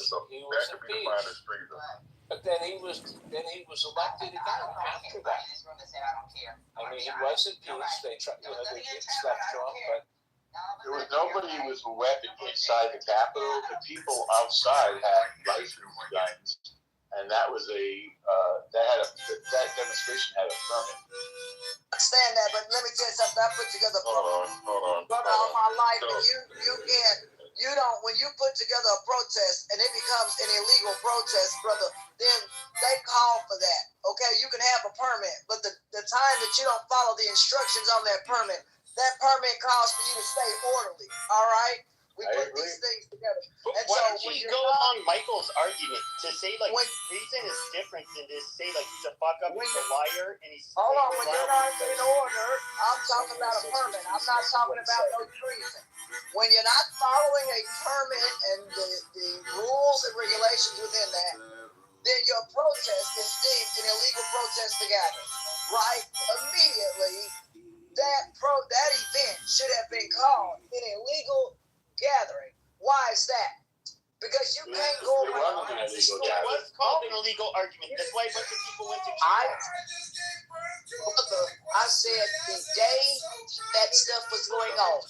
He was impeached. But then he was elected again after that. I mean, he was impeached. They tried, they did stuff to him, but there was nobody with a weapon inside the Capitol. The people outside had licensed guns, and that was that demonstration had a permit. I understand that, but let me tell you something. I put together a program. Brother, all my life, and when you put together a protest and it becomes an illegal protest, brother, then they call for that. Okay, you can have a permit, but the time that you don't follow the instructions on that permit calls for you to stay orderly. All right. We put these things together. But why don't you go along Michael's argument to say, like, reason is different than to say, like, he's a fuck up, he's a liar, and he's... Hold on, when you're not in order, I'm talking about a permit. I'm not talking about no treason. When you're not following a permit and the rules and regulations within that, then your protest is deemed an illegal protest to gather. Right? Immediately, that event should have been called an illegal gathering. Why is that? Because you can't go around. It was called an illegal argument. That's why a bunch of people went to jail. I said the day that stuff was going on,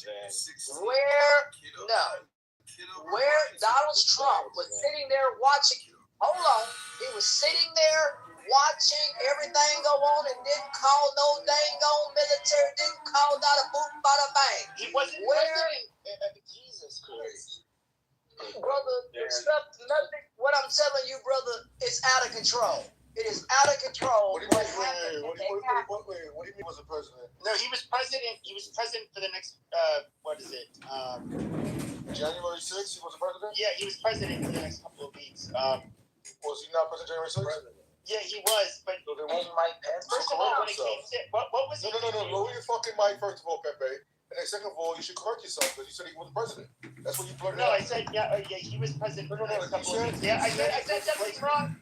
where Donald Trump was sitting there watching. Hold on, he was sitting there watching everything go on and didn't call no dang on military, didn't call not a boom, bada bang. He wasn't president. Jesus Christ. Brother, nothing, what I'm telling you, brother, is out of control. It is out of control. What do you mean was a president? No, he was president. He was president for the next, January 6th, he was a president? Yeah, he was president for the next couple of weeks. Was he not president January 6th? Yeah, he was, but... Mike Pence. First of all, when it came to... What was he... No. Lower your fucking mic, first of all, Pepe. And then second of all, you should correct yourself because you said he was president. That's what you blurted out. No, I said, he was president for the next couple of weeks. Yeah, I said something wrong.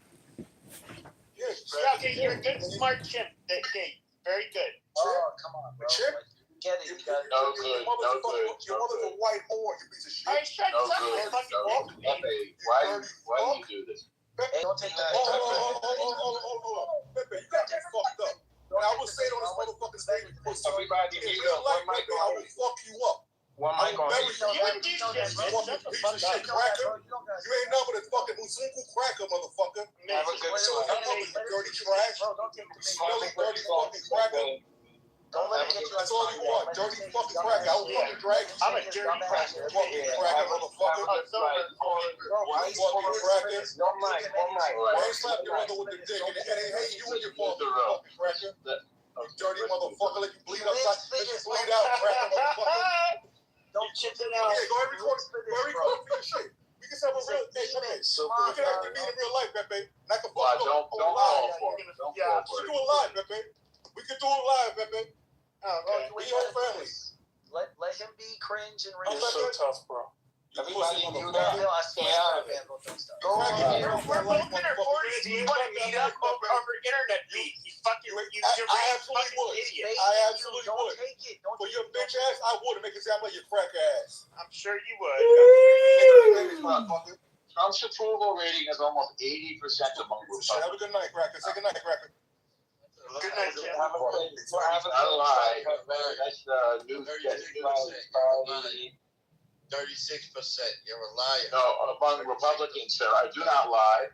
Yeah, okay, you're a good, smart chimp. Okay, very good. Oh, come on, bro. Chimp? Get it. No good. Your mother's a white whore, you piece of shit. I shut up and fucking walk with me. Why do you do this? Hey, don't take that. Hold on. Pepe, you got me fucked up. I will say it on this motherfucking stage before Everybody if need you one like mic Pepe, I on will fuck you up. One mic on You do shit, man. Shut the fuck up. Cracker. You ain't nothing but a fucking Musunku cracker, motherfucker. Have a good Dirty trash. Smelly, dirty fucking cracker. That's all you want. Dirty fucking cracker. I will fucking drag you. I'm a dirty cracker. Fucking cracker, motherfucker. Fucking cracker. Why you slap your mother with the dick and it hate you and your fucking cracker? Dirty motherfucker. Let you bleed upside. Let you bleed out, cracker, motherfucker. Don't chip it out. Yeah, go every quarter for your shit. We can have a real thing. We can actually meet in real life, Pepe. And I can fuck Don't fall for it. Yeah, we can do it live, Pepe. We can do it live, Pepe. We your family. Let him be cringe and it's so tough, bro. Everybody do that. Stay out of it. We're both in our 40s. You want to meet up over internet beat? I absolutely would. Idiot. I absolutely would. For your bitch ass, I would make it sound like your crack ass. I'm sure you would. Trump's approval rating is almost 80% among Republicans. Have a good night, cracker. Say good night, cracker. Good night, Jim. Not a lie. That's news. 36%. You're a liar. No, among Republicans, sir. I do not lie.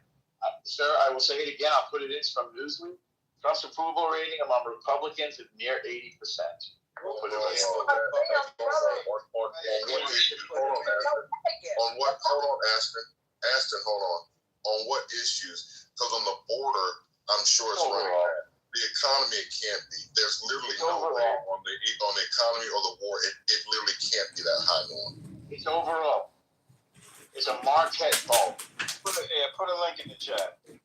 Sir, I will say it again. I'll put it in from Newsweek. Trump's approval rating among Republicans is near 80%. We'll put it right On what? Hold on, Aston, hold on. On what issues? Because on the border, I'm sure it's running bad. The economy, it can't be. There's literally no way on the economy or the war. It literally can't be that high, Norm. It's overall. It's a Marquette fault. Put a link in the chat. I did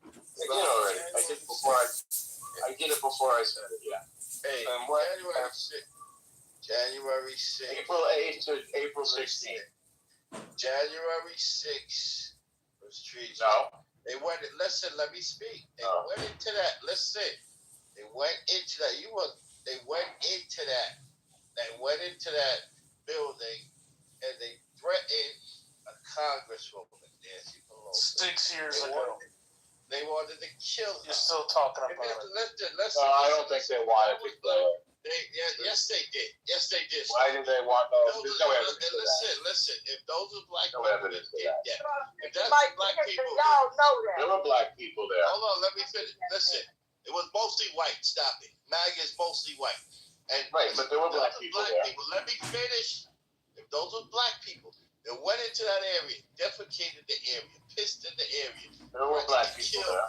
already. I did it before I said it. Yeah. Hey, January 6th. April 8th to April 16th. January 6th was treason. No. They went. Listen, let me speak. They went into that. Listen. They went into that. They went into that building, and they threatened a congresswoman. Nancy6 Pelosi. years ago. They wanted to kill her. You're still talking about it. Listen, I don't think they wanted to kill her. Yes, they did. Yes, they did. Why did they want? There's no evidence for that. Listen. If those are black No people, evidence for that. If that's black people, y'all know that. There were black people there. hold on, let me finish. Listen, it was mostly white. Stop it. MAGA is mostly white. And Right, but there were black people there. Let me finish. If those were black people that went into that area, defecated the area, pissed in the area. There were black people there.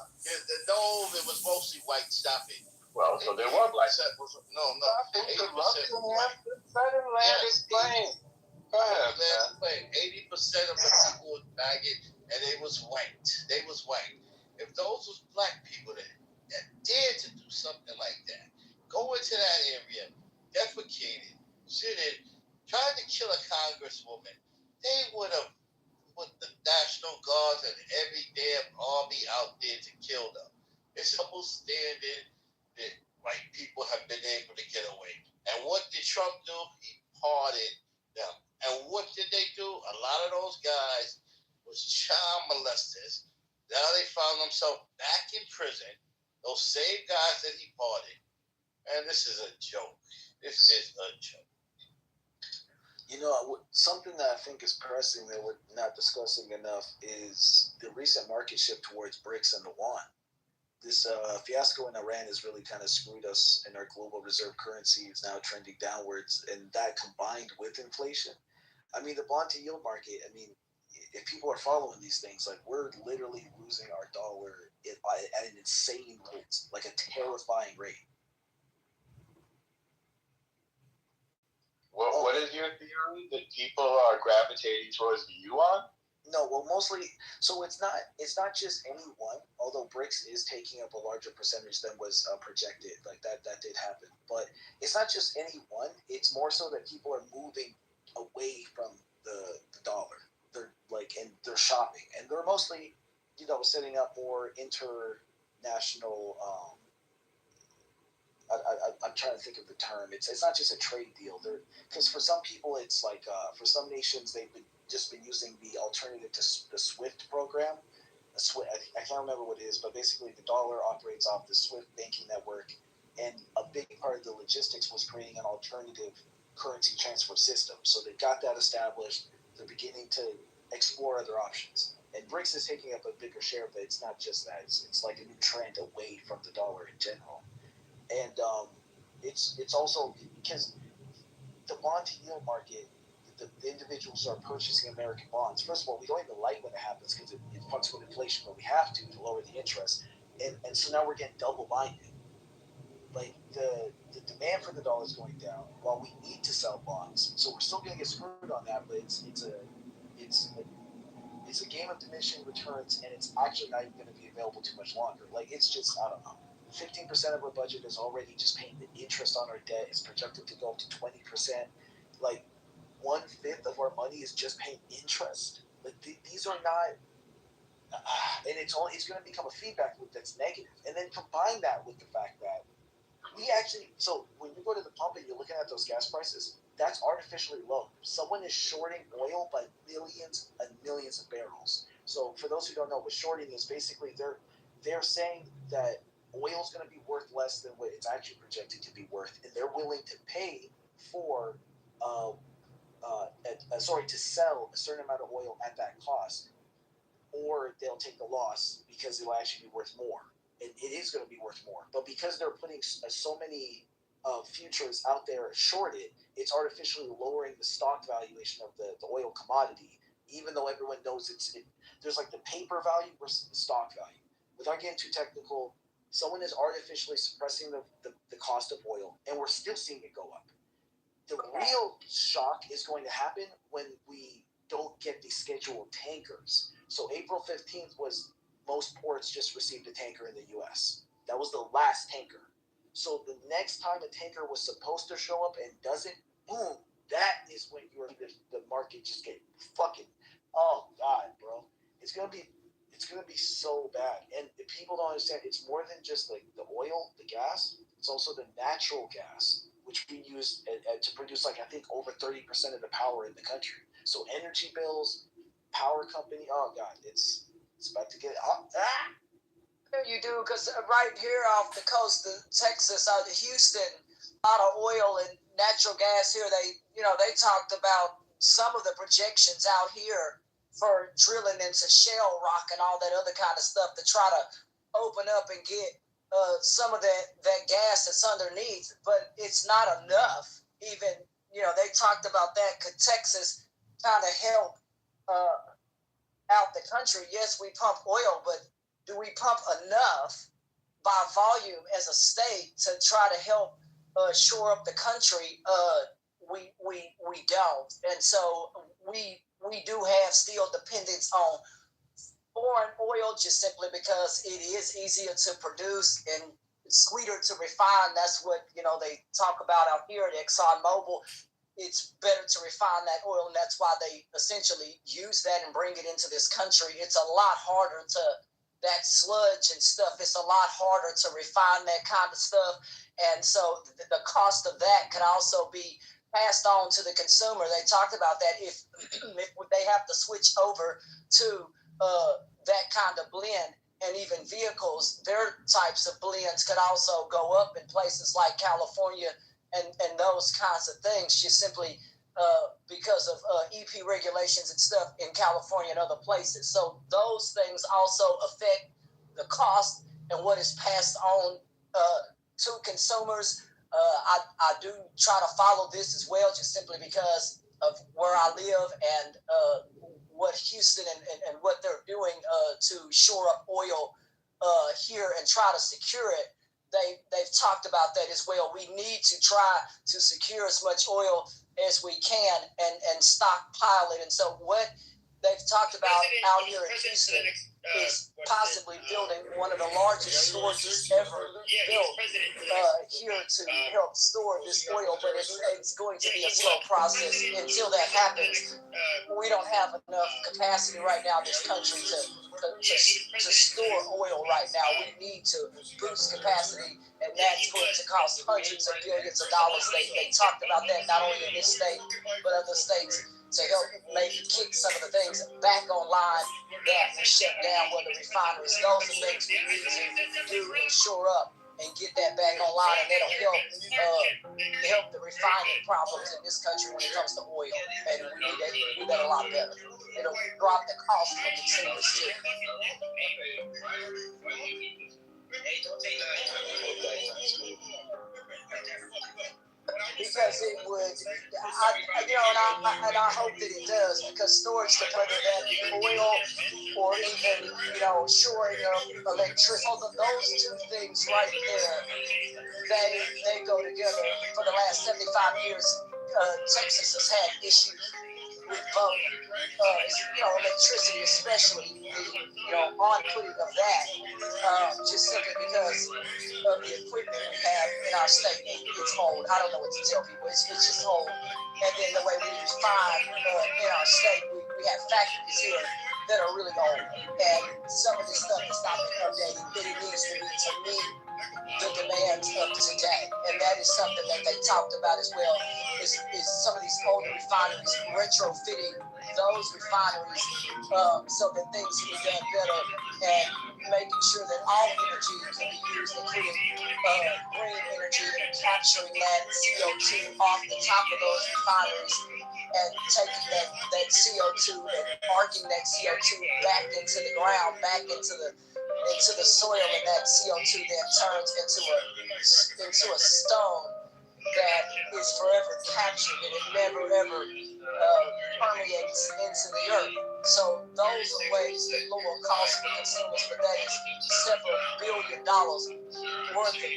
No, it was mostly white. Stop it. Well, so there were black people. No. 80% white. Let it explain. Go ahead. 80% of the people was maggot, and they was white. If those was black people that dared to do something like that, go into that area, defecated, shitted, tried to kill a congresswoman, they would have put the National Guards and every damn army out there to kill them. It's a double standard that white people have been able to get away. And what did Trump do? He pardoned them. And what did they do? A lot of those guys was child molesters. Now they found themselves back in prison. Those same guys that he pardoned. And this is a joke. This is a joke. You know, something that I think is pressing that we're not discussing enough is the recent market shift towards BRICS and the yuan. This fiasco in Iran has really kind of screwed us, and our global reserve currency is now trending downwards, and that combined with inflation. I mean, the bond to yield market, I mean, if people are following these things, like, we're literally losing our dollar at an insane rate, like a terrifying rate. What is your theory? That people are gravitating towards the yuan? No, well, mostly. So it's not just any one. Although BRICS is taking up a larger percentage than was projected, like that did happen. But it's not just any one. It's more so that people are moving away from the dollar. They're they're shopping, and they're mostly, setting up more international. I'm trying to think of the term. It's not just a trade deal. Because for some people, it's like for some nations they've just been using the alternative to the SWIFT program. I can't remember what it is, but basically the dollar operates off the SWIFT banking network, and a big part of the logistics was creating an alternative currency transfer system. So they got that established. They're beginning to explore other options. And BRICS is taking up a bigger share of it. It's not just that. It's like a new trend away from the dollar in general. And it's also because the bond to yield market, the individuals are purchasing American bonds. First of all, we don't even like when it happens because it fucks with inflation, but we have to lower the interest. And so now we're getting double-minded. Like the demand for the dollar is going down while we need to sell bonds. So we're still going to get screwed on that, but it's a game of diminishing returns, and it's actually not even going to be available too much longer. Like, it's just, I don't know. 15% of our budget is already just paying the interest on our debt. It's projected to go up to 20%. Like, 1/5 of our money is just paying interest. Like, these are not, and it's going to become a feedback loop that's negative. And then combine that with the fact that so when you go to the pump and you're looking at those gas prices, that's artificially low. Someone is shorting oil by millions and millions of barrels. So for those who don't know, what shorting is, basically they're saying that oil is going to be worth less than what it's actually projected to be worth, and they're willing to pay for to sell a certain amount of oil at that cost, or they'll take the loss because it will actually be worth more. And it is going to be worth more, but because they're putting so many futures out there shorted, it's artificially lowering the stock valuation of the oil commodity, even though everyone knows there's like the paper value versus the stock value. Without getting too technical, someone is artificially suppressing the cost of oil, and we're still seeing it go up. The real shock is going to happen when we don't get the scheduled tankers. So April 15th was most ports just received a tanker in the U.S. That was the last tanker. So the next time a tanker was supposed to show up and doesn't, boom, that is when the market just get fucking, oh God, bro. It's gonna be so bad. And if people don't understand, it's more than just like the oil, the gas. It's also the natural gas, which we use to produce, like, I think over 30% of the power in the country. So energy bills, power company. Oh God, it's about to get hot. You do, because right here off the coast of Texas, Houston, a lot of oil and natural gas here. They talked about some of the projections out here for drilling into shale rock and all that other kind of stuff to try to open up and get some of that gas that's underneath, but it's not enough. Even they talked about that. Could Texas kind of help out the country? Yes, we pump oil, but do we pump enough by volume as a state to try to help shore up the country? We don't, and so we do have still dependence on foreign oil just simply because it is easier to produce and sweeter to refine. That's what they talk about out here at ExxonMobil. It's better to refine that oil, and that's why they essentially use that and bring it into this country. It's a lot harder to that sludge and stuff. It's a lot harder to refine that kind of stuff, and so the cost of that could also be passed on to the consumer. They talked about that if they have to switch over to that kind of blend, and even vehicles, their types of blends could also go up in places like California and those kinds of things, just simply because of EP regulations and stuff in California and other places. So those things also affect the cost and what is passed on to consumers. I do try to follow this as well, just simply because of where I live and what Houston and what they're doing to shore up oil here and try to secure it. They've talked about that as well. We need to try to secure as much oil as we can and stockpile it. And so what they've talked about out here in Houston is possibly building one of the largest storages ever built here to help store this oil, but it's going to be a slow process. Until that happens, we don't have enough capacity right now in this country to store oil right now. We need to boost capacity, and that's going to cost hundreds of billions of dollars. They talked about that not only in this state, but other states, to help maybe kick some of the things back online that were shut down, whether refineries. Those are things we need to do and shore up and get that back online, and that'll help the refining problems in this country when it comes to oil. And we need to do that a lot better. It'll drop the cost for consumers too. Because it would, and I hope that it does, because storage, whether that be oil or even, shoring of electricity, those two things right there, they go together. For the last 75 years, Texas has had issues with both, electricity, especially the on-putting of that, just simply because of the equipment we have in our state. It's old. I don't know what to tell people. It's just old. And then the way we refine in our state, we have factories here that are really old. And some of this stuff has not been updated, but it needs to be to meet the demands of today. And that is something that they talked about as well, is some of these older refineries retrofitting those refineries so that things can be done better, and making sure that all energy can be used, including green energy, and capturing that CO2 off the top of those refineries and taking that CO2 and arcing that CO2 back into the ground, back into the soil, and that CO2 then turns into a stone that is forever captured, and it never ever permeates into the earth. So those are ways that lower costs for consumers, but that is several $billion worth of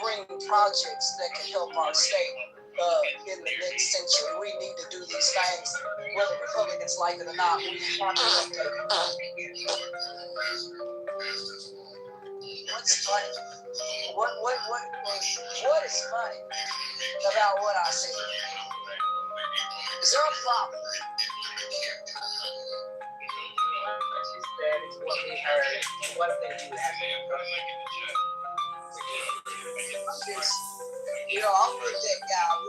green projects that can help our state in the next century. We need to do these things, whether Republicans like it or not. We have to update it. What's funny? What is funny about what I see? Is there a problem? She said it's what we heard. What if they do that? I'm with that guy. We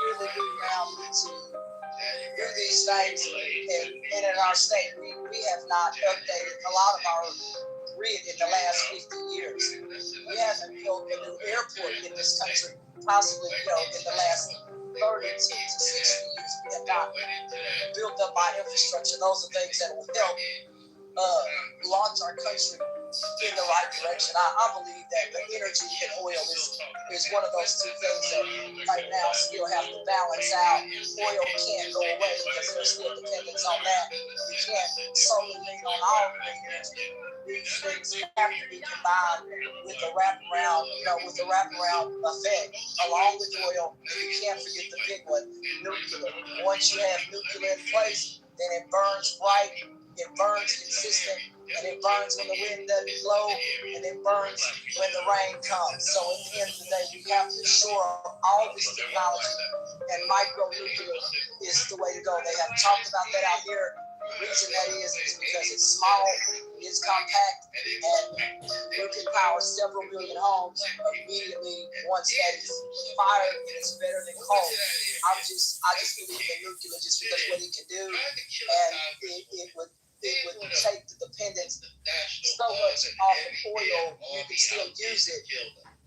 really do now need to do these things. And in our state, we have not updated a lot of our grid in the last 50 years. We haven't built a new airport in this country, possibly, in the last 30 to 60 years. We have not built up our infrastructure. Those are things that will help launch our country in the right direction. I believe that the energy and oil is one of those two things that right now still have to balance out. Oil can't go away because there's still dependence on that. You can't solely lean on all green energy. These things have to be combined with the wraparound, effect along with oil. And you can't forget the big one, nuclear. Once you have nuclear in place, then it burns bright, it burns consistent, and it burns when the wind doesn't blow, and it burns when the rain comes. So at the end of the day, we have to shore up all this technology, and micro-nuclear is the way to go. They have talked about that out here. The reason that is because it's small, it's compact, and we can power several million homes immediately once that is fired, and it's better than coal. I just believe in nuclear just because what it can do, and it would take the dependence so much off of oil, you can still use it,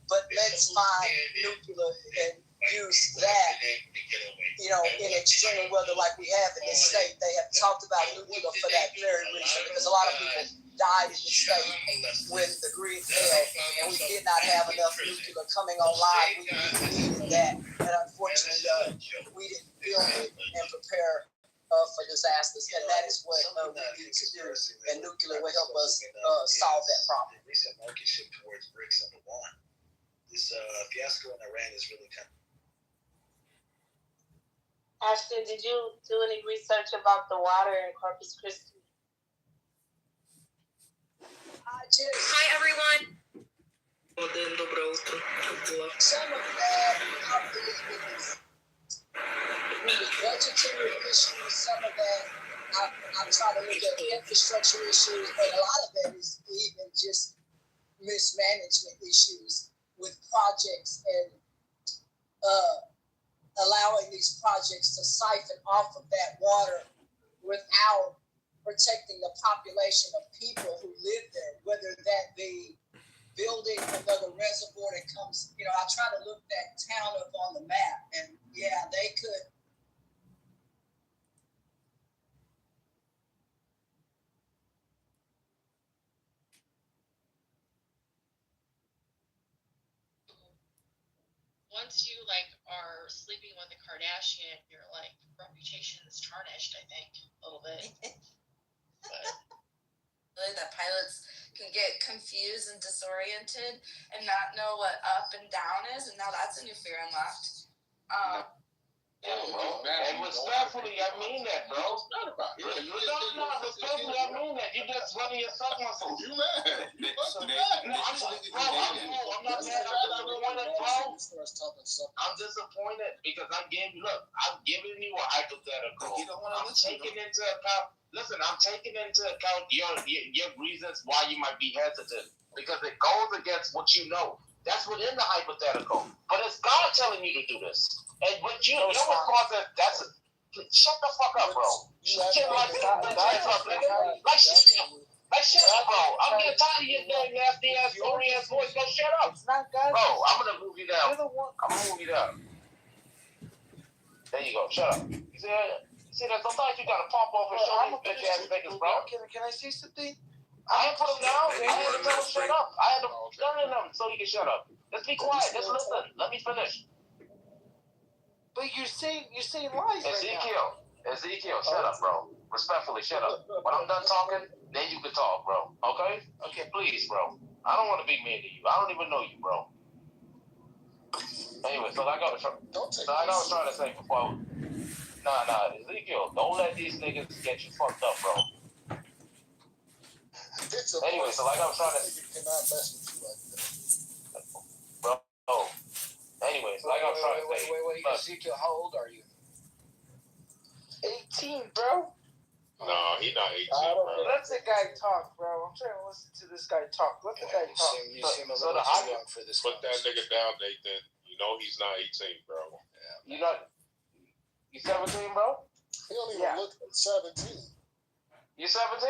but let's find nuclear and use that, in extreme weather like we have in this state. They have talked about nuclear for that very reason, because a lot of people died in this state when the grid failed, and we did not have enough nuclear coming online. We needed that, and unfortunately, we didn't build it and prepare for disasters, and that is what we need to do, and nuclear will help us solve that problem. Recent market shift towards BRICS #1. This fiasco in Iran is really kind of. Ashton, did you do any research about the water in Corpus Christi? Hi, everyone. Some of that, I believe, is the budgetary issues. Some of that, I try to look at infrastructure issues, but a lot of that is even just mismanagement issues with projects and allowing these projects to siphon off of that water without protecting the population of people who live there, whether that be building another reservoir that comes, I try to look that town up on the map, and yeah, they could. Once you are sleeping with a Kardashian, your reputation is tarnished, I think, a little bit. Really, that pilots can get confused and disoriented and not know what up and down is, and now that's a new fear unlocked. And respectfully, I mean that, bro. Respectfully, I mean that. You just running your suck muscles. You mad? I'm not mad. I'm disappointed because I'm giving you a hypothetical. I'm taking into account. Listen, I'm taking into account your reasons why you might be hesitant, because it goes against what you know. That's within the hypothetical. But it's God telling you to do this. And what your response is, shut the fuck up, bro. Shut up, bro. I'm getting tired of your damn nasty ass, sorry ass voice. Go shut up. It's not God. Bro, I'm gonna move you down. You're the one. I'm gonna move you down. There you go. Shut up. You see that? Sometimes you gotta pop off and show these bitch ass niggas, bro. Can I say something? I had to put him down. I had to tell him shut up. I had to turn him so he can shut up. Let's be quiet. Let's listen. Let me finish. But you're saying lies Ezekiel, shut up, bro. Respectfully, shut up. When I'm done talking, then you can talk, bro. Okay? Okay, please, bro. I don't want to be mean to you. I don't even know you, bro. Anyway, so I was trying to say before. Nah, Ezekiel, don't let these niggas get you fucked up, bro. Anyway, so I was trying to. You cannot mess with you like that. Bro. Anyway, so I was trying to say. Wait, Ezekiel, how old are you? 18, bro. No, he's not 18, bro. Let the guy talk, bro. I'm trying to listen to this guy talk. Let the guy talk. You seem a little too young for this. Put that nigga down, Nathan. You know he's not 18, bro. You 17, bro? He don't even look 17. You 17?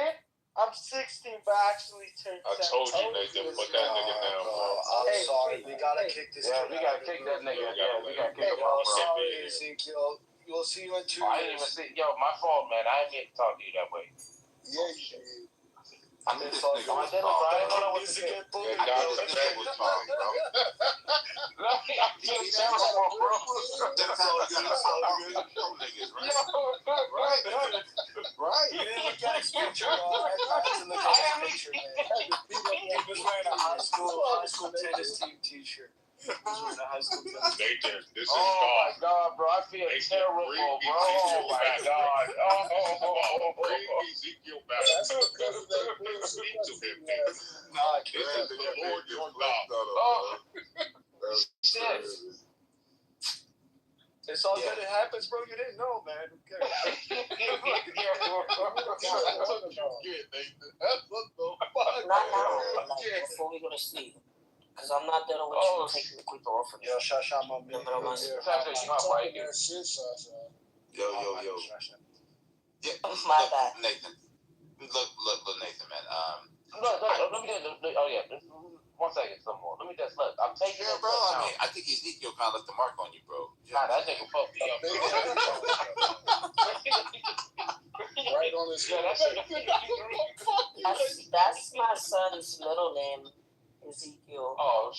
I'm 16, but I actually turned 17. I told you, Nathan, put that nigga down, bro. I'm sorry. We gotta kick this kid. Yeah, we gotta kick that nigga. Yeah, we gotta kick him I'm out, bro. sorry, Ezekiel. We'll see you in 2 I didn't even years. see. Yo, my fault, man. I didn't mean to talk to you that way. Yeah, you did. I didn't know what to say. Yeah, Dr. J was talking, bro. I feel terrible, bro. That's all you gotta say. Niggas, right? Right. You didn't look at his picture, though. I had to look at his picture, man. He was wearing a high school tennis team t-shirt. He was wearing a high school tennis team. Nathan, this is Oh my God. God, bro! I feel terrible, bro. Oh my God! Bring Ezekiel back. That's because they speak to him. Nah, This is the Lord your God. Oh shit! it's all good. It happens, bro. You didn't know, man. Who cares? That's what you get, Nathan. That's what the fuck. Not now, like, before we go to sleep. Because I'm not dealing with you taking the quick off. Yo, Shasha, my man. Yo. Yo. Yeah, My bad. Nathan. Look, Nathan, man. Look, let me just. Oh yeah, 1 second, some more. Let me just look. I'm taking Yeah, it, bro. I mean, I think Ezekiel kind of left the mark on you, bro. Nah, that nigga fucked me up. Right on his head. That's my son's middle name, Ezekiel. Oh,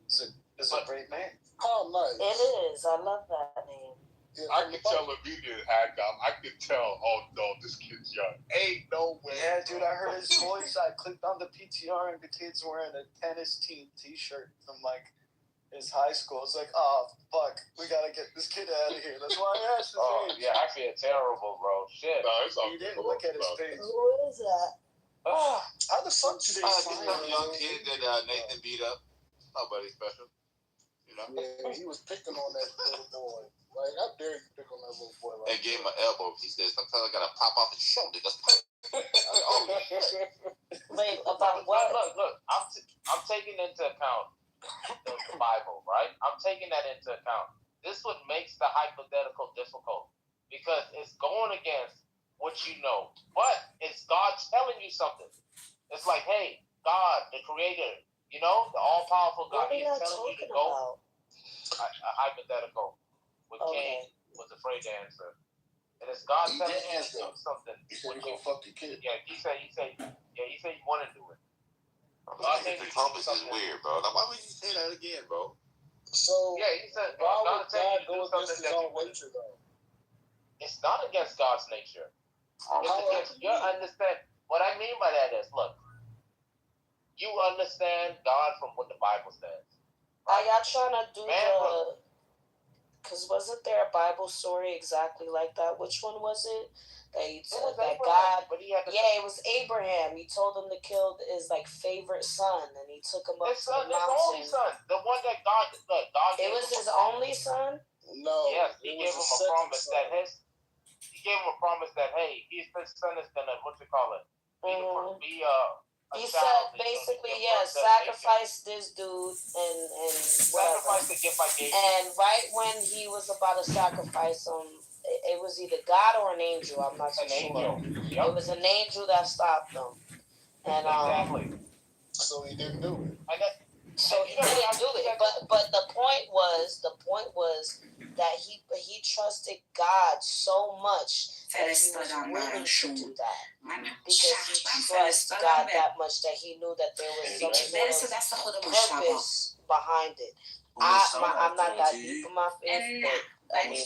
It's a great man. Oh, nice. It is. I love that name. Yeah, I could tell if he did hack up. I could tell, oh no, this kid's young. Ain't no way. Yeah, dude, I heard his voice. I clicked on the PTR and the kid's wearing a tennis team t-shirt from like his high school. It's like, oh fuck, we gotta get this kid out of here. That's why I asked his age. yeah, I feel terrible, bro. Shit. No, it's all He didn't look at his face. Who is that? How the fuck did they Just find some him? young kid that Nathan beat up. Nobody special. You know? Yeah, he was picking on that little boy. Like, how dare you pick on that little boy like And gave him an elbow. He said, sometimes I gotta pop off his shoulder. Just oh, shit. Wait, about what? Look. I'm taking into account the Bible, right? I'm taking that into account. This is what makes the hypothetical difficult because it's going against what you know, but it's God telling you something. It's like, hey, God, the Creator, you know, the all-powerful God, What are He's you telling you to talking go. about? A hypothetical. With Okay. Cain was afraid to answer. And it's God He telling did you to answer. do something. he said, you gonna fuck the kid. Yeah, he said you want to do it. I think the compass is weird, bro. Like, why would you say that again, bro? So, Yeah, he said why God would tell you God to do go against something his that own you wouldn't. nature, though? It's not against God's nature. It's against your understand. What I mean by that is, look, you understand God from what the Bible says. Are y'all trying to do Man, the... Because wasn't there a Bible story exactly like that? Which one was it? That you told that God... but he had to. Yeah, it was Abraham. He told him to kill his favorite son, and he took him up His to son, the his only mountain. son, the one that God It was his only son? No. Yes, it he was gave him a a second promise son. he gave him a promise that hey, his son is gonna be He said basically, sacrifice this dude and whatever. sacrifice the gift I gave you. And right when he was about to sacrifice him, it was either God or an angel. I'm not so sure. Yep. It was an angel that stopped him. And Exactly. So he didn't do it. so he didn't do it. But the point was that he trusted God so much that he was willing to do that. Because he trusted God that much that he knew that there was some sort of purpose behind it. I'm not that deep in my faith, but I mean,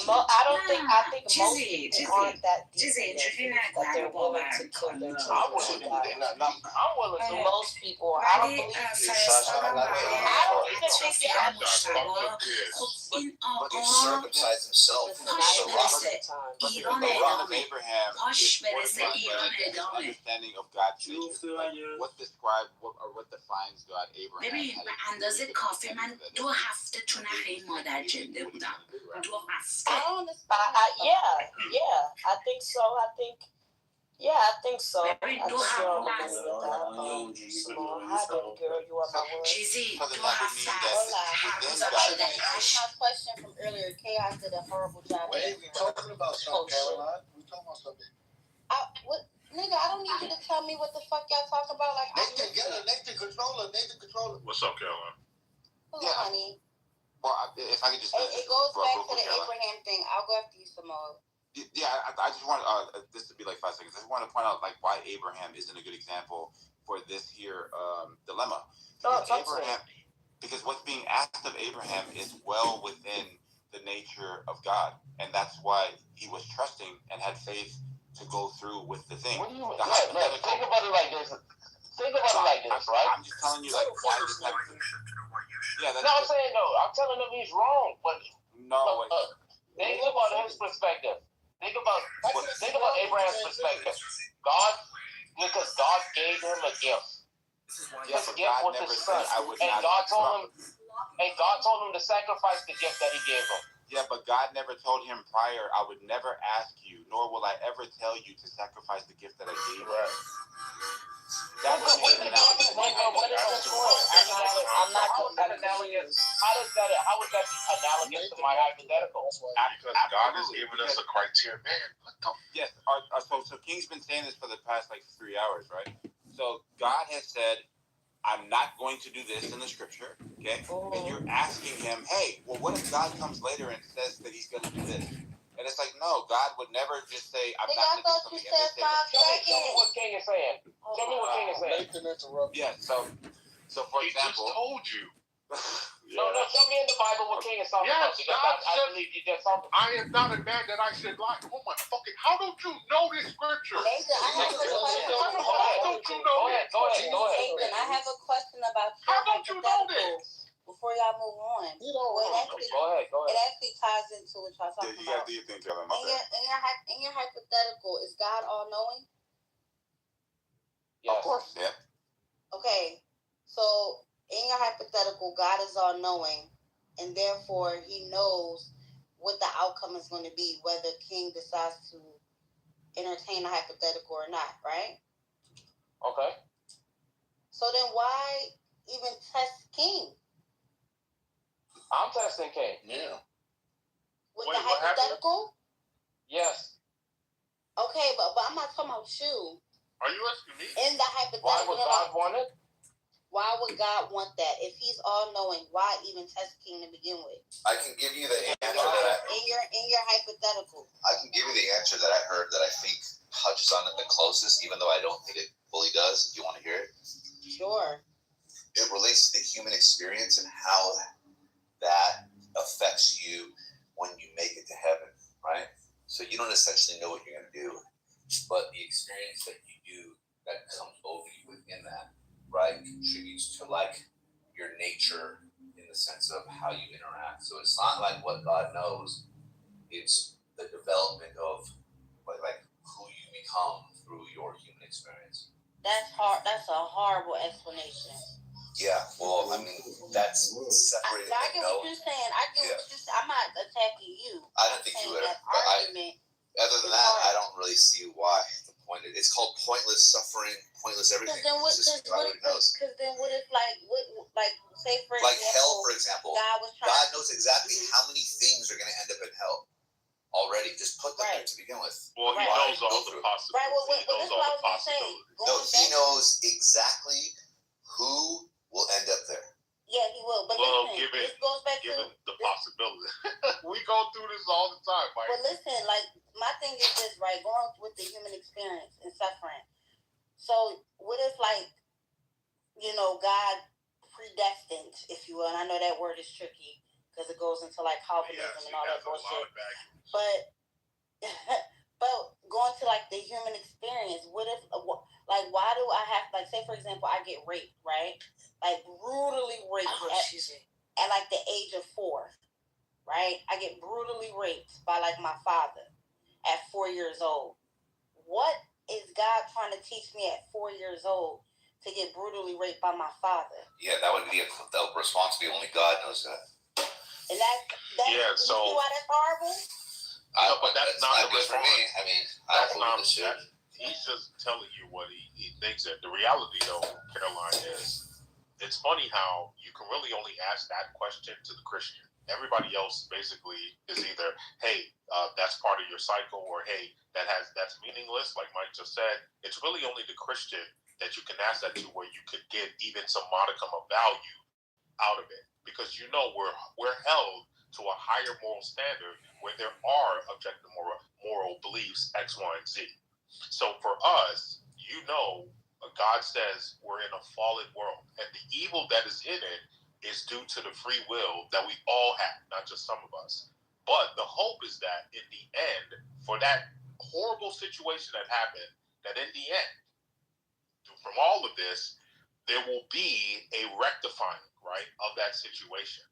But I think most people aren't that deep in their faith that they're willing to kill their children. I'm willing to. Most people, I don't believe you. I don't even think you have But he circumcised himself. Listen, I So didn't have the time. the rock of Abraham is understanding of God's nature. Like, what describes what defines God? Abraham. ببین به اندازه کافی من 2 هفته تو نخی مادر جنده بودم 2 هفته Yeah, I think so. I think Yeah, I think so. Very I do think you're have on with that. Simone. Hi, baby girl. You are my word. Cheesy, So do that have would mean fat. that within That's godliness, my question from earlier. Chaos did a horrible job. Wait, we talking about something, Caroline. We talking about something. Nigga, I don't need you to tell me what the fuck y'all talk about. Like, Nathan, get her. Nathan, controller. What's up, Caroline? Hello, Yeah. honey. well, if I could just It goes real back to quick, the Caroline. Abraham thing. I'll go after you, Simone. Yeah, I just want this to be like 5 seconds. I just want to point out like why Abraham isn't a good example for this here dilemma. Because what's being asked of Abraham is well within the nature of God, and that's why he was trusting and had faith to go through with the thing. What do you mean? The Think about it like this. Right? I'm just telling you, like, why this happened. Yeah, that's No, I'm saying no. I'm telling him he's wrong, but no. think about his perspective. Think about Abraham's perspective. Because God gave him a gift. Yes, His gift was his son, and God told him to sacrifice the gift that he gave him. Yeah, but God never told him prior, I would never ask you, nor will I ever tell you to sacrifice the gift that I gave you. That would be an analogy. I'm not confused. How is that analogous to my hypothetical? Because God is giving us a criteria. Man, what the Yes, so King's been saying this for the past like 3 hours, right? So God has said, I'm not going to do this in the scripture, okay? And you're asking him, hey, well, what if God comes later and says that he's going to do this? And it's like, no, God would never just say, I'm not going to do something. You said 5 seconds. Tell me what King is saying. Tell me what King is saying. Nathan interrupted. Yeah, so for example. He just told you. No, show me in the Bible what King is talking about. Because I believe you just talking. I am not a man that I should lie. Oh my fucking! How don't you know this scripture? Nathan, I have a question. How don't you know this? Go ahead. Nathan, I have a question about your How don't you know this? before y'all move on. It actually ties into what y'all talking You gotta about. do your thing, Kevin. My bad. In your hypothetical, is God all knowing? Yes. Of course, yeah. Okay, so in your hypothetical, God is all knowing, and therefore he knows what the outcome is going to be, whether King decides to entertain a hypothetical or not, right? Okay. So then why even test King? I'm testing King. Yeah. With the hypothetical? Yes. Okay, but I'm not talking about you. Are you asking me? In the hypothetical. Why would God want it? Why would God want that? If he's all knowing, why even test King to begin with? I can give you the answer that in your hypothetical. I can give you the answer that I heard that I think touches on it the closest, even though I don't think it fully does. If you want to hear it. Sure. It relates to the human experience and how that affects you when you make it to heaven, right? So you don't essentially know what you're going to do, but the experience that you do that comes over you within that, right, contributes to like your nature in the sense of how you interact. So it's not like what God knows, it's the development of like who you become through your human experience. That's hard. That's a horrible explanation. Yeah, well, I mean, that's separated. I get what you're saying. I get what you're saying. I'm not attacking you. I don't think you would. Other than that, I don't really see why the point. It's called pointless suffering, pointless everything. Because then what if like say for like example, hell, for example, God knows exactly Mm-hmm. how many things are going to end up in hell already. Just put them there to begin with. Well, he knows all the possibilities. Right. Well, he knows all the possibilities. No, he knows exactly who will end up there. Yeah, he will. But listen, this goes back to the possibility. We go through this all the time, Mike. But listen, like my thing is this, right? Going with the human experience and suffering. So what if, like, God predestined, if you will, and I know that word is tricky because it goes into like Calvinism and all that bullshit. But going to like the human experience, what if, like, why do I have, like, say for example, I get raped, right? Like brutally raped at like the age of 4, right? I get brutally raped by like my father at 4 years old. What is God trying to teach me at 4 years old to get brutally raped by my father? Yeah, that would be the responsibility. Only God knows that. And that's yeah. So you see why that's horrible? But that's not good for me. I mean, I don't believe this shit. He's just telling you what he thinks. That the reality, though, Caroline, is it's funny how you can really only ask that question to the Christian. Everybody else basically is either, hey, that's part of your cycle, or hey, that's meaningless. Like Mike just said, it's really only the Christian that you can ask that to, where you could get even some modicum of value out of it, because we're held to a higher moral standard where there are objective moral beliefs X, Y, and Z. So for us, God says we're in a fallen world, and the evil that is in it is due to the free will that we all have, not just some of us. But the hope is that in the end, for that horrible situation that happened, that in the end, from all of this, there will be a rectifying, right, of that situation.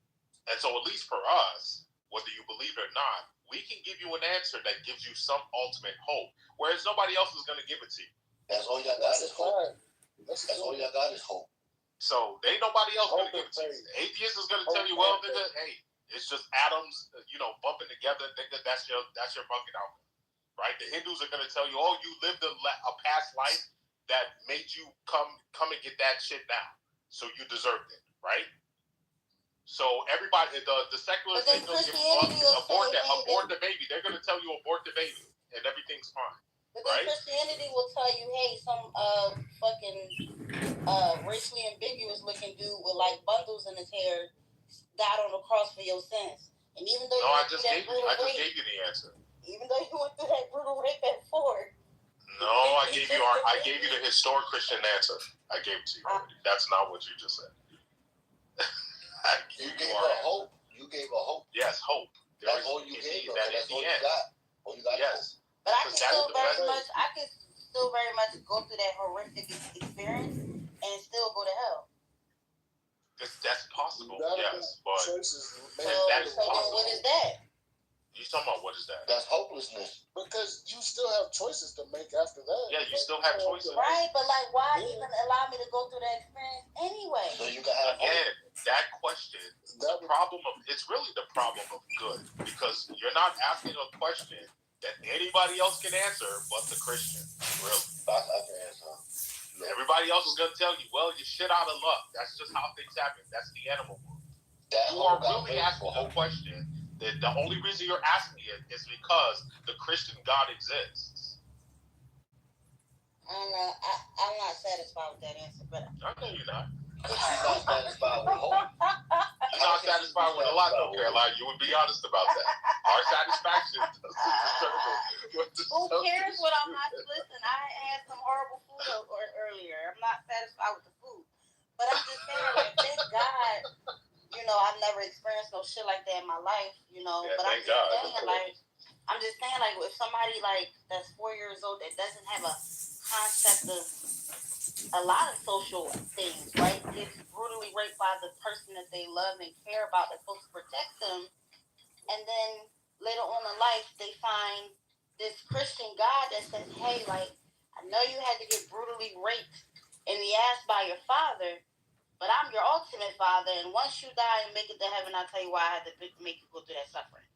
And so at least for us, whether you believe it or not, we can give you an answer that gives you some ultimate hope, whereas nobody else is going to give it to you. That's all y'all got is hope. That's all y'all got is hope. So there ain't nobody else going to give it to you. The atheist is going to tell you, well, nigga, hey, it's just atoms, bumping together. Nigga, that's your bucket outcome, right? The Hindus are going to tell you, oh, you lived a past life that made you come and get that shit now, so you deserved it, right? So everybody, the secularists, they going to abort the baby. They're going to tell you abort the baby, and everything's fine. But then Christianity will tell you, hey, some fucking racially ambiguous looking dude with like bundles in his hair died on the cross for your sins. And even though I just gave you the answer. Even though you went through that brutal rape at Ford. No, I gave you the historic Christian answer. I gave it to you already. That's not what you just said. You gave her hope. You gave her hope. Yes, hope. That's all you gave her. That's all you got. All you got. Yes. But I can still very much go through that horrific experience and still go to hell. That's possible, yes. But that is possible. What is that? You talking about what is that? That's hopelessness. Because you still have choices to make after that. Yeah, you still have choices. Right, but like, why even allow me to go through that experience anyway? So you can have again, that question, it's really the problem of good, because you're not asking a question that anybody else can answer but the Christian. Really. I can answer. Everybody else is going to tell you, well, you're shit out of luck. That's just how things happen. That's the animal world. You are really asking a question that the only reason you're asking it is because the Christian God exists. I don't know. I'm not satisfied with that answer, but I know you're not. She's not satisfied with hope. You're not satisfied with a lot, though, Caroline. You would be honest about that. Our satisfaction doesn't determine who cares what I'm not? Listen, I had some horrible food earlier. I'm not satisfied with the food. But I'm just saying, like, thank God, I've never experienced no shit like that in my life, Yeah, but I'm just saying, like, if somebody, like, that's 4 years old that doesn't have a concept of a lot of social things, right? Gets brutally raped by the person that they love and care about, that's supposed to protect them. And then later on in life, they find this Christian God that says, hey, like, I know you had to get brutally raped in the ass by your father, but I'm your ultimate father. And once you die and make it to heaven, I'll tell you why I had to make you go through that suffering.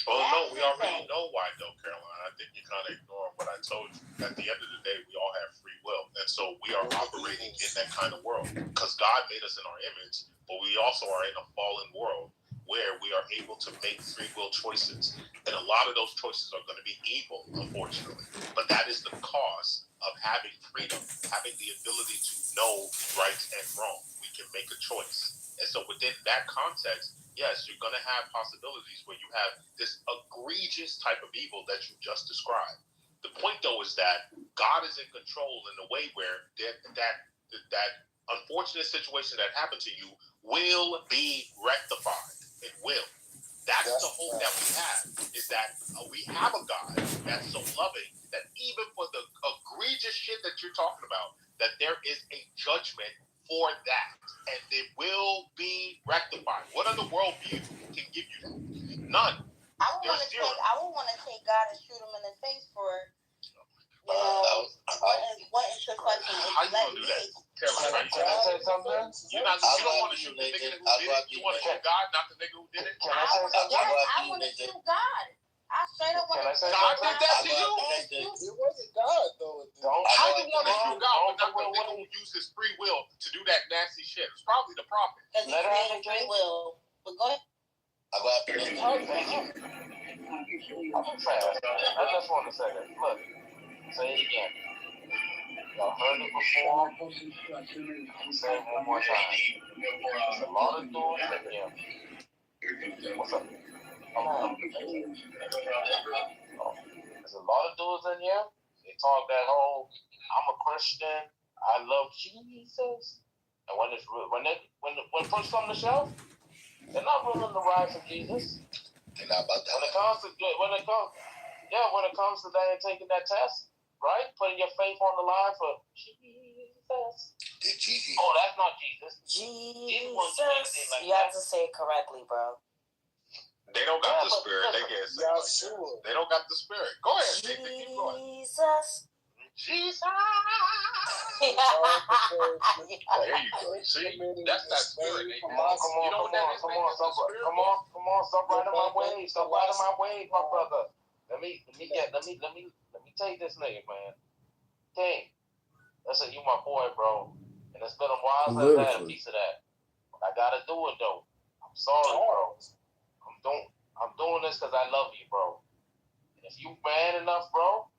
Well, no, we already know why, though, Caroline. I think you're kind of ignoring what I told you. At the end of the day, we all have free will. And so we are operating in that kind of world because God made us in our image, but we also are in a fallen world where we are able to make free will choices. And a lot of those choices are going to be evil, unfortunately. But that is the cost of having freedom, having the ability to know right and wrong. We can make a choice. And so within that context, yes, you're going to have possibilities where you have this egregious type of evil that you just described. The point, though, is that God is in control in a way where that unfortunate situation that happened to you will be rectified. It will. That's the hope that we have, is that we have a God that's so loving that even for the egregious shit that you're talking about, that there is a judgment for that, and it will be rectified. What other worldview can give you that? None. I would want to take God and shoot him in the face for wanting to fucking. How you gonna do that? Caroline, can I say something? You don't want to shoot the nigga who did it. You want to shoot God, not the nigga who did it. I want to shoot God. I straight up want to. God did that to you? It wasn't God, though. How you want to do God but not the nigga who used his free will to do that nasty shit? It's probably the prophet. Because he created free will. But go ahead. I just want to say that. Look, say it again. Y'all heard it before. Say it one more time. There's a lot of doors in here. What's up? Come on. There's a lot of dudes in here. They talk that whole "I'm a Christian, I love Jesus," and when push comes to shove, they're not willing to rise for Jesus. They're not about that. When it comes to that and taking that test, right? Putting your faith on the line for Jesus. Jesus. Oh, that's not Jesus. Jesus. You have to say it correctly, bro. They don't got the spirit. They can't say it like that. They don't got the spirit. Go ahead, Jesus. Jesus. There you go. See, that's that spirit. Come on, stop right in my way. Stop right in my way, my brother. Let me take this nigga, man. King. Listen, you my boy, bro. And it's been a while since I had a piece of that. But I gotta do it though. I'm sorry, bro. I'm doing this because I love you, bro. And if you man enough, bro,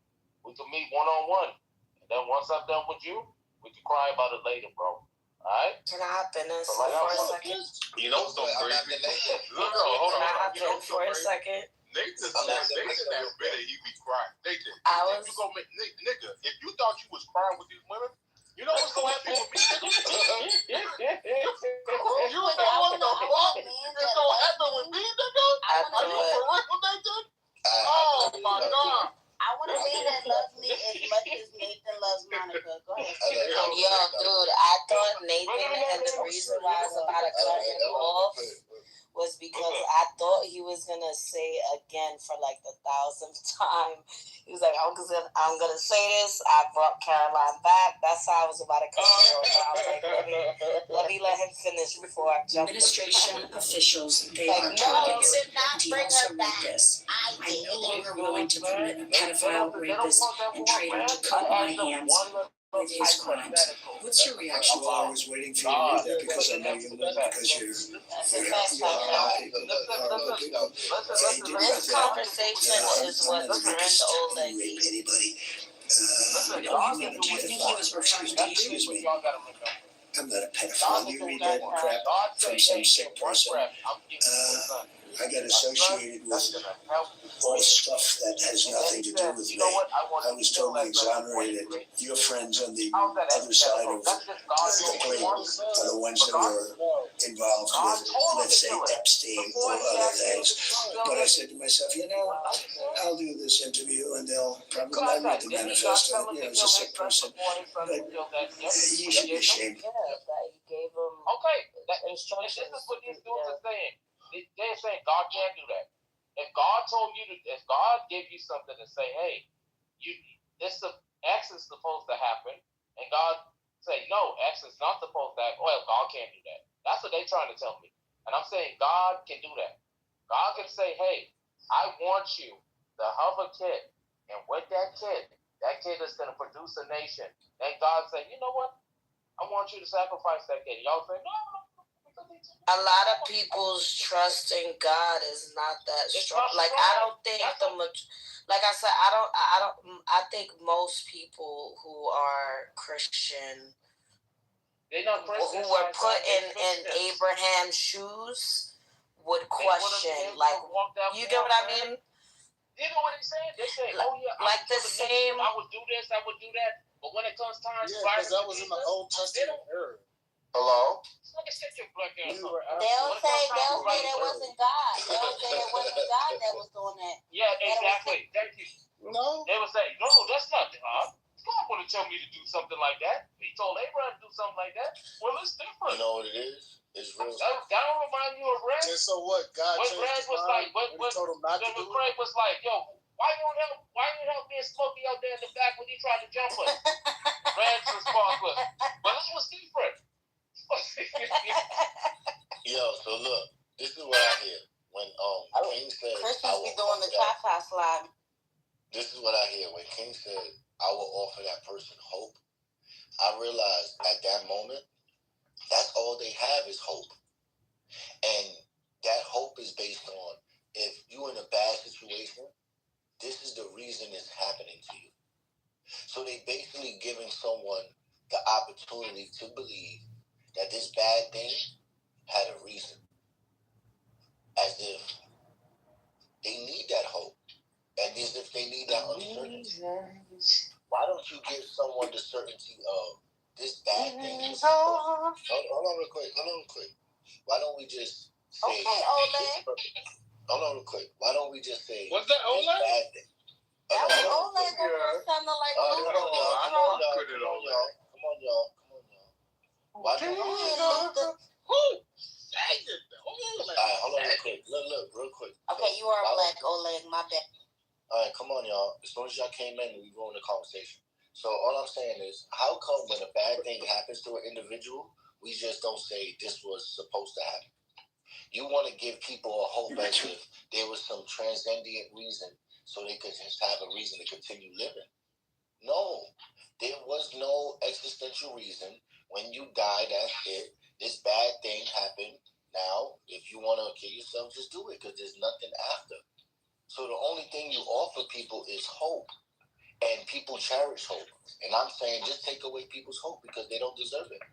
we can meet one-on-one. And then once I'm done with you, we can cry about it later, bro. Alright? Can I hop in this So, for a second? You know what's so crazy? No, hold on. Can I hop in for a second? Nathan that minute he be crying. Nathan, nigga, if you thought you was crying with these women, you know what's gonna happen with me, nigga? You know what the fuck is gonna happen with me, nigga? Are you for real, Nathan? Oh my God. I want a man that loves me as much as Nathan loves Monica. Go ahead. Yo, dude, I thought Nathan, and the reason why I was about to cut him off was because I thought he was gonna say again for like the 1,000th time. He was like, I'm gonna say this. I brought Caroline back. That's how I was about to cut him off. Like, let me let him finish before I jump. Administration officials, they are targets. Do you also read this? I'm no longer willing to permit a pedophile, rapist, and traitor to cut my hands with his crimes. What's your reaction? Well, I was waiting for you to read that because I know you will, because you're This conversation is what's turned old lady. anybody. Do you think he was referring to you? Excuse me. I'm not a pedophile. You read that crap from some sick person. I got associated with all stuff that has nothing to do with me. I was totally exonerated. Your friends on the other side of the plate are the ones that were involved with, let's say, Epstein or other things. But I said to myself, I'll do this interview and they'll probably not read the manifesto. As a sick person. But you should be ashamed. Okay, this is what these dudes are saying. They're saying God can't do that. If God told you if God gave you something to say, hey, X is supposed to happen, and God say, no, X is not supposed to happen, well, God can't do that. That's what they're trying to tell me. And I'm saying God can do that. God can say, hey, I want you to have a kid, and with that kid is going to produce a nation. And God say, you know what? I want you to sacrifice that kid. Y'all say, no. A lot of people's trust in God is not that strong. Like, I don't think like I said, I think most people who are Christian, who were put in Abraham's shoes, would question, like, you get what I mean? You know what he's saying? They're saying, oh yeah, like the same. I would do this, I would do that, but when it comes time, because that was in the Old Testament era. Hello? They'll say there wasn't God. They'll say it wasn't God that was doing that. Yeah, exactly. Thank you. No. They would say, no, that's not God. God wouldn't tell me to do something like that. He told Abraham to do something like that. Well, it's different. You know what it is? It's real. That don't remind you of Greg? And so what? God when changed Greg his was mind like, when he told him not to do it? Craig was like, yo, why you help me and Smokey out there in the back when he tried to jump us? Greg's response was, well, that was different. Yo, so look, this is what I hear when King says, Christians be doing the cha-cha slide, This is what I hear when King said, "I will offer that person hope." I realized at that moment, that's all they have is hope, and that hope is based on if you're in a bad situation, this is the reason it's happening to you. So they basically giving someone the opportunity to believe that this bad thing had a reason, as if they need that hope, and as if they need that uncertainty. Why don't you give someone the certainty of this bad thing? Hold on real quick. Why don't we just say... Okay, Oleg. Hold on real quick. Why don't we just say... What's that, Oleg? Bad thing. That was Oleg sounding like... Come on, y'all. Why don't we just... Who? All right, hold on real quick. Look, real quick. Okay, you are black, Oleg. My bad. All right, come on, y'all. As soon as y'all came in, we ruined the conversation. So all I'm saying is, how come when a bad thing happens to an individual, we just don't say this was supposed to happen? You want to give people a hope as if there was some transcendent reason so they could just have a reason to continue living. No, there was no existential reason. When you die, that's it. This bad thing happened. Now, if you want to kill yourself, just do it, because there's nothing after. So the only thing you offer people is hope, and people cherish hope. And I'm saying just take away people's hope because they don't deserve it.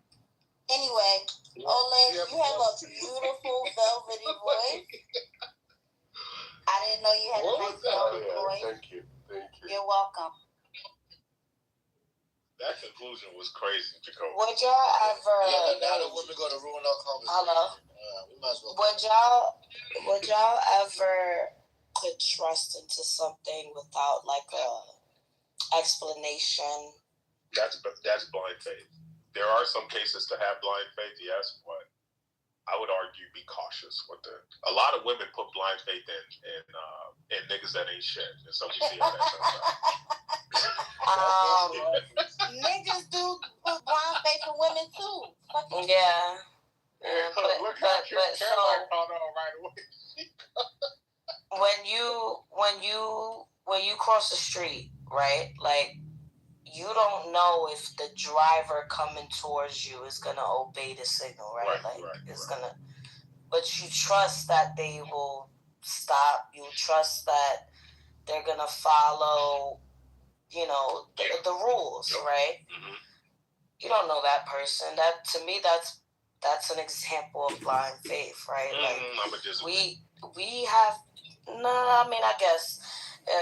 Anyway, Oleg, you have a beautiful velvety voice. I didn't know you had a nice velvety voice. Thank you. You're welcome. That conclusion was crazy, Kitover. Would y'all ever... now the women going to ruin our conversation. Hello? We might as well... Would y'all ever put trust into something without like a explanation? That's blind faith. There are some cases to have blind faith, yes, but I would argue be cautious with it. A lot of women put blind faith in niggas that ain't shit, and so we see how that turns out. Niggas do put blind faith in women too. Yeah. Look how Caroline caught on right away. When you cross the street, right? Like, you don't know if the driver coming towards you is gonna obey the signal, right? Gonna, but you trust that they will stop. You trust that they're gonna follow, the rules, right? Mm-hmm. You don't know that person. That, to me, that's an example of blind faith, right? I'm a disagree. We have I guess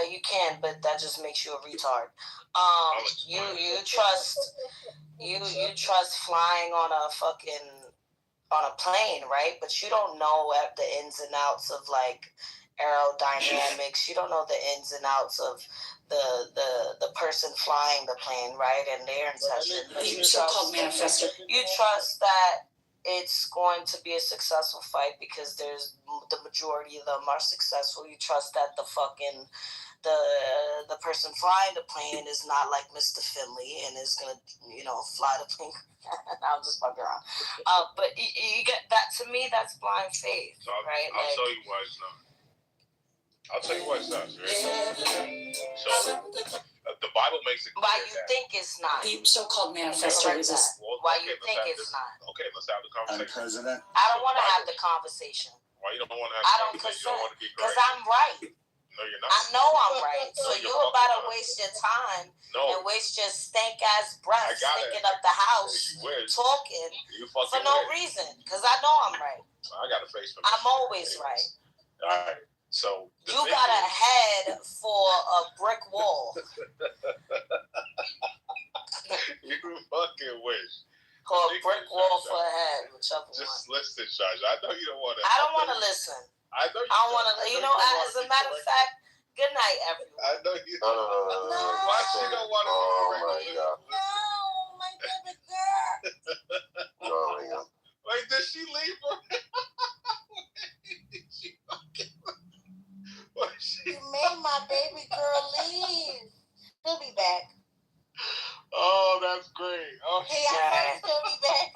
you can, but that just makes you a retard. You trust flying on a plane, right? But you don't know the ins and outs of like aerodynamics. You don't know the ins and outs of the person flying the plane, right? And their intention. You trust that it's going to be a successful fight because there's the majority of them are successful. You trust that the person flying the plane is not like Mr. Finley and is gonna fly the plane. I'm just fucking around. But you get that. To me, that's blind faith, right? I'll tell you why it's not. I'll tell you why it's not. Right? So the Bible makes it clear. Why you think it's not? The so-called manifesto is why you think it's not? Okay, let's have the conversation. President? I don't want to have the conversation. Why you don't want to have the conversation? You don't want to be correct. Because I'm right. No, you're not. I know I'm right. So you're about to waste your time and waste your stank-ass breath stinking up the house talking for no reason. Because I know I'm right. I got a face for I'm always right. All right. So you got a head for a brick wall. You fucking wish. Or a brick wall for a head, whichever one. Just listen, Shaj. I know you don't want to. I don't want to listen. I know you don't want to. As a matter of fact, good night, everyone. I know you. Why she don't want to? Oh my God. No, my baby girl. Oh my God. Wait, did she leave her? You made my baby girl leave. She'll be back. Oh, that's great. Oh, hey, I she'll be back.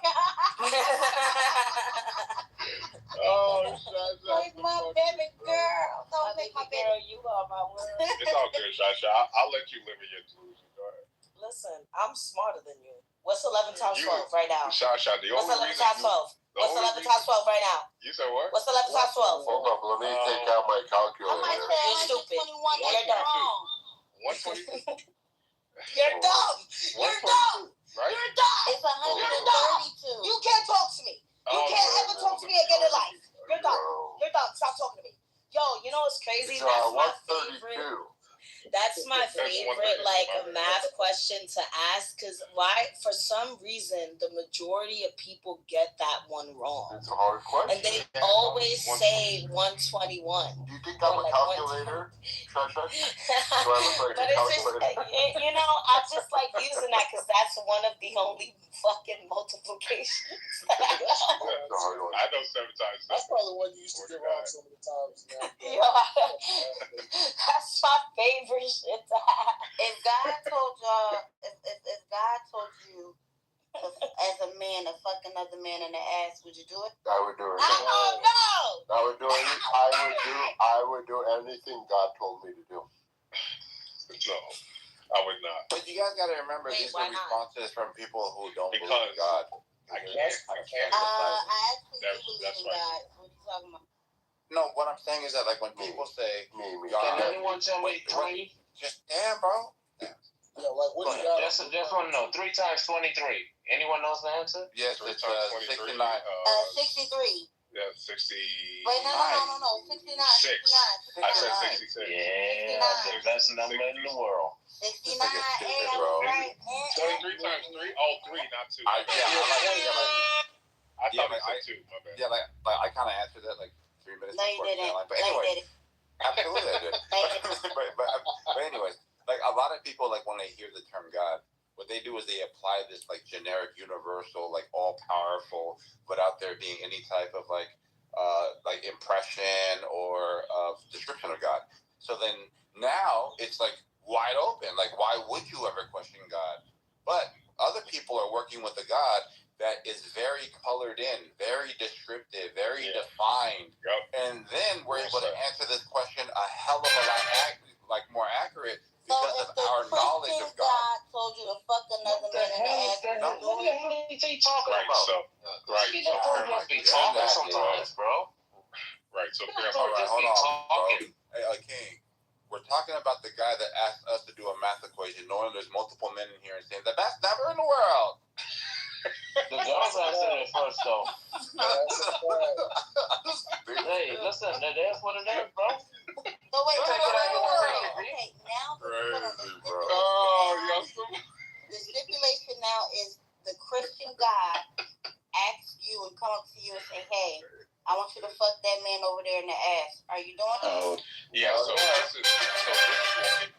Shaj. Like my baby girl. Don't make my baby. You are my word. It's all good, Shaj. Sasha, I'll let you live in your delusion. Go ahead. Listen, I'm smarter than you. What's 11 times 12 right now? Sasha, the What's only 11 times 12? What's 11 times 12 right now? You said what? What's 11 times 12? Hold up, let me take out my calculator. I might say You're stupid. You're wrong. 122. You're dumb. You're dumb. Right? You're dumb. It's You're dumb. 132. You can't talk to me. You can't ever talk to me again in life. You're dumb. You're dumb. Stop talking to me. Yo, you know what's crazy? That's my favorite. That's my favorite, like, math question to ask. Because why? For some reason, the majority of people get that one wrong. It's a hard question. And they always say 121. Do you think I'm a calculator, Sasha? Do I look like But a it's just, calculator? you know, I just like using that because that's one of the only fucking multiplications. That's a hard one. I know 7 times 7. That's probably one you used to get wrong so many times. Yo, that's my favorite shit to have. If God told y'all, if God told you as a man to fuck another man in the ass, would you do it? I would do it. Oh no! I would do it. I would do anything God told me to do. No, I would not. But you guys got to remember, Wait, these are responses from people who don't believe in God. I can't. I actually do believe That's in God. What are you talking about? No, what I'm saying is that, like, when people say, Can God, anyone tell me 3? just damn, bro. Yeah, like what you got? Just want to know. 3 times 23. Anyone knows the answer? Yes, it's 69. 63. Yeah, 60. Wait, no. 69. 6. 69. I said 66. Yeah, the best number in the world. 69. Stupid, bro. 23 times 3? Oh, 3, not 2. I I thought like, it said 2. My bad. Yeah, like I kind of answered that like 3 minutes No, you before. didn't. But anyway, absolutely I did. but anyways, like a lot of people, like when they hear the term God, what they do is they apply this like generic, universal, like all powerful, without there being any type of like impression or description of God. So then now it's like wide open. Like, why would you ever question God? But other people are working with a God that is very colored in, very descriptive, very defined. Yep. And then we're able to answer this question a hell of a lot more accurate because of our knowledge of God. God told you to fuck another man in the ass. What the hell is he talking about? Right. He don't just be talking sometimes, bro. Right. So, Hold on, Hey, King. We're talking about the guy that asked us to do a math equation, knowing there's multiple men in here and saying the best number in the world. The girls answered it first, though. Hey, listen, that's what it is, bro. So wait, okay, now Crazy, bro. the stipulation now is the Christian God asks you and come up to you and say, hey, I want you to fuck that man over there in the ass. Are you doing it? Yeah, so this is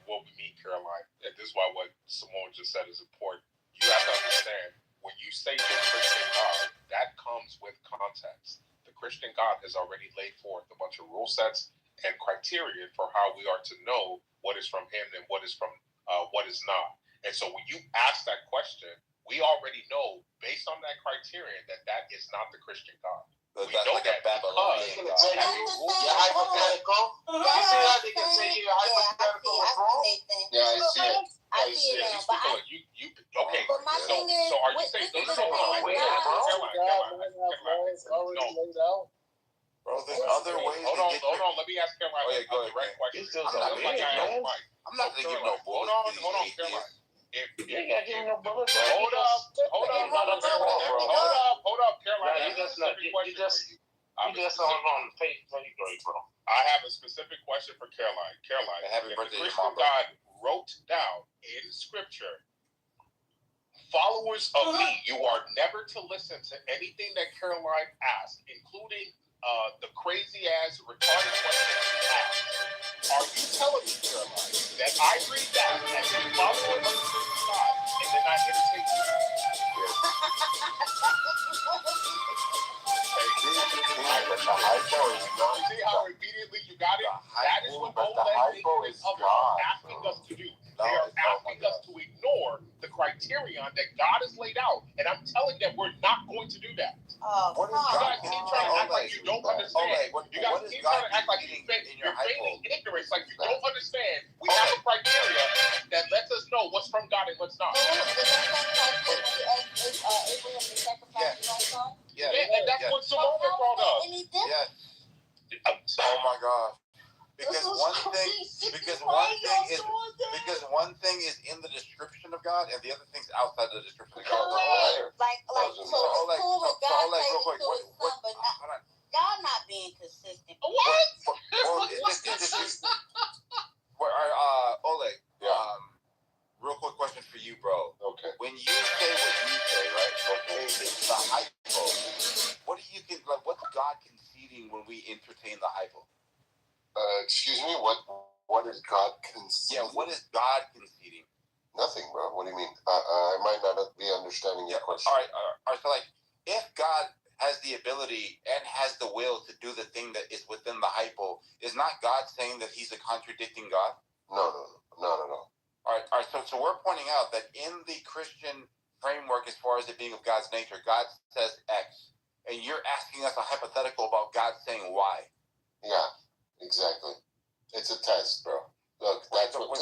what we mean, Caroline. And this is why what Simone just said is important. You have to understand, when you say the Christian God, that comes with context. The Christian God has already laid forth a bunch of rule sets and criteria for how we are to know what is from him and what is from what is not. And so when you ask that question, we already know, based on that criterion, that is not the Christian God. But we know like that Babylonian because Your hypothetical? You see how they can say your hypothetical is wrong? Yeah, I see it. I see it now, but okay. But my thing is, so are you saying this is Bro, there's other ways Hold on. Let me ask Caroline a direct question. I'm not going to give no bullets. Hold on, Caroline. You ain't got to give no bullets. Hold up, Caroline. You just on pay grade, bro. I have a specific question for Caroline. Caroline, if the Christian God wrote down in Scripture, followers of me, you are never to listen to anything that Caroline asked, including the crazy ass retarded questions she asked. Are you telling me, Caroline, that I read that as a follower of the Christian God and then I entertain you? See how immediately you got it? That is what OLED is asking us to do. They are asking us to ignore the criterion that God has laid out. And I'm telling them we're not going to do that. You guys keep trying to act like you don't understand. You guys keep trying to act like you're feigning ignorance, like you don't understand. We have a criteria one thing is in the description of God, and the other thing's outside the description of God. So it's cool with God saying it to his son, but God not being consistent. What? What's consistent? Oleg, real quick question for you, bro. Okay. When you say what you say, right? Okay, it's the hypo. What do you think? Like, what's God conceding when we entertain the hypo? Excuse me. What is God conceding? Yeah, what is God conceding? Nothing, bro. What do you mean? I might not be understanding your question. All right. So, like, if God has the ability and has the will to do the thing that is within the hypo, is not God saying that he's a contradicting God? No, not at all. All right. So we're pointing out that in the Christian framework, as far as it being of God's nature, God says X, and you're asking us a hypothetical about God saying Y. Yeah, exactly. It's a test, bro. Look, that's what I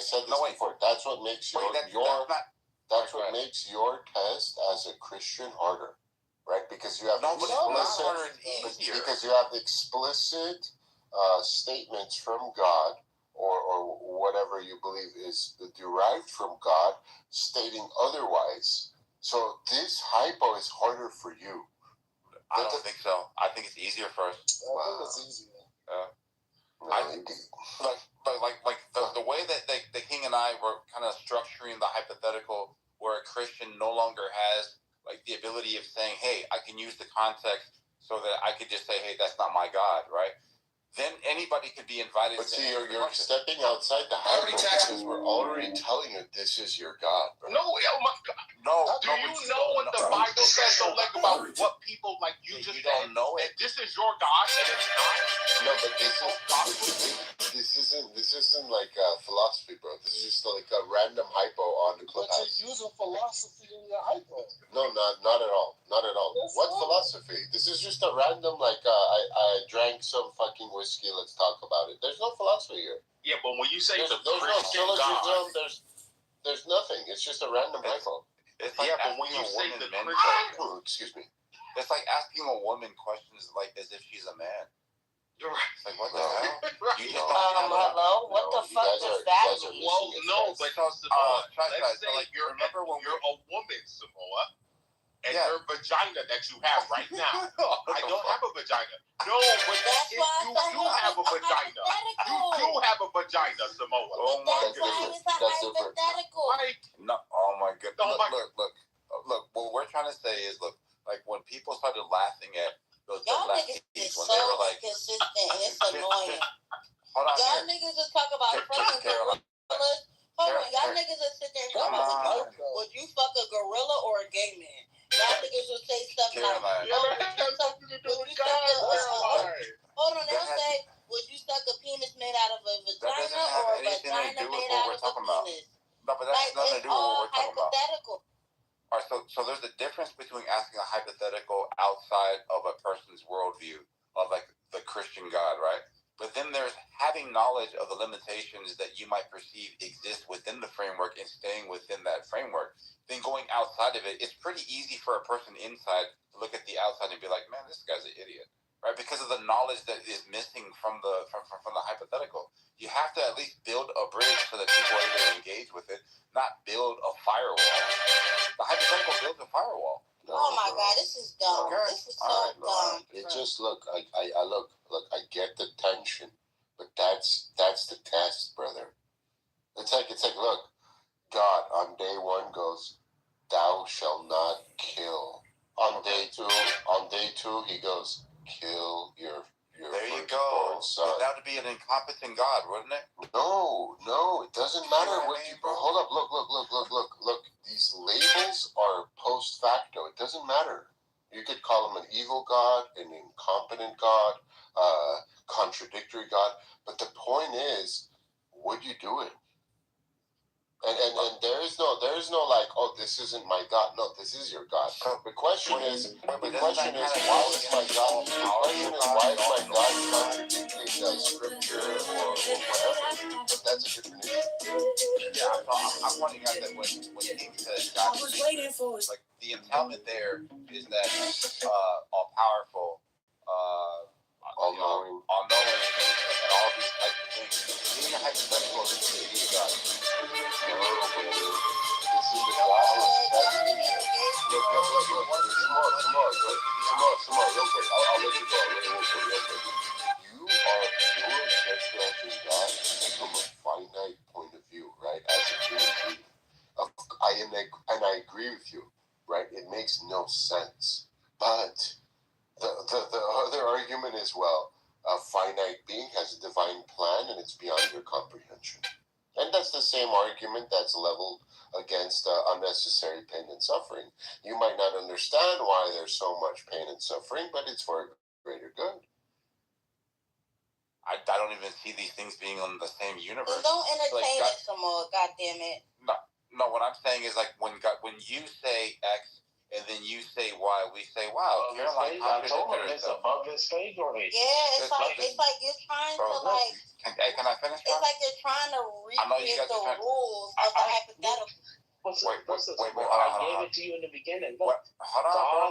said before. That's what makes that's what makes your test as a Christian harder, right? Because you have explicit statements from God or whatever you believe is derived from God stating otherwise. So this hypo is harder for you. I don't think so. I think it's easier for us. I think it's easier. The way that the King and I were kind of structuring the hypothetical, where a Christian no longer has like the ability of saying, "Hey, I can use the context so that I could just say, hey, that's not my God," right? Then anybody could be invited. But see, you're stepping outside the hypo because we're already telling you this is your God, bro. No, oh my God. No. Do you know what the Bible says like about what people like you just don't know it? And this is your God and it's not. No, but this isn't like philosophy, bro. This is just like a random hypo on the clubhouse. But you're using philosophy in your hypo. No, not at all. Not at all. What philosophy? This is just a random like I drank some fucking whiskey. Let's talk about it. There's no philosophy here. Yeah, but when you say there's no syllogism, there's nothing. It's just a random hypo. It's like but when you say the excuse me. It's like asking a woman questions like as if she's a man. You're right. It's like, what the hell? You just hello? What the fuck does that mean? Well, no, but Samoa, let's say you're a woman, Samoa, and your vagina that you have right now. I don't have a vagina. No, but you do have a vagina. You do have a vagina, Samoa. Oh my goodness. That's hypothetical. No, oh my goodness. Look, what we're trying to say is, look, like when people started laughing at those niggas is so inconsistent and it's annoying. Hold on. Y'all niggas just talk about fucking gorillas. Hold on, y'all niggas just sit there and talk about would you fuck a gorilla or a gay man? Y'all niggas will say stuff like, hold on, they'll say, would you suck a penis made out of a vagina or a vagina made out of a penis? No, but that has nothing to do with what we're talking about. Hypothetical. All right, so there's a difference between asking a hypothetical outside of a person's worldview of like the Christian God, right? But then there's having knowledge of the limitations that you might perceive exist within the framework and staying within that framework. Then going outside of it, it's pretty easy for a person inside to look at the outside and be like, man, this guy's an idiot, right? Because of the knowledge that is missing from the hypothetical. You have to at least build a bridge so that people are able to engage with it, not build a firewall. The hypothetical builds a firewall. Oh my God, this is dumb. Okay. This is so dumb. It just look, I get the tension, but that's the test, brother. It's like look, God on day 1 goes, "Thou shalt not kill." On day 2, he goes, "Kill your there you go. son." That would be an incompetent God, wouldn't it? No, it doesn't matter what you. Hold up, look. These labels are post facto. It doesn't matter. You could call him an evil God, an incompetent God, contradictory God. But the point is, would you do it? And there is no like, oh, this isn't my God. No, this is your God. The question is, why is my God? Contradicting the scripture or whatever? But that's a different issue. Yeah, I'm pointing out that when King says God, like the entailment there is that all powerful, all knowing, and all these types of things. In your hypothetical, I agree with you, right? It makes no sense. But the other argument is, well, a finite being has a divine plan and it's beyond your comprehension. And that's the same argument that's leveled against unnecessary pain and suffering. You might not understand why there's so much pain and suffering, but it's for a greater good. I don't even see these things being on the same universe. Don't entertain it some more, goddammit. No, what I'm saying is like when you say X and then you say Y, we say, wow, Caroline contradicted herself. Above his pay grade. Yeah, it's like you're trying to like. Can I finish? It's like you're trying to recreate the rules of the hypothetical. Wait, I gave it to you in the beginning. Hold on,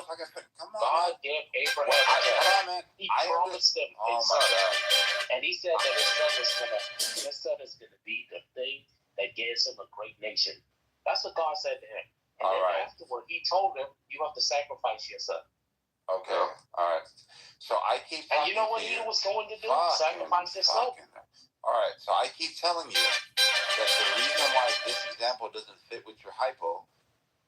come on. God gave Abraham. He promised him his son, and he said that his son is gonna be the thing that gives him a great nation. That's what God said to him. And then afterward, he told him, "You have to sacrifice your son." Okay, all right. So I keep. And you know what he was going to do? Sacrifice his son. All right, so I keep telling you that the reason why this example doesn't fit with your hypo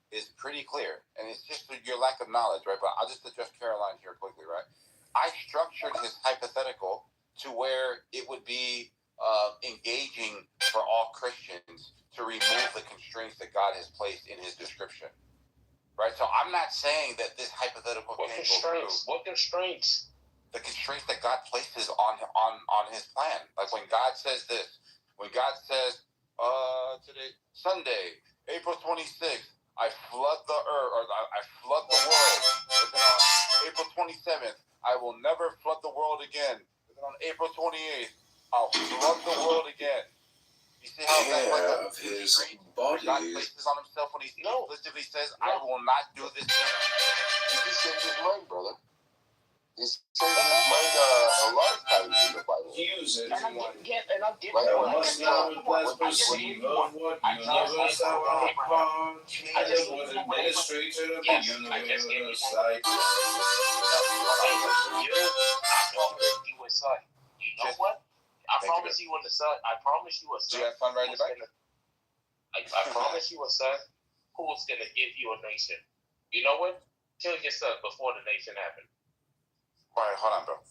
is pretty clear, and it's just your lack of knowledge, right? But I'll just address Caroline here quickly, right? I structured his hypothetical to where it would be engaging for all Christians to remove the constraints that God has placed in his description, right? So I'm not saying that this hypothetical What constraints? What constraints? The constraints that God places on his plan. Like when God says this, when God says, today, Sunday, April 26th, I flood the earth, or I flood the world. And then on April 27th, I will never flood the world again. And then on April 28th, I'll flood the world again. You see how that's like a his body God places on himself when he explicitly says, I will not do this thing. He just changed his mind, brother. He's changed his mind a lot of times in the Bible. Use it. And I'm getting like, what must not perceive of what universe thou art upon. I just was administrator of the universe. I promise you a son. You know what? I promise you a son. I promise you a son. Do you have fun riding the bike? I promise you a son who's going to give you a nation. You know what? Kill your son before the nation happens. All right, hold on, bro.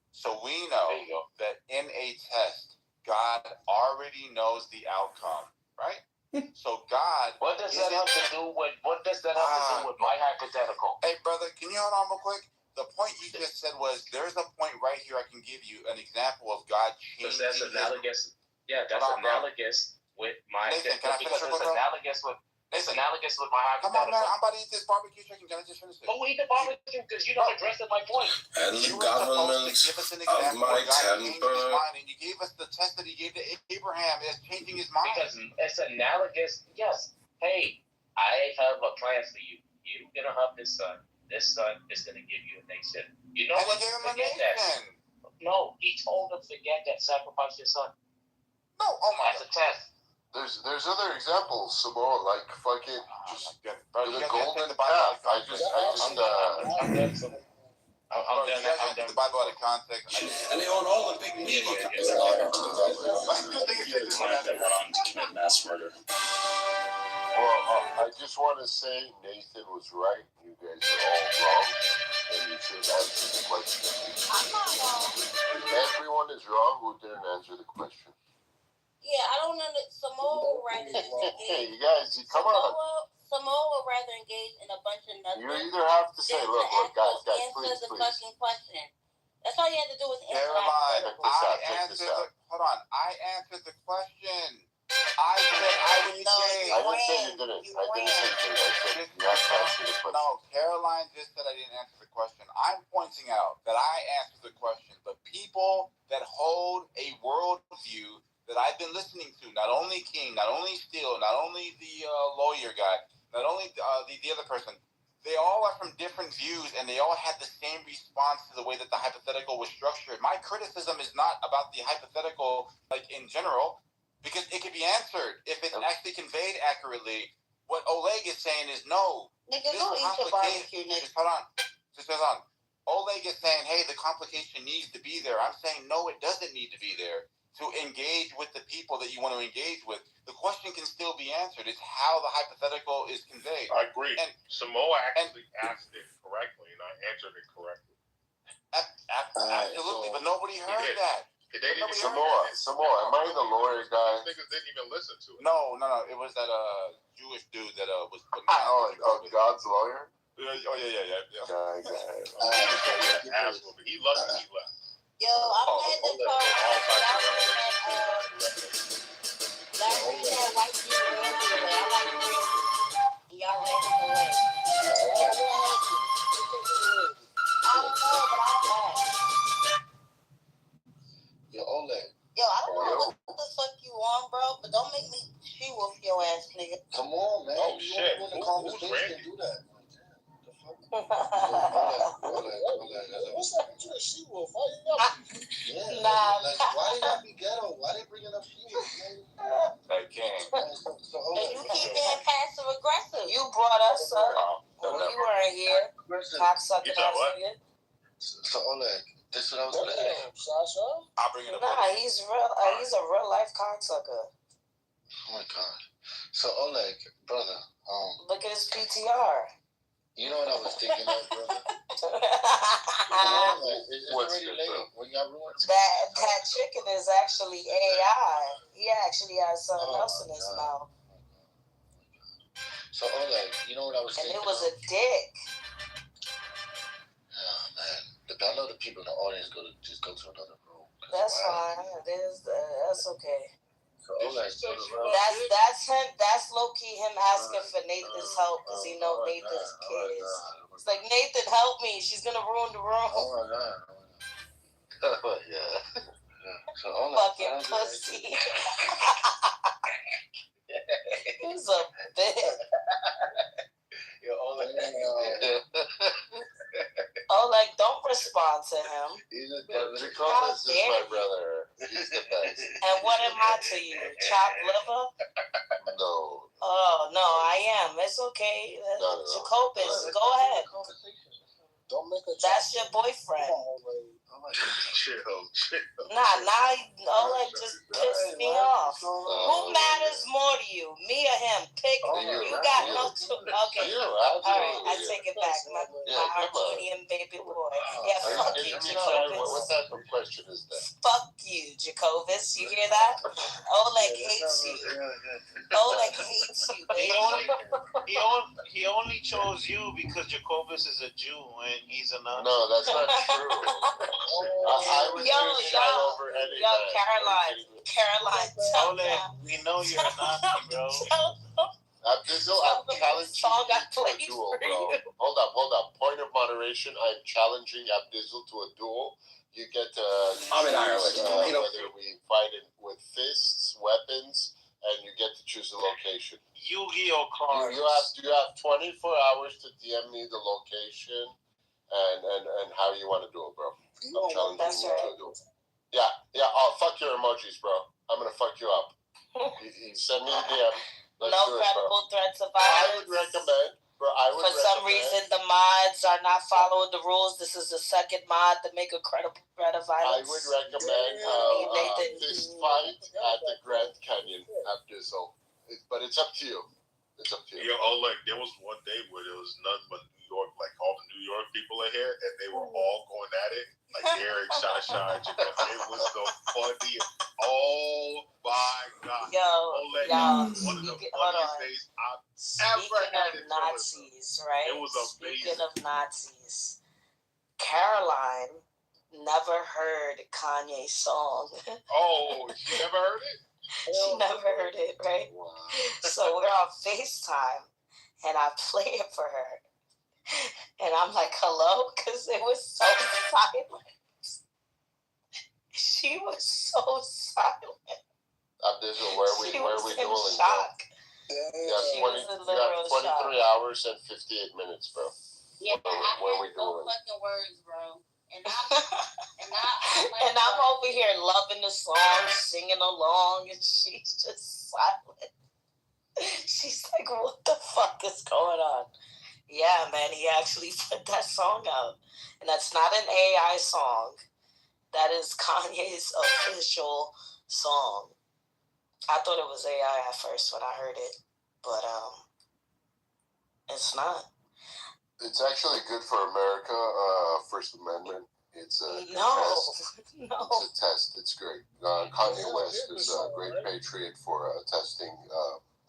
So we know that in a test, God already knows the outcome, right? So God. What does that have to do with my hypothetical? Hey, brother, can you hold on real quick? The point you just said was there's a point right here I can give you an example of God changing. That's analogous. Yeah, that's analogous with my. Nathan, can I finish because it's analogous with. It's analogous with my hypothetical. Come on, man. I'm about to eat this barbecue chicken. Can I just finish it? But we eat the barbecue because you don't address my point. And the government of my temper. And you gave us the test that he gave to Abraham as changing his mind. Because it's analogous. Yes. Hey, I have a plan for you. You're going to have this son. This son is going to give you a nation. You know what? Forget that. No, he told him forget that. Sacrifice your son. No, that's a test. There's other examples, Samoa, like fucking just the golden the calf. I'm done. The Bible out of context. And they own all the big media. That went on to commit mass murder. Well, I just want to say Nathan was right. You guys are all wrong, and you should answer the question. I'm not wrong. Everyone is wrong who didn't answer the question. Yeah, I don't know. Samoa would rather engage. Hey, you guys, come on. Samoa would rather engage in a bunch of nothing. You either have to say, look, guys, answer the fucking question. That's all you have to do is answer. Caroline, I answered the question. I said I would engage. I didn't say you didn't. I didn't say you didn't. I said you have to answer the question. No, Caroline just said I didn't answer the question. I'm pointing out that I answered the question. The people that hold a worldview that I've been listening to, not only King, not only Steele, not only the lawyer guy, not only the other person, they all are from different views, and they all had the same response to the way that the hypothetical was structured. My criticism is not about the hypothetical, like in general, because it can be answered if it's actually conveyed accurately. What Oleg is saying is no. Nigga, go eat your barbecue, nigga. Just hold on. Oleg is saying, hey, the complication needs to be there. I'm saying, no, it doesn't need to be there to engage with the people that you want to engage with. The question can still be answered. It's how the hypothetical is conveyed. I agree. And Samoa actually asked it correctly, and I answered it correctly. Absolutely, but nobody heard that. Samoa, am I the lawyer guy? These niggas didn't even listen to it. No. It was that Jewish dude that was putting. God's lawyer. Yeah. He lucky he left. Yo, I'm glad the call. Last week had white people everywhere. I like green. Y'all ran him away. I don't know, but I'm back. Yo, Oleg. Yo, I don't know what the fuck you on, bro, but don't make me she-wolf your ass, nigga. Come on, man. Oh, shit. You want to Who's conversation, Randy? do that. What's happening to the she-wolf? Why you up? Yeah, Nah. like, why they gotta be ghetto? Why they bringing up she-wolf, man? I can't. So, And you keep being passive aggressive. You brought us up when you weren't here. Cocksucking ass nigga. So, Oleg, this is what I was gonna ask. Sasha? I'll bring it up. Nah, he's real. He's a real life cocksucker. Oh my God. So, Oleg, brother, Look at his PTR. you know what I was thinking of, brother? It's already late. When y'all ruined That chicken is actually AI. He actually has something else in his mouth. So, Oleg, you know what I was And thinking it was of? a dick. Oh, man. I know the people in the audience just go to another room. That's fine. That's okay. So, Oleg, That's him. That's low key him asking for Nathan's help because he knows Nathan's kids. It's like, Nathan, help me. She's gonna ruin the room. Oh my God. Oh yeah. So, Oleg, Fucking pussy. He's a bitch. Yo, Oleg. Oleg, don't respond to him. Jacobus is my brother. He's the best. And what am I to you? Chopped liver? No. Oh, no, I am. It's okay. No. Jacobus, go ahead. Don't make a That's your boyfriend. Chill. Nah, Oleg just pissed me off. Who matters more to you, me or him? Pick. You got no two. Okay. All right, I take it back. My Armenian baby boy. Yeah, fuck you, Jacobus. What type of question is that? Fuck you, Jacobus. You hear that? Oleg hates you. Oleg hates you, baby. He only chose you because Jacobus is a Jew and he's a Nazi. No, that's not true. I would just try over any Caroline, Oleg, we know you're a Nazi, bro. Abdizzle, I'm challenging you to a duel, bro. Hold up. Point of moderation. I'm challenging Abdizzle to a duel. You get to I'm in Ireland. Whether we fight it with fists, weapons, and you get to choose the location. Yu-Gi-Oh cards. You have 24 hours to DM me the location and how you want to do it, bro. I'm challenging you to a duel. Yeah. Oh, fuck your emojis, bro. I'm gonna fuck you up. You send me a DM. Let's no do it, credible bro. threats of I violence. would recommend, bro. For some reason, the mods are not following the rules. This is the second mod to make a credible threat of violence. I would recommend this fight at the Grand Canyon at Dizzle. But it's up to you. Yo, Oleg, there was one day where there was nothing but New York, like all the New York people are here, and they were all going at it. Like Eric, Shasha, it was the funniest. Oh my God. Oleg, one of the funniest days I've ever had in Nazis, right? It was amazing. Speaking of Nazis, Caroline never heard Kanye's song. Oh, she never heard it? She never heard it, right? Wow. So we're on FaceTime, and I play it for her. And I'm like, hello? Because it was so silent. She was so silent. Abdizzle, where are we dueling, shock. You have 23 hours and 58 minutes, bro. Yeah, where are we dueling? Fucking words, bro. And I'm over here loving the song, singing along, and she's just silent. She's like, what the fuck is going on? Yeah, man, he actually put that song out. And that's not an AI song. That is Kanye's official song. I thought it was AI at first when I heard it, but it's not. It's actually good for America. First Amendment. It's a test. No. It's a test. It's great. Kanye West is a great patriot for testing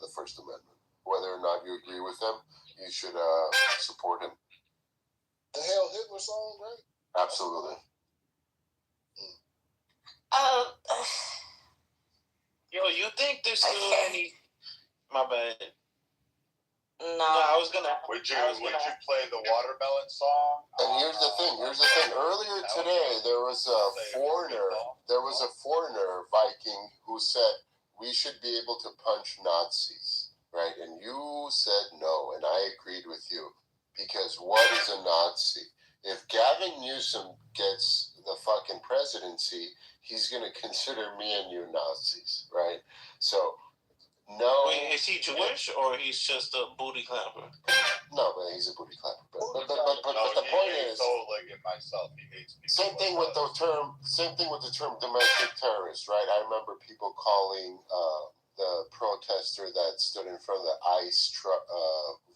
the First Amendment. Whether or not you agree with him, you should support him. The Hail Hitler song, right? Absolutely. Yo, you think there's still any? My bad. No, I was gonna. Would you play the Watermelon song? And here's the thing. Earlier today, there was a foreigner. There was a foreigner Viking who said we should be able to punch Nazis, right? And you said no, and I agreed with you because what is a Nazi? If Gavin Newsom gets the fucking presidency, he's gonna consider me and you Nazis, right? So. No. Wait, is he Jewish or he's just a booty clapper? No, but he's a booty clapper. But the point is, myself, he hates people. Same thing with the term domestic terrorist, right? I remember people calling the protester that stood in front of the ICE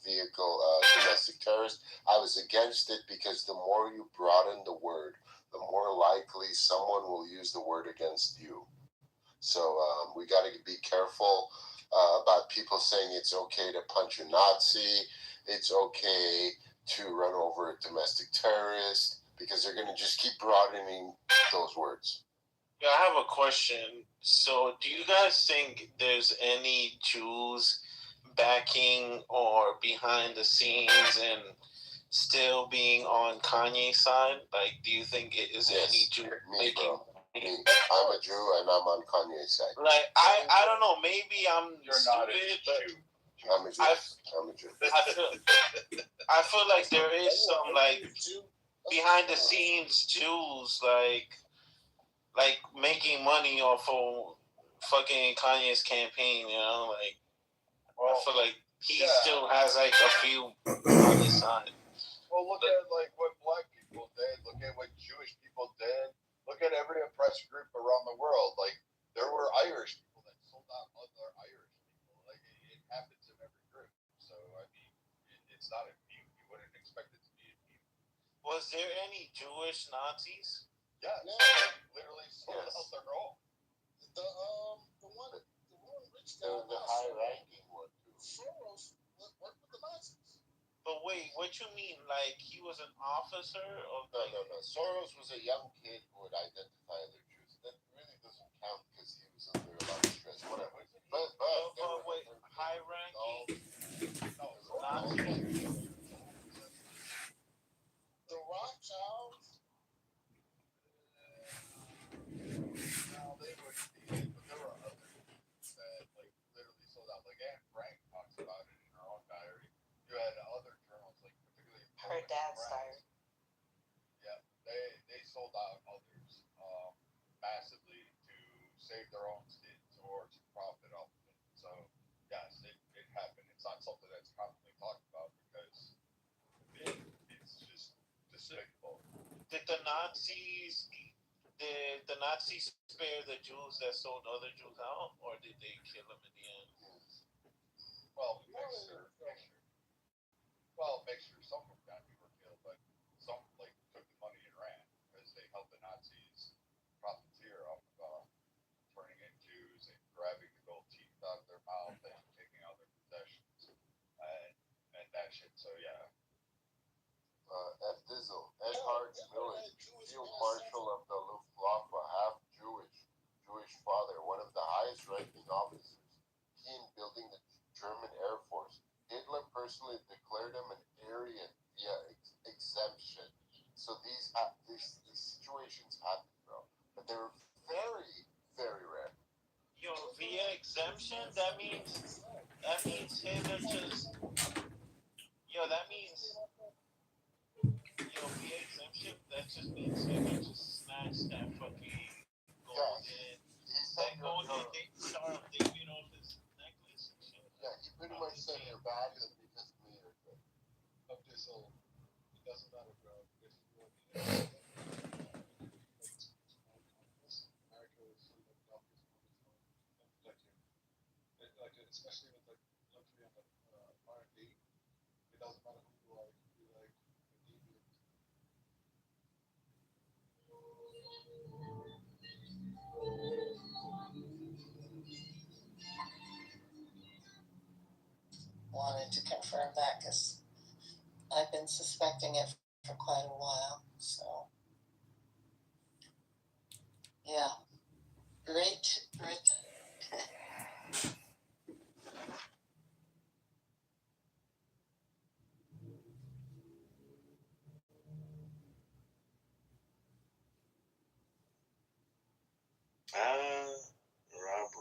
vehicle domestic terrorist. I was against it because the more you broaden the word, the more likely someone will use the word against you. So we got to be careful about people saying it's okay to punch a Nazi, it's okay to run over a domestic terrorist, because they're going to just keep broadening those words. Yeah, I have a question. So, do you guys think there's any Jews backing or behind the scenes and still being on Kanye's side? Like, do you think it is any Jew making? Me. I'm a Jew and I'm on Kanye's side. Like, I don't know. Maybe I'm stupid, but I'm a Jew. I feel like there is some like behind the scenes Jews like making money off of fucking Kanye's campaign. You know, like I feel like he still has like a few on his side. Well, look at like what black people did. Look at what Jewish people did. Look at every oppressed group around the world. Like there were Irish people that sold out other Irish people. Like it happens in every group. So I mean, it's not a few. You wouldn't expect it to be a few. Was there any Jewish Nazis? Yeah. Literally sold out their own. The one rich guy. The high-ranking one too. Soros worked with the Nazis. But wait, what you mean? Like he was an officer of? No. Soros was a young kid who would identify other Jews. That really doesn't count because he was under a lot of stress. Whatever. But wait, high ranking. The Rothschilds. No, they wouldn't be. But there were others that like literally sold out. Like Anne Frank talks about it in her own diary. You had other journals, like particularly her dad's diary. Yeah, they sold out others massively to save their own skins or to profit off of it. So yes, it happened. It's not something that's commonly talked about because it's just despicable. Did the Nazis spare the Jews that sold other Jews out, or did they kill them in the end? Well, mixture. Some of them were killed, but some like took the money and ran because they helped the Nazis profiteer off of turning in Jews and grabbing the gold teeth out of their mouth and taking out their possessions and that shit. So yeah. Ed Dizzle, Ed Hart's Village, Field Marshal of the Luftwaffe, half Jewish father, one of the highest-ranking officers, key in building the German Air Force. Hitler personally declared him an Aryan via exemption. So these situations happen, bro, but they're very, very rare. Yo, via exemption, that means Hitler just. Via exemption, that just means Hitler just snatched that fucking golden. That golden star of David off his necklace and shit. Yeah, he pretty much said you're bad because of me or good. Okay, so it doesn't matter, bro. If you want America is like it, especially with like luxury and R&B. It doesn't matter who you are, you can be like a deviant. Wanted to confirm that because I've been suspecting it for quite a while. So, yeah, great.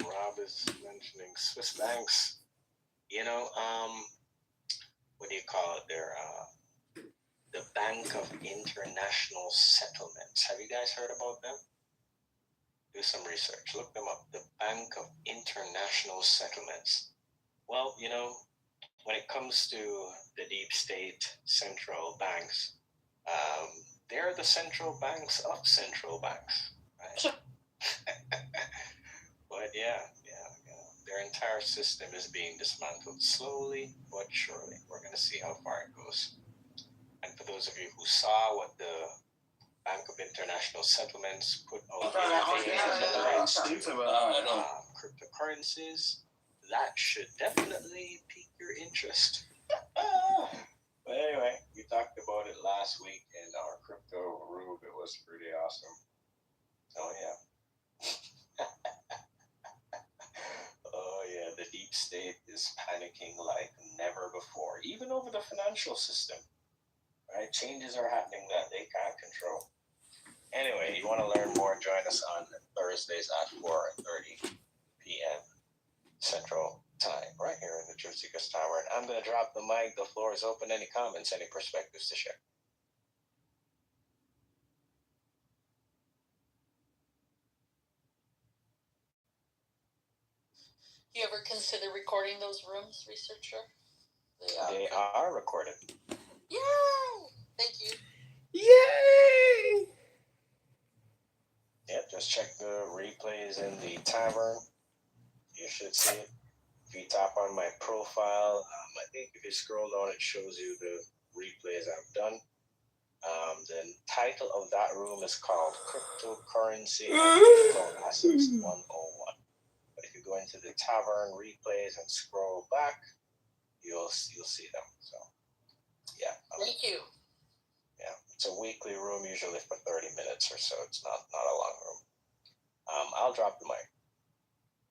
Rob is mentioning Swiss banks. What do you call it? They're the Bank of International Settlements. Have you guys heard about them? Do some research. Look them up. The Bank of International Settlements. Well, when it comes to the deep state central banks, they're the central banks of central banks, right? But yeah, their entire system is being dismantled slowly but surely. We're going to see how far it goes. And for those of you who saw what the Bank of International Settlements put out cryptocurrencies, that should definitely pique your interest. But anyway, we talked about it last week in our crypto room. It was pretty awesome. Oh yeah. Oh yeah, the deep state is panicking like never before, even over the financial system. Right? Changes are happening that they can't control. Anyway, you want to learn more, join us on Thursdays at 4:30 p.m. Central Time, right here in the Truth Seekers Tower. And I'm going to drop the mic. The floor is open. Any comments, any perspectives to share? You ever consider recording those rooms, researcher? They are recorded. Yay! Thank you. Yay! Yep, just check the replays in the tavern. You should see it. If you tap on my profile, I think if you scroll down, it shows you the replays I've done. The title of that room is called Cryptocurrency and Digital Assets 101. But if you go into the tavern replays and scroll back, you'll see them. So, yeah. Thank you. Yeah, it's a weekly room, usually for 30 minutes or so. It's not a long room. I'll drop the mic.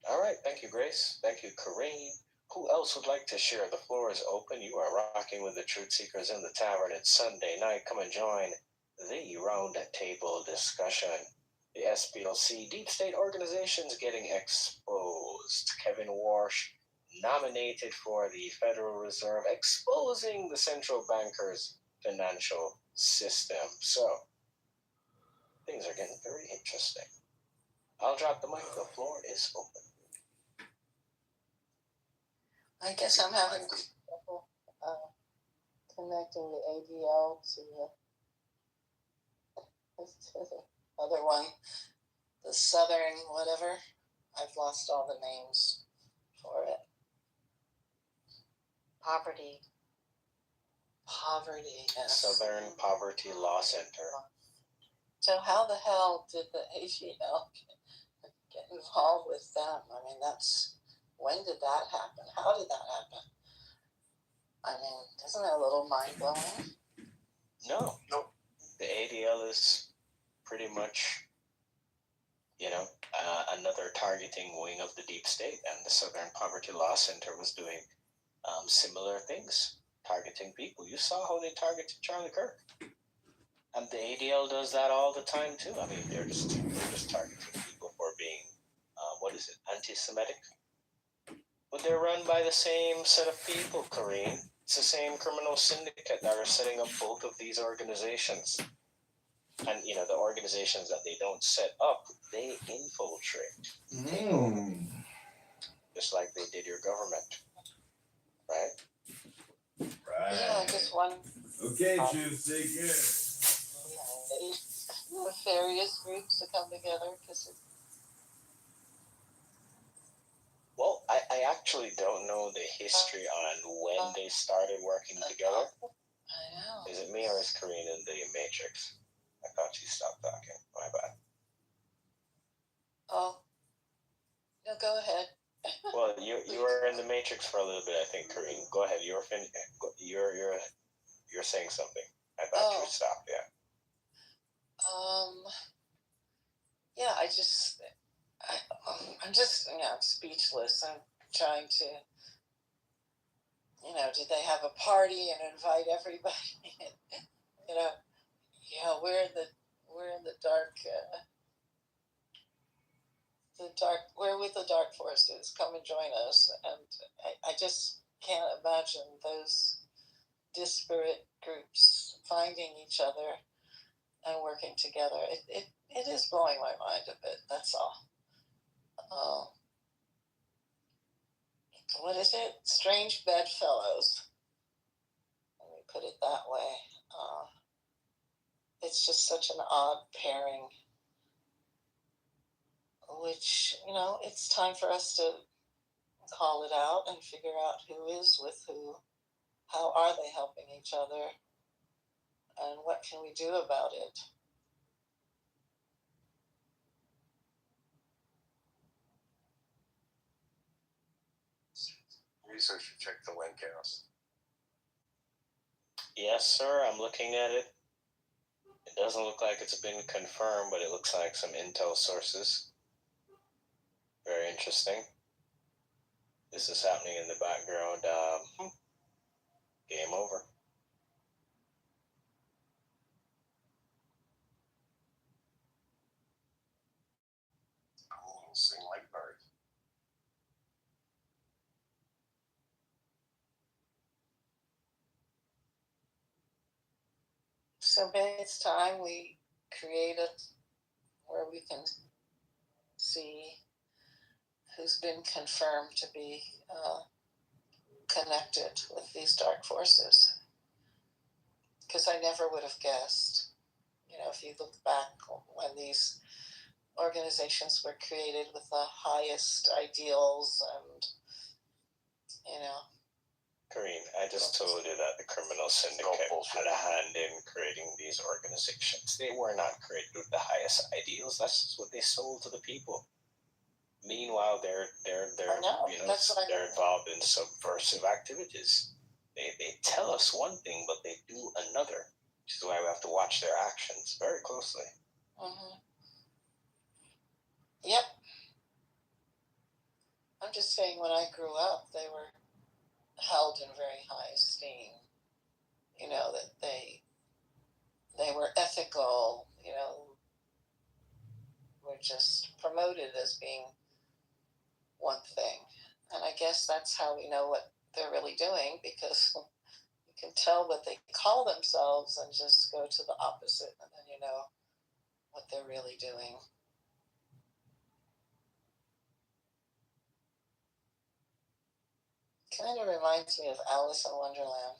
All right, thank you, Grace. Thank you, Kareem. Who else would like to share? The floor is open. You are rocking with the Truth Seekers in the Tavern. It's Sunday night. Come and join the round table discussion. The SPLC deep state organizations getting exposed. Kevin Walsh nominated for the Federal Reserve, exposing the central bankers' financial system. So, things are getting very interesting. I'll drop the mic. The floor is open. I guess I'm having trouble connecting the ADL to the other one, the Southern whatever. I've lost all the names for it. Poverty, yes. Southern Poverty Law Center. So how the hell did the ADL get involved with them? I mean, when did that happen? How did that happen? I mean, isn't that a little mind-blowing? No. The ADL is pretty much, another targeting wing of the deep state, and the Southern Poverty Law Center was doing similar things, targeting people. You saw how they targeted Charlie Kirk. And the ADL does that all the time, too. I mean, they're just targeting people for being, anti-Semitic? But they're run by the same set of people, Kareem. It's the same criminal syndicate that are setting up both of these organizations. And, the organizations that they don't set up, they infiltrate. Just like they did your government. Right? Yeah, just one. Okay, Juice, take care. Nefarious groups to come together because Well, I actually don't know the history on when they started working together. I know. Is it me or is Karina in the Matrix? I thought she stopped talking. My bad. Oh, no, go ahead. Well, you were in the Matrix for a little bit, I think, Karine. Go ahead. You're saying something. I thought you stopped. Yeah. Yeah. I'm just speechless. I'm trying to. Did they have a party and invite everybody? We're in the dark. We're with the dark forces. Come and join us. And I just can't imagine those disparate groups finding each other and working together. It is blowing my mind a bit. That's all. What is it? Strange bedfellows. Let me put it that way. It's just such an odd pairing, which, it's time for us to call it out and figure out who is with who, how are they helping each other, and what can we do about it. Researcher, check the link out. Yes, sir. I'm looking at it. It doesn't look like it's been confirmed, but it looks like some intel sources. Very interesting. This is happening in the background. Game over. Sing like birds. So maybe it's time we create it where we can see who's been confirmed to be connected with these dark forces. Because I never would have guessed. If you look back when these organizations were created with the highest ideals and, Karine, I just told you that the criminal syndicate had a hand in creating these organizations. They were not created with the highest ideals. That's just what they sold to the people. Meanwhile, they're involved in subversive activities. They tell us one thing, but they do another, which is why we have to watch their actions very closely. Mm-hmm. Yep. I'm just saying, when I grew up, they were held in very high esteem. That they were ethical. Were just promoted as being one thing, and I guess that's how we know what they're really doing, because you can tell what they call themselves and just go to the opposite, and then you know what they're really doing. Kind of reminds me of Alice in Wonderland.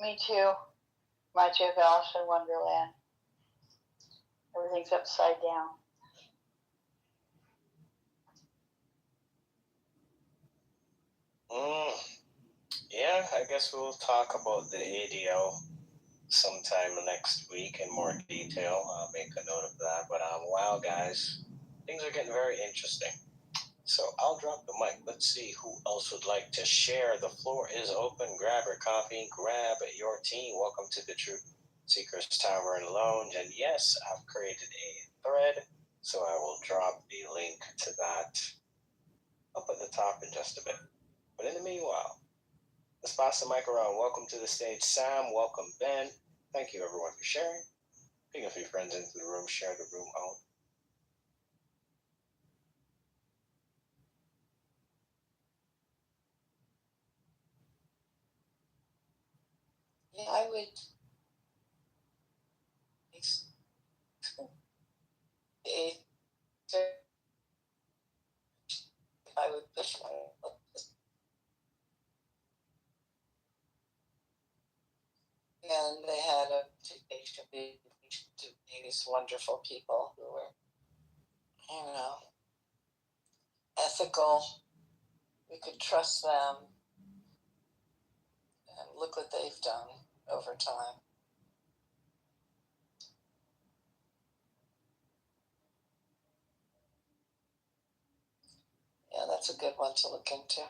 Me too. Reminds me of Alice in Wonderland. Everything's upside down. Yeah, I guess we'll talk about the ADL sometime next week in more detail. I'll make a note of that. But wow, guys, things are getting very interesting. So I'll drop the mic. Let's see who else would like to share. The floor is open. Grab your coffee, grab your tea. Welcome to the Truth Seekers Tavern Lounge. And yes, I've created a thread, so I will drop the link to that up at the top in just a bit. But in the meanwhile, let's pass the mic around. Welcome to the stage, Sam. Welcome, Ben. Thank you, everyone, for sharing. Bring a few friends into the room. Share the room out. Yeah, I would. The 8th these wonderful people who were, ethical. We could trust them. And look what they've done over time. Yeah, that's a good one to look into.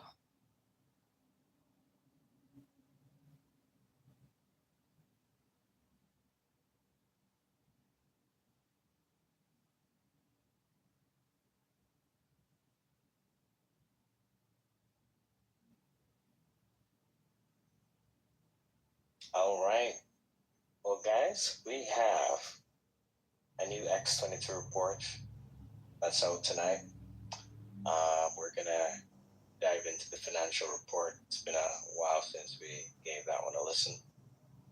All right. Well, guys, we have a new X-22 report that's out tonight. We're going to dive into the financial report. It's been a while since we gave that one a listen.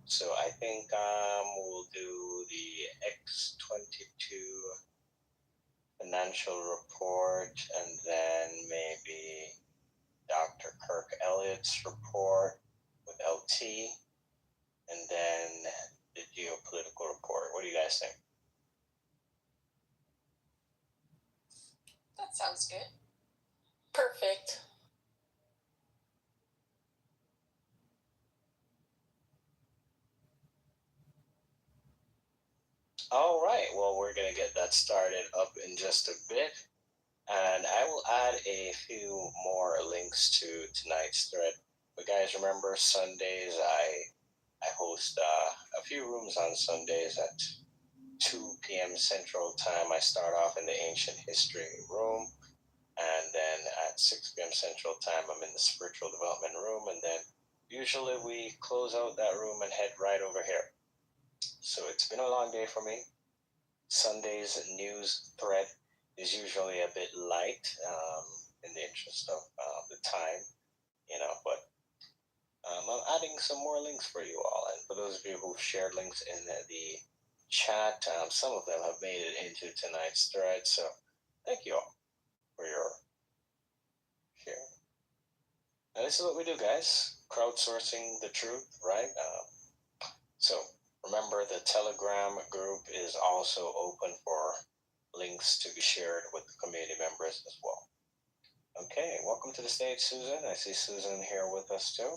So I think we'll do the X-22 financial report and then maybe Dr. Kirk Elliott's report with LT and then the geopolitical report. What do you guys think? That sounds good. Perfect. All right, well, we're going to get that started up in just a bit. And I will add a few more links to tonight's thread. But guys, remember Sundays, I host a few rooms on Sundays at 2 p.m. Central Time. I start off in the Ancient History room. And then at 6 p.m. Central Time, I'm in the Spiritual Development room. And then usually we close out that room and head right over here. So it's been a long day for me. Sunday's news thread is usually a bit light in the interest of the time, but I'm adding some more links for you all. And for those of you who've shared links in the chat, some of them have made it into tonight's thread. So thank you all for your sharing. And this is what we do, guys. Crowdsourcing the truth, right? So remember, the Telegram group is also open for links to be shared with the community members as well. Okay, welcome to the stage, Susan. I see Susan here with us too.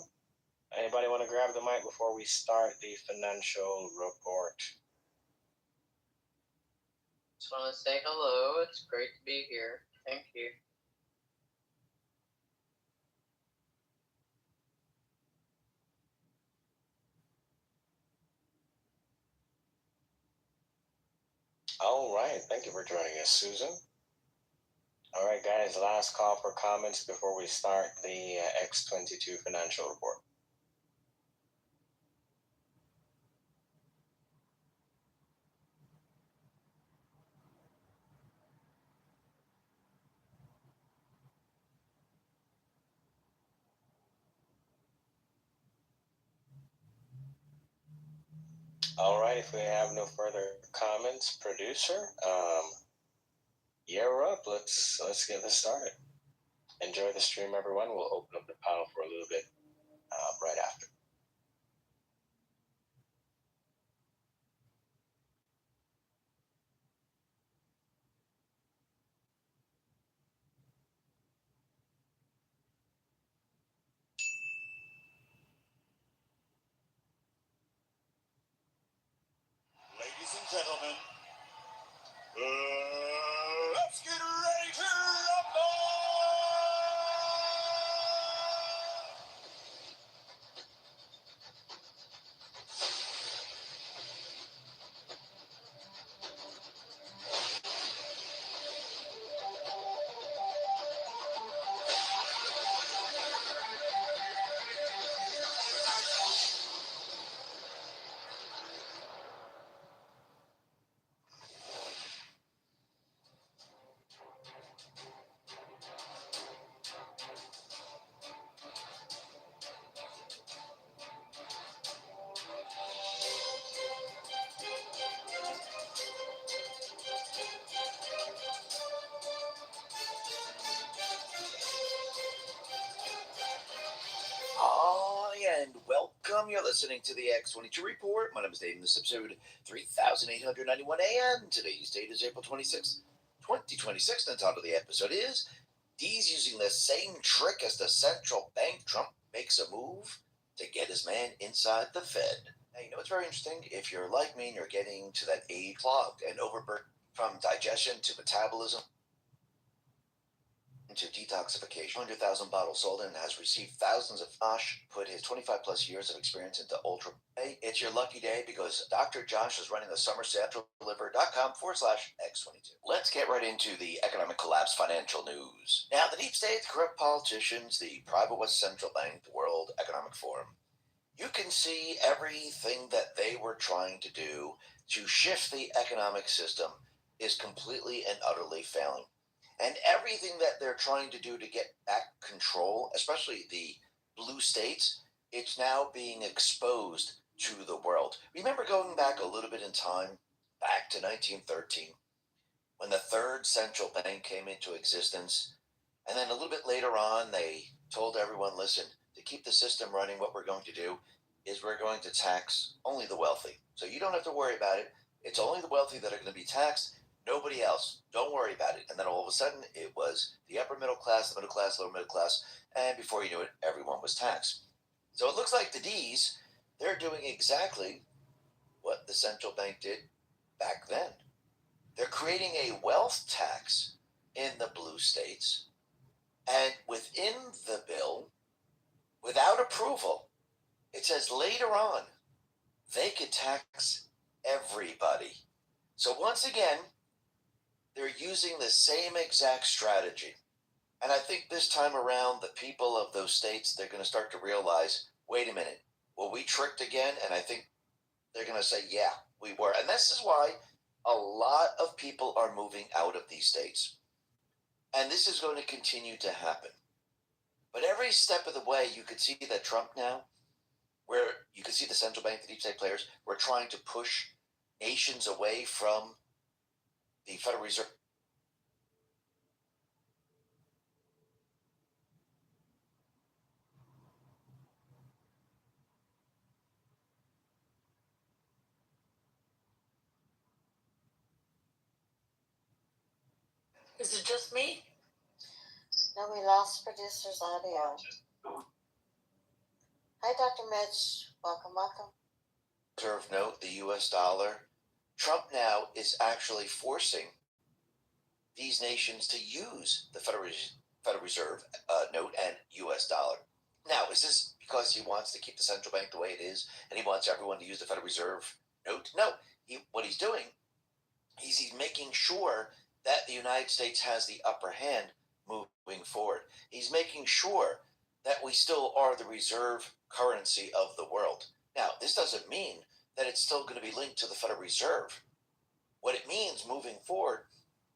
Anybody want to grab the mic before we start the financial report? Just want to say hello. It's great to be here. Thank you. All right, thank you for joining us, Susan. All right, guys, last call for comments before we start the X-22 financial report. All right, if we have no further comments, producer, you're up. Let's get this started. Enjoy the stream, everyone. We'll open up the panel for a little bit right after. Ladies and gentlemen, let's get ready to rumble! Welcome. You're listening to the X22 Report. My name is Dave, and this is episode 3891 AM. Today's date is April 26th, 2026. And the title of the episode is D's using the same trick as the central bank. Trump makes a move to get his man inside the Fed. Now, you know what's very interesting? If you're like me and you're getting to that age, clogged and overburdened from digestion to metabolism, to detoxification. 100,000 bottles sold and has received thousands of Josh put his 25 plus years of experience into ultra. Hey, it's your lucky day because Dr. Josh is running the summer sale at deliver.com/X22. Let's get right into the economic collapse financial news. Now, the deep state, the corrupt politicians, the private West Central Bank, the World Economic Forum, you can see everything that they were trying to do to shift the economic system is completely and utterly failing. And everything that they're trying to do to get back control, especially the blue states, it's now being exposed to the world. Remember going back a little bit in time, back to 1913, when the third central bank came into existence, and then a little bit later on, they told everyone, listen, to keep the system running, what we're going to do is we're going to tax only the wealthy. So you don't have to worry about it. It's only the wealthy that are going to be taxed. Nobody else. Don't worry about it. And then all of a sudden, it was the upper middle class, the middle class, lower middle class, and before you knew it, everyone was taxed. So it looks like the D's, they're doing exactly what the central bank did back then. They're creating a wealth tax in the blue states, and within the bill, without approval, it says later on, they could tax everybody. So once again, they're using the same exact strategy. And I think this time around, the people of those states, they're going to start to realize, wait a minute, were we tricked again? And I think they're going to say, yeah, we were. And this is why a lot of people are moving out of these states. And this is going to continue to happen. But every step of the way, you could see that Trump now, where you could see the central bank, the deep state players, were trying to push nations away from the Federal Reserve. Is it just me? No, we lost producer's audio. Hi, Dr. Mitch. Welcome. Reserve note, the US dollar. Trump now is actually forcing these nations to use the Federal Reserve note and US dollar. Now, is this because he wants to keep the central bank the way it is and he wants everyone to use the Federal Reserve note? No. What he's doing is he's making sure that the United States has the upper hand moving forward. He's making sure that we still are the reserve currency of the world. Now, this doesn't mean that it's still going to be linked to the Federal Reserve. What it means moving forward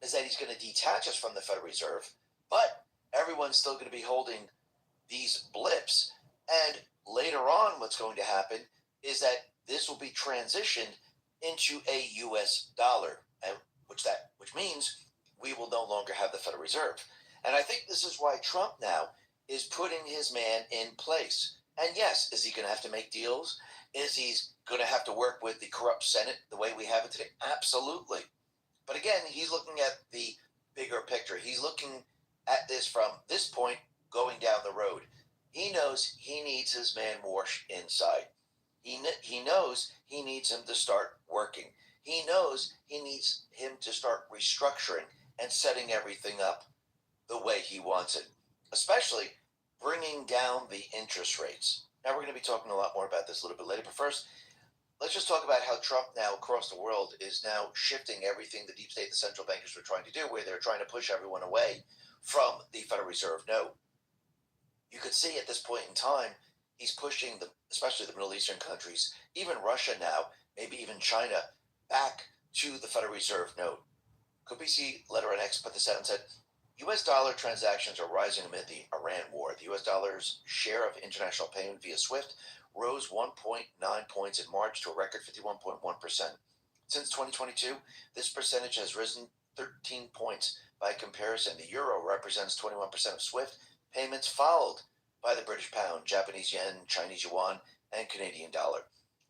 is that he's going to detach us from the Federal Reserve, but everyone's still going to be holding these blips. And later on, what's going to happen is that this will be transitioned into a U.S. dollar, which means we will no longer have the Federal Reserve. And I think this is why Trump now is putting his man in place. And yes, is he going to have to make deals? Is he going to have to work with the corrupt Senate the way we have it today? Absolutely. But again, he's looking at the bigger picture. He's looking at this from this point going down the road. He knows he needs his man washed inside. He knows he needs him to start working. He knows he needs him to start restructuring and setting everything up the way he wants it, especially bringing down the interest rates. Now, we're going to be talking a lot more about this a little bit later, but first, let's just talk about how Trump now across the world is now shifting everything the deep state, the central bankers were trying to do, where they're trying to push everyone away from the Federal Reserve note. You could see at this point in time, he's pushing especially the Middle Eastern countries, even Russia now, maybe even China, back to the Federal Reserve note. Could we see letter on X put this out and said, U.S. dollar transactions are rising amid the Iran war. The U.S. dollar's share of international payment via SWIFT rose 1.9 points in March to a record 51.1%. Since 2022, this percentage has risen 13 points. By comparison, the euro represents 21% of SWIFT payments, followed by the British pound, Japanese yen, Chinese yuan, and Canadian dollar.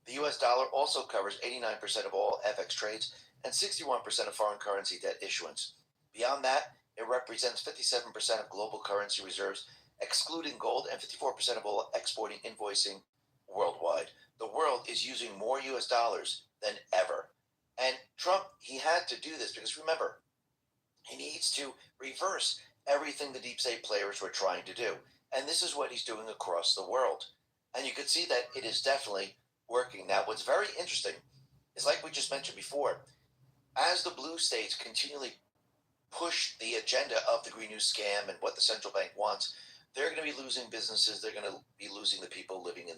The US dollar also covers 89% of all FX trades and 61% of foreign currency debt issuance. Beyond that, it represents 57% of global currency reserves, excluding gold, and 54% of all exporting invoicing worldwide. The world is using more US dollars than ever. And Trump, he had to do this because remember, he needs to reverse everything the deep state players were trying to do. And this is what he's doing across the world. And you can see that it is definitely working. Now, what's very interesting is, like we just mentioned before, as the blue states continually push the agenda of the Green New scam and what the central bank wants, they're going to be losing businesses. They're going to be losing the people living in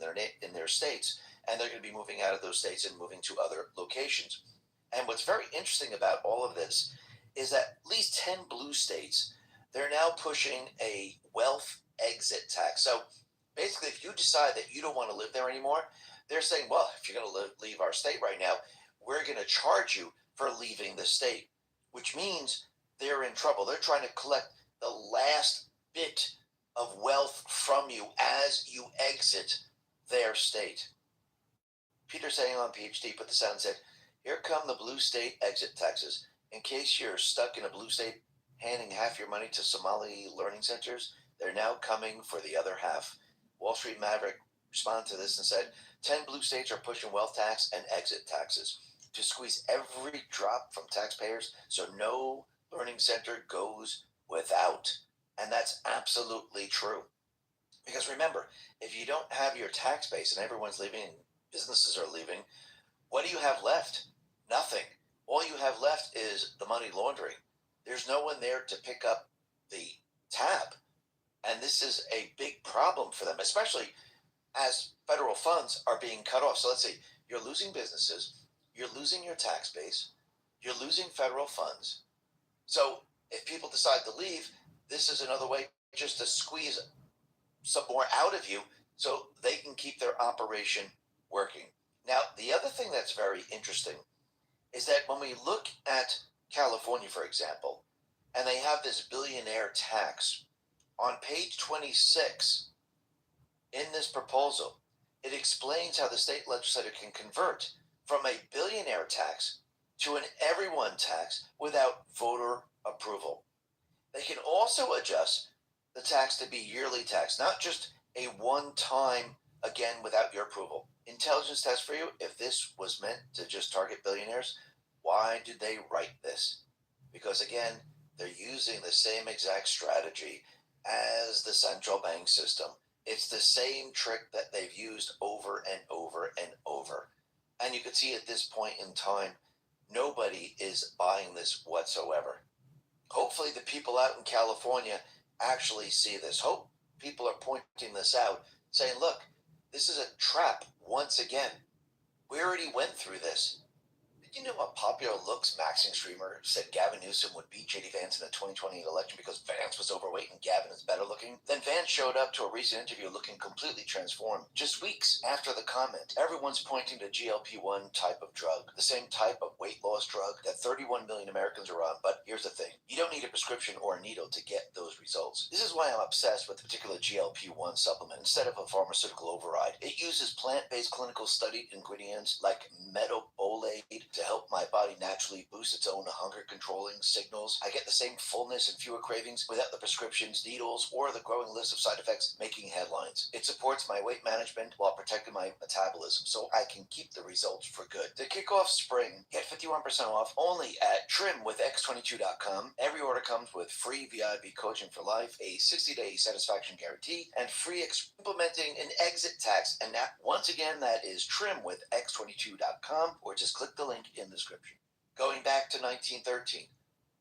their states, and they're going to be moving out of those states and moving to other locations. And what's very interesting about all of this is that at least 10 blue states, they're now pushing a wealth exit tax. So basically, if you decide that you don't want to live there anymore, they're saying, well, if you're going to leave our state right now, we're going to charge you for leaving the state, which means they're in trouble. They're trying to collect the last bit of wealth from you as you exit their state. Peter Sagan, PhD, put this out and said, here come the blue state exit taxes. In case you're stuck in a blue state handing half your money to Somali learning centers, they're now coming for the other half. Wall Street Maverick responded to this and said, 10 blue states are pushing wealth tax and exit taxes to squeeze every drop from taxpayers so no learning center goes without. And that's absolutely true. Because remember, if you don't have your tax base and everyone's leaving and businesses are leaving, what do you have left? Nothing. All you have left is the money laundering. There's no one there to pick up the tab. And this is a big problem for them, especially as federal funds are being cut off. So let's see, you're losing businesses, you're losing your tax base, you're losing federal funds. So if people decide to leave, this is another way just to squeeze some more out of you so they can keep their operation working. Now, the other thing that's very interesting is that when we look at California, for example, and they have this billionaire tax, on page 26 in this proposal, it explains how the state legislature can convert from a billionaire tax to an everyone tax without voter approval. They can also adjust the tax to be yearly tax, not just a one-time, again, without your approval. Intelligence test for you, if this was meant to just target billionaires, why did they write this? Because again, they're using the same exact strategy as the central bank system. It's the same trick that they've used over and over and over. And you can see at this point in time, nobody is buying this whatsoever. Hopefully the people out in California actually see this. Hope people are pointing this out, saying, look, this is a trap once again. We already went through this. Did you know a popular looks maxing streamer said Gavin Newsom would beat J.D. Vance in the 2020 election because Vance was overweight and Gavin is better looking? Then Vance showed up to a recent interview looking completely transformed. Just weeks after the comment, everyone's pointing to GLP-1 type of drug, the same type of weight loss drug that 31 million Americans are on. But here's the thing. You don't need a prescription or a needle to get those results. This is why I'm obsessed with the particular GLP-1 supplement instead of a pharmaceutical override. It uses plant-based clinical studied ingredients like metabolate to help my body naturally boost its own hunger controlling signals. I get the same fullness and fewer cravings without the prescriptions, needles, or the growing list of side effects making headlines. It supports my weight management while protecting my metabolism so I can keep the results for good. To kick off spring, get 51% off only at trimwithx22.com. Every order comes with free VIP coaching for life, a 60-day satisfaction guarantee, and free implementing an exit tax. And that, once again, that is trimwithx22.com, or just click the link in the description. Going back to 1913,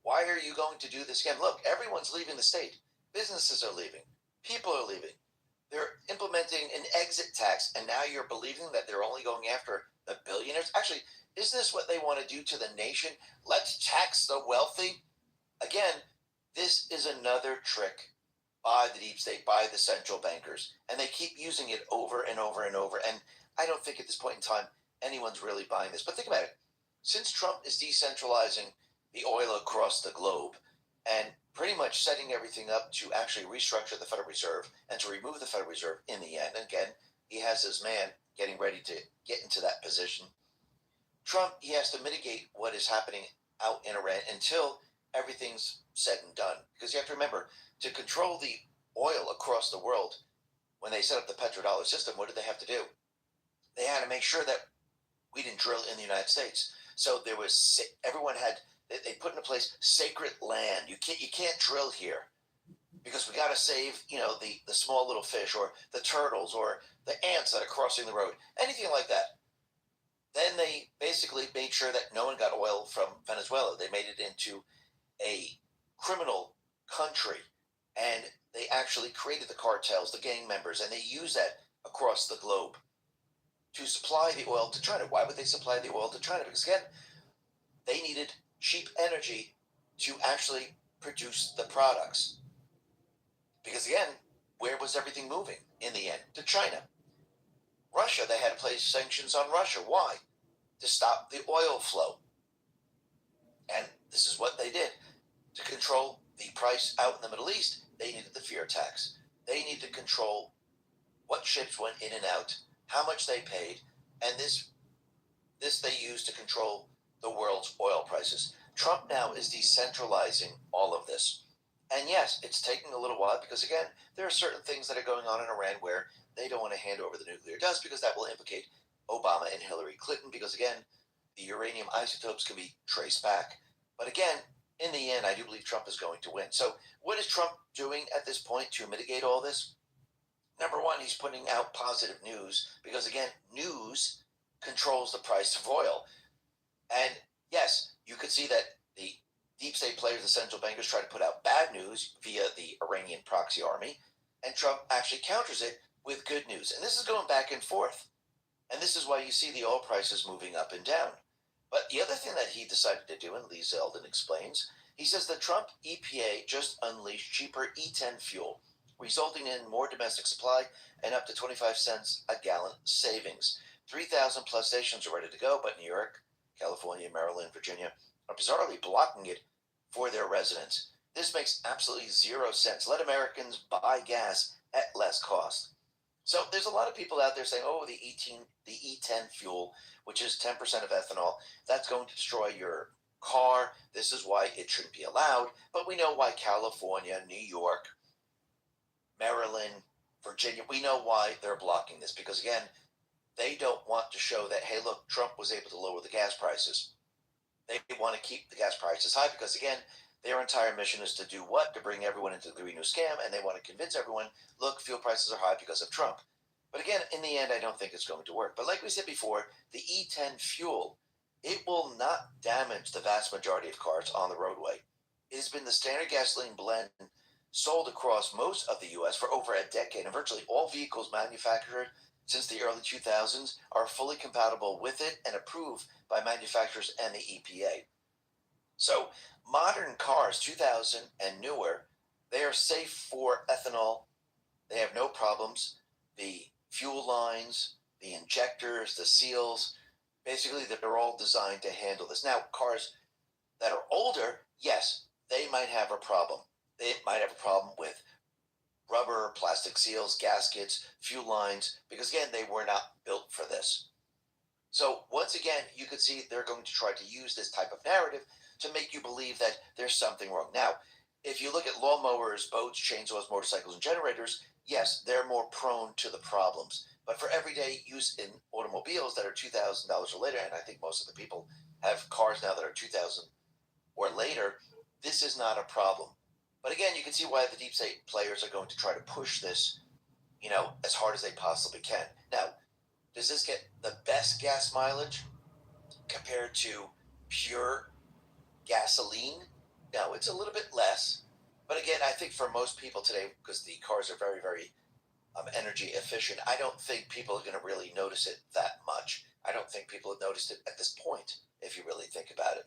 why are you going to do this again? Look, everyone's leaving the state. Businesses are leaving. People are leaving. They're implementing an exit tax, and now you're believing that they're only going after the billionaires? Actually, isn't this what they want to do to the nation? Let's tax the wealthy. Again, this is another trick by the deep state, by the central bankers, and they keep using it over and over and over. And I don't think at this point in time anyone's really buying this. But think about it. Since Trump is decentralizing the oil across the globe and pretty much setting everything up to actually restructure the Federal Reserve and to remove the Federal Reserve in the end, and again, he has his man getting ready to get into that position. Trump, he has to mitigate what is happening out in Iran until everything's said and done. Because you have to remember, to control the oil across the world, when they set up the petrodollar system, what did they have to do? They had to make sure that we didn't drill in the United States. So there was, everyone had, they put into place sacred land. You can't drill here because we got to save, the small little fish or the turtles or the ants that are crossing the road, anything like that. Then they basically made sure that no one got oil from Venezuela. They made it into a criminal country, and they actually created the cartels, the gang members, and they used that across the globe to supply the oil to China. Why would they supply the oil to China? Because again, they needed cheap energy to actually produce the products. Because again, where was everything moving in the end? To China. Russia, they had to place sanctions on Russia. Why? To stop the oil flow. And this is what they did. To control the price out in the Middle East, they needed the fear tax. They needed to control what ships went in and out, how much they paid, and this they used to control the world's oil prices. Trump now is decentralizing all of this. And yes, it's taking a little while because, again, there are certain things that are going on in Iran where they don't want to hand over the nuclear dust because that will implicate Obama and Hillary Clinton because, again, the uranium isotopes can be traced back. But again, in the end, I do believe Trump is going to win. So what is Trump doing at this point to mitigate all this? Number one, he's putting out positive news because, again, news controls the price of oil. And yes, you could see that the deep state players, the central bankers, try to put out bad news via the Iranian proxy army, and Trump actually counters it with good news. And this is going back and forth. And this is why you see the oil prices moving up and down. But the other thing that he decided to do, and Lee Zeldin explains, he says the Trump EPA just unleashed cheaper E10 fuel, resulting in more domestic supply and up to 25 cents a gallon savings. 3,000 plus stations are ready to go, but New York, California, Maryland, Virginia are bizarrely blocking it for their residents. This makes absolutely 0 sense. Let Americans buy gas at less cost. So there's a lot of people out there saying, oh, the E10 fuel, which is 10% of ethanol, that's going to destroy your car. This is why it shouldn't be allowed. But we know why California, New York, Maryland, Virginia, we know why they're blocking this. Because again, they don't want to show that, hey, look, Trump was able to lower the gas prices. They want to keep the gas prices high because, again, their entire mission is to do what? To bring everyone into the Green New Scam, and they want to convince everyone, look, fuel prices are high because of Trump. But again, in the end, I don't think it's going to work. But like we said before, the E10 fuel, it will not damage the vast majority of cars on the roadway. It has been the standard gasoline blend sold across most of the U.S. for over a decade, and virtually all vehicles manufactured since the early 2000s are fully compatible with it and approved by manufacturers and the EPA. So modern cars, 2000 and newer, they are safe for ethanol. They have no problems. The fuel lines, the injectors, the seals, basically they're all designed to handle this. Now, cars that are older, yes, they might have a problem. They might have a problem with rubber, plastic seals, gaskets, fuel lines, because again, they were not built for this. So once again, you could see they're going to try to use this type of narrative to make you believe that there's something wrong. Now, if you look at lawnmowers, boats, chainsaws, motorcycles, and generators, yes, they're more prone to the problems. But for everyday use in automobiles that are $2,000 or later, and I think most of the people have cars now that are $2,000 or later, this is not a problem. But again, you can see why the deep state players are going to try to push this, as hard as they possibly can. Now, does this get the best gas mileage compared to pure gasoline? No, it's a little bit less. But again, I think for most people today, because the cars are very, very energy efficient, I don't think people are going to really notice it that much. I don't think people have noticed it at this point, if you really think about it.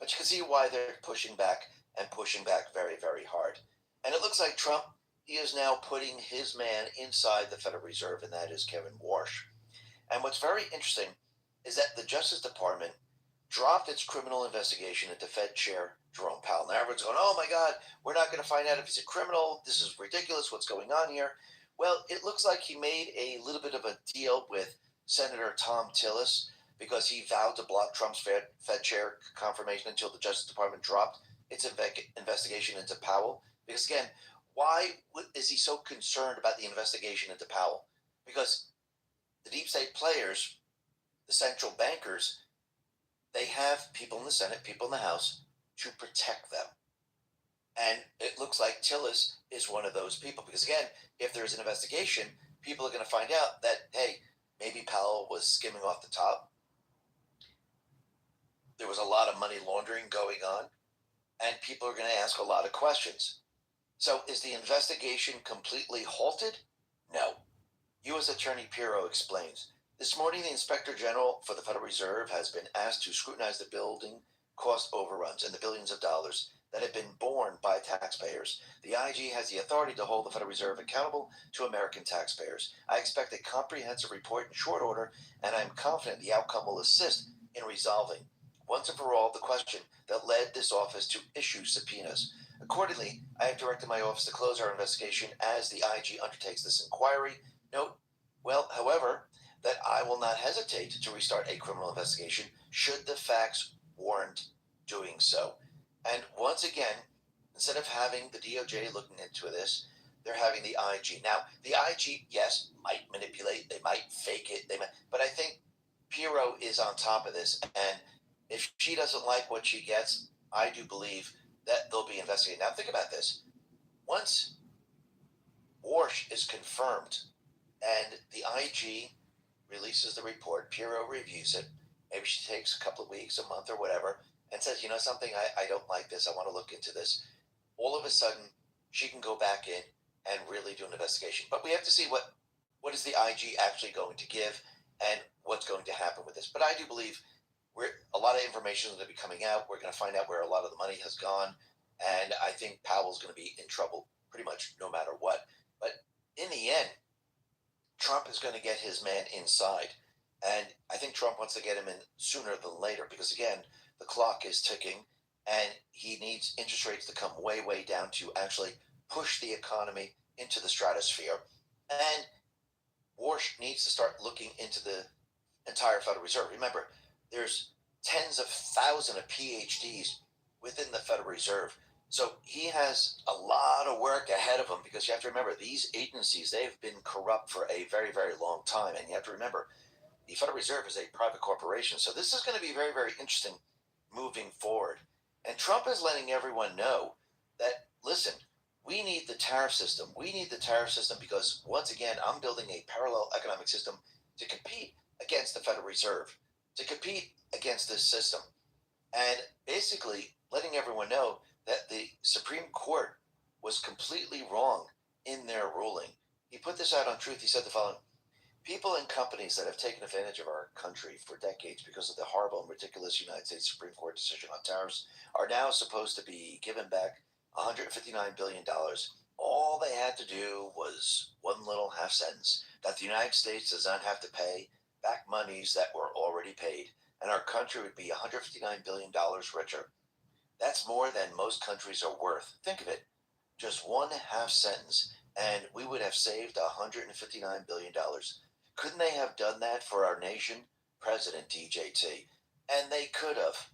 But you can see why they're pushing back and pushing back very, very hard. And it looks like Trump, he is now putting his man inside the Federal Reserve, and that is Kevin Warsh. And what's very interesting is that the Justice Department dropped its criminal investigation into Fed Chair Jerome Powell. Now everyone's going, oh my God, we're not going to find out if he's a criminal. This is ridiculous. What's going on here? Well, it looks like he made a little bit of a deal with Senator Tom Tillis because he vowed to block Trump's Fed chair confirmation until the Justice Department dropped its investigation into Powell. Because again, why is he so concerned about the investigation into Powell? Because the deep state players, the central bankers, they have people in the Senate, people in the House to protect them. And it looks like Tillis is one of those people. Because again, if there's an investigation, people are going to find out that, hey, maybe Powell was skimming off the top. There was a lot of money laundering going on, and people are going to ask a lot of questions. So is the investigation completely halted? No. U.S. Attorney Pirro explains. This morning, the Inspector General for the Federal Reserve has been asked to scrutinize the building cost overruns and the billions of dollars that have been borne by taxpayers. The IG has the authority to hold the Federal Reserve accountable to American taxpayers. I expect a comprehensive report in short order, and I am confident the outcome will assist in resolving, once and for all, the question that led this office to issue subpoenas. Accordingly, I have directed my office to close our investigation as the IG undertakes this inquiry. Note, however, that I will not hesitate to restart a criminal investigation should the facts warrant doing so. And once again, instead of having the DOJ looking into this, they're having the IG. Now, the IG, yes, might manipulate, they might fake it, but I think Pirro is on top of this. And if she doesn't like what she gets, I do believe that they'll be investigating. Now, think about this. Once Warsh is confirmed and the IG releases the report, Pirro reviews it, maybe she takes a couple of weeks, a month, or whatever, and says, you know something, I don't like this, I want to look into this. All of a sudden, she can go back in and really do an investigation. But we have to see what is the IG actually going to give and what's going to happen with this. But I do believe a lot of information is going to be coming out. We're going to find out where a lot of the money has gone. And I think Powell's going to be in trouble pretty much no matter what. But in the end, Trump is going to get his man inside. And I think Trump wants to get him in sooner than later because, again, the clock is ticking and he needs interest rates to come way, way down to actually push the economy into the stratosphere. And Warsh needs to start looking into the entire Federal Reserve. Remember, there's tens of thousands of PhDs within the Federal Reserve. So he has a lot of work ahead of him because you have to remember these agencies, they've been corrupt for a very, very long time. And you have to remember the Federal Reserve is a private corporation. So this is going to be very, very interesting moving forward. And Trump is letting everyone know that, listen, we need the tariff system. We need the tariff system because, once again, I'm building a parallel economic system to compete against the Federal Reserve, to compete against this system. And basically letting everyone know that the Supreme Court was completely wrong in their ruling. He put this out on Truth. He said the following: people and companies that have taken advantage of our country for decades because of the horrible and ridiculous United States Supreme Court decision on tariffs are now supposed to be given back $159 billion. All they had to do was one little half sentence that the United States does not have to pay back monies that were already paid, and our country would be $159 billion richer. That's more than most countries are worth. Think of it. Just one half sentence, and we would have saved $159 billion. Couldn't they have done that for our nation? President DJT. And they could have.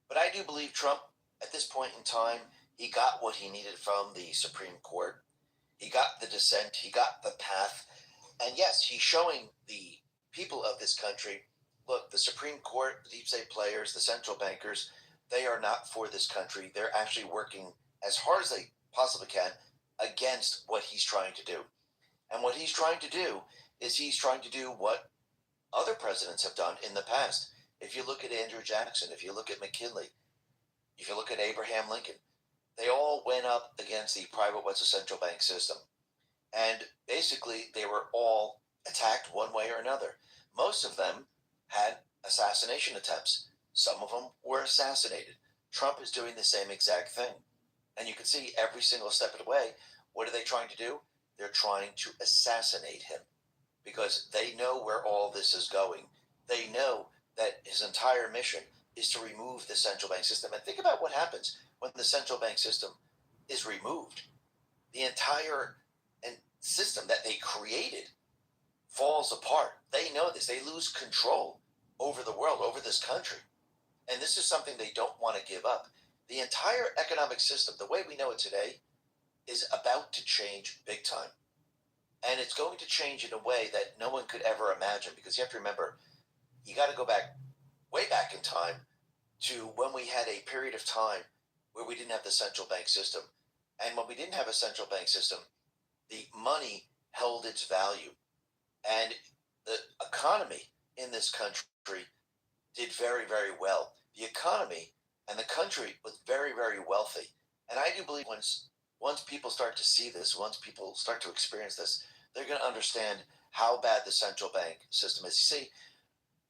But I do believe Trump, at this point in time, he got what he needed from the Supreme Court. He got the dissent. He got the path. And yes, he's showing the people of this country, look, the Supreme Court, the deep state players, the central bankers, they are not for this country. They're actually working as hard as they possibly can against what he's trying to do. And what he's trying to do is he's trying to do what other presidents have done in the past. If you look at Andrew Jackson, if you look at McKinley, if you look at Abraham Lincoln, they all went up against the private West central bank system. And basically, they were all attacked one way or another. Most of them had assassination attempts. Some of them were assassinated. Trump is doing the same exact thing. And you can see every single step of the way, what are they trying to do? They're trying to assassinate him because they know where all this is going. They know that his entire mission is to remove the central bank system. And think about what happens when the central bank system is removed. The entire system that they created falls apart. They know this. They lose control over the world, over this country. And this is something they don't want to give up. The entire economic system, the way we know it today, is about to change big time. And it's going to change in a way that no one could ever imagine, because you have to remember, you got to go back, way back in time, to when we had a period of time where we didn't have the central bank system. And when we didn't have a central bank system, the money held its value. And the economy in this country did very, very well. The economy and the country was very, very wealthy. And I do believe once people start to see this, once people start to experience this, they're going to understand how bad the central bank system is. You see,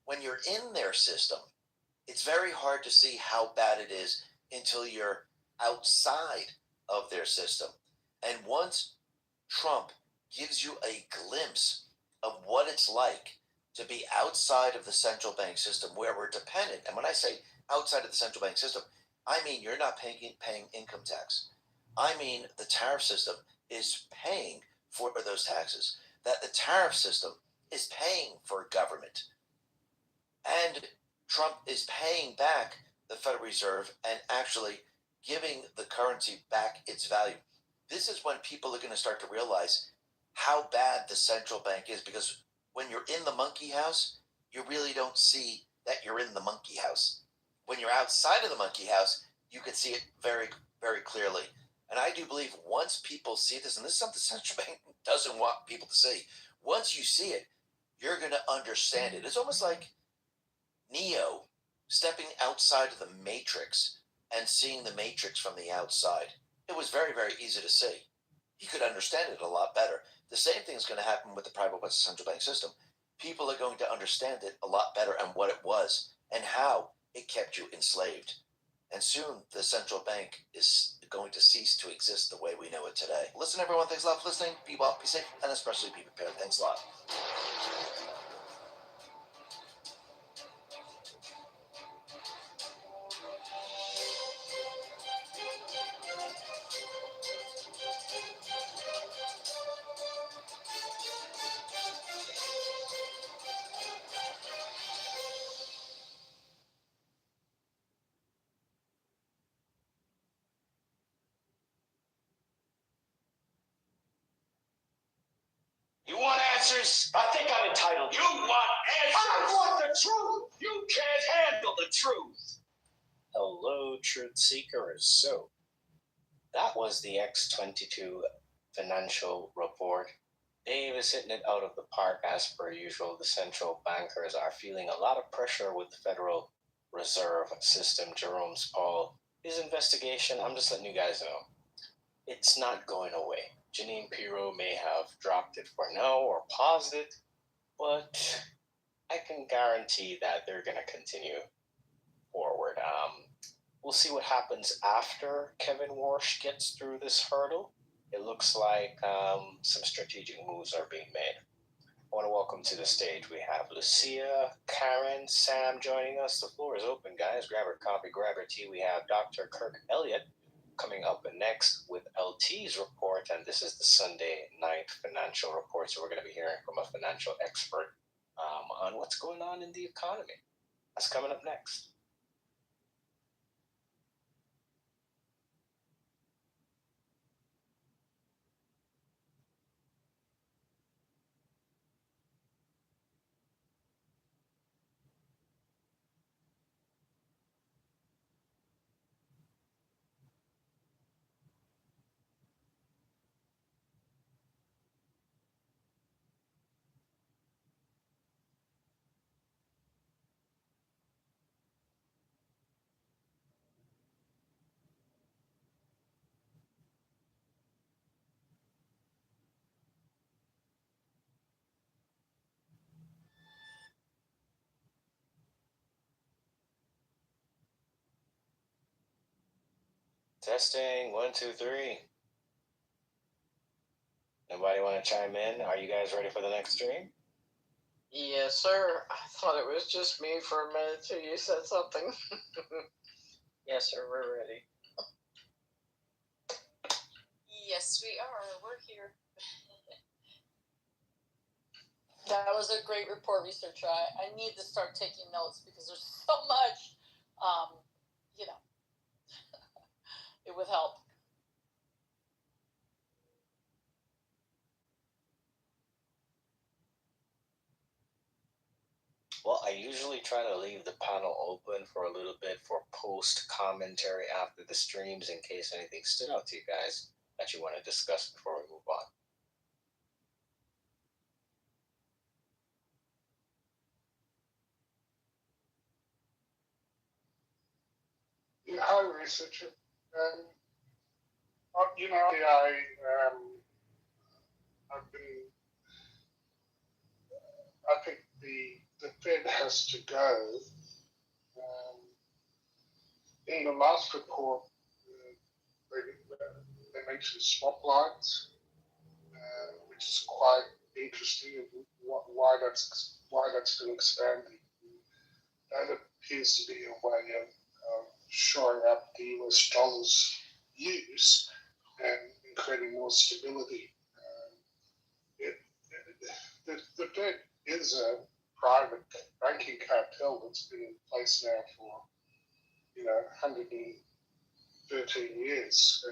when you're in their system, it's very hard to see how bad it is until you're outside of their system. And once Trump gives you a glimpse of what it's like to be outside of the central bank system, where we're dependent, and when I say outside of the central bank system, I mean you're not paying income tax. I mean the tariff system is paying for those taxes, that the tariff system is paying for government. And Trump is paying back the Federal Reserve and actually giving the currency back its value. This is when people are going to start to realize how bad the central bank is, because when you're in the monkey house, you really don't see that you're in the monkey house. When you're outside of the monkey house, you can see it very, very clearly. And I do believe once people see this, and this is something the central bank doesn't want people to see, once you see it, you're going to understand it. It's almost like Neo stepping outside of the Matrix and seeing the Matrix from the outside. It was very, very easy to see. He could understand it a lot better. The same thing is going to happen with the private central bank system. People are going to understand it a lot better and what it was and how it kept you enslaved. And soon the central bank is going to cease to exist the way we know it today. Listen, everyone. Thanks a lot for listening. Be well, be safe, and especially be prepared. Thanks a lot. You want answers? I think I'm entitled. You want answers? I want the truth. You can't handle the truth. Hello, truth seekers. So, that was the X22 financial report. Dave is hitting it out of the park as per usual. The central bankers are feeling a lot of pressure with the Federal Reserve System. Jerome Powell, his investigation, I'm just letting you guys know, it's not going away. Janine Pirro may have dropped it for now or paused it, but I can guarantee that they're going to continue forward. We'll see what happens after Kevin Warsh gets through this hurdle. It looks like some strategic moves are being made. I want to welcome to the stage. We have Lucia, Karen, Sam joining us. The floor is open, guys. Grab your coffee, grab your tea. We have Dr. Kirk Elliott coming up next with LT's report, and this is the Sunday night financial report. So we're going to be hearing from a financial expert on what's going on in the economy. That's coming up next. Testing, 1, 2, 3. Anybody want to chime in? Are you guys ready for the next stream? Yes, sir. I thought it was just me for a minute till you said something. Yes, sir. We're ready. Yes, we are. We're here. That was a great report, researcher. I need to start taking notes because there's so much, it would help. Well, I usually try to leave the panel open for a little bit for post commentary after the streams in case anything stood out to you guys that you want to discuss before we move on. Hi, researcher. I think the Fed has to go. In the last report, they mentioned swap lines, which is quite interesting. Why that's been expanded. That appears to be a way of shoring up the US dollar's use and creating more stability. The Fed is a private banking cartel that's been in place now for 113 years.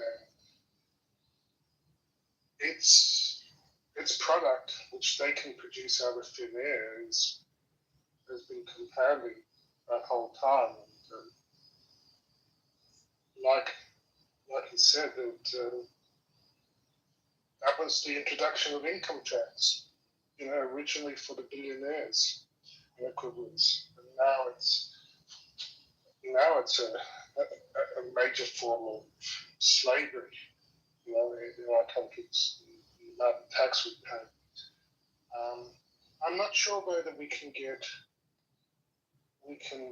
Its product, which they can produce out of thin air, has been compounding that whole time. And, like you said, that was the introduction of income tax. Originally for the billionaires and equivalents, and now it's a major form of slavery. In our countries, the amount of tax we pay. I'm not sure though that we can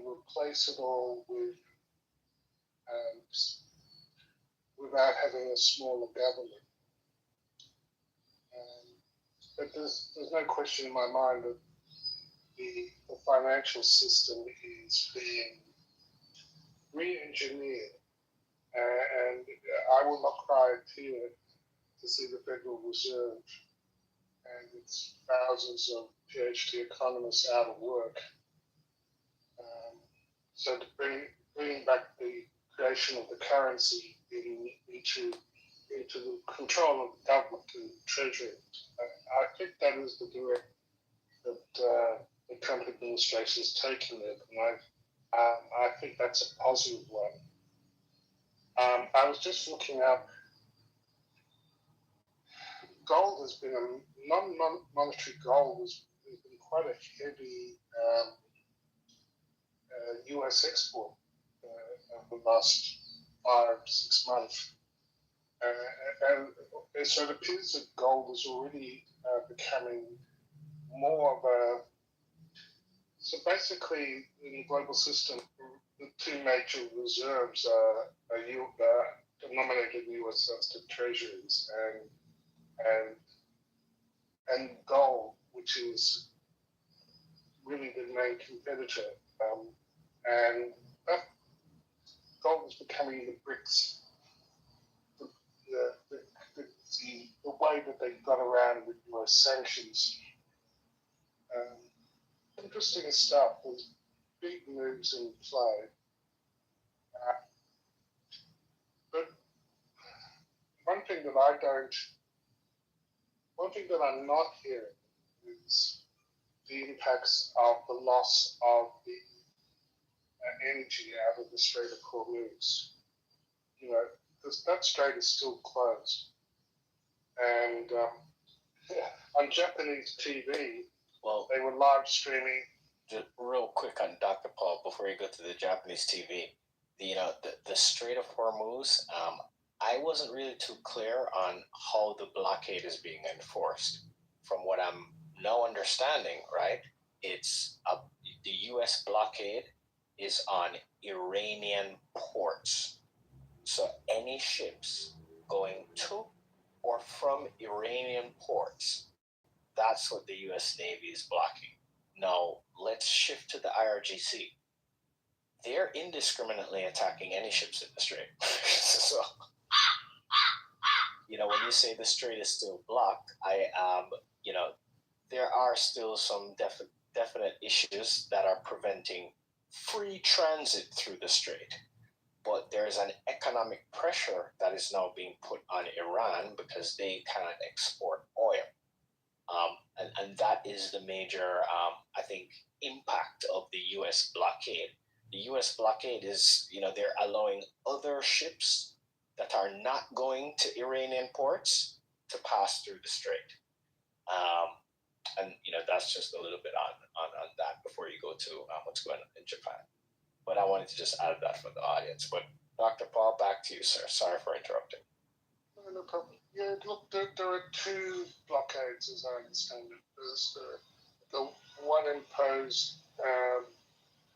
replace it all without having a smaller government. But there's no question in my mind that the financial system is being re-engineered, and I will not cry a tear to see the Federal Reserve and its thousands of PhD economists out of work. So to bring back the creation of the currency into the control of the government and treasury, I think that is the direction that the Trump administration is taking it, and I think that's a positive one. I was just looking up. Gold has been non-monetary gold has been quite a heavy U.S. export over the last 5-6 months. And so it appears that gold is already becoming more of a. So basically, in the global system, the two major reserves are denominated in U.S. treasuries and gold, which is really the main competitor. And that gold is becoming the BRICS. The way that they got around with US sanctions. Interesting stuff. There's big moves in play. But one thing that I'm not hearing is the impacts of the loss of the energy out of the Strait of Hormuz. Because that strait is still closed. And on Japanese TV, they were live streaming. Just real quick on Dr. Paul, before you go to the Japanese TV, the Strait of Hormuz, I wasn't really too clear on how the blockade is being enforced. From what I'm now understanding, right, it's the U.S. blockade is on Iranian ports. So any ships going to or from Iranian ports, that's what the U.S. Navy is blocking. Now, let's shift to the IRGC. They're indiscriminately attacking any ships in the strait. So, when you say the strait is still blocked, there are still some definite issues that are preventing free transit through the strait. But there's an economic pressure that is now being put on Iran because they cannot export oil. And that is the major, I think, impact of the U.S. blockade. The U.S. blockade is, they're allowing other ships that are not going to Iranian ports to pass through the strait. And that's just a little bit on that before you go to what's going on in Japan. But I wanted to just add that for the audience. But Dr. Paul, back to you, sir. Sorry for interrupting. No problem. Yeah, look, there are two blockades, as I understand it. There's the one imposed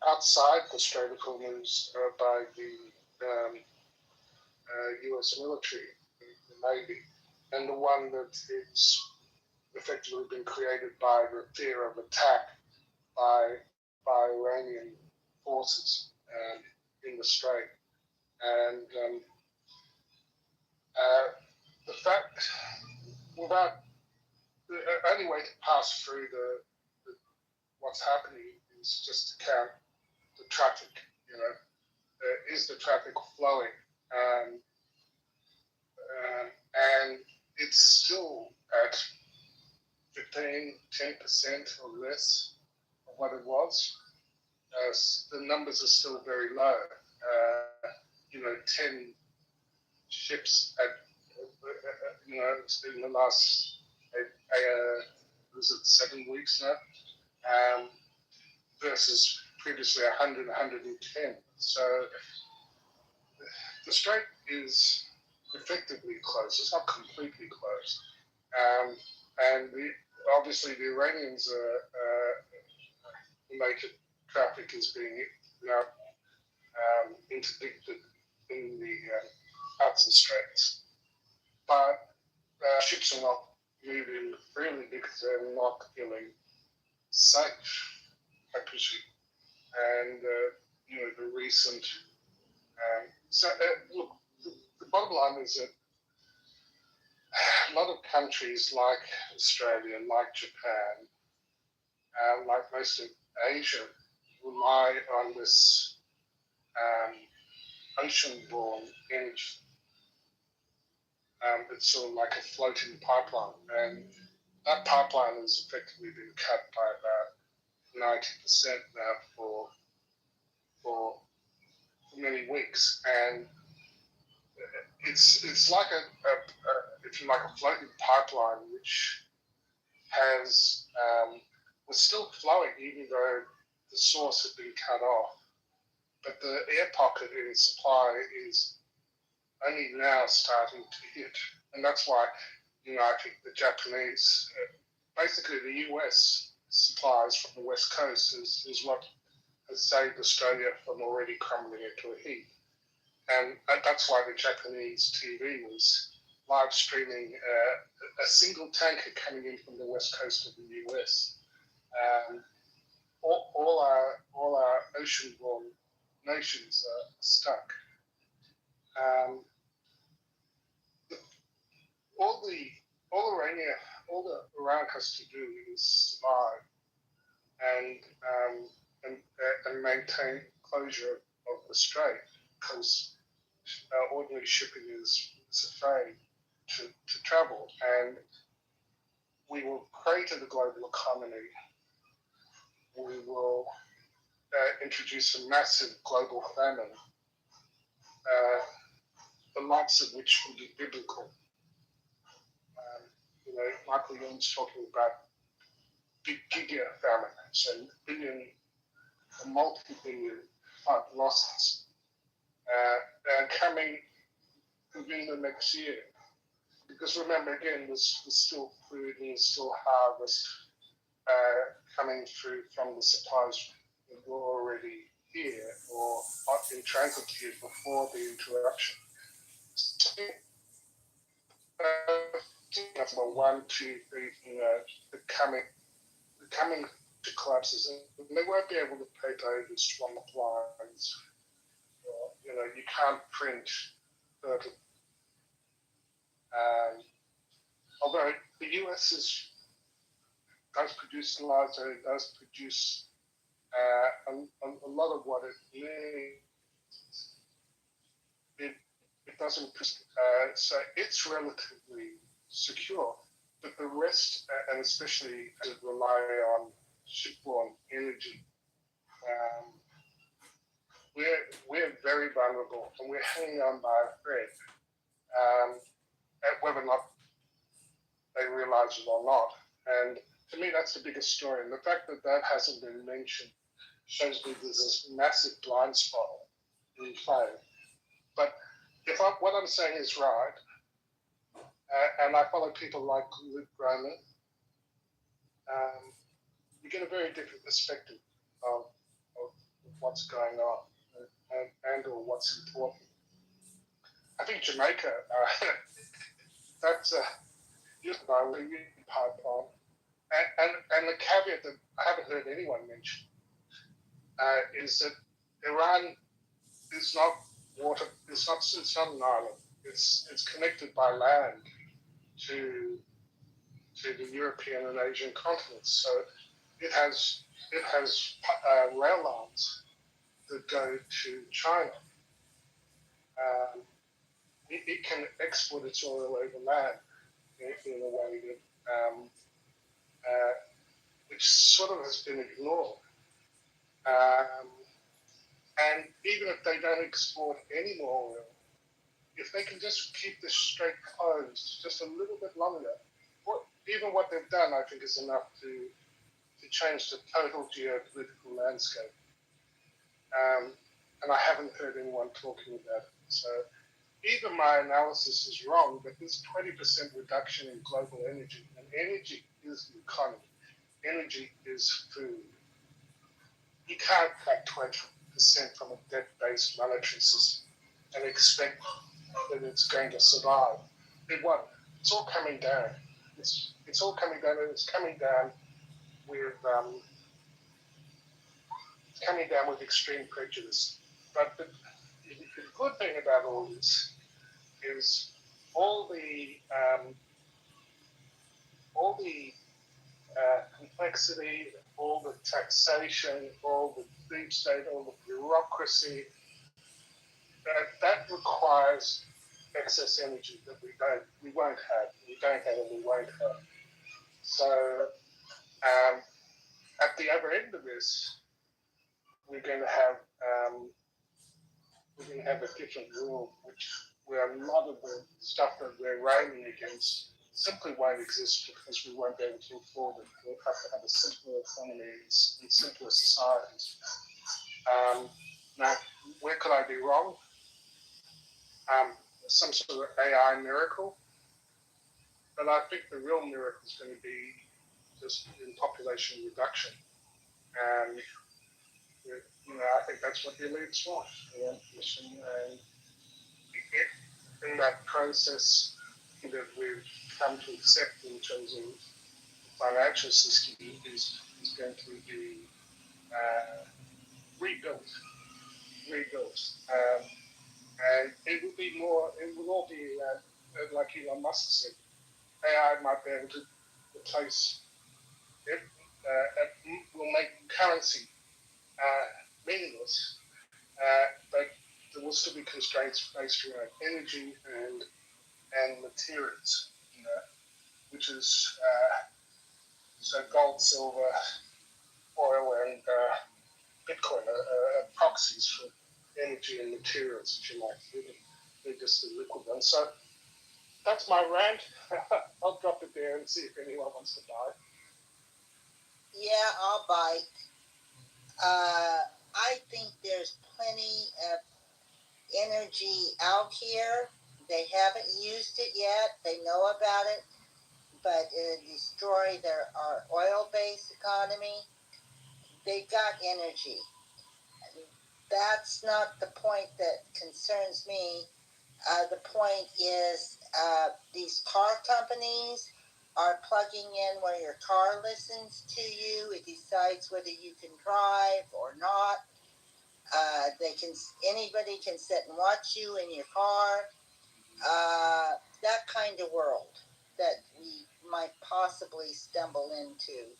outside the Strait of Hormuz by the U.S. military, the Navy, and the one that is effectively been created by the fear of attack by Iranian forces in the Strait. And the fact, without the only way to pass through the what's happening is just to count the traffic. Is the traffic flowing? And it's still at 10% or less of what it was. The numbers are still very low. 10 ships at in the last was it 7 weeks now, versus previously 100, 110. So the strait is effectively closed. It's not completely closed, and obviously the Iranians make it, traffic is being interdicted in the Hudson Straits, but ships are not moving freely because they're not feeling safe, I presume. And the recent look, the bottom line is that a lot of countries like Australia, like Japan, like most of Asia, rely on this ocean-borne energy. It's sort of like a floating pipeline, and that pipeline has effectively been cut by about 90% now for many weeks, and it's like a floating pipeline which has was still flowing even though the source had been cut off, but the air pocket in supply is only now starting to hit, and that's why I think the Japanese, basically the US supplies from the west coast is what has saved Australia from already crumbling into a heap. And that's why the Japanese TV was live streaming a single tanker coming in from the west coast of the US. All our ocean-borne nations are stuck. All Iran has to do is survive and maintain closure of the strait, because ordinary shipping is afraid to travel, and we will crater the global economy. We will introduce a massive global famine, the likes of which will be biblical. Michael Young's talking about big giga famines and billion and multi-billion losses coming within the next year. Because remember, again, there's still food and there's still harvest coming through from the supplies that were already here or in transit here before the interruption. That's about 1, 2, 3, the coming to collapses, and they won't be able to pay David's long lines. You can't print 30. Although the US is does produce larger, it does produce a lot of what it needs. It doesn't, so it's relatively secure, but the rest, and especially rely on shipborne energy. We're very vulnerable, and we're hanging on by a thread, and whether or not they realize it or not. And to me, that's the biggest story. And the fact that that hasn't been mentioned shows me there's this massive blind spot in play. But if what I'm saying is right, and I follow people like Luke Groman, you get a very different perspective of what's going on and or what's important. I think Jamaica, that's a pipeline. And the caveat that I haven't heard anyone mention is that Iran is not water. It's not an island. It's connected by land to the European and Asian continents. So it has rail lines that go to China. It can export its oil over land in a way that which sort of has been ignored. And even if they don't export any more oil, if they can just keep the Strait closed just a little bit longer, even what they've done, I think, is enough to change the total geopolitical landscape. And I haven't heard anyone talking about it. So even my analysis is wrong, but this 20% reduction in global energy, and energy is the economy. Energy is food. You can't cut 20% from a debt-based monetary system and expect that it's going to survive. It won't. It's all coming down. It's all coming down, and it's coming down with extreme prejudice. But the good thing about all this is all the complexity, all the taxation, all the deep state, all the bureaucracy, that requires excess energy that we won't have. We don't have and we won't have. So at the other end of this, we're going to have a different world, where a lot of the stuff that we're railing against simply won't exist because we won't be able to afford it. We'll have to have a simpler economy and simpler societies. Now, where could I be wrong? Some sort of AI miracle. But I think the real miracle is going to be just in population reduction. And I think that's what the elites want. And in that process that we've come to accept in terms of the financial system is going to be rebuilt. And it will all be like Elon Musk said, AI might be able to replace it, will make currency meaningless, but there will still be constraints based around energy and materials, which is so gold, silver, oil, and Bitcoin are proxies for energy and materials, if you like. They're just the liquid ones. So that's my rant. I'll drop it there and see if anyone wants to buy. Yeah, I'll bite. I think there's plenty of energy out here. They haven't used it yet. They know about it, but it'll destroy our oil-based economy. They've got energy. That's not the point that concerns me. The point is these car companies are plugging in where your car listens to you. It decides whether you can drive or not. Anybody can sit and watch you in your car. That kind of world that we might possibly stumble into.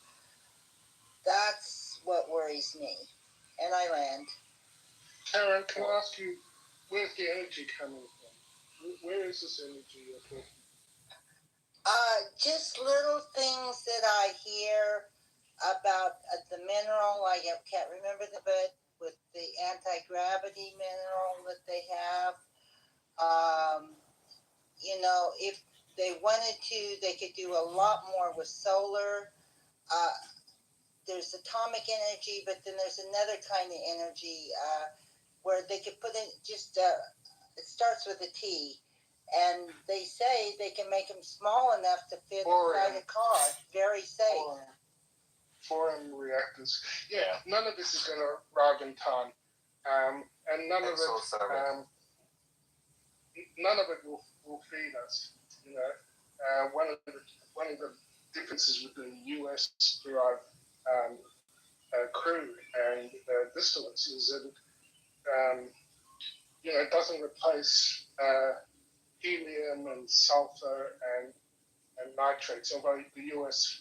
That's what worries me. And I land. Karen, can I ask you, where's the energy coming from? Where is this energy you're talking? Just little things that I hear about the mineral. I can't remember the bit with the anti-gravity mineral that they have. If they wanted to, they could do a lot more with solar. There's atomic energy, but then there's another kind of energy where they could put in just, it starts with a T. And they say they can make them small enough to fit inside a car. Very safe. Foreign reactors. Yeah, none of this is going to arrive in time. And none of it will feed us. One of the differences with the US derived crude and distillates is that it doesn't replace helium and sulfur and nitrates. Although the US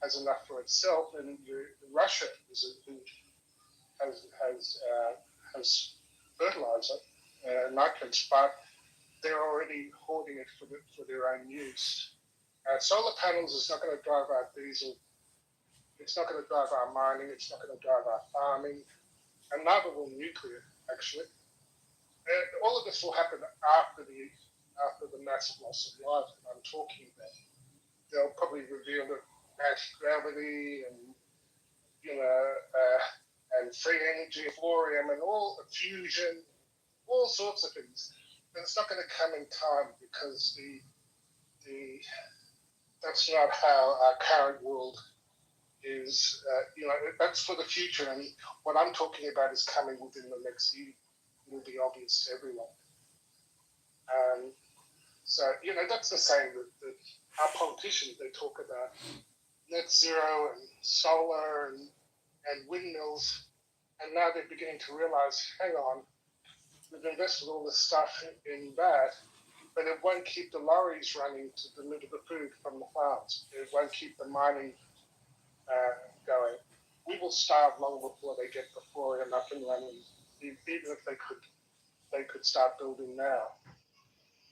has enough for itself, and Russia has fertilizer, nitrates, but they're already hoarding it for their own use. Solar panels is not going to drive our diesel. It's not going to drive our mining. It's not going to drive our farming, and neither will nuclear, actually. And all of this will happen after the massive loss of life that I'm talking about. They'll probably reveal that anti-gravity and and free energy, thorium, and all fusion, all sorts of things. But it's not going to come in time because that's not how our current world is. That's for the future, and what I'm talking about is coming within the next year. It will be obvious to everyone. So that's the same that our politicians, they talk about net zero and solar and windmills, and now they're beginning to realize, hang on, we've invested all this stuff in that, but it won't keep the lorries running to deliver the food from the farms. It won't keep the mining going. We will starve long before they get the thorium up and running, even if they could start building now.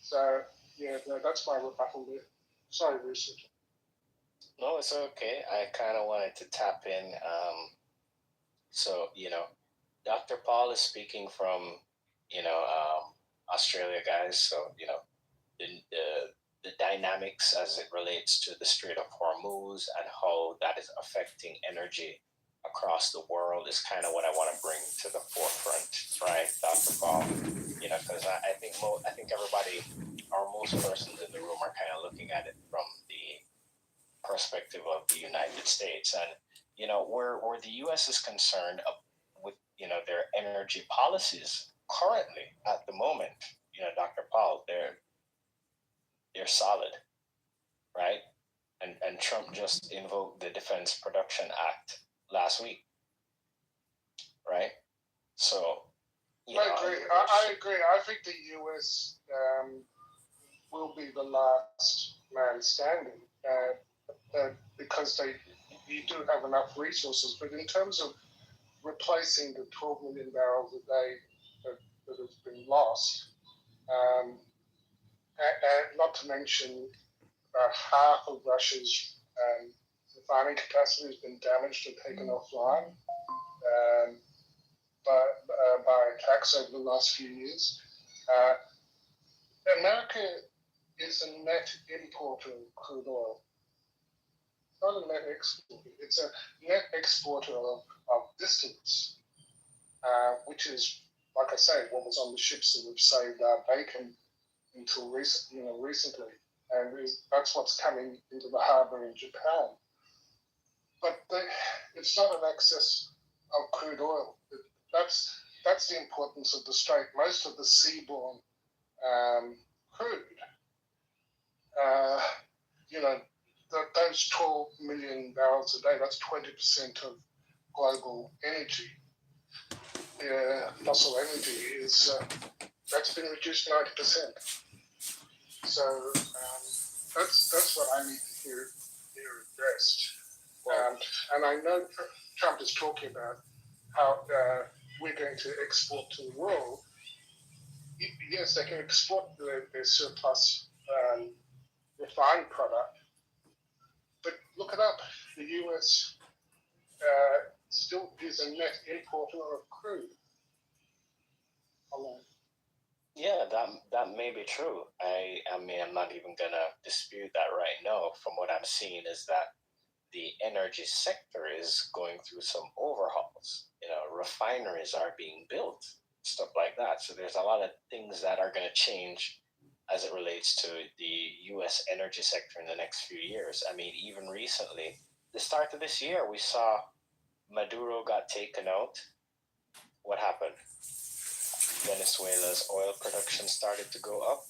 So, that's my rebuttal there. Sorry, Richard. No, it's okay. I kind of wanted to tap in. Dr. Paul is speaking from, Australia, guys. So, the dynamics as it relates to the Strait of Hormuz and how that is affecting energy across the world is kind of what I want to bring to the forefront, right, Dr. Paul? Because I think everybody, or most persons in the room, are kind of looking at it from the perspective of the United States, and where the U.S. is concerned with their energy policies currently at the moment. Dr. Paul, they're solid, right? And Trump just invoked the Defense Production Act last week, right? So, I agree. I agree. I think the U.S. will be the last man standing because you do have enough resources. But in terms of replacing the 12 million barrels a day that has been lost, and not to mention half of Russia's refining capacity has been damaged and taken offline by attacks over the last few years. America is a net importer of crude oil. Not a net exporter. It's a net exporter of distillates, which is, like I say, what was on the ships that have saved our bacon until recently. And that's what's coming into the harbour in Japan. But it's not an excess of crude oil. That's the importance of the strait. Most of the seaborne crude, those 12 million barrels a day, that's 20% of global energy. Fossil energy that's been reduced 90%. So that's what I need to hear addressed. And I know Trump is talking about how we're going to export to the world. Yes, they can export their surplus refined product, but look it up. The U.S. Still is a net importer of crude. Alone. Yeah, that may be true. I mean, I'm not even gonna dispute that right now. From what I'm seeing, is that the energy sector is going through some overhauls. Refineries are being built, stuff like that. So there's a lot of things that are going to change as it relates to the U.S. energy sector in the next few years. I mean, even recently, the start of this year, we saw Maduro got taken out. What happened? Venezuela's oil production started to go up.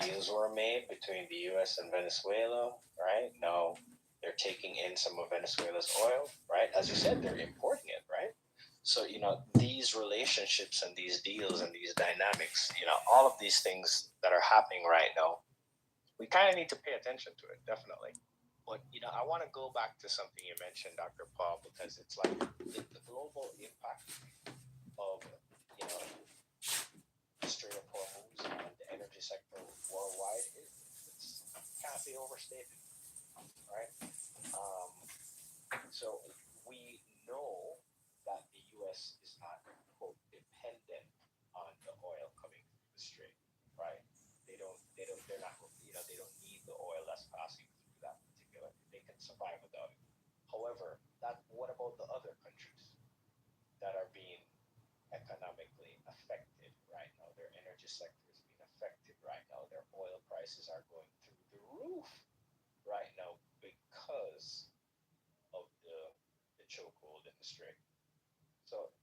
Deals were made between the U.S. and Venezuela, right? Now they're taking in some of Venezuela's oil, right? As you said, they're importing it, right? So, these relationships and these deals and these dynamics, all of these things that are happening right now, we kind of need to pay attention to it, definitely. But, I want to go back to something you mentioned, Dr. Paul, because it's like the global impact of, Strait of Hormuz on the energy sector worldwide, it can't be overstated, right? So we know that the U.S. is not, quote, dependent on the oil coming through the strait, right? They're not, they don't need the oil that's passing through that particular. They can survive without it. However, what about the other countries that are being economically affected right now? Their energy sector is being affected right now. Their oil prices are going through the roof right now because of the chokehold in the strait. So,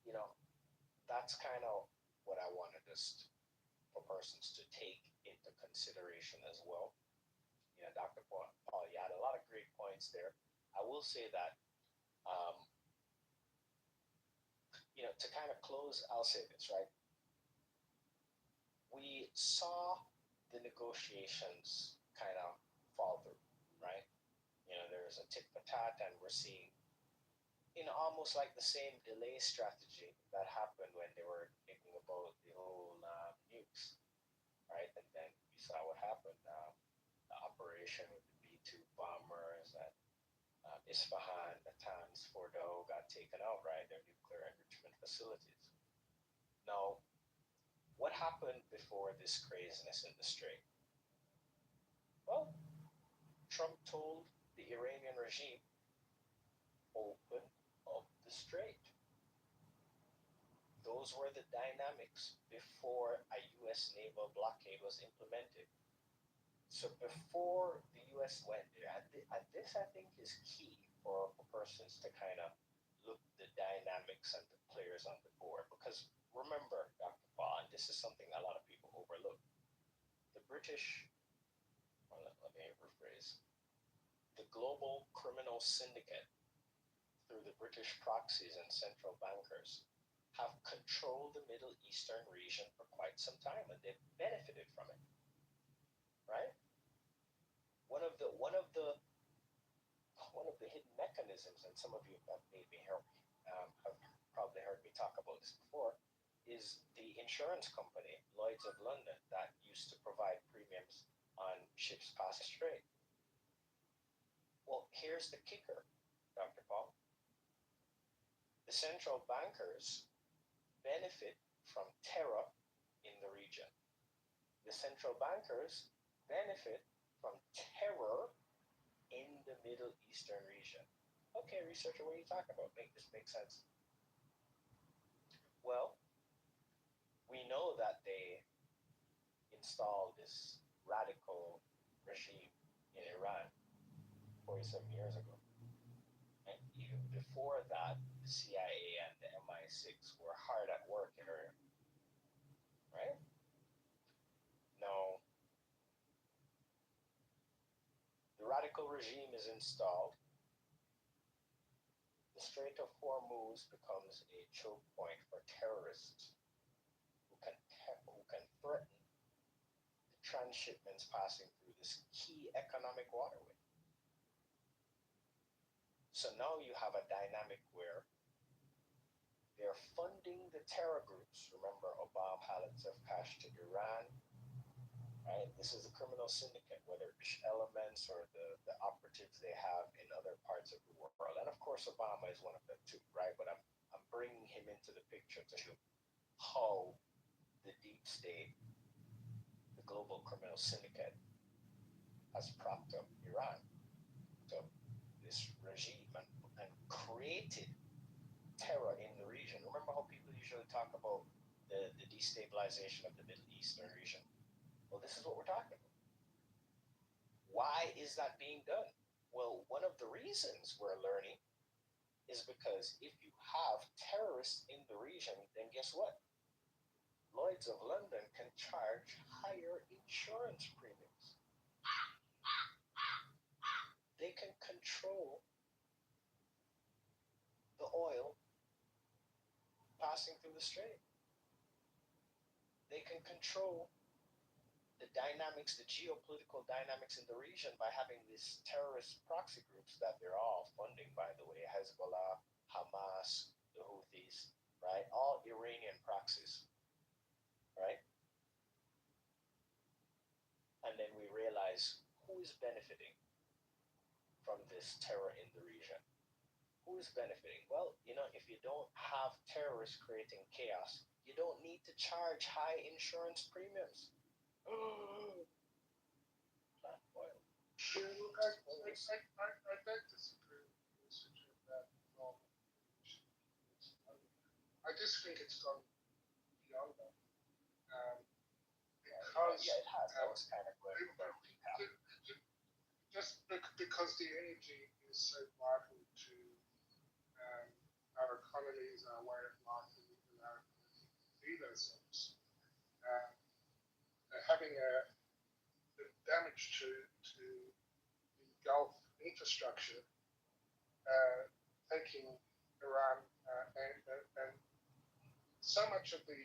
that's kind of what I wanted us for persons to take into consideration as well. Dr. Paul, you had a lot of great points there. I will say that, to kind of close, I'll say this, right? We saw the negotiations kind of fall through, right? There's a tit for tat, and we're seeing almost like the same delay strategy that happened when they were thinking about the whole nukes, right? And then we saw what happened. The operation with the B-2 bombers at Isfahan, Natanz, Fordo got taken out, right? Their nuclear enrichment facilities. Now, what happened before this craziness in the strait? Well, Trump told the Iranian regime, open up the strait. Those were the dynamics before a U.S. naval blockade was implemented. So before the U.S. went there, and this I think is key for persons to kind of look the dynamics and the players on the board. Because remember, Dr. Paul, and this is something a lot of people overlook, the British, let me rephrase, the global criminal syndicate through the British proxies and central bankers have controlled the Middle Eastern region for quite some time, and they've benefited from it. Right? One of the hidden mechanisms, and some of you have probably heard me talk about this before, is the insurance company Lloyd's of London that used to provide premiums on ships past the strait. Well, here's the kicker, Dr. Paul. The central bankers benefit from terror in the region. The central bankers benefit from terror in the Middle Eastern region. Okay, researcher, what are you talking about? Make this make sense? Well, we know that they installed this radical regime in Iran 47 years ago. And even before that, the CIA and the MI6 were hard at work in Iran. Right? Now, the radical regime is installed. The Strait of Hormuz becomes a choke point for terrorists who can threaten the transshipments passing through this key economic waterway. So now you have a dynamic where they're funding the terror groups. Remember, Obama had lots of cash to Iran, right? This is a criminal syndicate, whether it's elements or the operatives they have in other parts of the world. And of course, Obama is one of them too, right? But I'm bringing him into the picture to show how the deep state, the global criminal syndicate, has propped up Iran, to this regime, and created terror in the region. Remember how people usually talk about the destabilization of the Middle Eastern region? Well, this is what we're talking about. Why is that being done? Well, one of the reasons we're learning is because if you have terrorists in the region, then guess what? Lloyd's of London can charge higher insurance premiums. They can control the oil passing through the strait. They can control the dynamics, the geopolitical dynamics in the region by having these terrorist proxy groups that they're all funding, by the way, Hezbollah, Hamas, the Houthis, right? All Iranian proxies, right? And then we realize who is benefiting from this terror in the region. Who is benefiting? Well, if you don't have terrorists creating chaos, you don't need to charge high insurance premiums. Plant oil. Yeah, look, I don't disagree with the usage of that norm. I just think it's gone beyond that. Because yeah, it has. That was kind of what just because the energy is so vital to our economies, our way of life, and even our ability to feed ourselves. Having the damage to the Gulf infrastructure, taking Iran and so much of the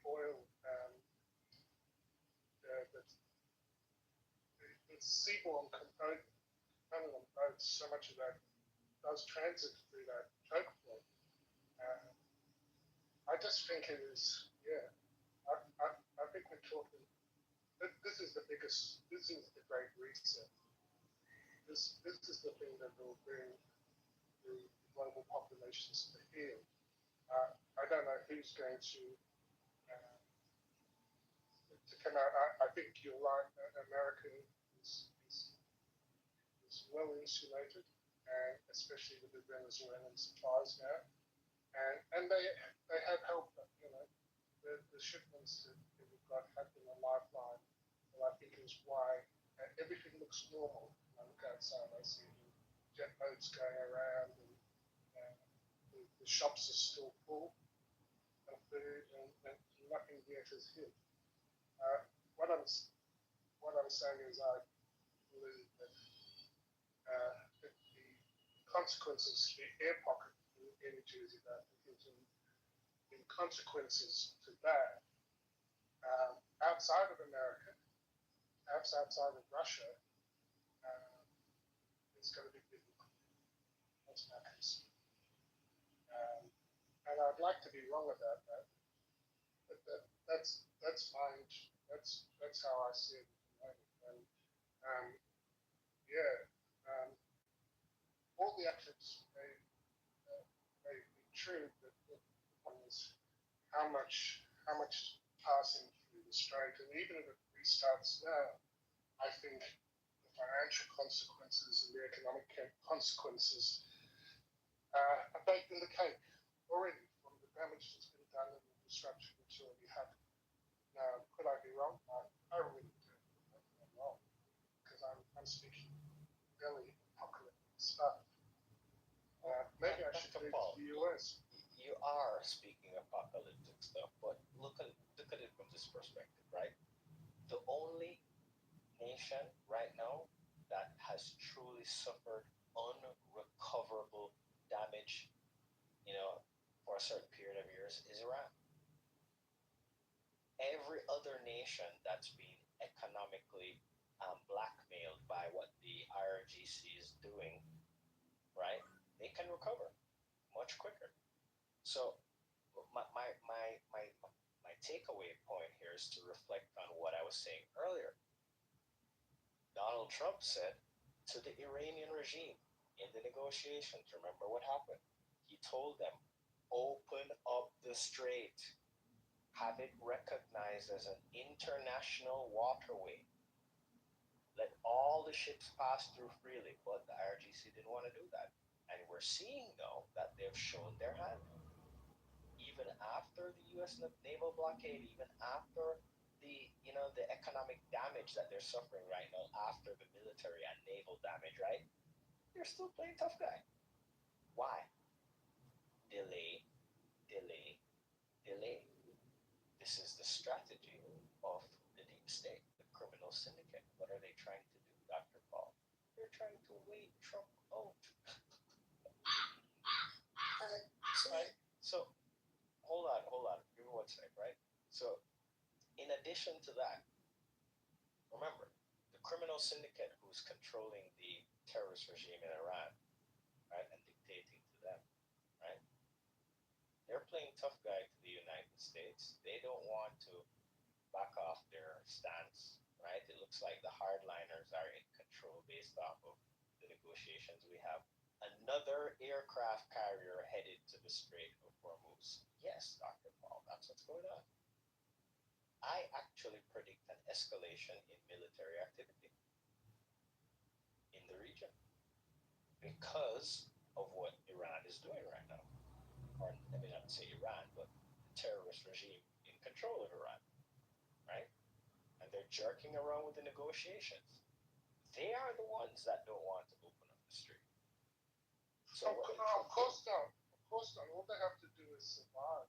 oil, the seaborne component on boats, so much of that does transit through that choke point. I just think it is, I think we're talking, this is the biggest, this is the great reset. This is the thing that will bring the global populations to heel. I don't know who's going to come out. I think you're right, America is well insulated, and especially with the Venezuelan supplies now. And they have helped, the shipments that we've got have been a lifeline. And I think is why everything looks normal. I look outside, I see jet boats going around, and the shops are still full of food, and nothing yet is hit. What I'm saying is I believe that the consequences, the air pocket in Jersey, that in consequences to that, outside of America, perhaps outside of Russia, it's going to be big. That's my case. And I'd like to be wrong about that, but that's fine. That's how I see it. And all the efforts may be true, but the problem is how much passing through the strait, and even if it restarts now, I think the financial consequences and the economic consequences are baked in the cake already from the damage that's been done and the disruption that's already happened. Now, could I be wrong? I really do. I'm wrong, because I'm speaking really apocalyptic stuff. Maybe I should move to the US. You are speaking apocalyptic stuff, but look at it from this perspective, right? The only nation right now that has truly suffered unrecoverable damage, for a certain period of years is Iran. Every other nation that's been economically blackmailed by what the IRGC is doing right? They can recover much quicker. So my takeaway point here is to reflect on what I was saying earlier. Donald Trump said to the Iranian regime in the negotiations, remember what happened? He told them, open up the strait, have it recognized as an international waterway. Let all the ships pass through freely, but the IRGC didn't want to do that. And we're seeing now that they've shown their hand. Even after the U.S. naval blockade, even after the economic damage that they're suffering right now, after the military and naval damage, right? They're still playing tough guy. Why? Delay, delay, delay. This is the strategy of the deep state, the criminal syndicate. What are they trying to do, Dr. Paul? They're trying to wait Trump out. Right? So, hold on. Give me 1 sec, right? So, in addition to that, remember, the criminal syndicate who's controlling the terrorist regime in Iran, right, and dictating to them, right? They're playing tough guy to the United States. They don't want to back off their stance, right? It looks like the hardliners are in control based off of the negotiations. We have another aircraft carrier headed to the Strait of Hormuz. Yes, Dr. Paul, that's what's going on. I actually predict an escalation in military activity in the region because of what Iran is doing right now. Or let me not say Iran, but the terrorist regime in control of Iran, right? And they're jerking around with the negotiations. They are the ones that don't want to open up the street. So of course not. Of course not. All they have to do is survive.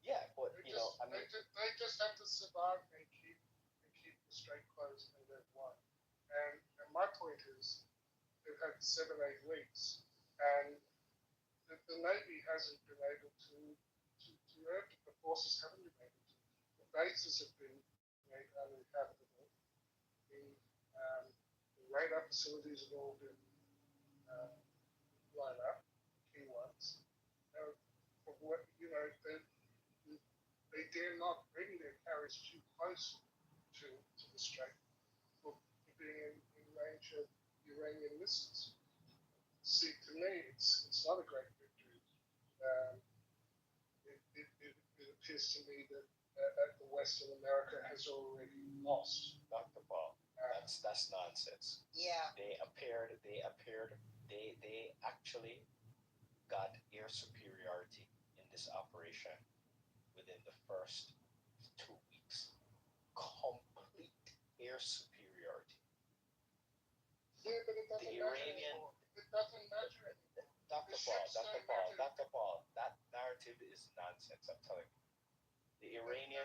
Yeah, but they just have to survive and keep the strait closed and they've won. And my point is, they've had 7-8 weeks, and the Navy hasn't been able to earn it. The forces haven't been able to. The bases have been made uninhabitable. The radar facilities have all been blown up, key ones. They dare not bring their carriers too close to the strait for being in range of Iranian missiles. See, to me, it's not a great victory. It appears to me that the Western America has already lost. Dr. Paul, that's nonsense. Yeah. They actually got air superiority in this operation within the first 2 weeks. Complete air superiority. Yeah, but it doesn't matter anymore. It doesn't matter anymore. Dr. Paul, that narrative is nonsense, I'm telling you. The Iranian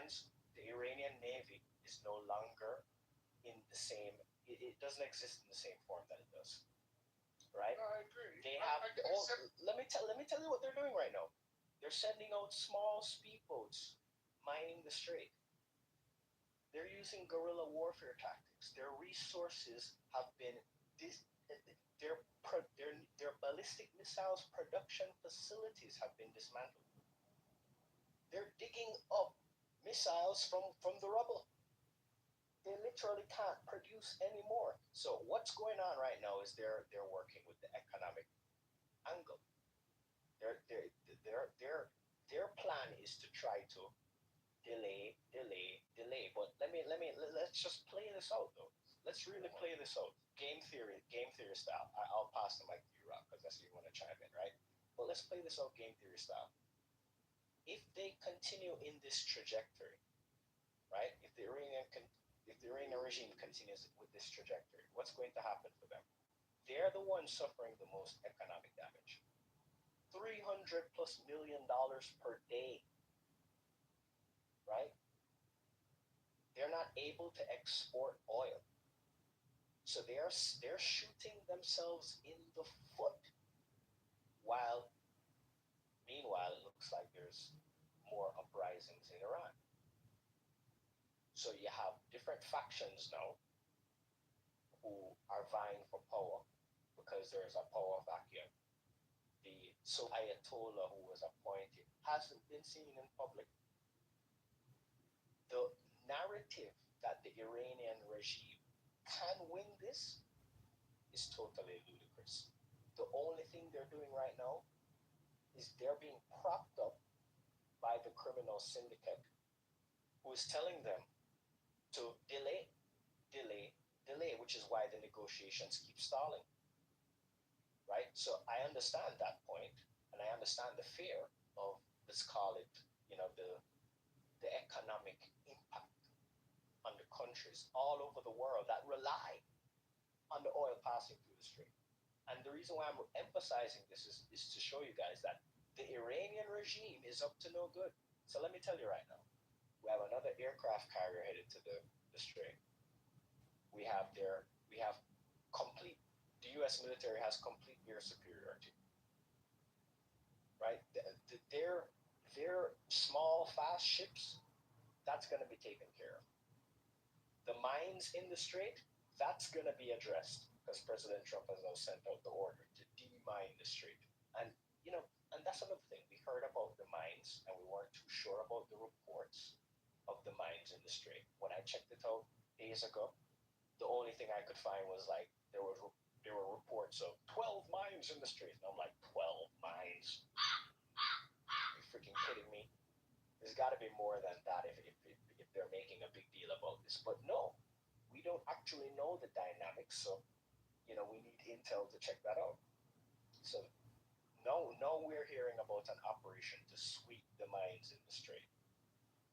Navy is no longer in the same, it doesn't exist in the same form that it does. Right? No, I agree. They have, let me tell you what they're doing right now. They're sending out small speedboats mining the strait. They're using guerrilla warfare tactics. Their resources have been their ballistic missiles production facilities have been dismantled. They're digging up missiles from the rubble. They literally can't produce anymore. So what's going on right now is they're working with the economic angle. Their plan is to try to delay. But let's just play this out though. Let's really play this out. Game theory style. I'll pass the mic to you, Rob, because I see you want to chime in, right? But let's play this out game theory style. If they continue in this trajectory, right? If the Iranian regime continues with this trajectory, what's going to happen for them? They're the ones suffering the most economic damage. $300+ million per day, right? They're not able to export oil. So they're shooting themselves in the foot. Meanwhile, it looks like there's more uprisings in Iran. So you have different factions now who are vying for power, but because there's a power vacuum. The Ayatollah who was appointed hasn't been seen in public. The narrative that the Iranian regime can win this is totally ludicrous. The only thing they're doing right now is they're being propped up by the criminal syndicate who is telling them to delay, which is why the negotiations keep stalling. Right? So I understand that point, and I understand the fear of, let's call it, the economic impact on the countries all over the world that rely on the oil passing through the strait. And the reason why I'm emphasizing this is to show you guys that the Iranian regime is up to no good. So let me tell you right now, we have another aircraft carrier headed to the strait. The U.S. military has complete air superiority. Right? Their small, fast ships, that's going to be taken care of. The mines in the strait, that's going to be addressed because President Trump has now sent out the order to demine the strait. And, and that's another thing. We heard about the mines and we weren't too sure about the reports of the mines in the strait. When I checked it out days ago, the only thing I could find was like there were reports of 12 mines in the strait. And I'm like, 12 mines? Are you freaking kidding me? There's got to be more than that if they're making a big deal about this. But no, we don't actually know the dynamics. So, we need intel to check that out. So, no, we're hearing about an operation to sweep the mines in the strait.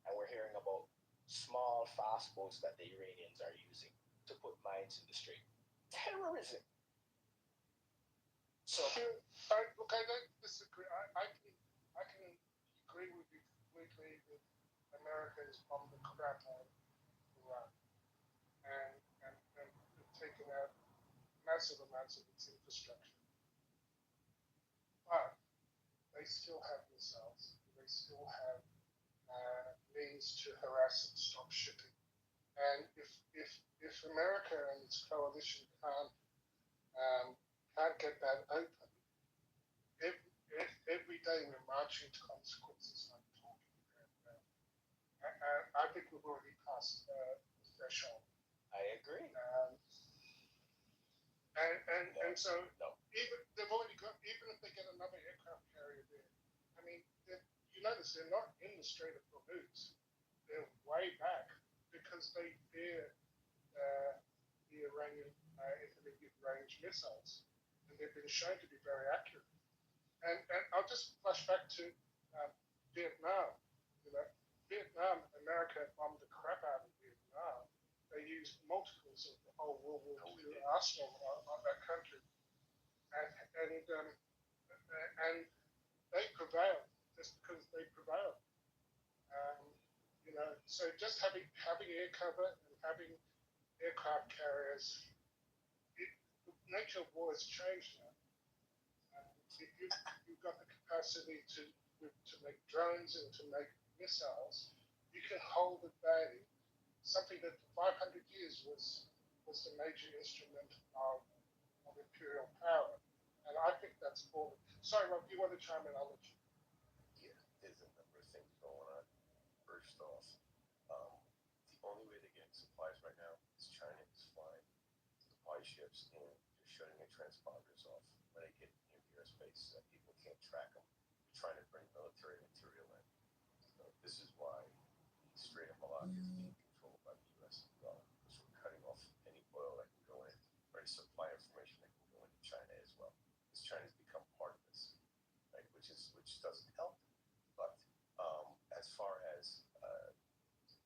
And we're hearing about small, fast boats that the Iranians are using to put mines in the strait. Terrorism. So, I don't disagree. I can agree with you completely that America has bombed the crap out of Iran and taken out massive amounts of its infrastructure. But they still have missiles. They still have means to harass and stop shipping. And if America and its coalition can't get that open, every day we're marching to consequences I'm talking about. I think we've already passed the threshold. I agree. And so even they've already got, even if they get another aircraft carrier there, I mean, you notice they're not in the Strait of Hormuz. They're way back because they fear the Iranian intermediate range missiles, and they've been shown to be very accurate. And I'll just flash back to Vietnam. Vietnam, America bombed the crap out of Vietnam. They used multiples of the whole World War II arsenal on that country, and they prevailed just because they prevailed. So just having air cover and having aircraft carriers, the nature of war has changed now. If you've got the capacity to make drones and to make missiles, you can hold at bay something that for 500 years was the major instrument of imperial power. And I think that's important. Sorry, Rob, you want to chime in? I'll let you. Yeah, there's a number of things going on. First off, the only way they're getting supplies right now is China is flying supply ships and they're shutting their transponders off when they get near the airspace so that people can't track them. They're trying to bring military material in. So this is why the Strait of Malacca is being controlled by the U.S. as well, because we're cutting off any oil that can go in, or any supply information that can go into China as well. Because China's become part of this, right? Which doesn't help. But as far as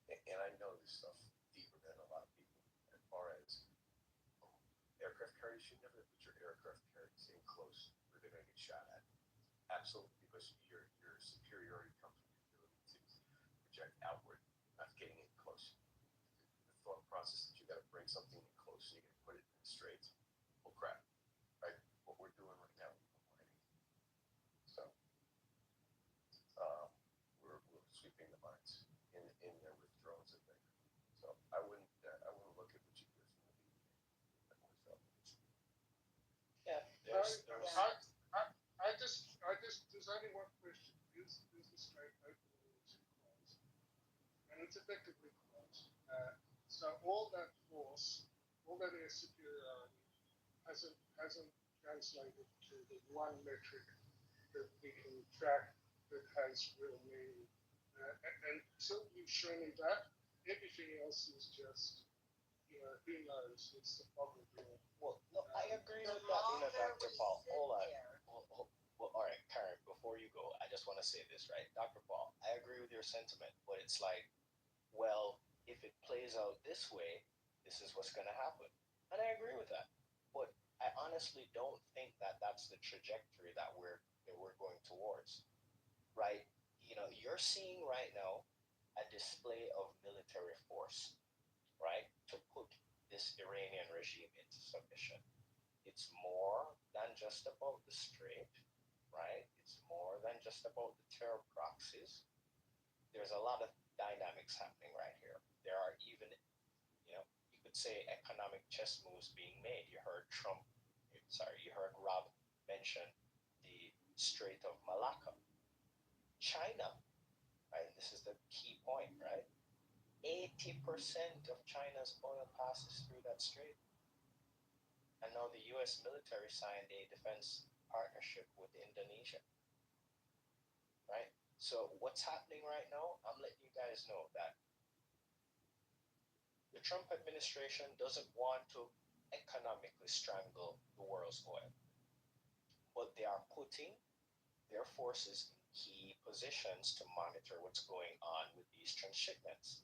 and I know this stuff deeper than a lot of people. As far as aircraft carriers, you never put your aircraft carriers in close where they're going to get shot at. Absolutely, because your superiority comes from the ability to project outward, not getting in close. The thought process that you got to bring something in close and you're going to put it in the straits. Well, crap, right? What we're doing right now is mining. So we're sweeping the mines in there with drones and things. So I wouldn't look at what you do from the beginning myself. Yeah, There's only one question: is the strait open or is it closed? And it's effectively closed. So all that force, all that air superiority, hasn't translated to the one metric that we can track that has real meaning. And until you've shown me that, everything else is just, who knows? It's the problem. Well, no, I agree with that, Dr. Paul. Hold on. Well, all right, Karen, before you go, I just want to say this, right? Dr. Paul, I agree with your sentiment, but it's like, well, if it plays out this way, this is what's going to happen. And I agree with that. But I honestly don't think that that's the trajectory that we're going towards, right? You're seeing right now a display of military force, right, to put this Iranian regime into submission. It's more than just about the strait, right? It's more than just about the terror proxies. There's a lot of dynamics happening right here. There are even, you could say economic chess moves being made. You heard Rob mention the Strait of Malacca. China, right? This is the key point, right? 80% of China's oil passes through that strait. And now the U.S. military signed a defense partnership with Indonesia, right? So what's happening right now, I'm letting you guys know that the Trump administration doesn't want to economically strangle the world's oil, but they are putting their forces in key positions to monitor what's going on with these transshipments,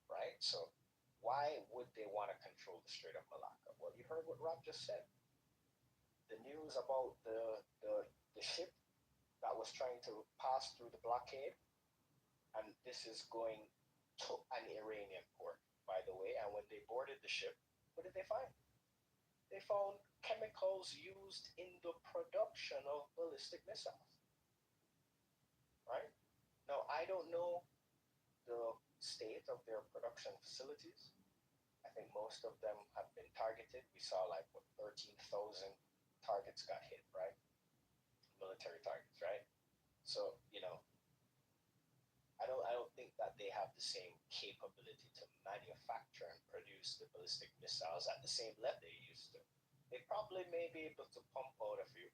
right? So why would they want to control the Strait of Malacca? Well, you heard what Rob just said. The news about the ship that was trying to pass through the blockade, and this is going to an Iranian port, by the way. And when they boarded the ship, what did they find? They found chemicals used in the production of ballistic missiles, right? Now, I don't know the state of their production facilities. I think most of them have been targeted. We saw 13,000 targets got hit, right? Military targets, right? So, I don't think that they have the same capability to manufacture and produce the ballistic missiles at the same level they used to. They probably may be able to pump out a few,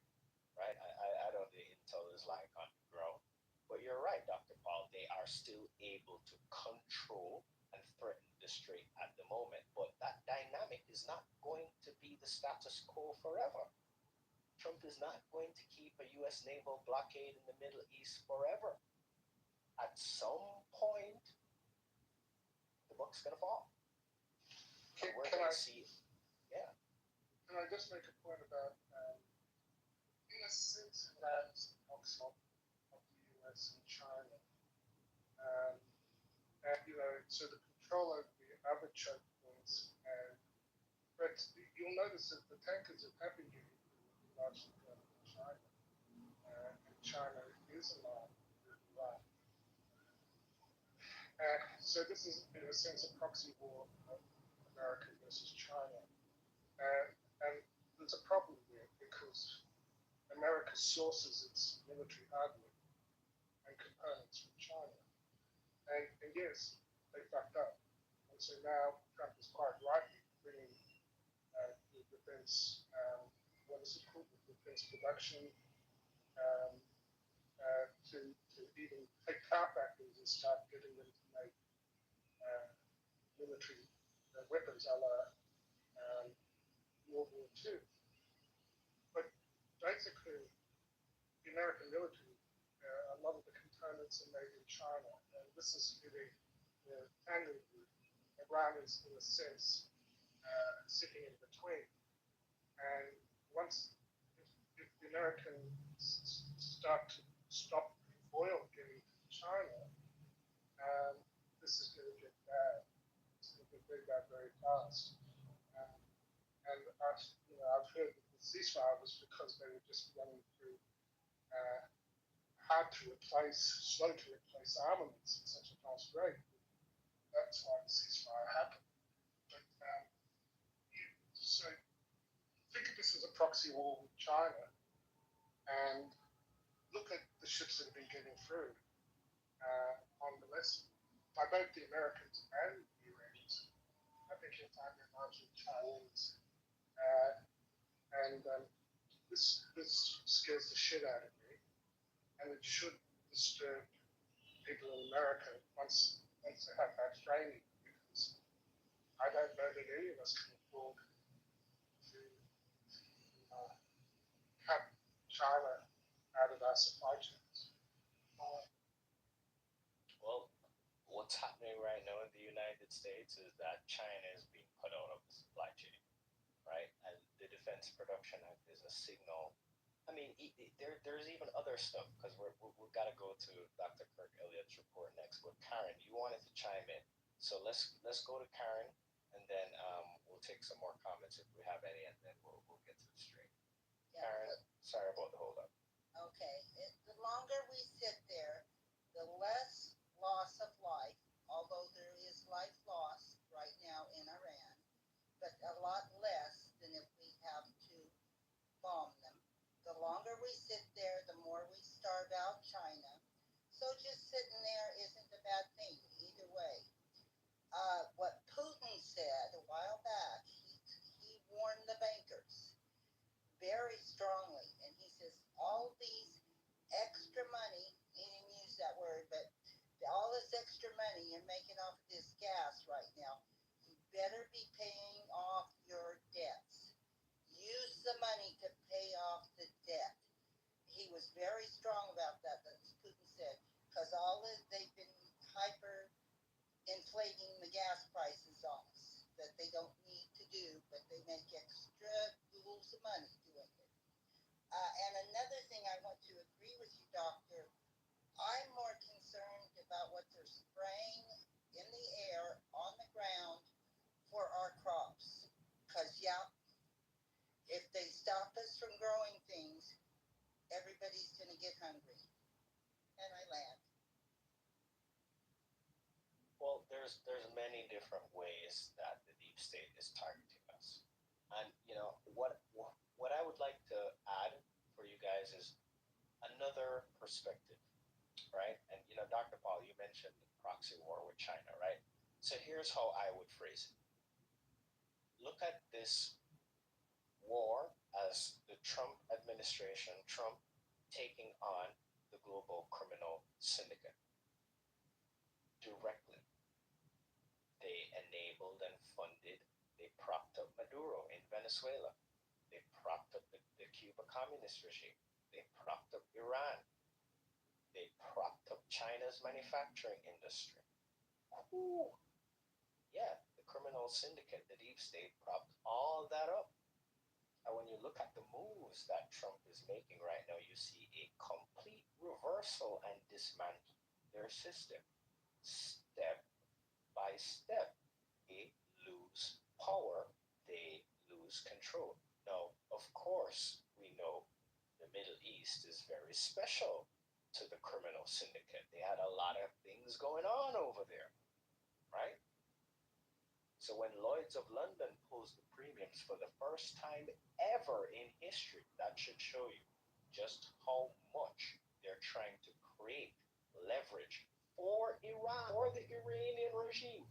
right? I don't know the intel is like on the ground. But you're right, Dr. Paul. They are still able to control and threaten the strait at the moment. But that dynamic is not going to be the status quo forever. Trump is not going to keep a U.S. naval blockade in the Middle East forever. At some point, the book's going to fall. And we're going to see it. Yeah. Can I just make a point about, in a sense, that talks of the US and China, so the control over the other choke points, but you'll notice that the tankers that have been getting largely go to China, and China is aligned with Iran. So this is, in a sense, a proxy war of America versus China. And there's a problem there because America sources its military hardware and components from China. And yes, they fucked up. And so now Trump is quite rightly bringing the defense, what is it called, the defense production, to even take car factories and start getting them to make military weapons a la World War II. But basically, the American military, a lot of the components are made in China, and this is really the tangle group. Iran is, in a sense, sitting in between. And once, if the Americans start to stop oil getting to China, this is going to get bad. It's going to get very bad very fast. And I've heard that the ceasefire was because they were just running through slow to replace armaments at such a fast rate. That's why the ceasefire happened. But so think of this as a proxy war with China, through on the list by both the Americans and the Iranians. I think you'll find they're largely Chinese. And this scares the shit out of me, and it should disturb people in America once they have that training, because I don't know that any of us can afford to cut China out of our supply chains. Well, what's happening right now in the United States is that China is being cut out of the supply chain, right? And the Defense Production Act is a signal. I mean, there's even other stuff, because we've got to go to Dr. Kirk Elliott's report next. But Karen, you wanted to chime in, so let's go to Karen, and then we'll take some more comments if we have any, and then we'll get to the stream. Yeah. Karen, sorry about the hold up. Okay, the longer we sit there, the less loss of life, although there is life loss right now in Iran, but a lot less than if we have to bomb them. The longer we sit there, the more we starve out China. So just sitting there isn't a bad thing either way. What Putin said a while back, he warned the bankers very strongly, and he says all these extra money, he didn't use that word, but all this extra money you're making off of this gas right now, you better be paying off your debts. Use the money to pay off the debt. He was very strong about that, as Putin said, because they've been hyper inflating the gas prices on us that they don't need to do, but they make extra goods of money doing it. And another thing I want to agree with you, Doctor, I'm more concerned about what they're spraying in the air, on the ground, for our crops. Because, yeah, if they stop us from growing things, everybody's going to get hungry. And I land. Well, there's many different ways that the deep state is targeting us, and what I would like to add for you guys is another perspective, right? And Dr. Paul, you mentioned proxy war with China, right? So here's how I would phrase it. Look at this war as the Trump administration, Trump taking on the global criminal syndicate directly. They enabled and funded, they propped up Maduro in Venezuela. They propped up the Cuba communist regime. They propped up Iran. They propped up China's manufacturing industry. Ooh. Yeah, the criminal syndicate, the deep state, propped all that up. And when you look at the moves that Trump is making right now, you see a complete reversal and dismantle their system. Step by step, they lose power, they lose control. Now, of course, we know the Middle East is very special to the criminal syndicate. They had a lot of things going on over there, right? So when Lloyd's of London pulls the premiums for the first time ever in history, that should show you just how much they're trying to create leverage for Iran, for the Iranian regime,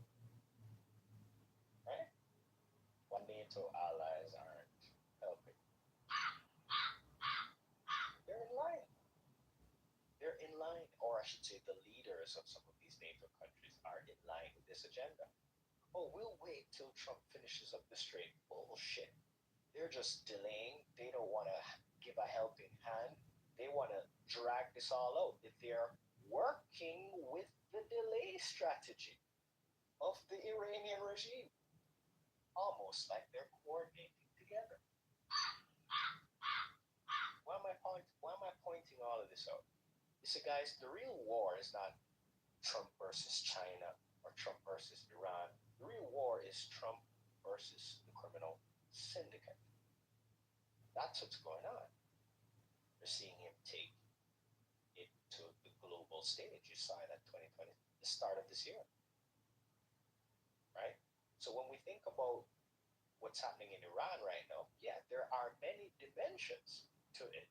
right? When NATO allies aren't helping. They're in line. They're in line, or I should say the leaders of some of these NATO countries are in line with this agenda. Oh, we'll wait till Trump finishes up the strait. Bullshit. They're just delaying. They don't want to give a helping hand. They want to drag this all out. If they're working with the delay strategy of the Iranian regime, almost like they're coordinating together. Why am I pointing all of this out? You see, guys, the real war is not Trump versus China or Trump versus Iran. The real war is Trump versus the criminal syndicate. That's what's going on. We're seeing him take it to the global stage. You saw it at 2020, the start of this year. Right? So when we think about what's happening in Iran right now, yeah, there are many dimensions to it.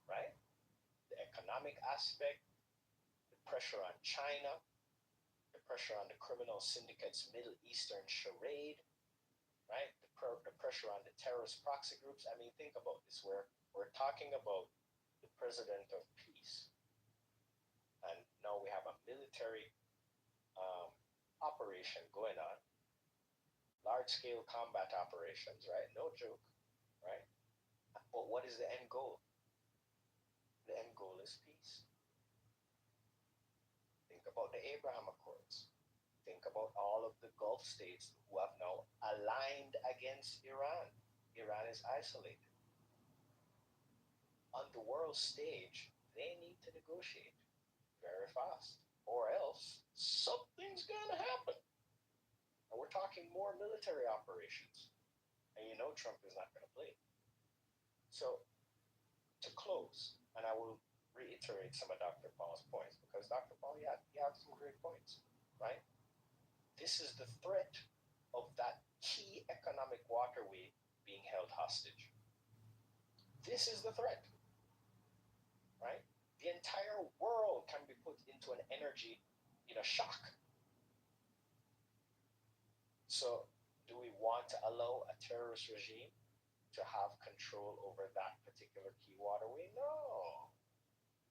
Right? The economic aspect, pressure on China, the pressure on the criminal syndicates, Middle Eastern charade, right? The pressure on the terrorist proxy groups. I mean, think about this. We're talking about the president of peace, and now we have a military operation going on, large-scale combat operations, right? No joke, right? But what is the end goal? The end goal is peace. Think about the Abraham Accords. Think about all of the Gulf states who have now aligned against Iran. Iran is isolated. On the world stage, they need to negotiate very fast, or else something's gonna happen. And we're talking more military operations. And you know Trump is not gonna play. So, to close, and I will reiterate some of Dr. Paul's points, because Dr. Paul, he had some great points, right? This is the threat of that key economic waterway being held hostage. This is the threat, right? The entire world can be put into an energy, shock. So, do we want to allow a terrorist regime to have control over that particular key waterway? No.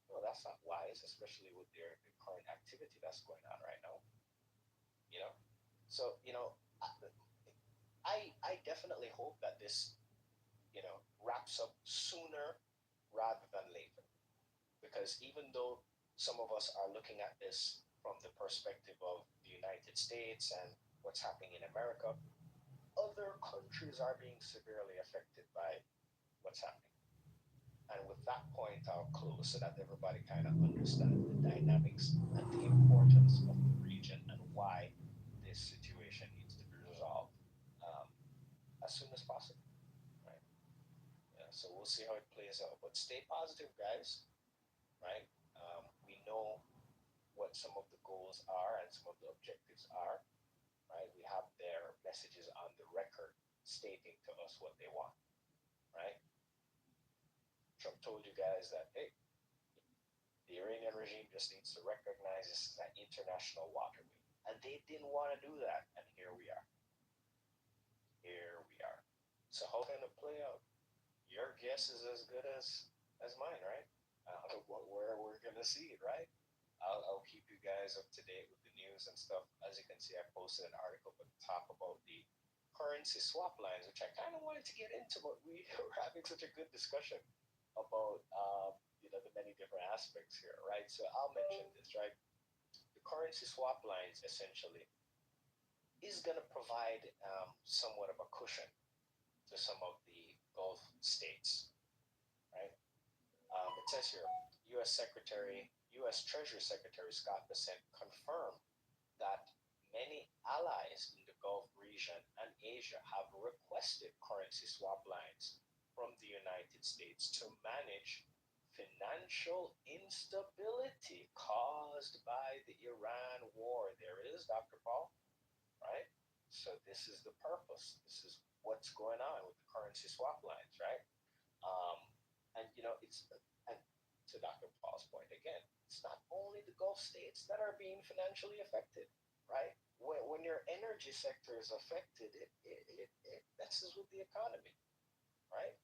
No, that's not wise, especially with the current activity that's going on right now. So, I definitely hope that this, wraps up sooner rather than later. Because even though some of us are looking at this from the perspective of the United States and what's happening in America, other countries are being severely affected by what's happening. And with that point, I'll close so that everybody kind of understands the dynamics and the importance of the region and why this situation needs to be resolved as soon as possible. Right? Yeah, so we'll see how it plays out. But stay positive, guys. Right? We know what some of the goals are and some of the objectives are. Right? We have their messages on the record stating to us what they want. Right? Trump told you guys that, hey, the Iranian regime just needs to recognize this as an international waterway. And they didn't want to do that. And here we are. Here we are. So how can it play out? Your guess is as good as mine, right? Where we're going to see it, right? I'll keep you guys up to date with the news and stuff. As you can see, I posted an article at the top about the currency swap lines, which I kind of wanted to get into, but we were having such a good discussion about the many different aspects here, right? So I'll mention this, right? The currency swap lines essentially is going to provide somewhat of a cushion to some of the Gulf states, right? It says here, U.S. Treasury Secretary Scott Bessent confirmed that many allies in the Gulf region and Asia have requested currency swap lines from the United States to manage financial instability caused by the Iran war. There it is, Dr. Paul, right? So this is the purpose. This is what's going on with the currency swap lines, right? And and to Dr. Paul's point again, it's not only the Gulf states that are being financially affected, right? When your energy sector is affected, it messes with the economy, right?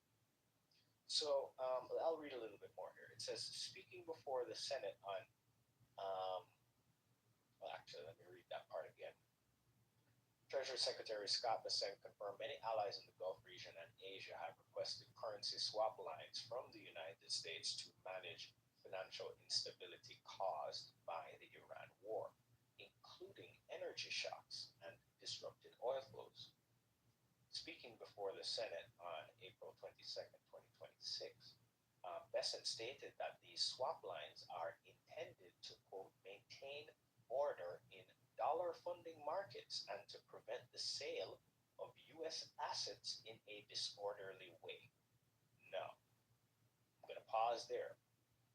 So I'll read a little bit more here. It says, speaking before the Senate on, actually, let me read that part again. Treasury Secretary Scott Bessent confirmed many allies in the Gulf region and Asia have requested currency swap lines from the United States to manage financial instability caused by the Iran war, including energy shocks and disrupted oil flows. Speaking before the Senate on April 22nd, 2026, Bessent stated that these swap lines are intended to, quote, maintain order in dollar funding markets and to prevent the sale of U.S. assets in a disorderly way. No. I'm going to pause there.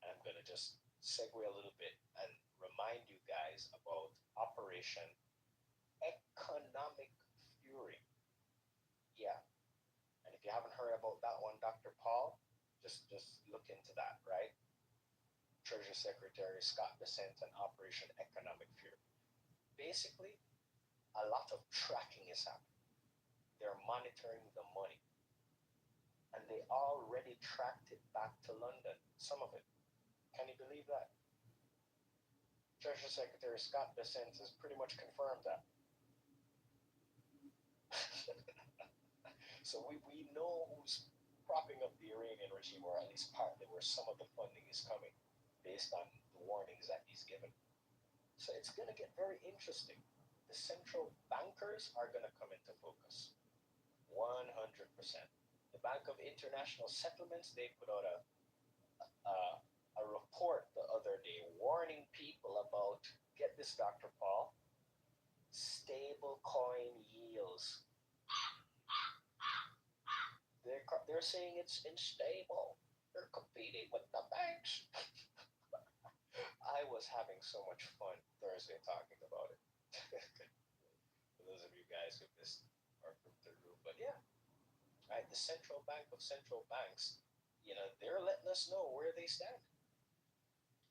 And I'm going to just segue a little bit and remind you guys about Operation Economic Fury. Yeah. And if you haven't heard about that one, Dr. Paul, just look into that, right? Treasury Secretary Scott Bessent and Operation Economic Fury. Basically, a lot of tracking is happening. They're monitoring the money. And they already tracked it back to London, some of it. Can you believe that? Treasury Secretary Scott Bessent has pretty much confirmed that. So we know who's propping up the Iranian regime, or at least partly where some of the funding is coming, based on the warnings that he's given. So it's going to get very interesting. The central bankers are going to come into focus. 100%. The Bank of International Settlements, they put out a report the other day warning people about, get this, Dr. Paul, stable coin yields. They're saying it's unstable. They're competing with the banks. I was having so much fun Thursday talking about it. For those of you guys who missed or from the room, but yeah, right. The central bank of central banks, they're letting us know where they stand,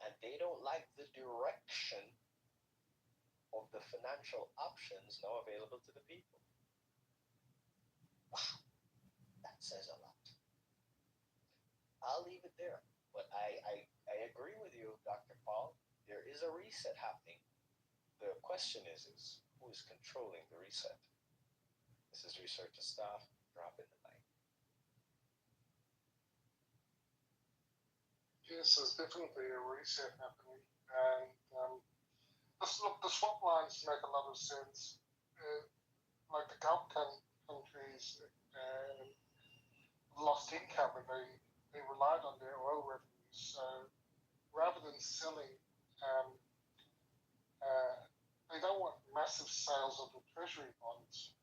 and they don't like the direction of the financial options now available to the people. Wow, that says a lot. I'll leave it there. But I agree with you, Dr. Paul. There is a reset happening. The question is who is controlling the reset? This is Research and Staff, dropping the mic. Yes, there's definitely a reset happening. And the swap lines make a lot of sense. Like the Gulf countries lost income and they relied on their oil revenues. So rather than selling, they don't want massive sales of the treasury bonds.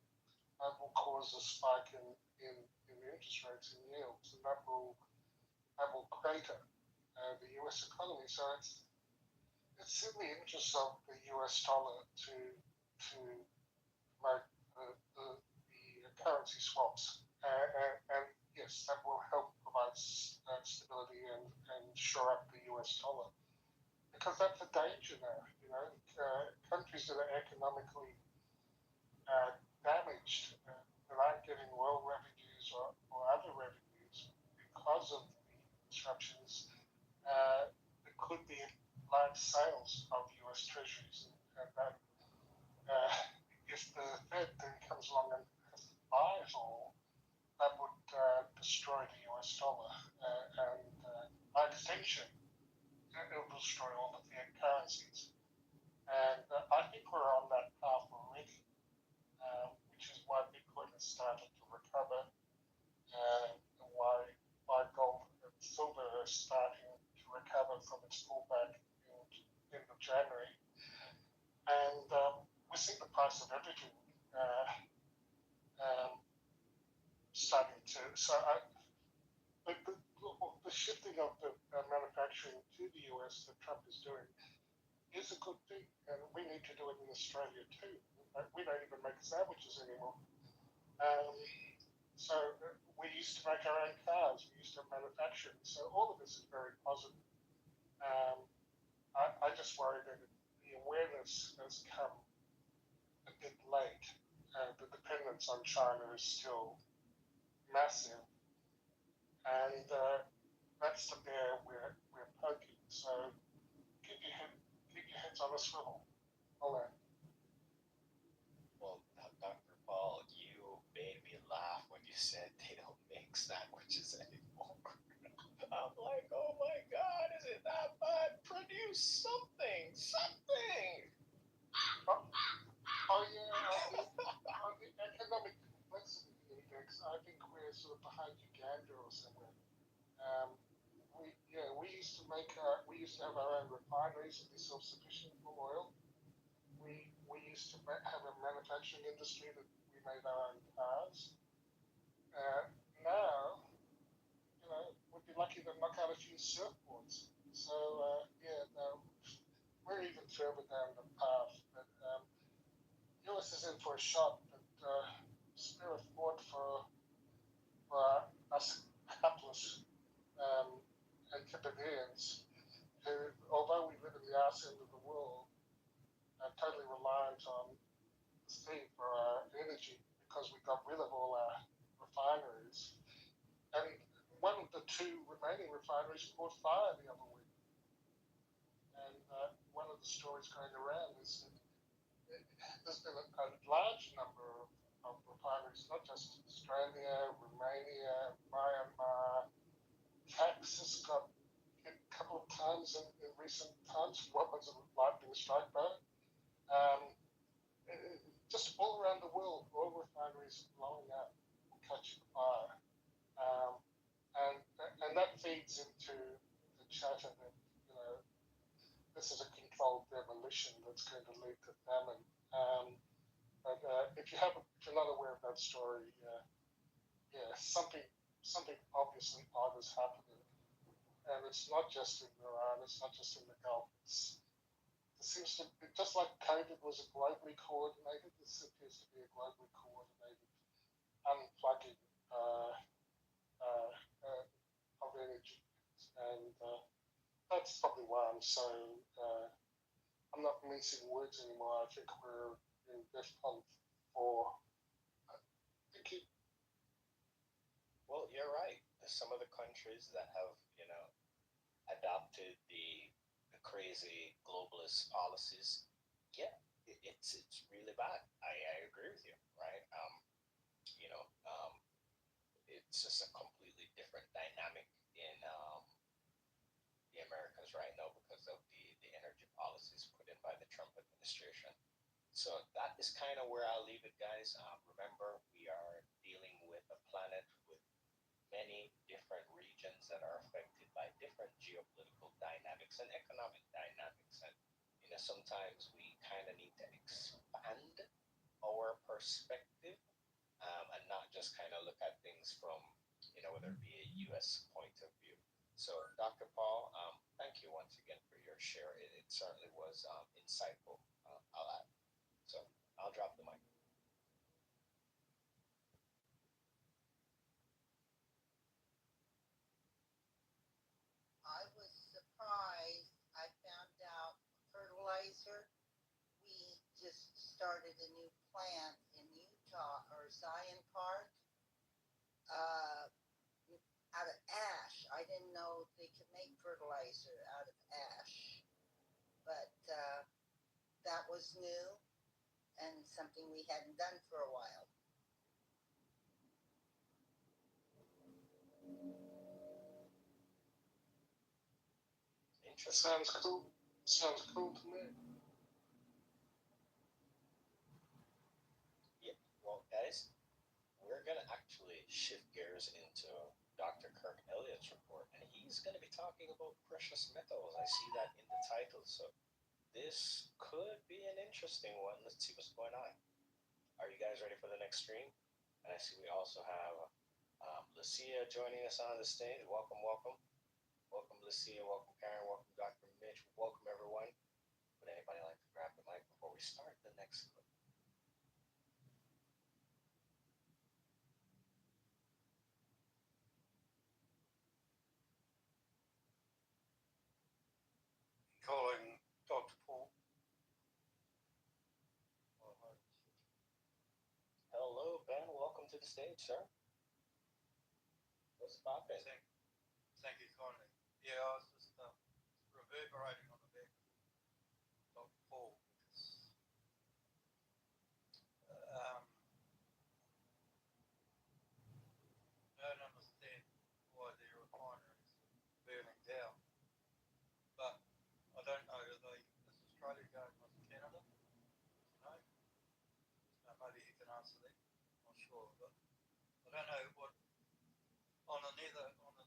That will cause a spike in interest rates and yields, and that will crater the US economy. So it's in the interest of the US dollar to make the currency swaps, and yes, that will help provide stability and shore up the US dollar, because that's a danger now. Countries that are economically damaged, that aren't getting oil revenues or other revenues because of the disruptions, there could be large sales of US treasuries, and that if the Fed then comes along and has to buy it all, that would destroy the US dollar, and by extension, it will destroy all the fiat currencies. And I think we're on that path already, which is why Bitcoin has started to recover, and why gold and silver are starting to recover from its pullback in end of January. And we see the price of everything starting to. So the shifting of the manufacturing to the US that Trump is doing is a good thing, and we need to do it in Australia too. We don't even make sandwiches anymore. So we used to make our own cars. We used to manufacture. So all of this is very positive. I just worry that the awareness has come a bit late. The dependence on China is still massive, and that's the bear we're poking. So keep your heads on a swivel. All that. Well, Dr. Paul, you made me laugh when you said they don't make sandwiches anymore. I'm like, oh my God, is it that bad? Produce something. Oh yeah, on the economic complexity index, I think we're sort of behind Uganda or somewhere. We used to have our own refineries and be self-sufficient for oil. We used to have a manufacturing industry that we made our own cars. Now, we'd be lucky to knock out a few surfboards. So we're even further down the path. But US is in for a shock that spare a thought for us hapless Encapedians who, although we live in the arse end of the world, are totally reliant on the sea for our energy because we got rid of all our refineries. And one of the two remaining refineries caught fire the other week. And one of the stories going around is that there's been a large number of refineries, not just Australia, Romania, Myanmar. Texas got hit a couple of times in recent times. What was a lightning strike though? Just all around the world, oil refineries are blowing up, catching fire, and that feeds into the chatter that this is a controlled demolition that's going to lead to famine. But if you're not aware of that story, something obviously odd is happening. And it's not just in Iran, it's not just in the Gulf. It seems to be, just like COVID was globally coordinated, this appears to be a globally coordinated unplugging of energy. And that's probably why I'm not mincing words anymore. I think we're in DEFCON 4. Thank you. Well, you're right. There's some of the countries that have, adopted the crazy globalist policies. Yeah, it's really bad. I agree with you, right? It's just a completely different dynamic in the Americas right now because of the energy policies put in by the Trump administration. So that is kind of where I'll leave it, guys. Remember, we are dealing with a planet with many different regions that are affected by different geopolitical dynamics and economic dynamics. And, sometimes we kind of need to expand our perspective and not just kind of look at things from, whether it be a U.S. point of view. So, Dr. Paul, thank you once again for your share. It certainly was insightful, I'll add. So, I'll drop the mic. I was surprised. I found out fertilizer. We just started a new plant in Utah or Zion Park out of ash. I didn't know they could make fertilizer out of ash, but that was new and something we hadn't done for a while. Sounds cool. Sounds cool to me. Yeah, well, guys, we're going to actually shift gears into Dr. Kirk Elliott's report, and he's going to be talking about precious metals. I see that in the title, so this could be an interesting one. Let's see what's going on. Are you guys ready for the next stream? And I see we also have Lucia joining us on the stage. Welcome, welcome. Welcome, Lucia. Welcome, Karen. Welcome, Dr. Mitch. Welcome, everyone. Would anybody like to grab the mic before we start the next clip? Calling Dr. Paul. Hello, Ben. Welcome to the stage, sir. What's poppin'? Thank you kindly. Yeah, I was just reverberating on the back of Dr. Paul because I don't understand why the refineries are burning down, but I don't know, is Australia going with Canada? No? Maybe he can answer that. I'm not sure, but I don't know what on the Netherlands what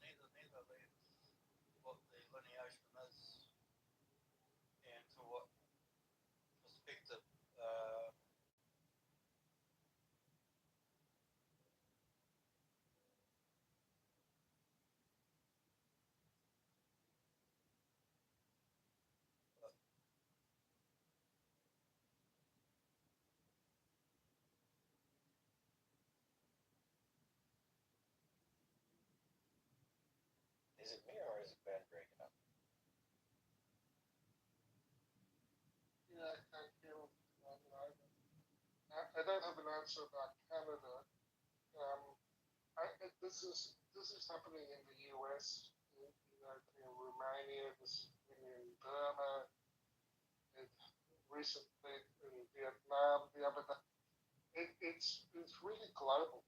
the lineation is and to what perspective Is it me or is it Ben breaking up? I don't have an answer about Canada. This is happening in the US, in Romania, this is happening in Burma, recently in Vietnam, the other day. It's really global.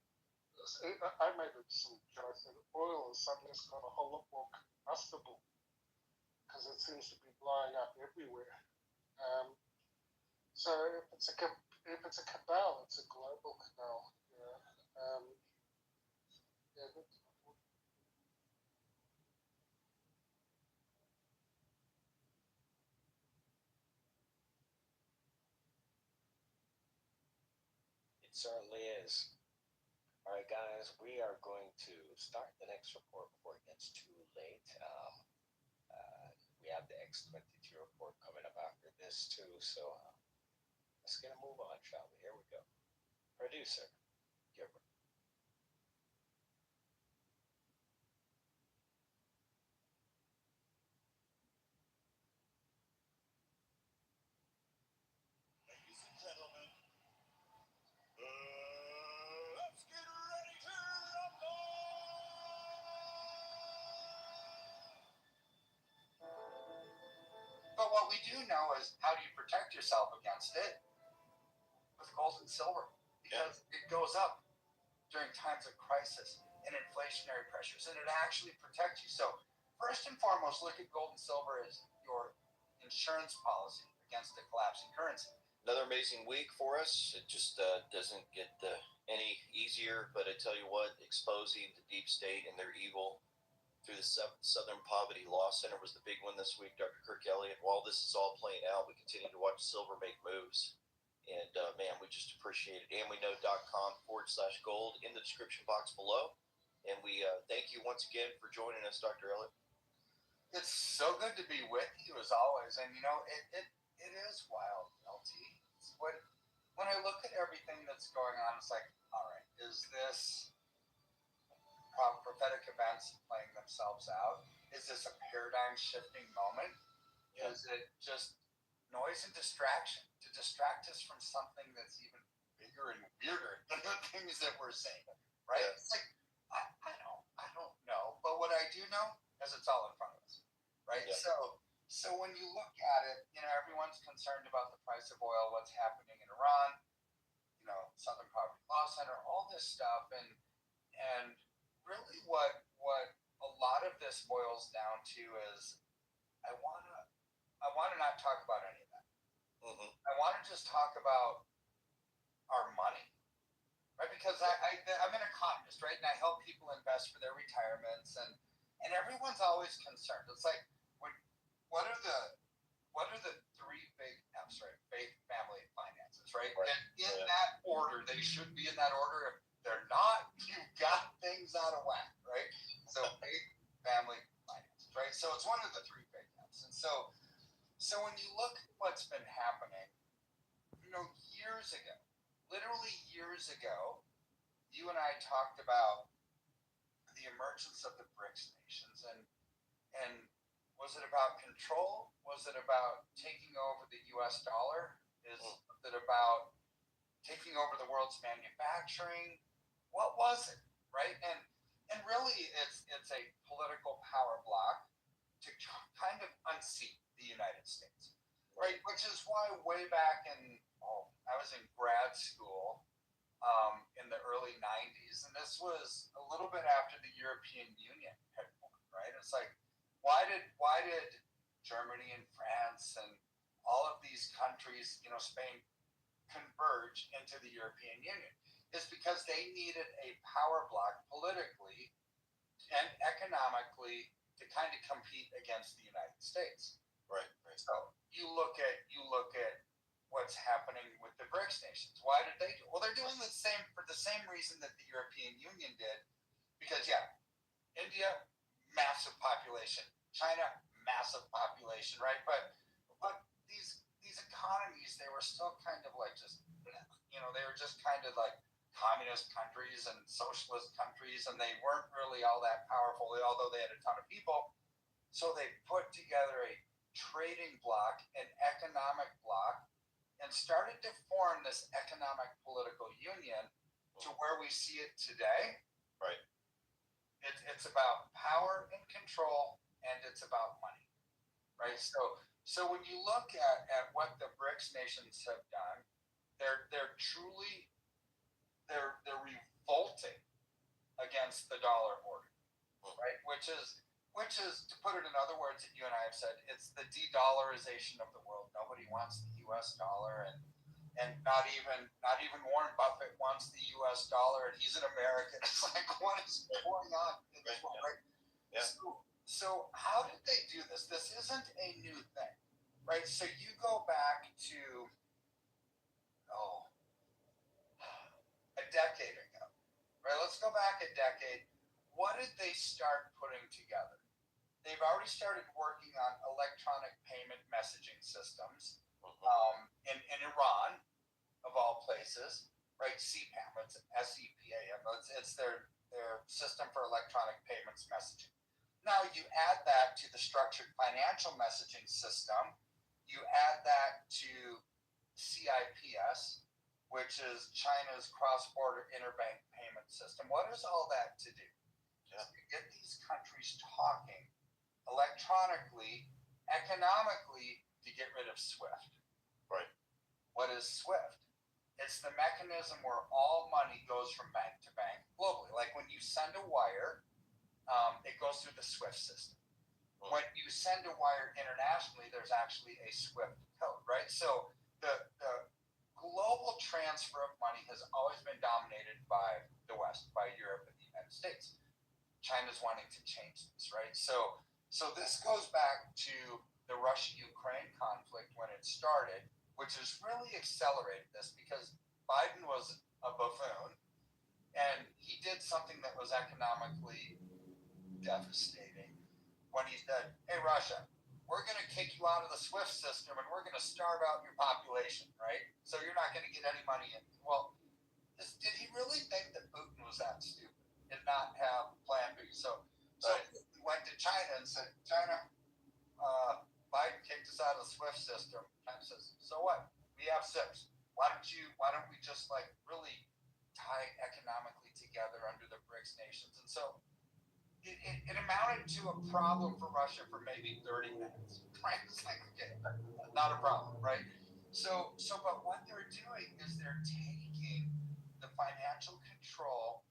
I made some joke that oil has suddenly got a whole lot more combustible because it seems to be blowing up everywhere. So if it's a cabal, it's a global cabal. It certainly is. All right, guys, we are going to start the next report before it gets too late. We have the X-22 report coming up after this, too. So let's get a move on, shall we? Here we go. Producer, give her. Ladies and gentlemen, let's get ready to rumble! But what we do know is how do you protect yourself against it? With gold and silver, because it goes up during times of crisis and inflationary pressures, and it actually protects you. So first and foremost, look at gold and silver as your insurance policy against the collapsing currency. Another amazing week for us. It just doesn't get any easier, but I tell you what, exposing the deep state and their evil through the Southern Poverty Law Center was the big one this week. Dr. Kirk Elliott, while this is all playing out, we continue to watch silver make moves. And man, we just appreciate it. And we know .com/gold in the description box below. And we thank you once again for joining us, Dr. Elliott. It's so good to be with you as always. And it is wild, LT. When I look at everything that's going on, it's like, all right, is this prophetic events playing themselves out? Is this a paradigm shifting moment? Yeah. Is it just noise and distraction to distract us from something that's even bigger and weirder than the things that we're seeing? Right? Yeah. It's like I don't know. But what I do know is it's all in front of us. Right? Yeah. So when you look at it, everyone's concerned about the price of oil, what's happening in Iran, Southern Poverty Law Center, all this stuff, and really what a lot of this boils down to is I wanna not talk about any of that. Mm-hmm. I want to just talk about our money, right? Because I'm an economist, right, and I help people invest for their retirements, and everyone's always concerned. It's like, what are the three big F's, right? Faith, family, and finances, right? And in that order, they should be in that order. If they're not, you've got things out of whack, right? So faith, family, finances, right? So it's one of the three big F's. And so when you look at what's been happening, years ago, literally years ago, you and I talked about the emergence of the BRICS nations, and was it about control? Was it about taking over the U.S. dollar? Is it about taking over the world's manufacturing? What was it, right? And really, it's a political power block to kind of unseat the United States, right? Which is why way back I was in grad school in the early 90s, and this was a little bit after the European Union had formed, right? It's like, why did Germany and France and all of these countries, Spain, converge into the European Union? Is because they needed a power block politically and economically to kind of compete against the United States. Right. So you look at what's happening with the BRICS nations. Why did they do? Well, they're doing the same for the same reason that the European Union did, because India, massive population, China, massive population, right? But these economies, they were still kind of like they were just kind of like communist countries and socialist countries, and they weren't really all that powerful, although they had a ton of people. So they put together a trading bloc, an economic bloc, and started to form this economic political union to where we see it today. Right. It's about power and control, and it's about money, right? So when you look at what the BRICS nations have done, they're truly they're revolting against the dollar order, right? Which is to put it in other words that you and I have said, it's the de-dollarization of the world. Nobody wants the U.S. dollar, and not even Warren Buffett wants the U.S. dollar, and he's an American. It's like, what is going on in this world, right? Yeah. So how did they do this? This isn't a new thing, right? So you go back to a decade ago, right? Let's go back a decade. What did they start putting together? They've already started working on electronic payment messaging systems in Iran, of all places, right? CPAM, it's SEPAM. It's their system for electronic payments messaging. Now you add that to the structured financial messaging system. You add that to CIPS, which is China's cross-border interbank payment system. What is all that to do? Just to get these countries talking electronically, economically, to get rid of SWIFT. Right. What is SWIFT? It's the mechanism where all money goes from bank to bank globally. Like when you send a wire, it goes through the SWIFT system. When you send a wire internationally, there's actually a SWIFT code, right? So the global transfer of money has always been dominated by the West, by Europe and the United States. China's wanting to change this, right? So this goes back to the Russia-Ukraine conflict when it started, which has really accelerated this because Biden was a buffoon and he did something that was economically devastating when he said, hey, Russia, we're going to kick you out of the SWIFT system and we're going to starve out your population, right? So you're not going to get any money in. Well, did he really think that Putin was that stupid and not have plan B? So he went to China and said, China, Biden kicked us out of the SWIFT system. China says, so what? We have SIPs. Why don't we just like really tie economically together under the BRICS nations? And so it amounted to a problem for Russia for maybe 30 minutes, right? It's like, okay, not a problem, right? But what they're doing is they're taking the financial control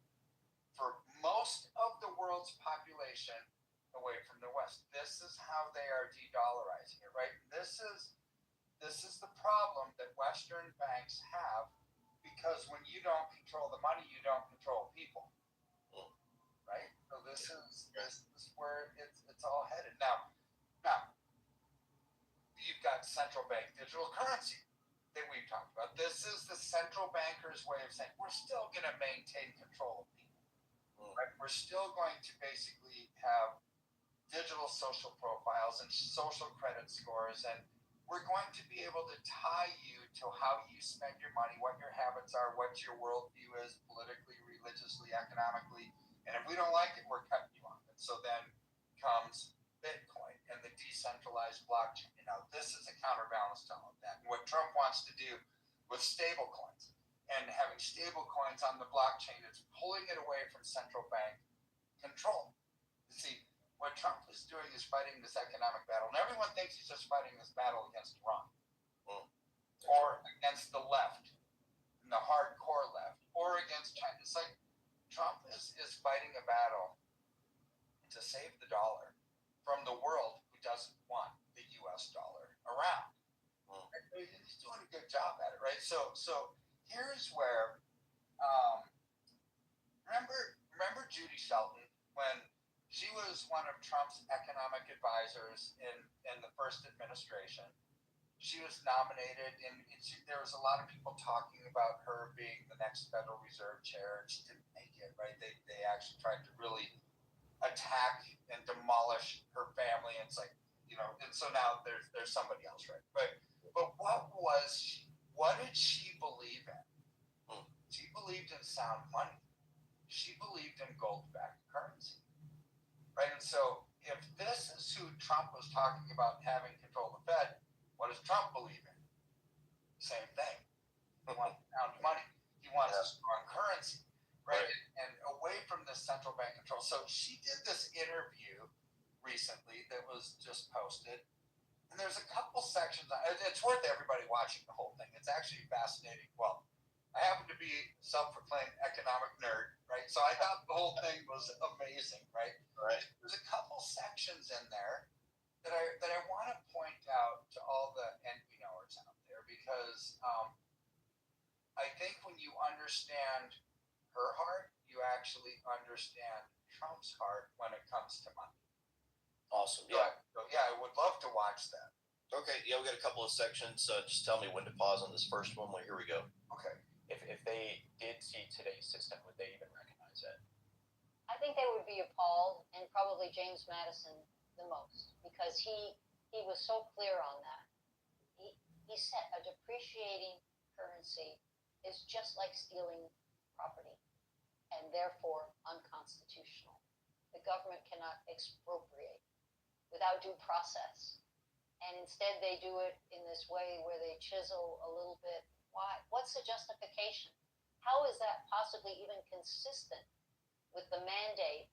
for most of the world's population away from the West. This is how they are de-dollarizing it, right? This is the problem that Western banks have, because when you don't control the money, you don't control people. Right? So this is where it's all headed. Now, you've got central bank digital currency that we've talked about. This is the central banker's way of saying we're still going to maintain control of people. Right? We're still going to basically have digital social profiles and social credit scores, and we're going to be able to tie you to how you spend your money, what your habits are, what your worldview is politically, religiously, economically. And if we don't like it, we're cutting you off. And so then comes Bitcoin and the decentralized blockchain. This is a counterbalance to all of that. And what Trump wants to do with stable coins and having stable coins on the blockchain, it's pulling it away from central bank control. You see, what Trump is doing is fighting this economic battle. And everyone thinks he's just fighting this battle against Iran or against the left, and the hardcore left, or against China. It's like Trump is fighting a battle to save the dollar from the world who doesn't want the U.S. dollar around. He's doing a good job at it, right? So here's where, remember Judy Shelton when she was one of Trump's economic advisors in the first administration. She was nominated, and there was a lot of people talking about her being the next Federal Reserve chair. She didn't make it, right? They actually tried to really attack and demolish her family. And it's like, and so now there's somebody else, right? But what did she believe in? She believed in sound money. She believed in gold-backed currency, right? And so if this is who Trump was talking about having control of the Fed, what does Trump believe in? same thing. He wants pound money. He wants a strong currency, right? And away from the central bank control. So she did this interview recently that was just posted. And there's a couple sections. It's worth everybody watching the whole thing. It's actually fascinating. Well, I happen to be a self-proclaimed economic nerd, right? So I thought the whole thing was amazing, right? Right. There's a couple sections in there that I want to point out to all the NPNers out there because I think when you understand her heart, you actually understand Trump's heart when it comes to money. Awesome. Yeah. So yeah, I would love to watch that. Okay. Yeah, we got a couple of sections. Just tell me when to pause on this first one. Well, here we go. Okay. If they did see today's system, would they even recognize it? I think they would be appalled, and probably James Madison the most, because he was so clear on that. He said a depreciating currency is just like stealing property, and therefore unconstitutional. The government cannot expropriate without due process. And instead they do it in this way where they chisel a little bit. Why? What's the justification? How is that possibly even consistent with the mandate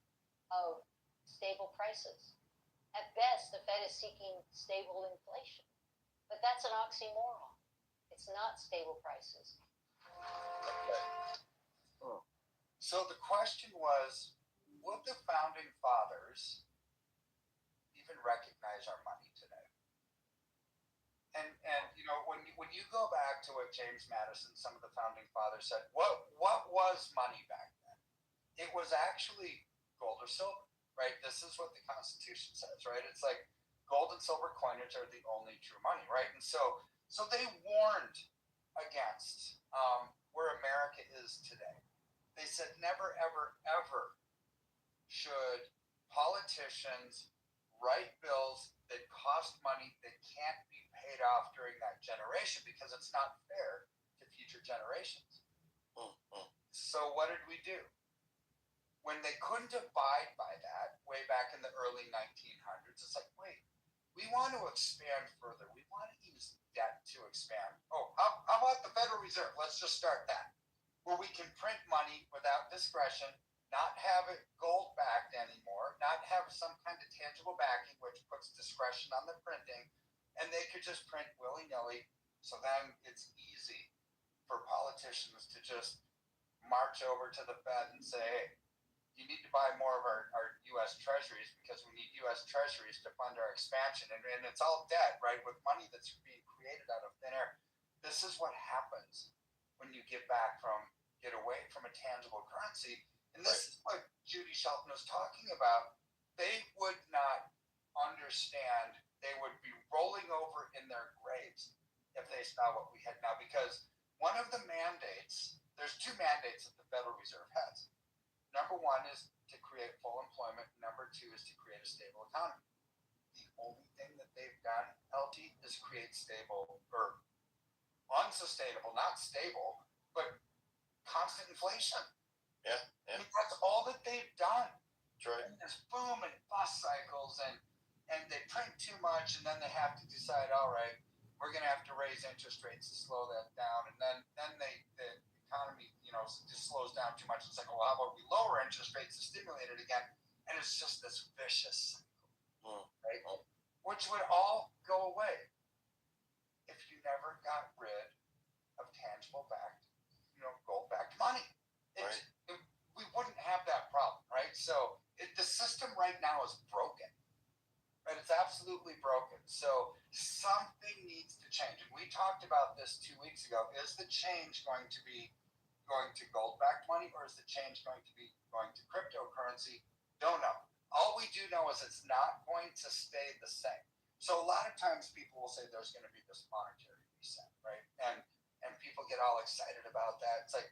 of stable prices? At best, the Fed is seeking stable inflation, but that's an oxymoron. It's not stable prices. So the question was, would the founding fathers even recognize our money today? And you know, when you go back to what James Madison, some of the founding fathers said, what was money back then? It was actually gold or silver, right? This is what the Constitution says, right? It's like gold and silver coinage are the only true money, right? And so they warned against where America is today. They said never, ever, ever should politicians write bills that cost money that can't be paid off during that generation because it's not fair to future generations. So what did we do? When they couldn't abide by that way back in the early 1900s, it's like, wait, we want to expand further. We want to use debt to expand. Oh, how about the Federal Reserve? Let's just start that. Where we can print money without discretion, not have it gold backed anymore, not have some kind of tangible backing, which puts discretion on the printing, and they could just print willy-nilly. So then it's easy for politicians to just march over to the Fed and say, hey, you need to buy more of our U.S. treasuries because we need U.S. treasuries to fund our expansion. And it's all debt, right, with money that's being created out of thin air. This is what happens when you get away from a tangible currency. And this is what Judy Shelton was talking about. They would not understand. They would be rolling over in their graves if they saw what we had now. Because one of the mandates, there's two mandates that the Federal Reserve has. Number one is to create full employment. Number two is to create a stable economy. The only thing that they've done, LT, is create stable or unsustainable, not stable, but constant inflation. Yeah. I mean, that's all that they've done. That's right. And there's boom and bust cycles, and they print too much, and then they have to decide, all right, we're going to have to raise interest rates to slow that down, and then the economy, just slows down too much. It's like, well, how about we lower interest rates to stimulate it again? And it's just this vicious cycle, right? Which would all go away if you never got rid of tangible backed, gold-backed money. We wouldn't have that problem, right? So the system right now is broken, right? It's absolutely broken. So something needs to change. And we talked about this 2 weeks ago. Is the change going to be going to gold-backed money, or is the change going to be going to cryptocurrency? Don't know. All we do know is it's not going to stay the same. So a lot of times people will say there's going to be this monetary reset, right? And people get all excited about that. It's like,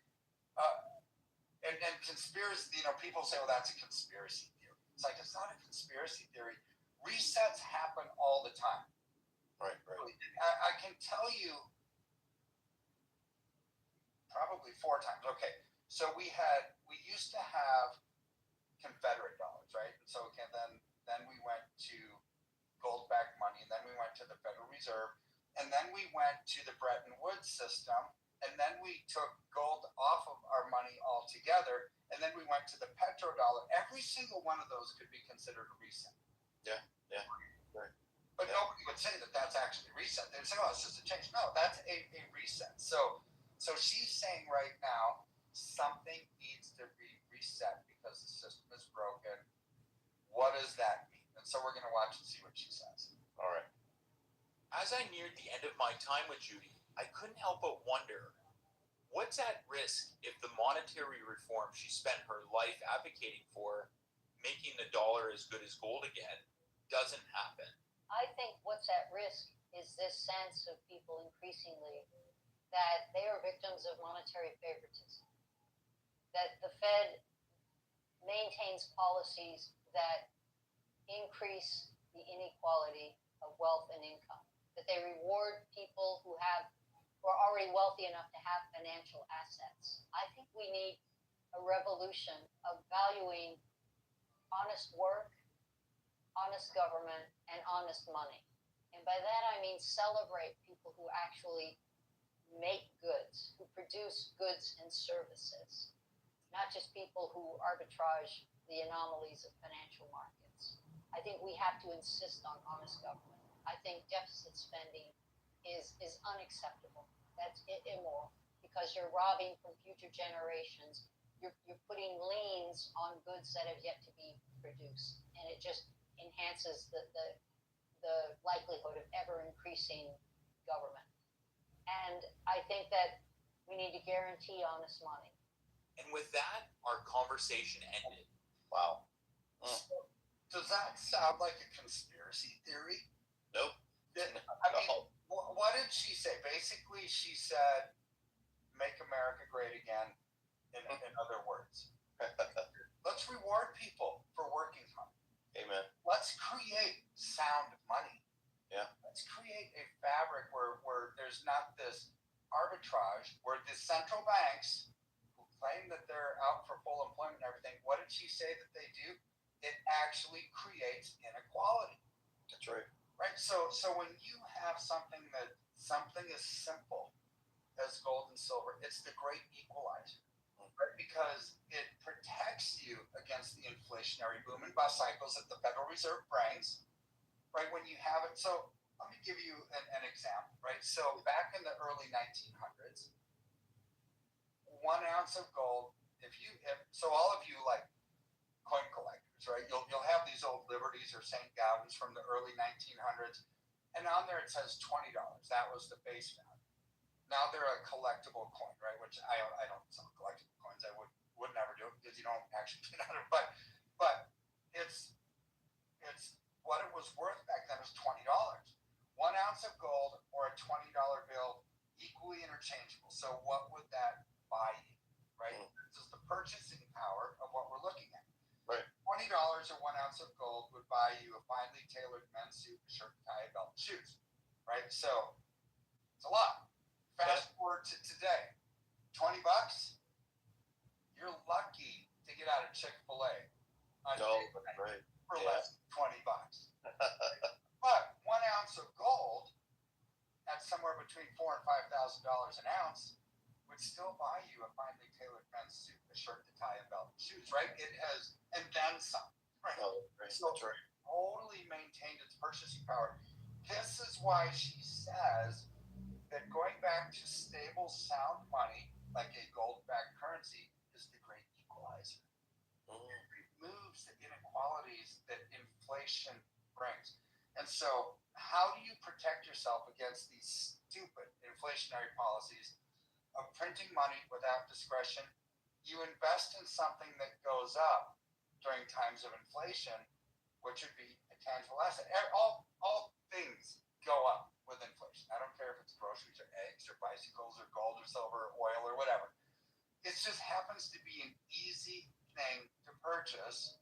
and conspiracy, people say, well, that's a conspiracy theory. It's like, it's not a conspiracy theory. Resets happen all the time. Right. I can tell you probably 4 times. Okay, so we used to have Confederate dollars, right? And so then we went to gold-backed money, and then we went to the Federal Reserve. and then we went to the Bretton Woods system, and then we took gold off of our money altogether, and then we went to the petrodollar. Every single one of those could be considered a reset. Yeah, yeah. Right. But nobody would say that that's actually reset. They'd say, "Oh, it's just a change." No, that's a reset. So she's saying right now something needs to be reset because the system is broken. What does that mean? And so we're going to watch and see what she says. All right. As I neared the end of my time with Judy, I couldn't help but wonder, what's at risk if the monetary reform she spent her life advocating for, making the dollar as good as gold again, doesn't happen? I think what's at risk is this sense of people increasingly that they are victims of monetary favoritism, that the Fed maintains policies that increase the inequality of wealth and income, that they reward people who are already wealthy enough to have financial assets. I think we need a revolution of valuing honest work, honest government, and honest money. And by that I mean celebrate people who actually make goods, who produce goods and services, not just people who arbitrage the anomalies of financial markets. I think we have to insist on honest government. I think deficit spending is unacceptable. That's immoral because you're robbing from future generations. You're putting liens on goods that have yet to be produced, and it just enhances the likelihood of ever increasing government. And I think that we need to guarantee honest money. And with that, our conversation ended. Wow. Does that sound like a conspiracy theory? Nope. I mean, what did she say? Basically, she said, "Make America great again." In other words, let's reward people for working hard. Amen. Let's create sound money. Yeah. Let's create a fabric where there's not this arbitrage, where the central banks who claim that they're out for full employment and everything, what did she say that they do? It actually creates inequality. That's right. Right? So when you have something as simple as gold and silver, it's the great equalizer. Right? Because it protects you against the inflationary boom and bust cycles that the Federal Reserve brings, right? When you have it. So let me give you an example, right? So back in the early 1900s, 1 ounce of gold, so all of you like coin collectors, right? You'll have these old Liberties or St. Gaudens from the early 1900s, and on there it says $20. That was the base value. Now they're a collectible coin, right? Which I don't sell collectible coins. I would never do it because you don't actually get out of it. But it's what it was worth back then was $20. 1 ounce of gold or a $20 bill, equally interchangeable. So what would that buy you, right? This is the purchasing power of what we're looking at. Right. $20 or 1 ounce of gold would buy you a finely tailored men's suit, shirt, tie, belt, and shoes, right? So it's a lot. Fast forward to today, $20. You're lucky to get out of Chick-fil-A on right. for less than $20. But 1 ounce of gold at somewhere between $4,000 and $5,000 an ounce would still buy you a finely tailored men's suit, a shirt, a tie, a belt, and shoes, right? It has, and then some, right? Oh, right. So That's right. totally maintained its purchasing power. This is why she says that going back to stable, sound money, like a gold-backed currency, is the great equalizer. It removes the inequalities that inflation brings. And so, how do you protect yourself against these stupid inflationary policies of printing money without discretion? You invest in something that goes up during times of inflation, which would be a tangible asset. All things go up with inflation. I don't care if it's groceries or eggs or bicycles or gold or silver or oil or whatever. It just happens to be an easy thing to purchase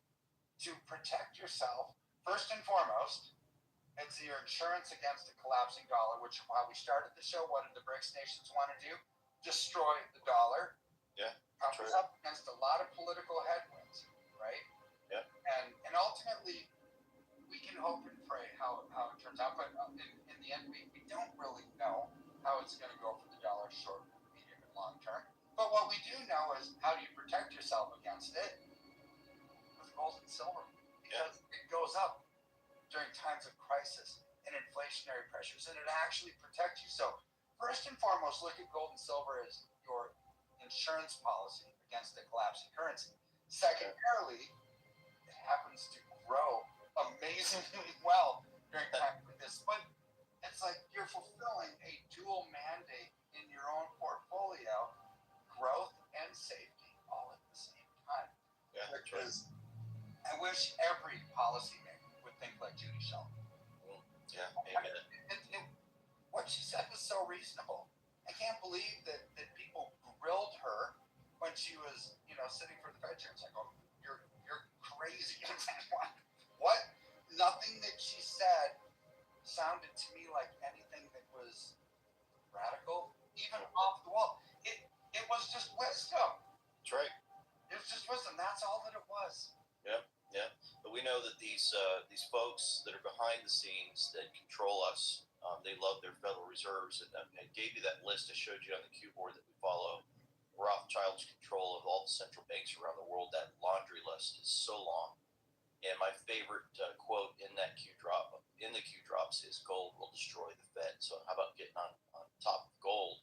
to protect yourself. First and foremost, it's your insurance against a collapsing dollar, which while we started the show, what did the BRICS nations want to do? Destroy the dollar. Yeah. Comes up against a lot of political headwinds, right? Yeah. And ultimately, we can hope and pray how it turns out, but in the end, we don't really how it's going to go for the dollar short, medium, and long term. But what we do know is how do you protect yourself against it? With gold and silver. Because it goes up during times of crisis and inflationary pressures, and it actually protects you. So first and foremost, look at gold and silver as your insurance policy against the collapsing currency. Secondarily, it happens to grow amazingly well during times like this. But it's like you're fulfilling a dual mandate in your own portfolio, growth and safety, all at the same time. Yeah, that's right. I wish every policymaker would think like Judy Shelton. Yeah, amen. What she said was so reasonable. I can't believe that people grilled her when she was, sitting for the Fed chair. It's like, oh, you're crazy. What? Nothing that she said sounded to me like anything that was radical, even off the wall. It was just wisdom. That's right. It was just wisdom. That's all that it was. Yep, yeah. But we know that these folks that are behind the scenes that control us, they love their Federal Reserves. And I gave you that list I showed you on the Q board that we follow. Rothschild's control of all the central banks around the world. That laundry list is so long. And my favorite quote in that Q drops is "Gold will destroy the Fed." So how about getting on top of gold?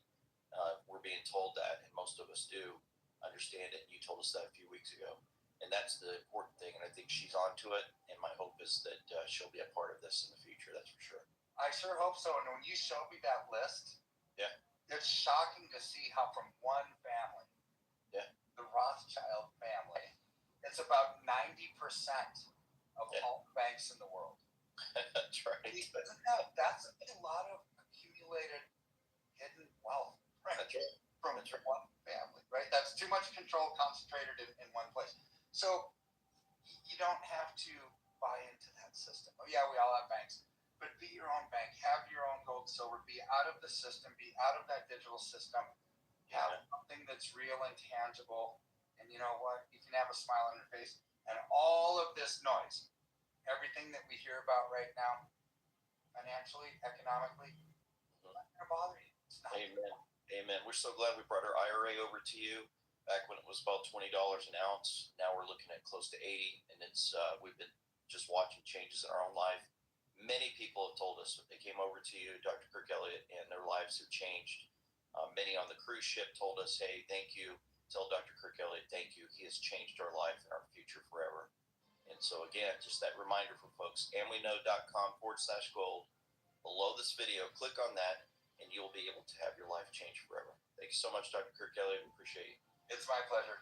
We're being told that, and most of us do understand it. You told us that a few weeks ago. And that's the important thing, and I think she's onto it. And my hope is that she'll be a part of this in the future. That's for sure. I sure hope so. And when you showed me that list, yeah, it's shocking to see how from one family, the Rothschild family, it's about 90% of all banks in the world. That's right. That's a lot of accumulated hidden wealth, right? That's right. From one family, right? That's too much control concentrated in one place. So you don't have to buy into that system. Oh yeah, we all have banks, but be your own bank. Have your own gold and silver. Be out of the system. Be out of that digital system. Have something that's real and tangible. And you know what? You can have a smile on your face. And all of this noise, everything that we hear about right now, financially, economically, not going to bother you. It's not. Amen. We're so glad we brought our IRA over to you. Back when it was about $20 an ounce, now we're looking at close to 80, and it's we've been just watching changes in our own life. Many people have told us that they came over to you, Dr. Kirk Elliott, and their lives have changed. Many on the cruise ship told us, "Hey, thank you. Tell Dr. Kirk Elliott, thank you. He has changed our life and our future forever." And so again, just that reminder for folks, amweknow.com/gold. Below this video, click on that, and you'll be able to have your life change forever. Thank you so much, Dr. Kirk Elliott. We appreciate you. It's my pleasure.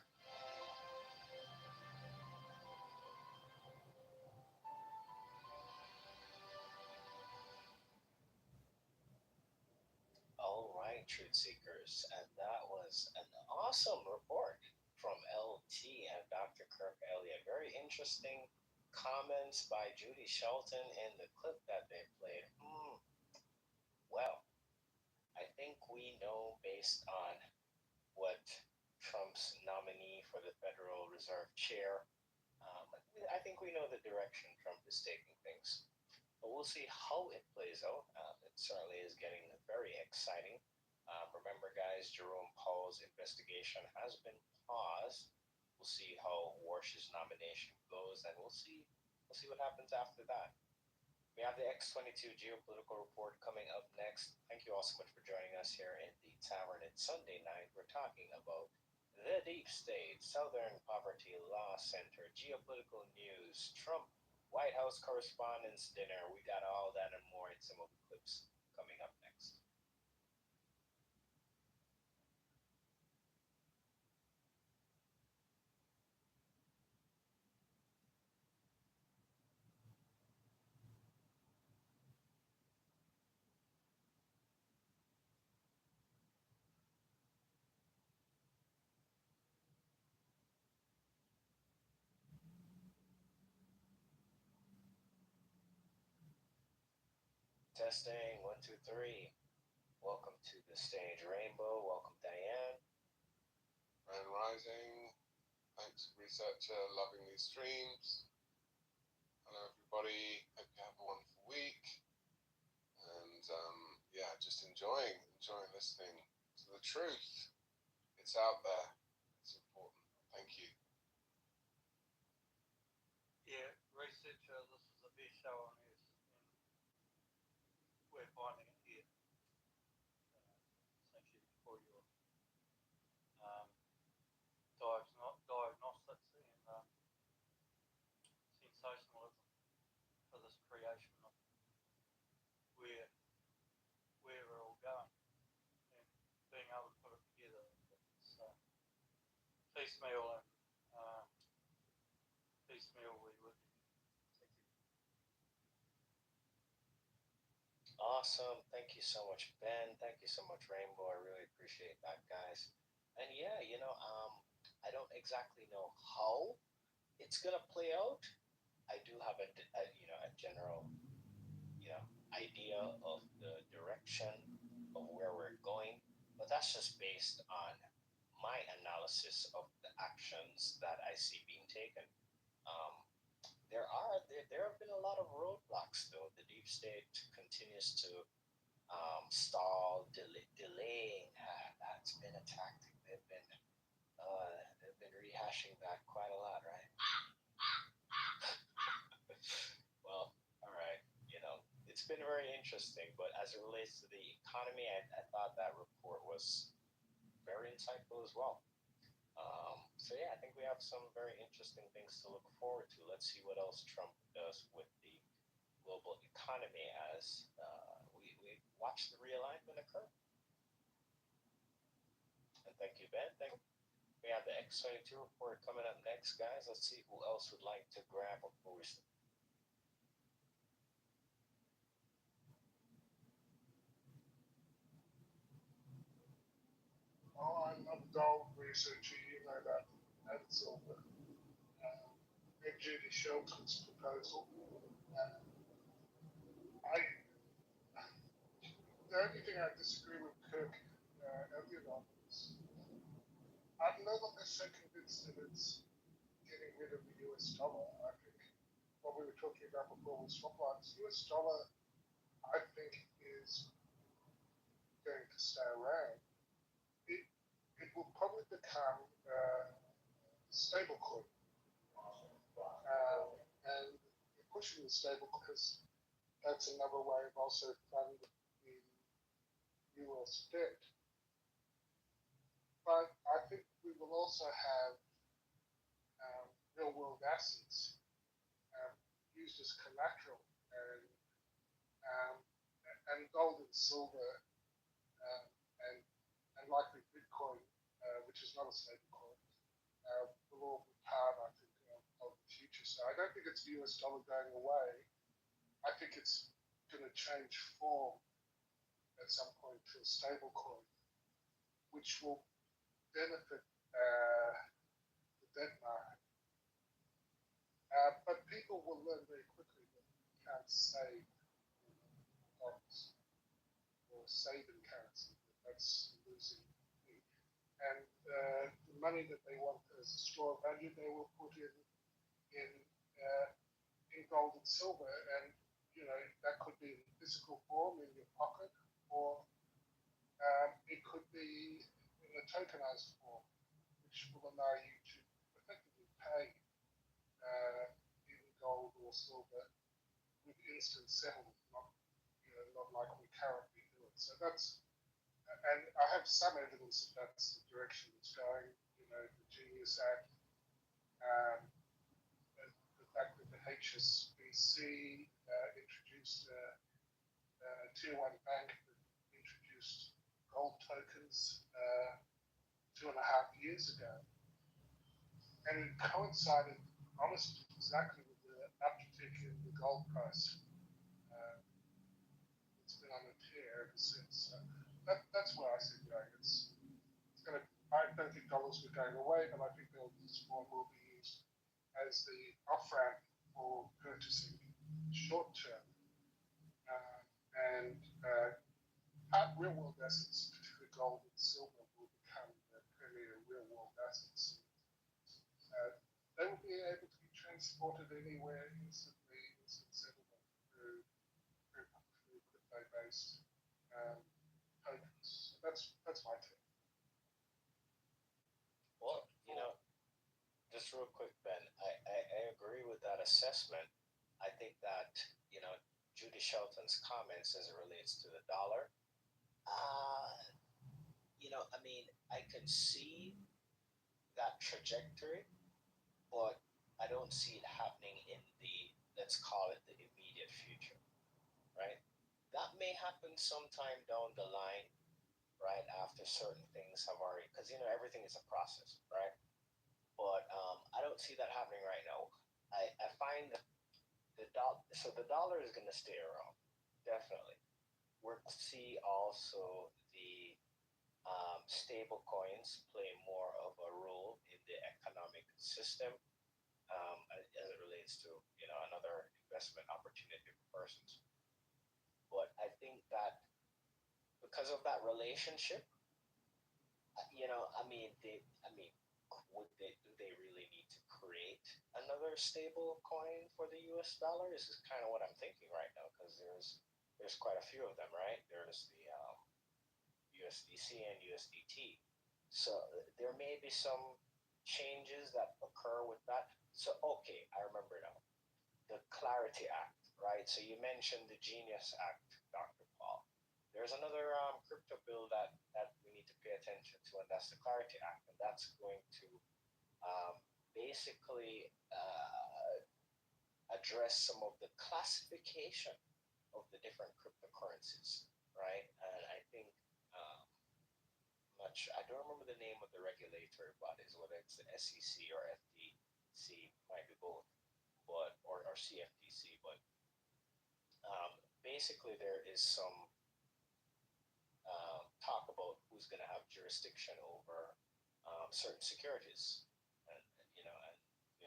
All right, truth seekers, and that was an awesome report from LT and Dr. Kirk Elliott. Very interesting comments by Judy Shelton in the clip that they played. Well, I think we know based on what Trump's nominee for the Federal Reserve chair, I think we know the direction Trump is taking things. But we'll see how it plays out. It certainly is getting very exciting. Remember, guys, Jerome Powell's investigation has been paused. We'll see how Warsh's nomination goes, and we'll see what happens after that. We have the X22 geopolitical report coming up next. Thank you all so much for joining us here in the Tavern. It's Sunday night. We're talking about the deep state, Southern Poverty Law Center, geopolitical news, Trump White House Correspondents' Dinner. We got all that and more in some of the clips coming up next. Testing, 1, 2, 3. Welcome to the stage, Rainbow. Welcome, Diane. Grand Rising. Thanks, researcher. Loving these streams. Hello, everybody. Hope you have a wonderful week. And just enjoying enjoying listening to the truth. It's out there. It's important. Thank you. Yeah, researcher, this is the best show on earth, and we're finding it here. Essentially, for your diagnostics and sensationalism for this creation of where we're all going and being able to put it together. So, piecemeal and piecemeal we would. Awesome. Thank you so much, Ben. Thank you so much, Rainbow. I really appreciate that, guys. And yeah, I don't exactly know how it's gonna play out. I do have a general, idea of the direction of where we're going, but that's just based on my analysis of the actions that I see being taken. Um, there have been a lot of roadblocks, though. The deep state continues to delaying. That's been a tactic. They've been rehashing that quite a lot, right? Well, all right. It's been very interesting. But as it relates to the economy, I thought that report was very insightful as well. So yeah, I think we have some very interesting things to look forward to. Let's see what else Trump does with the global economy as we watch the realignment occur. And thank you, Ben. We have the X-22 report coming up next, guys. Let's see who else would like to grab before we start. Oh, I'm a gold researcher, you know that. That's all. Big Judy Shelton's proposal. The only thing I disagree with Kirk Elliott on is I'm no longer so convinced that it's getting rid of the US dollar. I think what we were talking about before was swap lines. US dollar, I think, is going to stay around. It will probably become stable coin. And we're pushing the stable because that's another way of also funding the US debt. But I think we will also have real world assets used as collateral and gold and silver and likely Bitcoin, which is not a stable coin, will all be part, I think, of the future. So I don't think it's the US dollar going away. I think it's going to change form at some point to a stable coin, which will benefit the debt market. But people will learn very quickly that you can't save dollars or save in currency. That's losing. And the money that they want as a store of value, they will put in gold and silver, and that could be in physical form in your pocket, or it could be in a tokenized form, which will allow you to effectively pay in gold or silver with instant settlement, not like we currently do it. So and I have some evidence that that's the direction it's going. The Genius Act, the fact that the HSBC introduced a tier one bank that introduced gold tokens 2.5 years ago, and it coincided almost exactly with the uptick in the gold price. It's been on a tear ever since. So that's where I see it going. It's going to. I don't think dollars are going away, but I think this form will be used as the off ramp for purchasing short term and real world assets, particularly gold and silver, will become the premier real world assets. They will be able to be transported anywhere instantly, instant settlement through crypto-based tokens. that's my take. Well, just real quick, Ben, I agree with that assessment. I think that, Judy Shelton's comments as it relates to the dollar, I can see that trajectory, but I don't see it happening in the, let's call it the immediate future, right? That may happen sometime down the line, right? After certain things have already, because, everything is a process, right? But I don't see that happening right now. I find that the dollar is going to stay around, definitely. We'll see also the stable coins play more of a role in the economic system as it relates to another investment opportunity for persons. But I think that because of that relationship, do they really need to create another stable coin for the U.S. dollar? This is kind of what I'm thinking right now, because there's quite a few of them, right? There's the USDC and USDT. So there may be some changes that occur with that. So okay, I remember now. The Clarity Act, right? So you mentioned the Genius Act, Dr. Paul. There's another crypto bill that we need to pay attention to, and that's the Clarity Act, and that's going to basically address some of the classification of the different cryptocurrencies, right? And I think I don't remember the name of the regulatory bodies, whether it's the SEC or FTC, might be both, but or CFTC, but basically there is some talk about who's going to have jurisdiction over certain securities, and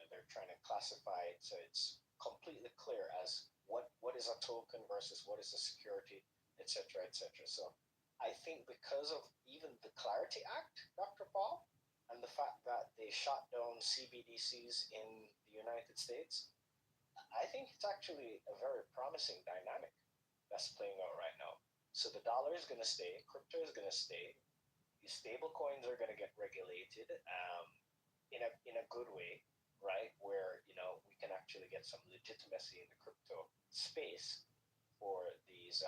they're trying to classify it so it's completely clear as what is a token versus what is a security, etc., etc. So I think because of even the Clarity Act, Dr. Paul, and the fact that they shot down CBDCs in the United States, I think it's actually a very promising dynamic that's playing out right now. So the dollar is going to stay, crypto is going to stay, these stable coins are going to get regulated in a good way, right? Where we can actually get some legitimacy in the crypto space for these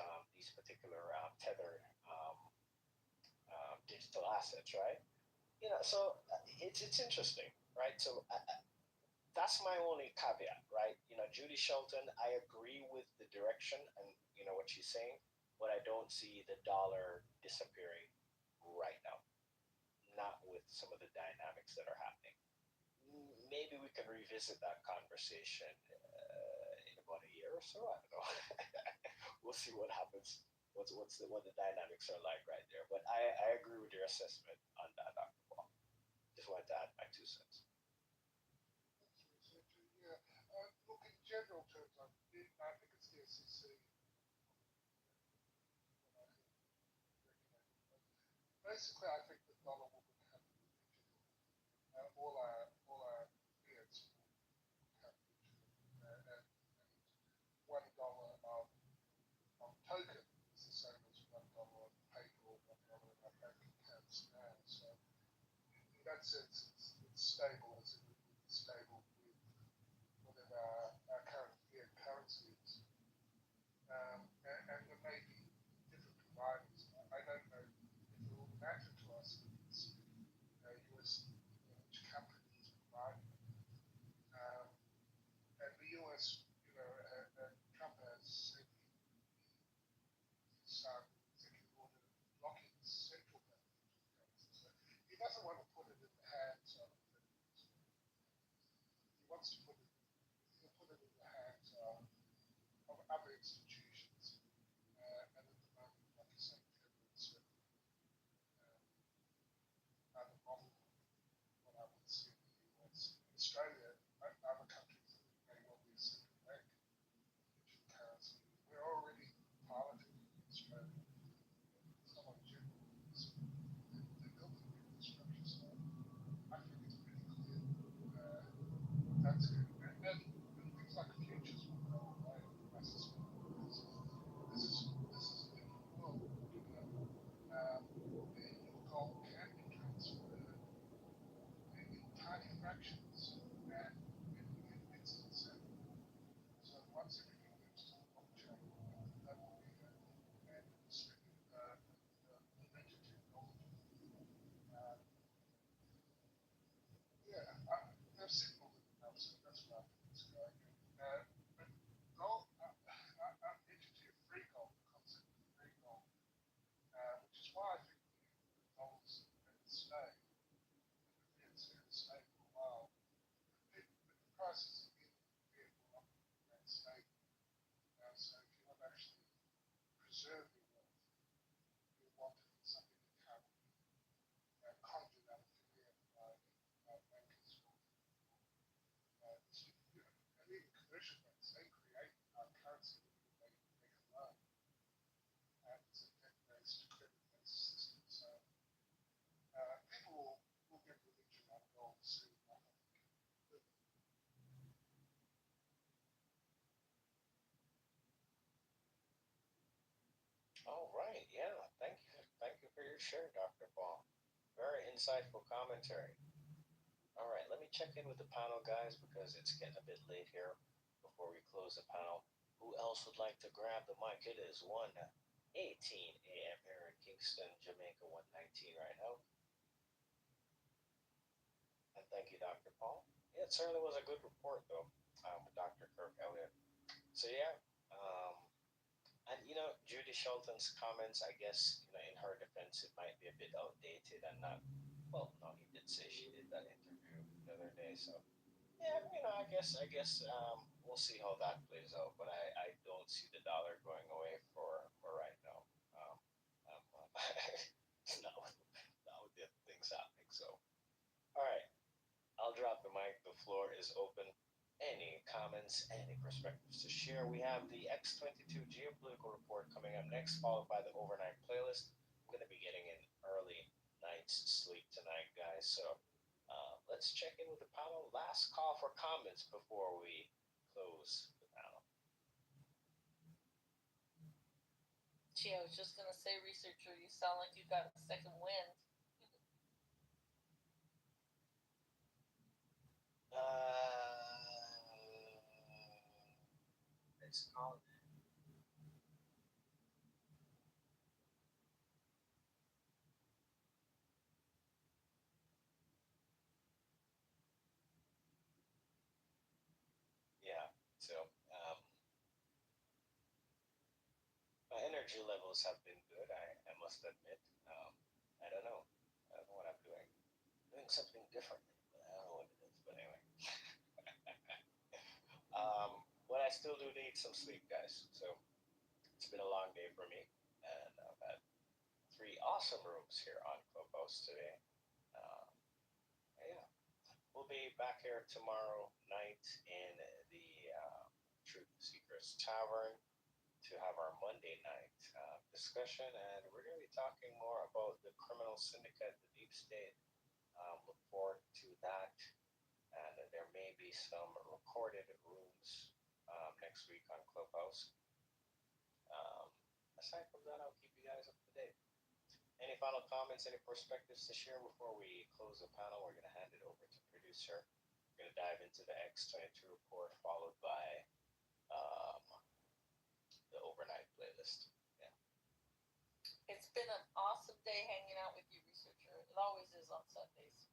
particular tethered digital assets, right? So it's interesting, right? So that's my only caveat, right? Judy Shelton, I agree with the direction and what she's saying, but I don't see the dollar disappearing right now. Not with some of the dynamics that are happening. Maybe we can revisit that conversation in about a year or so. I don't know. We'll see what happens. What the dynamics are like right there. But I agree with your assessment on that, Dr. Paul. Just wanted to add my 2 cents. Yeah. Look, in general terms, I think it's the SEC. Basically, I think the dollar will become digital. All our fiats will become digital, and $1 of token is the same as $1 of paper or $1 in our bank accounts now. So in that sense, it's stable as it would be stable with whatever our current fiat currency is. And there may be different providers. I don't know if it will matter to us if it's US, which company is providing it. And the US, Trump has said he signed an executive order blocking central bank currency. So he doesn't want to put it in the hands of he wants to put it in the hands of other institutions. And at the moment, like I say, Tether is certainly other model what I would see in the US. In Australia, other countries may well be a central bank digital currency. We're already piloting in Australia. It's not like general. They're building the infrastructure. So prices in vehicle up in that state. So if you want to actually preserve your wealth, you want something that can't be conjured out of thin air by bankers. And even commercial banks, they create currency when they make a loan. And it's a debt-based, credit-based system. So people will get religion on gold soon enough, I think. All right, yeah. Thank you for your share, Dr. Paul. Very insightful commentary. All right, let me check in with the panel, guys, because it's getting a bit late here before we close the panel. Who else would like to grab the mic? It is 1:18 a.m. here in Kingston, Jamaica, 1:19 right now. And thank you, Dr. Paul. Yeah, it certainly was a good report, though, with Dr. Kirk Elliott. So, yeah, and, Judy Shelton's comments, I guess, in her defense, it might be a bit outdated and not, well, no, he did say she did that interview the other day. So, yeah, I guess, we'll see how that plays out. But I don't see the dollar going away for right now. Not with the things happening. So, all right, I'll drop the mic. The floor is open. Any comments, any perspectives to share? We have the X22 geopolitical report coming up next, followed by the overnight playlist. I'm going to be getting an early night's sleep tonight, guys. So let's check in with the panel. Last call for comments before we close the panel. Gee, I was just gonna say, researcher, you sound like you got a second wind. It's called. Yeah, so my energy levels have been good, I must admit. I don't know. I don't know what I'm doing. Doing something differently, but I don't know what it is. But anyway. But I still do need some sleep, guys. So it's been a long day for me. And I've had 3 awesome rooms here on Clubhouse today. Yeah. We'll be back here tomorrow night in the Truth Seekers Tavern to have our Monday night discussion, and we're going to be talking more about the criminal syndicate, the deep state. Look forward to that, and there may be some recorded rooms next week on Clubhouse. Aside from that, I'll keep you guys up to date. Any final comments, any perspectives to share before we close the panel? We're going to hand it over to producer. We're going to dive into the X22 report, followed by the overnight playlist. Yeah. It's been an awesome day hanging out with you, researcher. It always is on Sundays.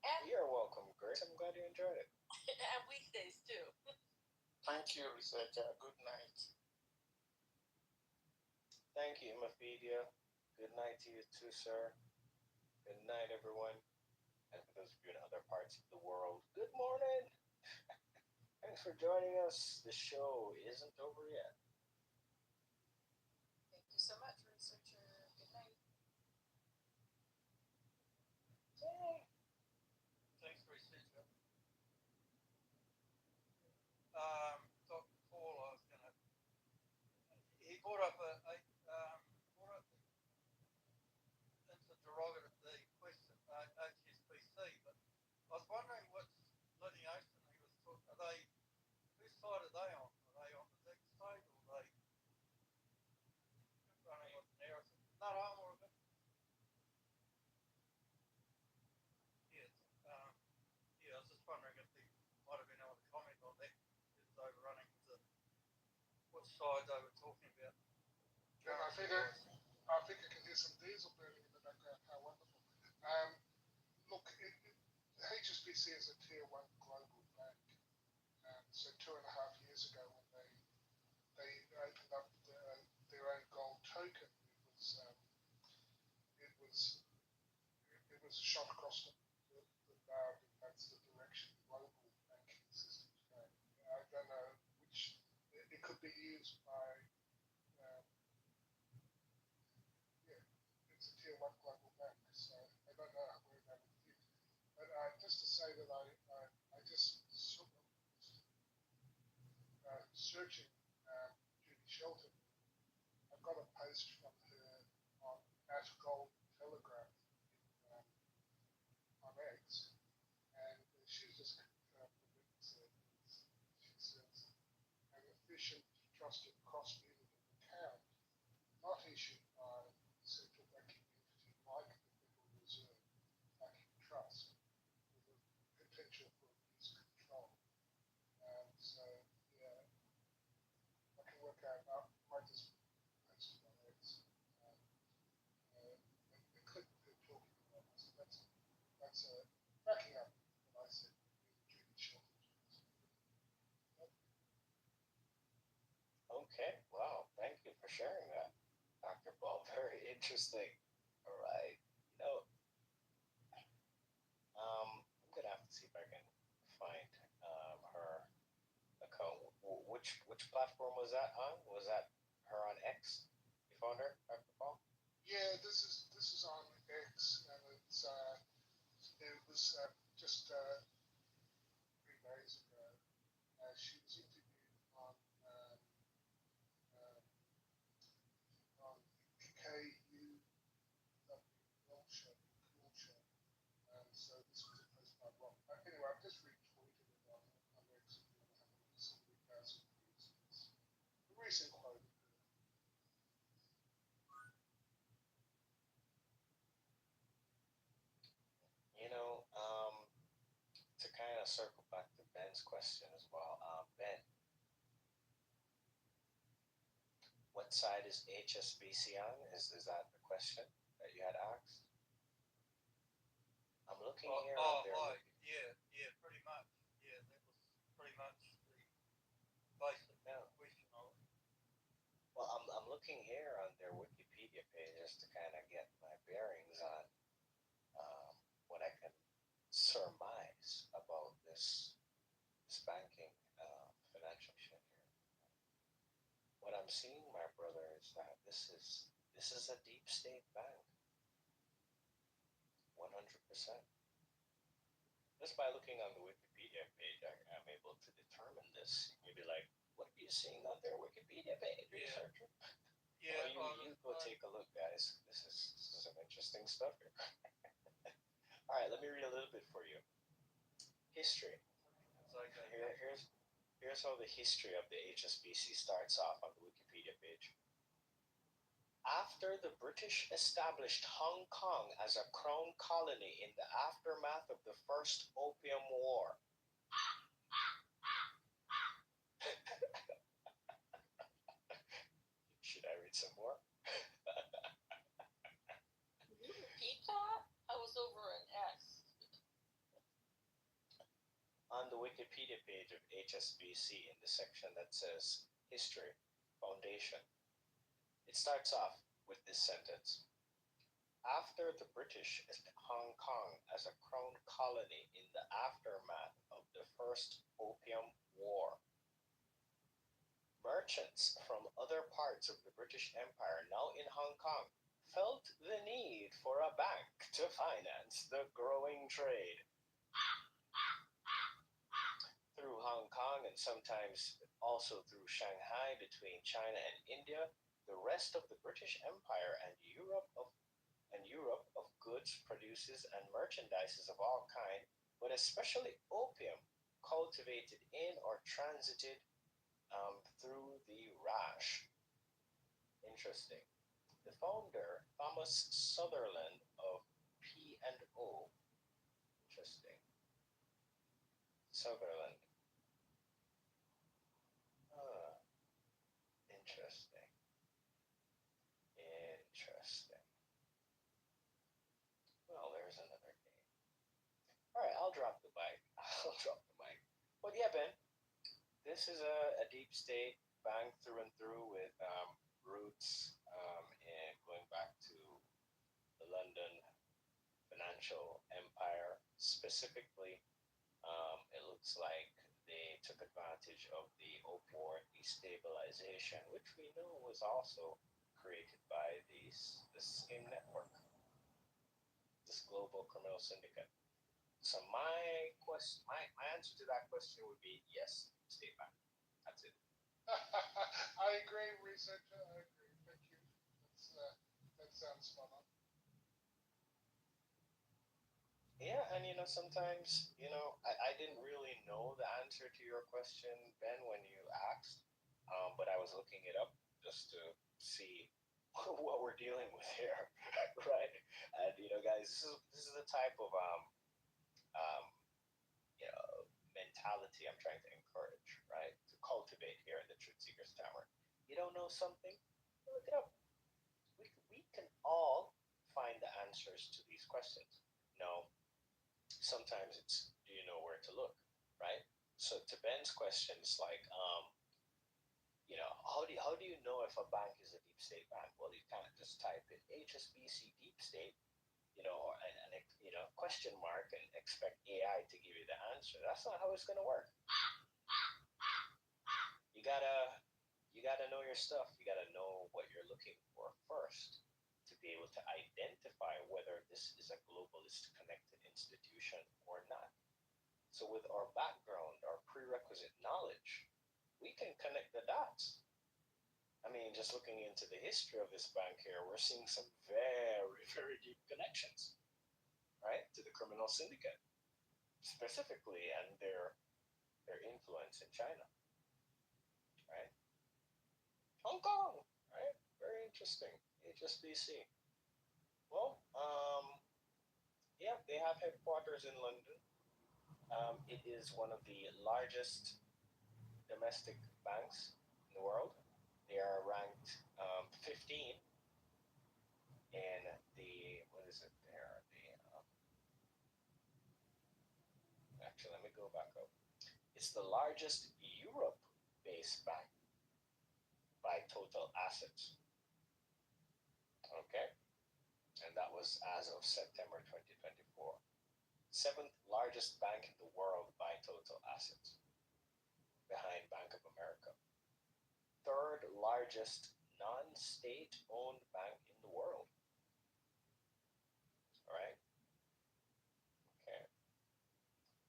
And you're welcome, Grace. I'm glad you enjoyed it. And weekdays too. Thank you, researcher. Good night. Thank you, Mafedia. Good night to you too, sir. Good night, everyone. And for those of you in other parts of the world, good morning. Thanks for joining us. The show isn't over yet. Thank you so much, researcher. Good night. Yay. Thanks, researcher. Dr. Paul, I was going to. He brought up it's a derogative the question HSBC, but I was wondering what litigation he was talking. Whose side are they on? Are they on the Zig side, or are they running with the narrative? No, I'm more of it. Yes. Yeah, I was just wondering if he might have been able to comment on that. Is overrunning what side they were talking about. Yeah, I think I can hear some diesel burning in the background. How wonderful. Look, HSBC is a tier 1 global bank. So 2.5 years ago, when they opened up their own gold token, it was a shot across the bow be used by, it's a tier one global bank, so I don't know where that would fit. But just to say that I just sort of searching Judy Shelton. I got a post from her on Ash Gold Telegraph on X, and she's just confirmed the witness. She says an efficient, trusted, cross-media account not issued by a central banking entity like the Federal Reserve Banking Trust with a potential for abuse control. So, yeah, I can work out, I might just post it on X. The clip of her talking about this, that's backing up what I said with Judy Shelton. Okay, wow, thank you for sharing that, Dr. Ball. Very interesting. All right, I'm gonna have to see if I can find her account. Which platform was that on? Was that her on X? You found her, Dr. Ball? Yeah, this is on X, and it was just 3 days ago. She was interviewed on KU Cool Show. So this was a post by Rob. Anyway, I've just retweeted it on X if you want to have a look. Somebody thousand views. It's a recent quote. To kind of circle back to Ben's question as well. Ben, what side is HSBC on? Is that the question that you had asked? I'm looking here on their. Yeah, pretty much. Yeah, that was pretty much the basic question of it. Well, I'm looking here on their Wikipedia page just to kind of get my bearings on what I can surmise about this banking financial shit here. What I'm seeing, my brother, is that this is a deep state bank. 100%. Just by looking on the Wikipedia page, I'm able to determine this. You'd be like, what are you seeing on their Wikipedia page, researcher? Yeah, you go take a look, guys. This is some interesting stuff here. All right, let me read a little bit for you. History. Here's how the history of the HSBC starts off on the Wikipedia page. After the British established Hong Kong as a crown colony in the aftermath of the First Opium War. Should I read some more? Can you repeat that? I was over an S. On the Wikipedia page of HSBC, in the section that says History, Foundation, it starts off with this sentence. After the British established Hong Kong as a crown colony in the aftermath of the First Opium War, merchants from other parts of the British Empire now in Hong Kong felt the need for a bank to finance the growing trade. Through Hong Kong and sometimes also through Shanghai between China and India, the rest of the British Empire and Europe of goods, produces, and merchandises of all kinds, but especially opium, cultivated in or transited through the Rash. Interesting. The founder, Thomas Sutherland of P&O. Interesting. Sutherland. Interesting. Well, there's another game. All right, I'll drop the mic. But yeah, Ben, this is a deep state bank through and through with roots and going back to the London financial empire. Specifically, it looks like they took advantage of the opioid destabilization, which we know was also created by this same network, this global criminal syndicate. So my answer to that question would be yes, state bank. That's it. I agree, researcher. I agree. Thank you. That sounds spot on. Yeah, and sometimes, I didn't really know the answer to your question, Ben, when you asked, but I was looking it up just to see what we're dealing with here, right? And guys, this is the type of um, mentality I'm trying to encourage, right? To cultivate here in the Truth Seekers Tower. You don't know something? Look it up. We can all find the answers to these questions. No, sometimes it's, do you know where to look, right? So to Ben's question, it's like, how do you know if a bank is a deep state bank? Well, you can't just type in HSBC deep state, or question mark and expect AI to give you the answer. That's not how it's gonna work. You gotta know your stuff. You gotta know what you're looking for first to be able to identify whether this is a globalist connected institution or not. So with our background, our prerequisite knowledge, we can connect the dots. I mean, just looking into the history of this bank here, we're seeing some very, very deep connections, right, to the criminal syndicate, specifically, and their influence in China, right? Hong Kong, right? Very interesting. HSBC. Well, yeah, they have headquarters in London. It is one of the largest domestic banks in the world. They are ranked 15 in the, what is it there? Actually, let me go back up. It's the largest Europe-based bank by total assets. Okay? And that was as of September 2024. Seventh largest bank in the world by total assets, behind Bank of America. Third largest non-state owned bank in the world. All right? Okay.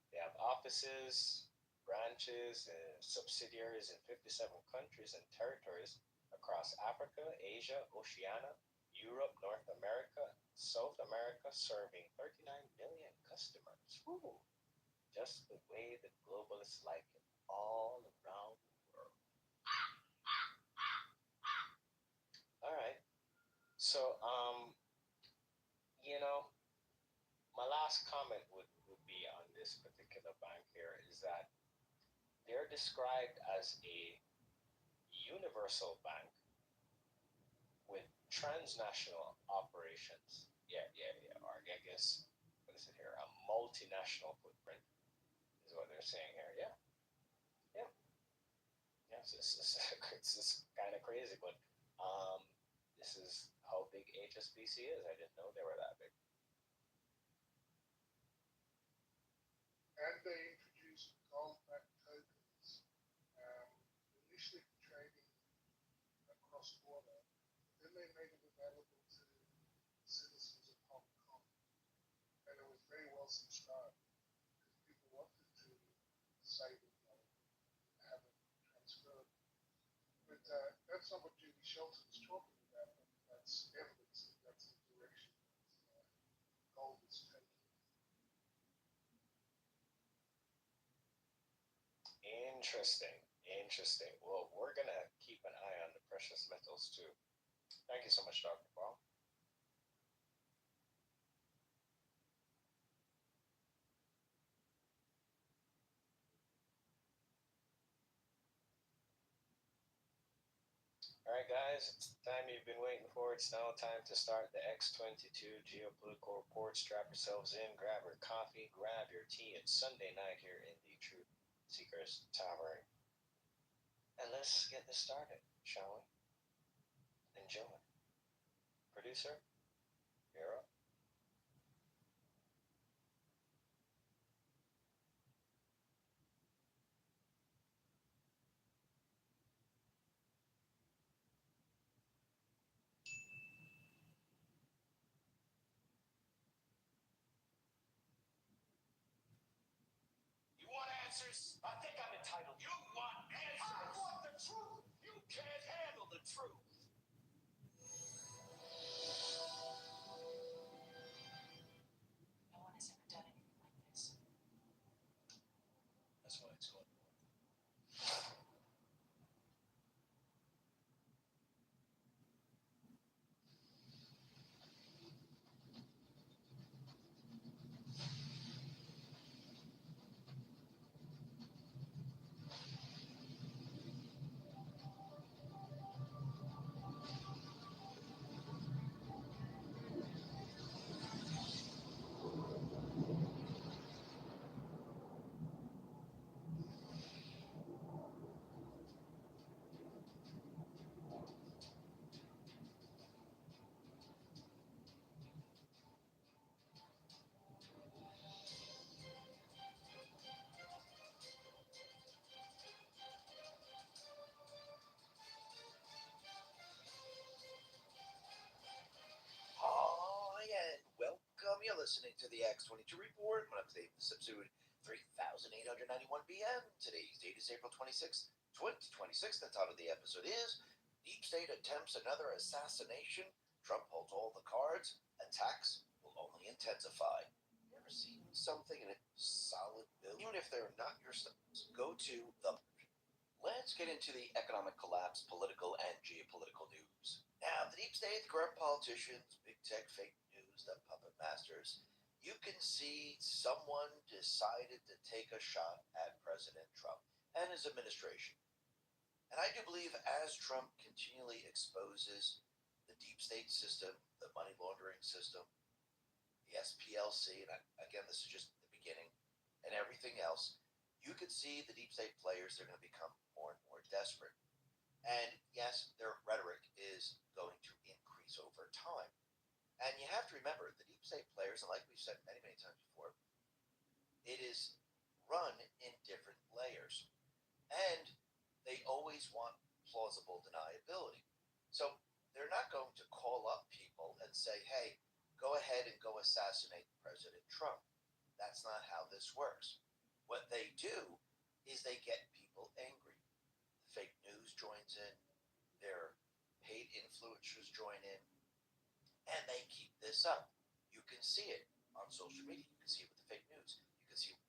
They have offices, branches, and subsidiaries in 57 countries and territories across Africa, Asia, Oceania, Europe, North America, South America, serving 39 million customers. Woo! Just the way the globalists like it, all around the world. All right. So, my last comment would be on this particular bank here is that they're described as a universal bank with transnational operations. Yeah. Or I guess, what is it here? A multinational footprint is what they're saying here. Yeah. It's just kind of crazy, but this is how big HSBC is. I didn't know they were that big. And they introduced gold-backed tokens, initially for trading across border. Then they made it available to citizens of Hong Kong, and it was very well subscribed because people wanted to save in gold and have it transferred. But that's not what Judy Shelton's talking about. That's evidence that that's the direction that gold is taking. Interesting. Well, we're going to keep an eye on the precious metals too. Thank you so much, Dr. Paul. All right, guys, it's the time you've been waiting for. It's now time to start the X22 geopolitical report. Strap yourselves in, grab your coffee, grab your tea. It's Sunday night here in the Truth Seekers Tavern. And let's get this started, shall we? Enjoy. Producer, you're up. answers? I think I'm entitled. You want answers? I want the truth. You can't handle the truth. No one has ever done anything like this. That's why it's called. Hi, and welcome. You're listening to the X22 Report. I'm today this episode 3891 PM. Today's date is April 26th, 2026. The title of the episode is Deep State Attempts Another Assassination. Trump holds all the cards. Attacks will only intensify. You ever seen something in a solid bill? Even if they're not your stocks, go to the. Let's get into the economic collapse, political, and geopolitical news. Now, the deep state, corrupt politicians, big tech, fake news, the puppet masters. You can see someone decided to take a shot at President Trump and his administration. And I do believe as Trump continually exposes the deep state system, the money laundering system, the SPLC, and again, this is just the beginning, and everything else, you could see the deep state players, they're going to become more and more desperate. And yes, their rhetoric is going to increase over time. And you have to remember, the deep state players, and like we've said many, many times before, it is run in different layers. And they always want plausible deniability. So they're not going to call up people and say, hey, go ahead and go assassinate President Trump. That's not how this works. What they do is they get people angry. Fake news joins in, their paid influencers join in, and they keep this up. You can see it on social media. You can see it with the fake news. You can see.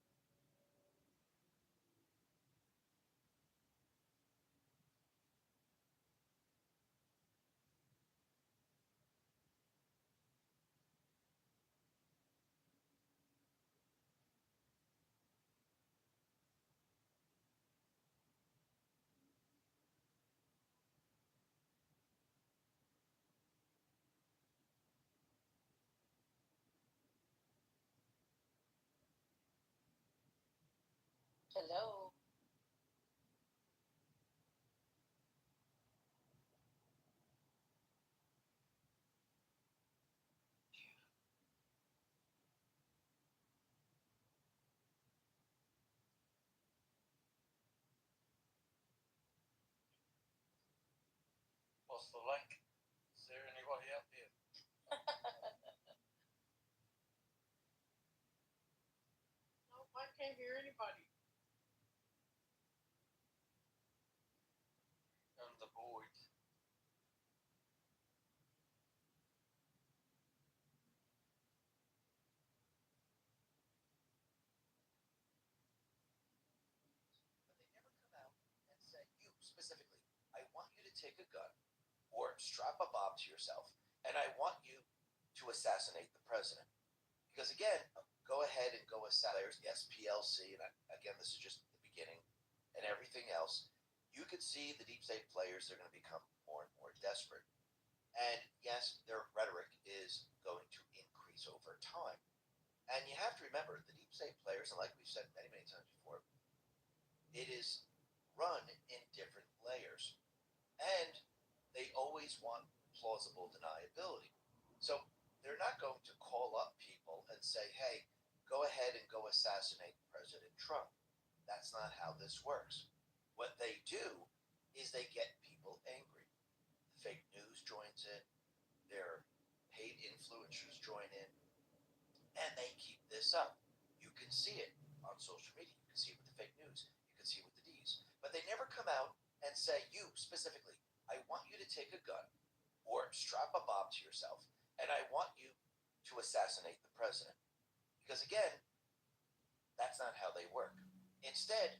Hello. What's the link? Is there anybody out there? No, I can't hear anybody. And the void. But they never come out and say, you specifically, I want you to take a gun or strap a bomb to yourself, and I want you to assassinate the president. Because again, go ahead and go assassinate the SPLC, and again, this is just the beginning, and everything else. You could see the deep state players, they're going to become more and more desperate. And yes, their rhetoric is going to increase over time. And you have to remember, the deep state players, and like we've said many, many times before, it is run in different layers. And they always want plausible deniability. So they're not going to call up people and say, hey, go ahead and go assassinate President Trump. That's not how this works. What they do is they get people angry. Fake news joins in, their paid influencers join in, and they keep this up. You can see it on social media. You can see it with the fake news. You can see it with the D's. But they never come out and say, you specifically, I want you to take a gun or strap a bomb to yourself, and I want you to assassinate the president. Because again, that's not how they work. Instead,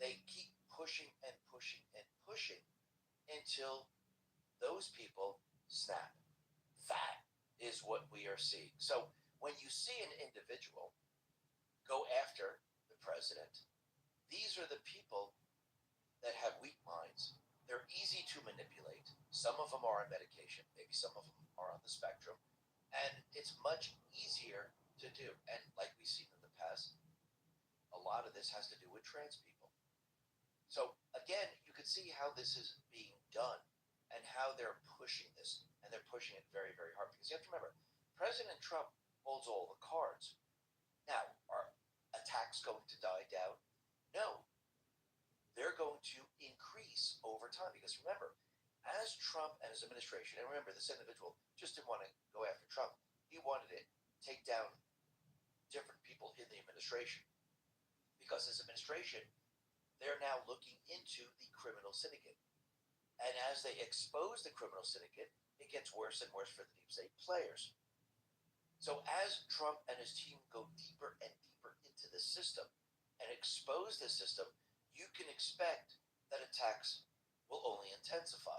they keep pushing and pushing and pushing until those people snap. That is what we are seeing. So when you see an individual go after the president, these are the people that have weak minds. They're easy to manipulate. Some of them are on medication, maybe some of them are on the spectrum, and it's much easier to do. And like we've seen in the past, a lot of this has to do with trans people. So again, you can see how this is being done and how they're pushing this, and they're pushing it very, very hard. Because you have to remember, President Trump holds all the cards. Now, are attacks going to die down? No. They're going to increase over time. Because remember, as Trump and his administration, and remember, this individual just didn't want to go after Trump. He wanted to take down different people in the administration. Because his administration, they're now looking into the criminal syndicate. And as they expose the criminal syndicate, it gets worse and worse for the deep state players. So as Trump and his team go deeper and deeper into the system and expose the system, you can expect that attacks will only intensify.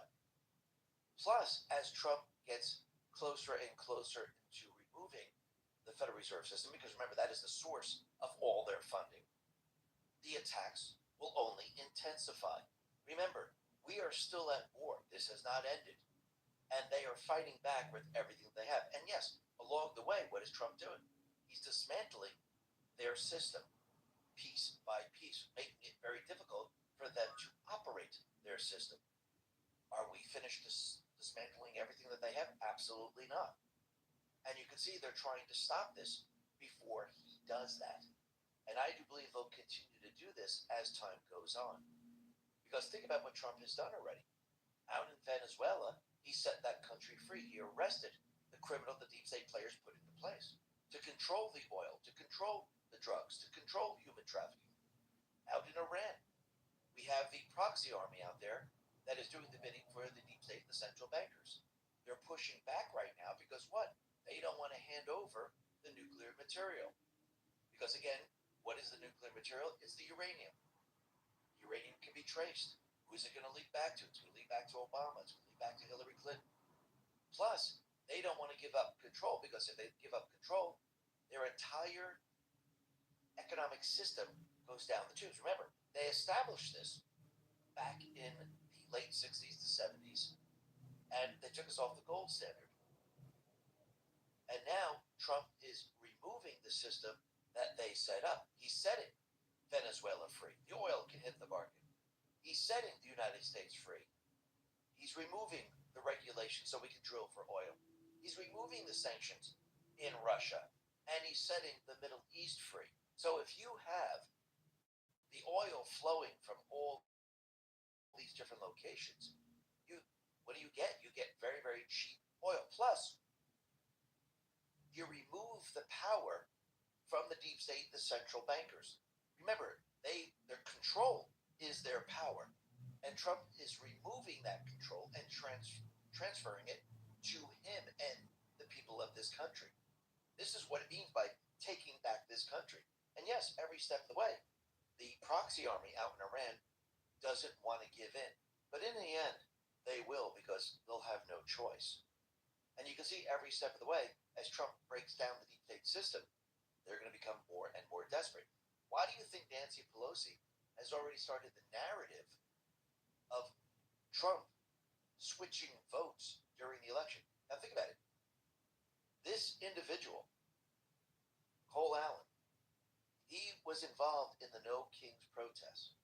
Plus, as Trump gets closer and closer to removing the Federal Reserve System, because remember, that is the source of all their funding, the attacks will only intensify. Remember, we are still at war. This has not ended. And they are fighting back with everything they have. And yes, along the way, what is Trump doing? He's dismantling their system piece by piece, making it very difficult for them to operate their system. Are we finished dismantling everything that they have? Absolutely not. And you can see they're trying to stop this before he does that. And I do believe they'll continue to do this as time goes on. Because think about what Trump has done already. Out in Venezuela, he set that country free. He arrested the criminal the deep state players put into place to control the oil, to control the drugs, to control human trafficking. Out in Iran, we have the proxy army out there that is doing the bidding for the deep state, the central bankers. They're pushing back right now because what? They don't want to hand over the nuclear material. Because again, what is the nuclear material? It's the uranium. Uranium can be traced. Who is it going to leak back to? It's going to leak back to Obama. It's going to leak back to Hillary Clinton. Plus, they don't want to give up control because if they give up control, their entire economic system goes down the tubes. Remember, they established this back in the late 60s to 70s, and they took us off the gold standard. And now Trump is removing the system that they set up. He's setting Venezuela free. The oil can hit the market. He's setting the United States free. He's removing the regulations so we can drill for oil. He's removing the sanctions in Russia, and he's setting the Middle East free. So if you have the oil flowing from all these different locations, what do you get? You get very, very cheap oil. Plus, you remove the power from the deep state, the central bankers. Remember, their control is their power. And Trump is removing that control and transferring it to him and the people of this country. This is what it means by taking back this country. And yes, every step of the way, the proxy army out in Iran doesn't want to give in. But in the end, they will because they'll have no choice. And you can see every step of the way, as Trump breaks down the deep state system, they're going to become more and more desperate. Why do you think Nancy Pelosi has already started the narrative of Trump switching votes during the election? Now think about it. This individual, Cole Allen, he was involved in the No Kings protest.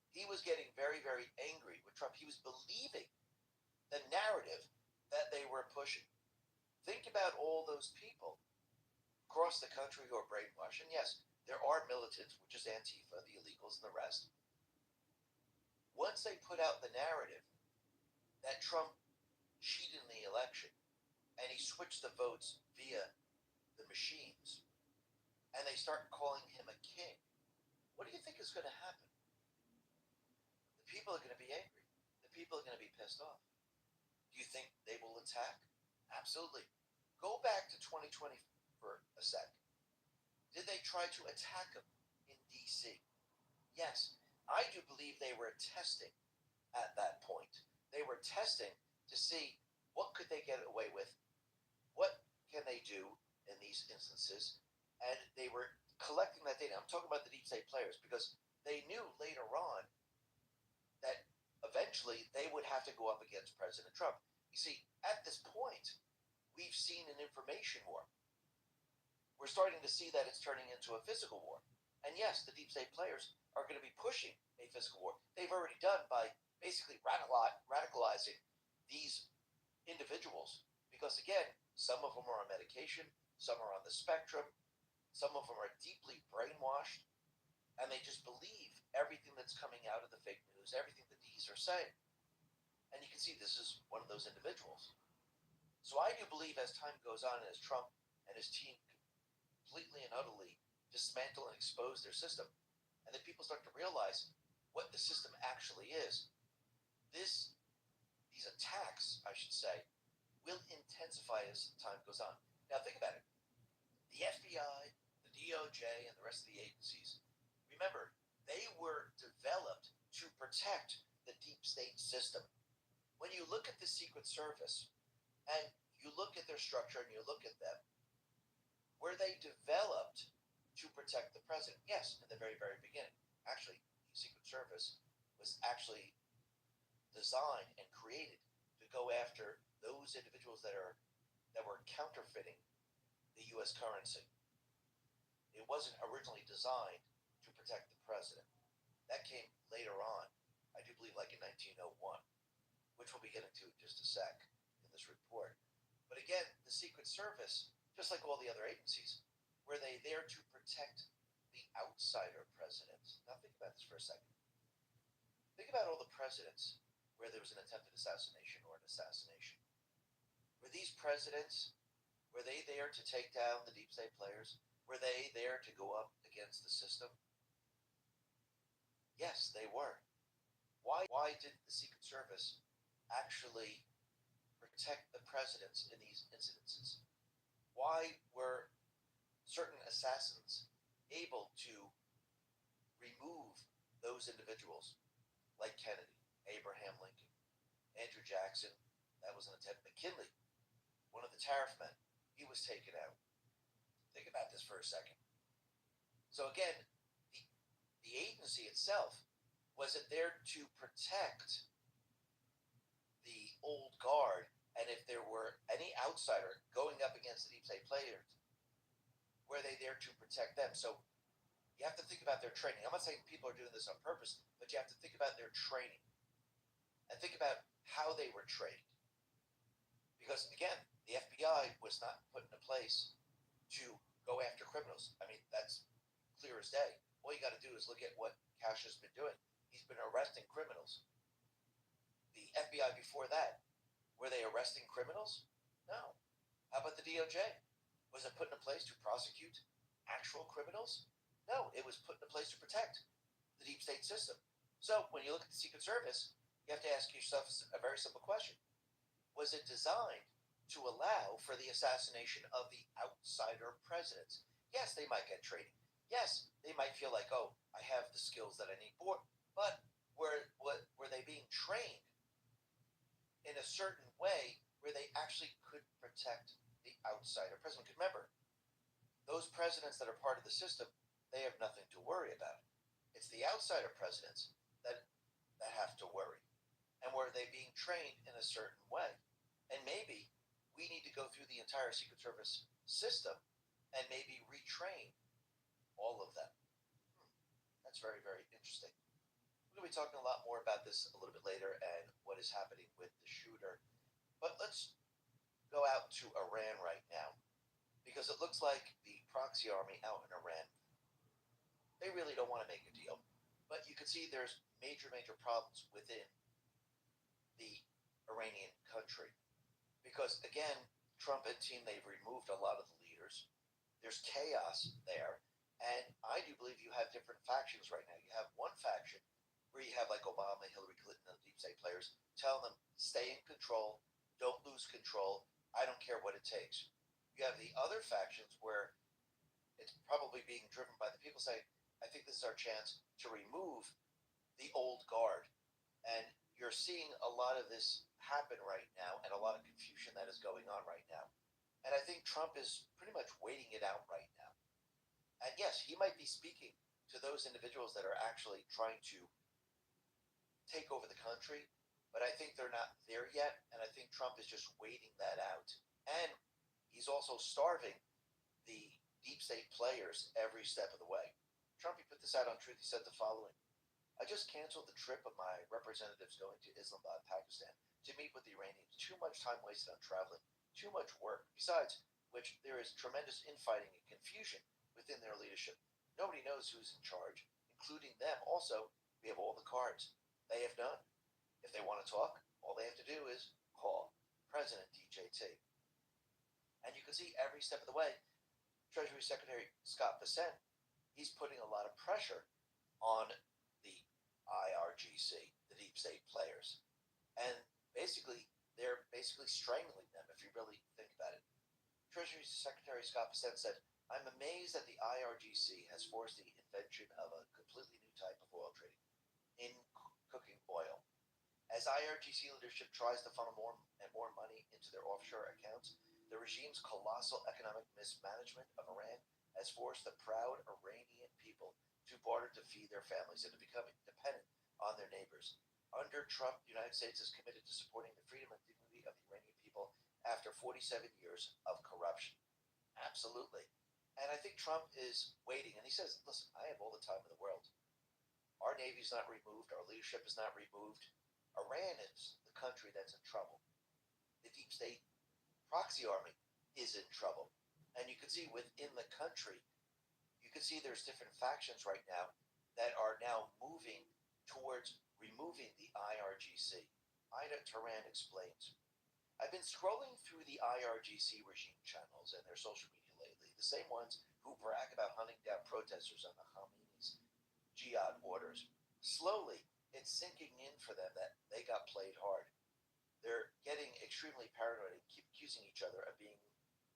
He was getting very, very angry with Trump. He was believing the narrative that they were pushing. Think about all those people across the country who are brainwashed. And yes, there are militants, which is Antifa, the illegals, and the rest. Once they put out the narrative that Trump cheated in the election and he switched the votes via the machines, and they start calling him a king, what do you think is going to happen? The people are going to be angry. The people are going to be pissed off. Do you think they will attack? Absolutely. Go back to 2020 for a sec. Did they try to attack him in D.C.? Yes. I do believe they were testing at that point. They were testing to see what could they get away with, what can they do in these instances, and they were collecting that data. I'm talking about the deep state players because they knew later on that eventually they would have to go up against President Trump. You see, at this point, we've seen an information war. We're starting to see that it's turning into a physical war. And yes, the deep state players are going to be pushing a physical war. They've already done by basically radicalizing these individuals. Because again, some of them are on medication, some are on the spectrum, some of them are deeply brainwashed, and they just believe everything that's coming out of the fake news, everything that these are saying. And you can see this is one of those individuals. So I do believe as time goes on and as Trump and his team completely and utterly dismantle and expose their system, and then people start to realize what the system actually is, these attacks, I should say, will intensify as time goes on. Now think about it. The FBI, the DOJ, and the rest of the agencies, remember, they were developed to protect the deep state system. When you look at the Secret Service, and you look at their structure and you look at them, were they developed to protect the president? Yes, in the very, very beginning. Actually, the Secret Service was actually designed and created to go after those individuals that were counterfeiting the U.S. currency. It wasn't originally designed to protect the president. That came later on, I do believe like in 1901, which we'll be getting to in just a sec in this report. But again, the Secret Service, just like all the other agencies, were they there to protect the outsider presidents? Now think about this for a second. Think about all the presidents where there was an attempted assassination or an assassination. Were these presidents, were they there to take down the deep state players? Were they there to go up against the system? Yes, they were. Why did the Secret Service actually protect the presidents in these incidences? Why were certain assassins able to remove those individuals like Kennedy, Abraham Lincoln, Andrew Jackson? That was an attempt. McKinley, one of the tariff men, he was taken out. Think about this for a second. So again, the agency itself, was it there to protect the old guard? And if there were any outsider going up against the deep state players, were they there to protect them? So you have to think about their training. I'm not saying people are doing this on purpose, but you have to think about their training and think about how they were trained. Because again, the FBI was not put into place to go after criminals. I mean, that's clear as day. All you got to do is look at what Cash has been doing. He's been arresting criminals. The FBI before that, were they arresting criminals? No. How about the DOJ? Was it put in place to prosecute actual criminals? No, it was put in place to protect the deep state system. So when you look at the Secret Service, you have to ask yourself a very simple question. Was it designed to allow for the assassination of the outsider presidents? Yes, they might get training. Yes, they might feel like, oh, I have the skills that I need for it. But were they being trained in a certain way where they actually could protect the outsider president? Because remember, those presidents that are part of the system, they have nothing to worry about. It's the outsider presidents that have to worry. And were they being trained in a certain way? And maybe we need to go through the entire Secret Service system and maybe retrain all of them. That's very, very interesting. We're going to be talking a lot more about this a little bit later and what is happening with the shooter. But let's go out to Iran right now, because it looks like the proxy army out in Iran, they really don't want to make a deal. But you can see there's major, major problems within the Iranian country. Because again, Trump and team, they've removed a lot of the leaders. There's chaos there. And I do believe you have different factions right now. You have one faction where you have like Obama, Hillary Clinton, and the deep state players telling them, stay in control, don't lose control, I don't care what it takes. You have the other factions where it's probably being driven by the people saying, I think this is our chance to remove the old guard. And you're seeing a lot of this happen right now and a lot of confusion that is going on right now. And I think Trump is pretty much waiting it out right now. And yes, he might be speaking to those individuals that are actually trying to take over the country, but I think they're not there yet. And I think Trump is just waiting that out. And he's also starving the deep state players every step of the way. Trump, he put this out on Truth. He said the following: I just canceled the trip of my representatives going to Islamabad, Pakistan, to meet with the Iranians. Too much time wasted on traveling, too much work. Besides which, there is tremendous infighting and confusion within their leadership. Nobody knows who's in charge, including them. Also, we have all the cards. They have none. If they want to talk, all they have to do is call President DJT. And you can see every step of the way, Treasury Secretary Scott Bessent, he's putting a lot of pressure on the IRGC, the deep state players. And basically, they're basically strangling them, if you really think about it. Treasury Secretary Scott Bessent said, I'm amazed that the IRGC has forced the invention of a completely new type of oil trading in cooking oil. As IRGC leadership tries to funnel more and more money into their offshore accounts, the regime's colossal economic mismanagement of Iran has forced the proud Iranian people to barter to feed their families and to become dependent on their neighbors. Under Trump, the United States is committed to supporting the freedom and dignity of the Iranian people after 47 years of corruption. Absolutely. And I think Trump is waiting, and he says, listen, I have all the time in the world. Our Navy's not removed. Our leadership is not removed. Iran is the country that's in trouble. The deep state proxy army is in trouble. And you can see within the country, you can see there's different factions right now that are now moving towards removing the IRGC. Ida Turan explains, I've been scrolling through the IRGC regime channels and their social media lately, the same ones who brag about hunting down protesters on the Khamenei's jihad orders. Slowly, it's sinking in for them that they got played hard. They're getting extremely paranoid and keep accusing each other of being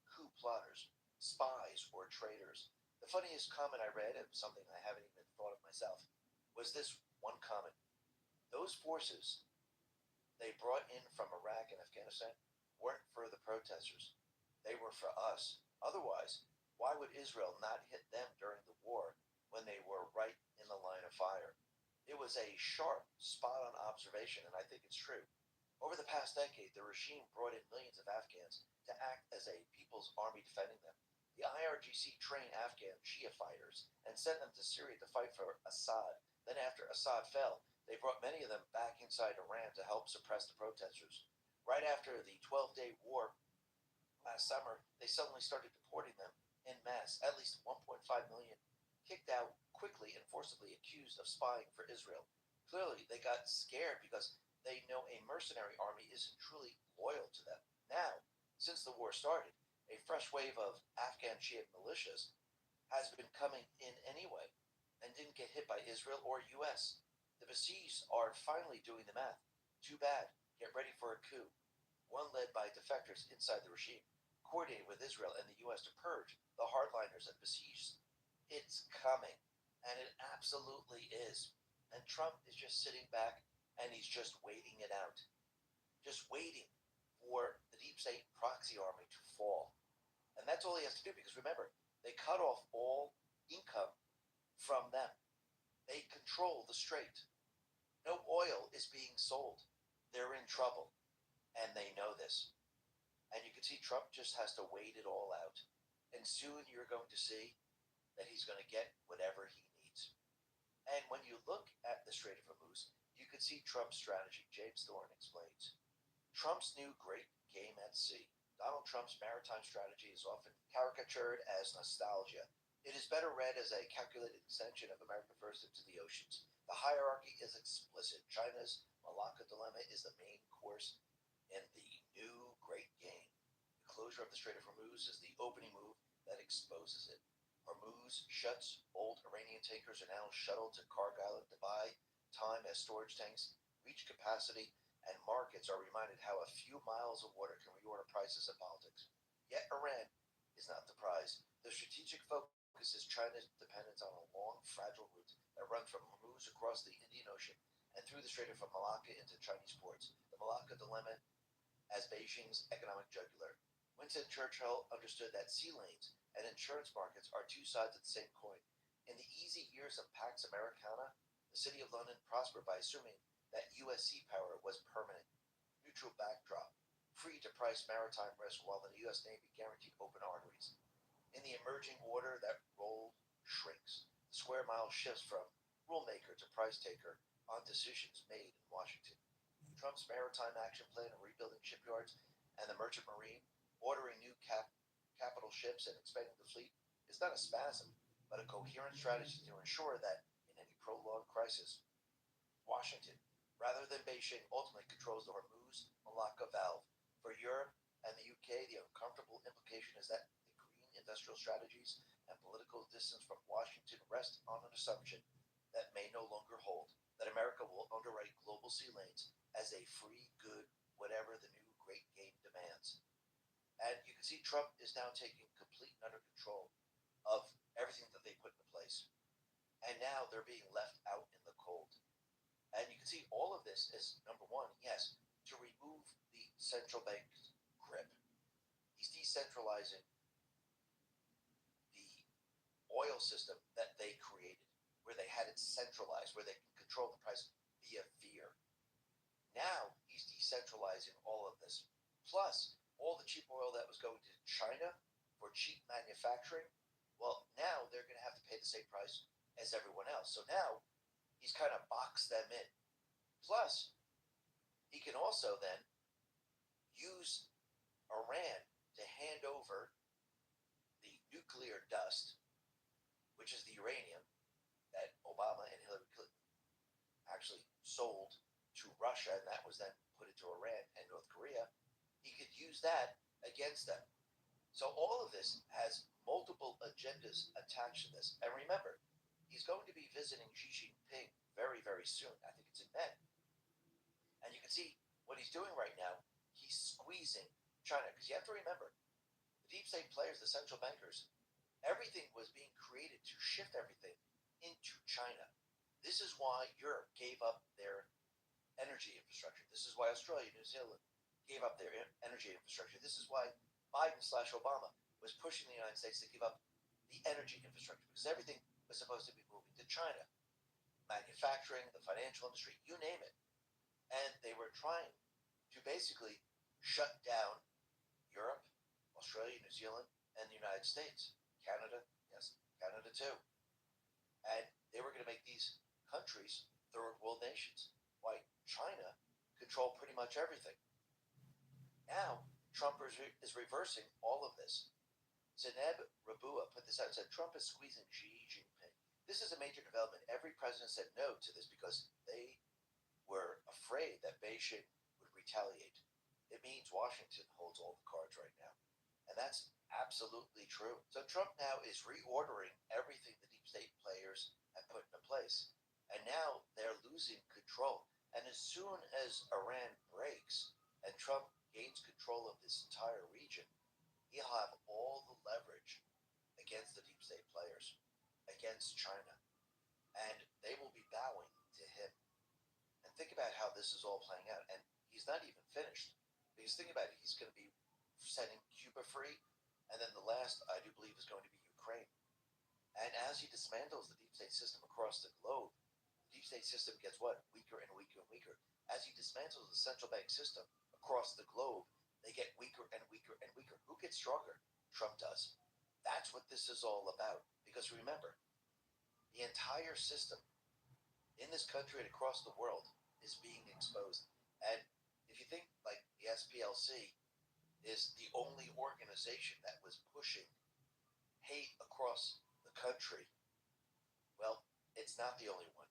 coup plotters, spies, or traitors. The funniest comment I read, and something I haven't even thought of myself, was this one comment. Those forces they brought in from Iraq and Afghanistan weren't for the protesters. They were for us. Otherwise, why would Israel not hit them during the war when they were right in the line of fire? It was a sharp, spot-on observation, and I think it's true. Over the past decade, the regime brought in millions of Afghans to act as a people's army defending them. The IRGC trained Afghan Shia fighters and sent them to Syria to fight for Assad. Then after Assad fell, they brought many of them back inside Iran to help suppress the protesters. Right after the 12-day war last summer, they suddenly started deporting them en masse. At least 1.5 million kicked out quickly and forcibly accused of spying for Israel. Clearly, they got scared because they know a mercenary army isn't truly loyal to them. Now, since the war started, a fresh wave of Afghan Shia militias has been coming in anyway and didn't get hit by Israel or U.S. The besieged are finally doing the math. Too bad. Get ready for a coup. One led by defectors inside the regime, coordinated with Israel and the U.S. to purge the hardliners and besieged. It's coming. And it absolutely is. And Trump is just sitting back and he's just waiting it out. Just waiting for the deep state proxy army to fall. And that's all he has to do because remember, they cut off all income from them. They control the strait. No oil is being sold. They're in trouble. And they know this. And you can see Trump just has to wait it all out. And soon you're going to see that he's going to get whatever he needs. And when you look at the Strait of Hormuz, you can see Trump's strategy. James Thorne explains. Trump's new great game at sea. Donald Trump's maritime strategy is often caricatured as nostalgia. It is better read as a calculated extension of America First into the oceans. The hierarchy is explicit. China's Malacca dilemma is the main course in the new great game. The closure of the Strait of Hormuz is the opening move that exposes it. Hormuz shuts old Iranian Iranian tankers are now shuttled to Cargill to buy time as storage tanks reach capacity, and markets are reminded how a few miles of water can reorder prices and politics. Yet Iran is not the prize. The strategic focus is China's dependence on a long, fragile route that runs from Hormuz across the Indian Ocean and through the Strait of Malacca into Chinese ports. The Malacca dilemma as Beijing's economic jugular. Winston Churchill understood that sea lanes and insurance markets are two sides of the same coin. In the easy years of Pax Americana, the city of London prospered by assuming that U.S. sea power was permanent, neutral backdrop, free to price maritime risk while the U.S. Navy guaranteed open arteries. In the emerging order, that role shrinks. The square mile shifts from rulemaker to price taker on decisions made in Washington. Trump's maritime action plan of rebuilding shipyards and the merchant marine, ordering new capital ships and expanding the fleet is not a spasm, but a coherent strategy to ensure that in any prolonged crisis, Washington, rather than Beijing, ultimately controls the Hormuz-Malacca valve. For Europe and the UK, the uncomfortable implication is that the green industrial strategies and political distance from Washington rest on an assumption that may no longer hold, that America will underwrite global sea lanes as a free good, whatever the new great game demands. And you can see Trump is now taking complete and utter control of everything that they put into place. And now they're being left out in the cold. And you can see all of this is, number one, yes, to remove the central bank's grip. He's decentralizing the oil system that they created, where they had it centralized, where they can control the price via fear. Now he's decentralizing all of this. Plus, all the cheap oil that was going to China for cheap manufacturing, well, now they're going to have to pay the same price as everyone else. So now he's kind of boxed them in. Plus, he can also then use Iran to hand over the nuclear dust, which is the uranium that Obama and Hillary Clinton actually sold to Russia, and that was then put into Iran and North Korea. He could use that against them. So all of this has multiple agendas attached to this. And remember, he's going to be visiting Xi Jinping very, very soon. I think it's in May. And you can see what he's doing right now. He's squeezing China. Because you have to remember, the deep state players, the central bankers, everything was being created to shift everything into China. This is why Europe gave up their energy infrastructure. This is why Australia, New Zealand gave up their energy infrastructure. This is why Biden/Obama was pushing the United States to give up the energy infrastructure, because everything was supposed to be moving to China. Manufacturing, the financial industry, you name it. And they were trying to basically shut down Europe, Australia, New Zealand, and the United States. Canada, yes, Canada too. And they were going to make these countries third world nations. Why China controlled pretty much everything. Now, Trump is reversing all of this. Zeneb Rabua put this out and said, Trump is squeezing Xi Jinping. This is a major development. Every president said no to this because they were afraid that Beijing would retaliate. It means Washington holds all the cards right now. And that's absolutely true. So Trump now is reordering everything the deep state players have put into place. And now they're losing control. And as soon as Iran breaks and Trump gains control of this entire region, he'll have all the leverage against the deep state players, against China. And they will be bowing to him. And think about how this is all playing out. And he's not even finished. Because think about it, he's going to be setting Cuba free. And then the last, I do believe, is going to be Ukraine. And as he dismantles the deep state system across the globe, the deep state system gets what? Weaker and weaker and weaker. As he dismantles the central bank system across the globe, they get weaker and weaker and weaker. Who gets stronger? Trump does. That's what this is all about. Because remember, the entire system in this country and across the world is being exposed. And if you think like the SPLC is the only organization that was pushing hate across the country, well, it's not the only one.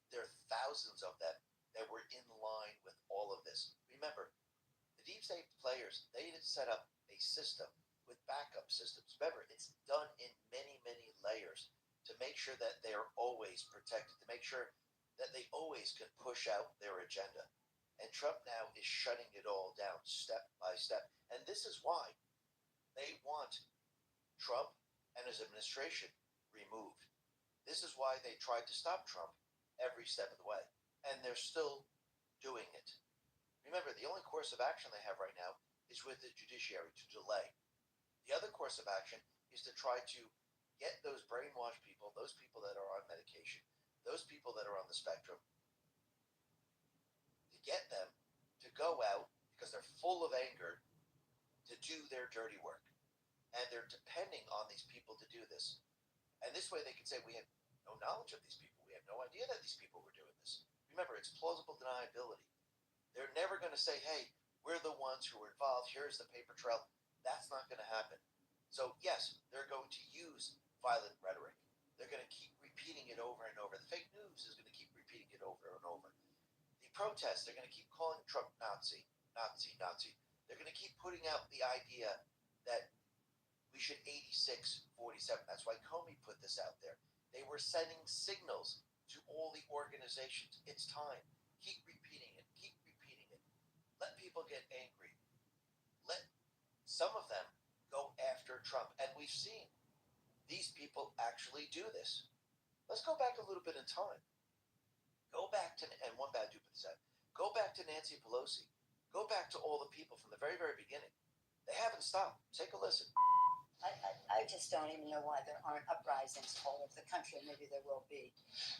There are thousands of them that were in line with all of this. Remember, the deep state players, they had set up a system with backup systems. Remember, it's done in many, many layers. to make sure that they are always protected, to make sure that they always can push out their agenda. And Trump now is shutting it all down step by step. And this is why they want Trump and his administration removed. This is why they tried to stop Trump every step of the way. And they're still doing it. Remember, the only course of action they have right now is with the judiciary to delay. The other course of action is to try to get those brainwashed people, those people that are on medication, those people that are on the spectrum, to get them to go out because they're full of anger to do their dirty work. And they're depending on these people to do this. And this way they can say, we had no knowledge of these people. We had no idea that these people were doing this. Remember, it's plausible deniability. They're never going to say, hey, we're the ones who were involved. Here's the paper trail. That's not going to happen. So, yes, they're going to use violent rhetoric. They're going to keep repeating it over and over. The fake news is going to keep repeating it over and over. The protests, they're going to keep calling Trump Nazi, Nazi, Nazi. They're going to keep putting out the idea that we should 86-47. That's why Comey put this out there. They were sending signals to all the organizations. It's time. Keep repeating it. Keep repeating it. Let people get angry. Let some of them go after Trump. And we've seen these people actually do this. Let's go back a little bit in time. Go back to, and one bad dude put this out, go back to Nancy Pelosi. Go back to all the people from the very, very beginning. They haven't stopped. Take a listen. I just don't even know why there aren't uprisings all over the country. Maybe there will be.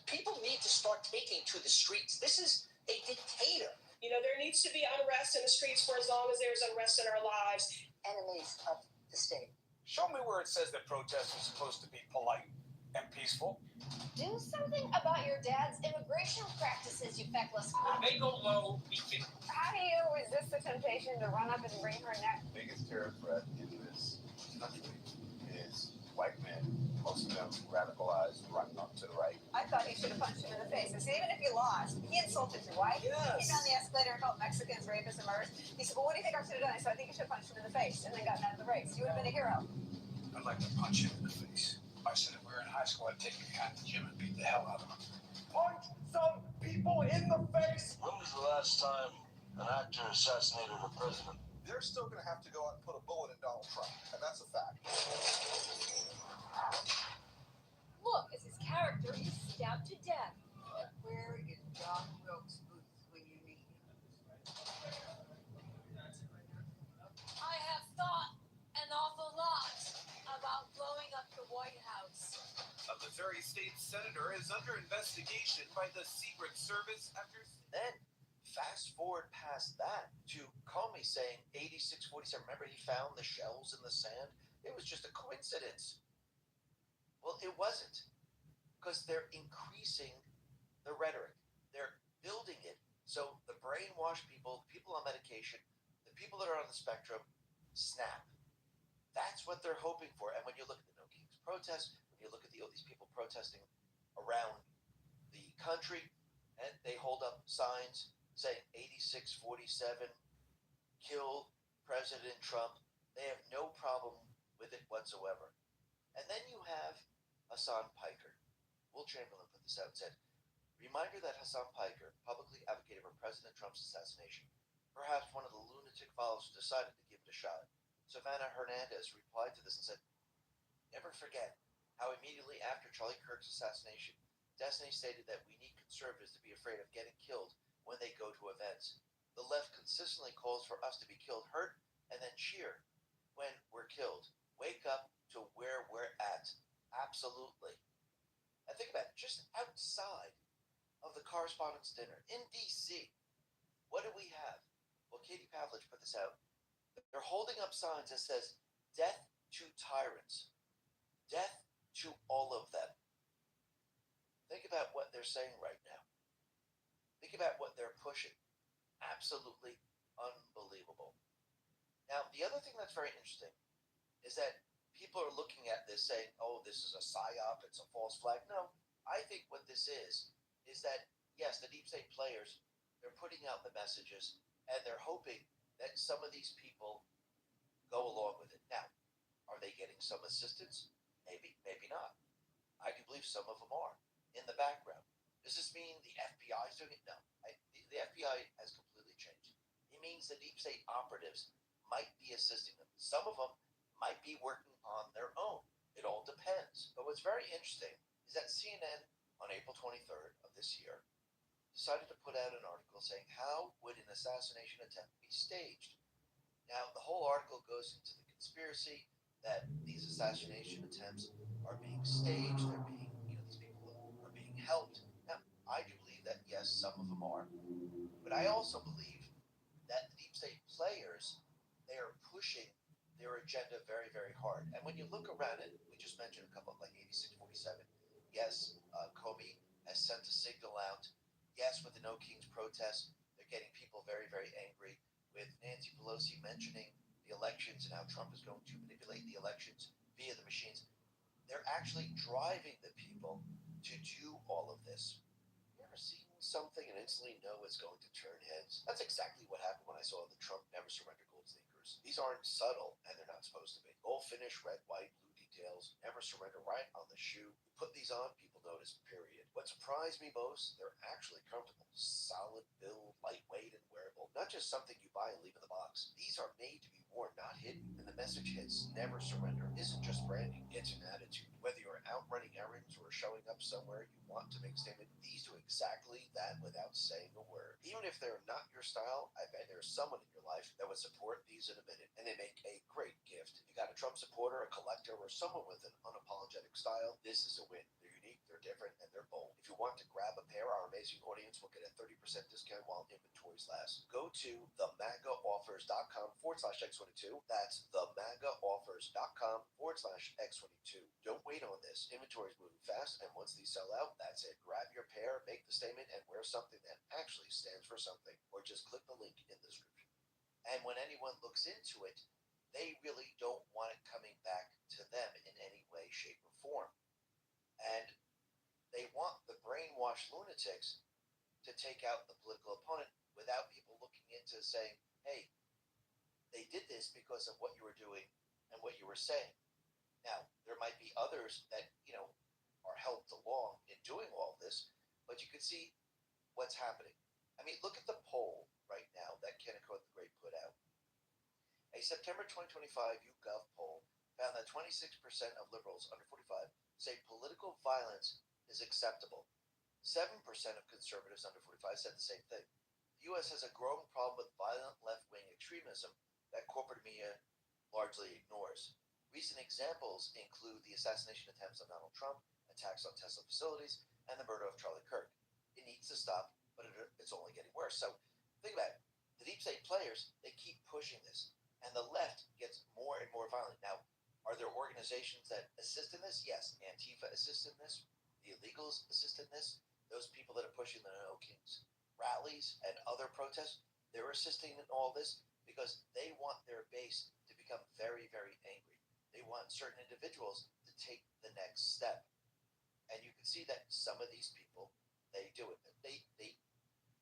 People need to start taking to the streets. This is a dictator. You know, there needs to be unrest in the streets for as long as there's unrest in our lives. Enemies of the state. Show me where it says that protest is supposed to be polite and peaceful. Do something about your dad's immigration practices, you feckless cop. They go low, we can. How do you resist the temptation to run up and wring her neck? The biggest terror threat in this country is white men, most of them radicalized right up to the right. I thought he should have punched him in the face. I said, even if you lost, he insulted your wife. Yes. He came down the escalator and called Mexicans rapists and murderers. He said, well, what do you think I should have done? I said, I think you should have punched him in the face and then gotten out of the race. You would have been a hero. I'd like to punch him in the face. I said if we were in high school, I'd take him behind the gym and beat the hell out of him. Punch some people in the face. When was the last time an actor assassinated a president? They're still going to have to go out and put a bullet in Donald Trump, and that's a fact. Look, as his character is stabbed to death. And where is John Wilkes Booth when you need him? I have thought an awful lot about blowing up the White House. A Missouri state senator is under investigation by the Secret Service after. Then, fast forward past that to Comey saying 86-47. Remember, he found the shells in the sand? It was just a coincidence. Well, it wasn't. Because they're increasing the rhetoric. They're building it so the brainwashed people, the people on medication, the people that are on the spectrum, snap. That's what they're hoping for. And when you look at the No Kings protests, when you look at these people protesting around the country, and they hold up signs saying 86-47, kill President Trump, they have no problem with it whatsoever. And then you have Hassan Piker. Will Chamberlain put this out and said, reminder that Hassan Piker publicly advocated for President Trump's assassination. Perhaps one of the lunatic followers decided to give it a shot. Savannah Hernandez replied to this and said, never forget how immediately after Charlie Kirk's assassination, Destiny stated that we need conservatives to be afraid of getting killed when they go to events. The left consistently calls for us to be killed, hurt, and then cheer when we're killed. Wake up to where we're at. Absolutely. And think about it, just outside of the Correspondents' Dinner in D.C., what do we have? Well, Katie Pavlich put this out. They're holding up signs that says, death to tyrants. Death to all of them. Think about what they're saying right now. Think about what they're pushing. Absolutely unbelievable. Now, the other thing that's very interesting is that people are looking at this saying, oh, this is a psyop, it's a false flag. No, I think what this is that, yes, the deep state players, they're putting out the messages and they're hoping that some of these people go along with it. Now, are they getting some assistance? Maybe, maybe not. I do believe some of them are in the background. Does this mean the FBI is doing it? No. The FBI has completely changed. It means the deep state operatives might be assisting them. Some of them might be working on their own. It all depends. But what's very interesting is that CNN on April 23rd of this year decided to put out an article saying, how would an assassination attempt be staged? Now, the whole article goes into the conspiracy that these assassination attempts are being staged, they're being, these people are being helped. Now, I do believe that, yes, some of them are. But I also believe that the deep state players, they are pushing their agenda very, very hard. And when you look around it, we just mentioned a couple like 8647. Yes, Comey has sent a signal out. Yes, with the No Kings protest, they're getting people very, very angry. With Nancy Pelosi mentioning the elections and how Trump is going to manipulate the elections via the machines, they're actually driving the people to do all of this. You ever seen something and instantly know it's going to turn heads? That's exactly what happened when I saw the Trump Never Surrender gold sneakers. These aren't subtle, and they're not supposed to be. Gold finish, red, white, blue details, Never Surrender right on the shoe. You put these on, people notice, period. What surprised me most, they're actually comfortable. Solid build, lightweight, and wearable. Not just something you buy and leave in the box. These are made to be worn, not hidden. And the message hits, Never Surrender isn't just branding, it's an attitude. Whether you're out running errands or showing up somewhere you want to make a statement, these do exactly that without saying a word. Even if they're not your style, I bet there's someone in your life that would support these in a minute, and they make a great gift. You got a Trump supporter, a collector, or someone with an unapologetic style, this is a win. They're unique, they're different, and they're bold. If you want to grab a pair, our amazing audience will get a 30% discount while inventories last. Go to themagaoffers.com/X22. That's themagaoffers.com/X22. Don't wait on this. Inventory is moving fast, and once these sell out, that's it. Grab your pair, make the statement, and wear something that actually stands for something, or just click the link in the description. And when anyone looks into it, they really don't want it coming back to them in any way, shape, or form. And they want the brainwashed lunatics to take out the political opponent without people looking into saying, hey, they did this because of what you were doing and what you were saying. Now, there might be others that, are helped along in doing all this, but you can see what's happening. I mean, look at the poll right now that Kenneth the Great put out. A September 2025 YouGov poll found that 26% of liberals under 45 say political violence is acceptable. 7% of conservatives under 45 said the same thing. The U.S. has a growing problem with violent left-wing extremism that corporate media largely ignores. Recent examples include the assassination attempts on Donald Trump, attacks on Tesla facilities, and the murder of Charlie Kirk. It needs to stop, but it's only getting worse. So think about it. The deep state players, they keep pushing this, and the left gets more and more violent. Now, are there organizations that assist in this? Yes. Antifa assists in this. The illegals assist in this. Those people that are pushing the No Kings rallies and other protests, they're assisting in all this because they want their base to become very, very angry. They want certain individuals to take the next step. And you can see that some of these people, they do it. They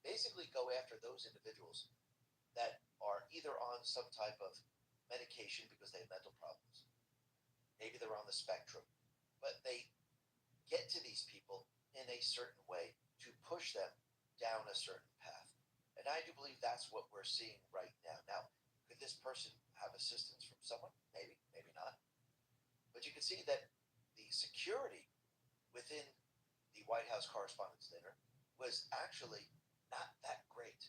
basically go after those individuals that are either on some type of medication because they have mental problems. Maybe they're on the spectrum, but they get to these people in a certain way to push them down a certain path. And I do believe that's what we're seeing right now. Now, could this person have assistance from someone? Maybe, maybe not. But you can see that the security within the White House Correspondents' Dinner was actually not that great.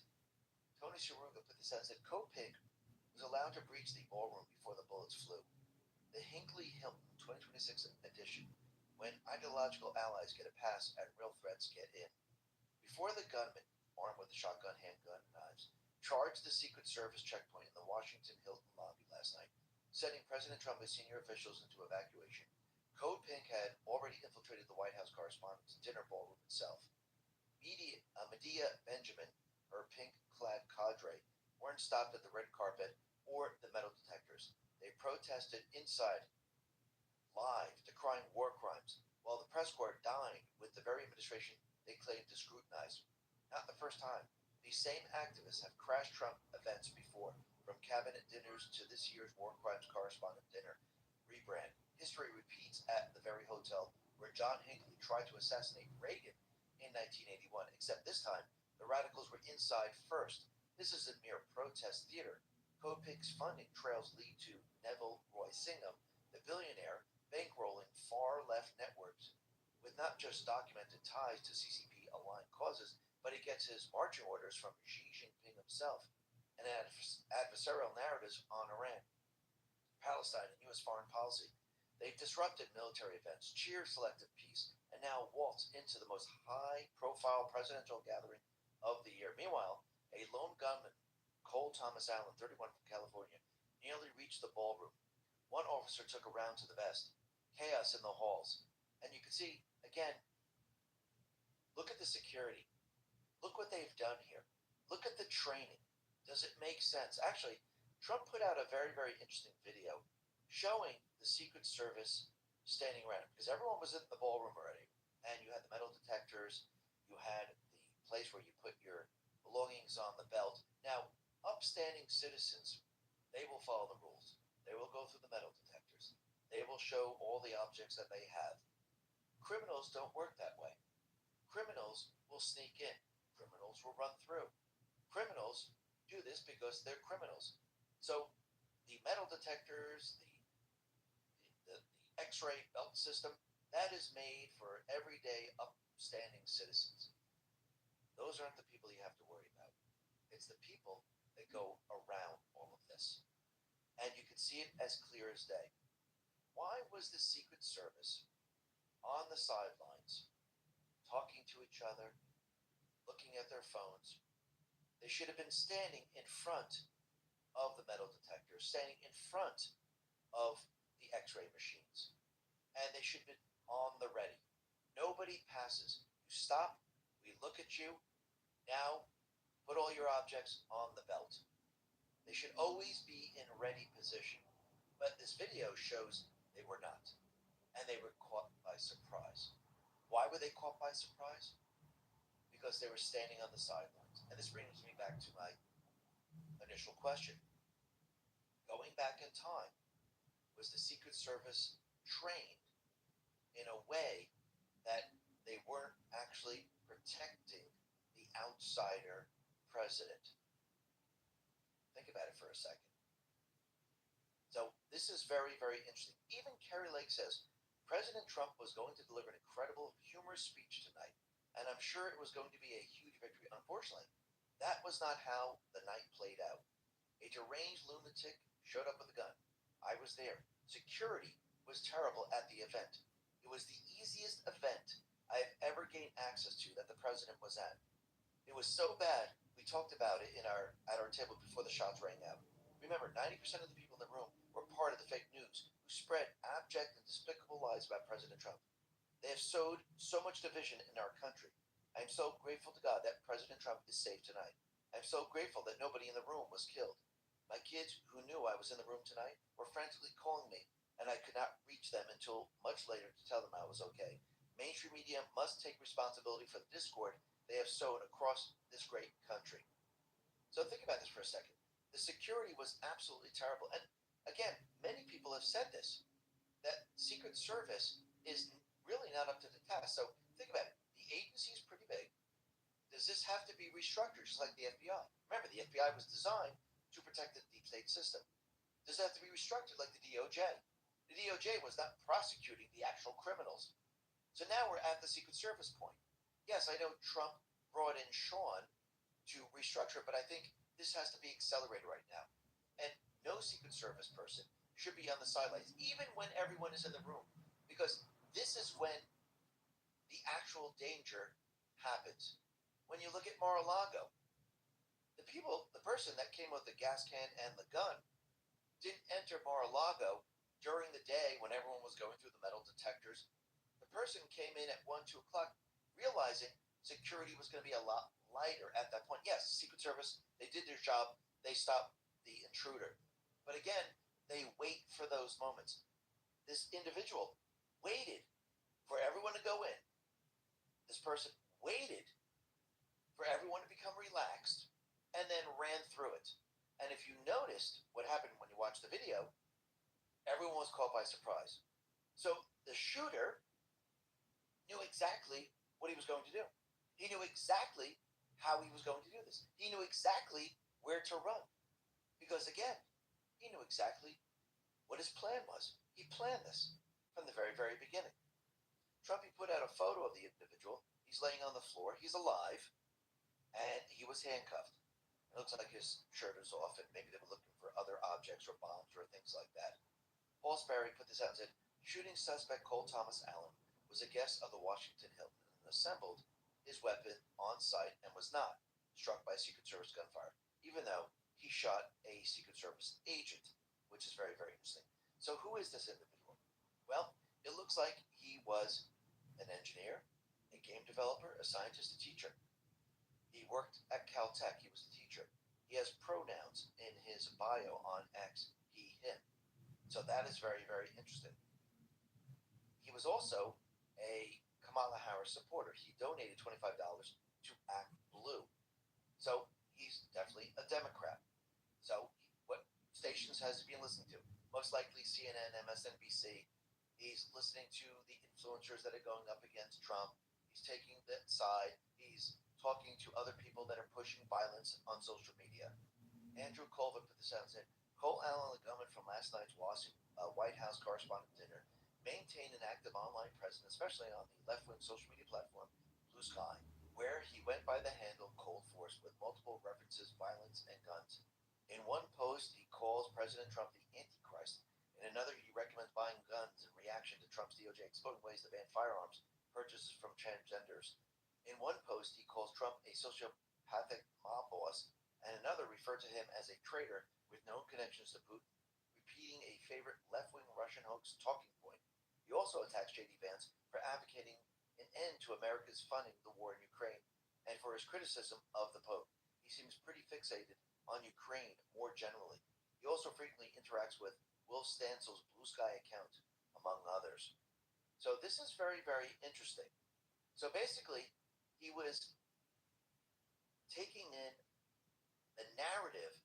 Tony Sciarruga put this out and said, Copink was allowed to breach the ballroom before the bullets flew. The Hinckley Hilton 2026 edition, when ideological allies get a pass and real threats get in. Before the gunman, armed with a shotgun, handgun, and knives, charged the Secret Service checkpoint in the Washington Hilton lobby last night, sending President Trump and senior officials into evacuation, Code Pink had already infiltrated the White House Correspondents' Dinner ballroom itself. Medea Benjamin, her pink-clad cadre, weren't stopped at the red carpet or the metal detectors. They protested inside, live, decrying war crimes, while the press corps dined with the very administration they claimed to scrutinize. Not the first time. These same activists have crashed Trump events before, from cabinet dinners to this year's War Crimes Correspondent Dinner rebrand. History repeats at the very hotel where John Hinckley tried to assassinate Reagan in 1981, except this time the radicals were inside first. This is a mere protest theater. Kopik's funding trails lead to Neville Roy Singham, the billionaire, bankrolling far-left networks with not just documented ties to CCP-aligned causes, but he gets his marching orders from Xi Jinping himself, and adversarial narratives on Iran, Palestine, and U.S. foreign policy. They've disrupted military events, cheered selective peace, and now waltz into the most high-profile presidential gathering of the year. Meanwhile, a lone gunman, Cole Thomas Allen, 31 from California, nearly reached the ballroom. One officer took a round to the vest. Chaos in the halls. And you can see, again, look at the security. Look what they've done here. Look at the training. Does it make sense? Actually, Trump put out a very, very interesting video showing the Secret Service standing around, because everyone was in the ballroom already, and you had the metal detectors, you had the place where you put your belongings on the belt. Now, upstanding citizens, they will follow the rules. They will go through the metal detectors. They will show all the objects that they have. Criminals don't work that way. Criminals will sneak in. Criminals will run through. Criminals do this because they're criminals. So the metal detectors, the X-ray belt system, that is made for everyday upstanding citizens. Those aren't the people you have to worry about. It's the people that go around all of this. And you can see it as clear as day. Why was the Secret Service on the sidelines, talking to each other, looking at their phones? They should have been standing in front of the metal detectors, standing in front of the X-ray machines. And they should have been on the ready. Nobody passes. You stop, we look at you, now put all your objects on the belt. They should always be in ready position. But this video shows they were not. And they were caught by surprise. Why were they caught by surprise? Because they were standing on the sidelines. And this brings me back to my initial question. Going back in time, was the Secret Service trained in a way that they weren't actually protecting the outsider president? Think about it for a second. So this is very, very interesting. Even Kerry Lake says President Trump was going to deliver an incredible, humorous speech tonight, and I'm sure it was going to be a huge victory. Unfortunately, that was not how the night played out. A deranged lunatic showed up with a gun. I was there. Security was terrible at the event. It was the easiest event I have ever gained access to that the president was at. It was so bad, we talked about it at our table before the shots rang out. Remember, 90% of the people in the room were part of the fake news who spread abject and despicable lies about President Trump. They have sowed so much division in our country. I am so grateful to God that President Trump is safe tonight. I am so grateful that nobody in the room was killed. My kids, who knew I was in the room tonight, were frantically calling me, and I could not reach them until much later to tell them I was okay. Mainstream media must take responsibility for the discord they have sown across this great country. So think about this for a second. The security was absolutely terrible. And again, many people have said this, that Secret Service is really not up to the task. So think about it. The agency is pretty big. Does this have to be restructured, just like the FBI? Remember, the FBI was designed to protect the deep state system. Does it have to be restructured like the DOJ? The DOJ was not prosecuting the actual criminals. So now we're at the Secret Service point. Yes, I know Trump brought in Sean to restructure it, but I think this has to be accelerated right now. And no Secret Service person should be on the sidelines, even when everyone is in the room, because this is when the actual danger happens. When you look at Mar-a-Lago, the person that came with the gas can and the gun didn't enter Mar-a-Lago during the day when everyone was going through the metal detectors. The person came in at 1, 2 o'clock, realizing security was going to be a lot lighter at that point. Yes, Secret Service, they did their job. They stopped the intruder. But again, they wait for those moments. This individual waited for everyone to go in. This person waited for everyone to become relaxed and then ran through it. And if you noticed what happened when you watched the video, everyone was caught by surprise. So the shooter knew exactly what he was going to do. He knew exactly how he was going to do this. He knew exactly where to run. Because again, he knew exactly what his plan was. He planned this from the very, very beginning. Trump, he put out a photo of the individual. He's laying on the floor. He's alive. And he was handcuffed. It looks like his shirt is off, and maybe they were looking for other objects or bombs or things like that. Paul Sperry put this out and said, shooting suspect Cole Thomas Allen was a guest of the Washington Hilton and assembled his weapon on site and was not struck by Secret Service gunfire, even though he shot a Secret Service agent, which is very, very interesting. So who is this individual? Well, it looks like he was an engineer, a game developer, a scientist, a teacher. He worked at Caltech. He was a teacher. He has pronouns in his bio on X, he, him. So that is very, very interesting. He was also a Kamala Harris supporter. He donated $25 to Act Blue. So he's definitely a Democrat. So what stations has he been listening to? Most likely CNN, MSNBC. He's listening to the influencers that are going up against Trump. He's taking that side. He's talking to other people that are pushing violence on social media. Andrew Colvin put this out and said, Cole Allen, the gunman from last night's White House correspondent dinner, maintained an active online presence, especially on the left-wing social media platform Blue Sky, where he went by the handle Cold Force with multiple references, violence, and guns. In one post, he calls President Trump the Antichrist. In another, he recommends buying guns in reaction to Trump's DOJ exploding ways to ban firearms purchases from transgenders. In one post, he calls Trump a sociopathic mob boss, and another referred to him as a traitor with known connections to Putin, repeating a favorite left-wing Russian hoax talking point. He also attacks J.D. Vance for advocating an end to America's funding the war in Ukraine, and for his criticism of the Pope. He seems pretty fixated on Ukraine more generally. He also frequently interacts with Will Stansel's Blue Sky account, among others. So this is very, very interesting. So basically, he was taking in the narrative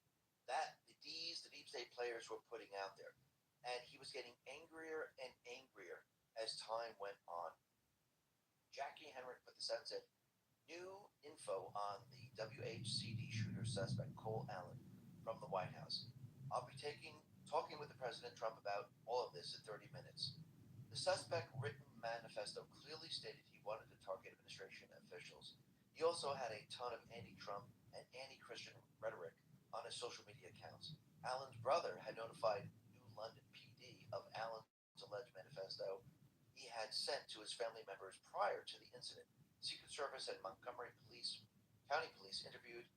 that the deep state players were putting out there. And he was getting angrier and angrier as time went on. Jackie Henry put this out and said, new info on the WHCD shooter suspect Cole Allen from the White House. I'll be talking with the President Trump about all of this in 30 minutes. The suspect written manifesto clearly stated he wanted to target administration officials. He also had a ton of anti-Trump and anti-Christian rhetoric on his social media accounts. Allen's brother had notified New London PD of Allen's alleged manifesto he had sent to his family members prior to the incident. Secret Service and Montgomery County Police interviewed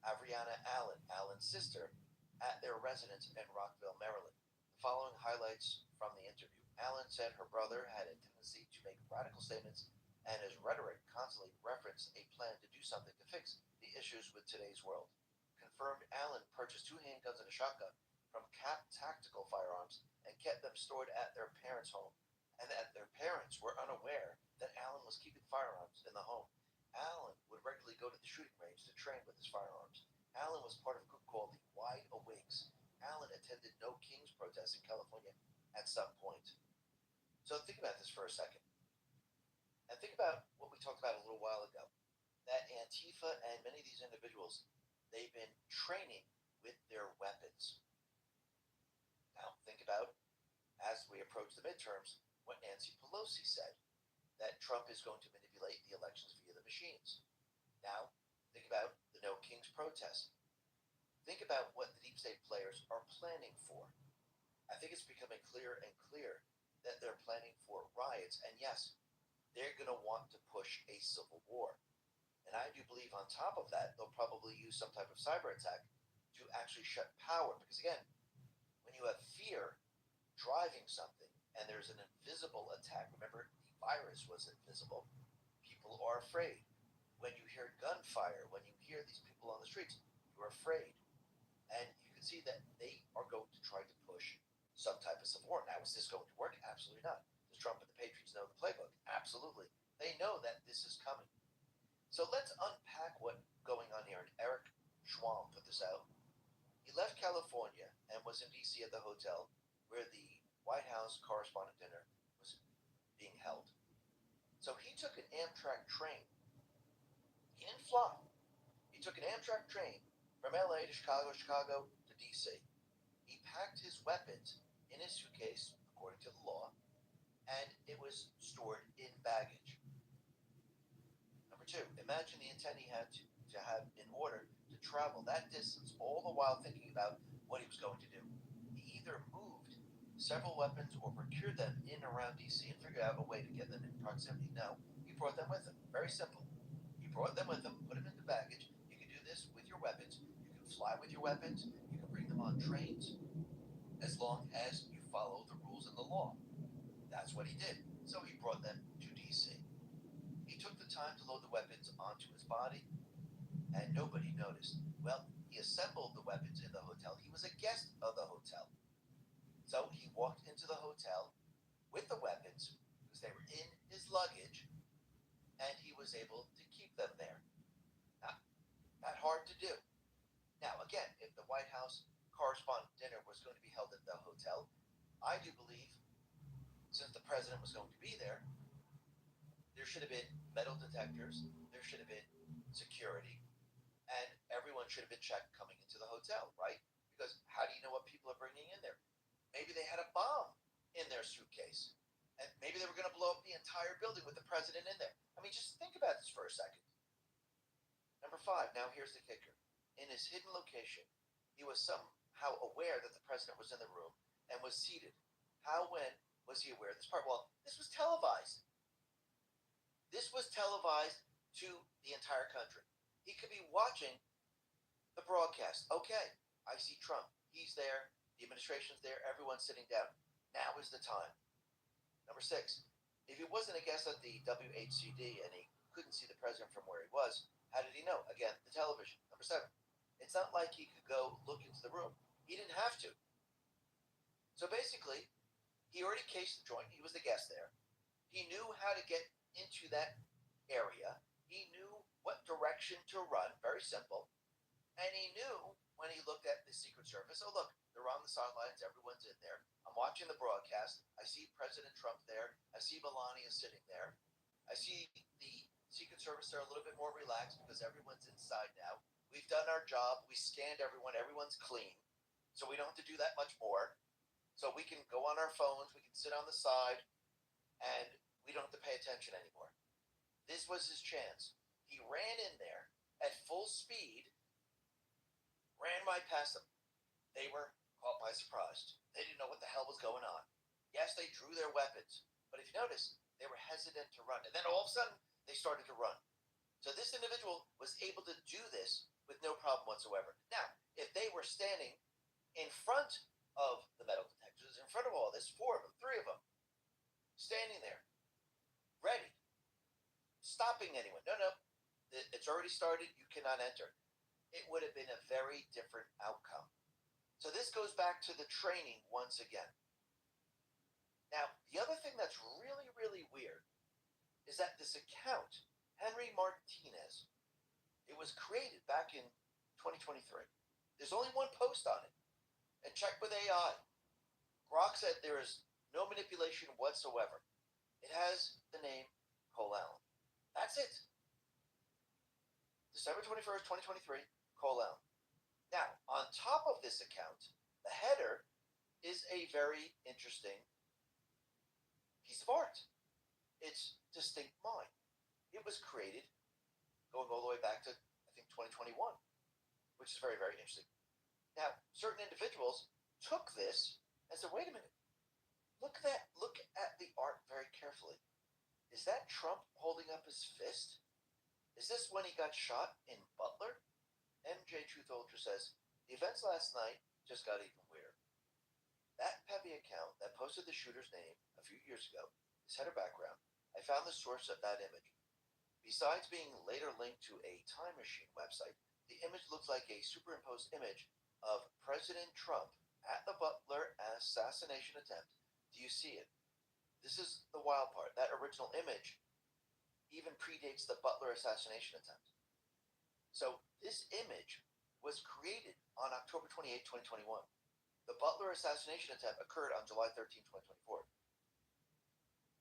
Avriana Allen, Allen's sister, at their residence in Rockville, Maryland. The following highlights from the interview. Allen said her brother had a tendency to make radical statements, and his rhetoric constantly referenced a plan to do something to fix the issues with today's world. Confirmed Allen purchased 2 handguns and a shotgun from Cap Tactical Firearms and kept them stored at their parents' home, and that their parents were unaware that Allen was keeping firearms in the home. Allen would regularly go to the shooting range to train with his firearms. Allen was part of a group called the Wide Awakes. Allen attended No Kings protests in California at some point. So think about this for a second. And think about what we talked about a little while ago. That Antifa and many of these individuals, they've been training with their weapons. Now think about, as we approach the midterms, what Nancy Pelosi said, that Trump is going to manipulate the elections via the machines. Now, think about the No Kings protest. Think about what the deep state players are planning for. I think it's becoming clearer and clearer that they're planning for riots, and yes, they're going to want to push a civil war. And I do believe on top of that, they'll probably use some type of cyber attack to actually shut power. Because again, when you have fear driving something and there's an invisible attack, remember the virus was invisible, people are afraid. When you hear gunfire, when you hear these people on the streets, you're afraid. And you can see that they are going to try to push some type of civil war. Now, is this going to work? Absolutely not. Does Trump and the Patriots know the playbook? Absolutely. They know that this is coming. So let's unpack what's going on here. And Eric Schwalm put this out. He left California and was in D.C. at the hotel where the White House correspondent dinner was being held. So he took an Amtrak train. He didn't fly. He took an Amtrak train from LA to Chicago to DC. He packed his weapons in his suitcase, according to the law, and it was stored in baggage. Number two, imagine the intent he had to have in order to travel that distance, all the while thinking about what he was going to do. He either moved several weapons or procured them in and around DC and figured out a way to get them in proximity. No, he brought them with him. Very simple. He brought them with him, put them in the baggage. You can do this with your weapons. You can fly with your weapons. You can bring them on trains, as long as you follow the rules and the law. That's what he did. So he brought them to DC. He took the time to load the weapons onto his body, and nobody noticed. Well, he assembled the weapons in the hotel. He was a guest of the hotel. So he walked into the hotel with the weapons, because they were in his luggage, and he was able to keep them there. Not hard to do. Now, again, if the White House correspondent dinner was going to be held at the hotel, I do believe, since the president was going to be there should have been metal detectors, there should have been security, and everyone should have been checked coming into the hotel, right? Because how do you know what people are bringing in there? Maybe they had a bomb in their suitcase, and maybe they were going to blow up the entire building with the president in there. I mean, just think about this for a second. Number 5, now here's the kicker. In his hidden location, he was somehow aware that the president was in the room and was seated. How, when was he aware of this part? Well, this was televised. This was televised to the entire country. He could be watching the broadcast. Okay, I see Trump. He's there. The administration's there. Everyone's sitting down. Now is the time. Number 6, if he wasn't a guest at the WHCD and he couldn't see the president from where he was, how did he know? Again, the television. Number 7, it's not like he could go look into the room. He didn't have to. So basically, he already cased the joint. He was the guest there. He knew how to get into that area. He knew what direction to run. Very simple. And he knew when he looked at the Secret Service, oh, look, they're on the sidelines. Everyone's in there. I'm watching the broadcast. I see President Trump there. I see Melania sitting there. I see the Secret Service are a little bit more relaxed because everyone's inside now. We've done our job. We scanned everyone. Everyone's clean. So we don't have to do that much more. So we can go on our phones. We can sit on the side. And we don't have to pay attention anymore. This was his chance. He ran in there at full speed, ran right past them. They were caught by surprise. They didn't know what the hell was going on. Yes, they drew their weapons. But if you notice, they were hesitant to run. And then all of a sudden, they started to run. So this individual was able to do this with no problem whatsoever. Now, if they were standing in front of the metal detectors, in front of all this, 4 of them, 3 of them, standing there, ready, stopping anyone. No, it's already started. You cannot enter. It would have been a very different outcome. So this goes back to the training once again. Now, the other thing that's really, really weird is that this account, Henry Martinez, it was created back in 2023. There's only one post on it. And check with AI. Grok said there is no manipulation whatsoever. It has the name Cole Allen. That's it. December 21st, 2023, Cole Allen. Now, on top of this account, the header is a very interesting piece of art. It's Distinct Mind. It was created going all the way back to, I think, 2021, which is very, very interesting. Now, certain individuals took this and said, wait a minute. Look at that. Look at the art very carefully. Is that Trump holding up his fist? Is this when he got shot in Butler? MJ Truth Ultra says, the events last night just got even weirder. That Pepe account that posted the shooter's name a few years ago, his header background, I found the source of that image. Besides being later linked to a Time Machine website, the image looks like a superimposed image of President Trump at the Butler assassination attempt. Do you see it? This is the wild part. That original image even predates the Butler assassination attempt. So this image was created on October 28, 2021. The Butler assassination attempt occurred on July 13, 2024.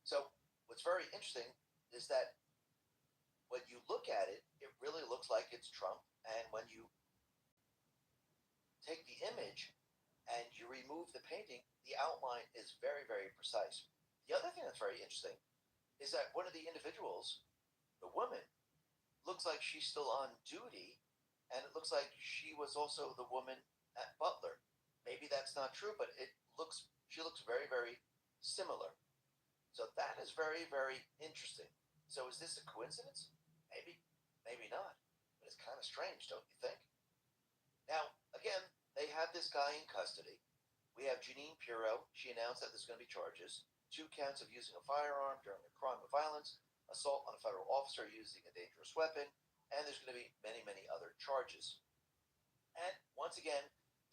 So what's very interesting is that when you look at it, it really looks like it's Trump. And when you take the image and you remove the painting, the outline is very, very precise. The other thing that's very interesting is that one of the individuals, the woman, looks like she's still on duty, and it looks like she was also the woman at Butler. Maybe that's not true, but she looks very, very similar. So that is very, very interesting. So is this a coincidence? Maybe, maybe not. But it's kind of strange, don't you think? Now, again, they have this guy in custody. We have Janine Pirro. She announced that there's going to be charges. 2 counts of using a firearm during a crime of violence, assault on a federal officer using a dangerous weapon, and there's going to be many, many other charges. And once again,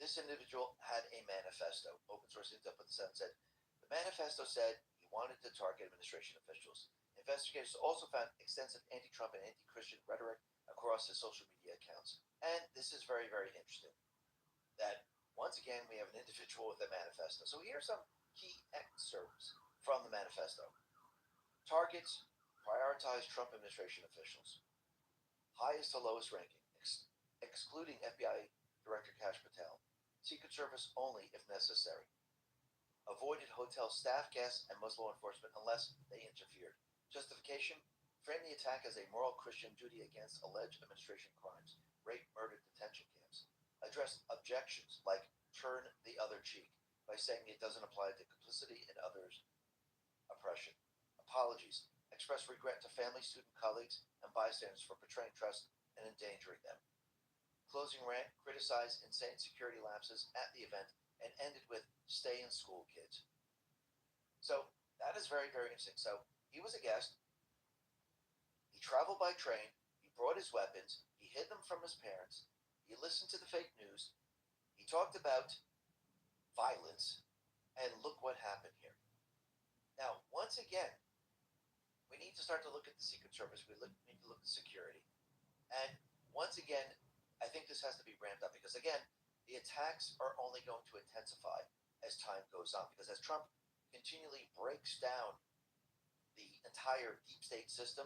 this individual had a manifesto. Open source intel put this out and said, the manifesto said he wanted to target administration officials. Investigators also found extensive anti-Trump and anti-Christian rhetoric across his social media accounts. And this is very, very interesting. That, once again, we have an individual with a manifesto. So here are some key excerpts from the manifesto. Targets, prioritize Trump administration officials. Highest to lowest ranking, excluding FBI Director Kash Patel. Secret Service only if necessary. Avoided hotel staff, guests, and most law enforcement unless they interfered. Justification, frame the attack as a moral Christian duty against alleged administration crimes, rape, murder, detention camps. Address objections like turn the other cheek by saying it doesn't apply to complicity in others' oppression. Apologies, express regret to family, student, colleagues, and bystanders for betraying trust and endangering them. Closing rant, criticize insane security lapses at the event, and ended with stay in school, kids. So that is very, very interesting. So he was a guest. He traveled by train. He brought his weapons. He hid them from his parents. He listened to the fake news. He talked about violence. And look what happened here. Now, once again, we need to start to look at the Secret Service. We need to look at security. And once again, I think this has to be ramped up because, again, the attacks are only going to intensify as time goes on. Because as Trump continually breaks down the entire deep state system,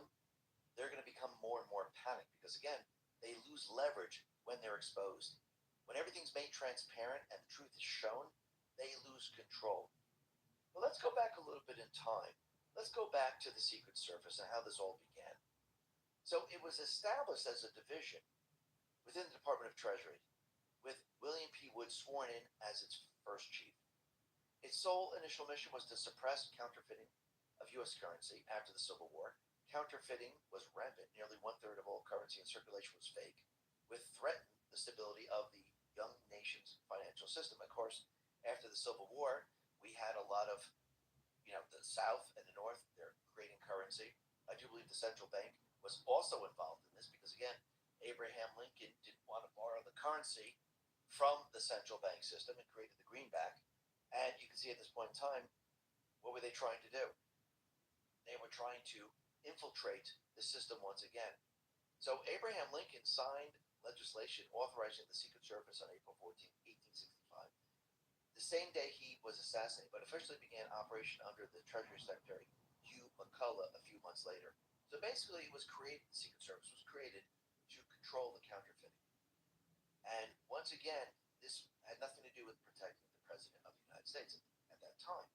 they're going to become more and more panicked because, again, they lose leverage when they're exposed. When everything's made transparent and the truth is shown, they lose control. Well, let's go back a little bit in time. Let's go back to the Secret Service and how this all began. So it was established as a division within the Department of Treasury, with William P. Wood sworn in as its first chief. Its sole initial mission was to suppress counterfeiting of U.S. currency after the Civil War. Counterfeiting was rampant. Nearly 1/3 of all currency in circulation was fake, which threatened the stability of the young nation's financial system. Of course, after the Civil War, we had a lot of, the South and the North, they're creating currency. I do believe the central bank was also involved in this because, again, Abraham Lincoln didn't want to borrow the currency from the central bank system and created the greenback. And you can see at this point in time, what were they trying to do? They were trying to infiltrate the system once again. So Abraham Lincoln signed legislation authorizing the Secret Service on April 14, 1865. The same day he was assassinated, but officially began operation under the Treasury Secretary Hugh McCullough a few months later. So basically, the Secret Service was created to control the counterfeiting. And once again, this had nothing to do with protecting the President of the United States at that time.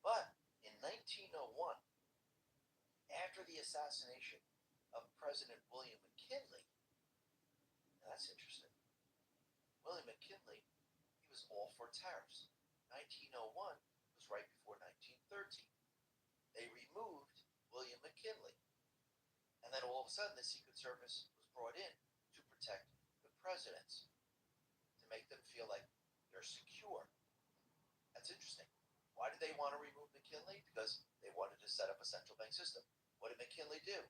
But in 1901, after the assassination of President William McKinley, that's interesting. William McKinley, he was all for tariffs. 1901 was right before 1913. They removed William McKinley. And then all of a sudden, the Secret Service was brought in to protect the presidents, to make them feel like they're secure. That's interesting. Why did they want to remove McKinley? Because they wanted to set up a central bank system. What did McKinley do?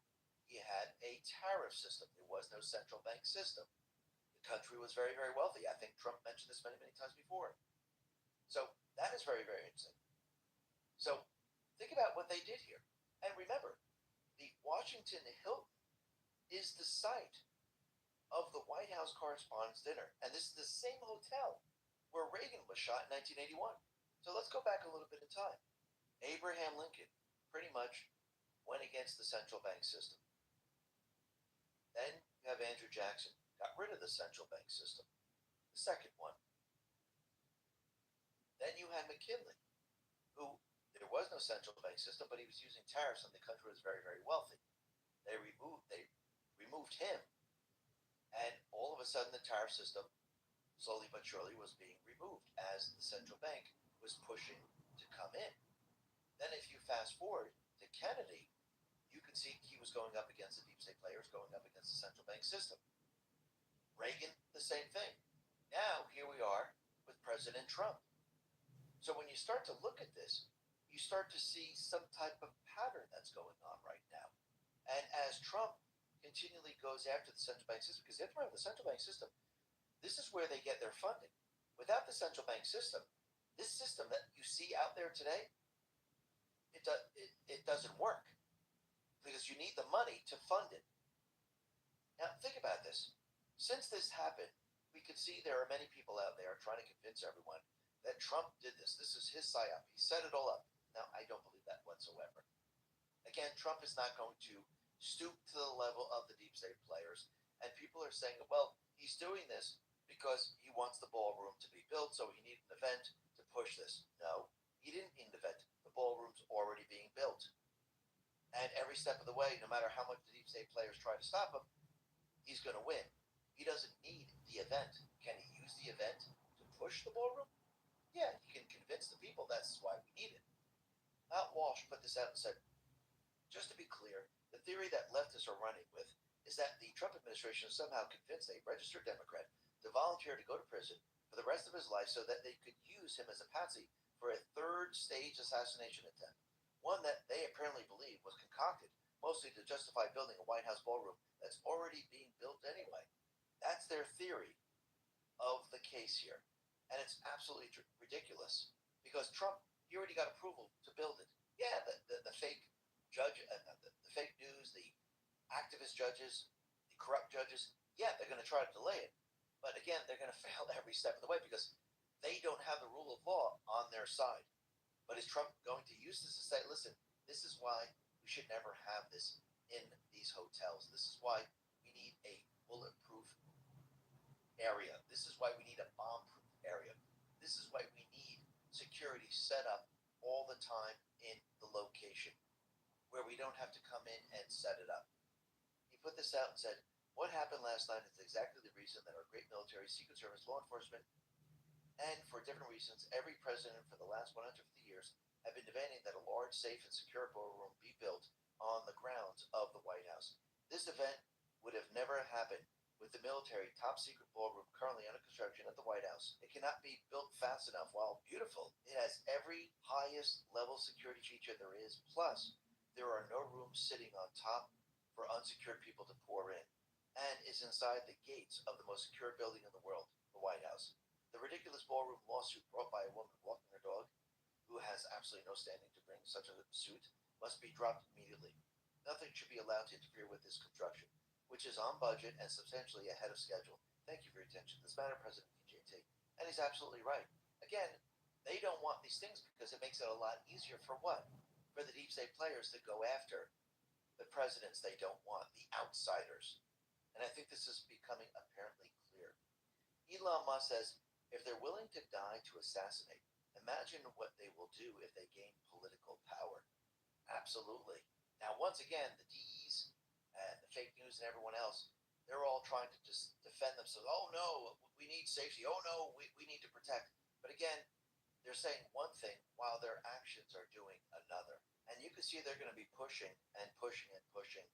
He had a tariff system. There was no central bank system. The country was very, very wealthy. I think Trump mentioned this many, many times before. So that is very, very interesting. So think about what they did here. And remember, the Washington Hilton is the site of the White House Correspondents' Dinner. And this is the same hotel where Reagan was shot in 1981. So let's go back a little bit in time. Abraham Lincoln pretty much went against the central bank system. Then you have Andrew Jackson, got rid of the central bank system. The second one. Then you had McKinley, who there was no central bank system, but he was using tariffs and the country was very, very wealthy. They removed him, and all of a sudden the tariff system, slowly but surely, was being removed as the central bank was pushing to come in. Then if you fast forward to Kennedy, you can see he was going up against the deep state players, going up against the central bank system. Reagan, the same thing. Now, here we are with President Trump. So when you start to look at this, you start to see some type of pattern that's going on right now. And as Trump continually goes after the central bank system, because they have to remember the central bank system, this is where they get their funding. Without the central bank system, this system that you see out there today, it doesn't work because you need the money to fund it. Now, think about this. Since this happened, we can see there are many people out there trying to convince everyone that Trump did this. This is his psyop. He set it all up. Now, I don't believe that whatsoever. Again, Trump is not going to stoop to the level of the deep state players. And people are saying, well, he's doing this because he wants the ballroom to be built, so he needed an event to push this. No, he didn't need an event. The ballroom's already being built. And every step of the way, no matter how much the deep state players try to stop him, he's going to win. He doesn't need the event. Can he use the event to push the ballroom? Yeah, he can convince the people that's why we need it. Matt Walsh put this out and said, just to be clear, the theory that leftists are running with is that the Trump administration somehow convinced a registered Democrat to volunteer to go to prison for the rest of his life so that they could use him as a patsy for a third stage assassination attempt. One that they apparently believe was concocted mostly to justify building a White House ballroom that's already being built anyway. That's their theory of the case here. And it's absolutely ridiculous because Trump, he already got approval to build it. Yeah, the fake judge, the fake news, the activist judges, the corrupt judges, yeah, they're going to try to delay it. But again, they're going to fail every step of the way because they don't have the rule of law on their side. But is Trump going to use this to say, listen, this is why we should never have this in these hotels. This is why we need a bulletproof area. This is why we need a bomb-proof area. This is why we need security set up all the time in the location where we don't have to come in and set it up. He put this out and said, what happened last night is exactly the reason that our great military, Secret Service, law enforcement, and for different reasons, every president for the last 150 years have been demanding that a large, safe, and secure ballroom be built on the grounds of the White House. This event would have never happened with the military top secret ballroom currently under construction at the White House. It cannot be built fast enough. While beautiful, it has every highest level security feature there is. Plus, there are no rooms sitting on top for unsecured people to pour in, and is inside the gates of the most secure building in the world, the White House. The ridiculous ballroom lawsuit brought by a woman walking her dog, who has absolutely no standing to bring such a suit, must be dropped immediately. Nothing should be allowed to interfere with this construction, which is on budget and substantially ahead of schedule. Thank you for your attention. This matter, President PJT. And he's absolutely right. Again, they don't want these things because it makes it a lot easier for what? For the deep state players to go after the presidents they don't want, the outsiders. And I think this is becoming apparently clear. Elon Musk says, if they're willing to die to assassinate, imagine what they will do if they gain political power. Absolutely. Now, once again, the D's and the fake news and everyone else, they're all trying to just defend themselves. Oh, no, we need safety. Oh, no, we need to protect. But again, they're saying one thing while their actions are doing another. And you can see they're going to be pushing and pushing and pushing.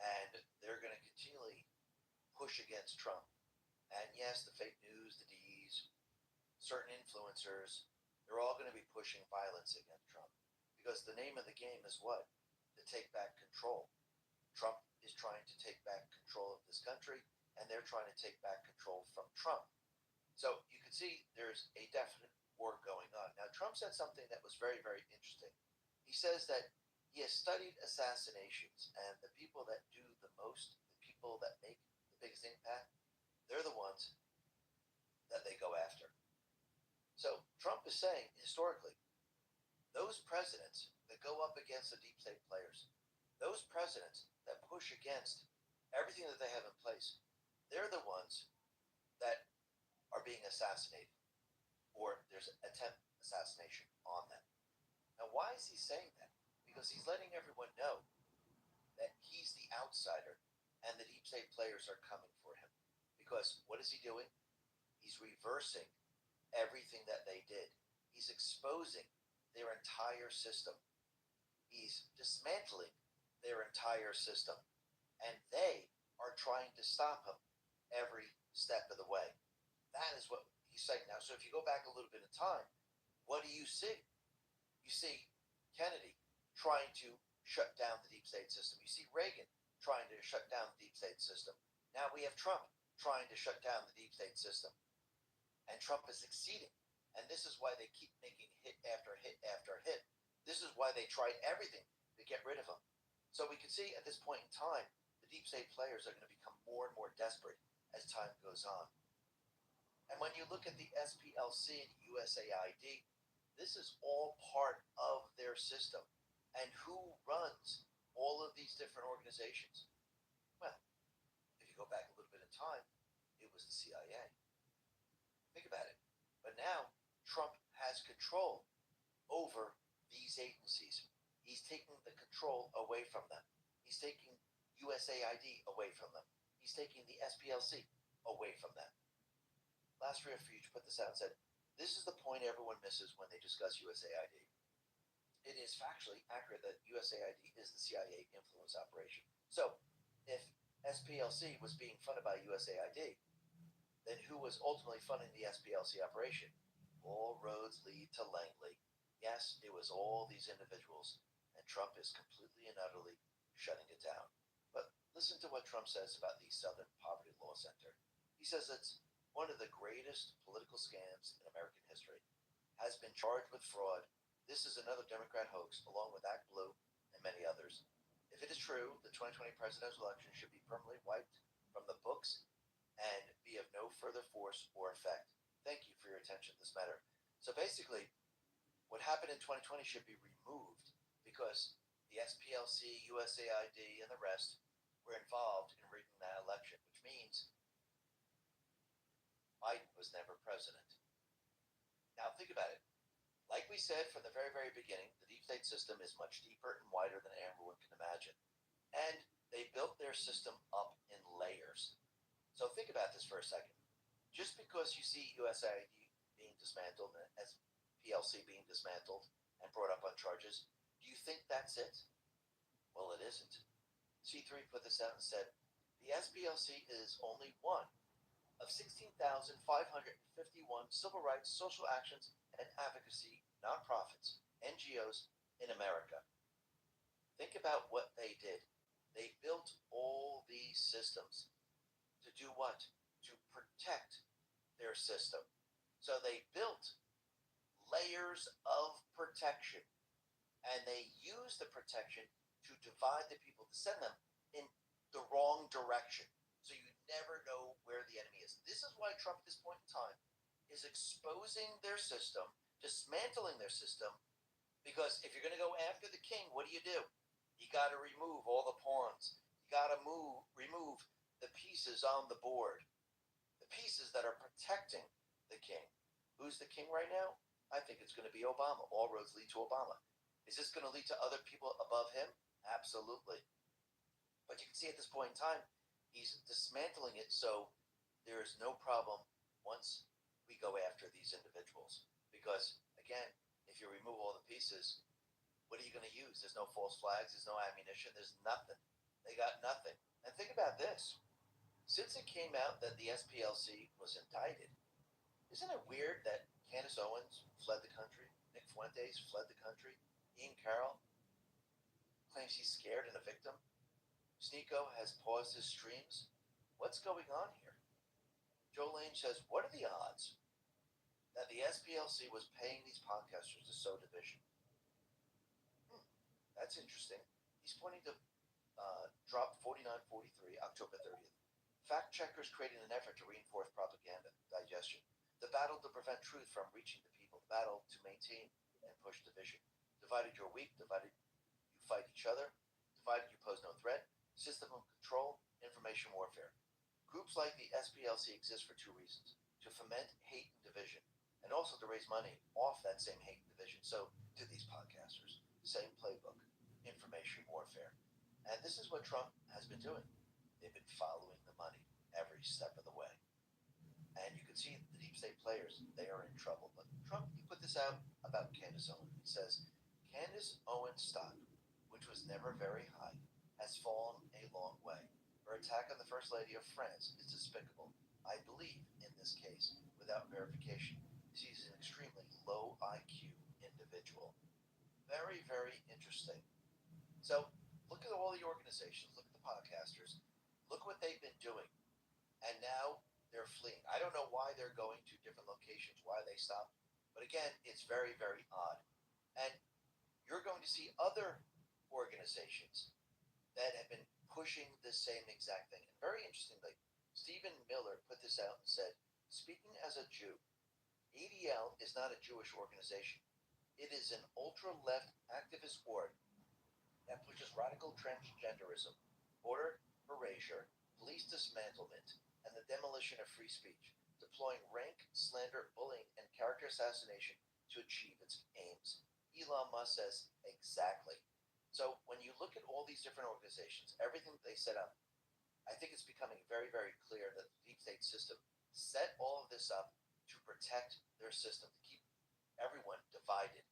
And they're going to continually push against Trump. And yes, the fake news, the D's, certain influencers, they're all going to be pushing violence against Trump. Because the name of the game is what? To take back control. Trump is trying to take back control of this country, and they're trying to take back control from Trump. So you can see there's a definite war going on. Now, Trump said something that was very, very interesting. He says that he has studied assassinations, and the people that do the most, the people that make the biggest impact, they're the ones that they go after. So Trump is saying, historically, those presidents that go up against the deep state players, those presidents that push against everything that they have in place, they're the ones that are being assassinated, or there's attempt assassination on them. Now, why is he saying that? Because he's letting everyone know that he's the outsider and the deep state players are coming for him. Because what is he doing? He's reversing everything that they did. He's exposing their entire system. He's dismantling their entire system. And they are trying to stop him every step of the way. That is what he's saying now. So if you go back a little bit in time, what do you see? You see Kennedy trying to shut down the deep state system. You see Reagan trying to shut down the deep state system. Now we have Trump trying to shut down the deep state system. And Trump is succeeding. And this is why they keep making hit after hit after hit. This is why they tried everything to get rid of him. So we can see at this point in time, the deep state players are going to become more and more desperate as time goes on. And when you look at the SPLC and USAID, this is all part of their system. And who runs all of these different organizations? Well, if you go back a little bit in time, it was the CIA. Think about it. But now Trump has control over these agencies. He's taking the control away from them. He's taking USAID away from them. He's taking the SPLC away from them. Last refuge put this out and said, this is the point everyone misses when they discuss USAID. It is factually accurate that USAID is the CIA influence operation. So if SPLC was being funded by USAID, then who was ultimately funding the SPLC operation? All roads lead to Langley. Yes, it was all these individuals, and Trump is completely and utterly shutting it down. But listen to what Trump says about the Southern Poverty Law Center. He says it's one of the greatest political scams in American history, has been charged with fraud. This is another Democrat hoax, along with Act Blue and many others. If it is true, the 2020 presidential election should be permanently wiped from the books and be of no further force or effect. Thank you for your attention to this matter. So basically, what happened in 2020 should be removed because the SPLC, USAID, and the rest were involved in rigging that election, which means Biden was never president. Now think about it. Like we said from the very, very beginning, the deep state system is much deeper and wider than everyone can imagine. And they built their system up in layers. So think about this for a second. Just because you see USAID being dismantled and SPLC being dismantled and brought up on charges, do you think that's it? Well, it isn't. C3 put this out and said, the SPLC is only one of 16,551 civil rights, social actions, and advocacy nonprofits, NGOs in America. Think about what they did. They built all these systems to do what? To protect their system. So they built layers of protection, and they used the protection to divide the people, to send them in the wrong direction. So you never know where the enemy is. This is why Trump at this point in time is exposing their system, dismantling their system, because if you're going to go after the king, what do? You got to remove all the pawns. You got to remove the pieces on the board, the pieces that are protecting the king. Who's the king right now? I think it's going to be Obama. All roads lead to Obama. Is this going to lead to other people above him? Absolutely. But you can see at this point in time, he's dismantling it, so there is no problem once we go after these individuals. Because, again, if you remove all the pieces, what are you going to use? There's no false flags, there's no ammunition, there's nothing. They got nothing. And think about this. Since it came out that the SPLC was indicted, isn't it weird that Candace Owens fled the country, Nick Fuentes fled the country, Ian Carroll claims he's scared and a victim, Sneeko has paused his streams? What's going on here? Joe Lane says, what are the odds that the SPLC was paying these podcasters to sow division? That's interesting. He's pointing to drop 4943, October 30th. Fact checkers creating an effort to reinforce propaganda, digestion. The battle to prevent truth from reaching the people. The battle to maintain and push division. Divided you're weak, divided you fight each other. divided you pose no threat, system of control, information warfare. Groups like the SPLC exist for two reasons: to foment hate and division, and also to raise money off that same hate and division. So do these podcasters. Same playbook, information warfare. And this is what Trump has been doing. They've been following the money every step of the way. And you can see the deep state players, they are in trouble. But Trump, he put this out about Candace Owens. He says, Candace Owens' stock, which was never very high, has fallen a long way. Her attack on the First Lady of France is despicable. I believe, in this case, without verification, she's an extremely low IQ individual. Very, very interesting. So, look at all the organizations, look at the podcasters, look what they've been doing. And now they're fleeing. I don't know why they're going to different locations, why they stopped. But again, it's very, very odd. And you're going to see other organizations that have been pushing the same exact thing. And very interestingly, Stephen Miller put this out and said, speaking as a Jew, ADL is not a Jewish organization. It is an ultra-left activist org that pushes radical transgenderism, border erasure, police dismantlement, and the demolition of free speech, deploying rank, slander, bullying, and character assassination to achieve its aims. Elon Musk says exactly. So when you look at all these different organizations, everything that they set up, I think it's becoming very, very clear that the deep state system set all of this up to protect their system, to keep everyone divided,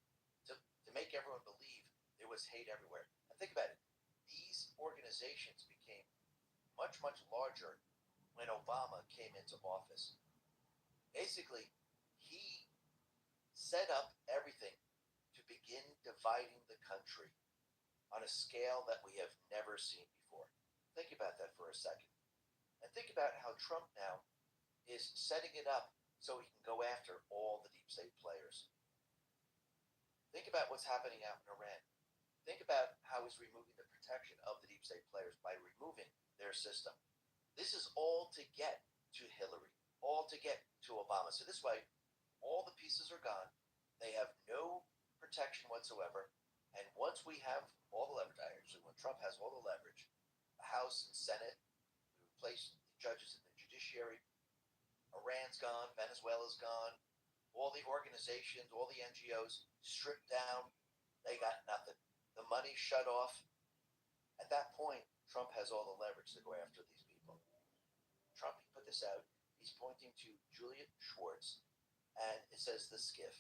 to make everyone believe there was hate everywhere. And think about it. These organizations became much, much larger when Obama came into office. Basically, he set up everything to begin dividing the country on a scale that we have never seen before. Think about that for a second. And think about how Trump now is setting it up so he can go after all the deep state players. Think about what's happening out in Iran. Think about how he's removing the protection of the deep state players by removing their system. This is all to get to Hillary, all to get to Obama. So this way, all the pieces are gone. They have no protection whatsoever. And once we have all the leverage, actually, when Trump has all the leverage, the House and Senate, we replace the judges in the judiciary, Iran's gone, Venezuela's gone, all the organizations, all the NGOs stripped down, they got nothing. The money shut off. At that point, Trump has all the leverage to go after these people. Trump, he put this out, he's pointing to Juliet Schwartz, and it says the skiff.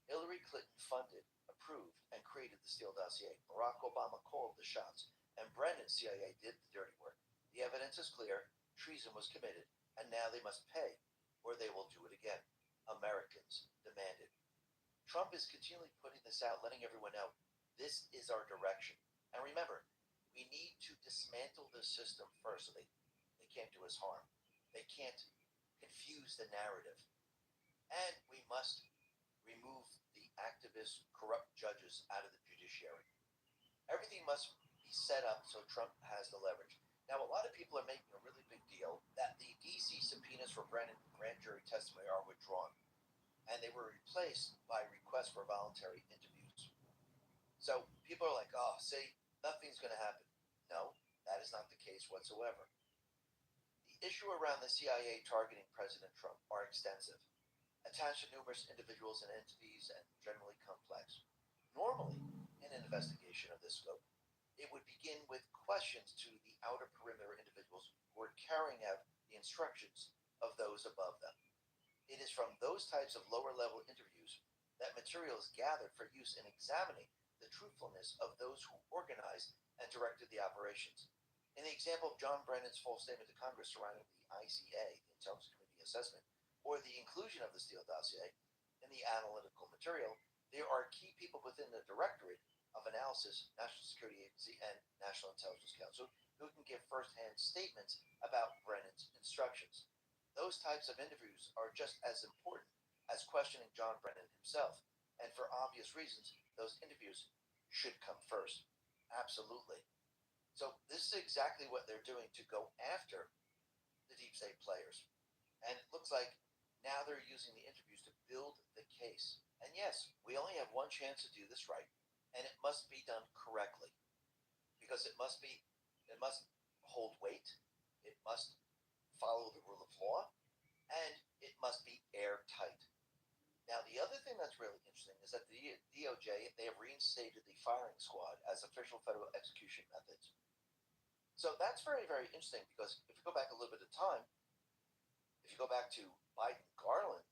Hillary Clinton funded, approved, and created the Steele dossier. Barack Obama called the shots, and Brennan's CIA did the dirty work. The evidence is clear. Treason was committed, and now they must pay, or they will do it again. Americans demand it. Trump is continually putting this out, letting everyone know this is our direction. And remember, we need to dismantle the system first, so they can't do us harm. They can't confuse the narrative. And we must remove the activist, corrupt judges out of the judiciary. Everything must be set up so Trump has the leverage. Now, a lot of people are making a really big deal that the D.C. subpoenas for Brennan grand jury testimony are withdrawn, and they were replaced by requests for voluntary interviews. So people are like, oh, see, nothing's going to happen. No, that is not the case whatsoever. The issue around the CIA targeting President Trump are extensive, attached to numerous individuals and entities, and generally complex. Normally, in an investigation of this scope, it would begin with questions to the outer perimeter individuals who are carrying out the instructions of those above them. It is from those types of lower level interviews that material is gathered for use in examining the truthfulness of those who organized and directed the operations. In the example of John Brennan's false statement to Congress surrounding the ICA, the Intelligence Committee assessment, or the inclusion of the Steele dossier in the analytical material, there are key people within the Directorate of Analysis, National Security Agency, and National Intelligence Council who can give firsthand statements about Brennan's instructions. Those types of interviews are just as important as questioning John Brennan himself, and for obvious reasons, those interviews should come first. Absolutely. So this is exactly what they're doing to go after the deep state players. And it looks like now they're using the interviews to build the case. And yes, we only have one chance to do this right, and it must be done correctly. because it must hold weight, it must follow the rule of law, and it must be airtight. Now, the other thing that's really interesting is that the DOJ, they have reinstated the firing squad as official federal execution methods. So that's very, very interesting because if you go back a little bit of time, if you go back to Biden Garland,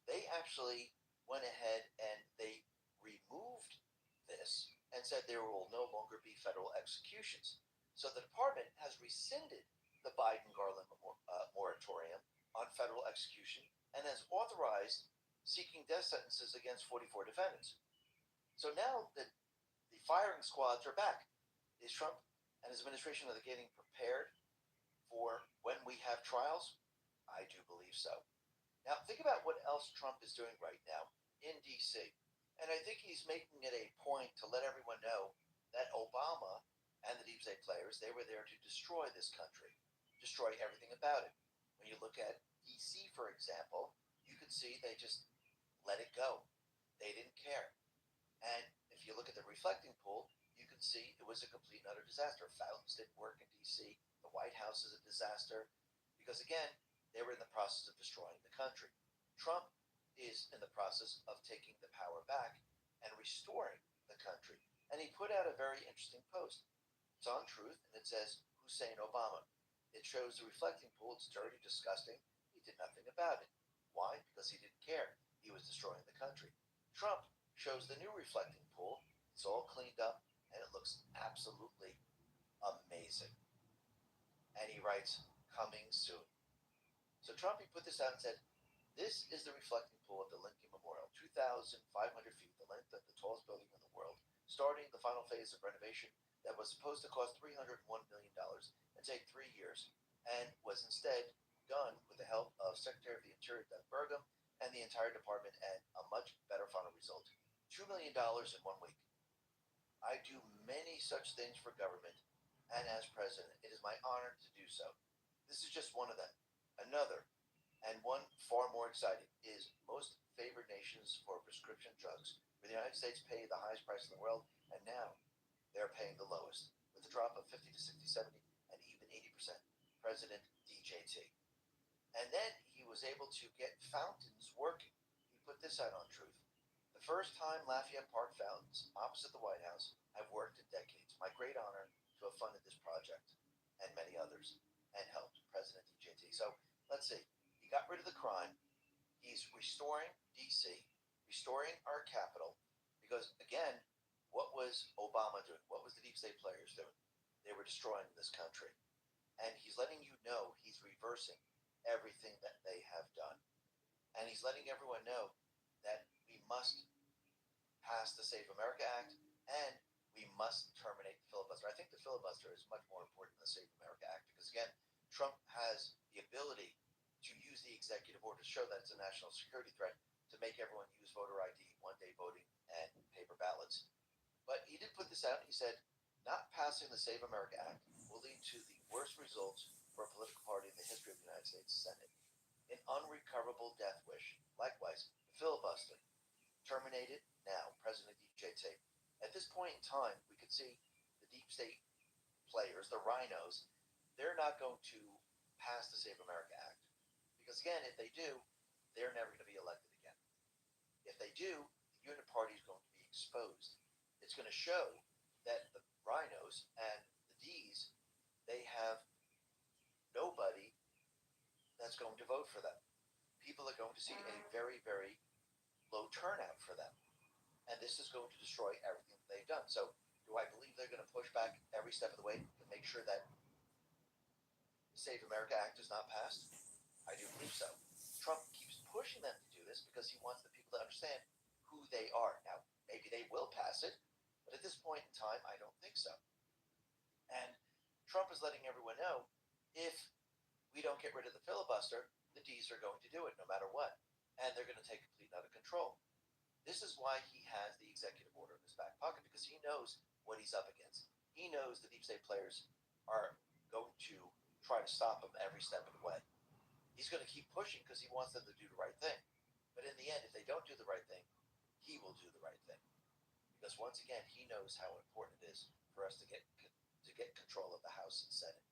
they actually went ahead and they removed this and said there will no longer be federal executions. So the department has rescinded the Biden Garland moratorium on federal execution and has authorized seeking death sentences against 44 defendants. So now the firing squads are back. Is Trump and his administration, are they getting prepared for when we have trials? I do believe so. Now, think about what else Trump is doing right now in D.C. And I think he's making it a point to let everyone know that Obama and the deep state players, they were there to destroy this country, destroy everything about it. When you look at D.C., for example, you could see they just let it go. They didn't care. And if you look at the reflecting pool, you can see it was a complete and utter disaster. Fountains didn't work in D.C. The White House is a disaster because, again, they were in the process of destroying the country. Trump is in the process of taking the power back and restoring the country. And he put out a very interesting post. It's on Truth, and it says, Hussein Obama. It shows the reflecting pool. It's dirty, disgusting. He did nothing about it. Why? Because he didn't care. He was destroying the country. Trump shows the new reflecting pool. It's all cleaned up, and it looks absolutely amazing. And he writes, coming soon. So Trump, he put this out and said, this is the reflecting pool of the Lincoln Memorial, 2,500 feet, the length of the tallest building in the world, starting the final phase of renovation that was supposed to cost $301 million and take 3 years, and was instead done with the help of Secretary of the Interior Doug Burgum and the entire department, and a much better final result. $2 million in 1 week. I do many such things for government, and as president, it is my honor to do so. This is just one of them. Another, and one far more exciting, is most favored nations for prescription drugs, where the United States pay the highest price in the world, and now they're paying the lowest, with a drop of 50 to 60, 70, and even 80%. President DJT. And then he was able to get fountains working. He put this out on Truth. The first time Lafayette Park fountains opposite the White House have worked in decades. My great honor to have funded this project and many others and helped President DJT. So let's see. He got rid of the crime. He's restoring D.C., restoring our capital, because, again, what was Obama doing? What was the deep state players doing? They were destroying this country. And he's letting you know he's reversing everything that they have done. And he's letting everyone know that we must pass the Save America Act and we must terminate the filibuster. I think the filibuster is much more important than the Save America Act because, again, Trump has the ability to use the executive order to show that it's a national security threat to make everyone use voter ID, one-day voting, and paper ballots. But he did put this out. He said, not passing the Save America Act will lead to the worst results for a political party in the history of the United States Senate. An unrecoverable death wish. Likewise, the filibuster. Terminated now, President DJT. At this point in time, we could see the deep state players, the rhinos, they're not going to pass the Save America Act. Because again, if they do, they're never going to be elected again. If they do, the unit party is going to be exposed. It's going to show that the rhinos and the D's, they have nobody that's going to vote for them. People are going to see a very, very low turnout for them. And this is going to destroy everything that they've done. So do I believe they're going to push back every step of the way to make sure that the Save America Act is not passed? I do believe so. Trump keeps pushing them to do this because he wants the people to understand who they are. Now, maybe they will pass it, but at this point in time, I don't think so. And Trump is letting everyone know, if we don't get rid of the filibuster, the D's are going to do it no matter what. And they're going to take complete and utter control. This is why he has the executive order in his back pocket, because he knows what he's up against. He knows the deep state players are going to try to stop him every step of the way. He's going to keep pushing because he wants them to do the right thing. But in the end, if they don't do the right thing, he will do the right thing. Because once again, he knows how important it is for us to get control of the House and Senate.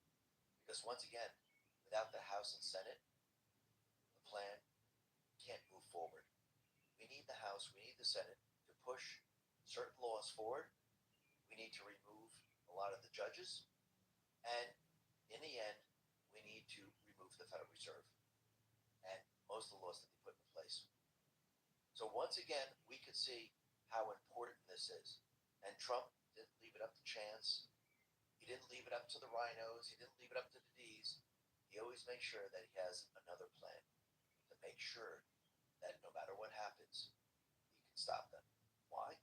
Because once again, without the House and Senate, the plan can't move forward. We need the House, we need the Senate to push certain laws forward. We need to remove a lot of the judges. And in the end, we need to remove the Federal Reserve and most of the laws that they put in place. So once again, we could see how important this is. And Trump didn't leave it up to chance. He didn't leave it up to the rhinos. He didn't leave it up to the D's. He always makes sure that he has another plan to make sure that no matter what happens, he can stop them. Why?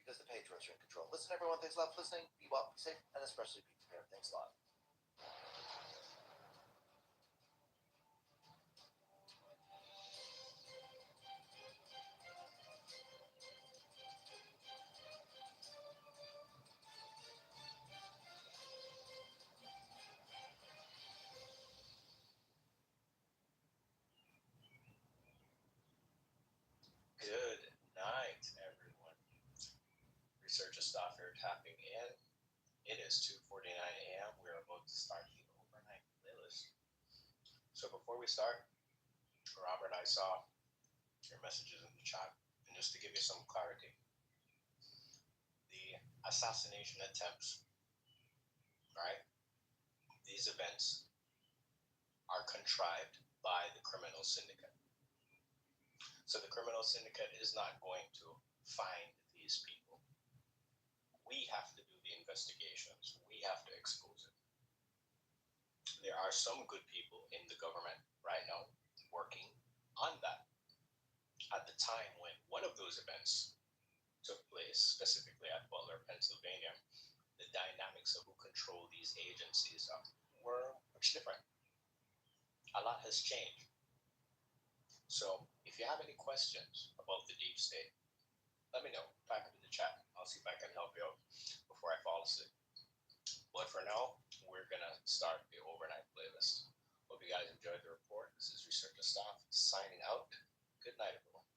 Because the Patriots are in control. Listen, everyone. Thanks a lot for listening. Be well, be safe, and especially be prepared. Thanks a lot. Good night, everyone. Researcher staff here tapping in. It is 2:49 a.m. We're about to start the overnight playlist. So before we start, Robert, I saw your messages in the chat, and just to give you some clarity, the assassination attempts, right? These events are contrived by the criminal syndicate. So the criminal syndicate is not going to find these people. We have to do the investigations. We have to expose it. There are some good people in the government right now working on that. At the time when one of those events took place, specifically at Butler, Pennsylvania, the dynamics of who control these agencies were much different. A lot has changed. So if you have any questions about the deep state, let me know. Type it in the chat. I'll see if I can help you out before I fall asleep. But for now, we're going to start the overnight playlist. Hope you guys enjoyed the report. This is Researcher Staff signing out. Good night, everyone.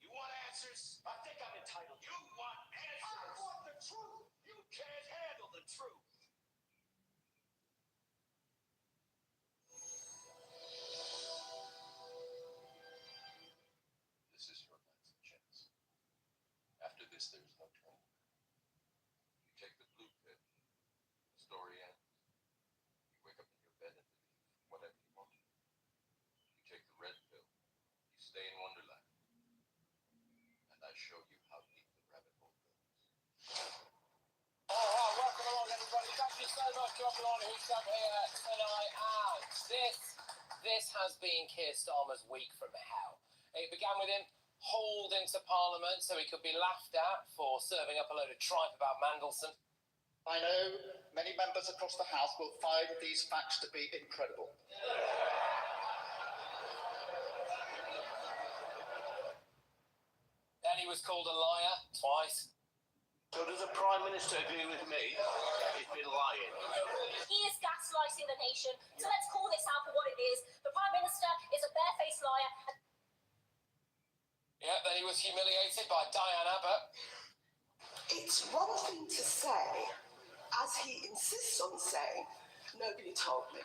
You want answers? I think I'm entitled. You want answers? I want the truth. You can't handle the truth. This is your last chance. After this, there's no turning back. You take the blue pill, the story ends. You wake up in your bed and believe whatever you want to. You take the red pill, you stay in Wonderland, and I show you how deep the rabbit hole goes. Alright, welcome along everybody. Thank you so much for coming on Who's Up here tonight. And this has been Keir Starmer's week from hell. It began with him hauled into Parliament so he could be laughed at for serving up a load of tripe about Mandelson. I know many members across the House will find these facts to be incredible. Then he was called a liar twice. So does the Prime Minister agree with me? He's been lying. He is gaslighting the nation, so let's call this out for what it is. The Prime Minister is a barefaced liar. Yeah, then he was humiliated by Diane Abbott. It's one thing to say as he insists on saying, nobody told me.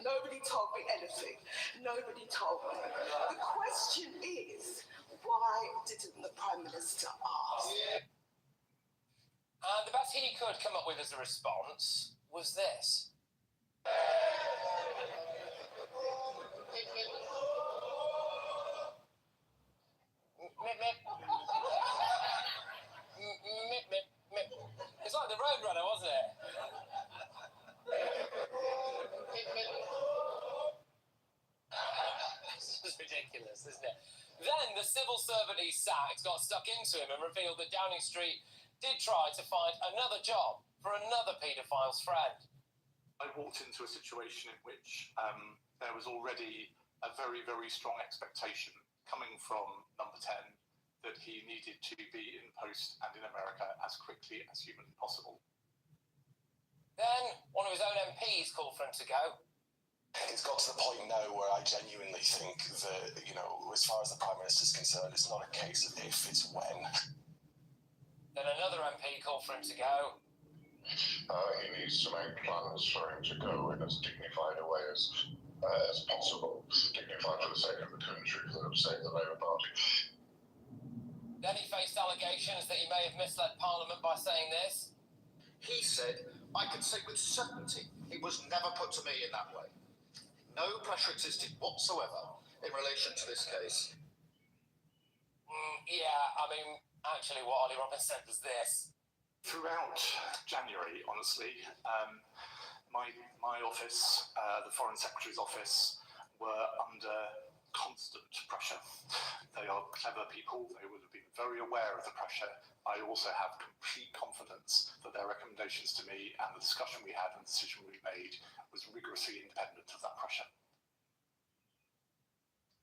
Nobody told me anything. Nobody told me. The question is, why didn't the Prime Minister ask? And the best he could come up with as a response was this. It's like the Roadrunner, wasn't it? This is ridiculous, isn't it? Then the civil servant he sacked got stuck into him and revealed that Downing Street did try to find another job for another paedophile's friend. I walked into a situation in which there was already a very, very strong expectation coming from number 10 that he needed to be in post and in America as quickly as humanly possible. Then one of his own MPs called for him to go. It's got to the point now where I genuinely think that, you know, as far as the Prime Minister's concerned, it's not a case of if, it's when. Then another MP called for him to go. He needs to make plans for him to go in as dignified a way as possible. Dignified for the sake of the country, for the sake of the Labour Party. Then he faced allegations that he may have misled Parliament by saying this. He said, I can say with certainty it was never put to me in that way. No pressure existed whatsoever in relation to this case. Yeah, I mean, actually what Ollie Robbins said was this. Throughout January, honestly, my office, the Foreign Secretary's office, were under constant pressure. They are clever people. They would have been very aware of the pressure. I also have complete confidence that their recommendations to me and the discussion we had and the decision we made was rigorously independent of that pressure.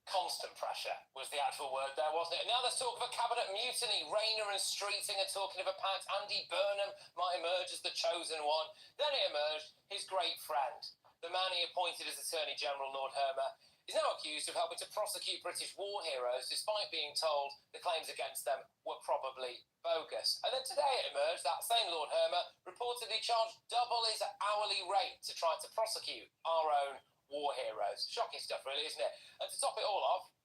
Constant pressure was the actual word there, wasn't it? Now there's talk of a cabinet mutiny. Rayner and Streeting are talking of a pact. Andy Burnham might emerge as the chosen one. Then it emerged his great friend, the man he appointed as Attorney General, Lord Hermer, is now accused of helping to prosecute British war heroes, despite being told the claims against them were probably bogus. And then today it emerged that same Lord Hermer reportedly charged double his hourly rate to try to prosecute our own war heroes. Shocking stuff, really, isn't it? And to top it all off,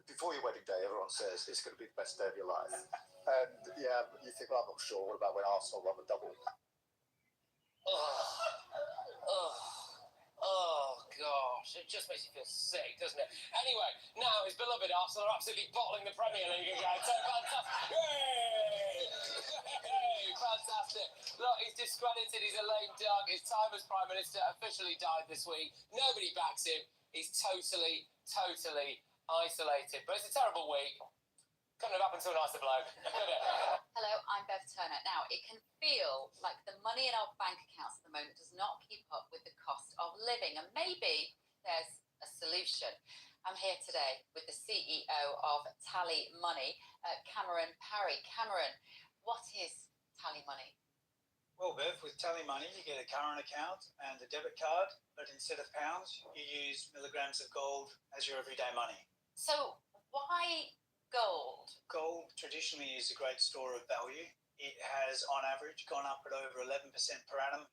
before your wedding day, everyone says it's going to be the best day of your life. And yeah, you think, well, I'm not sure. What about when Arsenal won the double? Oh, gosh, it just makes you feel sick, doesn't it? Anyway, now his beloved Arsenal are absolutely bottling the Premier League again. So fantastic. Yay! Fantastic. Look, he's discredited. He's a lame duck. His time as Prime Minister officially died this week. Nobody backs him. He's totally isolated. But it's a terrible week. Couldn't have happened to a nicer bloke, could it? Hello, I'm Bev Turner. Now, it can feel like the money in our bank accounts at the moment does not keep up with the cost of living, and maybe there's a solution. I'm here today with the CEO of Tally Money, Cameron Parry. Cameron, what is Tally Money? Well, Bev, with Tally Money, you get a current account and a debit card, but instead of pounds, you use milligrams of gold as your everyday money. So why gold? Gold traditionally is a great store of value. It has, on average, gone up at over 11% per annum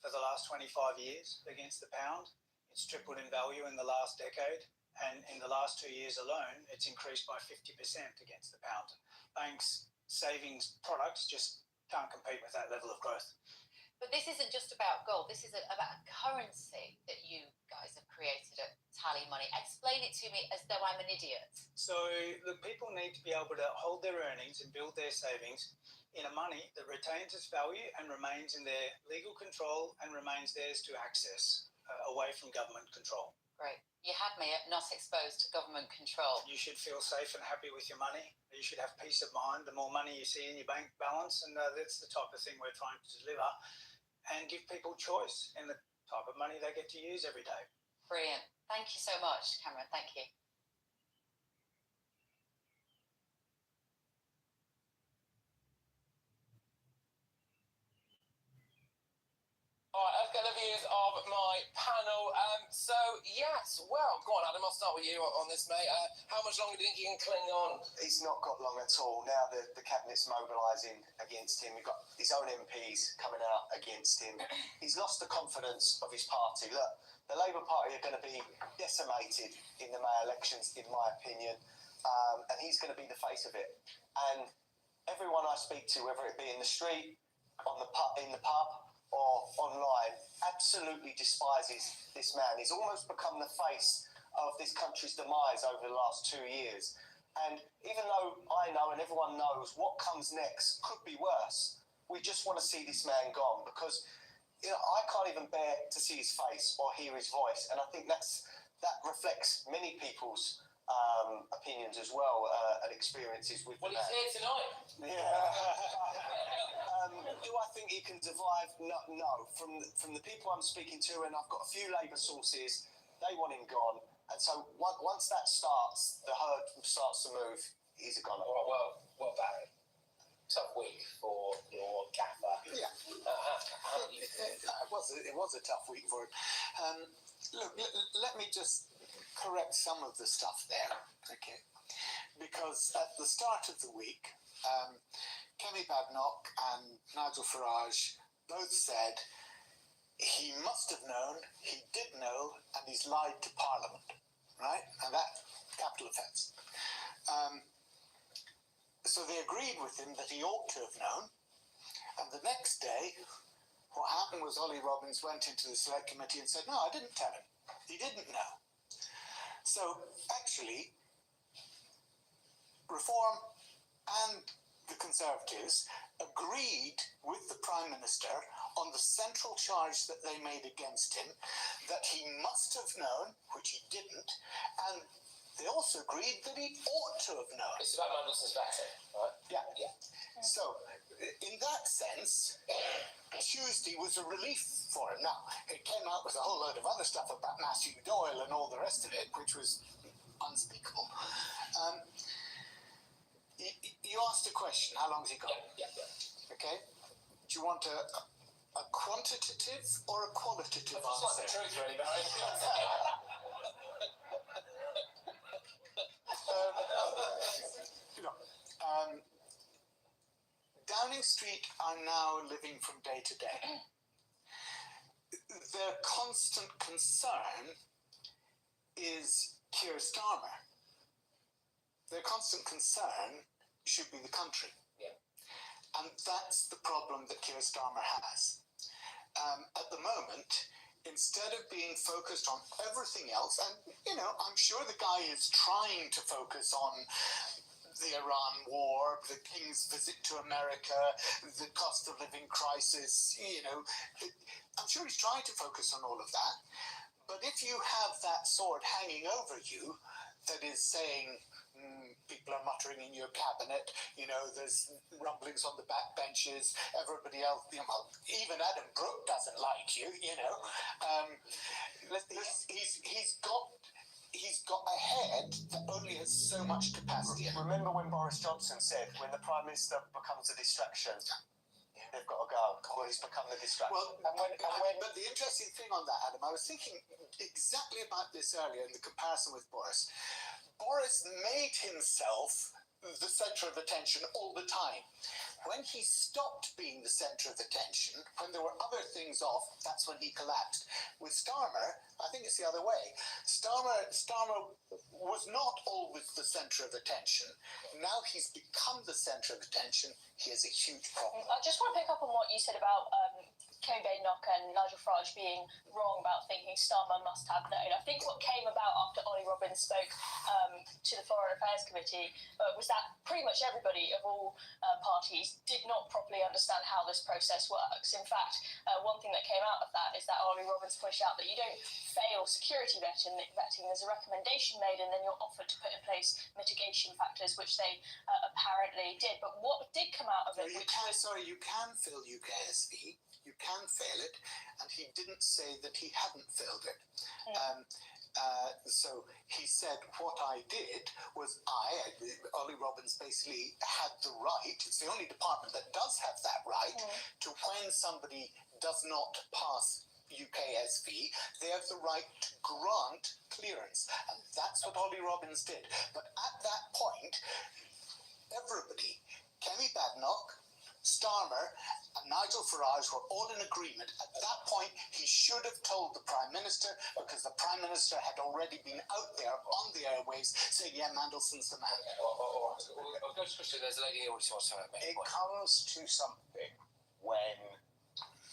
for the last 25 years against the pound. It's tripled in value in the last decade, and in the last 2 years alone, it's increased by 50% against the pound. Banks' savings products just can't compete with that level of growth. But this isn't just about gold. This is about a currency that you guys have created at Tally Money. Explain it to me as though I'm an idiot. So the people need to be able to hold their earnings and build their savings in a money that retains its value and remains in their legal control and remains theirs to access away from government control. Great. You had me at not exposed to government control. You should feel safe and happy with your money. You should have peace of mind. The more money you see in your bank balance, and that's the type of thing we're trying to deliver, and give people choice in the type of money they get to use every day. Brilliant. Thank you so much, Cameron. Thank you. All right, get the views of my panel. So, yes, well, go on, Adam, I'll start with you on this, mate. How much longer do you think he can cling on? He's not got long at all. Now the cabinet's mobilising against him. We've got his own MPs coming out against him. He's lost the confidence of his party. Look, the Labour Party are going to be decimated in the May elections, in my opinion, and he's going to be the face of it. And everyone I speak to, whether it be in the street, in the pub, or online, absolutely despises this man. He's almost become the face of this country's demise over the last 2 years. And even though I know and everyone knows what comes next could be worse, we just want to see this man gone, because I can't even bear to see his face or hear his voice. And I think that reflects many people's opinions as well, and experiences with the man. Well, he's here tonight. Yeah. Do I think he can survive? No. From the people I'm speaking to, and I've got a few Labour sources, they want him gone. And so once that starts, the herd starts to move, he's a goner. All right, well, Barry, tough week for your gaffer. Yeah. It was a tough week for him. Look, let me just correct some of the stuff there, okay? Because at the start of the week, Kemi Badenoch and Nigel Farage both said he must have known, he did know, and he's lied to Parliament, right? And that, capital offence. So they agreed with him that he ought to have known. And the next day, what happened was Ollie Robbins went into the select committee and said, no, I didn't tell him. He didn't know. So actually, Reform and the Conservatives agreed with the Prime Minister on the central charge that they made against him, that he must have known, which he didn't, and they also agreed that he ought to have known. It's about Mandelson's vetting, right? Yeah. So, in that sense, Tuesday was a relief for him. Now, it came out with a whole load of other stuff about Matthew Doyle and all the rest of it, which was unspeakable. You asked a question, how long has he got? Yeah. Okay. Do you want a quantitative or a qualitative answer? Just like the truth, really, Barry. Downing Street are now living from day to day. Their constant concern is Keir Starmer. Their constant concern should be the country. Yeah. And that's the problem that Keir Starmer has. At the moment, instead of being focused on everything else, and, I'm sure the guy is trying to focus on the Iran war, the King's visit to America, the cost of living crisis, I'm sure he's trying to focus on all of that. But if you have that sword hanging over you that is saying, people are muttering in your cabinet, there's rumblings on the backbenches, everybody else, even Adam Brooke doesn't like you, He's got a head that only has so much capacity. Remember when Boris Johnson said, when the Prime Minister becomes a distraction, they've got to go, or he's become the distraction. Well, but the interesting thing on that, Adam, I was thinking exactly about this earlier in the comparison with Boris. Boris made himself the centre of attention all the time. When he stopped being the centre of attention, when there were other things off, that's when he collapsed. With Starmer, I think it's the other way. Starmer was not always the centre of attention. Now he's become the centre of attention. He has a huge problem. I just want to pick up on what you said about Kemi Badenoch and Nigel Farage being wrong about thinking Starmer must have known. I think what came about after Ollie Robbins spoke to the Foreign Affairs Committee was that pretty much everybody of all parties did not properly understand how this process works. In fact, one thing that came out of that is that Ollie Robbins pushed out that you don't fail security vetting. There's a recommendation made and then you're offered to put in place mitigation factors, which they apparently did. But what did come out of it... You can fail UKSV. You can fail it, and he didn't say that he hadn't failed it. So he said, what I did was Ollie Robbins basically had the right, it's the only department that does have that right, to when somebody does not pass UKSV, they have the right to grant clearance. And that's what Ollie Robbins did. But at that point, everybody, Kemi Badenoch, Starmer, and Nigel Farage were all in agreement. At that point, he should have told the Prime Minister, because the Prime Minister had already been out there on the airwaves saying, yeah, Mandelson's the man. I'll go to Christian. There's a lady who wants to make It comes to something when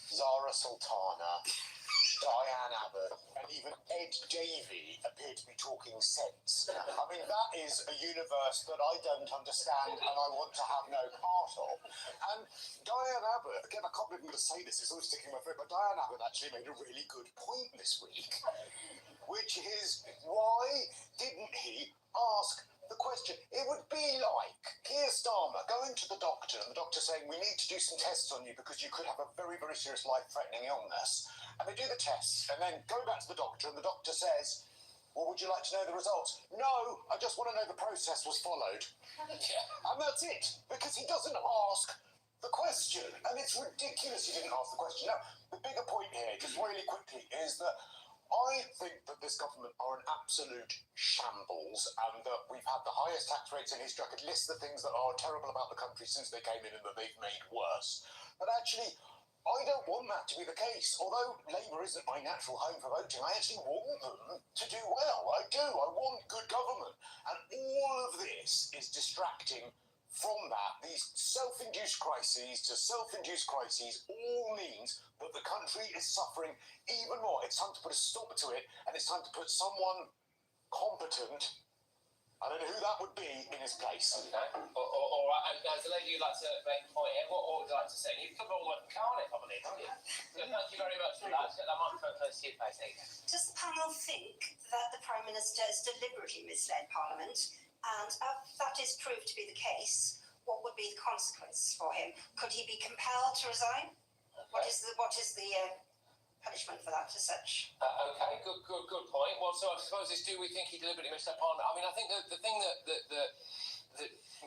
Zara Sultana, Diane Abbott, and even Ed Davey appear to be talking sense. I mean, that is a universe that I don't understand and I want to have no part of. And Diane Abbott, again, I can't believe I'm going to say this, it's always sticking in my throat, but Diane Abbott actually made a really good point this week, which is, why didn't he ask the question? It would be like Keir Starmer going to the doctor and the doctor saying, we need to do some tests on you because you could have a very, very serious life-threatening illness. And they do the tests and then go back to the doctor and the doctor says, well, would you like to know the results? No, I just want to know the process was followed. And that's it, because he doesn't ask the question. And it's ridiculous he didn't ask the question. Now, the bigger point here, just really quickly, is that I think that this government are an absolute shambles and that we've had the highest tax rates in history. I could list the things that are terrible about the country since they came in and that they've made worse. But actually, I don't want that to be the case. Although Labour isn't my natural home for voting, I actually want them to do well. I do. I want good government. And all of this is distracting from that. These self-induced crises all means that the country is suffering even more. It's time to put a stop to it, and it's time to put someone competent, I don't know who that would be, in his place. Okay. All right. There's a lady who'd like to make a point here. What would you like to say? You've covered all the way from Cardiff, I believe, haven't you? So thank you very much for that. Get that microphone close to your face. There you go. Does the panel think that the Prime Minister has deliberately misled Parliament? And if that is proved to be the case, what would be the consequence for him? Could he be compelled to resign? Okay. What is the punishment for that as such? Okay, good point. Well, so I suppose it's, do we think he deliberately missed that Parliament? I mean, I think the thing that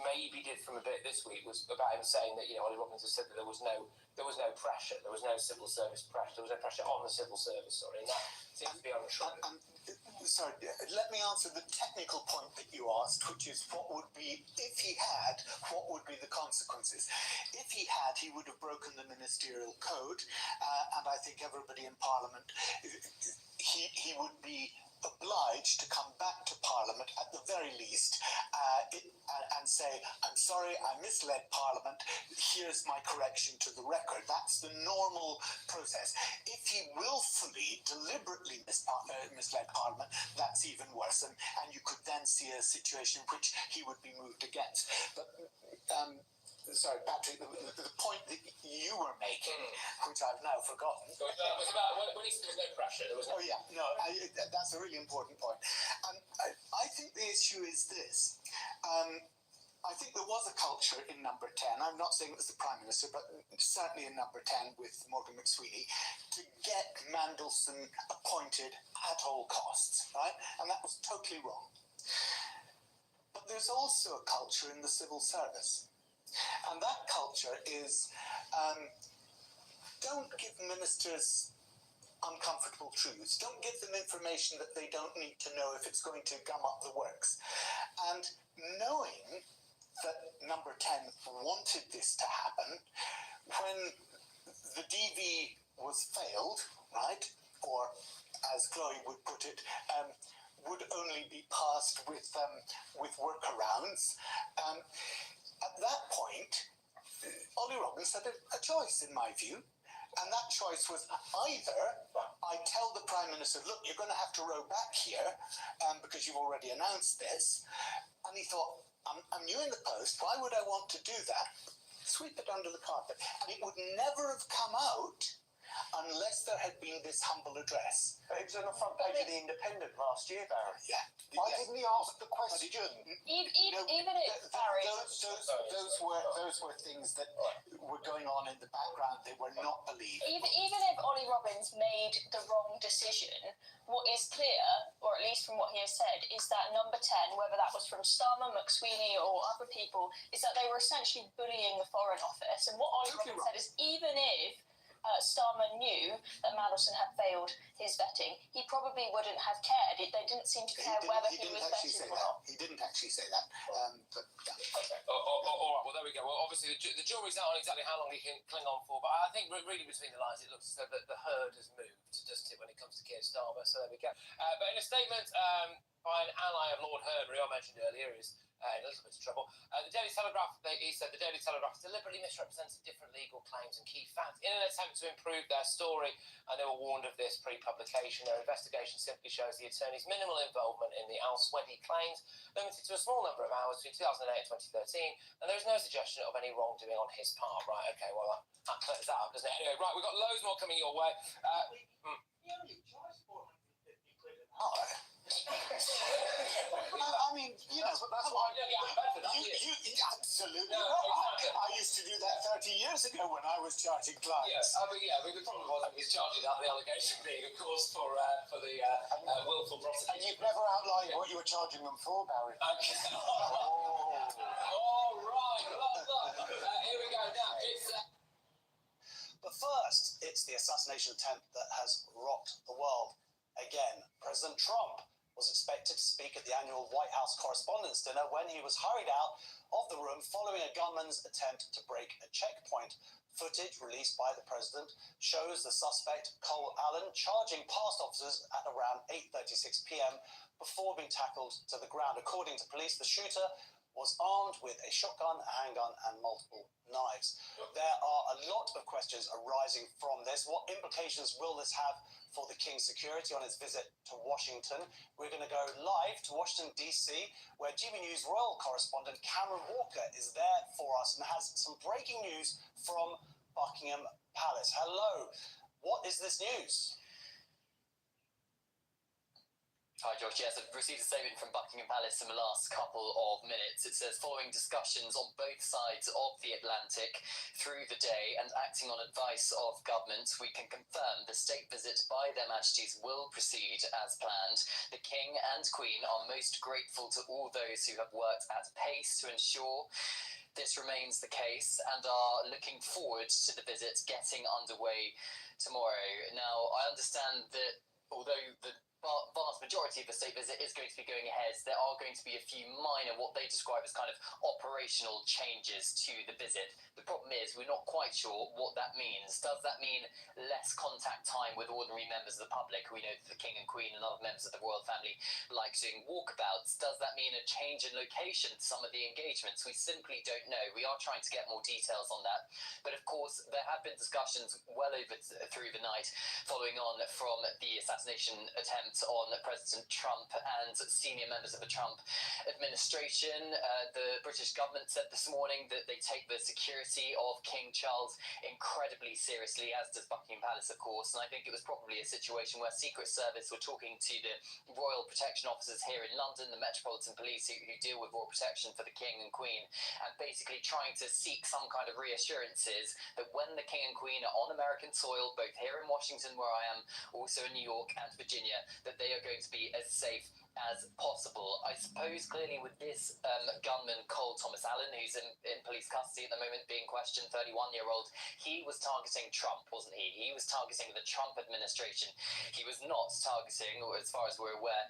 maybe did from a bit this week was about him saying that, Ollie Robbins has said that there was no pressure, there was no civil service pressure, there was no pressure on the civil service, sorry, and that seems to be untrue. Sorry, let me answer the technical point that you asked, which is what would be, if he had, what would be the consequences? If he had, he would have broken the ministerial code, and I think everybody in Parliament, he would be obliged to come back to Parliament at the very least and say, I'm sorry, I misled Parliament, here's my correction to the record. That's the normal process. If he willfully, deliberately misled Parliament, that's even worse, and you could then see a situation in which he would be moved against. But sorry, Patrick, the point that you were making, which I've now forgotten. So it was about when he said there was no pressure. There was no. Oh yeah, no, that's a really important point. I think the issue is this. I think there was a culture in Number 10, I'm not saying it was the Prime Minister, but certainly in Number 10 with Morgan McSweeney, to get Mandelson appointed at all costs, right? And that was totally wrong. But there's also a culture in the civil service. And that culture is, don't give ministers uncomfortable truths. Don't give them information that they don't need to know if it's going to gum up the works. And knowing that Number 10 wanted this to happen, when the DV was failed, right, or as Chloe would put it, would only be passed with workarounds. At that point, Ollie Robbins had a choice, in my view, and that choice was either I tell the Prime Minister, look, you're going to have to row back here because you've already announced this, and he thought, I'm new in the post, why would I want to do that? Sweep it under the carpet. And it would never have come out unless there had been this humble address. But it was on the front page of The Independent last year, Barry. Yeah. Why didn't he ask the question? Even if Barry... Those were things that were going on in the background. They were not believed. Even if Ollie Robbins made the wrong decision, what is clear, or at least from what he has said, is that Number 10, whether that was from Starmer, McSweeney or other people, is that they were essentially bullying the Foreign Office. And what Ollie Robbins said is, even if Starmer knew that Mandelson had failed his vetting, he probably wouldn't have cared. They didn't seem to care whether he was vetted or not. He didn't actually say that. But yeah. Okay. All right. Well, there we go. Well, obviously the jury's out on exactly how long he can cling on for, but I think reading between the lines, it looks as though the herd has moved, doesn't it, when it comes to Keir Starmer? So there we go. But in a statement by an ally of Lord Herd, who I mentioned earlier, is in a little bit of trouble. The Daily Telegraph, he said the Daily Telegraph deliberately misrepresented different legal claims and key facts in an attempt to improve their story, and they were warned of this pre-publication. Their investigation simply shows the attorney's minimal involvement in the Al-Swedi claims, limited to a small number of hours between 2008 and 2013, and there is no suggestion of any wrongdoing on his part. Right, okay, well, that clears that up, doesn't it? Anyway, right, we've got loads more coming your way. He only charged 450 quid an hour. I mean, you know, that's why you absolutely no, right. exactly. I used to do that 30 years ago when I was charging clients. Yes, I mean, the problem was he was charging that, the allegation being, of course, for the willful prosecution. And you've never outlined what you were charging them for, Barry. Okay. All right. Here we go. Now, it's... But first, it's the assassination attempt that has rocked the world. Again, President Trump was expected to speak at the annual White House Correspondents' Dinner when he was hurried out of the room following a gunman's attempt to break a checkpoint. Footage released by the president shows the suspect, Cole Allen, charging past officers at around 8:36 p.m. before being tackled to the ground. According to police, the shooter was armed with a shotgun, a handgun, and multiple knives. There are a lot of questions arising from this. What implications will this have for the King's security on his visit to Washington? We're going to go live to Washington, D.C., where GB News royal correspondent Cameron Walker is there for us and has some breaking news from Buckingham Palace. Hello. What is this news? Hi, George. Yes, I've received a statement from Buckingham Palace in the last couple of minutes. It says, following discussions on both sides of the Atlantic through the day and acting on advice of government, we can confirm the state visit by their Majesties will proceed as planned. The King and Queen are most grateful to all those who have worked at pace to ensure this remains the case and are looking forward to the visit getting underway tomorrow. Now, I understand that although the vast majority of the state visit is going to be going ahead, there are going to be a few minor, what they describe as kind of operational changes to the visit. The problem is we're not quite sure what that means. Does that mean less contact time with ordinary members of the public? We know that the King and Queen and other members of the royal family like doing walkabouts. Does that mean a change in location to some of the engagements? We simply don't know. We are trying to get more details on that. But of course, there have been discussions well over through the night following on from the assassination attempt on President Trump and senior members of the Trump administration. The British government said this morning that they take the security of King Charles incredibly seriously, as does Buckingham Palace, of course. And I think it was probably a situation where Secret Service were talking to the Royal Protection Officers here in London, the Metropolitan Police who deal with royal protection for the King and Queen, and basically trying to seek some kind of reassurances that when the King and Queen are on American soil, both here in Washington, where I am, also in New York and Virginia, that they are going to be as safe as possible. I suppose clearly with this gunman, Cole Thomas Allen, who's in police custody at the moment being questioned, 31-year-old, he was targeting Trump, wasn't he? He was targeting the Trump administration. He was not targeting, or as far as we're aware,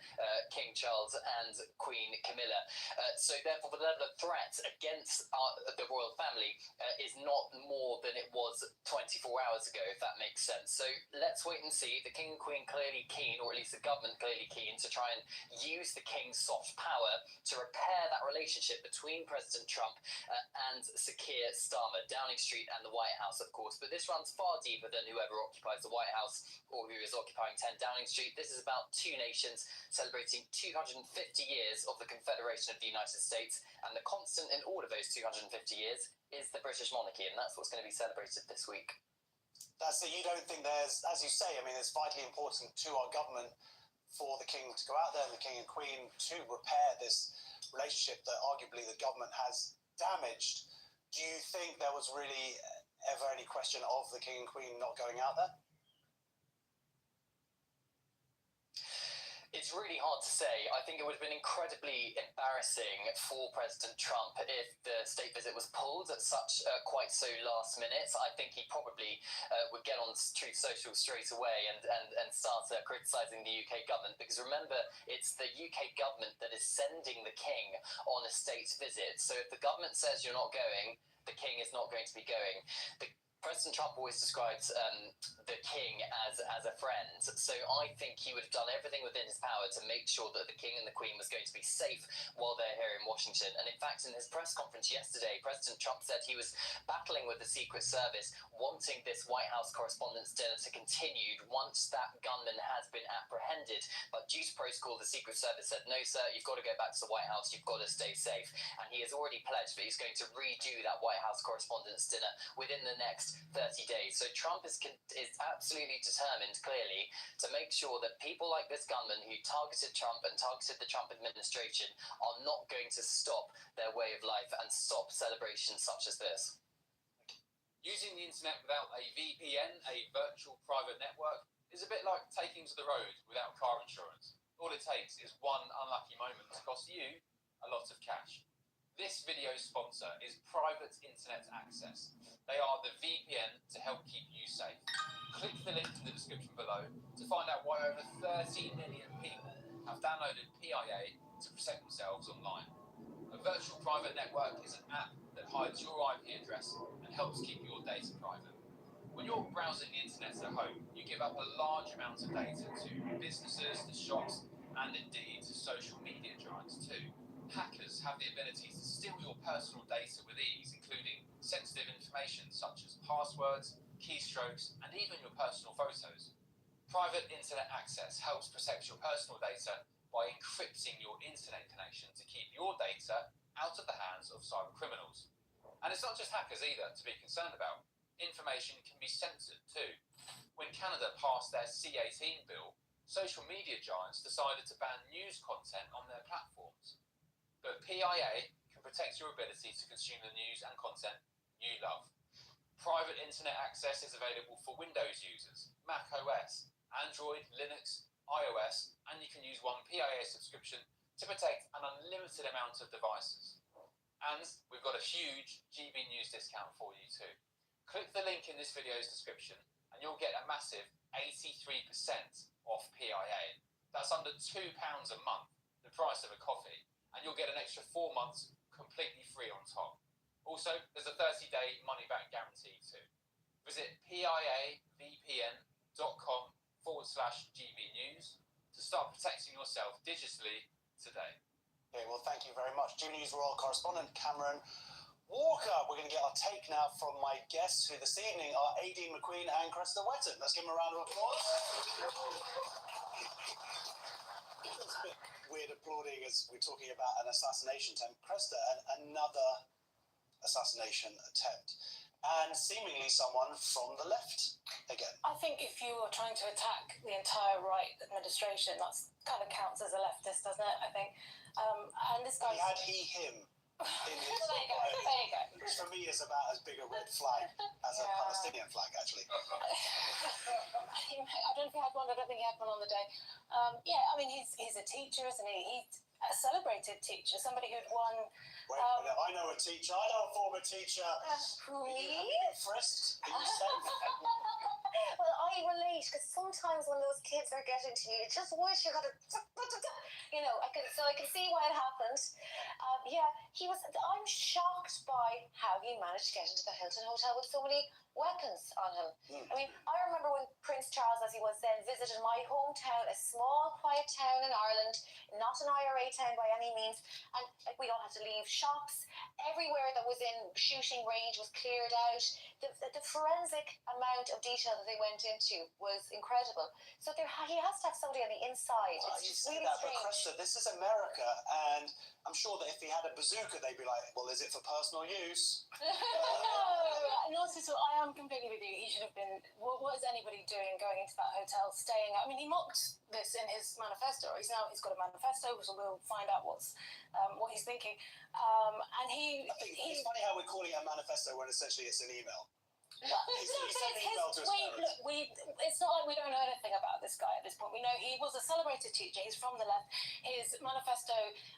King Charles and Queen Camilla. So therefore the level of threat against the royal family is not more than it was 24 hours ago, if that makes sense. So let's wait and see. The King and Queen clearly keen, or at least the government clearly keen, to try and use the King's soft power to repair that relationship between President Trump and Sir Keir Starmer, Downing Street and the White House, of course. But this runs far deeper than whoever occupies the White House or who is occupying 10 Downing Street. This is about two nations celebrating 250 years of the Confederation of the United States, and the constant in all of those 250 years is the British monarchy, and that's what's going to be celebrated this week. That's it. You don't think there's, as you say, I mean, it's vitally important to our government for the King to go out there and the King and Queen to repair this relationship that arguably the government has damaged. Do you think there was really ever any question of the King and Queen not going out there? It's really hard to say. I think it would have been incredibly embarrassing for President Trump if the state visit was pulled at such quite so last minute. I think he probably would get on Truth Social straight away and start criticising the UK government, because remember, it's the UK government that is sending the King on a state visit. So if the government says you're not going, the King is not going to be going. President Trump always described the King as a friend, so I think he would have done everything within his power to make sure that the King and the Queen was going to be safe while they're here in Washington. And in fact, in his press conference yesterday, President Trump said he was battling with the Secret Service, wanting this White House Correspondents' Dinner to continue once that gunman has been apprehended. But due to protocol, the Secret Service said, no, sir, you've got to go back to the White House, you've got to stay safe. And he has already pledged that he's going to redo that White House Correspondents' Dinner within the next 30 days. So Trump is absolutely determined, clearly, to make sure that people like this gunman who targeted Trump and targeted the Trump administration are not going to stop their way of life and stop celebrations such as this. Using the internet without a VPN, a virtual private network, is a bit like taking to the road without car insurance. All it takes is one unlucky moment to cost you a lot of cash. This video's sponsor is Private Internet Access. They are the VPN to help keep you safe. Click the link in the description below to find out why over 30 million people have downloaded PIA to protect themselves online. A virtual private network is an app that hides your IP address and helps keep your data private. When you're browsing the internet at home, you give up a large amount of data to businesses, to shops, and indeed to social media giants too. Hackers have the ability to steal your personal data with ease, including sensitive information such as passwords, keystrokes, and even your personal photos. Private Internet Access helps protect your personal data by encrypting your internet connection to keep your data out of the hands of cyber criminals. And it's not just hackers either to be concerned about. Information can be censored too. When Canada passed their C-18 bill, social media giants decided to ban news content on their platforms. But PIA can protect your ability to consume the news and content you love. Private Internet Access is available for Windows users, Mac OS, Android, Linux, iOS, and you can use one PIA subscription to protect an unlimited amount of devices. And we've got a huge GB News discount for you too. Click the link in this video's description and you'll get a massive 83% off PIA. That's under £2 a month, the price of a coffee. And you'll get an extra 4 months completely free on top. Also, there's a 30-day money-back guarantee too. Visit piavpn.com/GB News to start protecting yourself digitally today. Okay, well, thank you very much. GB News Royal Correspondent Cameron Walker. We're going to get our take now from my guests, who this evening are A.D. McQueen and Cressida Wetton. Let's give them a round of applause. It's a bit weird applauding as we're talking about an assassination attempt. Cressida, another assassination attempt, and seemingly someone from the left again. I think if you were trying to attack the entire right administration, that kind of counts as a leftist, doesn't it? I think. And this guy. He had him in his. Well, there you go. There you go. Which for me is about as big a red flag as a Palestinian flag, actually. I don't know if he had one. I don't think he had one on the day. Yeah, I mean, he's a teacher, isn't he? He's a celebrated teacher, somebody who'd won. Wait a minute, I know a teacher. I know a former teacher. Who, me? Have you been frisked? Are you safe? Well, I relate, because sometimes when those kids are getting to you, you just wish you had a, I can see why it happened. Yeah, I'm shocked by how he managed to get into the Hilton Hotel with so many weapons on him. I mean, I remember when Prince Charles, as he was then, visited my hometown, a small, quiet town in Ireland, not an IRA town by any means, and we don't have to leave shops. Everywhere that was in shooting range was cleared out. The forensic amount of detail that they went into was incredible. So he has to have somebody on the inside. It's just really that, strange. but Cressida, this is America, and I'm sure that if he had a bazooka, they'd be like, well, is it for personal use? And also, so I am completely with you. He should have been. What is anybody doing going into that hotel, staying? I mean, he mocked this in his manifesto. He's got a manifesto, so we'll find out what he's thinking. And I think it's funny how we're calling it a manifesto when essentially it's an email. It's not like we don't know anything about this guy at this point. We know he was a celebrated teacher. He's from the left. His manifesto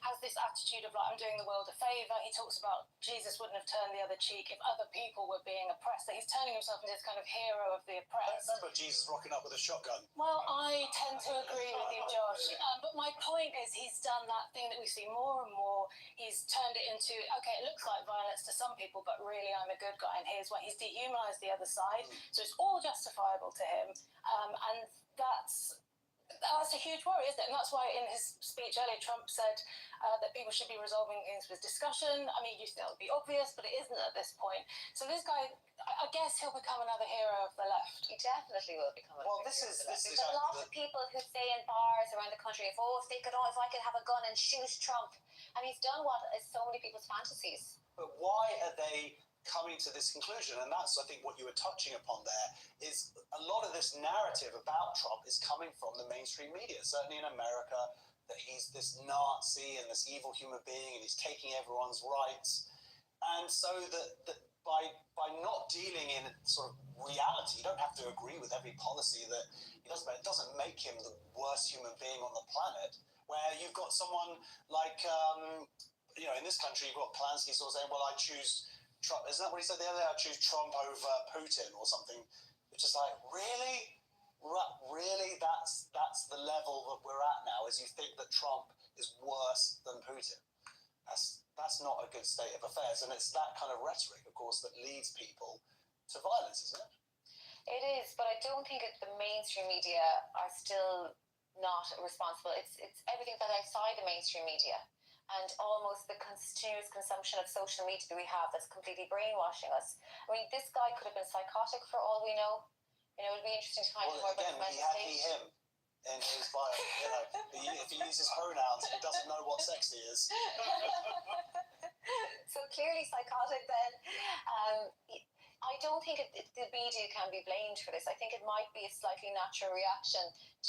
has this attitude of like, I'm doing the world a favour. He talks about Jesus wouldn't have turned the other cheek if other people were being oppressed. That he's turning himself into this kind of hero of the oppressed. I remember Jesus rocking up with a shotgun. Well, I tend to agree with you, Josh. But my point is he's done that thing that we see more and more. He's turned it into, okay, it looks like violence to some people, but really I'm a good guy, and here's why. He's dehumanised the other side. So it's all justifiable to him. And that's a huge worry, isn't it? And that's why in his speech earlier, Trump said that people should be resolving things with discussion. I mean, you think that would be obvious, but it isn't at this point. So this guy, I guess he'll become another hero of the left. He definitely will become a Well, this is There's a lot of people who say in bars around the country, if I could have a gun and shoot Trump. And he's done what is so many people's fantasies. But why are they coming to this conclusion? And that's, I think, what you were touching upon there, is a lot of this narrative about Trump is coming from the mainstream media, certainly in America, that he's this Nazi and this evil human being and he's taking everyone's rights. And so that by not dealing in sort of reality, you don't have to agree with every policy that he does, but it doesn't make him the worst human being on the planet, where you've got someone like, in this country, you've got Polanski sort of saying, well, I choose Trump. Isn't that what he said the other day? I choose Trump over Putin or something. It's just like, really? Really? That's the level that we're at now, is you think that Trump is worse than Putin. That's not a good state of affairs. And it's that kind of rhetoric, of course, that leads people to violence, isn't it? It is, but I don't think the mainstream media are still not responsible. It's everything that's outside the mainstream media. And almost the continuous consumption of social media that we have that's completely brainwashing us. I mean, this guy could have been psychotic for all we know. It'd be interesting to find out more about his mental state. He, him in his bio. If he uses pronouns, he doesn't know what sex he is. So clearly psychotic then. I don't think the media can be blamed for this. I think it might be a slightly natural reaction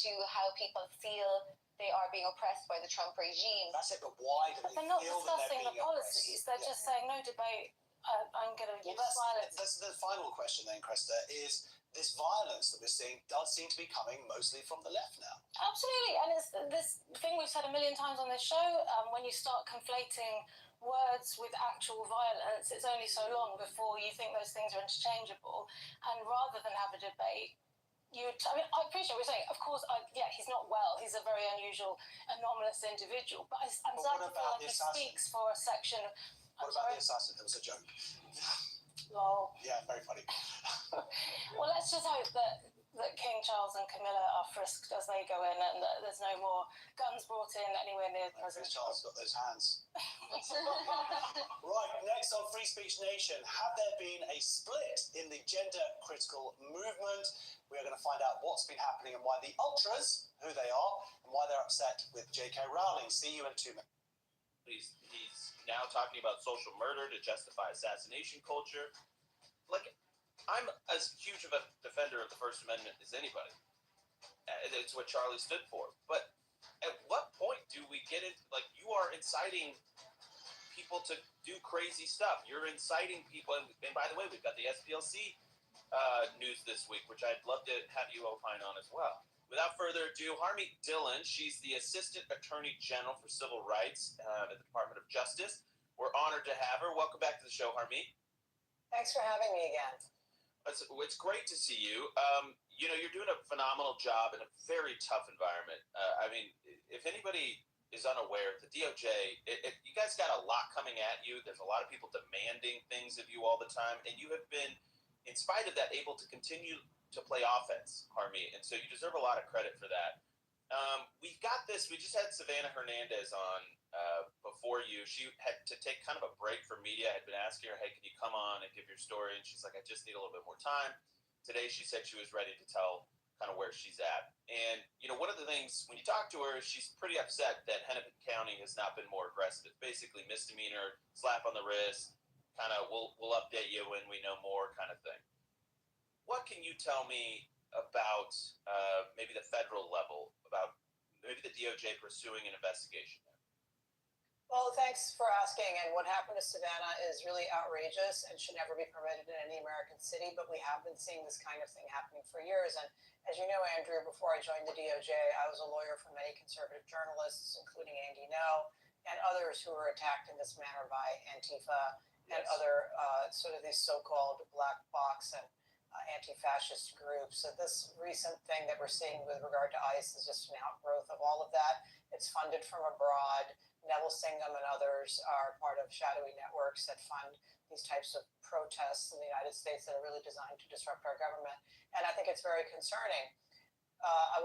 to how people feel they are being oppressed by the Trump regime. That's it, but why do they They're not feel that discussing they're the being policies. They're just saying no debate. I'm going to use violence. That's the final question then, Krista, is this violence that we're seeing does seem to be coming mostly from the left now. Absolutely, and it's this thing we've said a million times on this show, when you start conflating words with actual violence, it's only so long before you think those things are interchangeable, and rather than have a debate, I appreciate what you're saying. Of course, he's not well. He's a very unusual, anomalous indivial. But I'm starting to feel like he speaks for a section. What about the assassin? It was a joke. Lol. Yeah, very funny. Well, let's just hope that King Charles and Camilla are frisked as they go in, and that there's no more guns brought in anywhere near the president. Charles got those hands. Right, next on Free Speech Nation, have there been a split in the gender critical movement? We are going to find out what's been happening and why the ultras, who they are, and why they're upset with J.K. Rowling. See you in 2 minutes. He's now talking about social murder to justify assassination culture. Like, I'm as huge of a defender of the First Amendment as anybody. It's what Charlie stood for. But at what point do we get it? Like, you are inciting people to do crazy stuff. You're inciting people. And by the way, we've got the SPLC news this week, which I'd love to have you opine on as well. Without further ado, Harmeet Dillon, she's the Assistant Attorney General for Civil Rights at the Department of Justice. We're honored to have her. Welcome back to the show, Harmeet. Thanks for having me again. It's great to see you. You're doing a phenomenal job in a very tough environment. I mean, if anybody is unaware, the DOJ, you guys got a lot coming at you. There's a lot of people demanding things of you all the time, and you have been, in spite of that, able to continue to play offense, Harmeet, and so you deserve a lot of credit for that. We've got this. We just had Savannah Hernandez on before you. She had to take kind of a break from media. I had been asking her, hey, can you come on and give your story? And she's like, I just need a little bit more time. Today, she said she was ready to tell kind of where she's at. And, one of the things, when you talk to her, she's pretty upset that Hennepin County has not been more aggressive. It's basically misdemeanor, slap on the wrist, kind of, we'll update you when we know more kind of thing. What can you tell me about maybe the federal level, about maybe the DOJ pursuing an investigation there? Well, thanks for asking. And what happened to Savannah is really outrageous and should never be permitted in any American city. But we have been seeing this kind of thing happening for years. And as you know, Andrew, before I joined the DOJ, I was a lawyer for many conservative journalists, including Andy Ngo and others who were attacked in this manner by Antifa and other sort of these so-called black box and anti-fascist groups. So this recent thing that we're seeing with regard to ICE is just an outgrowth of all of that. It's funded from abroad. Neville Singham and others are part of shadowy networks that fund these types of protests in the United States that are really designed to disrupt our government. And I think it's very concerning.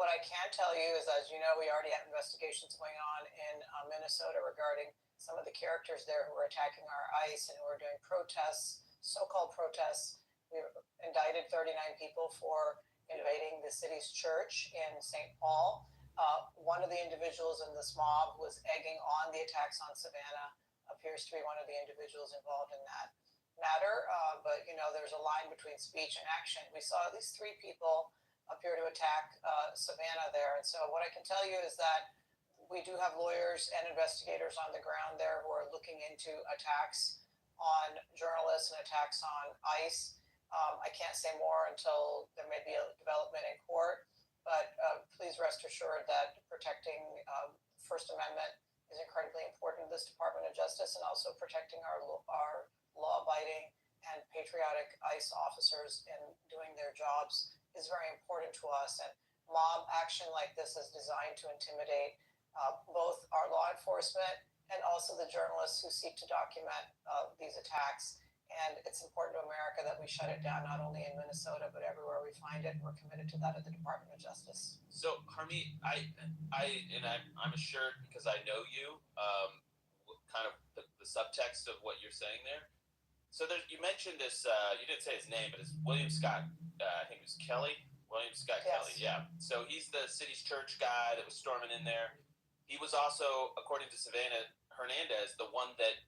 What I can tell you is, as you know, we already have investigations going on in Minnesota regarding some of the characters there who were attacking our ICE and who were doing protests, so-called protests. We indicted 39 people for invading the city's church in St. Paul. One of the individuals in this mob was egging on the attacks on Savannah, appears to be one of the individuals involved in that matter. But, you know, there's a line between speech and action. We saw at least 3 people appear to attack Savannah there. And so what I can tell you is that we do have lawyers and investigators on the ground there who are looking into attacks on journalists and attacks on ICE. I can't say more until there may be a development in court. But please rest assured that protecting First Amendment is incredibly important in this Department of Justice, and also protecting our law-abiding and patriotic ICE officers in doing their jobs is very important to us. And mob action like this is designed to intimidate both our law enforcement and also the journalists who seek to document these attacks. And it's important to America that we shut it down, not only in Minnesota, but everywhere we find it. We're committed to that at the Department of Justice. So, Harmeet, I'm assured because I know you, kind of the subtext of what you're saying there. So you mentioned this, you didn't say his name, but it's William Scott, I think it was Kelly. William Scott Kelly, yeah. So he's the city's church guy that was storming in there. He was also, according to Savannah Hernandez, the one that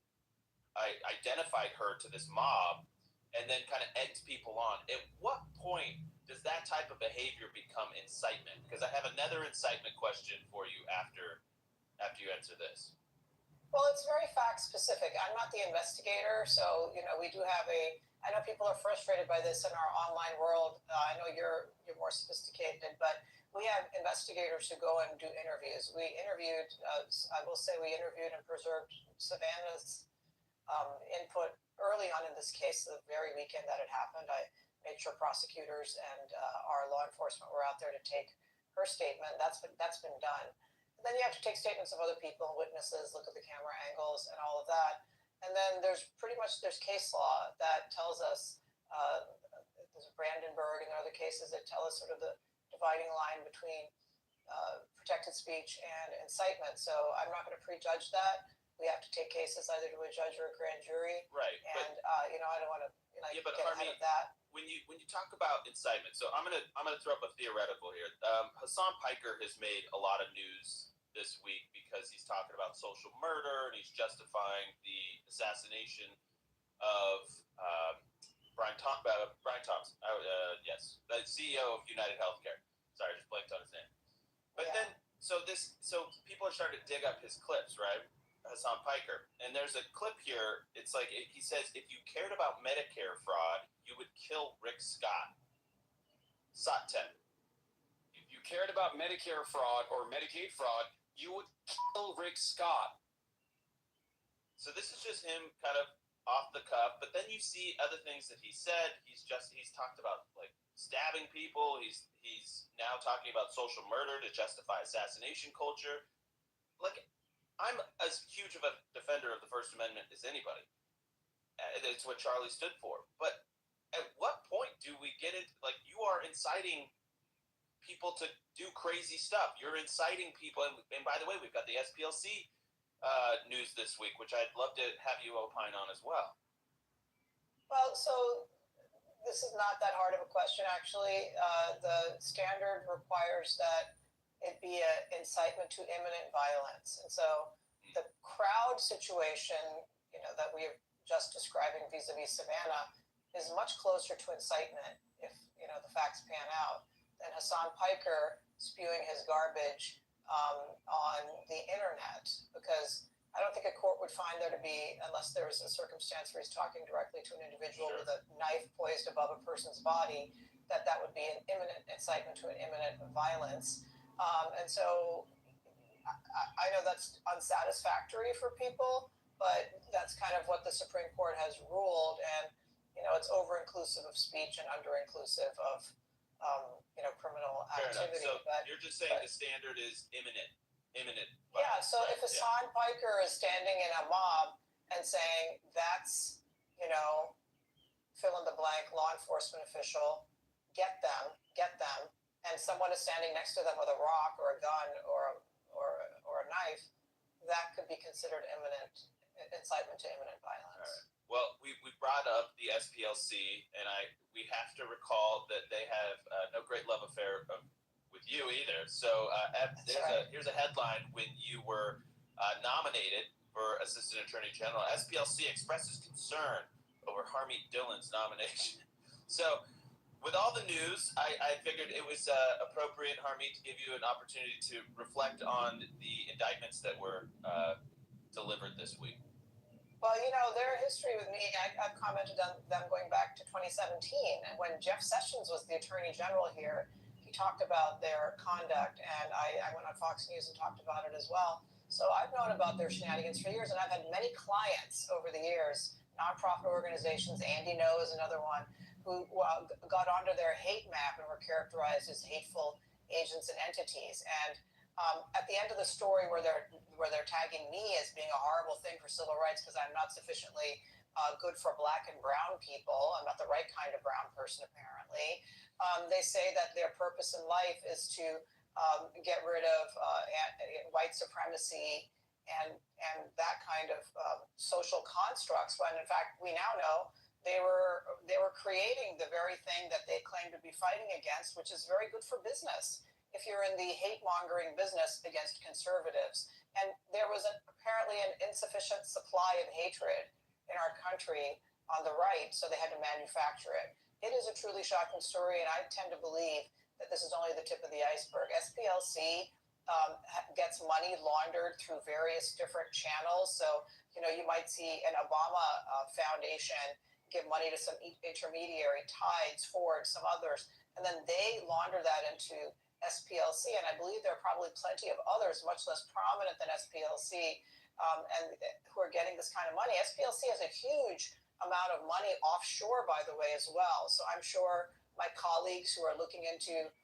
I identified her to this mob and then kind of egged people on. At what point does that type of behavior become incitement? Because I have another incitement question for you after you answer this. Well, it's very fact specific. I'm not the investigator, so you know we do have I know people are frustrated by this in our online world. I know you're more sophisticated, but we have investigators who go and do interviews. We interviewed, I will say, we interviewed and preserved Savannah's input early on in this case, the very weekend that it happened. I made sure prosecutors and our law enforcement were out there to take her statement. That's been done. And then you have to take statements of other people, witnesses, look at the camera angles and all of that. And then there's case law that tells us, there's Brandenburg and other cases that tell us sort of the dividing line between protected speech and incitement. So I'm not going to prejudge that. We have to take cases either to a judge or a grand jury. Right. And I don't want to but get ahead of that. When you talk about incitement, so I'm gonna throw up a theoretical here. Hassan Piker has made a lot of news this week because he's talking about social murder and he's justifying the assassination of Brian Thompson. Yes, the CEO of United Healthcare. Sorry, I just blanked on his name. But then, so people are starting to dig up his clips, right? Hassan Piker. And there's a clip here. It's like, he says, if you cared about Medicare fraud, you would kill Rick Scott. SOT 10. If you cared about Medicare fraud or Medicaid fraud, you would kill Rick Scott. So this is just him kind of off the cuff, but then you see other things that he said. He's talked about like stabbing people. He's now talking about social murder to justify assassination culture. Like, I'm as huge of a defender of the First Amendment as anybody. It's what Charlie stood for. But at what point do we get it? Like, you are inciting people to do crazy stuff. You're inciting people. And by the way, we've got the SPLC news this week, which I'd love to have you opine on as well. Well, so this is not that hard of a question, actually. The standard requires that it be an incitement to imminent violence. And so the crowd situation, that we are just describing vis-a-vis Savannah is much closer to incitement if, the facts pan out than Hassan Piker spewing his garbage on the internet. Because I don't think a court would find there to be, unless there is a circumstance where he's talking directly to an individual with a knife poised above a person's body, that would be an imminent incitement to an imminent violence. And so I know that's unsatisfactory for people, but that's kind of what the Supreme Court has ruled. And, it's over-inclusive of speech and under-inclusive of, criminal activity. So but you're just saying the standard is imminent. Yeah, so if Hassan Piker is standing in a mob and saying that's, fill in the blank law enforcement official, get them, and someone is standing next to them with a rock or a gun or a knife, that could be considered incitement to imminent violence. All right. Well, we brought up the SPLC, and we have to recall that they have no great love affair with you either. So here's a headline: when you were nominated for Assistant Attorney General, SPLC expresses concern over Harmeet Dillon's nomination. So, with all the news, I figured it was appropriate, Harmeet, to give you an opportunity to reflect on the indictments that were delivered this week. Well, their history with me, I've commented on them going back to 2017. And when Jeff Sessions was the Attorney General here, he talked about their conduct. And I went on Fox News and talked about it as well. So I've known about their shenanigans for years. And I've had many clients over the years, nonprofit organizations, Andy Ngo is another one, who got onto their hate map and were characterized as hateful agents and entities. And at the end of the story where they're tagging me as being a horrible thing for civil rights because I'm not sufficiently good for black and brown people, I'm not the right kind of brown person apparently, they say that their purpose in life is to get rid of white supremacy and that kind of social constructs, when in fact we now know they were creating the very thing that they claim to be fighting against, which is very good for business if you're in the hate-mongering business against conservatives. And there was apparently an insufficient supply of hatred in our country on the right, so they had to manufacture it. It is a truly shocking story, and I tend to believe that this is only the tip of the iceberg. SPLC gets money laundered through various different channels. So, you might see an Obama foundation give money to some intermediary, Tides, Ford, some others, and then they launder that into SPLC, and I believe there are probably plenty of others much less prominent than SPLC and who are getting this kind of money. SPLC has a huge amount of money offshore, by the way, as well. So I'm sure my colleagues who are looking into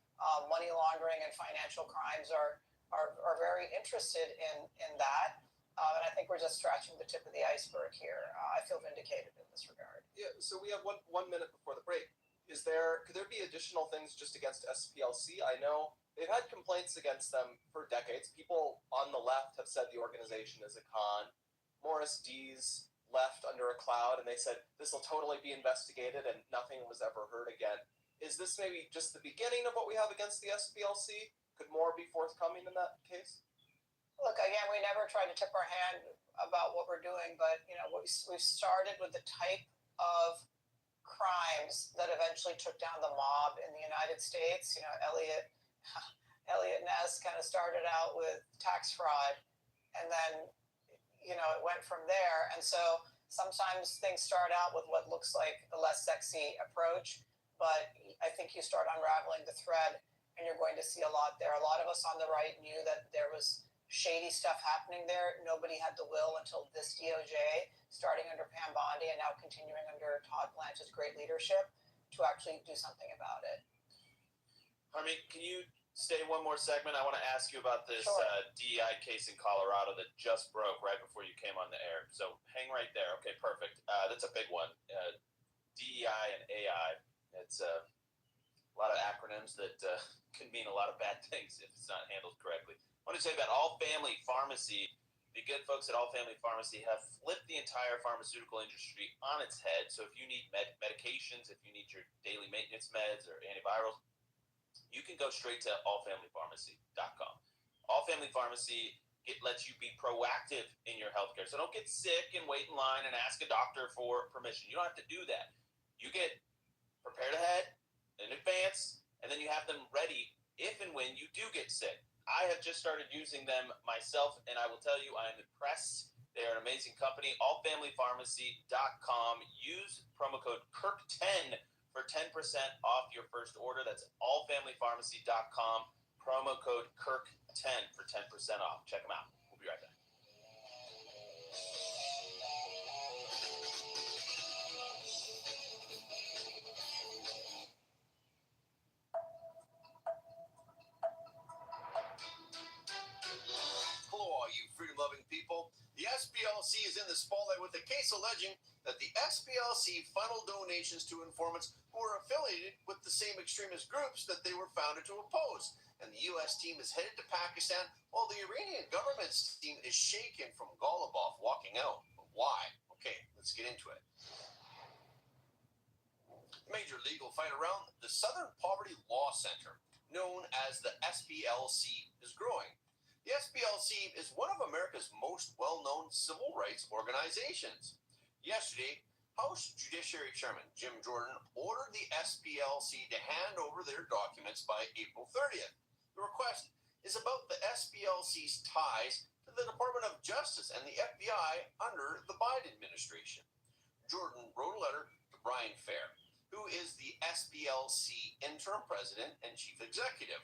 money laundering and financial crimes are very interested in that. And I think we're just scratching the tip of the iceberg here. I feel vindicated in this regard. Yeah, so we have one minute before the break. Could there be additional things just against SPLC? I know they've had complaints against them for decades. People on the left have said the organization is a con. Morris Dees left under a cloud, and they said this will totally be investigated, and nothing was ever heard again. Is this maybe just the beginning of what we have against the SPLC? Could more be forthcoming in that case? Look, again, we never tried to tip our hand about what we're doing, but we've started with the type of crimes that eventually took down the mob in the United States. Elliot Ness kind of started out with tax fraud, and then it went from there. And so sometimes things start out with what looks like a less sexy approach, but I think you start unraveling the thread, and you're going to see a lot there. A lot of us on the right knew that there was shady stuff happening there. Nobody had the will until this DOJ, starting under Pam Bondi and now continuing under Todd Blanche's great leadership, to actually do something about it. Harmeet, can you stay one more segment? I want to ask you about this DEI case in Colorado that just broke right before you came on the air. So hang right there. Okay, perfect. That's a big one. DEI and AI. It's a lot of acronyms that can mean a lot of bad things if it's not handled correctly. I want to say that All Family Pharmacy, the good folks at All Family Pharmacy have flipped the entire pharmaceutical industry on its head. So if you need medications, if you need your daily maintenance meds or antivirals, you can go straight to allfamilypharmacy.com. All Family Pharmacy lets you be proactive in your healthcare. So don't get sick and wait in line and ask a doctor for permission. You don't have to do that. You get prepared ahead in advance, and then you have them ready if and when you do get sick. I have just started using them myself, and I will tell you I am impressed They are an amazing company, allfamilypharmacy.com. Use promo code KIRK10 for 10% off your first order. That's allfamilypharmacy.com. Promo code KIRK10 for 10% off. Check them out. We'll be right back. Hello, all you freedom-loving people. The SPLC is in the spotlight with a case alleging that the SPLC funneled donations to informants who are affiliated with the same extremist groups that they were founded to oppose. And the U.S. team is headed to Pakistan while the Iranian government's team is shaken from Golubov walking out. But why? Okay, let's get into it. Major legal fight around the Southern Poverty Law Center, known as the SPLC, is growing. The SPLC is one of America's most well-known civil rights organizations. Yesterday, House Judiciary Chairman Jim Jordan ordered the SPLC to hand over their documents by April 30th. The request is about the SPLC's ties to the Department of Justice and the FBI under the Biden administration. Jordan wrote a letter to Brian Fair, who is the SPLC interim president and chief executive.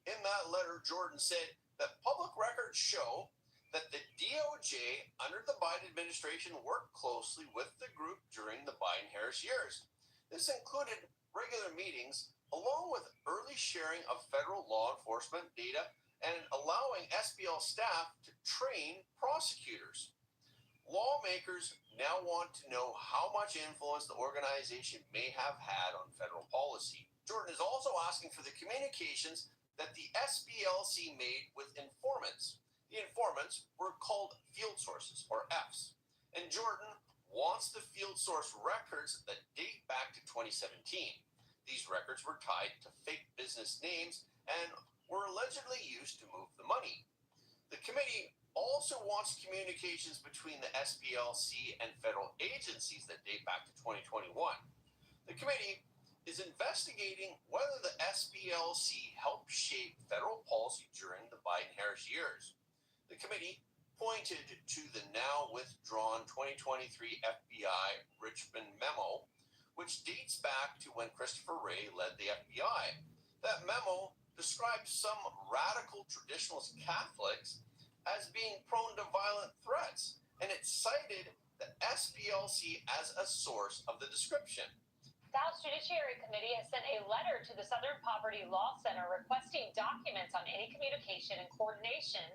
In that letter, Jordan said that public records show that the DOJ under the Biden administration worked closely with the group during the Biden-Harris years. This included regular meetings along with early sharing of federal law enforcement data and allowing SPL staff to train prosecutors. Lawmakers now want to know how much influence the organization may have had on federal policy. Jordan is also asking for the communications that the SPLC made with informants. The informants were called field sources, or Fs, and Jordan wants the field source records that date back to 2017. These records were tied to fake business names and were allegedly used to move the money. The committee also wants communications between the SPLC and federal agencies that date back to 2021. The committee is investigating whether the SPLC helped shape federal policy during the Biden-Harris years. The committee pointed to the now withdrawn 2023 FBI Richmond memo, which dates back to when Christopher Wray led the FBI. That memo described some radical traditionalist Catholics as being prone to violent threats, and it cited the SPLC as a source of the description. The House Judiciary Committee has sent a letter to the Southern Poverty Law Center requesting documents on any communication and coordination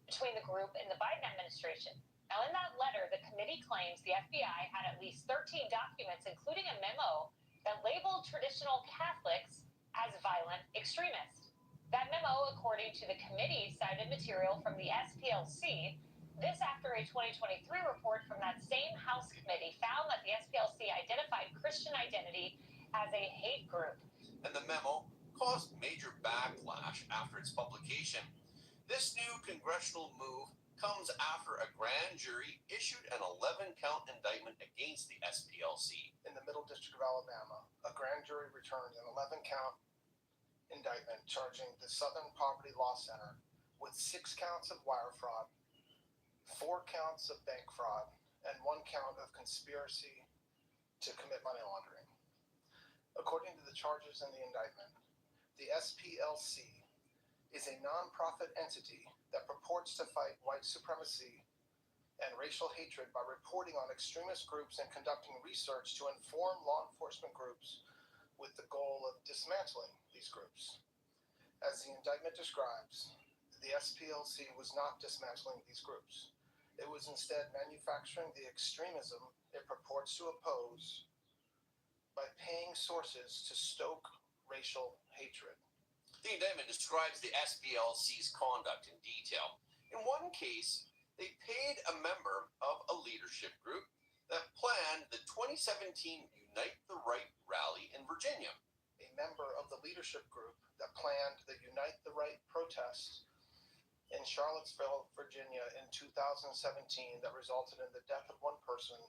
between the group and the Biden administration. Now, in that letter, the committee claims the FBI had at least 13 documents, including a memo that labeled traditional Catholics as violent extremists. That memo, according to the committee, cited material from the SPLC. This after a 2023 report from that same House committee found that the SPLC identified Christian identity as a hate group. And the memo caused major backlash after its publication. This new congressional move comes after a grand jury issued an 11-count indictment against the SPLC. In the Middle District of Alabama, a grand jury returned an 11-count indictment charging the Southern Poverty Law Center with 6 counts of wire fraud, 4 counts of bank fraud, and 1 count of conspiracy to commit money laundering. According to the charges in the indictment, the SPLC is a nonprofit entity that purports to fight white supremacy and racial hatred by reporting on extremist groups and conducting research to inform law enforcement groups with the goal of dismantling these groups. As the indictment describes, the SPLC was not dismantling these groups. It was instead manufacturing the extremism it purports to oppose by paying sources to stoke racial hatred. The indictment describes the SPLC's conduct in detail. In one case, they paid a member of a leadership group that planned the 2017 Unite the Right rally in Virginia. A member of the leadership group that planned the Unite the Right protest in Charlottesville, Virginia in 2017 that resulted in the death of 1 person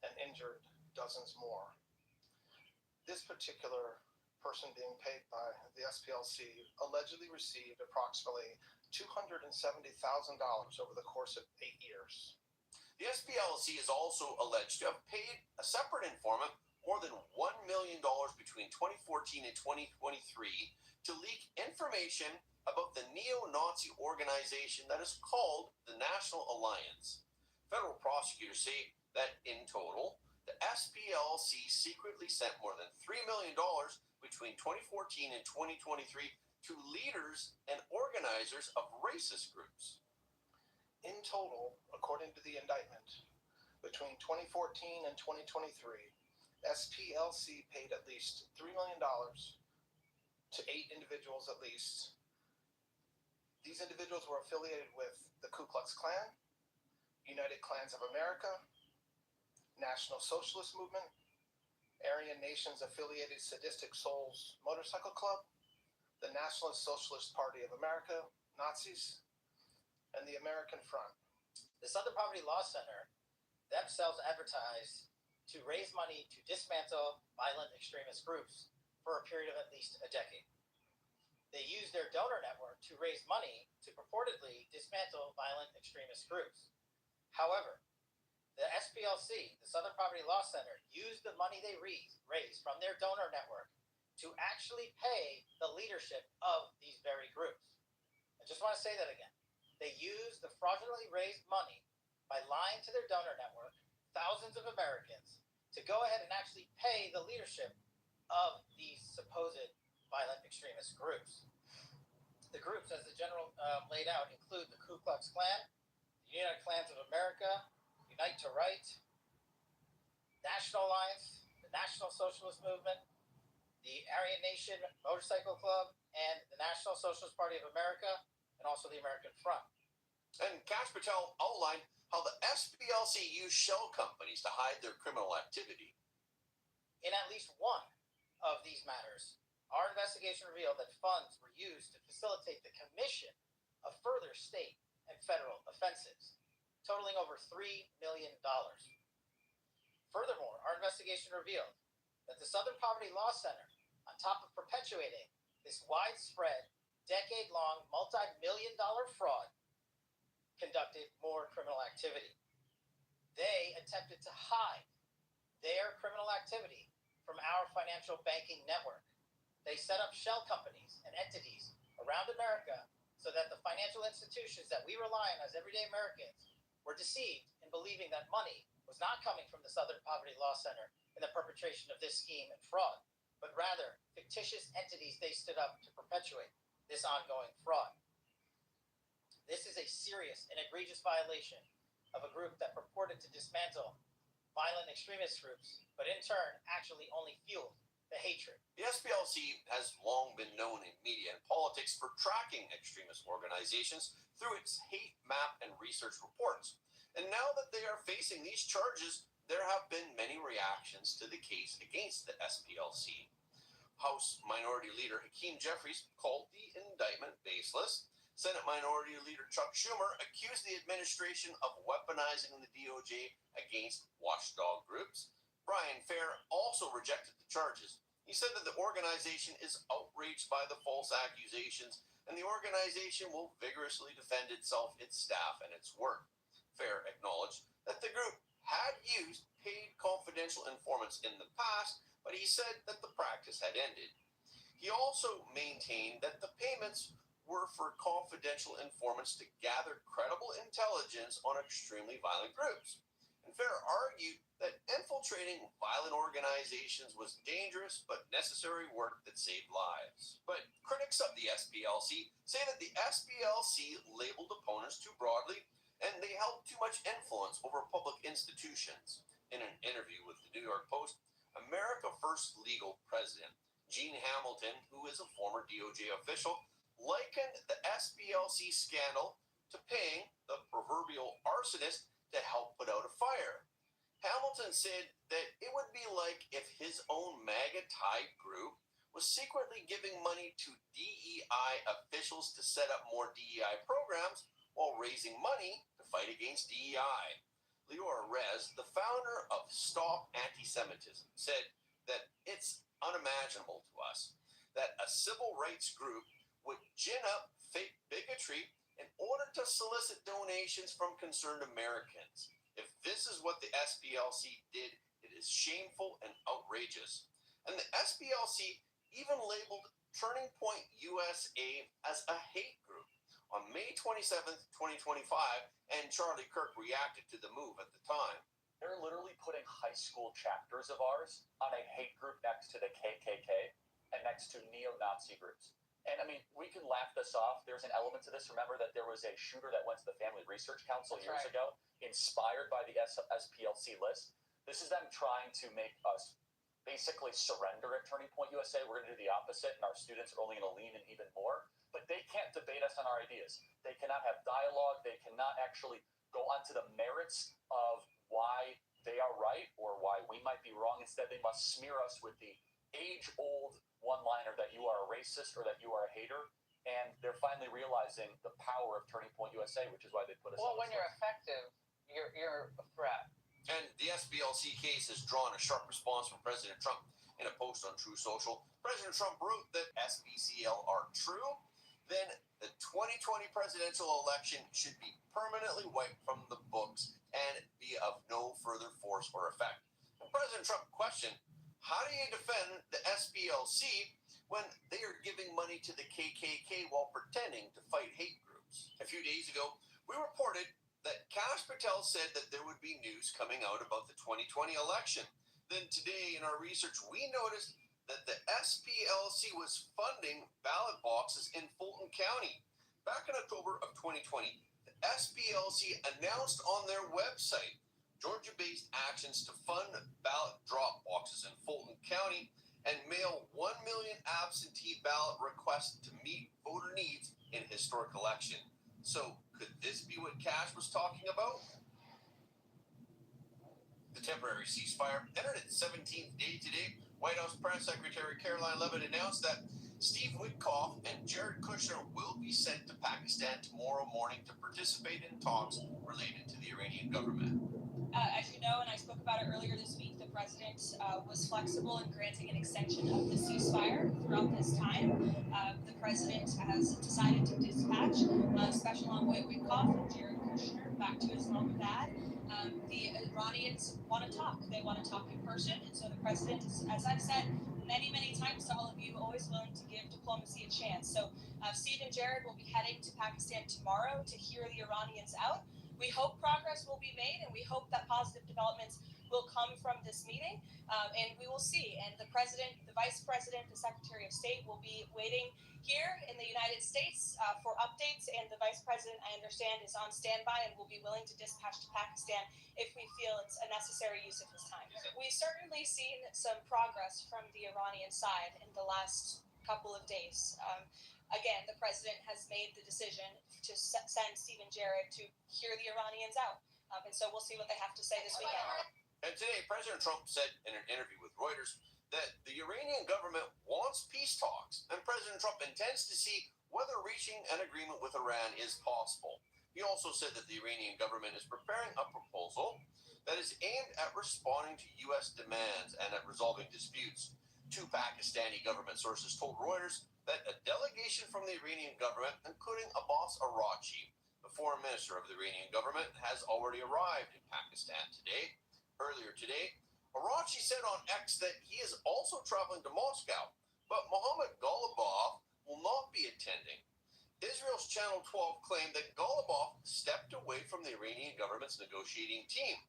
and injured dozens more. This particular person being paid by the SPLC allegedly received approximately $270,000 over the course of 8 years. The SPLC is also alleged to have paid a separate informant more than $1 million between 2014 and 2023 to leak information about the neo-Nazi organization that is called the National Alliance. Federal prosecutors say that in total, the SPLC secretly sent more than $3 million between 2014 and 2023 to leaders and organizers of racist groups. In total, according to the indictment, between 2014 and 2023, SPLC paid at least $3 million to 8 individuals at least. These individuals were affiliated with the Ku Klux Klan, United Klans of America, National Socialist Movement, Aryan Nations Affiliated Sadistic Souls Motorcycle Club, the Nationalist Socialist Party of America, Nazis, and the American Front. The Southern Poverty Law Center themselves advertised to raise money to dismantle violent extremist groups for a period of at least a decade. They used their donor network to raise money to purportedly dismantle violent extremist groups. However, the SPLC, the Southern Poverty Law Center, used the money they raised from their donor network to actually pay the leadership of these very groups. I just want to say that again. They used the fraudulently raised money by lying to their donor network, thousands of Americans, to go ahead and actually pay the leadership of these supposed violent extremist groups. The groups, as the general laid out, include the Ku Klux Klan, the United Klans of America, Unite to Right, National Alliance, the National Socialist Movement, the Aryan Nation Motorcycle Club, and the National Socialist Party of America, and also the American Front. And Kash Patel outlined how the SPLC used shell companies to hide their criminal activity. In at least one of these matters, our investigation revealed that funds were used to facilitate the commission of further state and federal offenses, totaling over $3 million. Furthermore, our investigation revealed that the Southern Poverty Law Center, on top of perpetuating this widespread, decade-long, multi-million-dollar fraud, conducted more criminal activity. They attempted to hide their criminal activity from our financial banking network. They set up shell companies and entities around America so that the financial institutions that we rely on as everyday Americans were deceived in believing that money was not coming from the Southern Poverty Law Center in the perpetration of this scheme and fraud, but rather fictitious entities they stood up to perpetuate this ongoing fraud. This is a serious and egregious violation of a group that purported to dismantle violent extremist groups, but in turn actually only fueled the hatred. The SPLC has long been known in media and politics for tracking extremist organizations through its hate map and research reports. And now that they are facing these charges, there have been many reactions to the case against the SPLC. House Minority Leader Hakeem Jeffries called the indictment baseless. Senate Minority Leader Chuck Schumer accused the administration of weaponizing the DOJ against watchdog groups. Brian Fair also rejected the charges. He said that the organization is outraged by the false accusations, and the organization will vigorously defend itself, its staff, and its work. Fair acknowledged that the group had used paid confidential informants in the past, but he said that the practice had ended. He also maintained that the payments were for confidential informants to gather credible intelligence on extremely violent groups. And Fair argued that infiltrating violent organizations was dangerous but necessary work that saved lives. But critics of the SPLC say that the SPLC labeled opponents too broadly and they held too much influence over public institutions. In an interview with the New York Post, America First legal president Gene Hamilton, who is a former DOJ official, likened the SPLC scandal to paying the proverbial arsonist to help put out a fire. Hamilton said that it would be like if his own MAGA-type group was secretly giving money to DEI officials to set up more DEI programs while raising money to fight against DEI. Leora Rez, the founder of Stop Anti-Semitism, said that it's unimaginable to us that a civil rights group would gin up fake bigotry in order to solicit donations from concerned Americans. If this is what the SPLC did, it is shameful and outrageous. And the SPLC even labeled Turning Point USA as a hate group on May 27th, 2025, and Charlie Kirk reacted to the move at the time. They're literally putting high school chapters of ours on a hate group next to the KKK and next to neo-Nazi groups. And I mean, we can laugh this off. There's an element to this. Remember that there was a shooter that went to the Family Research Council years ago, inspired by the SPLC list. This is them trying to make us basically surrender at Turning Point USA. We're going to do the opposite, and our students are only going to lean in even more. But they can't debate us on our ideas. They cannot have dialogue. They cannot actually go onto the merits of why they are right or why we might be wrong. Instead, they must smear us with the age-old one-liner that you are a racist or that you are a hater. And they're finally realizing the power of Turning Point USA, which is why they put us on Well, when this you're list. effective, you're a threat. And the SPLC case has drawn a sharp response from President Trump. In a post on True Social, President Trump wrote that SPCL are true, then the 2020 presidential election should be permanently wiped from the books and be of no further force or effect. And President Trump questioned, how do you defend the SPLC when they are giving money to the KKK while pretending to fight hate groups? A few days ago, we reported that Kash Patel said that there would be news coming out about the 2020 election. Then today in our research, we noticed that the SPLC was funding ballot boxes in Fulton County. Back in October of 2020, the SPLC announced on their website Georgia-based actions to fund ballot drop boxes in Fulton County and mail 1 million absentee ballot requests to meet voter needs in historic election. So could this be what Kash was talking about? The temporary ceasefire entered its 17th day today. White House Press Secretary Caroline Leavitt announced that Steve Witkoff and Jared Kushner will be sent to Pakistan tomorrow morning to participate in talks related to the Iranian government. As you know, and I spoke about it earlier this week, the president was flexible in granting an extension of the ceasefire throughout this time. The president has decided to dispatch Special Envoy Witkoff and Jared Kushner back to Islamabad. The Iranians want to talk. They want to talk in person. And so the president, as I've said many, many times to all of you, always willing to give diplomacy a chance. So Steve and Jared will be heading to Pakistan tomorrow to hear the Iranians out. We hope progress will be made, and we hope that positive developments will come from this meeting, and we will see. And the president, the vice president, the secretary of state will be waiting here in the United States for updates, and the vice president, I understand, is on standby and will be willing to dispatch to Pakistan if we feel it's a necessary use of his time. We've certainly seen some progress from the Iranian side in the last couple of days. Again, the president has made the decision to send Steve and Jared to hear the Iranians out. And so we'll see what they have to say this weekend. And today, President Trump said in an interview with Reuters that the Iranian government wants peace talks, and President Trump intends to see whether reaching an agreement with Iran is possible. He also said that the Iranian government is preparing a proposal that is aimed at responding to U.S. demands and at resolving disputes. Two Pakistani government sources told Reuters that a delegation from the Iranian government, including Abbas Araghchi, the foreign minister of the Iranian government, has already arrived in Pakistan today. Earlier today, Araghchi said on X that he is also traveling to Moscow, but Mohammad Ghalibaf will not be attending. Israel's Channel 12 claimed that Ghalibaf stepped away from the Iranian government's negotiating team.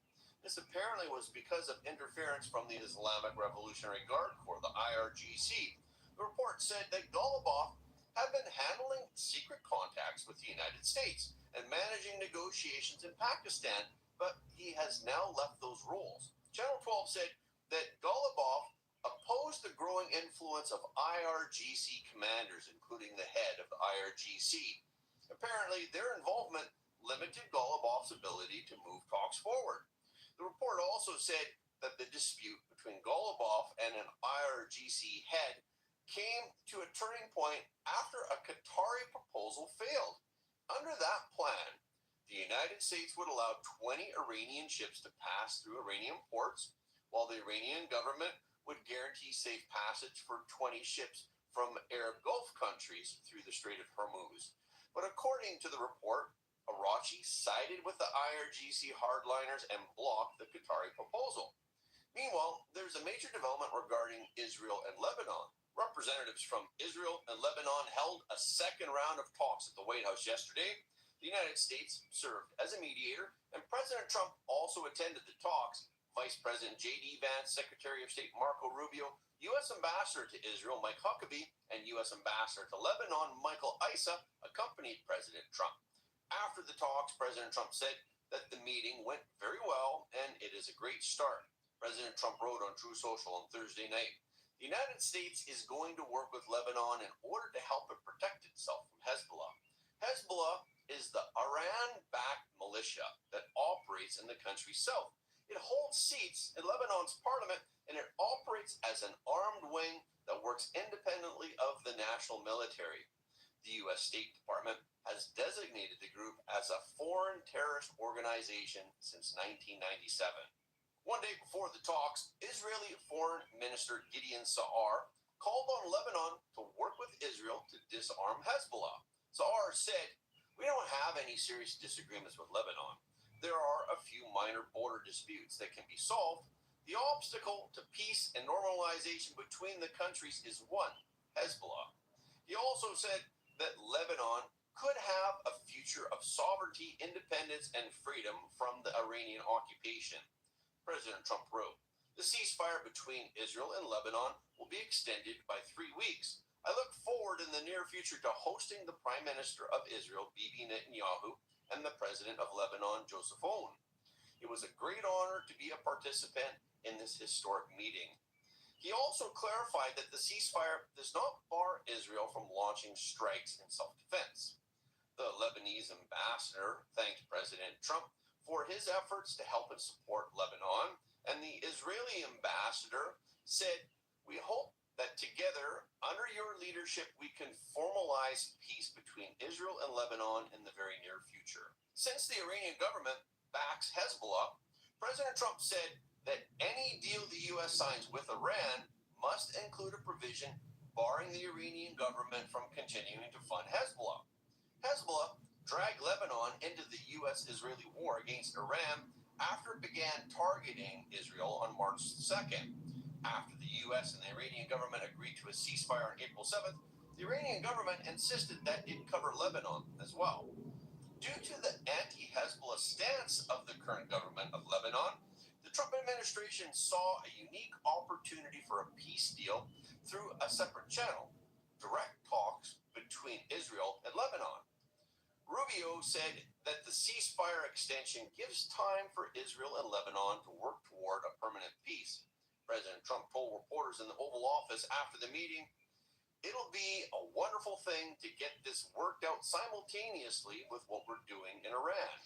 This apparently was because of interference from the Islamic Revolutionary Guard Corps, the IRGC. The report said that Ghalibaf had been handling secret contacts with the United States and managing negotiations in Pakistan, but he has now left those roles. Channel 12 said that Ghalibaf opposed the growing influence of IRGC commanders, including the head of the IRGC. Apparently, their involvement limited Ghalibaf's ability to move talks forward. The report also said that the dispute between Ghalibaf and an IRGC head came to a turning point after a Qatari proposal failed. Under that plan, the United States would allow 20 Iranian ships to pass through Iranian ports, while the Iranian government would guarantee safe passage for 20 ships from Arab Gulf countries through the Strait of Hormuz. But according to the report, Arachi sided with the IRGC hardliners and blocked the Qatari proposal. Meanwhile, there's a major development regarding Israel and Lebanon. Representatives from Israel and Lebanon held a second round of talks at the White House yesterday. The United States served as a mediator, and President Trump also attended the talks. Vice President J.D. Vance, Secretary of State Marco Rubio, U.S. Ambassador to Israel Mike Huckabee, and U.S. Ambassador to Lebanon Michael Issa accompanied President Trump. After the talks, President Trump said that the meeting went very well and it is a great start. President Trump wrote on True Social on Thursday night, "The United States is going to work with Lebanon in order to help it protect itself from Hezbollah. Hezbollah is the Iran-backed militia that operates in the country's south. It holds seats in Lebanon's parliament, and it operates as an armed wing that works independently of the national military. The U.S. State Department has designated the group as a foreign terrorist organization since 1997. One day before the talks, Israeli Foreign Minister Gideon Sa'ar called on Lebanon to work with Israel to disarm Hezbollah. Sa'ar said, "We don't have any serious disagreements with Lebanon. There are a few minor border disputes that can be solved. The obstacle to peace and normalization between the countries is one, Hezbollah." He also said that Lebanon could have a future of sovereignty, independence, and freedom from the Iranian occupation. President Trump wrote, "The ceasefire between Israel and Lebanon will be extended by 3 weeks. I look forward in the near future to hosting the Prime Minister of Israel, Bibi Netanyahu, and the President of Lebanon, Joseph Aoun. It was a great honor to be a participant in this historic meeting." He also clarified that the ceasefire does not bar Israel from launching strikes in self-defense. The Lebanese ambassador thanked President Trump for his efforts to help and support Lebanon, and the Israeli ambassador said, "We hope that together, under your leadership, we can formalize peace between Israel and Lebanon in the very near future." Since the Iranian government backs Hezbollah, President Trump said that any deal the U.S. signs with Iran must include a provision barring the Iranian government from continuing to fund Hezbollah. Hezbollah dragged Lebanon into the U.S.-Israeli war against Iran after it began targeting Israel on March 2nd. After the U.S. and the Iranian government agreed to a ceasefire on April 7th, the Iranian government insisted that it cover Lebanon as well. Due to the anti-Hezbollah stance of the current government of Lebanon, the Trump administration saw a unique opportunity for a peace deal through a separate channel, direct talks between Israel and Lebanon. Rubio said that the ceasefire extension gives time for Israel and Lebanon to work toward a permanent peace. President Trump told reporters in the Oval Office after the meeting, "It'll be a wonderful thing to get this worked out simultaneously with what we're doing in Iran."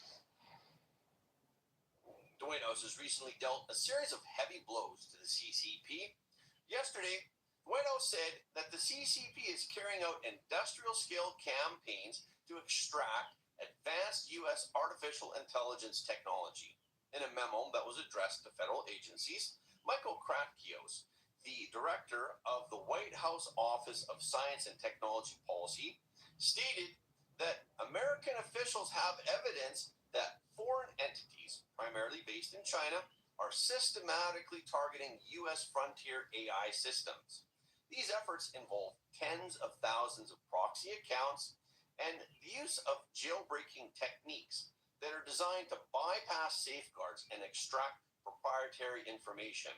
The White House has recently dealt a series of heavy blows to the CCP. Yesterday, the White House said that the CCP is carrying out industrial-scale campaigns to extract advanced U.S. artificial intelligence technology. In a memo that was addressed to federal agencies, Michael Kratkios, the director of the White House Office of Science and Technology Policy, stated that American officials have evidence that foreign entities, primarily based in China, are systematically targeting U.S. frontier AI systems. These efforts involve tens of thousands of proxy accounts and the use of jailbreaking techniques that are designed to bypass safeguards and extract proprietary information.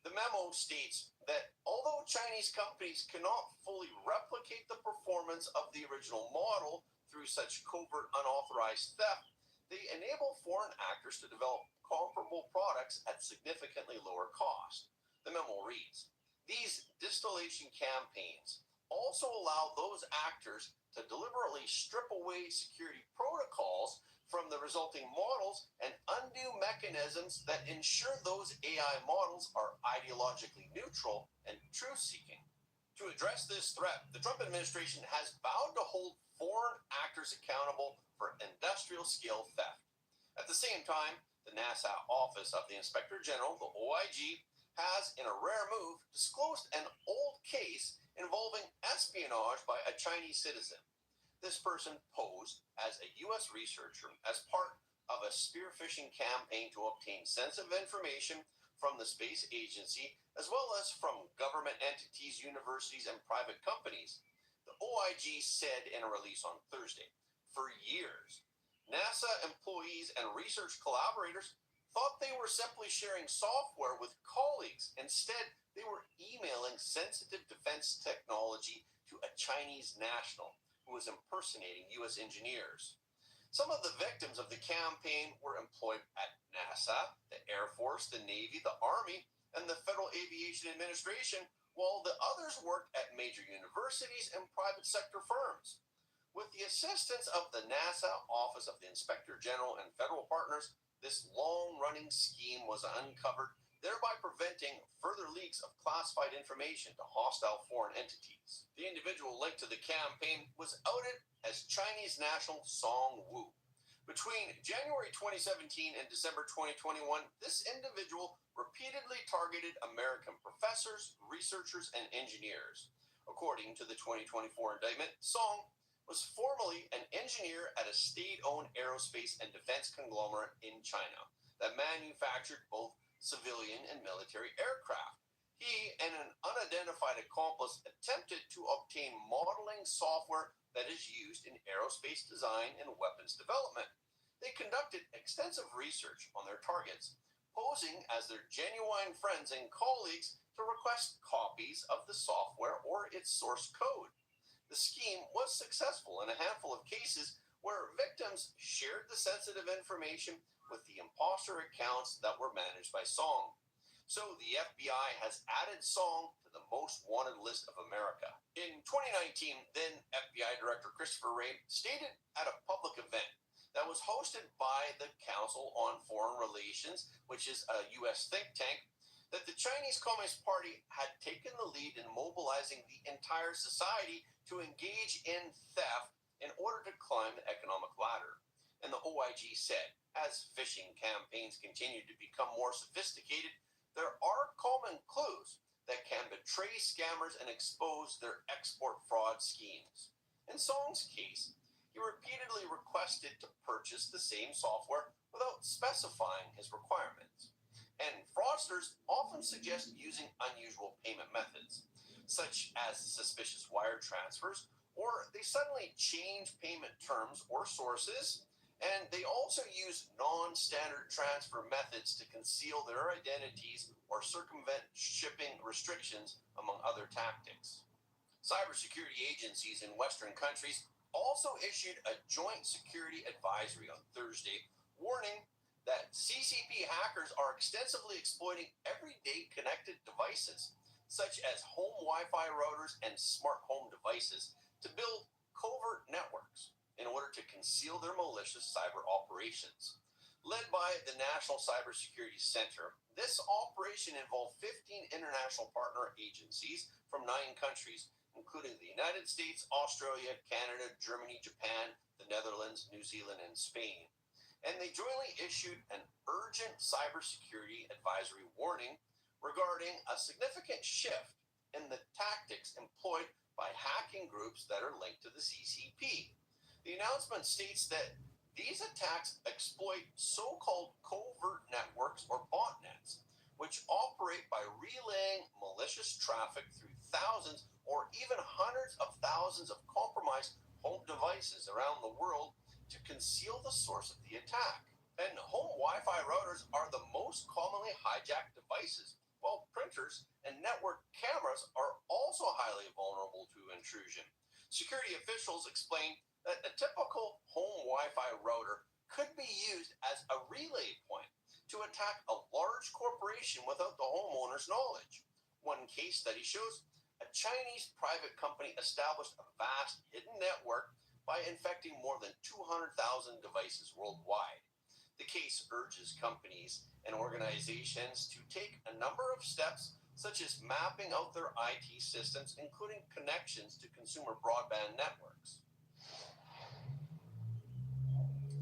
The memo states that although Chinese companies cannot fully replicate the performance of the original model through such covert unauthorized theft, they enable foreign actors to develop comparable products at significantly lower cost. The memo reads, "These distillation campaigns also allow those actors to deliberately strip away security protocols from the resulting models and undo mechanisms that ensure those AI models are ideologically neutral and truth-seeking." To address this threat, the Trump administration has vowed to hold foreign actors accountable for industrial-scale theft. At the same time, the NASA Office of the Inspector General, the OIG, has, in a rare move, disclosed an old case involving espionage by a Chinese citizen. This person posed as a U.S. researcher as part of a spear phishing campaign to obtain sensitive information from the space agency, as well as from government entities, universities, and private companies. The OIG said in a release on Thursday, for years, NASA employees and research collaborators thought they were simply sharing software with colleagues. Instead, they were emailing sensitive defense technology to a Chinese national who was impersonating U.S. engineers. Some of the victims of the campaign were employed at NASA, the Air Force, the Navy, the Army, and the Federal Aviation Administration, while the others worked at major universities and private sector firms. With the assistance of the NASA Office of the Inspector General and federal partners, this long-running scheme was uncovered, thereby preventing further leaks of classified information to hostile foreign entities. The individual linked to the campaign was outed as Chinese national Song Wu. Between January 2017 and December 2021, this individual repeatedly targeted American professors, researchers, and engineers. According to the 2024 indictment, Song was formerly an engineer at a state-owned aerospace and defense conglomerate in China that manufactured both civilian and military aircraft. He and an unidentified accomplice attempted to obtain modeling software that is used in aerospace design and weapons development. They conducted extensive research on their targets, posing as their genuine friends and colleagues to request copies of the software or its source code. The scheme was successful in a handful of cases where victims shared the sensitive information with the imposter accounts that were managed by Song. So the FBI has added Song to the most wanted list of America. In 2019, then FBI Director Christopher Wray stated at a public event that was hosted by the Council on Foreign Relations, which is a U.S. think tank, that the Chinese Communist Party had taken the lead in mobilizing the entire society to engage in theft in order to climb the economic ladder. And the OIG said, as phishing campaigns continue to become more sophisticated, there are common clues that can betray scammers and expose their export fraud schemes. In Song's case, he repeatedly requested to purchase the same software without specifying his requirements. And fraudsters often suggest using unusual payment methods, such as suspicious wire transfers, or they suddenly change payment terms or sources, and they also use non-standard transfer methods to conceal their identities or circumvent shipping restrictions, among other tactics. Cybersecurity agencies in Western countries also issued a joint security advisory on Thursday, warning that CCP hackers are extensively exploiting everyday connected devices, such as home Wi-Fi routers and smart home devices, to build covert networks in order to conceal their malicious cyber operations. Led by the National Cybersecurity Center, this operation involved 15 international partner agencies from 9 countries, including the United States, Australia, Canada, Germany, Japan, the Netherlands, New Zealand, and Spain. And they jointly issued an urgent cybersecurity advisory warning regarding a significant shift in the tactics employed by hacking groups that are linked to the CCP. The announcement states that these attacks exploit so-called covert networks or botnets, which operate by relaying malicious traffic through thousands or even hundreds of thousands of compromised home devices around the world to conceal the source of the attack. And home Wi-Fi routers are the most commonly hijacked devices, while printers and network cameras are also highly vulnerable to intrusion. Security officials explained that a typical home Wi-Fi router could be used as a relay point to attack a large corporation without the homeowner's knowledge. One case study shows a Chinese private company established a vast hidden network by infecting more than 200,000 devices worldwide. The case urges companies and organizations to take a number of steps, such as mapping out their IT systems, including connections to consumer broadband networks.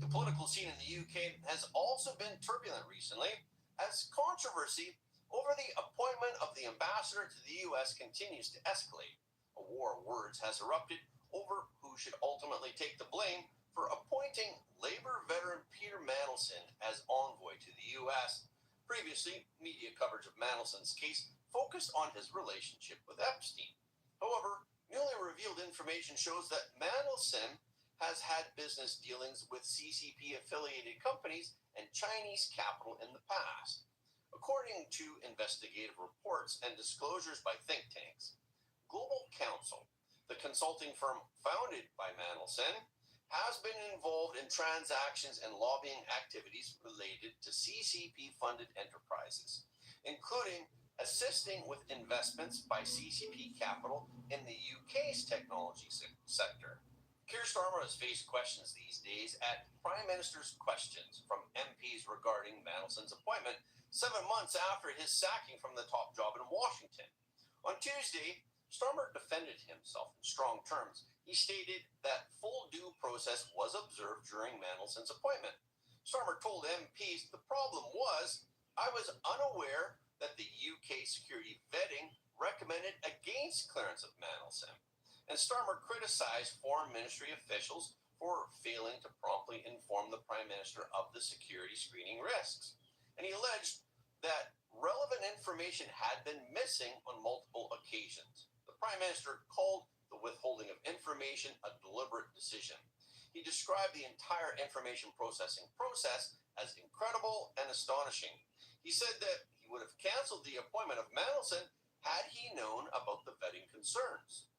The political scene in the UK has also been turbulent recently, as controversy over the appointment of the ambassador to the US continues to escalate. A war of words has erupted over who who should ultimately take the blame for appointing Labor veteran Peter Mandelson as envoy to the U.S. Previously, media coverage of Mandelson's case focused on his relationship with Epstein. However, newly revealed information shows that Mandelson has had business dealings with CCP-affiliated companies and Chinese capital in the past. According to investigative reports and disclosures by think tanks, Global Counsel, the consulting firm founded by Mandelson, has been involved in transactions and lobbying activities related to CCP-funded enterprises, including assisting with investments by CCP capital in the UK's technology sector. Keir Starmer has faced questions these days at Prime Minister's questions from MPs regarding Mandelson's appointment 7 months after his sacking from the top job in Washington. On Tuesday, Starmer defended himself in strong terms. He stated that full due process was observed during Mandelson's appointment. Starmer told MPs the problem was, I was unaware that the UK security vetting recommended against clearance of Mandelson. And Starmer criticized foreign ministry officials for failing to promptly inform the Prime Minister of the security screening risks. And he alleged that relevant information had been missing on multiple occasions. The Prime Minister called the withholding of information a deliberate decision. He described the entire information processing process as incredible and astonishing. He said that he would have canceled the appointment of Mandelson had he known about the vetting concerns.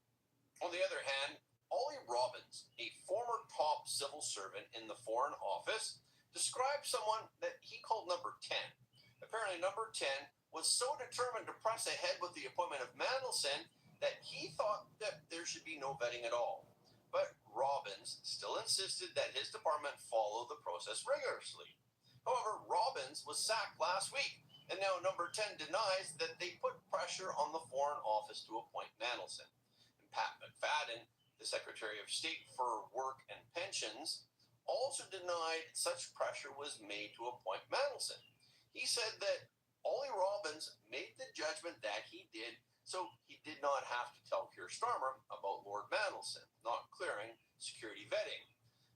On the other hand, Ollie Robbins, a former top civil servant in the Foreign Office, described someone that he called number 10. Apparently, number 10 was so determined to press ahead with the appointment of Mandelson that he thought that there should be no vetting at all. But Robbins still insisted that his department follow the process rigorously. However, Robbins was sacked last week, and now number 10 denies that they put pressure on the Foreign Office to appoint Mandelson. And Pat McFadden, the Secretary of State for Work and Pensions, also denied such pressure was made to appoint Mandelson. He said that Ollie Robbins made the judgment that he did, so he did not have to tell Keir Starmer about Lord Mandelson not clearing security vetting.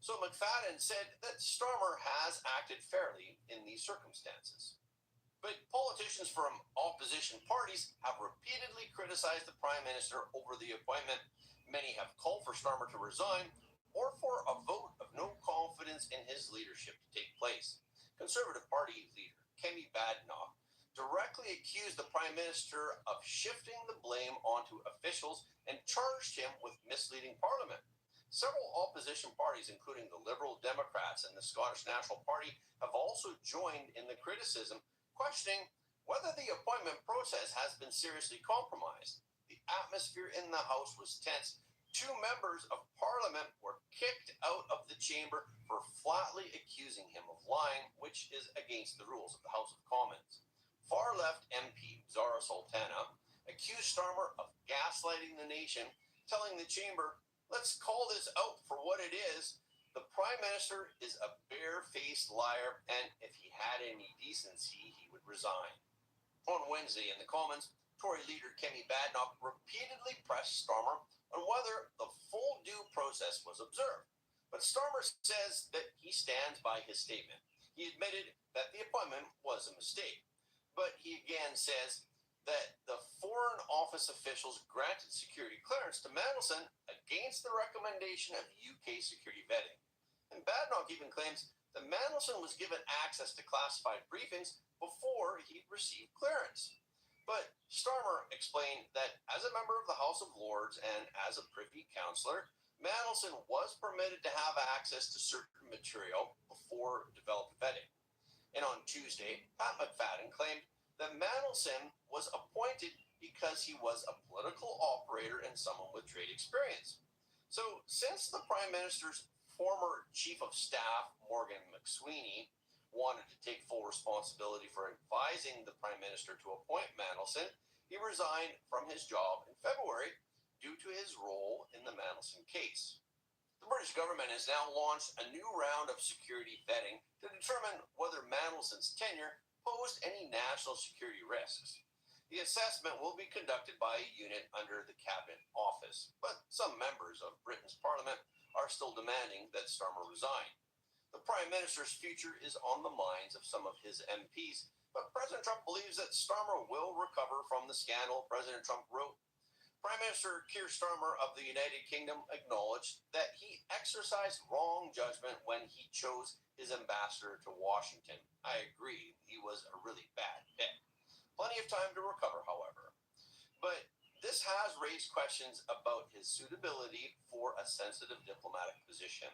So McFadden said that Starmer has acted fairly in these circumstances. But politicians from opposition parties have repeatedly criticized the Prime Minister over the appointment. Many have called for Starmer to resign or for a vote of no confidence in his leadership to take place. Conservative Party leader Kemi Badenoch directly accused the Prime Minister of shifting the blame onto officials and charged him with misleading Parliament. Several opposition parties, including the Liberal Democrats and the Scottish National Party, have also joined in the criticism, questioning whether the appointment process has been seriously compromised. The atmosphere in the House was tense. 2 members of Parliament were kicked out of the chamber for flatly accusing him of lying, which is against the rules of the House of Commons. Far-left MP Zara Sultana accused Starmer of gaslighting the nation, telling the chamber, let's call this out for what it is. The Prime Minister is a bare-faced liar, and if he had any decency, he would resign. On Wednesday in the Commons, Tory leader Kemi Badenoch repeatedly pressed Starmer on whether the full due process was observed. But Starmer says that he stands by his statement. He admitted that the appointment was a mistake. But he again says that the Foreign Office officials granted security clearance to Mandelson against the recommendation of UK security vetting. And Badenoch even claims that Mandelson was given access to classified briefings before he received clearance. But Starmer explained that as a member of the House of Lords and as a Privy Councillor, Mandelson was permitted to have access to certain material before developed vetting. And on Tuesday, Pat McFadden claimed that Mandelson was appointed because he was a political operator and someone with trade experience. So since the Prime Minister's former Chief of Staff, Morgan McSweeney, wanted to take full responsibility for advising the Prime Minister to appoint Mandelson, he resigned from his job in February due to his role in the Mandelson case. The British government has now launched a new round of security vetting to determine whether Mandelson's tenure posed any national security risks. The assessment will be conducted by a unit under the Cabinet Office, but some members of Britain's Parliament are still demanding that Starmer resign. The Prime Minister's future is on the minds of some of his MPs, but President Trump believes that Starmer will recover from the scandal. President Trump wrote, Prime Minister Keir Starmer of the United Kingdom acknowledged that he exercised wrong judgment when he chose his ambassador to Washington. I agree, he was a really bad pick. Plenty of time to recover, however. But this has raised questions about his suitability for a sensitive diplomatic position.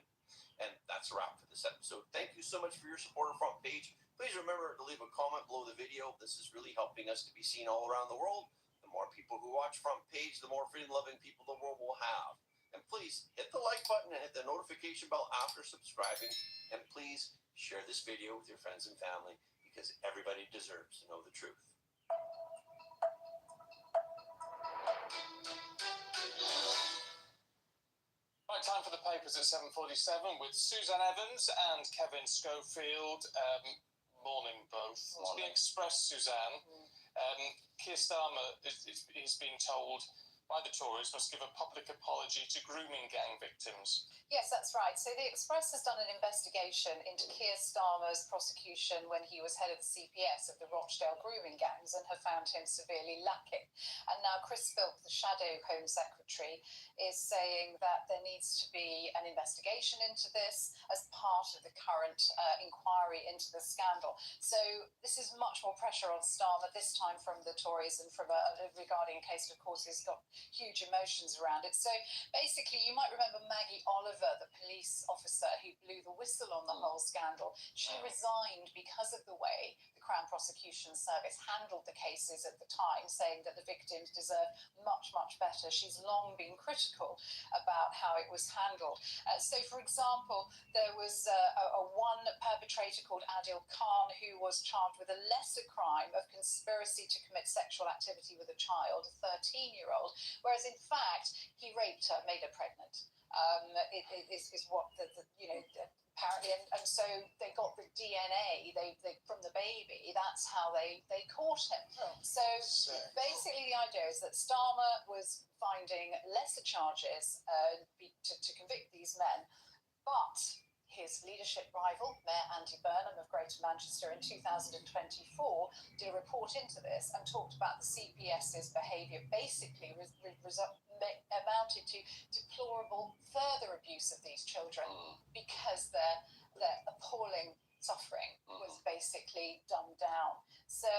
And that's a wrap for this episode. Thank you so much for your support of Front Page. Please remember to leave a comment below the video. This is really helping us to be seen all around the world. The more people who watch Front Page, the more freedom-loving people the world will have. And please hit the like button and hit the notification bell after subscribing. And please share this video with your friends and family because everybody deserves to know the truth. Right, time for the papers at 7:47 with Suzanne Evans and Kevin Schofield. Morning, both. To the Express, Suzanne. Keir Starmer is being told by the Tories must give a public apology to grooming gang victims. Yes, that's right. So the Express has done an investigation into Keir Starmer's prosecution when he was head of the CPS of the Rochdale grooming gangs and have found him severely lacking. And now Chris Philp, the Shadow Home Secretary, is saying that there needs to be an investigation into this as part of the current inquiry into the scandal. So this is much more pressure on Starmer, this time from the Tories and from regarding a case that, of course, has got huge emotions around it. So basically, you might remember Maggie Oliver, the police officer who blew the whistle on the whole scandal. She resigned because of the way the Crown Prosecution Service handled the cases at the time, saying that the victims deserve much, much better. She's long been critical about how it was handled. So, for example, there was one perpetrator called Adil Khan who was charged with a lesser crime of conspiracy to commit sexual activity with a child, a 13-year-old, whereas in fact he raped her, made her pregnant. Is what apparently, and so they got the DNA from the baby. That's how they caught him. So basically, the idea is that Starmer was finding lesser charges to convict these men, but his leadership rival, Mayor Andy Burnham of Greater Manchester in 2024, did a report into this and talked about the CPS's behaviour basically amounted to deplorable further abuse of these children because their appalling suffering was basically dumbed down. So,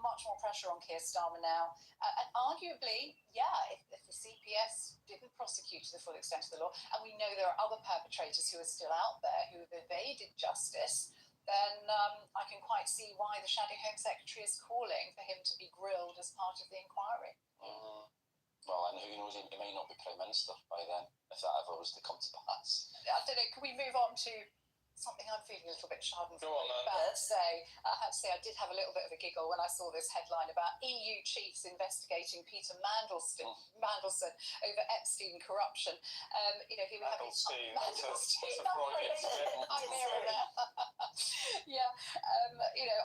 much more pressure on Keir Starmer now. And arguably, if the CPS didn't prosecute to the full extent of the law, and we know there are other perpetrators who are still out there who have evaded justice, then I can quite see why the Shadow Home Secretary is calling for him to be grilled as part of the inquiry. Well, and who knows, he may not be Prime Minister by then, if that ever was to come to pass. I don't know, can we move on to something I'm feeling a little bit schadenfreude about today? I have to say, I did have a little bit of a giggle when I saw this headline about EU chiefs investigating Peter Mandelson over Epstein corruption. Here we have Mandelstein. I'm nearer there.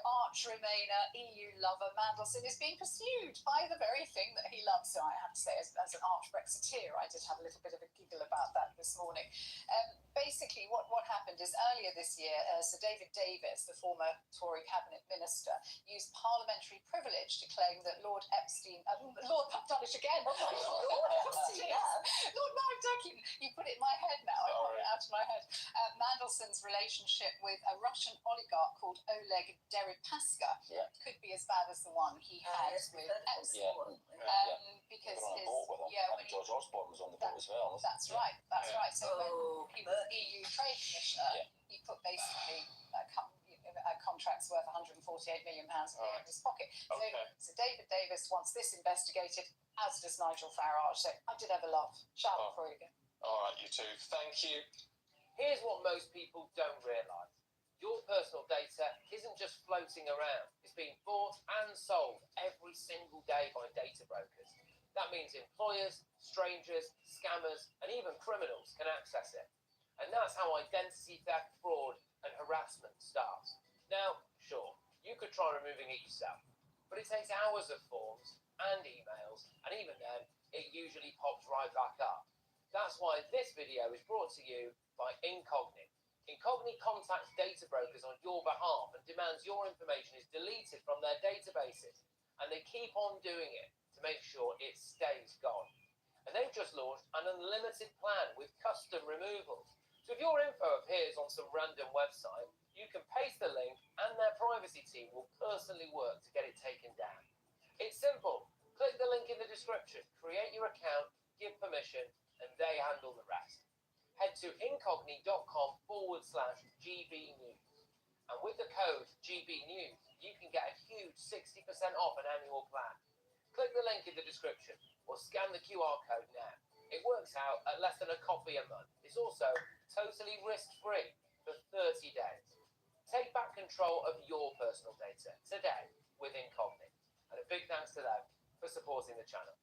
Arch Remainer, EU lover Mandelson is being pursued by the very thing that he loves. So I have to say, as an arch Brexiteer, I did have a little bit of a giggle about that this morning. Basically, what happened is earlier this year, Sir David Davis, the former Tory cabinet minister, used parliamentary privilege to claim that Lord Epstein, Lord, I've done it again. Lord Epstein, Lord, no, you put it in my head now. I got it out of my head. Mandelson's relationship with a Russian oligarch called Oleg Deripaska could be as bad as the one he had with Epstein. Because when George Osborne was on the boat as well. That's right. So when he was EU Trade Commissioner, he put basically contracts worth £148 million in his pocket. So David Davis wants this investigated, as does Nigel Farage. So I did have a laugh. Schadenfreude. All right, you two. Thank you. Here's what most people don't realise. Your personal data isn't just floating around. It's being bought and sold every single day by data brokers. That means employers, strangers, scammers, and even criminals can access it. And that's how identity theft, fraud, and harassment starts. Now, sure, you could try removing it yourself. but it takes hours of forms and emails, and even then, it usually pops right back up. That's why this video is brought to you by Incogni. Incogni contacts data brokers on your behalf and demands your information is deleted from their databases, and they keep on doing it to make sure it stays gone. And they've just launched an unlimited plan with custom removals. So if your info appears on some random website, you can paste the link and their privacy team will personally work to get it taken down. It's simple. Click the link in the description, create your account, give permission, and they handle the rest. Head to incogni.com/GB News. And with the code GB News, you can get a huge 60% off an annual plan. Click the link in the description or scan the QR code now. It works out at less than a coffee a month. It's also totally risk-free for 30 days. Take back control of your personal data today with Incogni. And a big thanks to them for supporting the channel.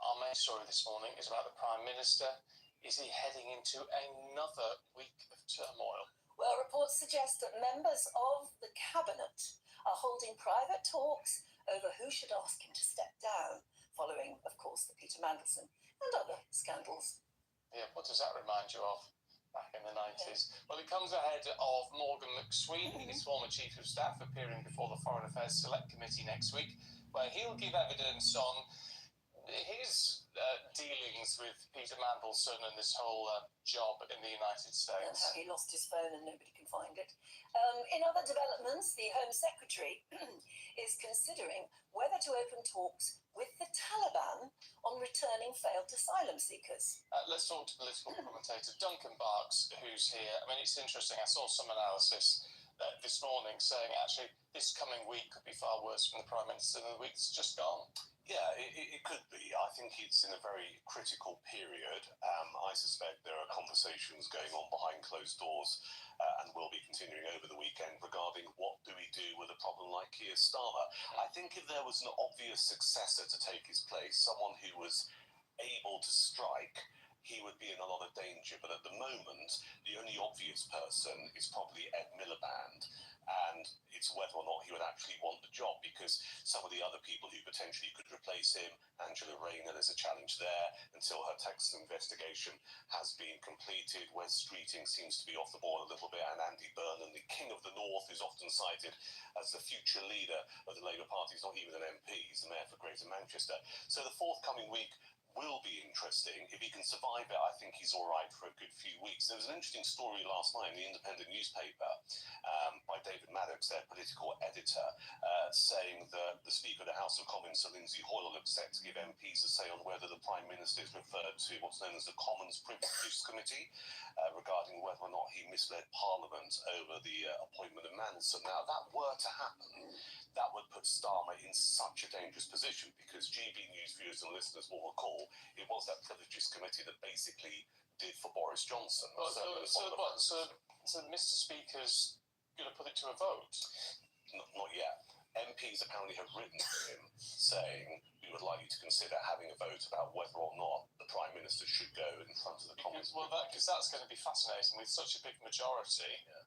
Our main story this morning is about the Prime Minister. Is he heading into another week of turmoil? Well, reports suggest that members of the Cabinet are holding private talks over who should ask him to step down, following, of course, the Peter Mandelson and other scandals. Yeah, what does that remind you of back in the 90s? Well, it comes ahead of Morgan McSween, his former Chief of Staff, appearing before the Foreign Affairs Select Committee next week, where he'll give evidence on his dealings with Peter Mandelson and this whole job in the United And States. how he lost his phone and nobody can find it. In other developments, the Home Secretary is considering whether to open talks with the Taliban on returning failed asylum seekers. Let's talk to political commentator Duncan Barks, who's here. I mean, it's interesting. I saw some analysis this morning saying actually this coming week could be far worse from the Prime Minister than the week that's just gone. Yeah, it could be. I think it's in a very critical period. I suspect there are conversations going on behind closed doors and will be continuing over the weekend regarding what do we do with a problem like Keir Starmer. I think if there was an obvious successor to take his place, someone who was able to strike, he would be in a lot of danger. But at the moment, the only obvious person is probably Ed Miliband. And it's whether or not he would actually want the job, because some of the other people who potentially could replace him, Angela Rayner, there's a challenge there until her Texas investigation has been completed. Wes Streeting seems to be off the board a little bit, and Andy Burnham, the King of the North, who's often cited as the future leader of the Labour Party, is not even an MP, he's the mayor for Greater Manchester. So the forthcoming week will be interesting. If he can survive it, I think he's all right for a good few weeks. There was an interesting story last night in the Independent newspaper by David Maddox, their political editor, saying that the Speaker of the House of Commons, Sir Lindsay Hoyle, looks set to give MPs a say on whether the Prime Minister is referred to what's known as the Commons Privileges Committee, regarding whether or not he misled Parliament over the appointment of Mandelson. Now, if that were to happen, that would put Starmer in such a dangerous position, because GB News viewers and listeners will recall it was that Privileges Committee that basically did for Boris Johnson. Well, so Mr. Speaker's going to put it to a vote? Not yet. MPs apparently have written to him saying we would like you to consider having a vote about whether or not the Prime Minister should go in front of the Commons. Well, because that's going to be fascinating with such a big majority. Yeah.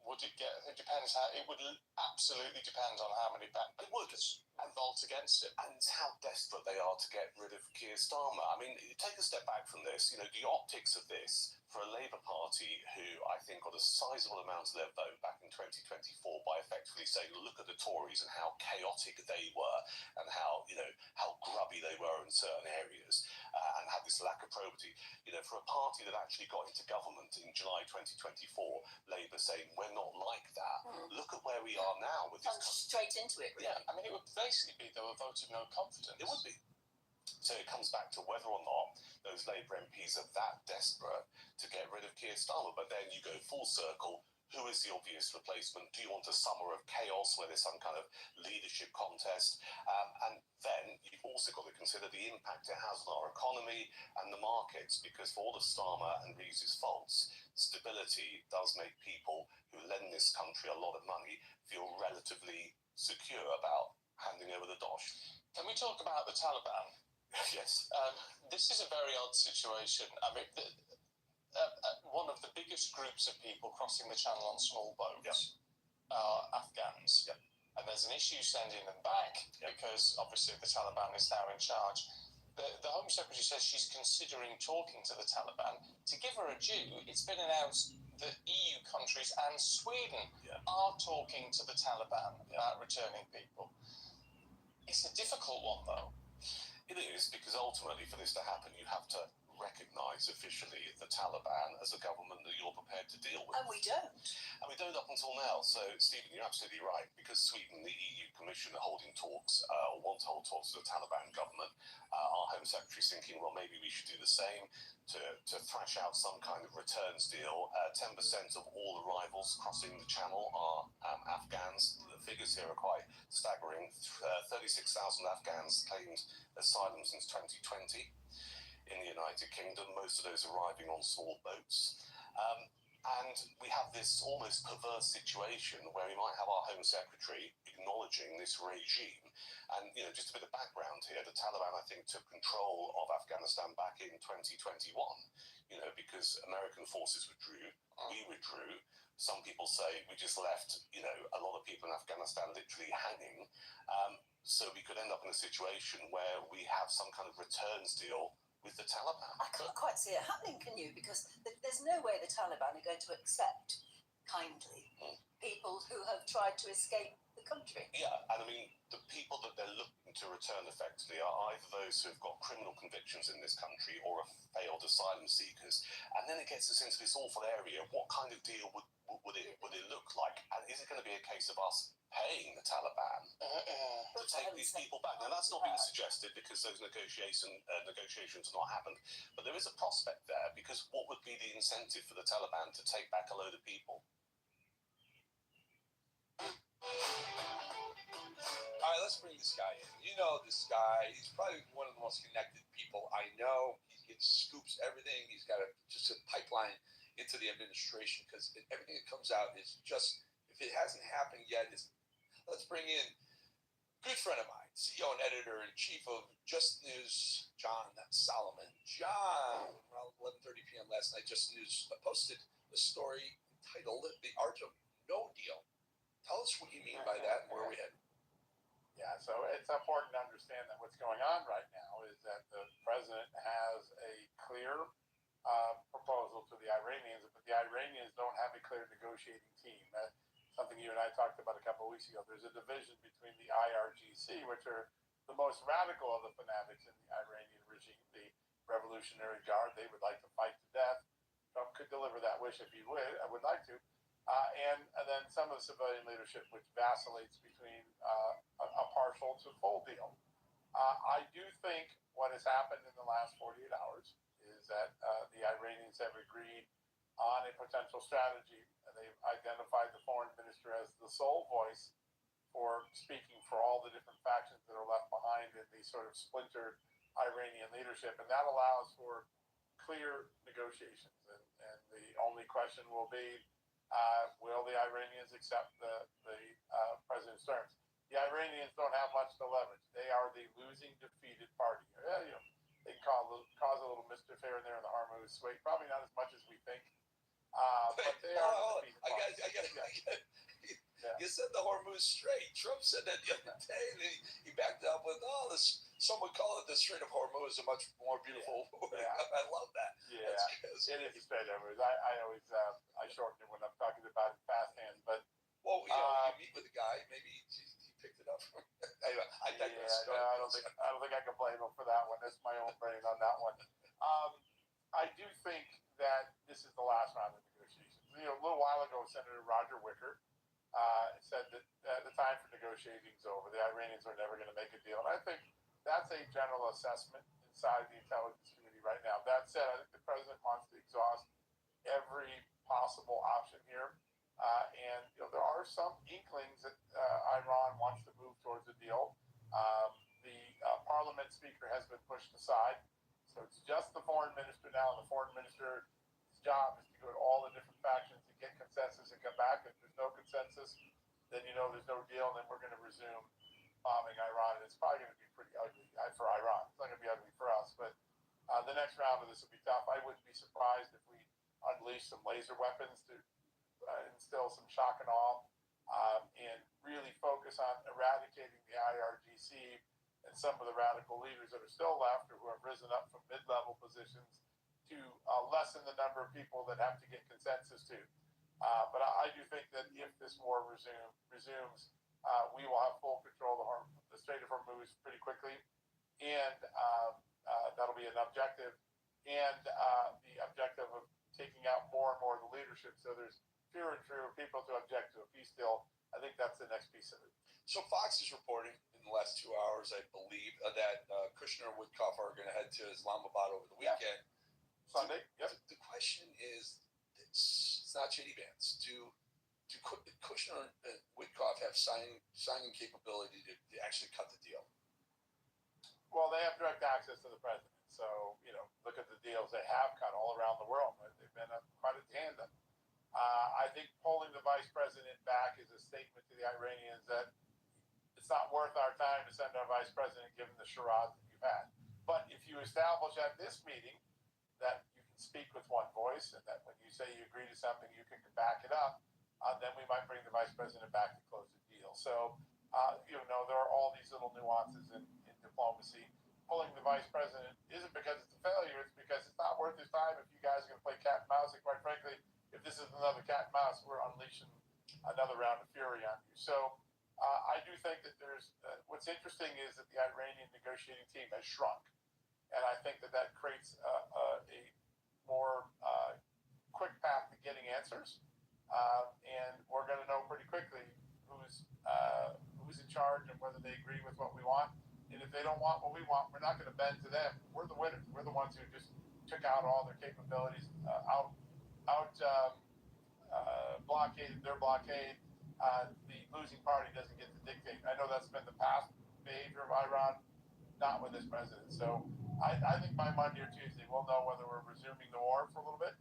Would it get? It depends how. It would absolutely depend on how many backbenchers vote against it, and how desperate they are to get rid of Keir Starmer. I mean, take a step back from this. You know, the optics of this for a Labour Party who I think got a sizable amount of their vote back in 2024 by effectively saying, look at the Tories and how chaotic they were and how, you know, how grubby they were in certain areas and had this lack of probity. You know, for a party that actually got into government in July 2024, Labour saying, we're not like that. Look at where we are now with this. Straight into it, really. Yeah, I mean, it would basically be though a vote of no confidence. It would be. So it comes back to whether or not those Labour MPs are that desperate to get rid of Keir Starmer. But then you go full circle. Who is the obvious replacement? Do you want a summer of chaos where there's some kind of leadership contest? And then you've also got to consider the impact it has on our economy and the markets, because for all of Starmer and Reeves's faults, stability does make people who lend this country a lot of money feel relatively secure about handing over the dosh. Can we talk about the Taliban? Yes. This is a very odd situation. I mean, one of the biggest groups of people crossing the channel on small boats are Afghans. And there's an issue sending them back because obviously the Taliban is now in charge. The Home Secretary says she's considering talking to the Taliban. To give her a due, it's been announced that EU countries and Sweden are talking to the Taliban about returning people. It's a difficult one, though. It is, because ultimately for this to happen, you have to recognise officially the Taliban as a government that you're prepared to deal with. And we don't. And we don't up until now. So, Stephen, you're absolutely right. Because Sweden, the EU Commission, are holding talks, or want to hold talks with the Taliban government, our Home Secretary's thinking, well, maybe we should do the same to thrash out some kind of returns deal. 10% of all arrivals crossing the channel are Afghans. The figures here are quite staggering. 36,000 Afghans claimed asylum since 2020. In the United Kingdom, most of those arriving on small boats. And we have this almost perverse situation where we might have our Home Secretary acknowledging this regime. And, you know, just a bit of background here, the Taliban, I think, took control of Afghanistan back in 2021, you know, because American forces withdrew, we withdrew. Some people say we just left, you know, a lot of people in Afghanistan literally hanging. So we could end up in a situation where we have some kind of returns deal with the Taliban. I can't quite see it happening, can you? Because there's no way the Taliban are going to accept kindly people who have tried to escape the country. Yeah, and I mean, the people that they're looking to return effectively are either those who have got criminal convictions in this country or are failed asylum seekers. And then it gets us into this awful area. What kind of deal would it look like? And is it going to be a case of us paying the Taliban to take these people back? Now, that's not being suggested because those negotiations have not happened. But there is a prospect there, because what would be the incentive for the Taliban to take back a load of people? All right, let's bring this guy in. You know this guy. He's probably one of the most connected people I know. He gets scoops everything. He's got just a pipeline into the administration, because everything that comes out is just, if it hasn't happened yet, let's bring in a good friend of mine, CEO and editor-in-chief of Just News, John Solomon. John, around 11:30 p.m. last night, Just News posted a story entitled "The Art of No Deal." Tell us what you mean by that and where we head. Yeah, so it's important to understand that what's going on right now is that the president has a clear proposal to the Iranians, but the Iranians don't have a clear negotiating team. Something you and I talked about a couple of weeks ago. There's a division between the IRGC, which are the most radical of the fanatics in the Iranian regime, the Revolutionary Guard. They would like to fight to death. Trump could deliver that wish if he would like to. And then some of the civilian leadership, which vacillates between a partial to full deal. I do think what has happened in the last 48 hours is that the Iranians have agreed on a potential strategy. They've identified the foreign minister as the sole voice for speaking for all the different factions that are left behind in the sort of splintered Iranian leadership. And that allows for clear negotiations. And the only question will be, will the Iranians accept the president's terms? The Iranians don't have much to leverage. They are the losing, defeated party. They can cause a little mischief here and there in the Hormuz Strait. Probably not as much as we think. But they are the defeated party. You said the Hormuz Strait. Trump said that the other day, and he backed up with, this. Some would call it the Strait of Hormuz, a much more beautiful word. Yeah. I love that. Yeah, it is a Strait of Hormuz. I always I shorten it when I'm talking about it fast hands. But you meet with a guy, maybe he picked it up. Anyway, I digress. Yeah, I don't think I can blame him for that one. That's my own brain on that one. I do think that this is the last round of negotiations. A little while ago, Senator Roger Wicker said that the time for negotiating is over. The Iranians are never going to make a deal. And I think that's a general assessment inside the intelligence community right now. That said, I think the president wants to exhaust every possible option here. And there are some inklings that Iran wants to move towards a deal. The parliament speaker has been pushed aside. So it's just the foreign minister now. And the foreign minister's job is to go to all the different factions and get consensus and come back. If there's no consensus, then there's no deal, and then we're going to resume bombing Iran. And it's probably going to be pretty ugly for Iran. It's not going to be ugly for us. But the next round of this will be tough. I wouldn't be surprised if we unleash some laser weapons to instill some shock and awe, and really focus on eradicating the IRGC and some of the radical leaders that are still left or who have risen up from mid-level positions to lessen the number of people that have to get consensus to. But I do think that if this war resumes, we will have full control of the Strait of Hormuz pretty quickly, and that'll be an objective, and the objective of taking out more and more of the leadership. So there's fewer and fewer people to object to a peace deal. I think that's the next piece of it. So Fox is reporting in the last 2 hours, I believe, that Kushner and Witkoff are going to head to Islamabad over the weekend. Sunday. Yep. The question is, it's not shitty bands. Do Kushner and Witkoff have signing capability to actually cut the deal? Well, they have direct access to the president. So, look at the deals they have cut all around the world. They've been quite a tandem. I think pulling the vice president back is a statement to the Iranians that it's not worth our time to send our vice president given the charades that you've had. But if you establish at this meeting that you can speak with one voice and that when you say you agree to something, you can back it up, then we might bring the vice president back to close the deal. So, there are all these little nuances in diplomacy. Pulling the vice president isn't because it's a failure, it's because it's not worth his time if you guys are going to play cat and mouse. And quite frankly, if this is another cat and mouse, we're unleashing another round of fury on you. So I do think that there's what's interesting is that the Iranian negotiating team has shrunk. And I think that creates a more quick path to getting answers. And we're going to know pretty quickly who's in charge and whether they agree with what we want. And if they don't want what we want, we're not going to bend to them. We're the winners. We're the ones who just took out all their capabilities, blockaded their blockade. The losing party doesn't get to dictate. I know that's been the past behavior of Iran, not with this president. So I think by Monday or Tuesday, we'll know whether we're resuming the war for a little bit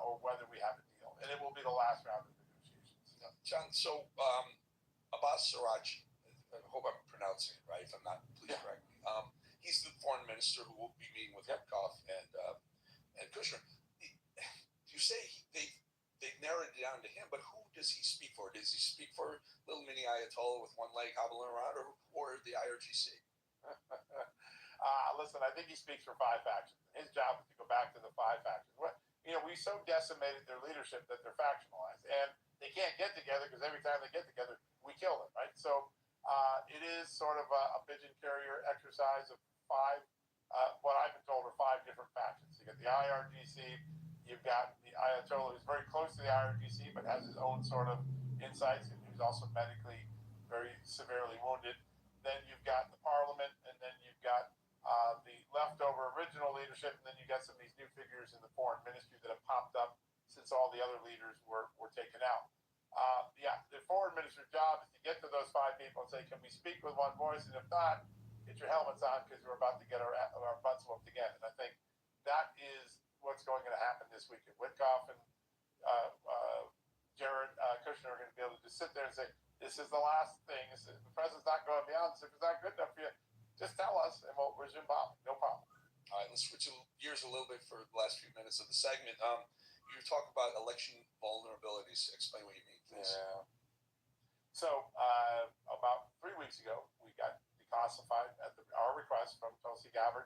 or whether we have a deal. And it will be the last round of negotiations. John, so Abbas Siraj, I hope I'm pronouncing it right. If I'm not, please correct me. He's the foreign minister who will be meeting with Witkoff and Kushner. You say they've narrowed it down to him, but who does he speak for? Does he speak for little mini Ayatollah with one leg hobbling around, or the IRGC? Listen, I think he speaks for five factions. His job is to go back to the five factions. We so decimated their leadership that they're factionalized, and they can't get together because every time they get together, we kill them, right? So it is sort of a pigeon carrier exercise of five, what I've been told are five different factions. You got the IRGC, you've got the Ayatollah who's very close to the IRGC but has his own sort of insights and who's also medically very severely wounded. Then you've got the parliament, and then you've got the leftover original leadership, and then you got some of these new figures in the foreign ministry that have popped up since all the other leaders were taken out. The foreign minister's job is to get to those five people and say, can we speak with one voice? And if not, get your helmets on because we're about to get our butts whooped again. And I think that is what's going to happen this weekend. Witkoff and Jared Kushner are going to be able to just sit there and say, this is the last thing. The president's not going beyond this. If it's not good enough for you, just tell us and we'll resume bombing. No problem. All right, let's switch gears a little bit for the last few minutes of the segment. You talk about election vulnerabilities. Explain what you mean, please. Yeah. So about 3 weeks ago, we got declassified at our request from Tulsi Gabbard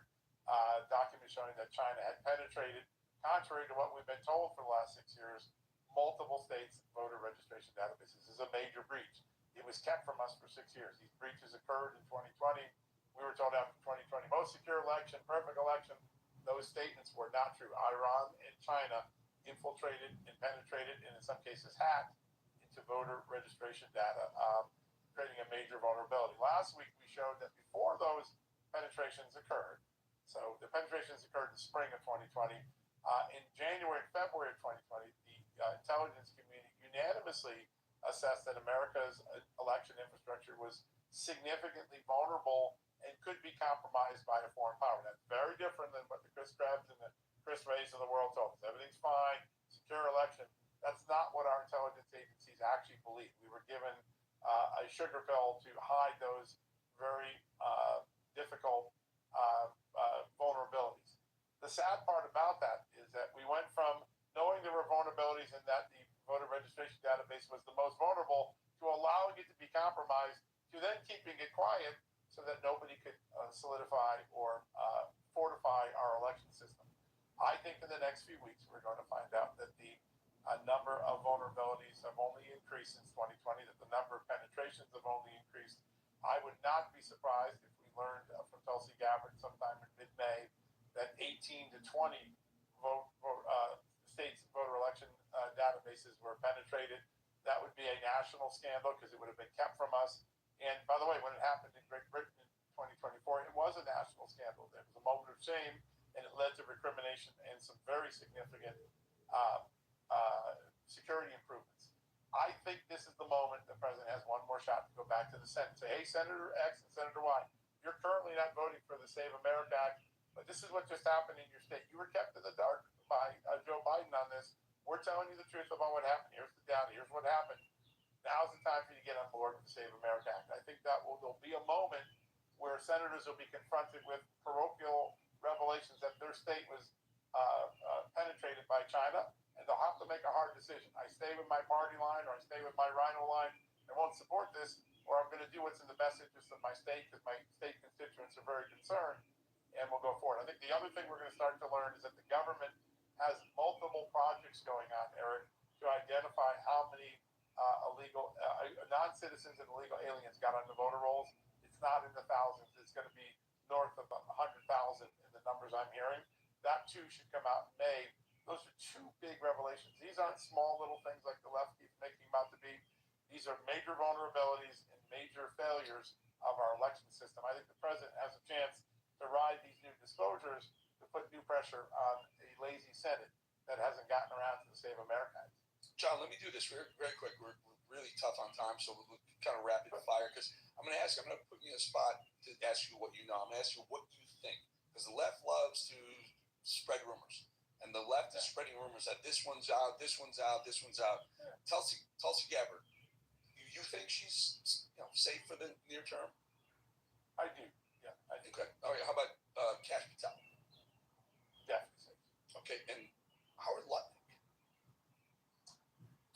documents showing that China had penetrated, contrary to what we've been told for the last 6 years, multiple states' voter registration databases. This is a major breach. It was kept from us for 6 years. These breaches occurred in 2020. We were told after 2020, most secure election, perfect election. Those statements were not true. Iran and China infiltrated and penetrated, and in some cases hacked into voter registration data, creating a major vulnerability. Last week, we showed that before those penetrations occurred, so the penetrations occurred in spring of 2020, in January and February of 2020, the intelligence community unanimously assessed that America's election infrastructure was significantly vulnerable and could be compromised by a foreign power. That's very different than what the Chris Krebs and the Chris Wrays of the world told us. Everything's fine, secure election. That's not what our intelligence agencies actually believe. We were given a sugar pill to hide those very difficult vulnerabilities. The sad part about that is that we went from knowing there were vulnerabilities and that the voter registration database was the most vulnerable, to allowing it to be compromised, to then keeping it quiet so that nobody could solidify or fortify our election system. I think in the next few weeks we're going to find out that the number of vulnerabilities have only increased since 2020, that the number of penetrations have only increased. I would not be surprised if we learned from Tulsi Gabbard sometime in mid-May that 18 to 20 states' voter election databases were penetrated. That would be a national scandal because it would have been kept from us. And by the way, when it happened in Great Britain in 2024, it was a national scandal. There was a moment of shame, and it led to recrimination and some very significant security improvements. I think this is the moment the president has one more shot to go back to the Senate and say, hey, Senator X and Senator Y, you're currently not voting for the Save America Act, but this is what just happened in your state. You were kept in the dark by Joe Biden on this. We're telling you the truth about what happened. Here's the data. Here's what happened. Now's the time for you to get on board with the Save America Act. I think there'll be a moment where senators will be confronted with parochial revelations that their state was penetrated by China, and they'll have to make a hard decision. I stay with my party line, or I stay with my rhino line. I won't support this, or I'm going to do what's in the best interest of my state because my state constituents are very concerned, and we'll go forward. I think the other thing we're going to start to learn is that the government has multiple projects going on, Eric, to identify how many illegal non-citizens and illegal aliens got on the voter rolls. It's not in the thousands. It's going to be north of 100,000 in the numbers I'm hearing. That too should come out in May. Those are two big revelations. These aren't small little things like the left keeps making them out to be. These are major vulnerabilities and major failures of our election system. I think the president has a chance to ride these new disclosures to put new pressure on a lazy Senate that hasn't gotten around to the Save America Act. John, let me do this very, very quick. We're really tough on time, so we'll kind of rapid fire because I'm going to put you in a spot to ask you what you know. I'm going to ask you what you think, because the left loves to spread rumors, and the left is spreading rumors that this one's out, this one's out, this one's out. Tulsi Gabbard, you think she's safe for the near term? I do. Yeah, I do. Okay. All right. How about Kash Patel? Definitely safe. Okay, and Howard Lutnick?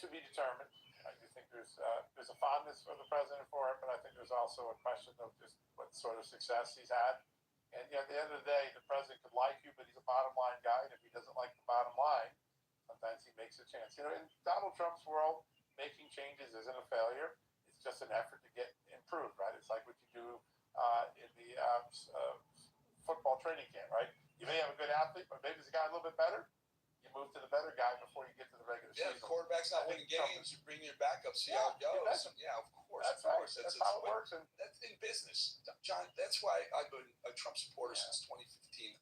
To be determined. I do think there's a fondness for the president for it, but I think there's also a question of just what sort of success he's had. And at the end of the day, the president could like you, but he's a bottom line guy, and if he doesn't like the bottom line, sometimes he makes a chance. In Donald Trump's world, making changes isn't a failure. It's just an effort to get improved, right? It's like what you do in the football training camp, right? You may have a good athlete, but maybe there's a guy a little bit better. You move to the better guy before you get to the regular season. Yeah, the quarterback's not winning games. You bring your backup, see how it goes. Yeah, of course. That's of course. Right. That's how it works. And that's in business, John. That's why I've been a Trump supporter since 2015.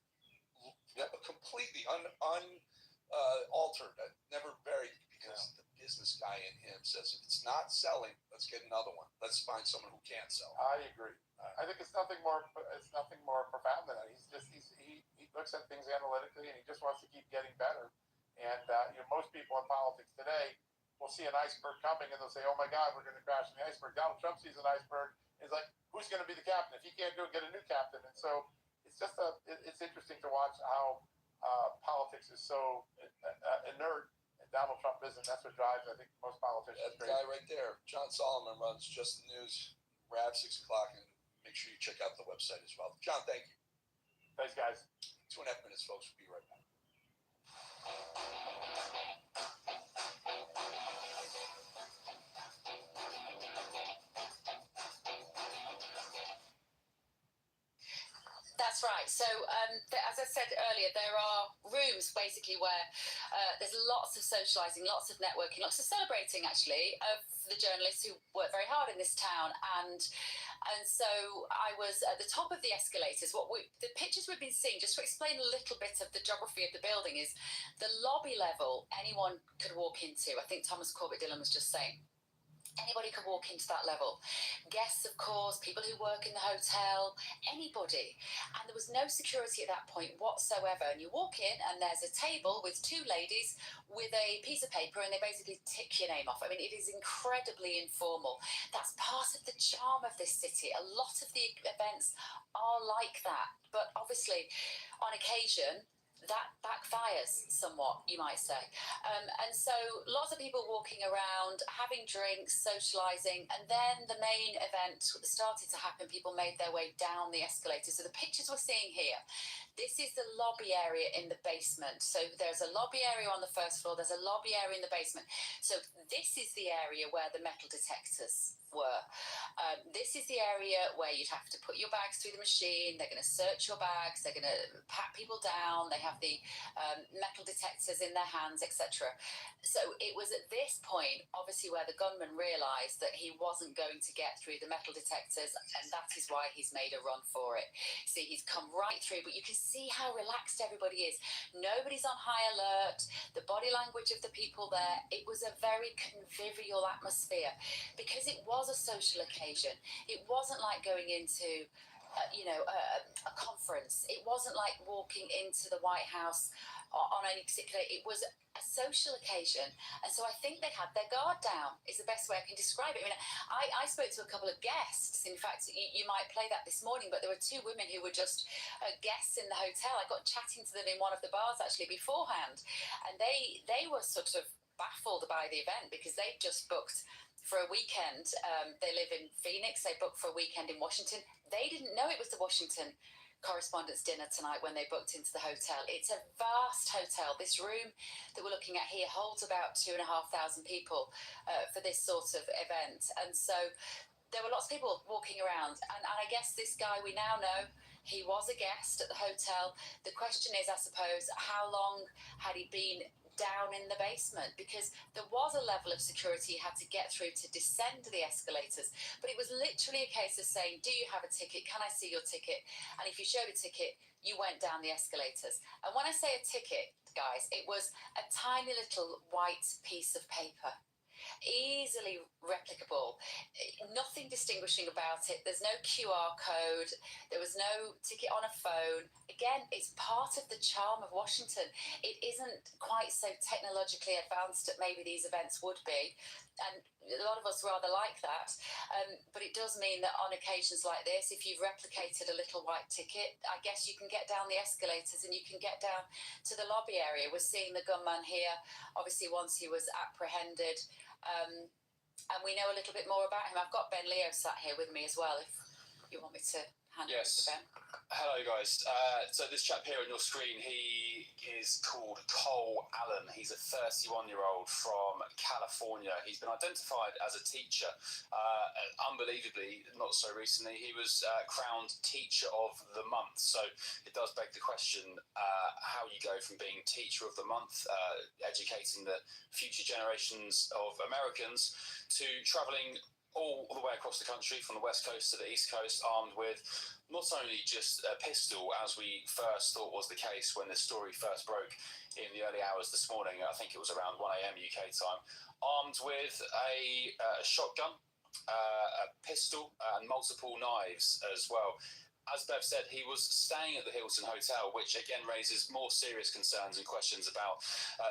Completely unaltered. Never varied, because the business guy in him says if it's not selling, let's get another one. Let's find someone who can sell. I agree. I think it's nothing more profound than that. He looks at things analytically, and he just wants to keep getting better. And most people in politics today will see an iceberg coming, and they'll say, "Oh my God, we're going to crash in the iceberg." Donald Trump sees an iceberg. He's like, "Who's going to be the captain? If he can't do it, get a new captain." And so it's just it's interesting to watch how politics is so inert, and Donald Trump isn't. That's what drives, I think, most politicians. That guy right there, John Solomon, runs Just the News. We're at 6 o'clock, and make sure you check out the website as well. John, thank you. Thanks, guys. 2.5 minutes, folks. We'll be right back. That's right. So, as I said earlier, there are rooms basically where there's lots of socialising, lots of networking, lots of celebrating actually of the journalists who work very hard in this town. And so I was at the top of the escalators. The pictures we've been seeing, just to explain a little bit of the geography of the building, is the lobby level anyone could walk into. I think Thomas Corbett-Dillon was just saying. Anybody could walk into that level. Guests, of course, people who work in the hotel, anybody. And there was no security at that point whatsoever. And you walk in and there's a table with two ladies with a piece of paper, and they basically tick your name off. I mean, it is incredibly informal. That's part of the charm of this city. A lot of the events are like that. But obviously, on occasion, that backfires somewhat, you might say. And so lots of people walking around, having drinks, socialising, and then the main event started to happen. People made their way down the escalator. So the pictures we're seeing here, this is the lobby area in the basement. So there's a lobby area on the first floor, there's a lobby area in the basement. So this is the area where the metal detectors were. This is the area where you'd have to put your bags through the machine. They're going to search your bags, they're going to pat people down, they have the metal detectors in their hands, etc. So it was at this point, obviously, where the gunman realised that he wasn't going to get through the metal detectors, and that is why he's made a run for it. See, he's come right through, but you can see how relaxed everybody is. Nobody's on high alert. The body language of the people there, it was a very convivial atmosphere because it was a social occasion. It wasn't like going into a conference. It wasn't like walking into the White House on any particular. It was a social occasion, and so I think they had their guard down is the best way I can describe it. I mean, I spoke to a couple of guests. In fact, you might play that this morning, but there were two women who were just guests in the hotel. I got chatting to them in one of the bars actually beforehand, and they were sort of baffled by the event because they just booked for a weekend. They live in Phoenix. They booked for a weekend in Washington. They didn't know it was the Washington correspondence dinner tonight when they booked into the hotel. It's a vast hotel. This room that we're looking at here holds about 2,500 people for this sort of event. And so there were lots of people walking around. And I guess this guy, we now know he was a guest at the hotel. The question is, I suppose, how long had he been down in the basement? Because there was a level of security he had to get through to descend the escalators, but it was literally a case of saying, do you have a ticket? Can I see your ticket? And if you showed a ticket, you went down the escalators. And when I say a ticket, guys, it was a tiny little white piece of paper, easily replicable, nothing distinguishing about it. There's no QR code, there was no ticket on a phone. Again, it's part of the charm of Washington. It isn't quite so technologically advanced that maybe these events would be, and a lot of us rather like that, but it does mean that on occasions like this, if you've replicated a little white ticket, I guess you can get down the escalators and you can get down to the lobby area. We're seeing the gunman here, obviously once he was apprehended, and we know a little bit more about him. I've got Ben Leo sat here with me as well, if you want me to hand it to Ben. Hello, guys. So this chap here on your screen, he is called Cole Allen. He's a 31-year-old from California. He's been identified as a teacher. Unbelievably, not so recently, he was crowned Teacher of the Month. So it does beg the question how you go from being Teacher of the Month, educating the future generations of Americans, to travelling all the way across the country from the west coast to the east coast, armed with not only just a pistol, as we first thought was the case when this story first broke in the early hours this morning. I think it was around 1 a.m. UK time, armed with a shotgun, a pistol, and multiple knives as well. As Bev said, he was staying at the Hilton Hotel, which again raises more serious concerns and questions about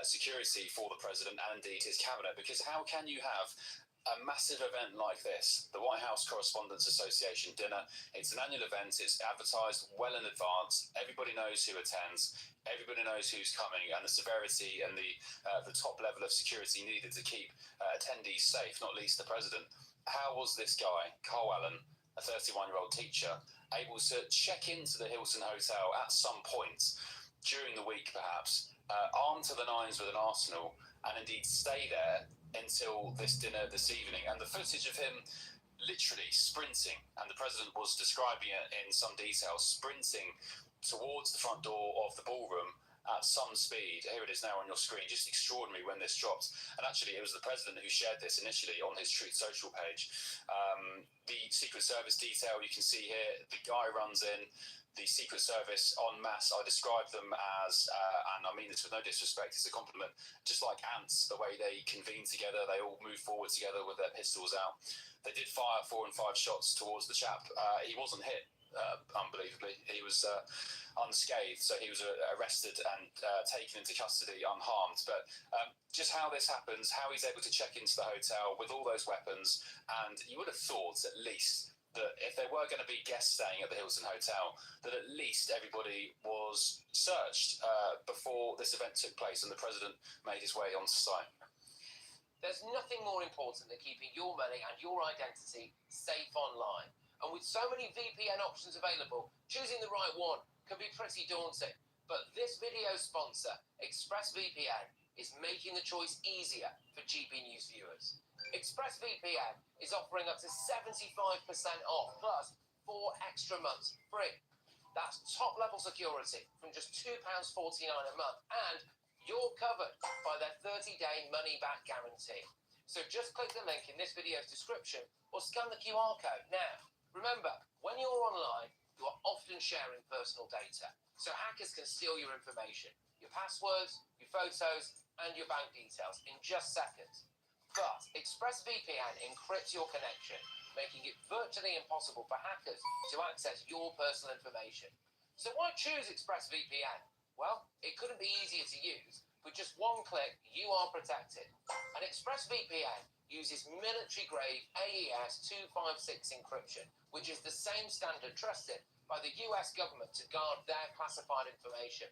security for the president and indeed his cabinet, because how can you have a massive event like this, the White House Correspondents Association dinner? It's an annual event, it's advertised well in advance, everybody knows who attends, everybody knows who's coming, and the severity and the top level of security needed to keep attendees safe, not least the president. How was this guy, Cole Allen, a 31-year-old teacher, able to check into the Hilton Hotel at some point during the week perhaps, armed to the nines with an arsenal, and indeed stay there until this dinner this evening? And the footage of him literally sprinting, and the president was describing it in some detail, sprinting towards the front door of the ballroom at some speed. Here it is now on your screen, just extraordinary when this dropped. And actually it was the president who shared this initially on his Truth Social page. The Secret Service detail you can see here, the guy runs in, the Secret Service en masse, I describe them as, and I mean this with no disrespect, it's a compliment, just like ants, the way they convene together, they all move forward together with their pistols out. They did fire 4 and 5 shots towards the chap. He wasn't hit, unbelievably. He was unscathed, so he was arrested and taken into custody unharmed. But just how this happens, how he's able to check into the hotel with all those weapons, and you would have thought at least that if there were going to be guests staying at the Hilton Hotel, that at least everybody was searched before this event took place and the president made his way onto site. There's nothing more important than keeping your money and your identity safe online. And with so many VPN options available, choosing the right one can be pretty daunting. But this video's sponsor, ExpressVPN, is making the choice easier for GP News viewers. ExpressVPN is offering up to 75% off, plus 4 extra months free. That's top-level security from just £2.49 a month, and you're covered by their 30-day money-back guarantee. So just click the link in this video's description or scan the QR code now. Remember, when you're online, you are often sharing personal data, so hackers can steal your information, your passwords, your photos, and your bank details in just seconds. But ExpressVPN encrypts your connection, making it virtually impossible for hackers to access your personal information. So why choose ExpressVPN? Well, it couldn't be easier to use. With just one click, you are protected. And ExpressVPN uses military-grade AES-256 encryption, which is the same standard trusted by the US government to guard their classified information.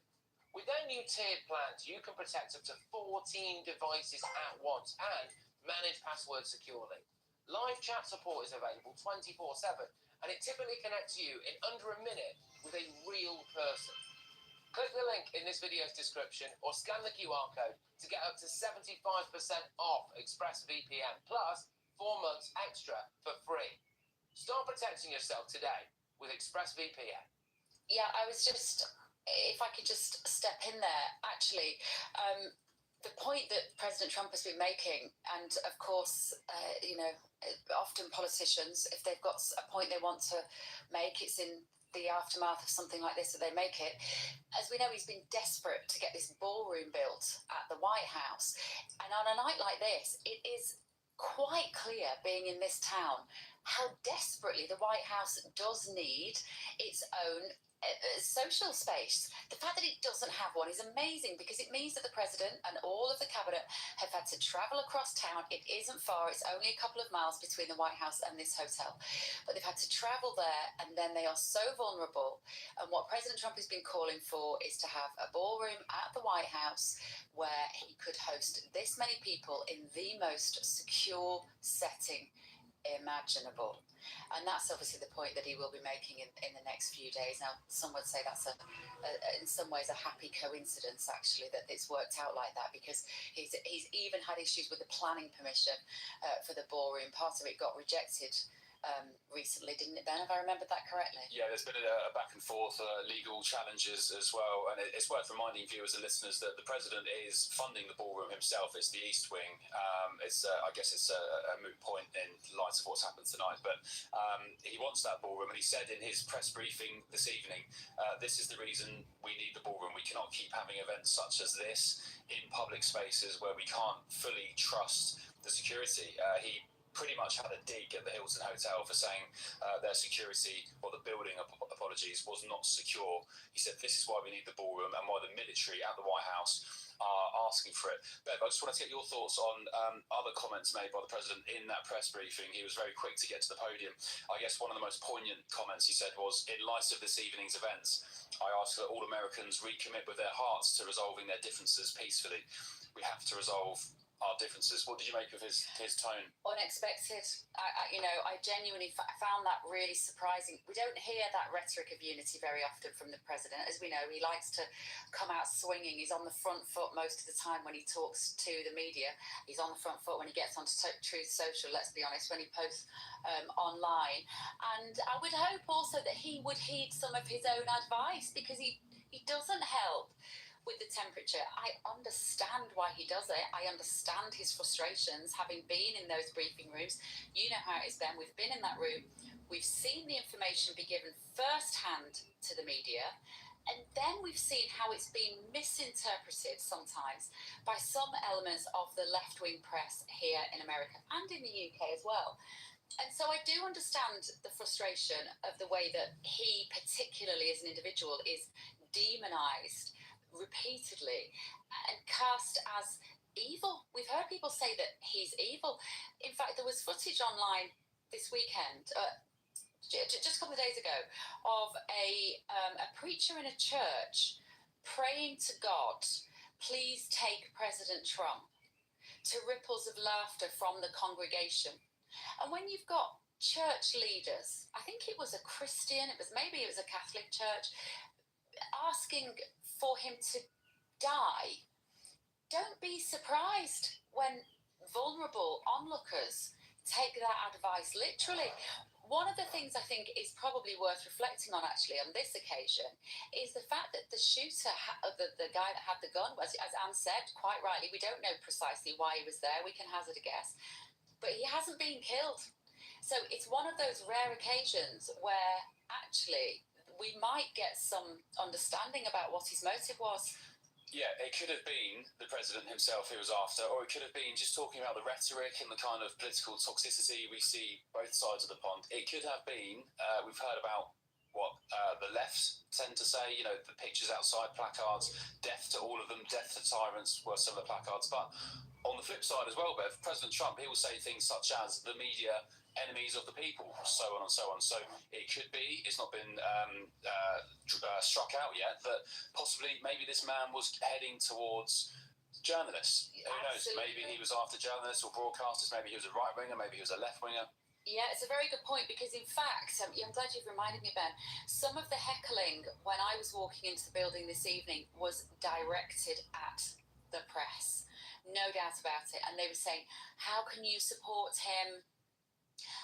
With their new tiered plans, you can protect up to 14 devices at once and manage passwords securely. Live chat support is available 24/7, and it typically connects you in under a minute with a real person. Click the link in this video's description or scan the QR code to get up to 75% off ExpressVPN, plus 4 months extra for free. Start protecting yourself today with ExpressVPN. Yeah, I was just, if I could just step in there, actually, the point that President Trump has been making, and of course, often politicians, if they've got a point they want to make, it's in the aftermath of something like this that they make it. As we know, he's been desperate to get this ballroom built at the White House. And on a night like this, it is quite clear, being in this town, how desperately the White House does need its own social space. The fact that it doesn't have one is amazing, because it means that the president and all of the cabinet have had to travel across town. It isn't far, it's only a couple of miles between the White House and this hotel, but they've had to travel there, and then they are so vulnerable. And what President Trump has been calling for is to have a ballroom at the White House where he could host this many people in the most secure setting imaginable. And that's obviously the point that he will be making in the next few days. Now, some would say that's in some ways a happy coincidence, actually, that it's worked out like that, because he's even had issues with the planning permission for the ballroom. Part of it got rejected recently, didn't it, Ben, if I remembered that correctly? Yeah, there's been a back and forth, legal challenges as well, and it's worth reminding viewers and listeners that the president is funding the ballroom himself. It's the East Wing. I guess it's a moot point in light of what's happened tonight, but he wants that ballroom, and he said in his press briefing this evening, this is the reason we need the ballroom. We cannot keep having events such as this in public spaces where we can't fully trust the security. He pretty much had a dig at the Hilton Hotel for saying their security, or the building, apologies, was not secure. He said this is why we need the ballroom and why the military at the White House are asking for it. Bev, I just want to get your thoughts on other comments made by the president in that press briefing. He was very quick to get to the podium. I guess one of the most poignant comments he said was, in light of this evening's events, I ask that all Americans recommit with their hearts to resolving their differences peacefully. We have to resolve our differences. What did you make of his tone? Unexpected. I genuinely found that really surprising. We don't hear that rhetoric of unity very often from the president. As we know, he likes to come out swinging. He's on the front foot most of the time when he talks to the media. He's on the front foot when he gets onto Truth Social, let's be honest, when he posts online. And I would hope also that he would heed some of his own advice, because he doesn't help with the temperature. I understand why he does it. I understand his frustrations, having been in those briefing rooms. You know how it's been. We've been in that room. We've seen the information be given firsthand to the media, and then we've seen how it's been misinterpreted sometimes by some elements of the left-wing press here in America and in the UK as well. And so I do understand the frustration of the way that he, particularly as an individual, is demonised repeatedly and cast as evil. We've heard people say that he's evil. In fact, there was footage online this weekend, just a couple of days ago, of a preacher in a church praying to God, please take President Trump, to ripples of laughter from the congregation. And when you've got church leaders, I think it was a Christian, maybe it was a Catholic church, asking for him to die, don't be surprised when vulnerable onlookers take that advice literally. One of the things I think is probably worth reflecting on actually on this occasion is the fact that the shooter, the guy that had the gun, as Anne said quite rightly, we don't know precisely why he was there. We can hazard a guess. But he hasn't been killed. So it's one of those rare occasions where actually we might get some understanding about what his motive was. Yeah, it could have been the president himself who was after, or it could have been just talking about the rhetoric and the kind of political toxicity we see both sides of the pond. It could have been, we've heard about what the left tend to say, the pictures outside placards, death to all of them, death to tyrants were some of the placards. But on the flip side as well, Bev, President Trump, he will say things such as the media, enemies of the people, so on and so on. So it could be, it's not been struck out yet, that possibly maybe this man was heading towards journalists. Who knows? Maybe he was after journalists or broadcasters. Maybe he was a right winger. Maybe he was a left winger. Yeah, it's a very good point because, in fact, I'm glad you've reminded me, Ben, some of the heckling when I was walking into the building this evening was directed at the press. No doubt about it. And they were saying, how can you support him?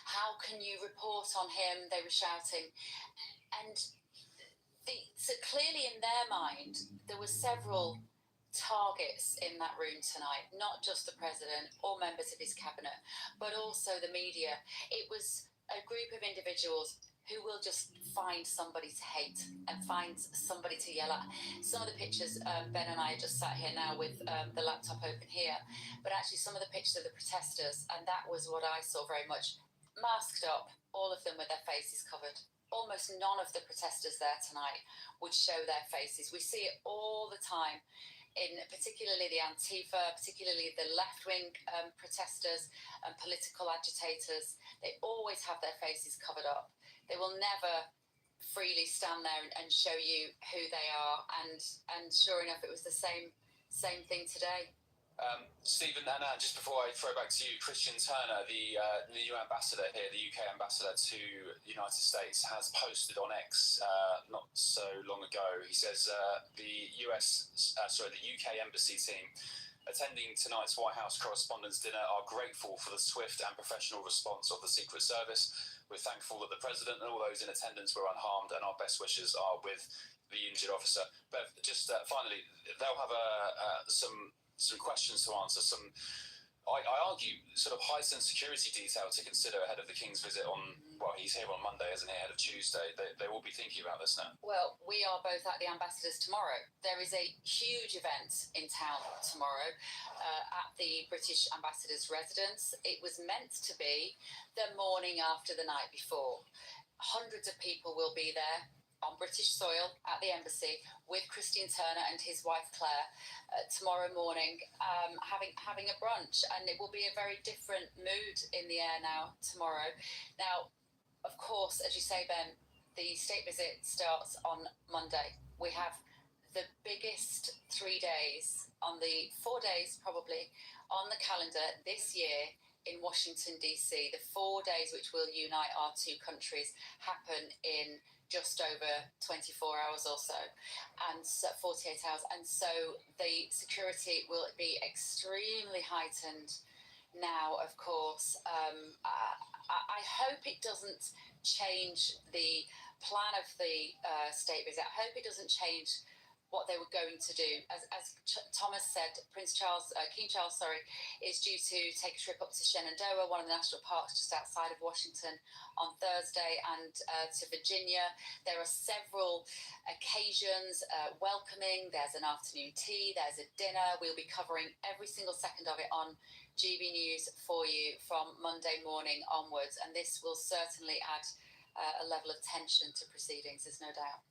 How can you report on him? They were shouting. And so clearly in their mind, there were several targets in that room tonight, not just the president or members of his cabinet, but also the media. It was a group of individuals who will just find somebody to hate and find somebody to yell at. Some of the pictures, Ben and I just sat here now with the laptop open here, but actually some of the pictures of the protesters, and that was what I saw very much, masked up, all of them with their faces covered. Almost none of the protesters there tonight would show their faces. We see it all the time, in particularly the Antifa, particularly the left-wing protesters and political agitators. They always have their faces covered up. They will never freely stand there and show you who they are. And sure enough, it was the same thing today. Stephen, and just before I throw back to you, Christian Turner, the new ambassador here, the UK ambassador to the United States, has posted on X not so long ago. He says the UK embassy team attending tonight's White House Correspondents' Dinner are grateful for the swift and professional response of the Secret Service. We're thankful that the President and all those in attendance were unharmed, and our best wishes are with the injured officer. Bev, just finally, they'll have some questions to answer, I argue, sort of heightened security detail to consider ahead of the King's visit on, well, he's here on Monday, isn't he, ahead of Tuesday. They will be thinking about this now. Well, we are both at the Ambassadors tomorrow. There is a huge event in town tomorrow at the British Ambassador's residence. It was meant to be the morning after the night before. Hundreds of people will be there on British soil at the embassy with Christian Turner and his wife Claire tomorrow morning, having a brunch, and it will be a very different mood in the air now tomorrow. Now, of course, as you say, Ben, the state visit starts on Monday. We have the biggest 3 days, on the 4 days probably, on the calendar this year in Washington, D.C. The 4 days which will unite our two countries happen in just over 24 hours or so, and 48 hours. And so the security will be extremely heightened now, of course. I hope it doesn't change the plan of the state visit. I hope it doesn't change what they were going to do. As Thomas said, King Charles, is due to take a trip up to Shenandoah, one of the national parks just outside of Washington, on Thursday, and to Virginia. There are several occasions welcoming. There's an afternoon tea, there's a dinner. We'll be covering every single second of it on GB News for you from Monday morning onwards, and this will certainly add a level of tension to proceedings, there's no doubt.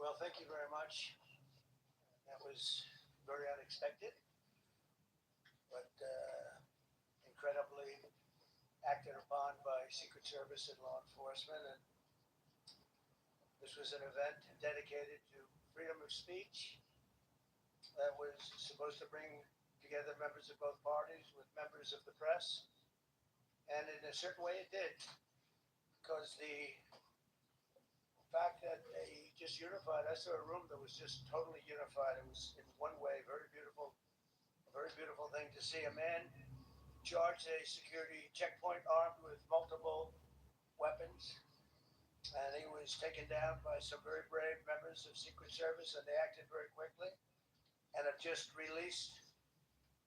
Well, thank you very much. That was very unexpected, but incredibly acted upon by Secret Service and law enforcement. And this was an event dedicated to freedom of speech that was supposed to bring together members of both parties with members of the press. And in a certain way it did, because the fact that they just unified, I saw a room that was just totally unified. It was in one way very beautiful, a very beautiful thing to see. A man charged a security checkpoint armed with multiple weapons, and he was taken down by some very brave members of Secret Service, and they acted very quickly and have just released,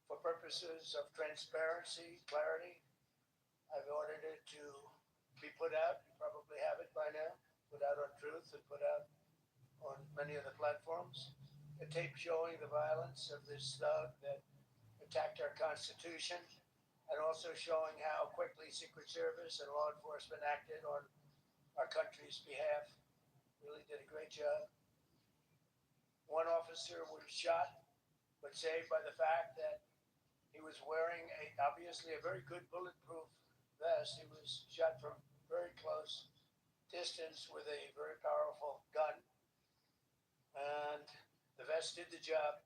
for purposes of transparency, clarity, I've ordered it to be put out. You probably have it by now. Put out on Truth and put out on many of the platforms. A tape showing the violence of this thug that attacked our Constitution, and also showing how quickly Secret Service and law enforcement acted on our country's behalf. Really did a great job. One officer was shot, but saved by the fact that he was wearing obviously a very good bulletproof vest. He was shot from very close distance with a very powerful gun, and the vest did the job.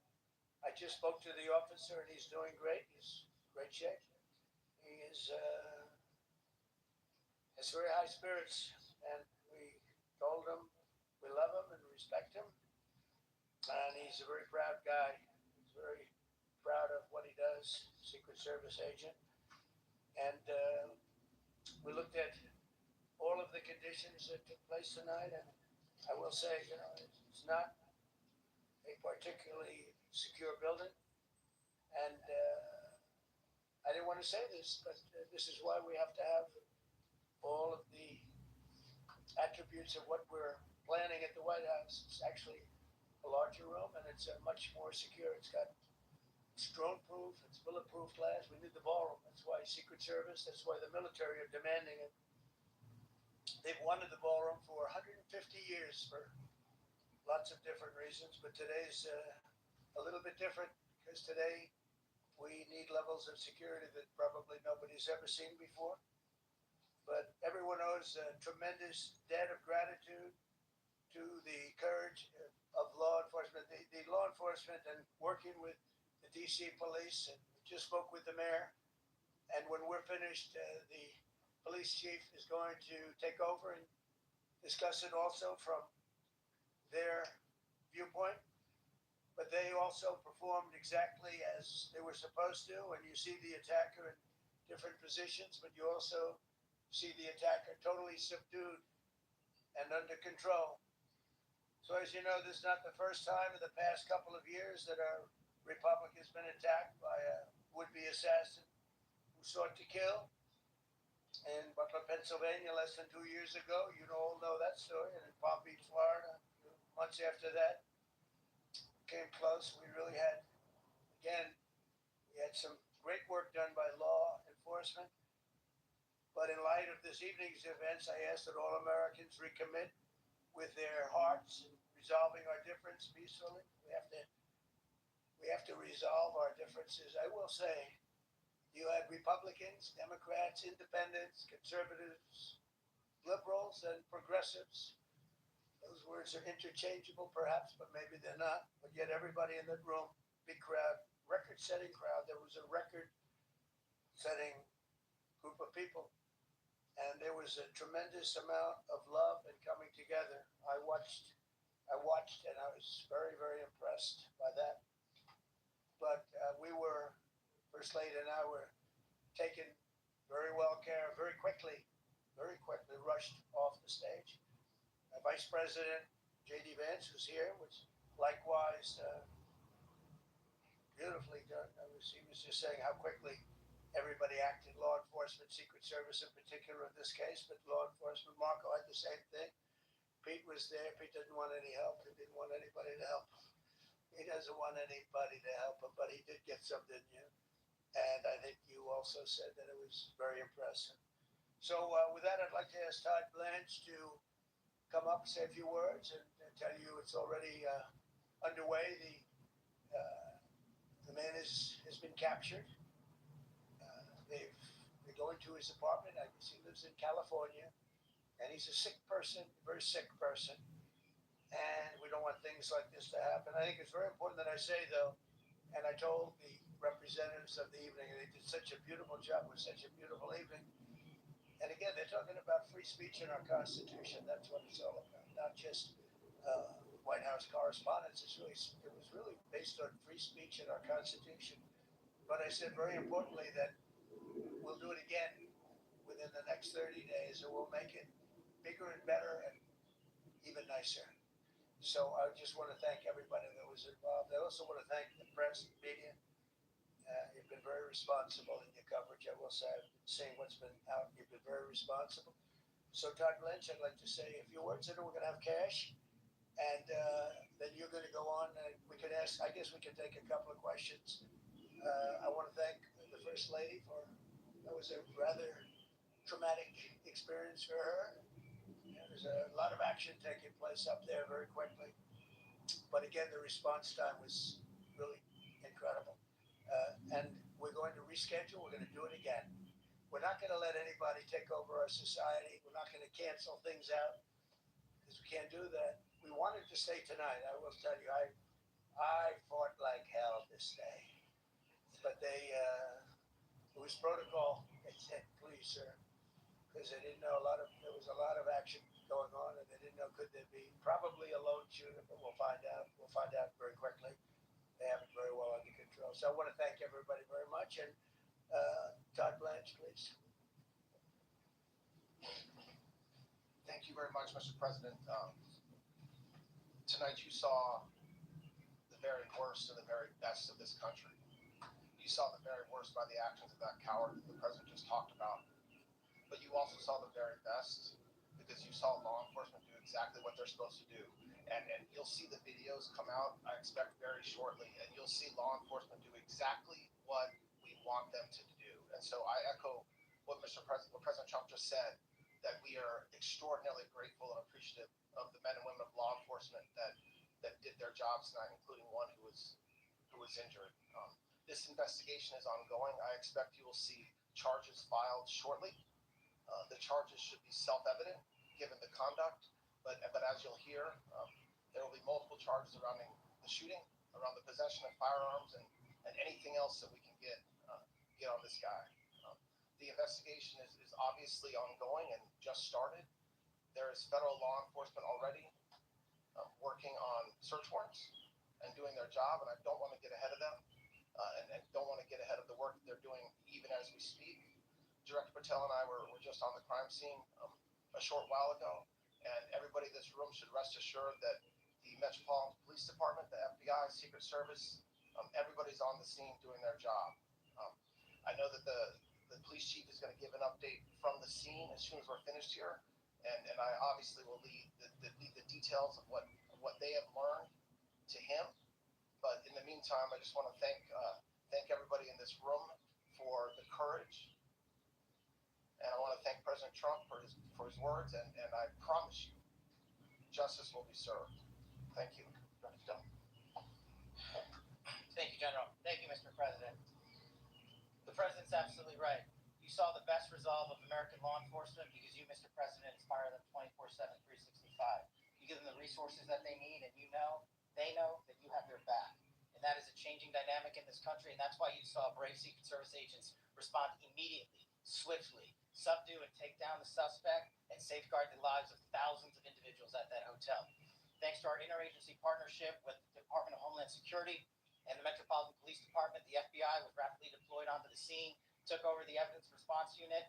I just spoke to the officer, and he's doing great. He's in great shape. He has very high spirits, and we told him we love him and respect him, and he's a very proud guy. He's very proud of what he does, Secret Service agent. And we looked at all of the conditions that took place tonight, and I will say, it's not a particularly secure building, and I didn't want to say this, but this is why we have to have all of the attributes of what we're planning at the White House. It's actually a larger room, and it's much more secure. It's drone-proof, it's bulletproof glass. We need the ballroom. That's why Secret Service, that's why the military are demanding it. They've wanted the ballroom for 150 years for lots of different reasons, but today's a little bit different, because today we need levels of security that probably nobody's ever seen before. But everyone owes a tremendous debt of gratitude to the courage of law enforcement, the law enforcement, and working with the DC police. And we just spoke with the mayor, and when we're finished, the police chief is going to take over and discuss it also from their viewpoint. But they also performed exactly as they were supposed to, and you see the attacker in different positions, but you also see the attacker totally subdued and under control. So as you know, this is not the first time in the past couple of years that our republic has been attacked by a would-be assassin who sought to kill. In Butler, Pennsylvania, less than 2 years ago, you all know that story. And in Palm Beach, Florida, months after that, came close. We really had, again, we had some great work done by law enforcement. But in light of this evening's events, I ask that all Americans recommit with their hearts and resolving our difference peacefully. We have to resolve our differences. I will say, you had Republicans, Democrats, Independents, Conservatives, Liberals, and Progressives. Those words are interchangeable, perhaps, but maybe they're not. But yet everybody in that room, big crowd, record-setting crowd. There was a record-setting group of people. And there was a tremendous amount of love and coming together. I watched, and I was very, very impressed by that. But First Lady and I were taken very well care of, very quickly rushed off the stage. Vice President J.D. Vance was here, was likewise beautifully done. He was just saying how quickly everybody acted, law enforcement, Secret Service in particular in this case, but law enforcement. Marco had the same thing. Pete was there. Pete didn't want any help. He didn't want anybody to help him. He doesn't want anybody to help him, but he did get some, didn't you? And I think you also said that it was very impressive. So with that, I'd like to ask Todd Blanche to come up, say a few words, and tell you it's already underway. The man has been captured. They're going to his apartment. I guess he lives in California, and he's a sick person, a very sick person. And we don't want things like this to happen. I think it's very important that I say, though, and I told the representatives of the evening, they did such a beautiful job with such a beautiful evening. And again, they're talking about free speech in our Constitution. That's what it's all about, not just White House correspondence. It was really based on free speech in our Constitution. But I said very importantly that we'll do it again within the next 30 days, and we'll make it bigger and better and even nicer. So I just want to thank everybody that was involved. I also want to thank the press and media. You've been very responsible in your coverage. I will say, I've been seeing what's been out. You've been very responsible. So Todd Lynch, I'd like to say a few words, and then we're going to have cash. And then you're going to go on, and we can ask, I guess we can take a couple of questions. I want to thank the First Lady for, that was a rather traumatic experience for her. There's a lot of action taking place up there very quickly. But again, the response time was really incredible. And we're going to reschedule. We're going to do it again. We're not going to let anybody take over our society. We're not going to cancel things out because we can't do that. We wanted to stay tonight. I will tell you, I fought like hell this day. But it was protocol. They said, please, sir, because they didn't know there was a lot of action going on, and they didn't know could there be probably a lone shooter, but we'll find out. We'll find out very quickly. They have it very well under control. So I want to thank everybody very much, and Todd Blanche, please. Thank you very much, Mr. President. Tonight you saw the very worst and the very best of this country. You saw the very worst by the actions of that coward that the president just talked about. But you also saw the very best because you saw law enforcement do exactly what they're supposed to do. And you'll see the videos come out, I expect, very shortly, and you'll see law enforcement do exactly what we want them to do. And so I echo what President Trump just said, that we are extraordinarily grateful and appreciative of the men and women of law enforcement that did their jobs tonight, including one who was injured. This investigation is ongoing. I expect you will see charges filed shortly. The charges should be self-evident given the conduct, but as you'll hear, there will be multiple charges surrounding the shooting, around the possession of firearms, and anything else that we can get on this guy. The investigation is obviously ongoing and just started. There is federal law enforcement already working on search warrants and doing their job, and I don't want to get ahead of them and don't want to get ahead of the work that they're doing even as we speak. Director Patel and I were just on the crime scene a short while ago, and everybody in this room should rest assured that the Metropolitan Police Department, the FBI, Secret Service, everybody's on the scene doing their job. I know that the police chief is going to give an update from the scene as soon as we're finished here, and I obviously will lead the details of what they have learned to him. But in the meantime, I just want to thank everybody in this room for the courage. And I want to thank President Trump for his words, and I promise you, justice will be served. Thank you. Thank you, General. Thank you, Mr. President. The President's absolutely right. You saw the best resolve of American law enforcement because you, Mr. President, inspire them 24/7, 365. You give them the resources that they need, and they know that you have their back. And that is a changing dynamic in this country, and that's why you saw brave Secret Service agents respond immediately, swiftly, subdue and take down the suspect, and safeguard the lives of thousands of individuals at that hotel. Thanks to our interagency partnership with the Department of Homeland Security and the Metropolitan Police Department, the FBI was rapidly deployed onto the scene, took over the evidence response unit,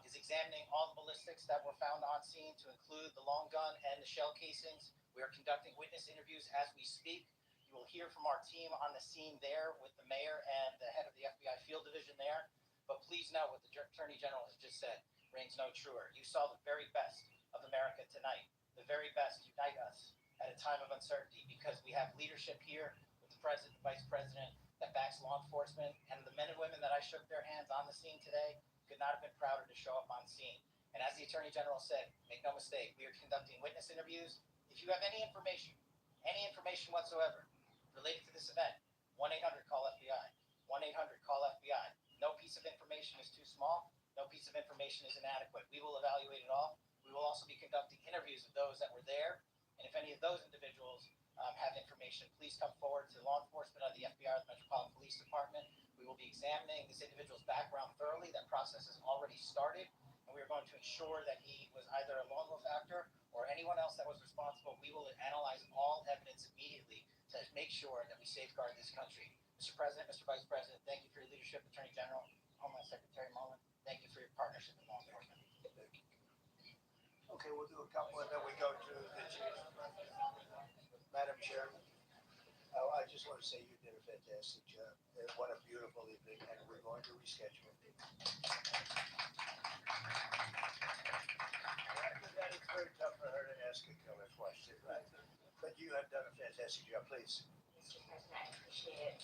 is examining all the ballistics that were found on scene to include the long gun and the shell casings. We are conducting witness interviews as we speak. You will hear from our team on the scene there with the mayor and the head of the FBI field division there. But please know what the Attorney General has just said reigns no truer. You saw the very best of America tonight. The very best unite us at a time of uncertainty because we have leadership here with the President, Vice President that backs law enforcement, and the men and women that I shook their hands on the scene today could not have been prouder to show up on scene. And as the Attorney General said, make no mistake, we are conducting witness interviews. If you have any information whatsoever related to this event, 1-800-CALL-FBI. 1-800-CALL-FBI. No piece of information is too small. No piece of information is inadequate. We will evaluate it all. We will also be conducting interviews of those that were there. And if any of those individuals have information, please come forward to law enforcement of the FBI or the Metropolitan Police Department. We will be examining this individual's background thoroughly. That process has already started. And we are going to ensure that he was either a lone wolf actor or anyone else that was responsible. We will analyze all evidence immediately to make sure that we safeguard this country. Mr. President, Mr. Vice President, thank you for your leadership. Attorney General, Homeland Secretary Mullen, thank you for your partnership with law enforcement. Okay, we'll do a couple and then we go to the chief. Madam Chairman, I just want to say you did a fantastic job. What a beautiful evening, and we're going to reschedule. That is very tough for her to ask a killer question, right? But you have done a fantastic job, please. Mr. President, I appreciate it.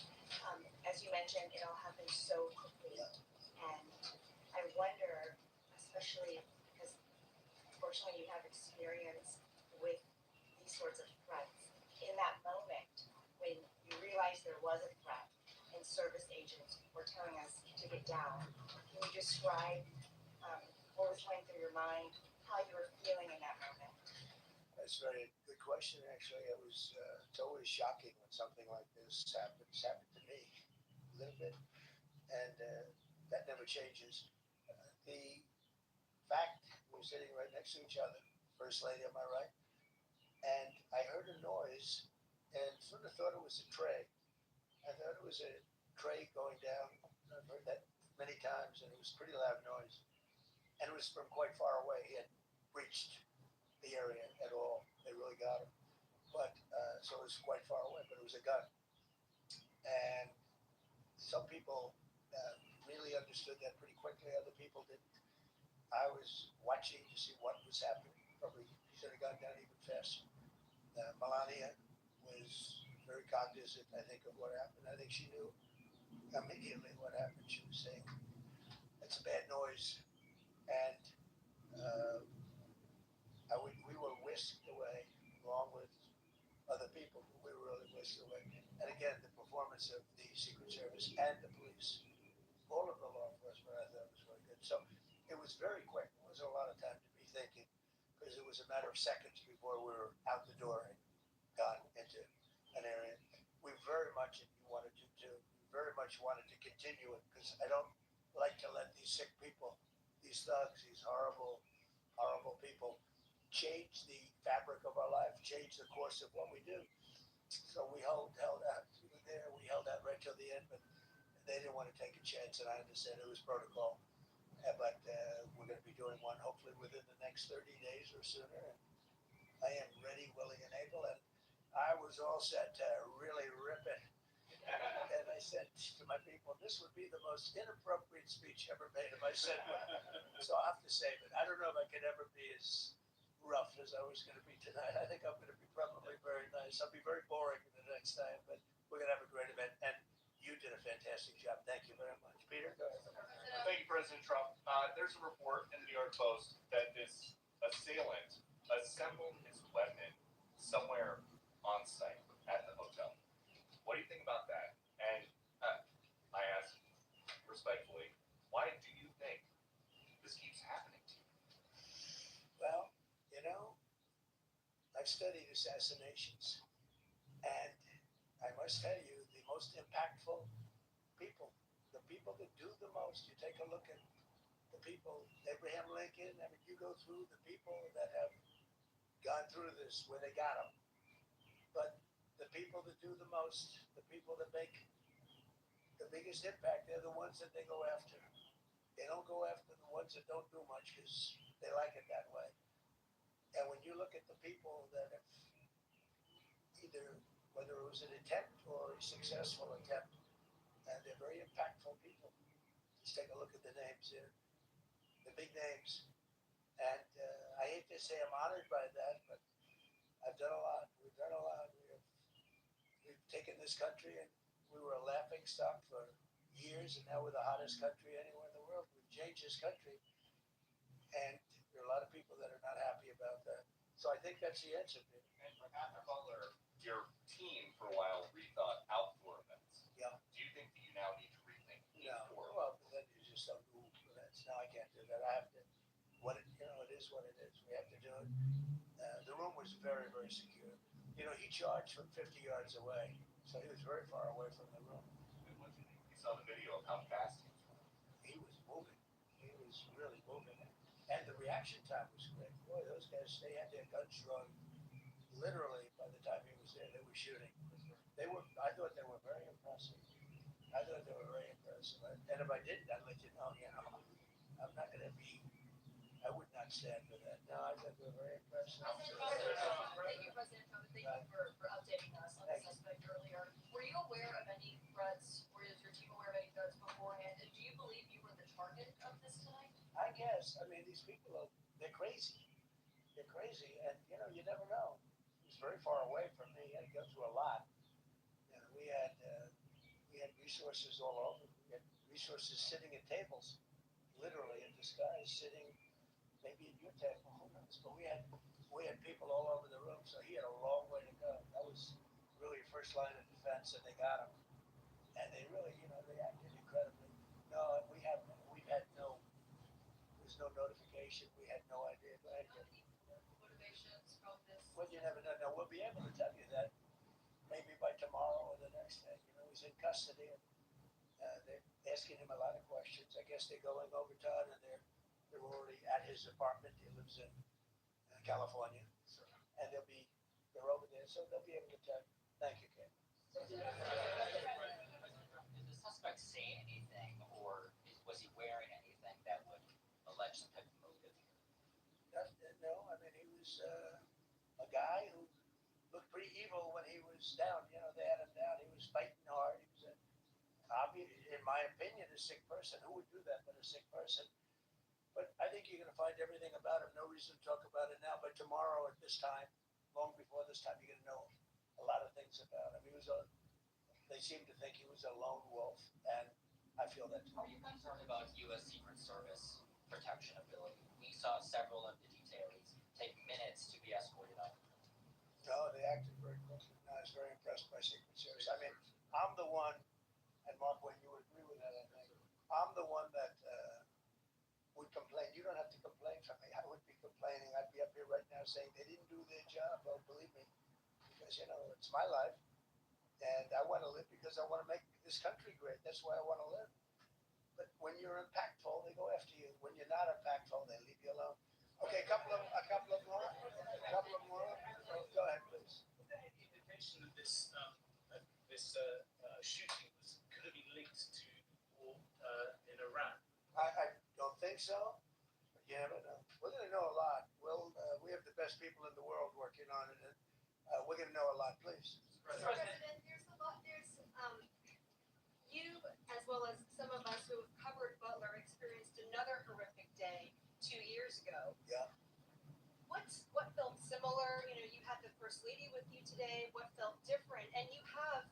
As you mentioned, it all happened so quickly, and I wonder, especially because unfortunately you have experience with these sorts of threats, in that moment when you realized there was a threat and service agents were telling us to get down, can you describe what was going through your mind, how you were feeling in that moment? That's a very good question, actually. It's always shocking when something like this happens. It's happened to me a little bit, and that never changes. The fact we're sitting right next to each other, First Lady on my right, and I heard a noise and sort of thought it was a tray. I thought it was a tray going down. I've heard that many times, and it was a pretty loud noise. And it was from quite far away. He had reached the area at all. They really got him. But so it was quite far away, but it was a gun. And some people really understood that pretty quickly. Other people didn't. I was watching to see what was happening. Probably he should have gone down even faster. Melania was very cognizant, I think, of what happened. I think she knew immediately what happened. She was saying, "It's a bad noise," and we were whisked away along with other people. We were really whisked away. And again, the performance of the Secret Service and the police, all of the law enforcement, I thought was very good. So it was very quick. There wasn't a lot of time to be thinking because it was a matter of seconds before we were out the door and gone into an area. We very much, and you wanted to too, very much wanted to continue it because I don't like to let these sick people, these thugs, these horrible, horrible people change the fabric of our life, change the course of what we do. So we held out. We were there. We held out right till the end, but they didn't want to take a chance, and I understand it was protocol. But we're going to be doing one hopefully within the next 30 days or sooner. And I am ready, willing, and able. And I was all set to really rip it. And I said to my people, this would be the most inappropriate speech ever made if I said one. So I'll have to save it. I don't know if I could ever be as rough as I was going to be tonight. I think I'm going to be probably very nice. I'll be very boring the next time, but we're going to have a great event. And you did a fantastic job. Thank you very much. Peter, go ahead. Thank you, President Trump. There's a report in the New York Post that this assailant assembled his weapon somewhere on site at the hotel. What do you think about that? And I ask respectfully, why do you think this keeps happening to you? Well, you know, I've studied assassinations, and I must tell you, the most impactful people, the people that do the most, you take a look at the people, Abraham Lincoln, I mean, you go through the people that have gone through this, where they got them. But the people that do the most, the people that make the biggest impact, they're the ones that they go after. They don't go after the ones that don't do much because they like it that way. And when you look at the people that have either, whether it was an attempt or a successful attempt, and they're very impactful people. Just take a look at the names here, the big names. And I hate to say I'm honored by that, but I've done a lot. We've done a lot. We've taken this country, and we were a laughing stock for years, and now we're the hottest country anywhere in the world. We've changed this country. And There are a lot of people that are not happy about that. So I think that's the answer, Peter. And after Butler, your team for a while rethought outdoor events. Yeah. Do you think that you now need to rethink No, indoor? well, then you just don't do events. No, I can't do that. I have to. It is what it is. We have to do it. The room was very, very secure. He charged from 50 yards away, so he was very far away from the room. And what do you think? We saw the video of how fast he was running. He was moving. He was really moving, and the reaction time was quick. Boy, those guys, they had their guns drawn. Literally, by the time he was there, they were shooting. I thought they were very impressive. And if I didn't, I'd let you know. I'm not going to be. I would not stand for that. No, I thought they were very impressive. Thank you, President Trump, and thank you for updating us on the suspect earlier. Were you aware of any threats? Was your team aware of any threats beforehand? And do you believe you were the target of this tonight? I guess. I mean, these people they're crazy. They're crazy, and you never know. He's very far away from me. He had to go through a lot. We had resources all over. We had resources sitting at tables, literally in disguise, sitting maybe at your table, who knows? But we had people all over the room, so he had a long way to go. That was really first line of defense, and they got him. And they really, they acted incredibly. No, we've had no. There's no notification. We had no idea. Go ahead, Jim. Motivations from this? Well, you never know. No, we'll be able to tell you that maybe by tomorrow or the next day. He's in custody, and they're asking him a lot of questions. I guess they're going over Todd, and they're already at his apartment. He lives in California, and they're over there, so they'll be able to tell you. Thank you, Ken. Did the suspect say anything, or was he wearing anything that would allege some type of motive here? No, I mean, he was a guy who looked pretty evil when he was down. They had him down. He was fighting hard. He was, in my opinion, a sick person. Who would do that but a sick person? But I think you're going to find everything about him. No reason to talk about it now. But tomorrow at this time, long before this time, you're going to know a lot of things about him. They seem to think he was a lone wolf, and I feel that too. Are you concerned about U.S. Secret Service protection ability? We saw several of the detainees take minutes to be escorted out. No, they acted very quickly. No, I was very impressed by Secret Service. I mean, I'm the one, and Mark, when you would agree with that, I think, I'm the one that would complain. You don't have to complain for me. I would be complaining. I'd be up here right now saying they didn't do their job. Well, believe me, because, it's my life, and I want to live because I want to make this country great. That's why I want to live. But when you're impactful, they go after you. When you're not impactful, they leave you alone. Okay, a couple of more. Go ahead, please. The indication that this shooting could have been linked to war in Iran. I don't think so. But you never know. We're going to know a lot. We have the best people in the world working on it, and we're going to know a lot. Please. President, there's a lot. You, as well as some of us who have covered Butler, experienced another horrific day 2 years ago. Yeah. What felt similar? You had the First Lady with you today. What felt different? And you have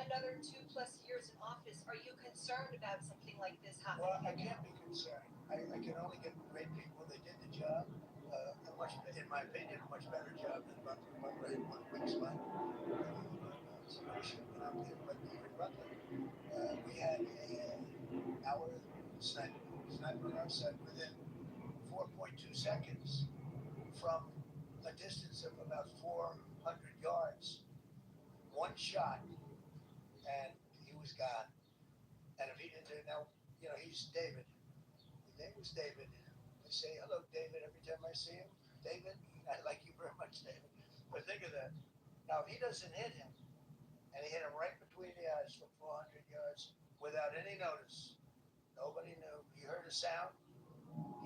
another 2+ years in office. Are you concerned about something like this happening? Well, I can't be concerned. I can only get great people. They did the job. In my opinion, a much better job than Butler. Butler had 1 week's money. But even Butler, we had our sniper on our side within 4.2 seconds from a distance of about 400 yards. One shot, and he was gone. And if he didn't do it now, he's David. His name was David. I say, hello, David, every time I see him. David, I like you very much, David. But think of that. Now, if he doesn't hit him, and he hit him right between the eyes from 400 yards without any notice, nobody knew. He heard a sound.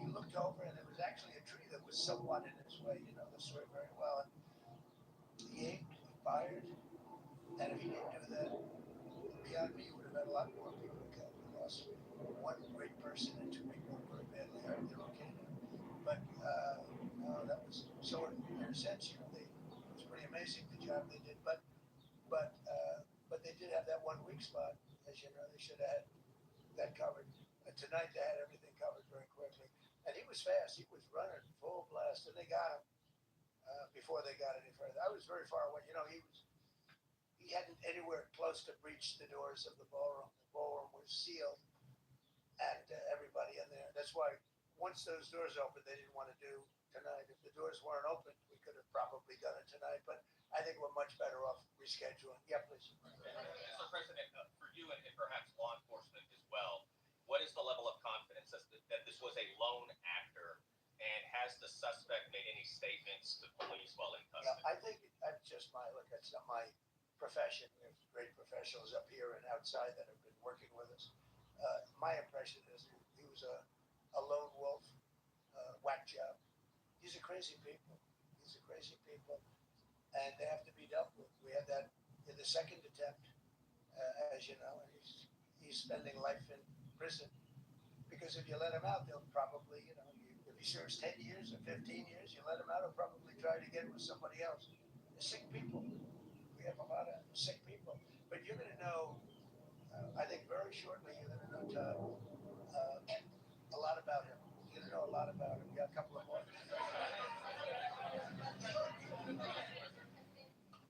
He looked over, and there was actually a tree that was somewhat in his way. You know the story very well. And he aimed, he fired, and if he didn't do that, beyond me, you would have had a lot more people killed. We lost one great person and 2 people very badly hurt. They're okay now. But no, that was so. In a sense, it was pretty amazing the job they did. But they did have that 1 weak spot. As you know, they should have had that covered. Tonight they had everything covered very quickly. and he was fast. He was running full blast, and they got him before they got any further. I was very far away. You know, he hadn't anywhere close to breach the doors of the ballroom. The ballroom was sealed, and everybody in there. That's why once those doors opened, they didn't want to do tonight. If the doors weren't open, we could have probably done it tonight. But I think we're much better off rescheduling. Yeah, please. So, President, for you and perhaps law enforcement as well, what is the level of confidence that this was a lone actor, and has the suspect made any statements to police while in custody? Yeah, I think that's just that's not my profession. We have great professionals up here and outside that have been working with us. My impression is he was a lone wolf, whack job. These are crazy people. And they have to be dealt with. We had that in the second attempt, as you know, and he's spending life in prison. Because if you let him out, they'll probably, if he serves 10 years or 15 years, you let him out, he'll probably try to get with somebody else. They're sick people. We have a lot of sick people. But you're going to know, I think very shortly, you're going to know, Todd, a lot about him. You're going to know a lot about him. We got a couple of more.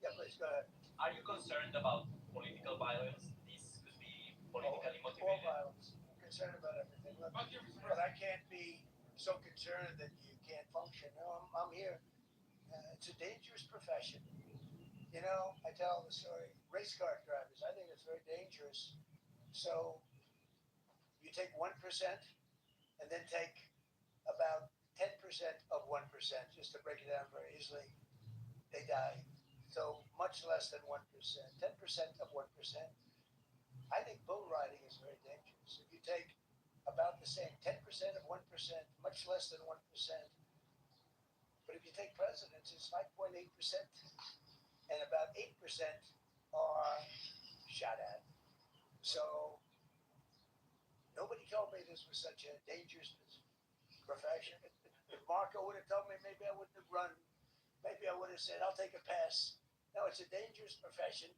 Yeah, please, go ahead. Are you concerned about political violence? This could be politically All motivated. violence. I'm concerned about everything. Look, but I can't be so concerned that you can't function. No, I'm here. It's a dangerous profession. You know, I tell the story. Race car drivers, I think it's very dangerous. So you take 1% and then take about 10% of 1%, just to break it down very easily. They die. So much less than 1%, 10% of 1%. I think bull riding is very dangerous. If you take about the same, 10% of 1%, much less than 1%. But if you take presidents, it's 5.8%. And about 8% are shot at. So nobody told me this was such a dangerous profession. If Marco would have told me, maybe I wouldn't have run. Maybe I would have said, I'll take a pass. No, it's a dangerous profession,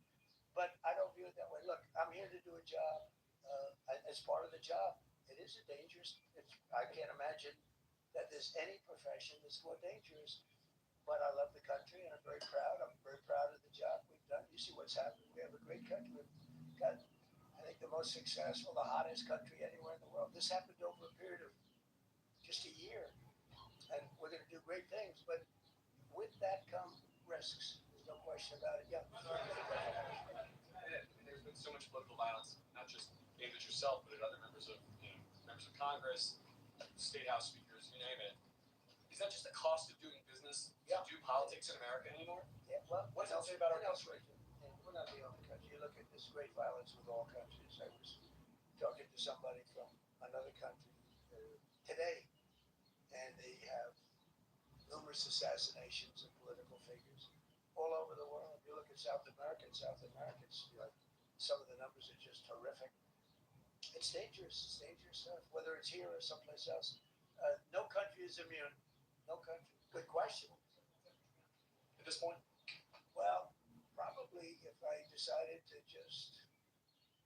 but I don't view it that way. Look, I'm here to do a job. As part of the job, it is a dangerous. I can't imagine that there's any profession that's more dangerous. But I love the country, and I'm very proud. I'm very proud of the job we've done. You see what's happening. We have a great country. We've got, I think, the most successful, the hottest country anywhere in the world. This happened over a period of just a year, and we're going to do great things. But with that come risks. There's no question about it. Yeah. There's been so much political violence, not just aimed at yourself, but at other members of Congress, state house speakers, you name it. Is that just the cost of doing business to do politics in America anymore? Yeah. Well, what does it say about our country? We're not the only country. You look at this great violence with all countries. I was talking to somebody from another country today, and they have numerous assassinations of political figures all over the world. If you look at South America, it's some of the numbers are just horrific. It's dangerous. It's dangerous stuff, whether it's here or someplace else. No country is immune. No country. Good question. At this point? Well, probably if I decided to just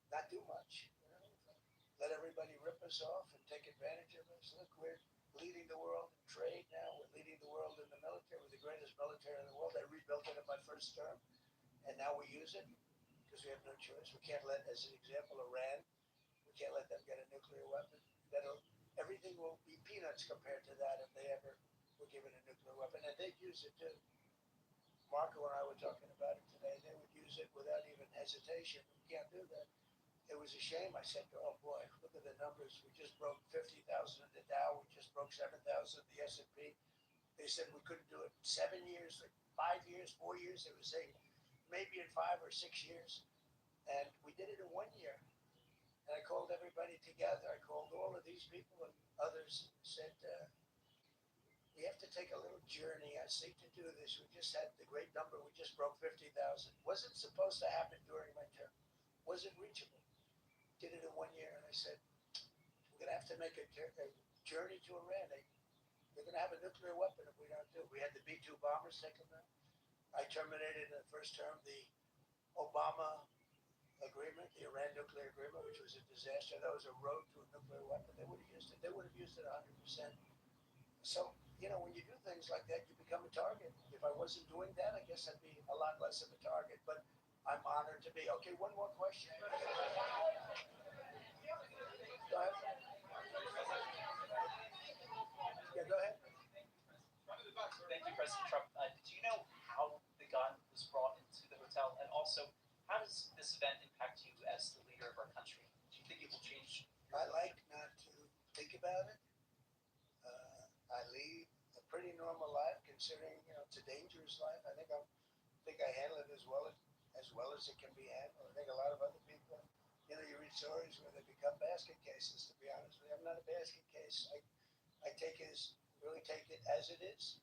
not do much, let everybody rip us off and take advantage of us. Look, we're leading the world in trade now. We're leading the world in the military. We're the greatest military in the world. I rebuilt it in my first term, and now we use it because we have no choice. We can't let, as an example, Iran, we can't let them get a nuclear weapon. Everything will be peanuts compared to that if they ever were given a nuclear weapon, and they'd use it too. Marco and I were talking about it today. They would use it without even hesitation. We can't do that. It was a shame. I said, oh boy, look at the numbers. We just broke 50,000 in the Dow. We just broke 7,000 in the S&P. They said we couldn't do it in 7 years, like 5 years, 4 years. They were saying maybe in 5 or 6 years. And we did it in 1 year. And I called everybody together. I called all of these people and others, said, we have to take a little journey. I seek to do this. We just had the great number. We just broke 50,000. Wasn't supposed to happen during my term. Wasn't reachable. Did it in 1 year. And I said, we're going to have to make a journey to Iran. They're going to have a nuclear weapon if we don't do it. We had the B-2 bombers take them out. I terminated in the first term the Obama agreement, the Iran nuclear agreement, which was a disaster. That was a road to a nuclear weapon. They would have used it. They would have used it 100%. So, when you do things like that, you become a target. If I wasn't doing that, I guess I'd be a lot less of a target. But I'm honored to be. Okay, one more question. Go ahead. Yeah, go ahead. Thank you, President Trump. Did you know how the gun was brought into the hotel? And also, how does this event impact you as the leader of our country? Do you think it will change? I like not to think about it. I lead a pretty normal life, considering it's a dangerous life. I think I handle it as well as it can be handled. I think a lot of other people, you read stories where they become basket cases. To be honest with you, I'm not a basket case. I really take it as it is.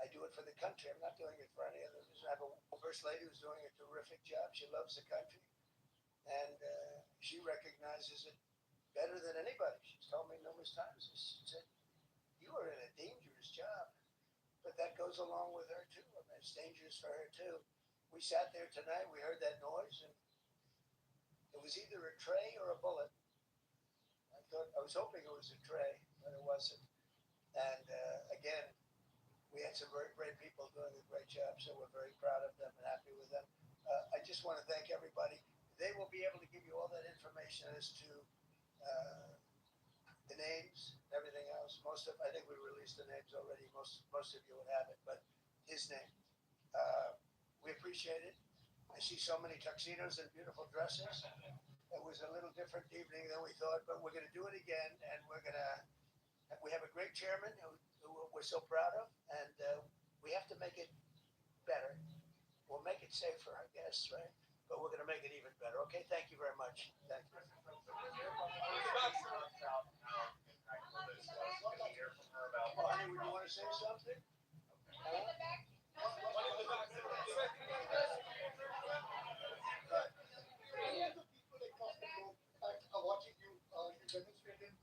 I do it for the country. I'm not doing it for any other reason. I have a first lady who's doing a terrific job. She loves the country, and she recognizes it better than anybody. She's told me numerous times. She said, "You are in a dangerous job," but that goes along with her too. I mean, it's dangerous for her too. We sat there tonight. We heard that noise, and it was either a tray or a bullet. I was hoping it was a tray, but it wasn't. And again, we had some very great people doing a great job, so we're very proud of them and happy with them. I just want to thank everybody. They will be able to give you all that information as to the names and everything else. I think we released the names already. Most of you would have it, but his name. We appreciate it. I see so many tuxedos and beautiful dresses. It was a little different evening than we thought, but we're going to do it again, and we have a great chairman who we're so proud of, and we have to make it better. We'll make it safer, I guess, right? But we're going to make it even better. Okay, thank you very much. Thank you. Bonnie, would you want to say something? Watching you, you demonstrated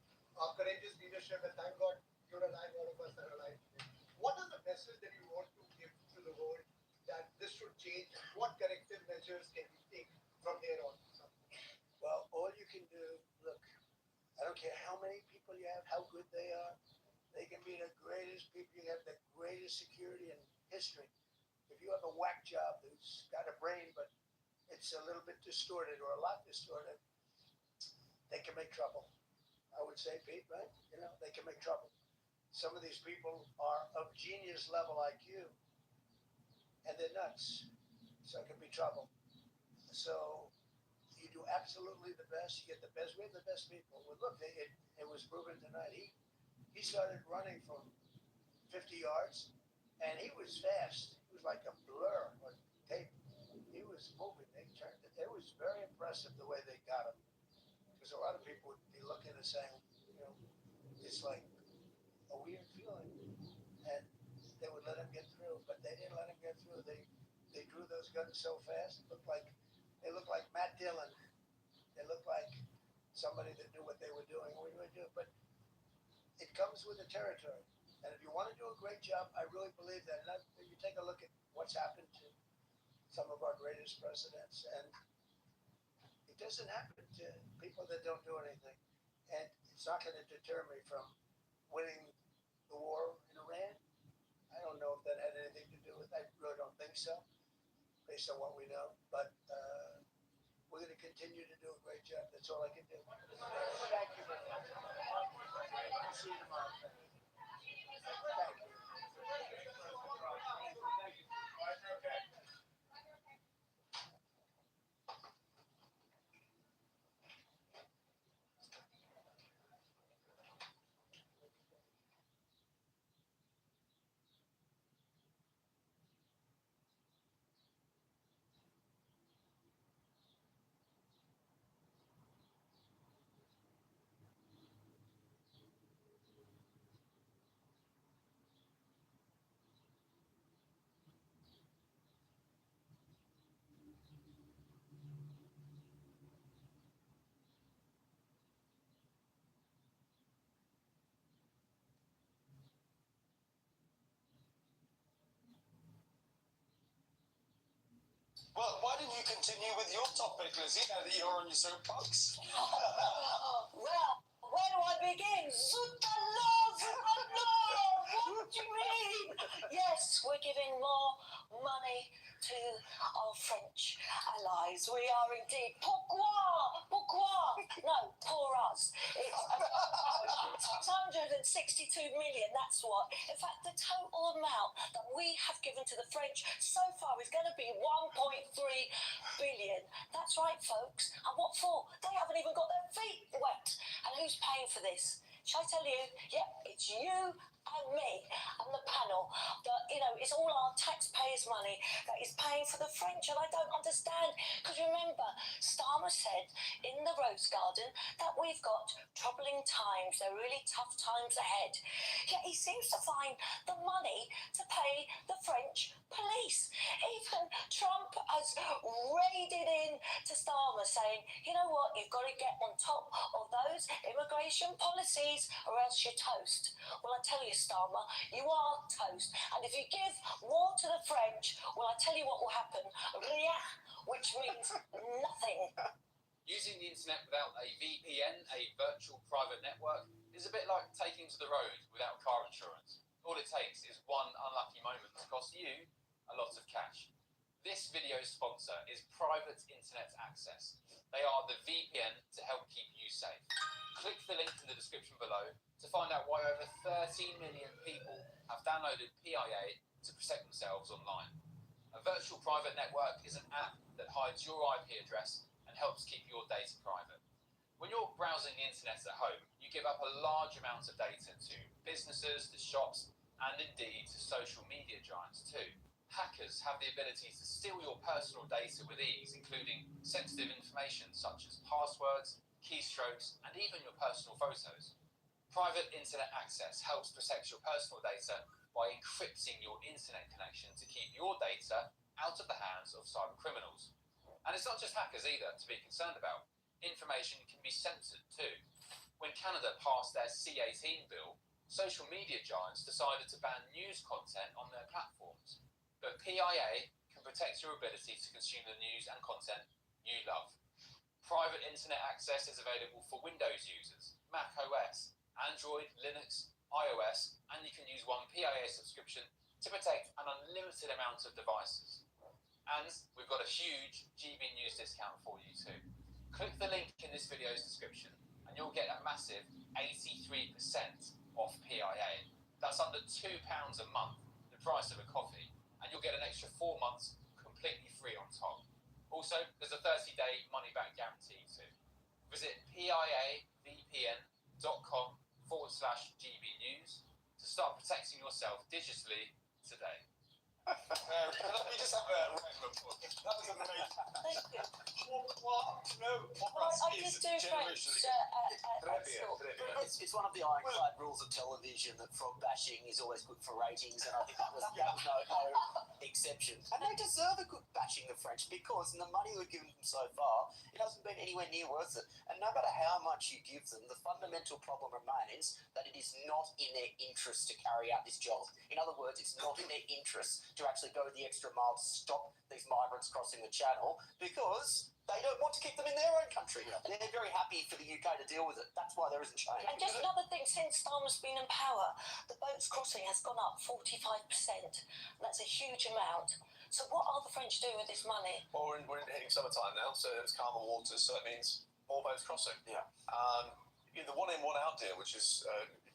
courageous leadership, and thank God you're alive, all of us are alive. What is the message that you want to give to the world that this should change? What corrective measures can we take from here on? Well, all you can do, look, I don't care how many people you have, how good they are. They can be the greatest people. You have the greatest security in history. If you have a whack job who's got a brain, but it's a little bit distorted or a lot distorted, they can make trouble. I would say, Pete, right? They can make trouble. Some of these people are of genius level IQ, and they're nuts. So it can be trouble. So you do absolutely the best. You get the best. We have the best people. Well, look, it was proven tonight. He started running from 50 yards, and he was fast. He was like a blur on tape. He was moving. They turned it. It was very impressive the way they got him. Because a lot of people would be looking and saying, it's like a weird feeling, and they would let him get through, but they didn't let him get through. They drew those guns so fast. They looked like Matt Dillon. They looked like somebody that knew what they were doing. What do I do? But it comes with the territory, and if you want to do a great job, I really believe that. And you take a look at what's happened to some of our greatest presidents, and it doesn't happen to people that don't do anything. And it's not going to deter me from winning the war in Iran. I don't know if that had anything to do with it. I really don't think so, based on what we know. But we're going to continue to do a great job. That's all I can do. Thank you very much. I'll see you tomorrow. Thank you. Well, why didn't you continue with your topic, Lizzie, now that you're on your soapbox? Well, where do I begin? Zut Allah, What do you mean? Yes, we're giving more money to our French allies. We are indeed. Pourquoi? Pourquoi? No, pour us. It's 662 million, that's what. In fact, the total amount that we have given to the French so far is going to be 1.3 billion. That's right, folks. And what for? They haven't even got their feet wet. And who's paying for this? Shall I tell you? Yep, it's you and me and the panel that, it's all our taxpayers' money that is paying for the French, and I don't understand. Because remember, Starmer said in the Rose Garden that we've got troubling times, they're really tough times ahead. Yet he seems to find the money to pay the French police. Even Trump has raided in to Starmer saying, you know what, you've got to get on top of those immigration policies or else you're toast. Well, I tell you, Starmer, you are toast. And if you give more to the French, well, I tell you what will happen. Rien, which means nothing. Using the internet without a VPN, a virtual private network, is a bit like taking to the road without car insurance. All it takes is one unlucky moment to cost you a lot of cash. This video's sponsor is Private Internet Access. They are the VPN to help keep you safe. Click the link in the description below to find out why over 30 million people have downloaded PIA to protect themselves online. A virtual private network is an app that hides your IP address and helps keep your data private. When you're browsing the internet at home, you give up a large amount of data to businesses, to shops, and indeed to social media giants too. Hackers have the ability to steal your personal data with ease, including sensitive information such as passwords, keystrokes, and even your personal photos. Private internet access helps protect your personal data by encrypting your internet connection to keep your data out of the hands of cyber criminals. And it's not just hackers either to be concerned about. Information can be censored too. When Canada passed their C-18 bill, social media giants decided to ban news content on their platforms. But PIA can protect your ability to consume the news and content you love. Private internet access is available for Windows users, Mac OS, Android, Linux, iOS, and you can use one PIA subscription to protect an unlimited amount of devices. And we've got a huge GB News discount for you too. Click the link in this video's description and you'll get a massive 83% off PIA. That's under £2 a month, the price of a coffee, and you'll get an extra 4 months completely free on top. Also, there's a 30-day money-back guarantee too. Visit piavpn.com/GB News to start protecting yourself digitally today. Let me just have a round of applause. That was amazing. Thank you. What? No, Well, I did do French at school. It's one of the ironclad rules of television that frog bashing is always good for ratings, and I think that was no exception. And they deserve a good bashing, the French, because in the money we've given them so far, it hasn't been anywhere near worth it. And no matter how much you give them, the fundamental problem remains that it is not in their interest to carry out this job. In other words, it's not in their interest to actually go the extra mile to stop these migrants crossing the channel, because they don't want to keep them in their own country. They're very happy for the UK to deal with it. That's why there isn't change. And just another thing, since Starmer's been in power, the boats crossing has gone up 45%. That's a huge amount. So what are the French doing with this money? Well, we're hitting summertime now, so it's calmer waters, so it means more boats crossing. Yeah. The one in, one out deal, which is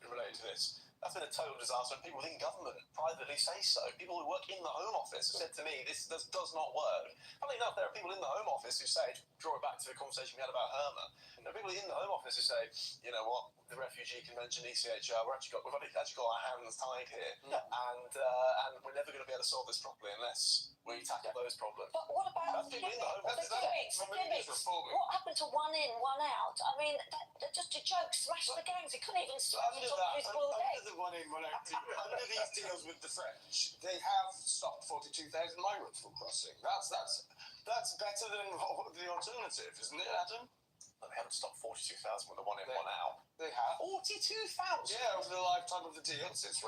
related to this, that's been a total disaster, and people within government privately say so. People who work in the Home Office have said to me, this does not work. Funnily enough, there are people in the Home Office who say, draw it back to the conversation we had about Irma, there are people in the Home Office who say, you know what, the Refugee Convention, ECHR, we've actually got our hands tied here, and we're never going to be able to solve this properly unless we tackle those problems. But what about the gimmicks? What happened to one in, one out? I mean, that's just a joke. Smash the gangs. He couldn't even smash his ball Under the one in, one out deal, under these deals with the French, they have stopped 42,000 migrants from crossing. That's better than the alternative, isn't it, Adam? They haven't stopped 42,000 with the one in, one out. They have. 42,000? Yeah, over the lifetime of the deal. That's since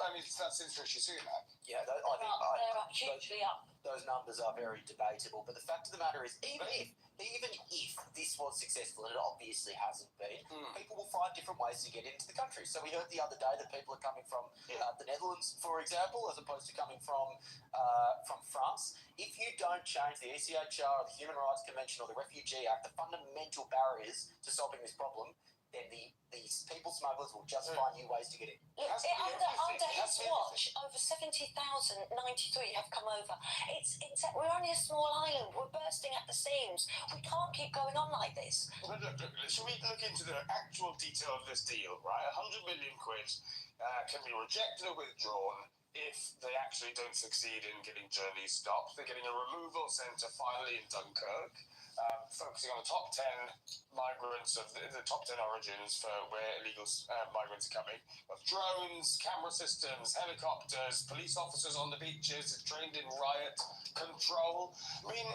Rishi Sunak. Yeah, they're hugely up. Those numbers are very debatable, but the fact of the matter is, even if even if this was successful, and it obviously hasn't been, people will find different ways to get into the country. So we heard the other day that people are coming from the Netherlands, for example, as opposed to coming from France. If you don't change the ECHR, the Human Rights Convention, or the Refugee Act, the fundamental barriers to solving this problem, then these people smugglers will just find new ways to get in. Look, under his watch, over 70,093 have come over. We're only a small island. We're bursting at the seams. We can't keep going on like this. But look, should we look into the actual detail of this deal, right? 100 million quid can be rejected or withdrawn if they actually don't succeed in getting journeys stopped. They're getting a removal centre finally in Dunkirk, focusing on the top 10 migrants of the top 10 origins for where illegal migrants are coming. With drones, camera systems, helicopters, police officers on the beaches trained in riot control. I mean,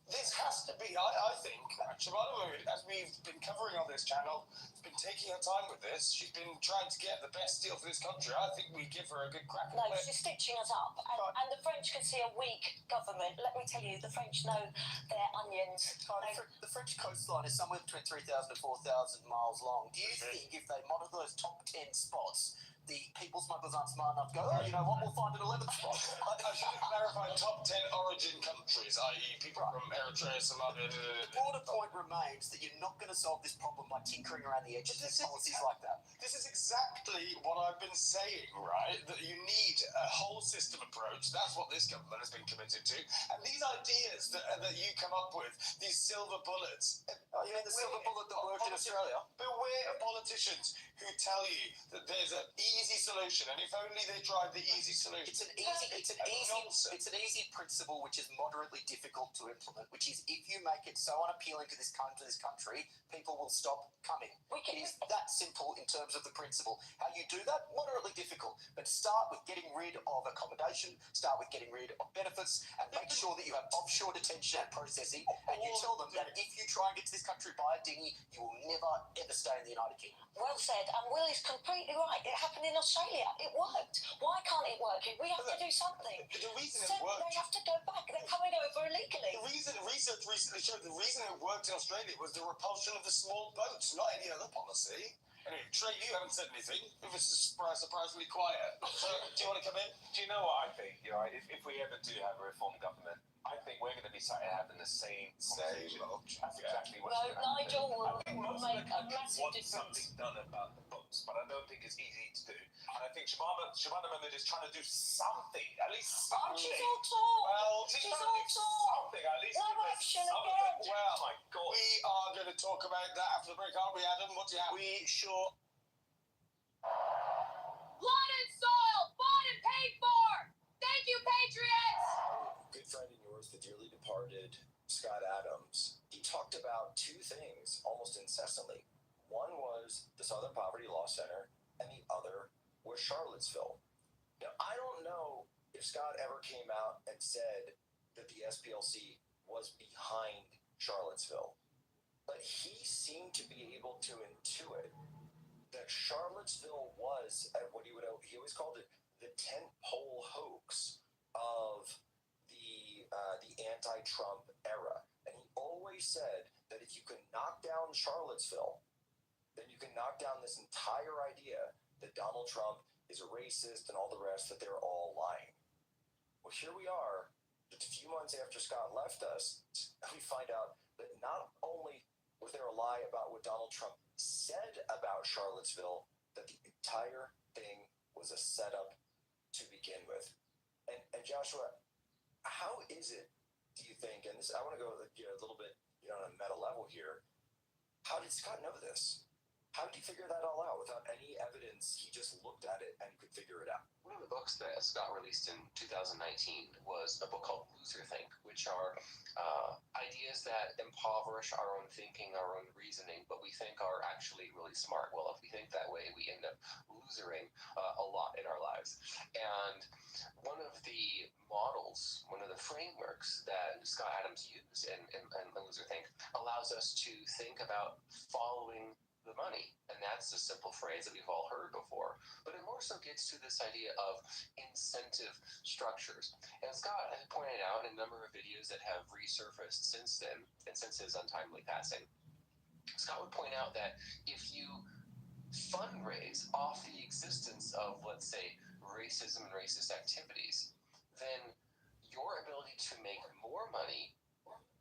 this has to be, I think, Shabana Mahmood, as we've been covering on this channel, has been taking her time with this. She's been trying to get the best deal for this country. I think we give her a good crack at No, it. she's stitching us up. And the French can see a weak government. Let me tell you, the French know their onions. The French coastline is somewhere between 3,000 to 4,000 miles long. Do you think if they monitor those top 10 spots, the people smugglers aren't smart enough to go, oh, you know what, we'll find an 11th spot? I should clarify top 10 origin countries, i.e. people from Eritrea, Somalia. The broader point remains that you're not going to solve this problem by tinkering around the edges with policies like that. This is exactly what I've been saying, right? That you need a whole system approach. That's what this government has been committed to. And these ideas that you come up with, these silver bullets. Oh, you mean the silver bullet that worked in Australia? Beware of politicians who tell you that there's an easy solution, and if only they tried the easy solution. It's an easy principle which is moderately difficult to implement, which is if you make it so unappealing to this country, people will stop coming. It is that simple in terms of the principle. How you do that, moderately difficult, but start with getting rid of accommodation, start with getting rid of benefits, and make sure that you have offshore detention and processing, and you tell them that if you try and get to this country by a dinghy, you will never ever stay in the United Kingdom. Well said, and Will is completely right. It happened in Australia. It worked. Why can't it work? We have to do something. The reason So it worked. they have to go back. They're coming over illegally. Research recently showed the reason it worked in Australia was the repulsion of the small boats, not any other policy. Anyway, Trey, you haven't said anything. This is surprisingly quiet. So, do you want to come in? Do you know what I think? You know, if we ever do have a reform government, I think we're going to be having the same conversation. That's exactly what's going to happen. Nigel will I think most make of a the countries massive want difference. something done about the books, but I don't think it's easy to do. And I think Shabana Mahmood is trying to do something, at least something. She's all talk. Well, She's trying to all do talk. something, at least No give us action something. again. Well, my God. We are going to talk about that after the break, aren't we, Adam? What do you have? We sure. Blood and soil, bought and paid for. Thank you, Patriots. Good friend of yours, the dearly departed Scott Adams, he talked about two things almost incessantly. One was the Southern Poverty Law Center, and the other was Charlottesville. Now, I don't know if Scott ever came out and said that the SPLC was behind Charlottesville, but he seemed to be able to intuit that Charlottesville was he always called it the tentpole hoax of the anti-Trump era, and he always said that if you can knock down Charlottesville, then you can knock down this entire idea that Donald Trump is a racist and all the rest, that they're all lying. Well, here we are, just a few months after Scott left us, and we find out that not only was there a lie about what Donald Trump said about Charlottesville, that the entire thing was a setup to begin with. And Joshua, how is it, do you think, and this, I want to go a little bit on a meta level here, how did Scott know this? How did he figure that all out without any evidence? He just looked at it and could figure it out. One of the books that Scott released in 2019 was a book called Loser Think, which are ideas that impoverish our own thinking, our own reasoning, but we think are actually really smart. Well, if we think that way, we end up losering a lot in our lives. And one of the models, one of the frameworks that Scott Adams used in Loser Think allows us to think about following the money. And that's a simple phrase that we've all heard before. But it more so gets to this idea of incentive structures. And Scott has pointed out in a number of videos that have resurfaced since then, and since his untimely passing, Scott would point out that if you fundraise off the existence of, let's say, racism and racist activities, then your ability to make more money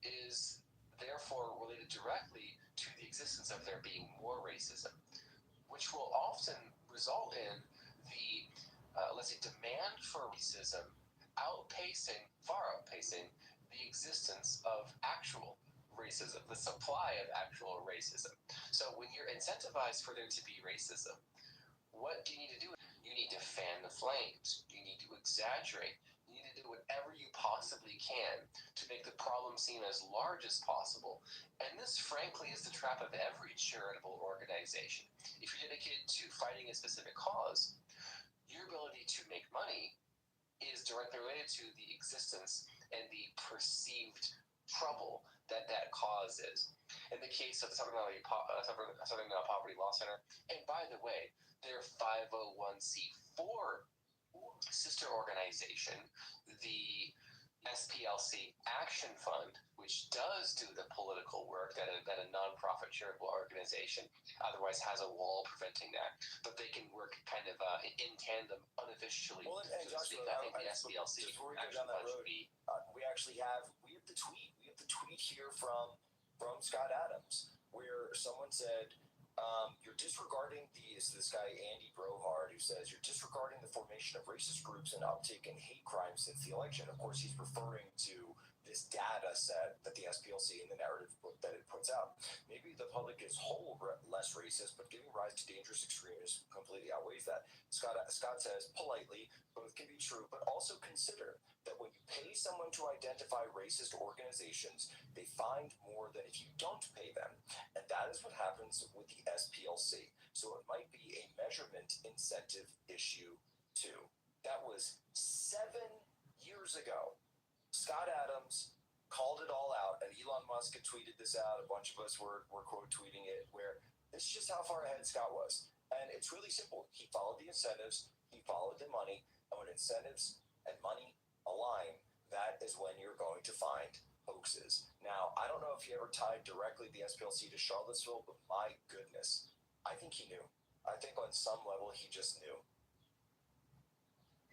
is therefore related directly to the existence of there being more racism, which will often result in the, let's say, demand for racism far outpacing the existence of actual racism, the supply of actual racism. So when you're incentivized for there to be racism, what do you need to do? You need to fan the flames. You need to exaggerate. You need to do whatever you possibly can to make the problem seem as large as possible. And this, frankly, is the trap of every charitable organization. If you're dedicated to fighting a specific cause, your ability to make money is directly related to the existence and the perceived trouble that that cause is. In the case of the Southern Poverty Law Center, and by the way, their 501c4 sister organization, the SPLC Action Fund, which does do the political work that a nonprofit charitable organization otherwise has a wall preventing that, but they can work kind of in tandem unofficially. Well, and so to speak. I think the SPLC before we go Action down that Fund road, should be. we have the tweet. We have the tweet here from Scott Adams, where someone said, you're disregarding this guy Andy Brohard, who says you're disregarding the formation of racist groups and uptick in hate crimes since the election. Of course, he's referring to this data set that the SPLC in the narrative that it puts out. Maybe the public is whole less racist, but giving rise to dangerous extremists completely outweighs that. Scott says politely, both can be true, but also consider that when you pay someone to identify racist organizations, they find more than if you don't pay them. And that is what happens with the SPLC. So it might be a measurement incentive issue too. That was 7 years ago. Scott Adams called it all out, and Elon Musk had tweeted this out. A bunch of us were quote tweeting it, where this is just how far ahead Scott was. And it's really simple. He followed the incentives, he followed the money, and when incentives and money align, that is when you're going to find hoaxes. Now, I don't know if he ever tied directly the SPLC to Charlottesville, but my goodness, I think he knew. I think on some level he just knew.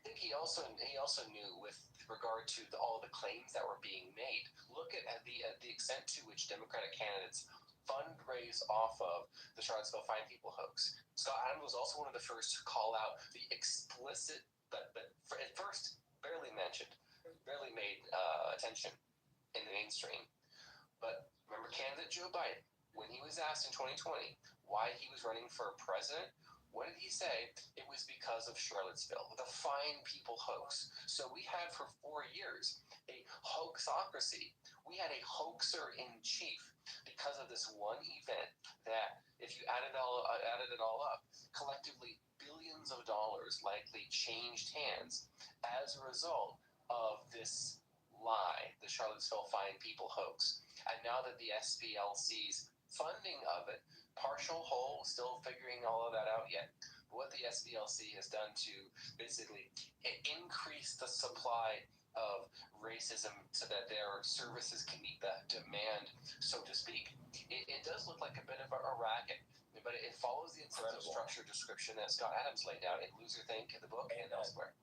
I think he also knew with regard to all the claims that were being made. Look at the extent to which Democratic candidates fundraise off of the Charlottesville Fine People hoax. Scott Adams was also one of the first to call out the explicit, but at first barely made attention in the mainstream. But remember candidate Joe Biden, when he was asked in 2020 why he was running for president, what did he say? It was because of Charlottesville, the Fine People hoax. So we had for 4 years a hoaxocracy. We had a hoaxer in chief because of this one event that, if you added it all up, collectively billions of dollars likely changed hands as a result of this lie, the Charlottesville Fine People hoax. And now that the SPLC's funding of it, partial, whole, still figuring all of that out yet. But what the SPLC has done to basically increase the supply of racism so that their services can meet the demand, so to speak. It does look like a bit of a racket, but it follows the incentive structure description that Scott Adams laid out in Loser Think, in the book, and elsewhere.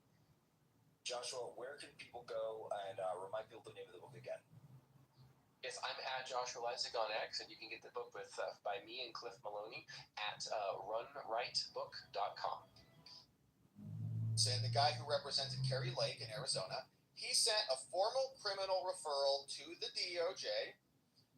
Joshua, where can people go and remind people the name of the book again? Yes, I'm at Joshua Leisig on X, and you can get the book by me and Cliff Maloney at runrightbook.com. And the guy who represented Kerry Lake in Arizona, he sent a formal criminal referral to the DOJ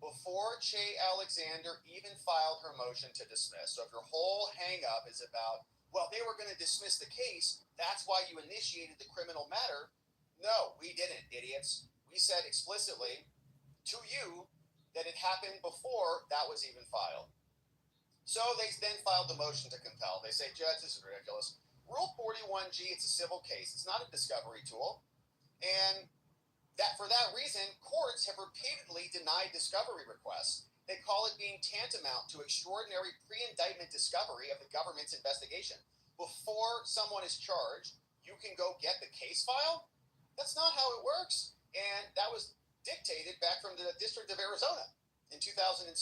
before Che Alexander even filed her motion to dismiss. So if your whole hang-up is about, well, they were going to dismiss the case, that's why you initiated the criminal matter. No, we didn't, idiots. We said explicitly to you that it happened before that was even filed. So they then filed the motion to compel. They say, Judge, this is ridiculous. Rule 41G, it's a civil case. It's not a discovery tool. And that for that reason, courts have repeatedly denied discovery requests. They call it being tantamount to extraordinary pre-indictment discovery of the government's investigation. Before someone is charged, you can go get the case file. That's not how it works. And that was dictated back from the District of Arizona in 2006.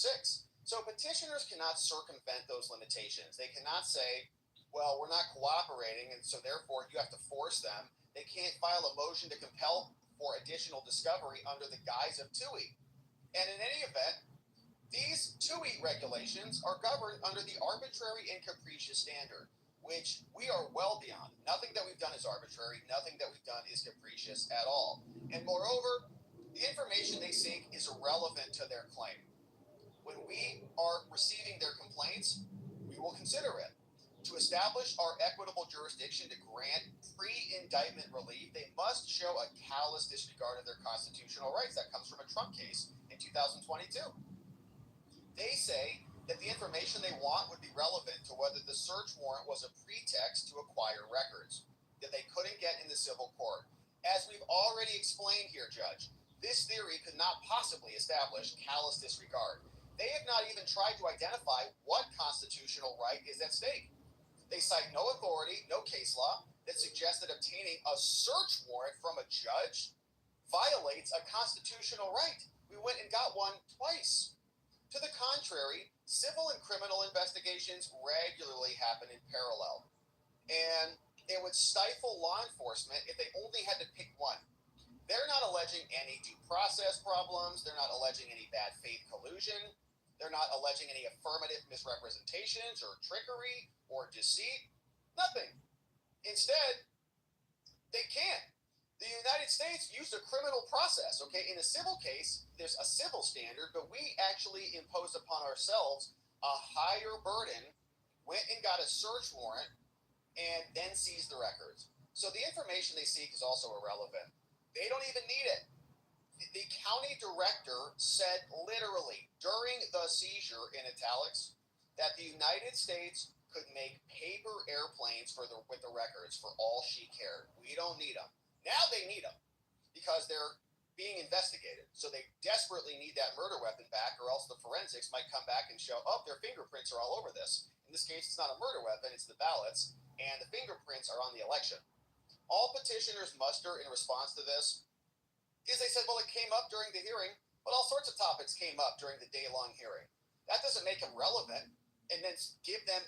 So petitioners cannot circumvent those limitations. They cannot say, well, we're not cooperating, and so therefore you have to force them. They can't file a motion to compel for additional discovery under the guise of TUI. And in any event, these TUI regulations are governed under the arbitrary and capricious standard, which we are well beyond. Nothing that we've done is arbitrary. Nothing that we've done is capricious at all. And moreover, the information they seek is irrelevant to their claim. When we are receiving their complaints, we will consider it. To establish our equitable jurisdiction to grant pre-indictment relief, they must show a callous disregard of their constitutional rights. That comes from a Trump case in 2022. They say that the information they want would be relevant to whether the search warrant was a pretext to acquire records that they couldn't get in the civil court. As we've already explained here, Judge, this theory could not possibly establish callous disregard. They have not even tried to identify what constitutional right is at stake. They cite no authority, no case law that suggests that obtaining a search warrant from a judge violates a constitutional right. We went and got one twice. To the contrary, civil and criminal investigations regularly happen in parallel. And it would stifle law enforcement if they only had to pick one. They're not alleging any due process problems. They're not alleging any bad faith collusion. They're not alleging any affirmative misrepresentations or trickery or deceit. Nothing. Instead, they can't. The United States used a criminal process, okay? In a civil case, there's a civil standard, but we actually imposed upon ourselves a higher burden, went and got a search warrant, and then seized the records. So the information they seek is also irrelevant. They don't even need it. The county director said literally during the seizure, in italics, that the United States could make paper airplanes with the records for all she cared. We don't need them. Now they need them because they're being investigated. So they desperately need that murder weapon back, or else the forensics might come back and show, oh, their fingerprints are all over this. In this case, it's not a murder weapon, it's the ballots, and the fingerprints are on the election. All petitioners muster in response to this is they said, well, it came up during the hearing, but all sorts of topics came up during the day-long hearing. That doesn't make them relevant and then give them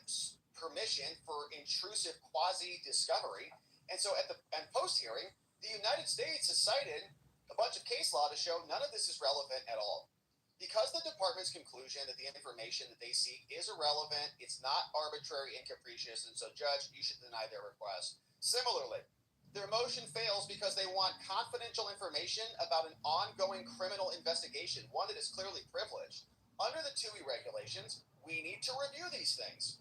permission for intrusive quasi-discovery. And so at the post-hearing, the United States has cited a bunch of case law to show none of this is relevant at all. Because the department's conclusion that the information that they seek is irrelevant, it's not arbitrary and capricious, and so, Judge, you should deny their request. Similarly, their motion fails because they want confidential information about an ongoing criminal investigation, one that is clearly privileged. Under the TUI regulations, we need to review these things.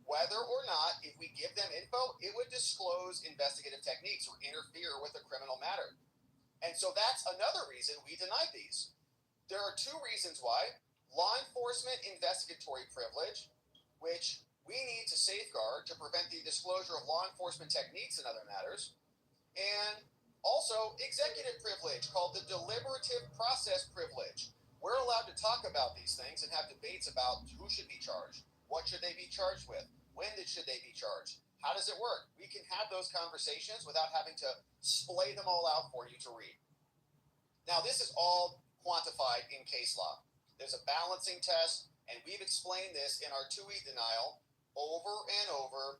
Whether or not, if we give them info, it would disclose investigative techniques or interfere with a criminal matter. And so that's another reason we denied these. There are two reasons why. Law enforcement investigatory privilege, which we need to safeguard to prevent the disclosure of law enforcement techniques and other matters, and also executive privilege called the deliberative process privilege. We're allowed to talk about these things and have debates about who should be charged, what should they be charged with, when should they be charged, how does it work. We can have those conversations without having to splay them all out for you to read. Now, this is all quantified in case law. There's a balancing test, and we've explained this in our TUI denial over and over,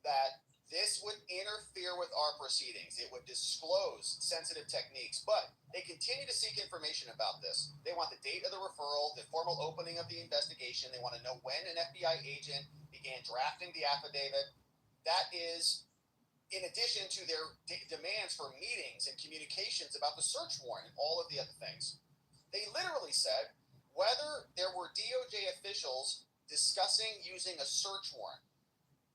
that this would interfere with our proceedings. It would disclose sensitive techniques, but they continue to seek information about this. They want the date of the referral, the formal opening of the investigation. They want to know when an FBI agent began drafting the affidavit. That is in addition to their demands for meetings and communications about the search warrant and all of the other things. They literally said whether there were DOJ officials discussing using a search warrant.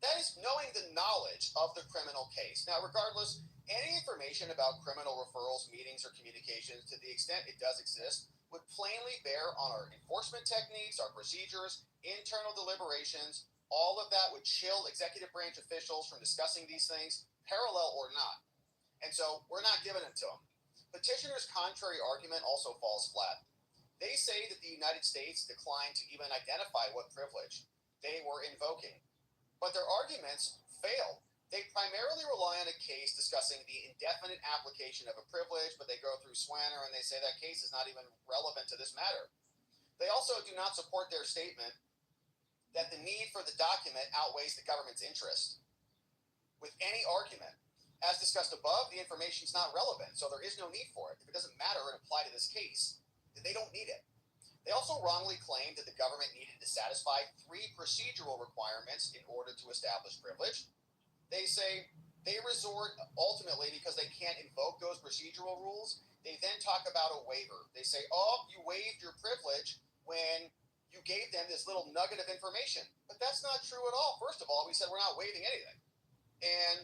That is knowing the knowledge of the criminal case. Now, regardless, any information about criminal referrals, meetings, or communications, to the extent it does exist, would plainly bear on our enforcement techniques, our procedures, internal deliberations. All of that would chill executive branch officials from discussing these things, parallel or not. And so we're not giving it to them. Petitioner's contrary argument also falls flat. They say that the United States declined to even identify what privilege they were invoking. But their arguments fail. They primarily rely on a case discussing the indefinite application of a privilege, but they go through Swanner and they say that case is not even relevant to this matter. They also do not support their statement that the need for the document outweighs the government's interest with any argument. As discussed above, the information is not relevant, so there is no need for it. If it doesn't matter and apply to this case, then they don't need it. They also wrongly claimed that the government needed to satisfy 3 procedural requirements in order to establish privilege. They say they resort ultimately, because they can't invoke those procedural rules, they then talk about a waiver. They say, oh, you waived your privilege when you gave them this little nugget of information. But that's not true at all. First of all, we said we're not waiving anything. And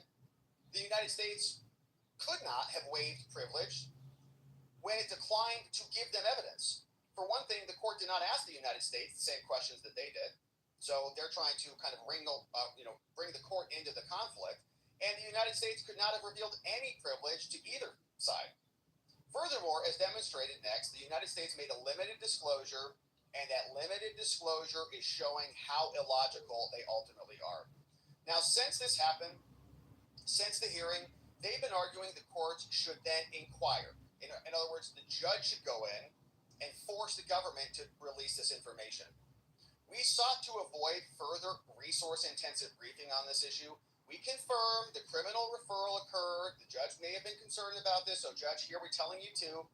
the United States could not have waived privilege when it declined to give them evidence. For one thing, the court did not ask the United States the same questions that they did. So they're trying to kind of bring the court into the conflict. And the United States could not have revealed any privilege to either side. Furthermore, as demonstrated next, the United States made a limited disclosure, and that limited disclosure is showing how illogical they ultimately are. Now, since this happened, since the hearing, they've been arguing the courts should then inquire. In other words, the judge should go in and force the government to release this information. We sought to avoid further resource-intensive briefing on this issue. We confirmed the criminal referral occurred. The judge may have been concerned about this, so Judge, here we're telling you too,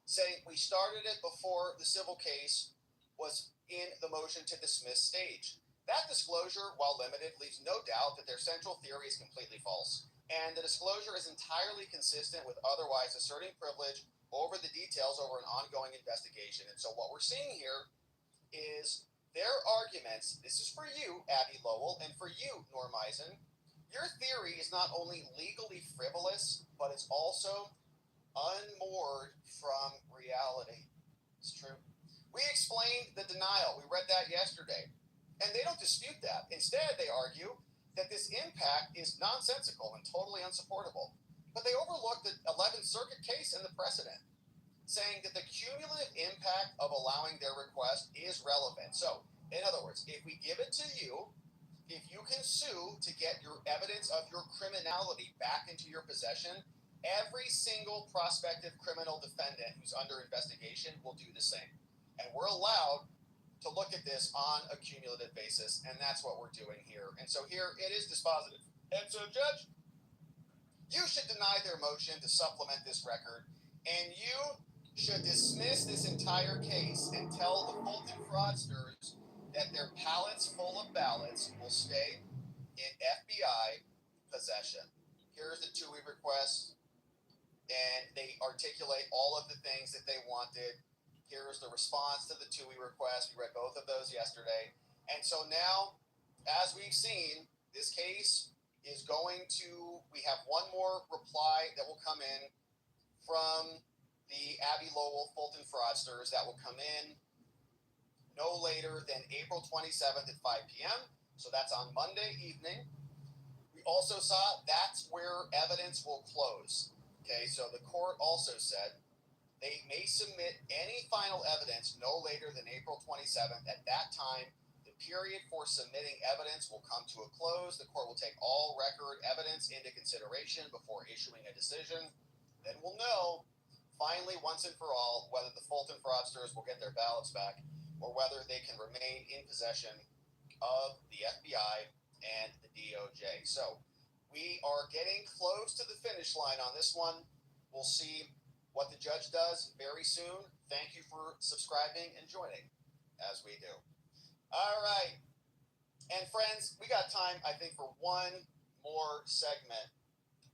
saying we started it before the civil case was in the motion to dismiss stage. That disclosure, while limited, leaves no doubt that their central theory is completely false, and the disclosure is entirely consistent with otherwise asserting privilege over the details over an ongoing investigation. And so what we're seeing here is their arguments. This is for you, Abby Lowell, and for you, Norm Eisen. Your theory is not only legally frivolous, but it's also unmoored from reality. It's true. We explained the denial. We read that yesterday. And they don't dispute that. Instead, they argue that this impact is nonsensical and totally unsupportable. But they overlook the 11th Circuit case and the precedent, saying that the cumulative impact of allowing their request is relevant. So, in other words, if we give it to you, if you can sue to get your evidence of your criminality back into your possession, every single prospective criminal defendant who's under investigation will do the same. And we're allowed to look at this on a cumulative basis, and that's what we're doing here. And so here it is dispositive. And so, Judge, you should deny their motion to supplement this record, and you should dismiss this entire case and tell the Fulton fraudsters that their pallets full of ballots will stay in FBI possession. Here's the TUI request, and they articulate all of the things that they wanted. Here's the response to the TUI request. We read both of those yesterday. And so now, as we've seen, this case is going to, we have one more reply that will come in from the Abby Lowell Fulton fraudsters that will come in no later than April 27th at 5 p.m. So that's on Monday evening. We also saw that's where evidence will close. Okay, so the court also said they may submit any final evidence no later than April 27th. At that time, the period for submitting evidence will come to a close. The court will take all record evidence into consideration before issuing a decision. Then we'll know, finally, once and for all, whether the Fulton fraudsters will get their ballots back or whether they can remain in possession of the FBI and the DOJ. So we are getting close to the finish line on this one. We'll see what the judge does very soon. Thank you for subscribing and joining as we do. All right. And friends, we got time, I think, for one more segment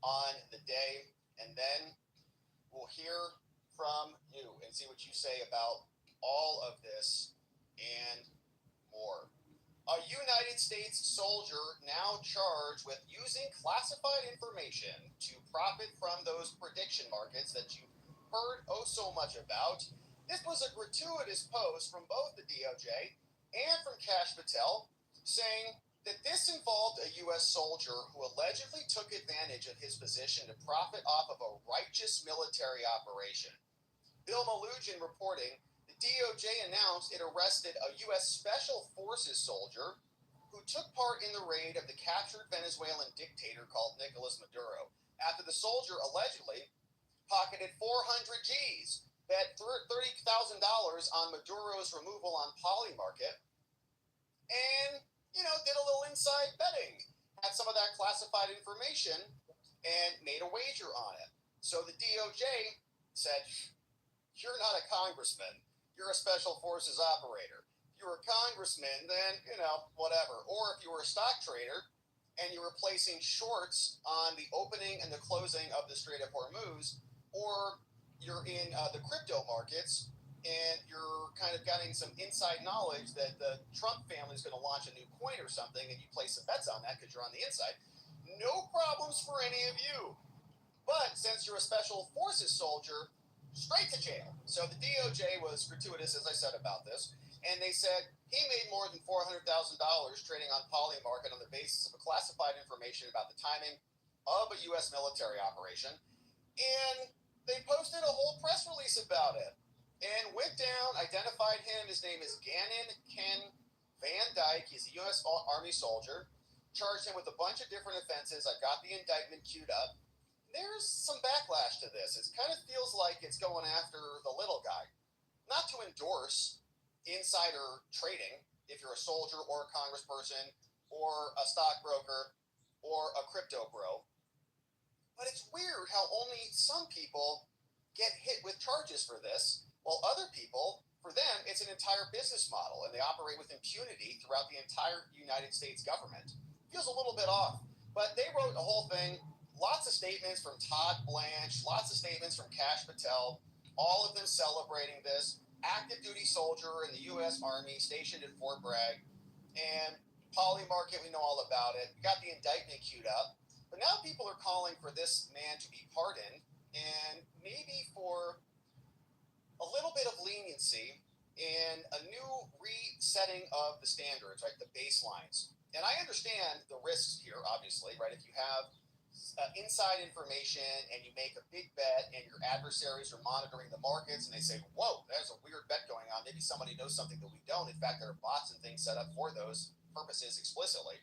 on the day, and then we'll hear from you and see what you say about all of this and more. A United States soldier now charged with using classified information to profit from those prediction markets that you heard oh so much about. This was a gratuitous post from both the DOJ and from Kash Patel saying that this involved a U.S. soldier who allegedly took advantage of his position to profit off of a righteous military operation. Bill Malugin reporting the DOJ announced it arrested a U.S. Special Forces soldier who took part in the raid of the captured Venezuelan dictator called Nicolas Maduro, after the soldier allegedly pocketed 400 G's, bet $30,000 on Maduro's removal on Polymarket, and, did a little inside betting, had some of that classified information, and made a wager on it. So the DOJ said, you're not a congressman. You're a special forces operator. If you were a congressman, then, whatever. Or if you were a stock trader and you were placing shorts on the opening and the closing of the Strait of Hormuz, or you're in the crypto markets and you're kind of getting some inside knowledge that the Trump family is going to launch a new coin or something, and you place some bets on that because you're on the inside, no problems for any of you. But since you're a special forces soldier, straight to jail. So the DOJ was gratuitous, as I said, about this, and they said he made more than $400,000 trading on Polymarket on the basis of a classified information about the timing of a U.S. military operation, and they posted a whole press release about it, and went down, identified him. His name is Gannon Ken Van Dyke. He's a U.S. Army soldier, charged him with a bunch of different offenses. I've got the indictment queued up. There's some backlash to this. It kind of feels like it's going after the little guy. Not to endorse insider trading if you're a soldier or a congressperson or a stockbroker or a crypto bro. But it's weird how only some people get hit with charges for this, while other people, for them, it's an entire business model, and they operate with impunity throughout the entire United States government. Feels a little bit off. But they wrote a whole thing. Lots of statements from Todd Blanche, lots of statements from Kash Patel, all of them celebrating this. Active duty soldier in the U.S. Army stationed at Fort Bragg. And Polymarket, we know all about it. We got the indictment queued up. But now people are calling for this man to be pardoned, and maybe for a little bit of leniency and a new resetting of the standards, right, the baselines. And I understand the risks here, obviously, right? If you have inside information and you make a big bet and your adversaries are monitoring the markets and they say, whoa, there's a weird bet going on. Maybe somebody knows something that we don't. In fact, there are bots and things set up for those purposes explicitly.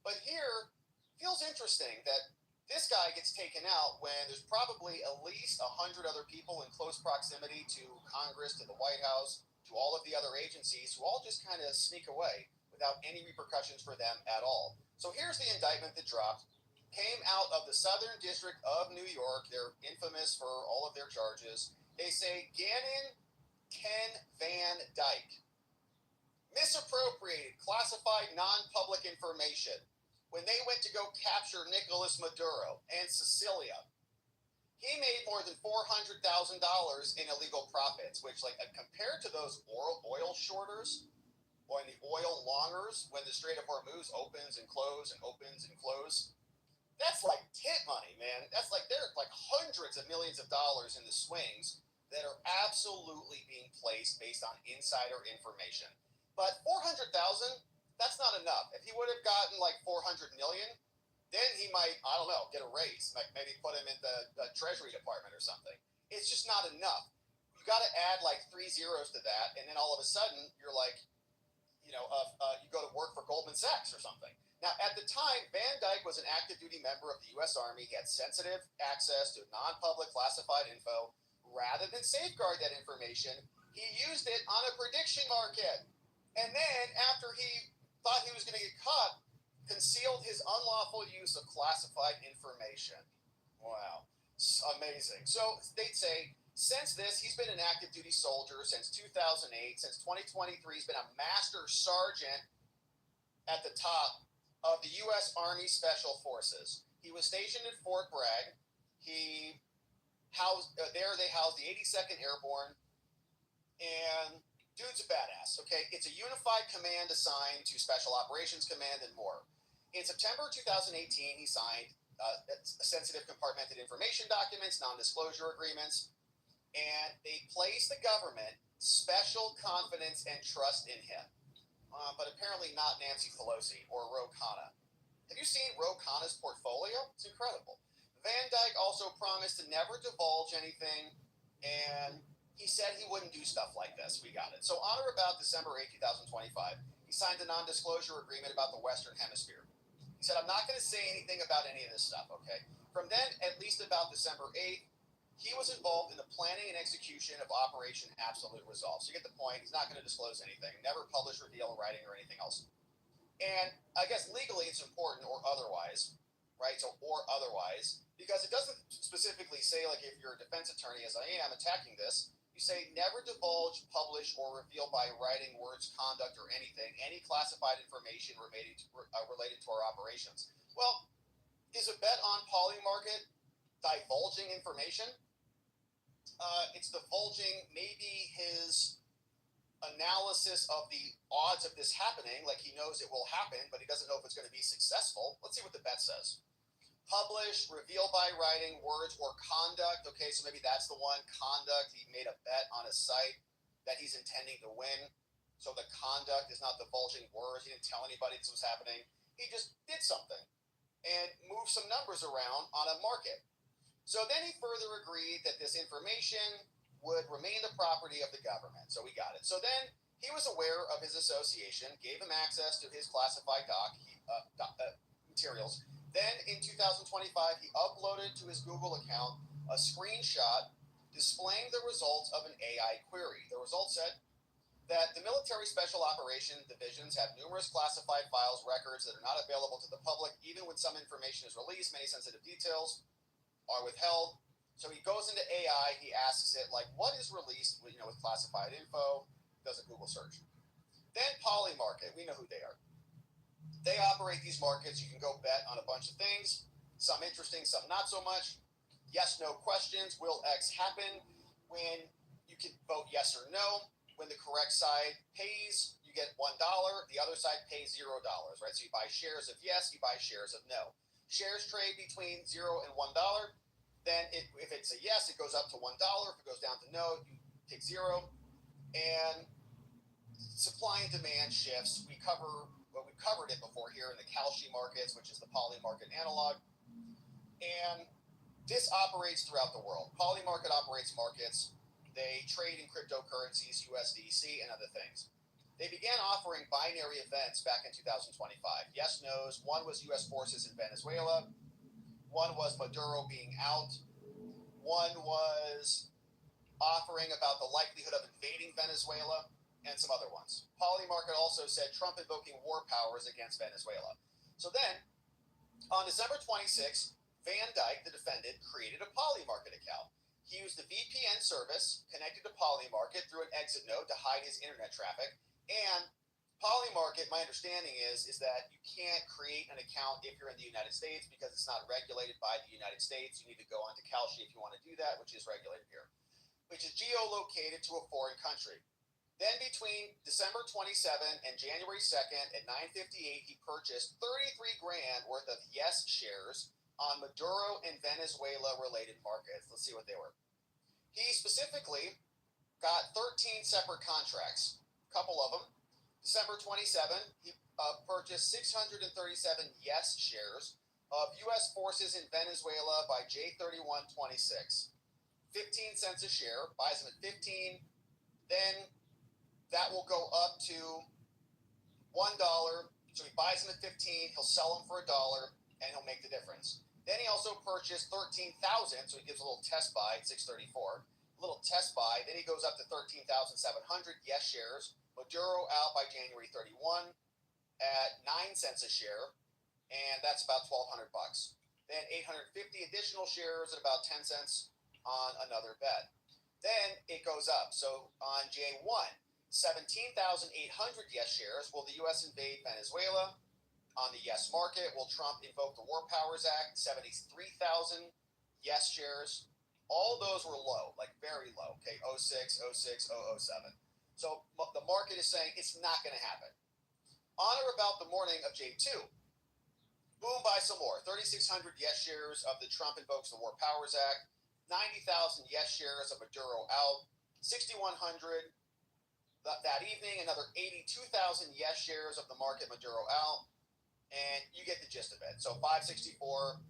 But here, feels interesting that this guy gets taken out when there's probably at least 100 other people in close proximity to Congress, to the White House, to all of the other agencies who all just kind of sneak away without any repercussions for them at all. So here's the indictment that dropped. Came out of the Southern District of New York. They're infamous for all of their charges. They say Gannon Ken Van Dyke misappropriated classified non-public information when they went to go capture Nicolas Maduro and Sicilia. He made more than $400,000 in illegal profits, which, compared to those oil shorters or the oil longers when the Strait of Hormuz opens and closes and opens and closes, that's like tit money, man. That's they're like hundreds of millions of dollars in the swings that are absolutely being placed based on insider information. But 400,000, that's not enough. If he would have gotten like 400 million, then he might, I don't know, get a raise, like maybe put him in the Treasury Department or something. It's just not enough. You got to add like 3 zeros to that, and then all of a sudden you're like, you go to work for Goldman Sachs or something. Now, at the time, Van Dyke was an active duty member of the U.S. Army. He had sensitive access to non-public classified info. Rather than safeguard that information, he used it on a prediction market. And then, after he thought he was going to get caught, concealed his unlawful use of classified information. Wow. Amazing. So they'd say, since this, he's been an active duty soldier since 2008. Since 2023, he's been a master sergeant at the top of the U.S. Army Special Forces. He was stationed at Fort Bragg. He housed, they housed the 82nd Airborne, and dude's a badass, okay? It's a unified command assigned to Special Operations Command and more. In September 2018, he signed sensitive compartmented information documents, non-disclosure agreements, and they placed the government special confidence and trust in him. But apparently not Nancy Pelosi or Ro Khanna. Have you seen Ro Khanna's portfolio? It's incredible. Van Dyke also promised to never divulge anything, and he said he wouldn't do stuff like this. We got it. So on or about December 8, 2025, he signed a non-disclosure agreement about the Western Hemisphere. He said, I'm not going to say anything about any of this stuff, okay? From then, at least about December 8th, he was involved in the planning and execution of Operation Absolute Resolve. So you get the point. He's not going to disclose anything, never publish, reveal, writing, or anything else. And I guess legally it's important or otherwise, right? So, or otherwise, because it doesn't specifically say, like, if you're a defense attorney, as I am, attacking this, you say never divulge, publish, or reveal by writing, words, conduct, or anything, any classified information related to our operations. Well, is a bet on Polymarket divulging information? It's divulging maybe his analysis of the odds of this happening, like he knows it will happen, but he doesn't know if it's going to be successful. Let's see what the bet says. Publish, reveal by writing, words, or conduct. Okay, so maybe that's the one, conduct. He made a bet on a site that he's intending to win. So the conduct is not divulging words. He didn't tell anybody this was happening. He just did something and moved some numbers around on a market. So then he further agreed that this information would remain the property of the government. So we got it. So then he was aware of his association, gave him access to his classified materials. Then in 2025, he uploaded to his Google account a screenshot displaying the results of an AI query. The results said that the military special operation divisions have numerous classified files, records that are not available to the public, even when some information is released. Many sensitive details are withheld. So he goes into AI, he asks it, like, what is released with classified info, does a Google search. Then Polymarket, we know who they are. They operate these markets. You can go bet on a bunch of things, some interesting, some not so much. Yes, no questions. Will X happen? When you can vote yes or no. When the correct side pays, you get $1. The other side pays $0, right? So you buy shares of yes, you buy shares of no. Shares trade between $0 and $1. Then if it's a yes, it goes up to $1. If it goes down to no, you take 0. And supply and demand shifts. We've covered it before here in the Kalshi markets, which is the Polymarket analog. And this operates throughout the world. Polymarket operates markets. They trade in cryptocurrencies, USDC, and other things. They began offering binary events back in 2025. Yes, no's. One was U.S. forces in Venezuela. One was Maduro being out. One was offering about the likelihood of invading Venezuela, and some other ones. Polymarket also said Trump invoking war powers against Venezuela. So then, on December 26, Van Dyke, the defendant, created a Polymarket account. He used the VPN service connected to Polymarket through an exit node to hide his internet traffic. And Polymarket, my understanding is that you can't create an account if you're in the United States because it's not regulated by the United States. You need to go onto Kalshi if you want to do that, which is regulated here, which is geolocated to a foreign country. Then between December 27 and January 2nd at 9:58, he purchased 33 grand worth of yes shares on Maduro and Venezuela related markets. Let's see what they were. He specifically got 13 separate contracts, a couple of them. December 27, he purchased 637 yes shares of U.S. forces in Venezuela by J3126. 15 cents a share, buys them at 15. Then that will go up to $1. So he buys them at 15, he'll sell them for $1, and he'll make the difference. Then he also purchased 13,000, so he gives a little test buy at 634. A little test buy, then he goes up to 13,700 yes shares. Maduro out by January 31 at 9 cents a share, and that's about $1,200. Then 850 additional shares at about 10 cents on another bet. Then it goes up. So on J1, 17,800 yes shares. Will the U.S. invade Venezuela? On the yes market, will Trump invoke the War Powers Act? 73,000 yes shares. All those were low, like very low. Okay, 06, 06, 007. So the market is saying it's not going to happen. On or about the morning of J2, boom, buy some more. 3,600 yes shares of the Trump invokes the War Powers Act. 90,000 yes shares of Maduro out. 6,100 that evening. Another 82,000 yes shares of the market Maduro out. And you get the gist of it. So 564,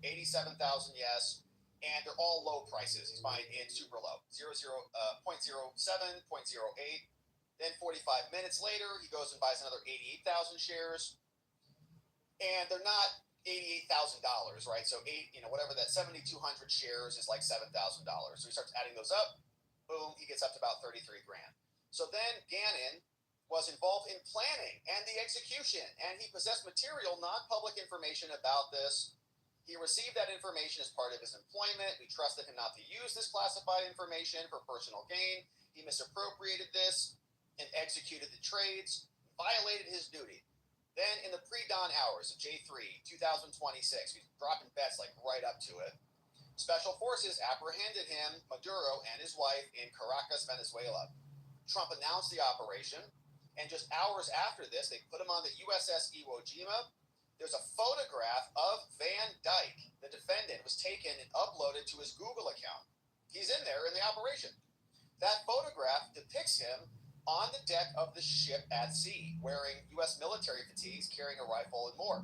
87,000 yes. and they're all low prices. He's buying in super low, 0.07, 0.08. Then 45 minutes later, he goes and buys another 88,000 shares, and they're not $88,000, right? So whatever that 7,200 shares is like $7,000. So he starts adding those up. Boom, he gets up to about 33 grand. So then Gannon was involved in planning and the execution, and he possessed material, non-public information about this. He received that information as part of his employment. We trusted him not to use this classified information for personal gain. He misappropriated this and executed the trades, violated his duty. Then in the pre-dawn hours of J3, 2026, he's dropping bets like right up to it. Special forces apprehended him, Maduro, and his wife in Caracas, Venezuela. Trump announced the operation, and just hours after this, they put him on the USS Iwo Jima. There's a photograph of Van Dyke, the defendant, was taken and uploaded to his Google account. He's in there in the operation. That photograph depicts him on the deck of the ship at sea, wearing U.S. military fatigues, carrying a rifle and more.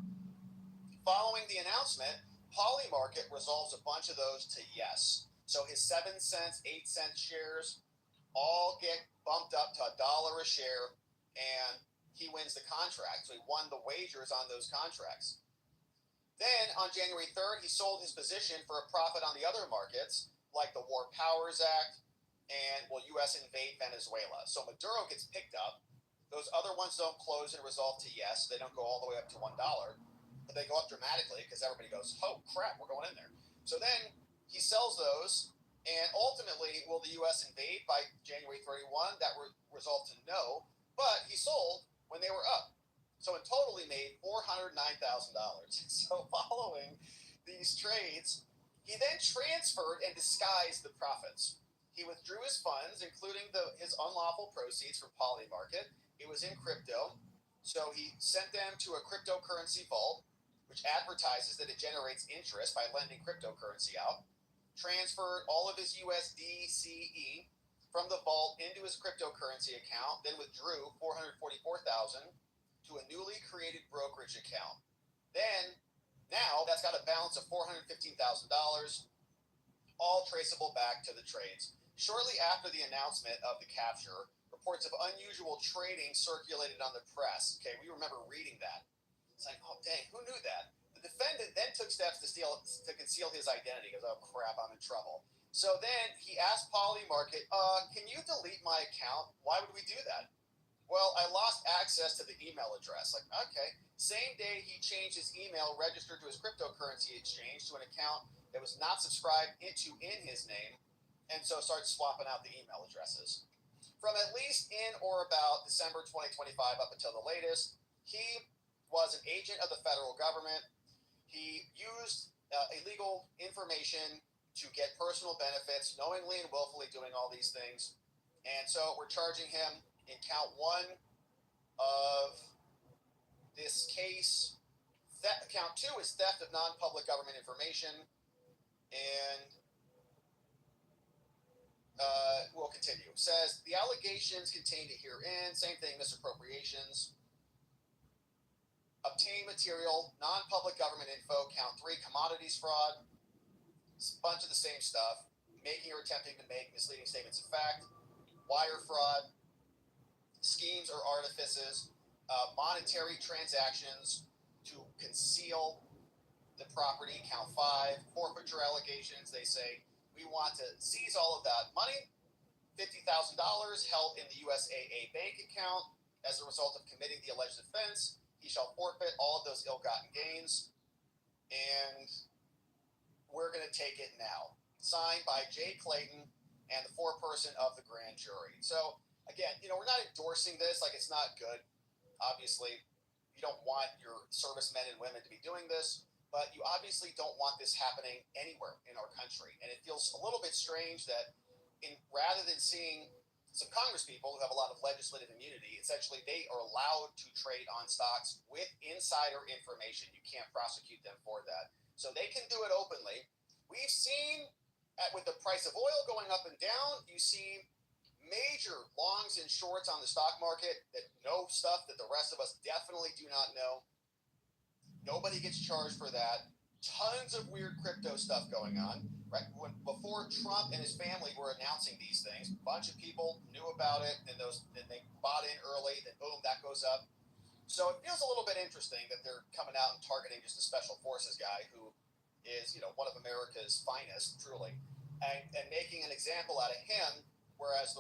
Following the announcement, Polymarket resolves a bunch of those to yes. So his 7 cents, 8 cent shares all get bumped up to $1 a share, and he wins the contract. So he won the wagers on those contracts. Then on January 3rd, he sold his position for a profit on the other markets, like the War Powers Act and U.S. invade Venezuela. So Maduro gets picked up. Those other ones don't close and resolve to yes. They don't go all the way up to $1, but they go up dramatically because everybody goes, oh, crap, we're going in there. So then he sells those, and ultimately, will the U.S. invade by January 31? That resolved to no, but he sold when they were up. So in total, he made $409,000. So following these trades, he then transferred and disguised the profits. He withdrew his funds, including his unlawful proceeds from Polymarket. It was in crypto, so he sent them to a cryptocurrency vault, which advertises that it generates interest by lending cryptocurrency out. Transferred all of his USDCE from the vault into his cryptocurrency account, then withdrew $444,000 to a newly created brokerage account. Then, now that's got a balance of $415,000, all traceable back to the trades. Shortly after the announcement of the capture, reports of unusual trading circulated on the press. Okay, we remember reading that. It's like, oh dang, who knew that? The defendant then took steps to conceal his identity. He goes, oh crap, I'm in trouble. So then he asked Polymarket, can you delete my account? Why would we do that? Well, I lost access to the email address. Like, okay. Same day he changed his email registered to his cryptocurrency exchange to an account that was not subscribed into in his name, and so started swapping out the email addresses. From at least in or about December 2025 up until the latest, he was an agent of the federal government. He used illegal information to get personal benefits, knowingly and willfully doing all these things. And so we're charging him in count 1 of this case. Count 2 is theft of non-public government information. And we'll continue. It says, the allegations contained herein, same thing, misappropriations. Obtain material, non-public government info, count 3, commodities fraud. It's a bunch of the same stuff. Making or attempting to make misleading statements of fact. Wire fraud. Schemes or artifices. Monetary transactions to conceal the property, count 5. Forfeiture allegations, they say, we want to seize all of that money, $50,000 held in the USAA bank account as a result of committing the alleged offense. He shall forfeit all of those ill-gotten gains, and we're going to take it now. Signed by Jay Clayton and the foreperson of the grand jury. So, again, we're not endorsing this. Like, it's not good. Obviously, you don't want your servicemen and women to be doing this, but you obviously don't want this happening anywhere in our country. And it feels a little bit strange that rather than seeing some congresspeople who have a lot of legislative immunity, essentially they are allowed to trade on stocks with insider information. You can't prosecute them for that. So they can do it openly. We've seen with the price of oil going up and down, you see major longs and shorts on the stock market that know stuff that the rest of us definitely do not know. Nobody gets charged for that. Tons of weird crypto stuff going on. right? Before Trump and his family were announcing these things, a bunch of people knew about it, and they bought in early. Then boom, that goes up. So it feels a little bit interesting that they're coming out and targeting just a special forces guy who is, one of America's finest, truly, and making an example out of him. Whereas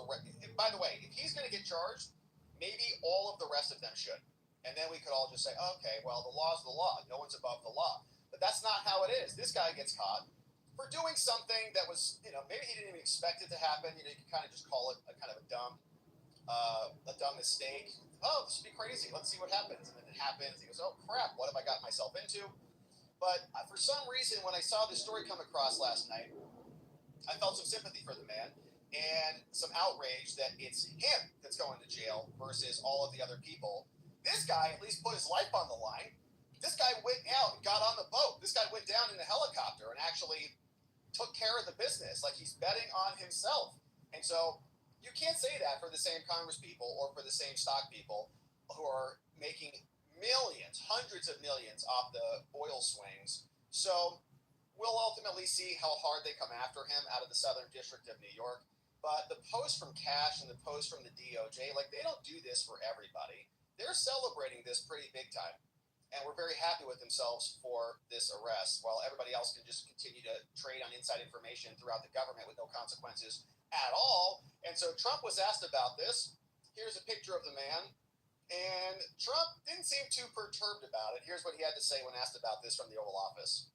by the way, if he's going to get charged, maybe all of the rest of them should, and then we could all just say, okay, well, the law's the law. No one's above the law. But that's not how it is. This guy gets caught for doing something that was, maybe he didn't even expect it to happen. You can kind of just call it a kind of a dumb mistake. Oh, this would be crazy. Let's see what happens. And then it happens. He goes, oh crap, what have I got myself into? But for some reason, when I saw this story come across last night, I felt some sympathy for the man and some outrage that it's him that's going to jail versus all of the other people. This guy at least put his life on the line. This guy went out and got on the boat. This guy went down in a helicopter and actually took care of the business. Like, he's betting on himself. And so you can't say that for the same Congress people or for the same stock people who are making millions, hundreds of millions off the oil swings. So we'll ultimately see how hard they come after him out of the Southern District of New York. But the post from Cash and the post from the DOJ, they don't do this for everybody. They're celebrating this pretty big time. And we're very happy with themselves for this arrest, while everybody else can just continue to trade on inside information throughout the government with no consequences at all. And so Trump was asked about this. Here's a picture of the man. And Trump didn't seem too perturbed about it. Here's what he had to say when asked about this from the Oval Office.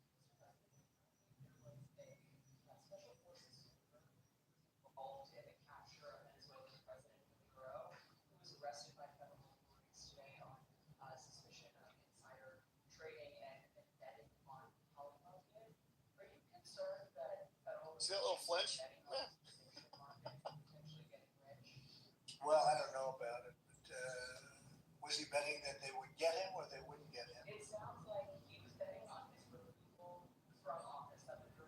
See that little flinch? Well, I don't know about it, but was he betting that they would get him or they wouldn't get him? It sounds like he was betting on his removal from office. That's what you're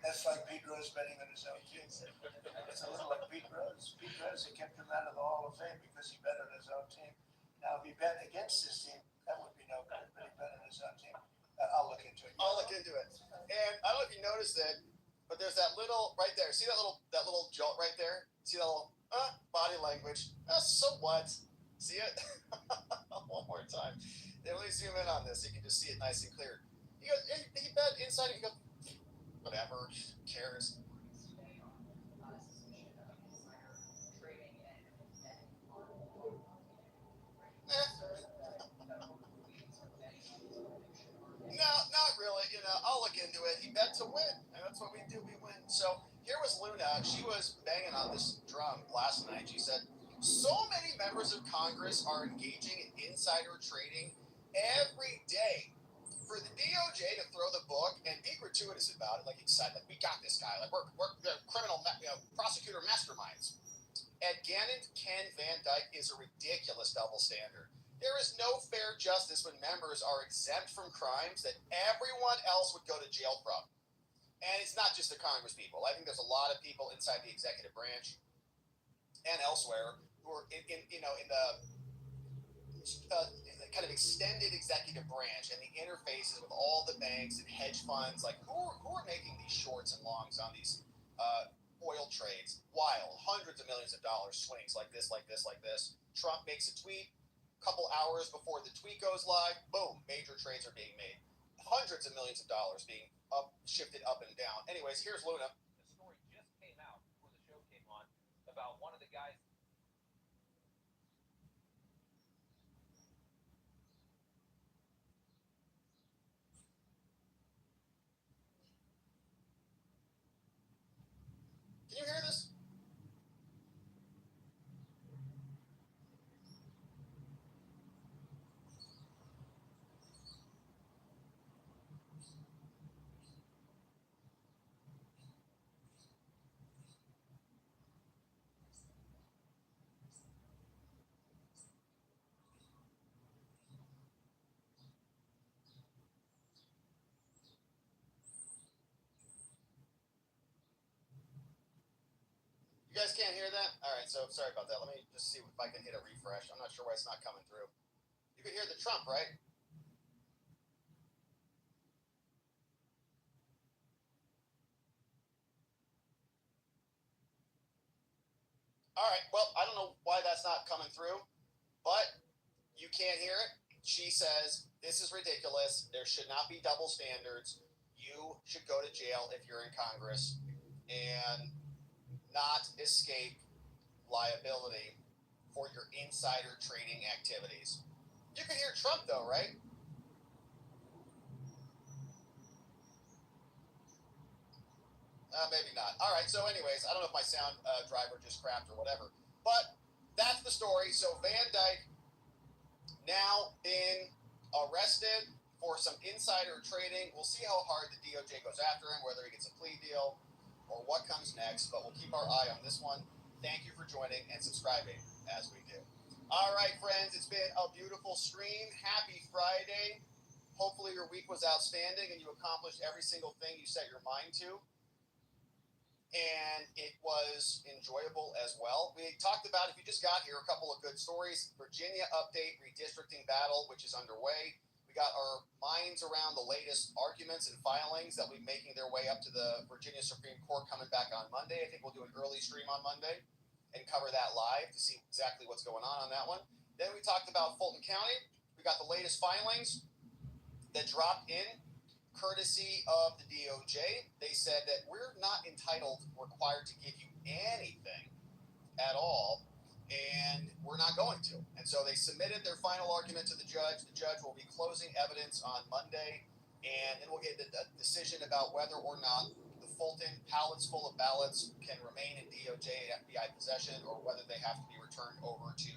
That's like Pete Rose betting on his own team. It's a little like Pete Rose. Pete Rose, they kept him out of the Hall of Fame because he bet on his own team. Now, if he bet against his team, that would be no good, but he bet on his own team. I'll look into it. I'll look into it. And I don't know if you noticed it, but there's that little right there. See that little jolt right there? See that little body language? So what? See it? One more time. Then let me zoom in on this so you can just see it nice and clear. He goes, he bet inside. He goes, whatever, who cares? No, not really. I'll look into it. He bet to win, and that's what we do. We win. So here was Luna. She was banging on this drum last night. She said, so many members of Congress are engaging in insider trading every day. For the DOJ to throw the book and be gratuitous about it, like excited, like we got this guy, like we're criminal prosecutor masterminds. Ed Gannon, Ken Van Dyke is a ridiculous double standard. There is no fair justice when members are exempt from crimes that everyone else would go to jail from. And it's not just the Congress people. I think there's a lot of people inside the executive branch and elsewhere who are in the kind of extended executive branch and the interfaces with all the banks and hedge funds. Like, who are making these shorts and longs on these oil trades? Wild, hundreds of millions of dollars swings like this. Trump makes a tweet. Couple hours before the tweet goes live, boom, major trades are being made. Hundreds of millions of dollars being shifted up and down. Anyways, here's Luna. The story just came out before the show came on about one of the guys. Can you hear this? You guys can't hear that? All right, so sorry about that. Let me just see if I can hit a refresh. I'm not sure why it's not coming through. You can hear the Trump, right? All right. Well, I don't know why that's not coming through, but you can't hear it. She says, this is ridiculous. There should not be double standards. You should go to jail if you're in Congress and not escape liability for your insider trading activities. You can hear Trump, though, right? Maybe not. All right. So, anyways, I don't know if my sound driver just crapped or whatever, but that's the story. So, Van Dyke now been arrested for some insider trading. We'll see how hard the DOJ goes after him, whether he gets a plea deal or what comes next, but we'll keep our eye on this one. Thank you for joining and subscribing as we do. All right, friends, it's been a beautiful stream. Happy Friday. Hopefully your week was outstanding and you accomplished every single thing you set your mind to. And it was enjoyable as well. We talked about, if you just got here, a couple of good stories. Virginia update, redistricting battle, which is underway. We got our minds around the latest arguments and filings that will be making their way up to the Virginia Supreme Court coming back on Monday. I think we'll do an early stream on Monday and cover that live to see exactly what's going on that one. Then we talked about Fulton County. We got the latest filings that dropped in courtesy of the DOJ. They said that we're not required to give you anything at all, and we're not going to. And so they submitted their final argument to the judge. The judge will be closing evidence on Monday, and then we'll get the decision about whether or not the Fulton pallets full of ballots can remain in DOJ and FBI possession, or whether they have to be returned over to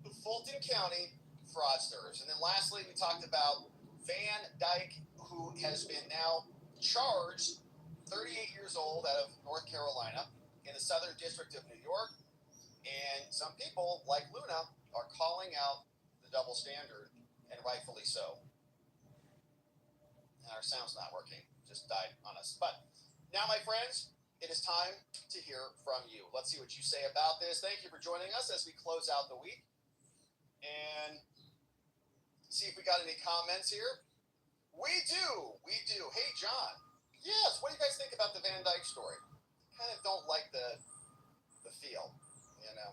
the Fulton County fraudsters. And then lastly, we talked about Van Dyke, who has been now charged, 38 years old, out of North Carolina, in the Southern District of New York. And some people, like Luna, are calling out the double standard, and rightfully so. And our sound's not working, just died on us. But now, my friends, it is time to hear from you. Let's see what you say about this. Thank you for joining us as we close out the week. And see if we got any comments here. We do. Hey, John. Yes, what do you guys think about the Van Dyke story? Kind of don't like the feel, you know.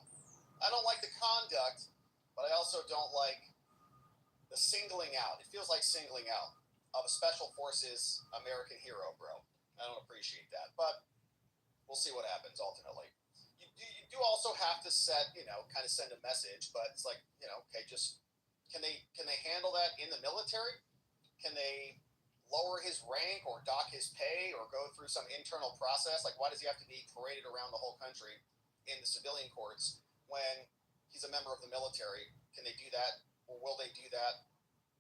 I don't like the conduct, but I also don't like the singling out. It feels like singling out of a Special Forces American hero, bro. I don't appreciate that, but we'll see what happens ultimately. You do also have to kind of send a message, but it's like, okay, just can they handle that in the military? Can they lower his rank or dock his pay or go through some internal process? Like, why does he have to be paraded around the whole country in the civilian courts when he's a member of the military? Can they do that? Or will they do that?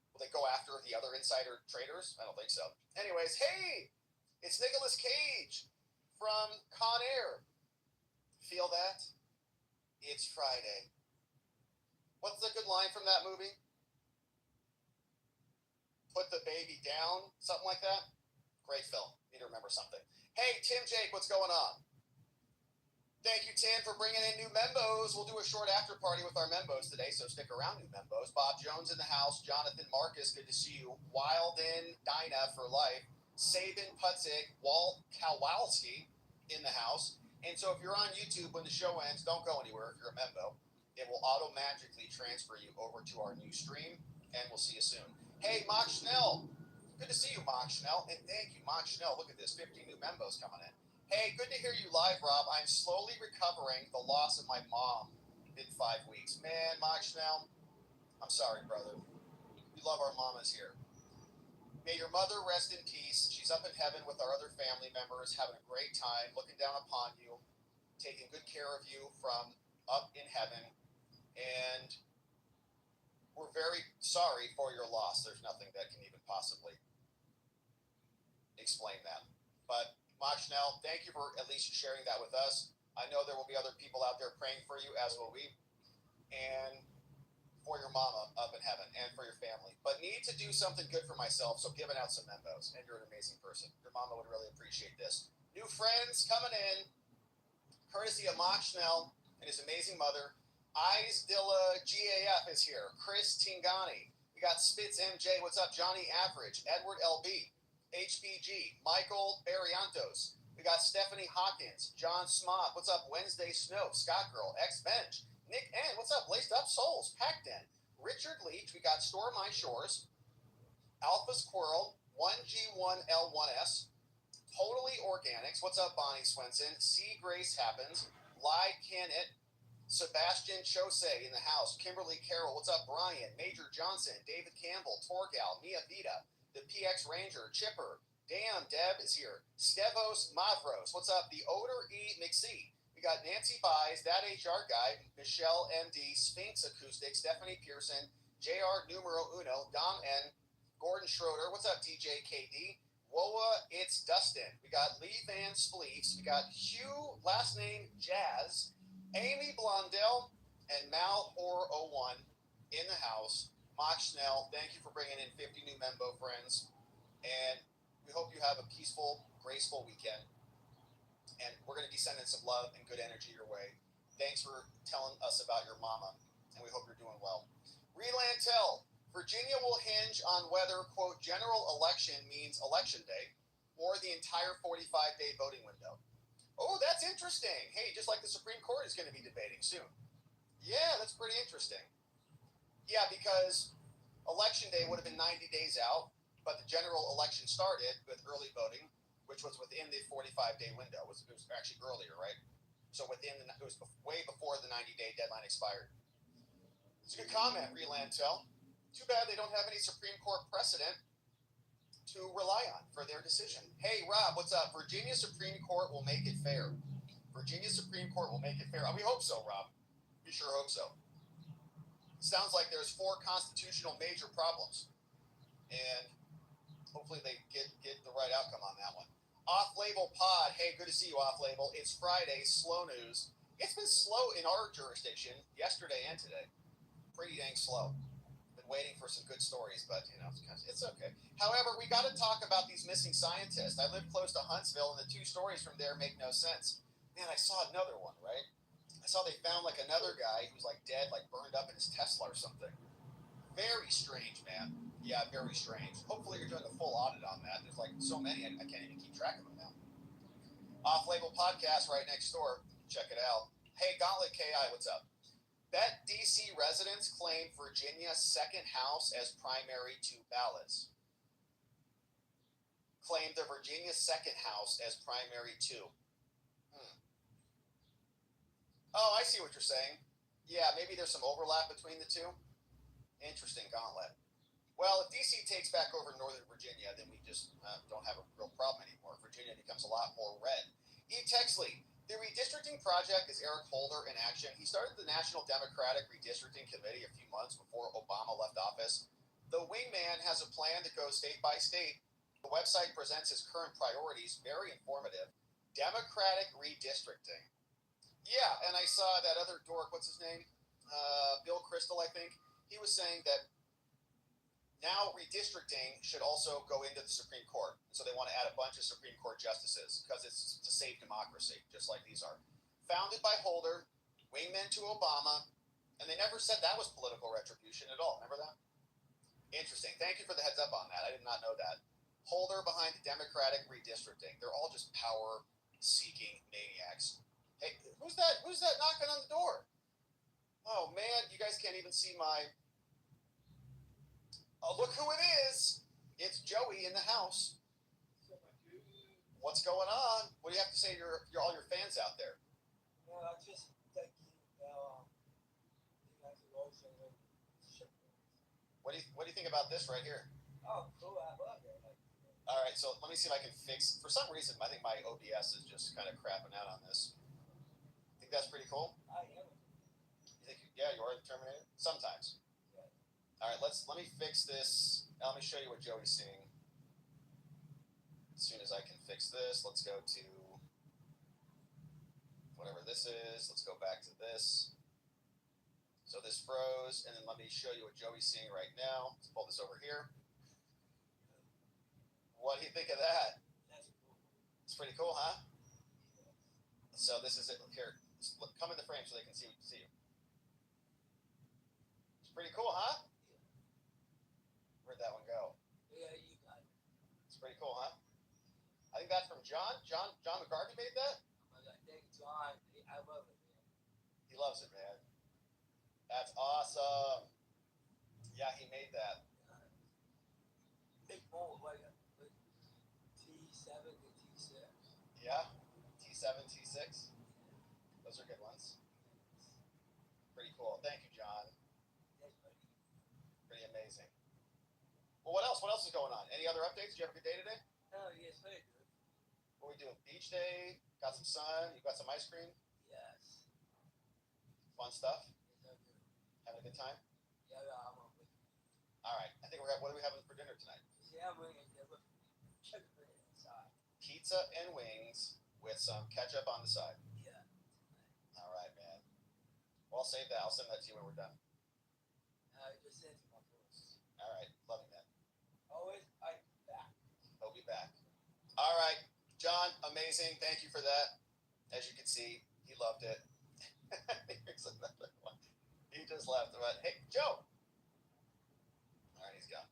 Will they go after the other insider traders? I don't think so. Anyways, hey, it's Nicolas Cage from Con Air. Feel that? It's Friday. What's the good line from that movie? Put the baby down, something like that. Great film. Need to remember something. Hey, Tim Jake, what's going on? Thank you, Tim, for bringing in new members. We'll do a short after party with our members today, so stick around, new members. Bob Jones in the house. Jonathan Marcus, good to see you. Wilden Dinah for life. Sabin Putzik, Walt Kowalski in the house. And so if you're on YouTube when the show ends, don't go anywhere if you're a member. It will automatically transfer you over to our new stream, and we'll see you soon. Hey, Mach Schnell. Good to see you, Mach Schnell. And thank you, Mach Schnell. Look at this, 50 new members coming in. Hey, good to hear you live, Rob. I'm slowly recovering the loss of my mom in 5 weeks. Man, Mach Schnell, I'm sorry, brother. We love our mamas here. May your mother rest in peace. She's up in heaven with our other family members, having a great time, looking down upon you, taking good care of you from up in heaven. And we're very sorry for your loss. There's nothing that can even possibly explain that. But Mach Schnell, thank you for at least sharing that with us. I know there will be other people out there praying for you, as will we, and for your mama up in heaven and for your family. But need to do something good for myself, so giving out some membos. And you're an amazing person. Your mama would really appreciate this. New friends coming in, courtesy of Mach Schnell and his amazing mother. Isdilla GAF is here. Chris Tingani. We got Spitz MJ. What's up? Johnny Average. Edward LB. HBG. Michael Barrientos. We got Stephanie Hawkins, John Smock, what's up? Wednesday Snow, Scott Girl, X Bench, Nick N, what's up? Laced Up Souls, Packed In, Richard Leach, we got Store My Shores, Alpha Squirrel, 1G1L1S, Totally Organics, what's up? Bonnie Swenson, C Grace Happens, Lie Can It, Sebastian Chose in the house, Kimberly Carroll, what's up? Brian, Major Johnson, David Campbell, Torgal, Mia Vita, the PX Ranger, Chipper, Damn, Deb is here, Stevos Mavros, what's up? The Odor E McSee. We got Nancy Buys, That HR Guy, Michelle MD, Sphinx Acoustic, Stephanie Pearson, JR Numero Uno, Dom N, Gordon Schroeder, what's up? DJ KD, Woa, it's Dustin. We got Lee Van Spleefs, we got Hugh, last name Jazz, Amy Blondell, and Mal Hor 01 in the house. Mach Schnell, thank you for bringing in 50 new Membo friends. And we hope you have a peaceful, graceful weekend. And we're going to be sending some love and good energy your way. Thanks for telling us about your mama. And we hope you're doing well. Relantel, Virginia will hinge on whether, quote, general election means election day or the entire 45-day voting window. Oh, that's interesting. Hey, just like the Supreme Court is going to be debating soon. Yeah, that's pretty interesting. Yeah, because election day would have been 90 days out, but the general election started with early voting, which was within the 45-day window. It was actually earlier, right? So it was way before the 90-day deadline expired. It's a good comment, Relantel. Too bad they don't have any Supreme Court precedent to rely on for their decision. Hey, Rob, what's up? Virginia Supreme Court will make it fair. Virginia Supreme Court will make it fair. We hope so, Rob. We sure hope so. Sounds like there's 4 constitutional major problems. And hopefully they get the right outcome on that one. Off-label pod. Hey, good to see you, off-label. It's Friday, slow news. It's been slow in our jurisdiction yesterday and today. Pretty dang slow. Been waiting for some good stories, but, it's okay. However, we got to talk about these missing scientists. I live close to Huntsville, and the 2 stories from there make no sense. Man, I saw another one, right? I saw they found, another guy who was, dead, burned up in his Tesla or something. Very strange, man. Yeah, very strange. Hopefully you're doing a full audit on that. There's, so many, I can't even keep track of them now. Off-label podcast right next door. Check it out. Hey, Gauntlet KI, what's up? Bet DC residents claim Virginia's second house as primary to ballots. Claim the Virginia second house as primary to. Oh, I see what you're saying. Yeah, maybe there's some overlap between the two. Interesting, Gauntlet. Well, if DC takes back over Northern Virginia, then we just don't have a real problem anymore. Virginia becomes a lot more red. E. Texley, the redistricting project is Eric Holder in action. He started the National Democratic Redistricting Committee a few months before Obama left office. The wingman has a plan to go state by state. The website presents his current priorities, very informative. Democratic redistricting. Yeah, and I saw that other dork, what's his name? Bill Kristol, I think. He was saying that now redistricting should also go into the Supreme Court. So they want to add a bunch of Supreme Court justices because it's to save democracy, just like these are. Founded by Holder, wingmen to Obama, and they never said that was political retribution at all. Remember that? Interesting. Thank you for the heads up on that. I did not know that. Holder behind the Democratic redistricting. They're all just power-seeking maniacs. Hey, who's that knocking on the door? Oh, man, you guys can't even see my... Oh, look who it is! It's Joey in the house. What's going on? What do you have to say to all your fans out there? Well, I just thank you. What do you think about this right here? Oh, cool. I love it. All right, so let me see if I can fix... For some reason, I think my OBS is just kind of crapping out on this. Think that's pretty cool? I am. You think, yeah, you are the Terminator? Sometimes. Yeah. All right, let me fix this. Now, let me show you what Joey's seeing. As soon as I can fix this, let's go to whatever this is. Let's go back to this. So this froze, and then let me show you what Joey's seeing right now. Let's pull this over here. What do you think of that? That's cool. It's pretty cool, huh? So this is it. Here, come in the frame so they can see you. It's pretty cool, huh? Where'd that one go? Yeah, you got it. It's pretty cool, huh? I think that's from John. John McCarthy made that. Thank John. I love it, man. He loves it, man. That's awesome. Yeah, he made that. Big bowl, like T7 and T6. Yeah, T7, T6. Those are good ones. Pretty cool. Thank you, John. Pretty amazing. Well, what else? What else is going on? Any other updates? Did you have a good day today? Oh, yes, very good. What are we doing? Beach day? Got some sun? You got some ice cream? Yes. Fun stuff? Yes, I do. Having a good time? Yeah, I'm on with you. All right. I think what are we having for dinner tonight? Yeah, I'm going to look check it inside. Pizza and wings with some ketchup on the side. Yeah. All right, man. Well, I'll save that. I'll send that to you when we're done. Just send it to my post. All right. Love you, man. Always, I back. He'll be back. All right. John, amazing. Thank you for that. As you can see, he loved it. Here's another one. He just left. But hey, Joe. All right, he's gone.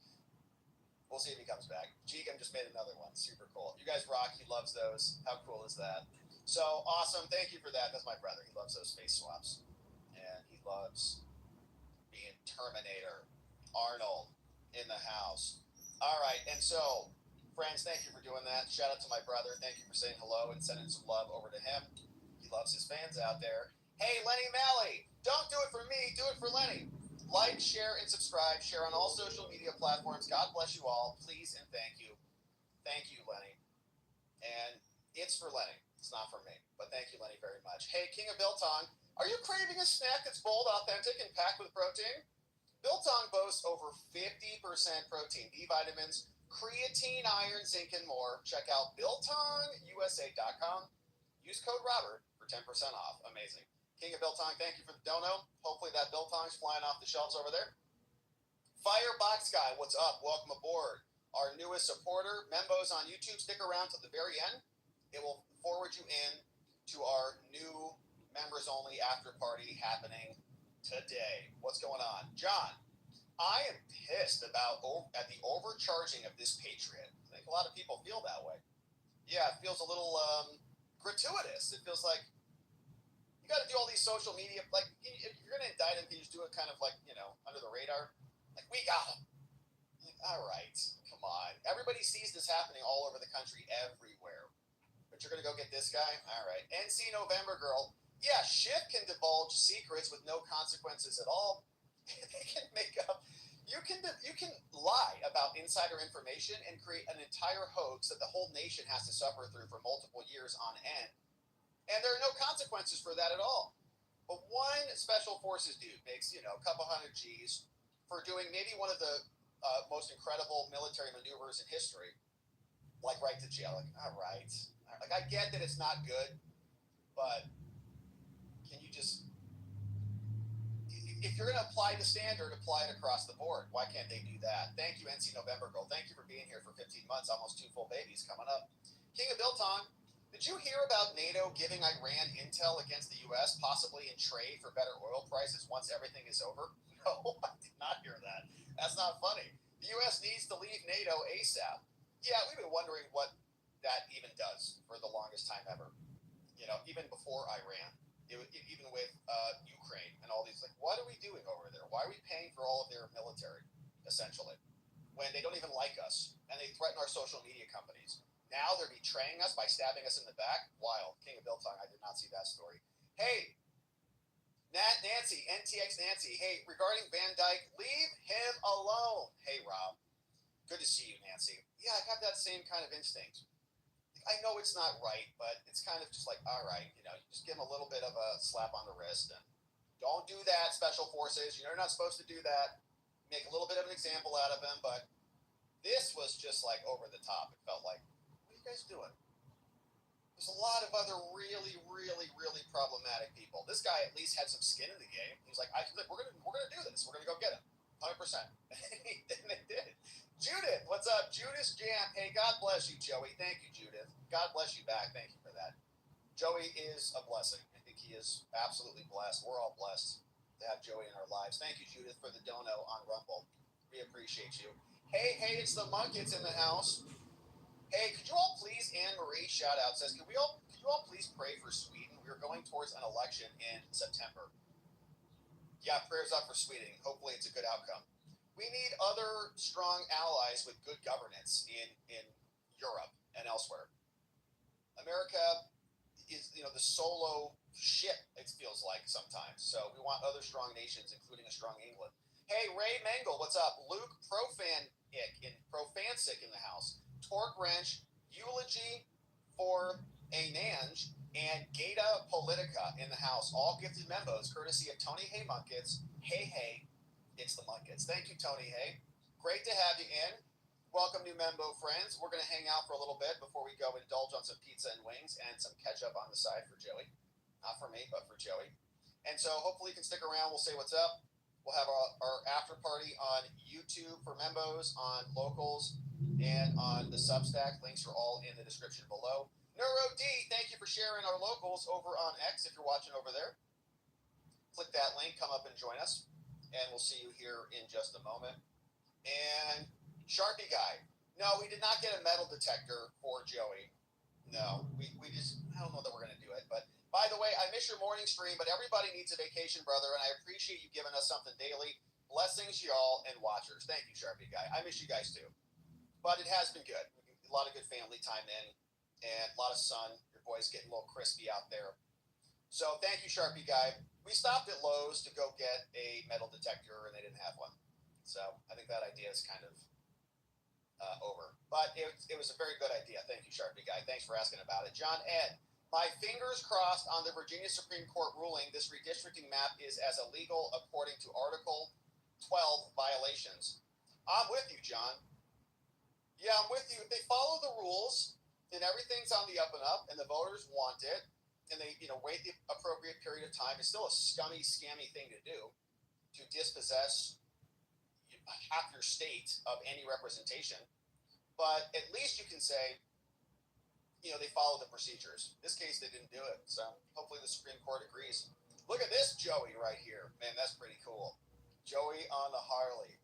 We'll see if he comes back. Jeegum just made another one. Super cool. You guys rock. He loves those. How cool is that? So awesome. Thank you for that. That's my brother. He loves those face swaps. And he loves being Terminator. Arnold in the house. All right. And so, friends, thank you for doing that. Shout out to my brother. Thank you for saying hello and sending some love over to him. He loves his fans out there. Hey, Lenny Malley, don't do it for me. Do it for Lenny. Like, share, and subscribe. Share on all social media platforms. God bless you all. Please and thank you. Thank you, Lenny. And it's for Lenny. It's not for me. But thank you, Lenny, very much. Hey, King of Biltong, are you craving a snack that's bold, authentic, and packed with protein? Biltong boasts over 50% protein, B vitamins, creatine, iron, zinc, and more. Check out BiltongUSA.com. Use code Robert for 10% off. Amazing. King of Biltong, thank you for the dono. Hopefully that Biltong's flying off the shelves over there. Firebox Guy, what's up? Welcome aboard. Our newest supporter, Membos on YouTube, stick around to the very end. It will forward you in to our new members-only after party happening today. What's going on? John, I am pissed at the overcharging of this Patriot. I think a lot of people feel that way. Yeah, it feels a little gratuitous. It feels like you got to do all these social media. Like, if you're going to indict him, can you just do it kind of like, under the radar? Like, we got him. Like, all right, come on. Everybody sees this happening all over the country, everywhere. But you're going to go get this guy? All right. NC November Girl. Yeah, Schiff can divulge secrets with no consequences at all. They can make up. You can lie about insider information and create an entire hoax that the whole nation has to suffer through for multiple years on end. And there are no consequences for that at all. But one special forces dude makes, a couple hundred G's for doing maybe one of the most incredible military maneuvers in history. Like right to jail. Like, all right. Like, I get that it's not good, but can you just... If you're going to apply the standard, apply it across the board. Why can't they do that? Thank you, NC November Girl. Thank you for being here for 15 months, almost 2 full babies coming up. King of Biltong, did you hear about NATO giving Iran intel against the U.S., possibly in trade for better oil prices once everything is over? No, I did not hear that. That's not funny. The U.S. needs to leave NATO ASAP. Yeah, we've been wondering what that even does for the longest time ever. Even before Iran. Even with Ukraine and all these, like, what are we doing over there? Why are we paying for all of their military, essentially, when they don't even like us and they threaten our social media companies? Now they're betraying us by stabbing us in the back? Wild. King of Biltong, I did not see that story. Hey, Nancy, NTX Nancy. Hey, regarding Van Dyke, leave him alone. Hey, Rob. Good to see you, Nancy. Yeah, I have that same kind of instinct. I know it's not right, but it's kind of just like, all right, you just give him a little bit of a slap on the wrist and don't do that, special forces. You're not supposed to do that. Make a little bit of an example out of him, but this was just like over the top. It felt like, what are you guys doing? There's a lot of other really, really, really problematic people. This guy at least had some skin in the game. He's like, we're gonna do this. We're gonna go get him, 100%. And they did. Judith, what's up? Judas Jam. Hey, God bless you, Joey. Thank you, Judith. God bless you back. Thank you for that. Joey is a blessing. I think he is absolutely blessed. We're all blessed to have Joey in our lives. Thank you, Judith, for the dono on Rumble. We appreciate you. Hey, it's the Munkets in the house. Hey, could you all please, Anne Marie shout out says, could you all please pray for Sweden? We are going towards an election in September. Yeah, prayers up for Sweden. Hopefully it's a good outcome. We need other strong allies with good governance in Europe and elsewhere. America is, the solo ship, it feels like sometimes. So we want other strong nations, including a strong England. Hey, Ray Mangle, what's up? Luke Profansic in the house. Torque Wrench, Eulogy for a Nange, and Gata Politica in the house. All gifted members, courtesy of Tony Hay Munkets. Hey, it's the Munkets. Thank you, Tony Hay. Great to have you in. Welcome, new Membo friends. We're going to hang out for a little bit before we go indulge on some pizza and wings and some ketchup on the side for Joey. Not for me, but for Joey. And so hopefully you can stick around. We'll say what's up. We'll have our after party on YouTube for Membos, on Locals, and on the Substack. Links are all in the description below. Neuro D, thank you for sharing our Locals over on X if you're watching over there. Click that link, come up and join us, and we'll see you here in just a moment. And Sharpie Guy. No, we did not get a metal detector for Joey. No, we just, I don't know that we're going to do it. But by the way, I miss your morning stream, but everybody needs a vacation, brother, and I appreciate you giving us something daily. Blessings, y'all, and watchers. Thank you, Sharpie Guy. I miss you guys too. But it has been good. A lot of good family time in, and a lot of sun. Your boy's getting a little crispy out there. So thank you, Sharpie Guy. We stopped at Lowe's to go get a metal detector, and they didn't have one. So I think that idea is kind of over. But it was a very good idea. Thank you, Sharpie Guy. Thanks for asking about it. John Ed, my fingers crossed on the Virginia Supreme Court ruling. This redistricting map is as illegal according to Article 12 violations. I'm with you, John. Yeah, I'm with you. If they follow the rules and everything's on the up and up and the voters want it and they, wait the appropriate period of time, it's still a scummy, scammy thing to do, to dispossess half your state of any representation. But at least you can say, they follow the procedures. In this case, they didn't do it. So hopefully the Supreme Court agrees. Look at this Joey right here. Man, that's pretty cool. Joey on the Harley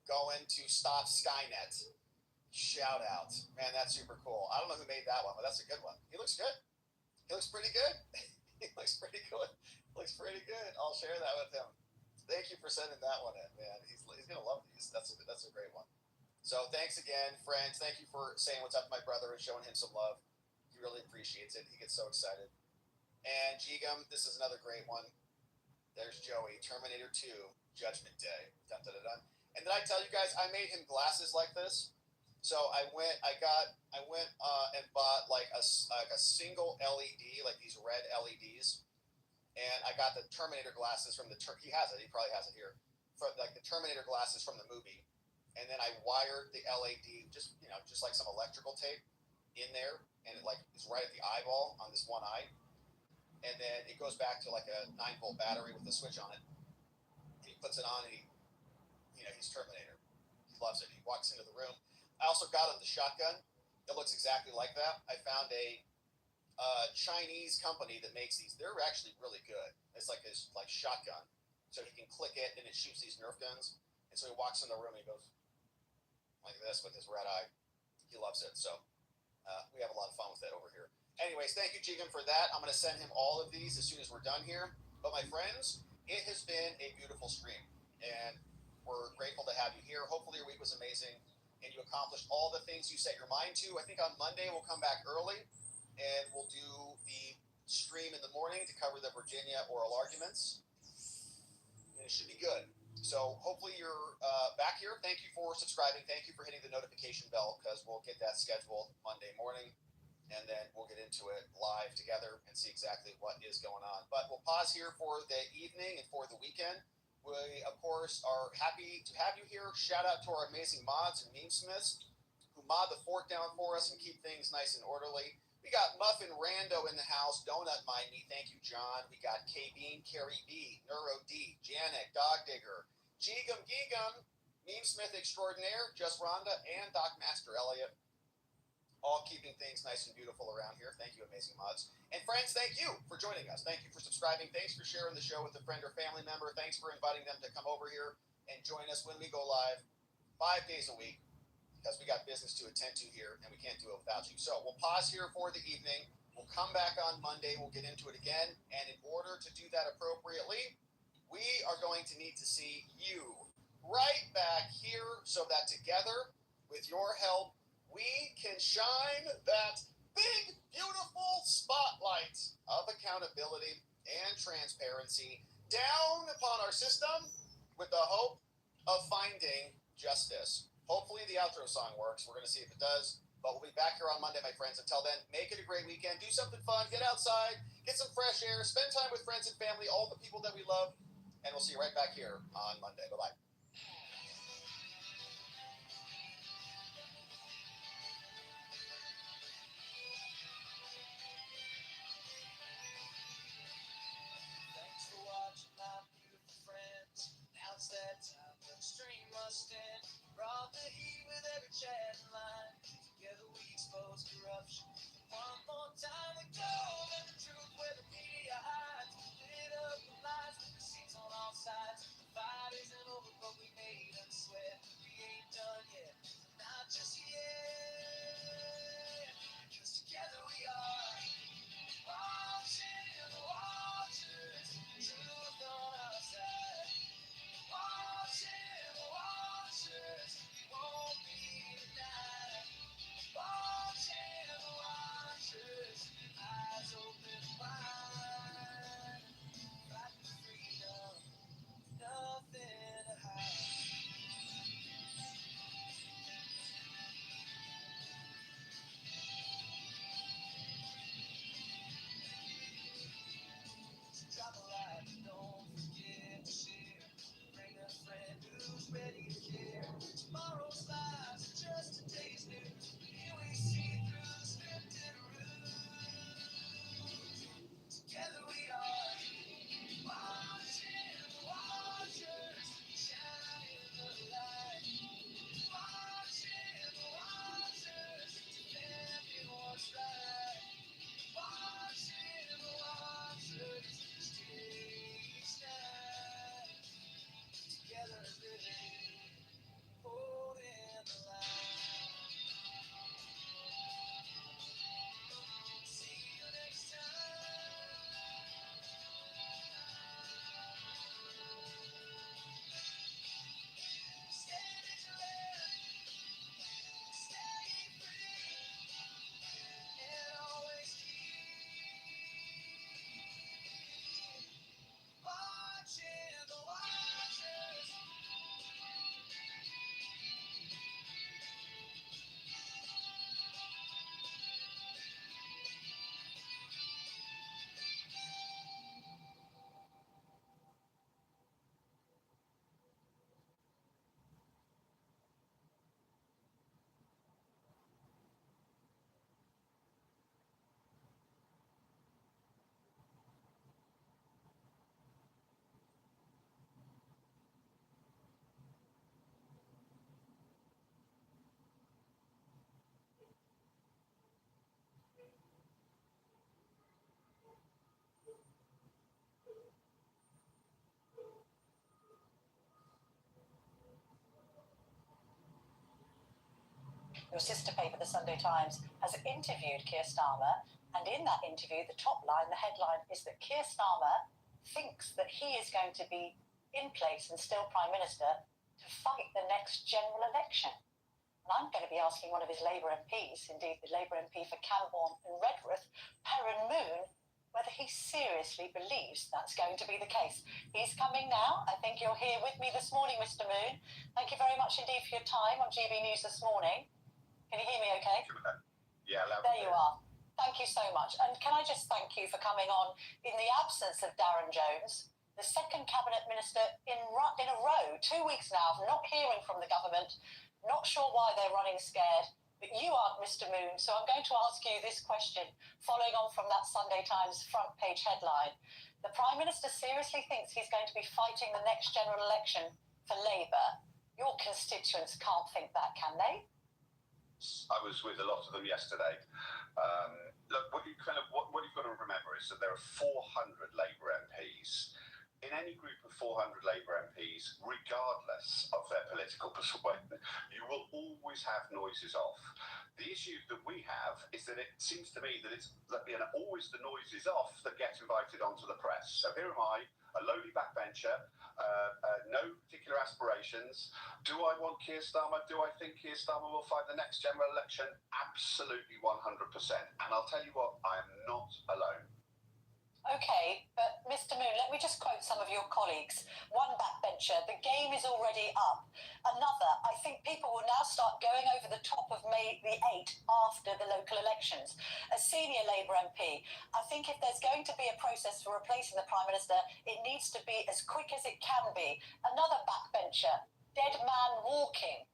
going to stop Skynet. Shout out. Man, that's super cool. I don't know who made that one, but that's a good one. He looks good. He looks pretty good. He looks pretty good. Looks pretty good. I'll share that with him. Thank you for sending that one in, man. He's going to love these. That's a great one. So thanks again, friends. Thank you for saying what's up to my brother and showing him some love. He really appreciates it. He gets so excited. And Jigum, this is another great one. There's Joey, Terminator 2, Judgment Day. Dun, dun, dun, dun. And did I tell you guys I made him glasses like this? So I went and bought like a single LED, like these red LEDs, and I got the Terminator glasses from he has it. He probably has it here. For like the Terminator glasses from the movie. And then I wired the LED, just like some electrical tape in there, and it like is right at the eyeball on this one eye. And then it goes back to like a 9-volt battery with a switch on it. And he puts it on, and he's Terminator. He loves it. He walks into the room. I also got him the shotgun. It looks exactly like that. I found a Chinese company that makes these. They're actually really good. It's like this shotgun, so he can click it and it shoots these Nerf guns. And so he walks in the room and he goes like this with his red eye. He loves it. So we have a lot of fun with it over here. Anyways, thank you, Jigan, for that. I'm going to send him all of these as soon as we're done here. But my friends, it has been a beautiful stream, and we're grateful to have you here. Hopefully your week was amazing, and you accomplished all the things you set your mind to. I think on Monday we'll come back early, and we'll do the stream in the morning to cover the Virginia oral arguments. And it should be good. So hopefully you're back here. Thank you for subscribing. Thank you for hitting the notification bell, because we'll get that scheduled Monday morning, and then we'll get into it live together and see exactly what is going on. But we'll pause here for the evening and for the weekend. We, of course, are happy to have you here. Shout out to our amazing mods and meme smiths who mod the fort down for us and keep things nice and orderly. We got Muffin Rando in the house. Donut Mind Me. Thank you, John. We got K-Bean, Carrie B, Neuro D, Janet, Dog Digger, Geegum Geegum, Meme Smith Extraordinaire, Just Rhonda, and Doc Master Elliott. All keeping things nice and beautiful around here. Thank you, amazing mods. And friends, thank you for joining us. Thank you for subscribing. Thanks for sharing the show with a friend or family member. Thanks for inviting them to come over here and join us when we go live 5 days a week. because we got business to attend to here, and we can't do it without you. So we'll pause here for the evening. We'll come back on Monday. We'll get into it again. And in order to do that appropriately, we are going to need to see you right back here so that together, with your help, we can shine that big, beautiful spotlight of accountability and transparency down upon our system with the hope of finding justice. Hopefully the outro song works. We're going to see if it does. But we'll be back here on Monday, my friends. Until then, make it a great weekend. Do something fun. Get outside. Get some fresh air. Spend time with friends and family, all the people that we love. And we'll see you right back here on Monday. Bye-bye. Thanks for watching, my beautiful friends. Now it's that time the stream must end. Brought the heat with every chat line. Together we expose corruption. One more time we go at the truth where the media hides. Lit up the lies with receipts on all sides. The fight isn't over, but we made them swear we ain't done yet. Not just yet. Cause together we are watching the watchers. Truth on our side. Watching the watchers. We won't be denied. Watching the watchers. Eyes open wide. Fight for freedom. Nothing to hide. So drop a like, don't forget to share. Bring a friend who's ready to care. Tomorrow's lives are just today's news. Here we see through the scripted ruse. Together we are watching the watchers shine the light. Watching the watchers defending what's right. Watching the watchers stage night. Together living, holding the line. See you next time. Stay vigilant, stay free, and always keep watching the watchers. Your sister paper, the Sunday Times, has interviewed Keir Starmer, and in that interview, the top line, the headline, is that Keir Starmer thinks that he is going to be in place and still Prime Minister to fight the next general election. And I'm going to be asking one of his Labour MPs, indeed the Labour MP for Camborne and Redruth, Perrin Moon, whether he seriously believes that's going to be the case. He's coming now. I think you're here with me this morning, Mr. Moon. Thank you very much indeed for your time on GB News this morning. Can you hear me okay? Yeah, there you are. Thank you so much. And can I just thank you for coming on in the absence of Darren Jones, the second cabinet minister in a row, 2 weeks now, of not hearing from the government, not sure why they're running scared, but you aren't, Mr. Moon. So I'm going to ask you this question, following on from that Sunday Times front page headline. The Prime Minister seriously thinks he's going to be fighting the next general election for Labour. Your constituents can't think that, can they? I was with a lot of them yesterday. Look, what you've got to remember is that there are 400 Labour MPs in any group of 400 Labour MPs, regardless of their political persuasion, you will always have noises off. The issue that we have is that it seems to me that it's always the noises off that get invited onto the press. So here am I, a lowly backbencher, no particular aspirations. Do I want Keir Starmer? Do I think Keir Starmer will fight the next general election? Absolutely 100%. And I'll tell you what, I am not alone. Okay, but Mr. Moon, let me just quote some of your colleagues. One backbencher, the game is already up. Another, I think people will now start going over the top of May the 8th after the local elections. A senior Labour MP, I think if there's going to be a process for replacing the Prime Minister, it needs to be as quick as it can be. Another backbencher, dead man walking.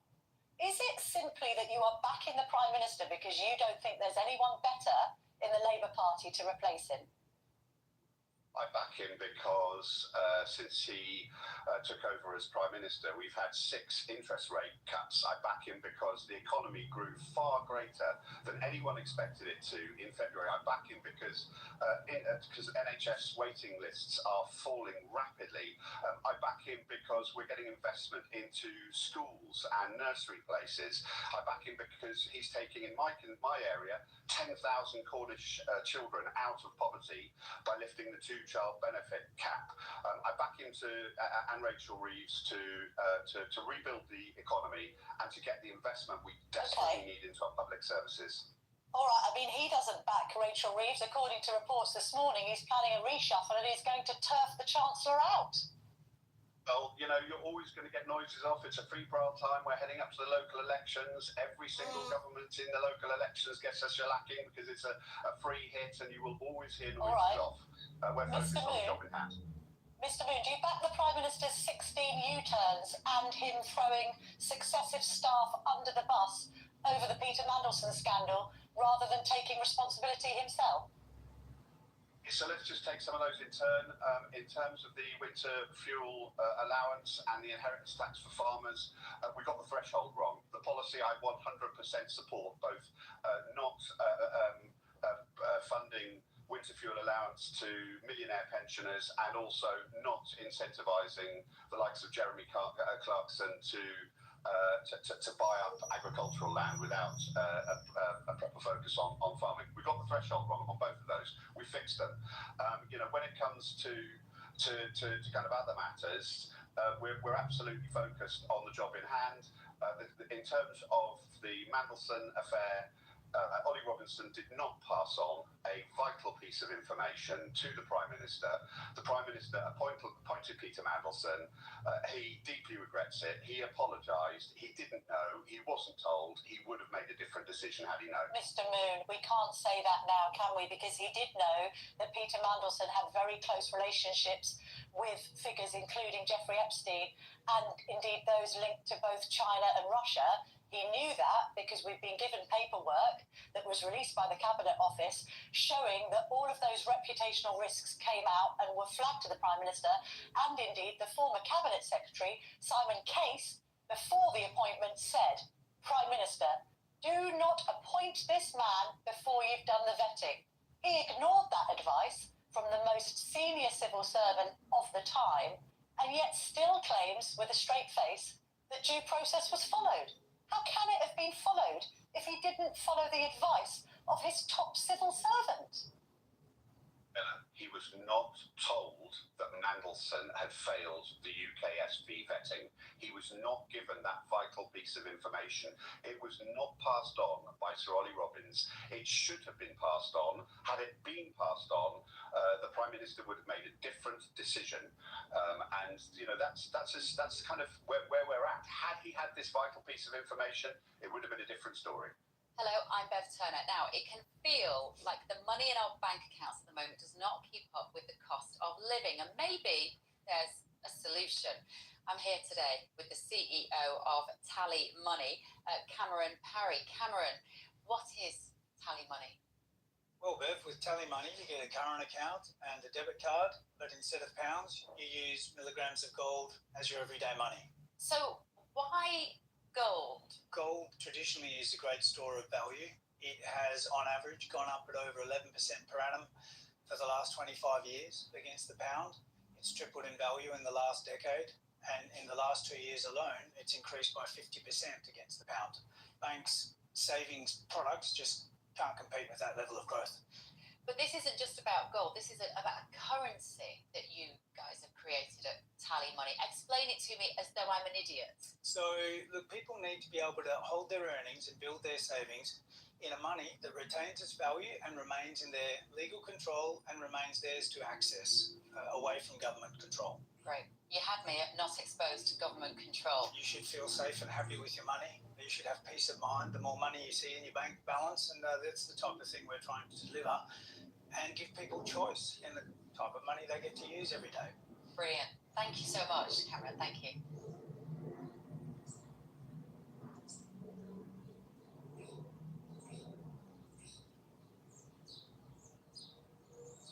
Is it simply that you are backing the Prime Minister because you don't think there's anyone better in the Labour Party to replace him? I back him because since he took over as Prime Minister, we've had 6 interest rate cuts. I back him because the economy grew far greater than anyone expected it to in February. I back him because NHS waiting lists are falling rapidly. I back him because we're getting investment into schools and nursery places. I back him because he's taking, in my area, 10,000 Cornish children out of poverty by lifting the two-child benefit cap. I back him and Rachel Reeves to rebuild the economy and to get the investment we desperately need into our public services. All right, I mean, he doesn't back Rachel Reeves. According to reports this morning, he's planning a reshuffle and he's going to turf the Chancellor out. Well, you know, you're always going to get noises off. It's a febrile time. We're heading up to the local elections. Every single government in the local elections gets a shellacking because it's a free hit, and you will always hear noises off. We're focused on the job in hand. Mr. Moon, do you back the Prime Minister's 16 U-turns and him throwing successive staff under the bus over the Peter Mandelson scandal rather than taking responsibility himself? So let's just take some of those in turn. In terms of the winter fuel allowance and the inheritance tax for farmers, we got the threshold wrong. The policy I 100% support, both not funding winter fuel allowance to millionaire pensioners and also not incentivising the likes of Jeremy Clarkson to buy up agricultural land without a proper focus on farming. We got the threshold wrong on both of those. We fixed them. When it comes to kind of other matters, we're absolutely focused on the job in hand. In terms of the Mandelson affair, Ollie Robinson did not pass on a vital piece of information to the Prime Minister. The Prime Minister appointed Peter Mandelson. He deeply regrets it. He apologised. He didn't know. He wasn't told. He would have made a different decision had he known. Mr. Moon, we can't say that now, can we? Because he did know that Peter Mandelson had very close relationships with figures including Jeffrey Epstein and indeed those linked to both China and Russia. He knew that because we've been given paperwork that was released by the Cabinet Office showing that all of those reputational risks came out and were flagged to the Prime Minister, and indeed the former Cabinet Secretary, Simon Case, before the appointment said, Prime Minister, do not appoint this man before you've done the vetting. He ignored that advice from the most senior civil servant of the time and yet still claims with a straight face that due process was followed. How can it have been followed if he didn't follow the advice of his top civil servant? He was not told that Mandelson had failed the UKSV vetting. He was not given that vital piece of information. It was not passed on by Sir Ollie Robbins. It should have been passed on. Had it been passed on, the Prime Minister would have made a different decision. That's kind of where we're at. Had he had this vital piece of information, it would have been a different story. Hello, I'm Bev Turner. Now, it can feel like the money in our bank accounts at the moment does not keep up with the cost of living, and maybe there's a solution. I'm here today with the CEO of Tally Money, Cameron Parry. Cameron, what is Tally Money? Well, Bev, with Tally Money, you get a current account and a debit card, but instead of pounds, you use milligrams of gold as your everyday money. So, why gold? Gold traditionally is a great store of value. It has, on average, gone up at over 11% per annum for the last 25 years against the pound. It's tripled in value in the last decade, and in the last 2 years alone, it's increased by 50% against the pound. Banks' savings products just can't compete with that level of growth. But this isn't just about gold. This is about a currency that you guys have created at Tally Money. Explain it to me as though I'm an idiot. So, look, people need to be able to hold their earnings and build their savings in a money that retains its value and remains in their legal control and remains theirs to access, away from government control. Great. You had me at not exposed to government control. You should feel safe and happy with your money. You should have peace of mind the more money you see in your bank balance, and that's the type of thing we're trying to deliver, and give people choice in the type of money they get to use every day. Brilliant. Thank you so much, Cameron. Thank you.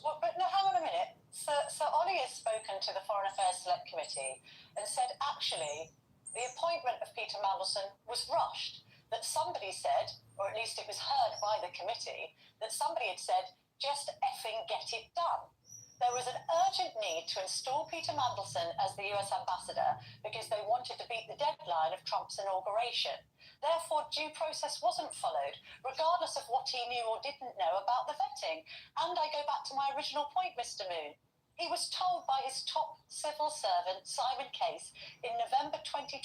Well, but no, hang on a minute. So Ollie has spoken to the Foreign Affairs Select Committee and said, actually, the appointment of Peter Mandelson was rushed. That somebody said, or at least it was heard by the committee, that somebody had said, just effing get it done. There was an urgent need to install Peter Mandelson as the US ambassador because they wanted to beat the deadline of Trump's inauguration. Therefore, due process wasn't followed, regardless of what he knew or didn't know about the vetting. And I go back to my original point, Mr. Moon. He was told by his top civil servant, Simon Case, in November 2024,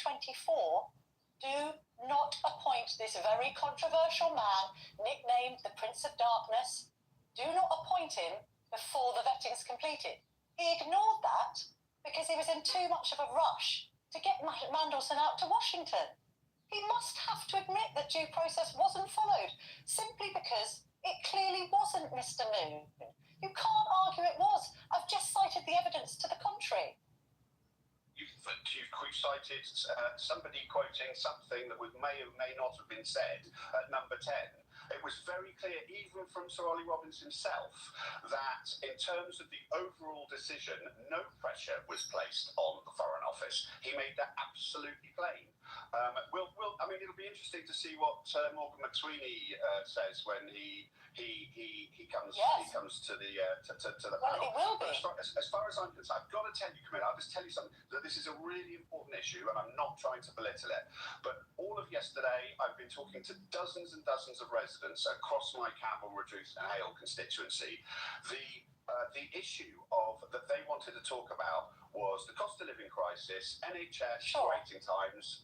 do not appoint this very controversial man, nicknamed the Prince of Darkness. Do not appoint him before the vetting's completed. He ignored that because he was in too much of a rush to get Mandelson out to Washington. He must have to admit that due process wasn't followed, simply because it clearly wasn't, Mr. Moon. You can't argue it was. I've just cited the evidence to the contrary. You've cited somebody quoting something that may or may not have been said at number 10. It was very clear, even from Sir Ollie Robbins himself, that in terms of the overall decision, no pressure was placed on the Foreign Office. He made that absolutely plain. It'll be interesting to see what Morgan McSweeney says when he comes to the panel. It will be. As far as I'm concerned, I've got to tell you, Camilla, I'll just tell you something, that this is a really important issue, and I'm not trying to belittle it. But all of yesterday, I've been talking to dozens and dozens of residents across my Campbell, Reduce and Hale constituency. The issue that they wanted to talk about was the cost of living crisis, NHS waiting times,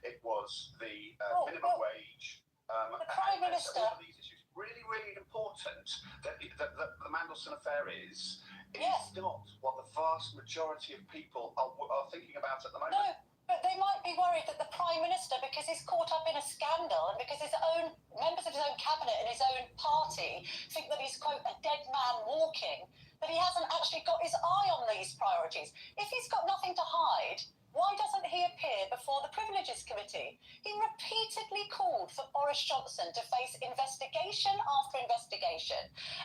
it was the minimum wage, the Prime Minister. All of these issues. Really, really important that the Mandelson affair is not what the vast majority of people are thinking about at the moment. No, but they might be worried that the Prime Minister, because he's caught up in a scandal and because his own members of his own cabinet and his own party think that he's, quote, a dead man walking, that he hasn't actually got his eye on these priorities. If he's got nothing to hide, why doesn't he appear before the Privileges Committee? He repeatedly called for Boris Johnson to face investigation after investigation.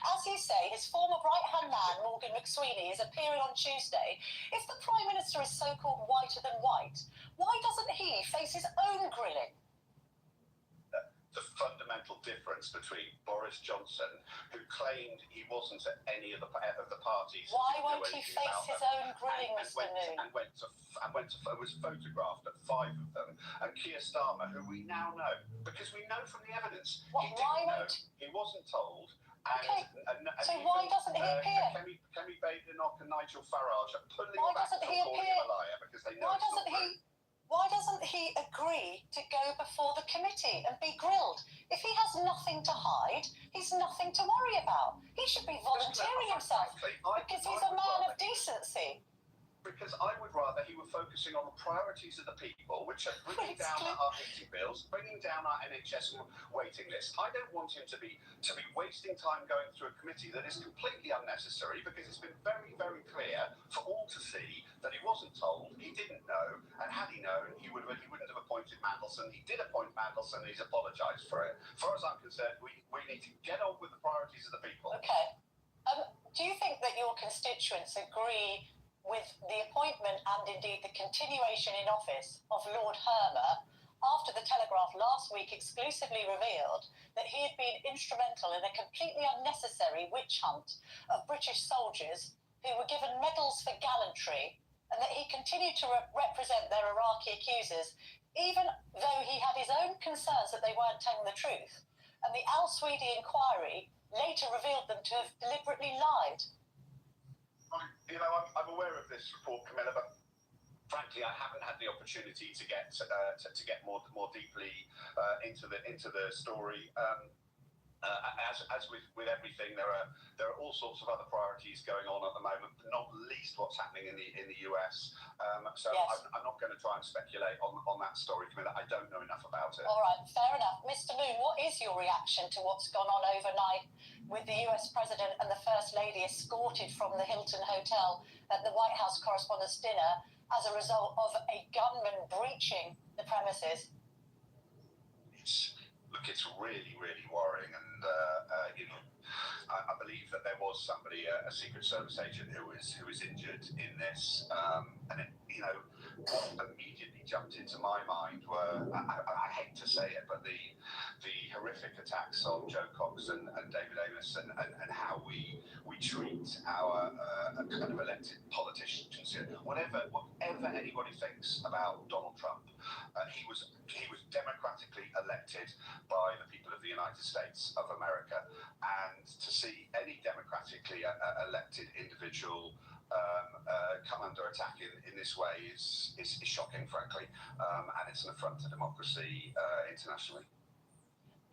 As you say, his former right-hand man, Morgan McSweeney, is appearing on Tuesday. If the Prime Minister is so-called whiter than white, why doesn't he face his own grilling? The fundamental difference between Boris Johnson, who claimed he wasn't at any of the parties. Why won't he face his own grilling, Mr. Moon? And was photographed at 5 of them. And Keir Starmer, who we now know, because we know from the evidence, he wasn't told. So why doesn't he appear? Kemi Badenoch and Nigel Farage are pulling Why back doesn't from he calling appear? him a liar because they know it's not true. Why doesn't he agree to go before the committee and be grilled? If he has nothing to hide, he's nothing to worry about. He should be volunteering himself because he's a man of decency. Because I would rather he were focusing on the priorities of the people, which are bringing down our heating bills, bringing down our NHS waiting list. I don't want him to be wasting time going through a committee that is completely unnecessary, because it's been very, very clear for all to see that he wasn't told, he didn't know, and had he known, he wouldn't have appointed Mandelson. He did appoint Mandelson, and he's apologised for it. As far as I'm concerned, we need to get on with the priorities of the people. Okay. Do you think that your constituents agree with the appointment and indeed the continuation in office of Lord Hermer after the Telegraph last week exclusively revealed that he had been instrumental in a completely unnecessary witch hunt of British soldiers who were given medals for gallantry, and that he continued to represent their Iraqi accusers, even though he had his own concerns that they weren't telling the truth. And the Al-Swedi inquiry later revealed them to have deliberately lied. I'm aware of this report, Camilla, but frankly, I haven't had the opportunity to get more deeply into the story. As with everything, there are all sorts of other priorities going on at the moment, not least what's happening in the US. So yes. I'm not going to try and speculate on that story, Camilla. I don't know enough about it. All right, fair enough. Mr. Moon, what is your reaction to what's gone on overnight with the US President and the First Lady escorted from the Hilton Hotel at the White House Correspondents' Dinner as a result of a gunman breaching the premises? It's really, really worrying, and I believe that there was somebody, a Secret Service agent, who was injured in this, and what immediately jumped into my mind were, I hate to say it, but the horrific attacks on Joe Cox and David Amos, and how we treat our kind of elected politicians. Whatever anybody thinks about Donald Trump, he was democratically elected by the people of the United States of America, and to see any democratically elected individual come under attack in this way is shocking, frankly, and it's an affront to democracy internationally.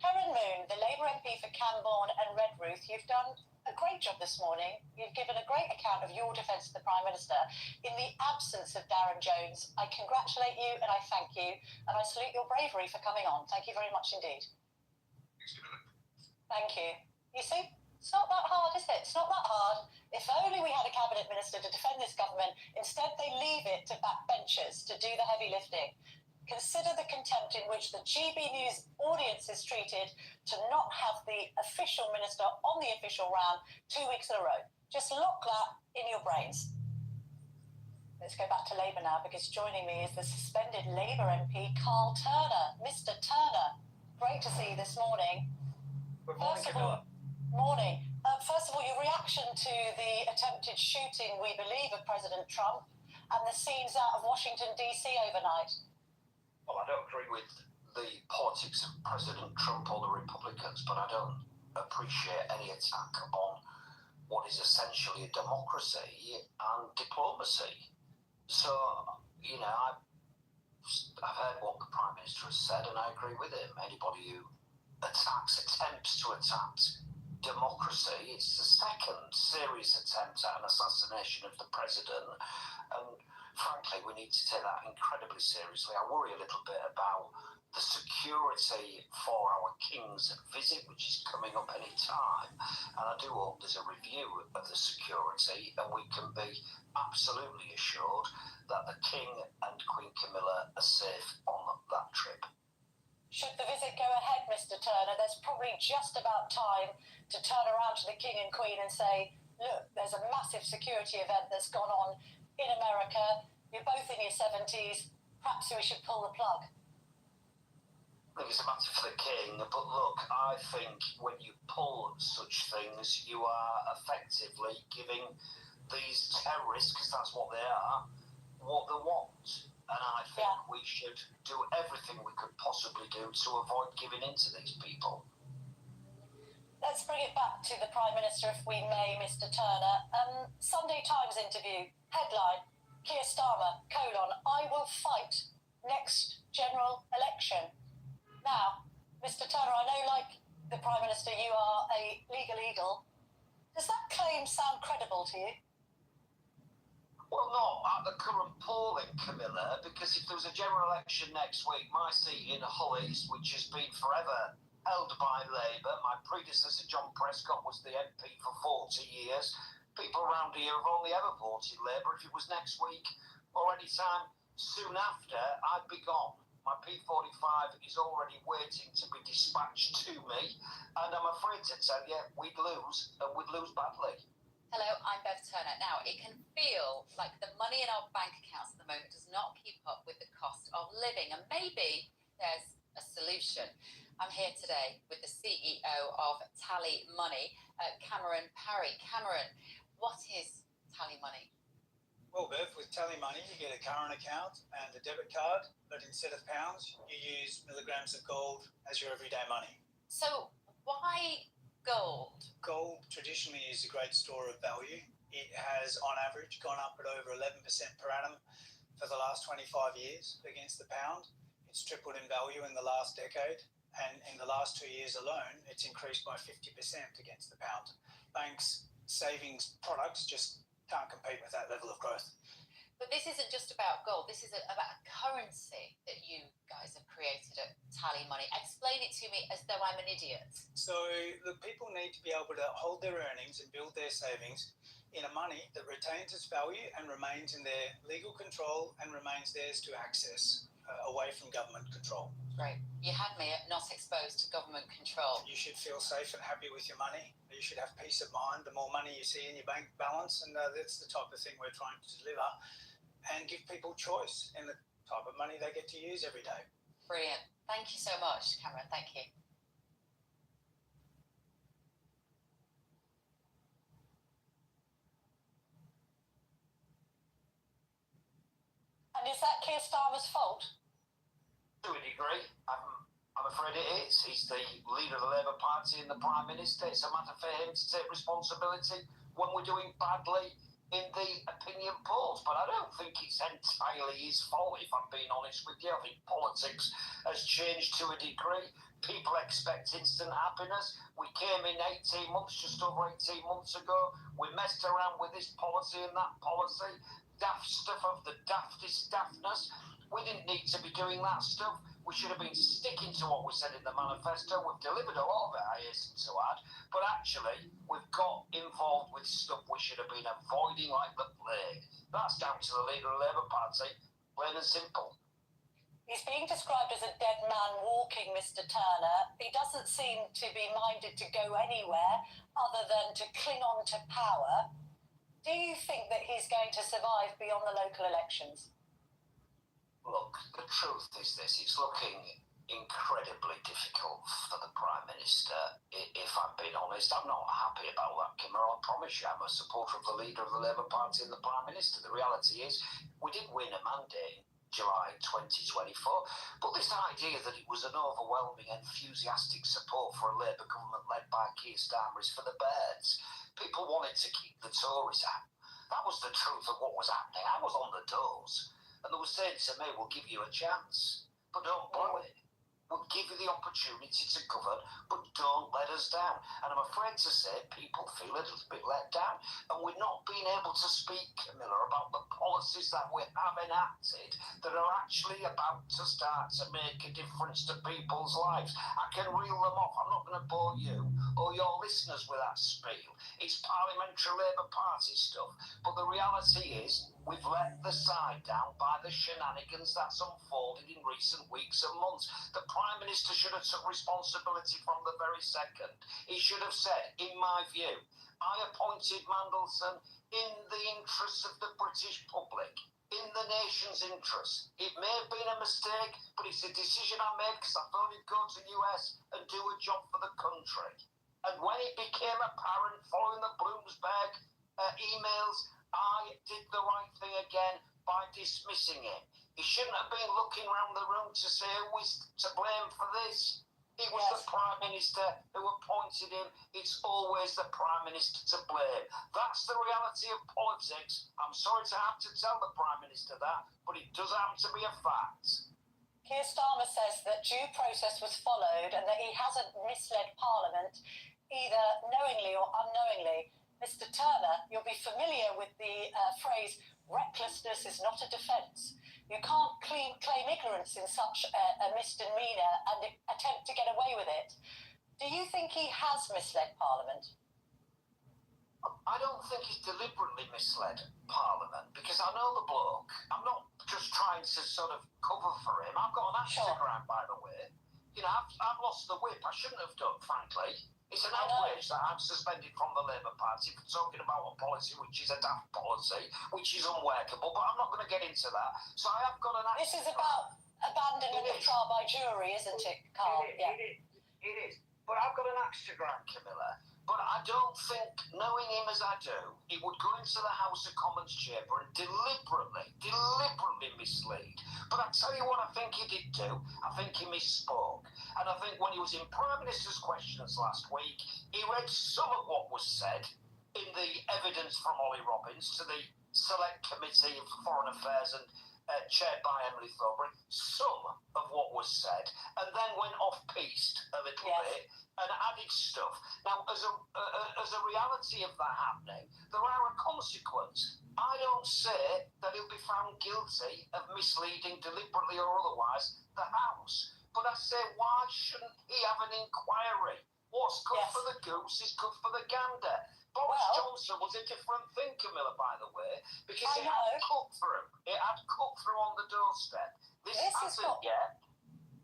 Karen Moon, the Labour MP for Camborne and Redruth, you've done a great job this morning. You've given a great account of your defence of the Prime Minister in the absence of Darren Jones. I congratulate you and I thank you, and I salute your bravery for coming on. Thank you very much indeed. Thank you. You see, it's not that hard, is it? It's not that hard. If only we had a cabinet minister to defend this government. Instead, they leave it to backbenchers to do the heavy lifting. Consider the contempt in which the GB News audience is treated to not have the official minister on the official round 2 weeks in a row. Just lock that in your brains. Let's go back to Labour now, because joining me is the suspended Labour MP, Carl Turner. Mr. Turner, great to see you this morning. Good morning, Camilla. Morning. First of all, your reaction to the attempted shooting, we believe, of President Trump and the scenes out of Washington, D.C. overnight. Well, I don't agree with the politics of President Trump or the Republicans, but I don't appreciate any attack on what is essentially a democracy and diplomacy. So, I've heard what the Prime Minister has said, and I agree with him. Anybody who attempts to attack democracy, it's the second serious attempt at an assassination of the President, and frankly, we need to take that incredibly seriously. I worry a little bit about the security for our King's visit, which is coming up any time, and I do hope there's a review of the security and we can be absolutely assured that the King and Queen Camilla are safe on that trip. Should the visit go ahead, Mr. Turner, there's probably just about time to turn around to the King and Queen and say, look, there's a massive security event that's gone on in America. You're both in your 70s. Perhaps we should pull the plug. I think it's a matter for the King, but look, I think when you pull such things, you are effectively giving these terrorists, because that's what they are, what they want. And I think we should do everything we could possibly do to avoid giving in to these people. Let's bring it back to the Prime Minister, if we may, Mr. Turner. Sunday Times interview, headline, Keir Starmer, : I will fight next general election. Now, Mr. Turner, I know, like the Prime Minister, you are a legal eagle. Does that claim sound credible to you? Well, not at the current polling, Camilla, because if there was a general election next week, my seat in Hull East, which has been forever held by Labour, my predecessor John Prescott was the MP for 40 years, people around here have only ever voted Labour. If it was next week or any time soon after, I'd be gone. My P45 is already waiting to be dispatched to me, and I'm afraid to tell you, we'd lose, and we'd lose badly. Hello, I'm Bev Turner. Now, it can feel like the money in our bank accounts at the moment does not keep up with the cost of living, and maybe there's a solution. I'm here today with the CEO of Tally Money, Cameron Parry. Cameron, what is Tally tally money? Well, Bev, with Tally Money, you get a current account and a debit card, but instead of pounds, you use milligrams of gold as your everyday money. So why gold? Gold traditionally is a great store of value. It has, on average, gone up at over 11% per annum for the last 25 years against the pound. It's tripled in value in the last decade, and in the last 2 years alone, it's increased by 50% against the pound. Banks' savings products just can't compete with that level of growth. But this isn't just about gold. This is about a currency that you guys have created at Tally Money. Explain it to me as though I'm an idiot. So the people need to be able to hold their earnings and build their savings in a money that retains its value and remains in their legal control and remains theirs to access away from government control. Great. You had me at not exposed to government control. You should feel safe and happy with your money. You should have peace of mind. The more money you see in your bank balance, and that's the type of thing we're trying to deliver, and give people choice in the type of money they get to use every day. Brilliant. Thank you so much, Cameron. Thank you. And is that Keir Starmer's fault? To a degree, I'm afraid it is. He's the leader of the Labour Party and the Prime Minister. It's a matter for him to take responsibility when we're doing badly in the opinion polls. But I don't think it's entirely his fault, if I'm being honest with you. I think politics has changed to a degree. People expect instant happiness. We came in 18 months, just over 18 months ago. We messed around with this policy and that policy. Daft stuff of the daftest daftness. We didn't need to be doing that stuff. We should have been sticking to what we said in the manifesto. We've delivered a lot of it, I hasten to add. But actually, we've got involved with stuff we should have been avoiding like the plague. That's down to the leader of the Labour Party, plain and simple. He's being described as a dead man walking, Mr. Turner. He doesn't seem to be minded to go anywhere other than to cling on to power. Do you think that he's going to survive beyond the local elections? Look, the truth is this, it's looking incredibly difficult for the Prime Minister. If I'm being honest, I'm not happy about that, Kimmer. I promise you, I'm a supporter of the leader of the Labour Party and the Prime Minister. The reality is, we did win a mandate in July 2024, but this idea that it was an overwhelming, enthusiastic support for a Labour government led by Keir Starmer is for the birds. People wanted to keep the Tories out. That was the truth of what was happening. I was on the doors. And they were saying to me, we'll give you a chance, but don't blow it. We'll give you the opportunity to govern, but don't let us down. And I'm afraid to say people feel a little bit let down. And we're not being able to speak, Camilla, about the policies that we have enacted that are actually about to start to make a difference to people's lives. I can reel them off. I'm not going to bore you or your listeners with that spiel. It's parliamentary Labour Party stuff. But the reality is, we've let the side down by the shenanigans that's unfolded in recent weeks and months. The Prime Minister should have took responsibility from the very second. He should have said, in my view, I appointed Mandelson in the interests of the British public, in the nation's interest. It may have been a mistake, but it's a decision I made because I thought he'd go to the US and do a job for the country. And when it became apparent following the Bloomsburg emails, I did the right thing again by dismissing him. He shouldn't have been looking around the room to say who is to blame for this. It was the Prime Minister who appointed him. It's always the Prime Minister to blame. That's the reality of politics. I'm sorry to have to tell the Prime Minister that, but it does happen to be a fact. Keir Starmer says that due process was followed and that he hasn't misled Parliament either knowingly or unknowingly. Mr. Turner, you'll be familiar with the phrase, recklessness is not a defence. You can't claim ignorance in such a misdemeanour and attempt to get away with it. Do you think he has misled Parliament? I don't think he's deliberately misled Parliament, because I know the bloke. I'm not just trying to sort of cover for him. I've got an axe to grind, by the way. You know, I've lost the whip. I shouldn't have done, frankly. It's an outrage that I'm suspended from the Labour Party for talking about a policy which is a daft policy, which is unworkable, but I'm not going to get into that. So I have got an axe. This is about abandonment of trial by jury, isn't it, Carl? It is. But I've got an axe to grind, Camilla. But I don't think, knowing him as I do, he would go into the House of Commons chamber and deliberately mislead. But I tell you what I think he did do. I think he misspoke. And I think when he was in Prime Minister's questions last week, he read some of what was said in the evidence from Ollie Robbins to the Select Committee of Foreign Affairs and chaired by Emily Thornbury, some of what was said, and then went off-piste a little bit and added stuff. Now, as a reality of that happening, there are a consequence. I don't say that he'll be found guilty of misleading deliberately or otherwise the House, but I say, why shouldn't he have an inquiry? What's good for the goose is good for the gander. Boris Johnson was a different thing, Camilla, by the way, because it had cut through. It had cut through on the doorstep. This hasn't yet.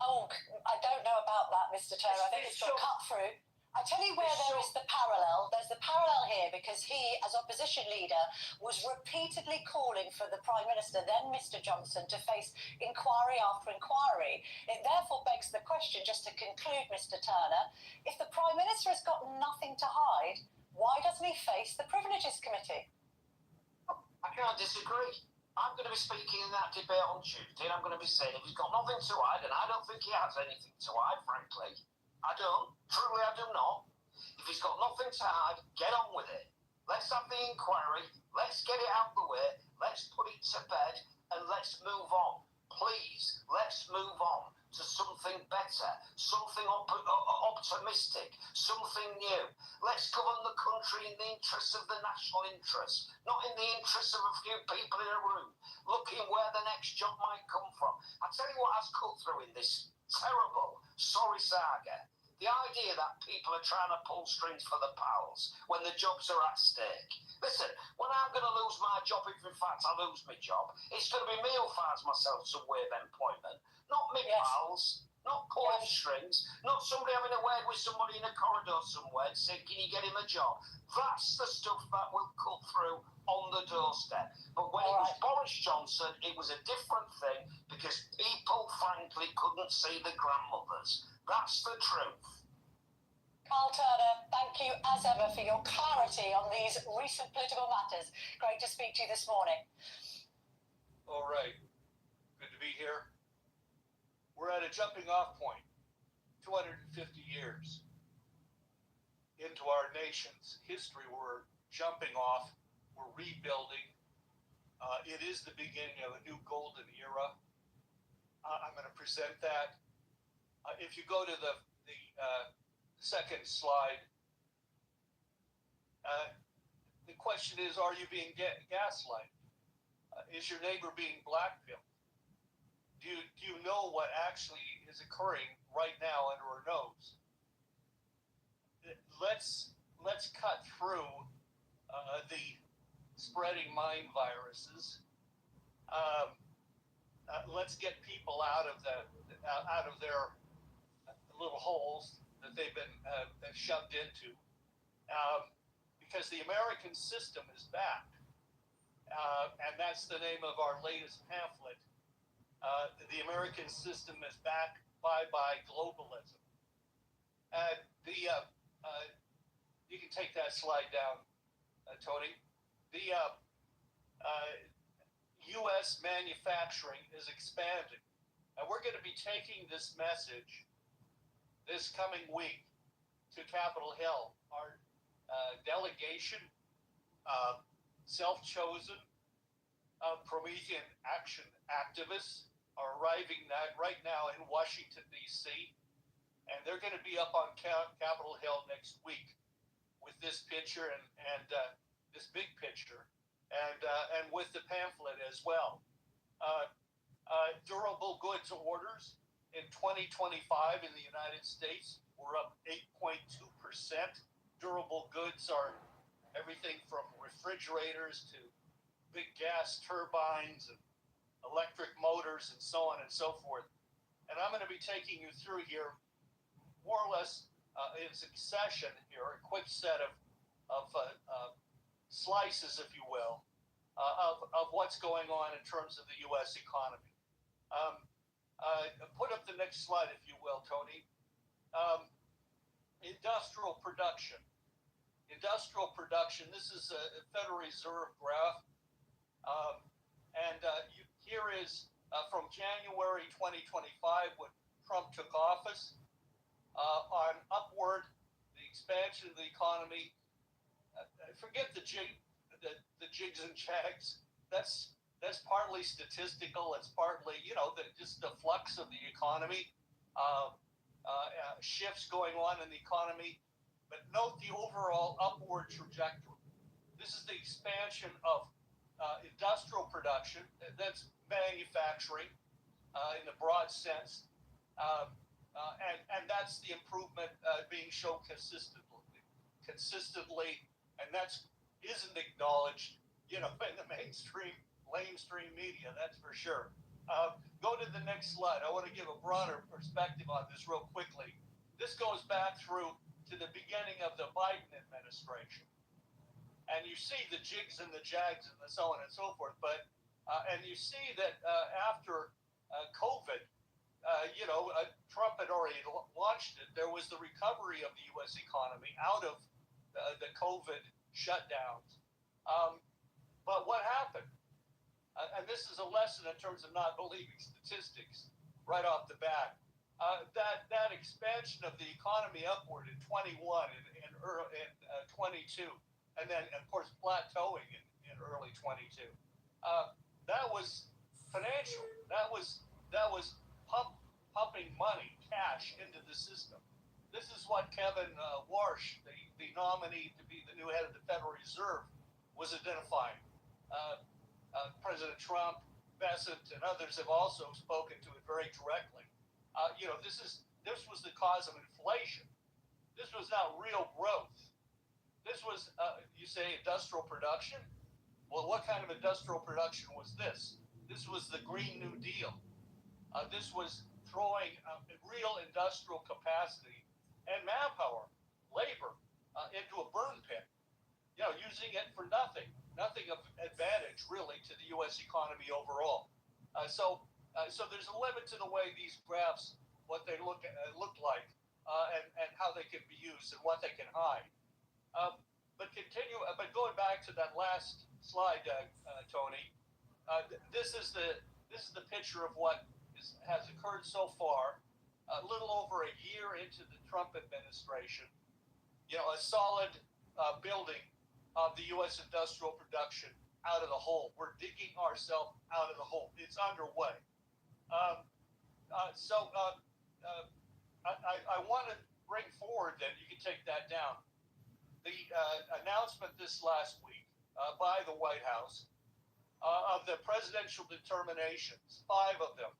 Oh, I don't know about that, Mr. Turner. I think it's got cut through. I tell you where there is the parallel. There's the parallel here because he, as opposition leader, was repeatedly calling for the Prime Minister, then Mr. Johnson, to face inquiry after inquiry. It therefore begs the question, just to conclude, Mr. Turner, if the Prime Minister has got nothing to hide, why doesn't he face the Privileges Committee? I can't disagree. I'm going to be speaking in that debate on Tuesday, and I'm going to be saying if he's got nothing to hide, and I don't think he has anything to hide, frankly. I don't. Truly, I do not. If he's got nothing to hide, get on with it. Let's have the inquiry. Let's get it out of the way. Let's put it to bed, and let's move on. Please, let's move on to something better, something optimistic, something new. Let's govern the country in the interests of the national interest, not in the interests of a few people in a room, looking where the next job might come from. I tell you what has cut through in this terrible, sorry saga. The idea that people are trying to pull strings for the pals when the jobs are at stake. Listen, when I'm going to lose my job, if in fact I lose my job, it's going to be me who finds myself some way of employment, not me pals, not pulling strings, not somebody having a word with somebody in a corridor somewhere and saying, can you get him a job? That's the stuff that will cut through on the doorstep. But when it was Boris Johnson, it was a different thing because people, frankly, couldn't see the grandmothers. That's the truth. Carl Turner, thank you as ever for your clarity on these recent political matters. Great to speak to you this morning. All right. Good to be here. We're at a jumping off point, 250 years into our nation's history. We're jumping off. We're rebuilding. It is the beginning of a new golden era. I'm going to present that. If you go to the second slide, the question is, are you being gaslighted? Is your neighbor being blackmailed? Do you know what actually is occurring right now under our nose? Let's cut through the spreading mind viruses. Let's get people out of their little holes that they've been shoved into, because the American system is back, and that's the name of our latest pamphlet. The American system is back. Bye globalism. You can take that slide down, Tony. The U.S. manufacturing is expanding, and we're going to be taking this message this coming week to Capitol Hill. Our delegation, self-chosen Promethean action activists are arriving right now in Washington, D.C., and they're going to be up on Capitol Hill next week with this picture and this big picture, and with the pamphlet as well. Durable goods orders in 2025 in the United States were up 8.2%. Durable goods are everything from refrigerators to big gas turbines and electric motors and so on and so forth. And I'm going to be taking you through here more or less in succession here, a quick set of slices, if you will, of what's going on in terms of the U.S. economy. Put up the next slide, if you will, Tony. Industrial production. industrial production. This is a Federal Reserve graph. Here is from January 2025 when Trump took office. On upward, the expansion of the economy. Forget the jigs and jags. That's partly statistical. It's partly, just the flux of the economy, shifts going on in the economy. But note the overall upward trajectory. This is the expansion of industrial production. That's manufacturing in the broad sense. And that's the improvement being shown consistently, and that isn't acknowledged, in the lamestream media, that's for sure. Go to the next slide. I want to give a broader perspective on this real quickly. This goes back through to the beginning of the Biden administration, and you see the jigs and the jags and the so on and so forth. But and you see that after COVID. Trump had already launched it. There was the recovery of the U.S. economy out of the COVID shutdowns. But what happened? And this is a lesson in terms of not believing statistics right off the bat. That expansion of the economy upward in 21 and 22, and then of course plateauing in early 22. That was financial. That was pumping money, cash into the system. This is what Kevin Warsh, the nominee to be the new head of the Federal Reserve, was identifying. President Trump, Bessent, and others have also spoken to it very directly. This was the cause of inflation. This was not real growth. This was, you say, industrial production? Well, what kind of industrial production was this? This was the Green New Deal. This was throwing real industrial capacity and manpower, labor, into a burn pit, using it for nothing of advantage really to the U.S. economy overall. So there's a limit to the way these graphs, what they look like, and how they can be used and what they can hide. But going back to that last slide, Tony, this is the picture of what has occurred so far, a little over a year into the Trump administration. A solid building of the U.S. industrial production out of the hole. We're digging ourselves out of the hole. It's underway. I want to bring forward that you can take that down. The announcement this last week by the White House of the presidential determinations, 5 of them,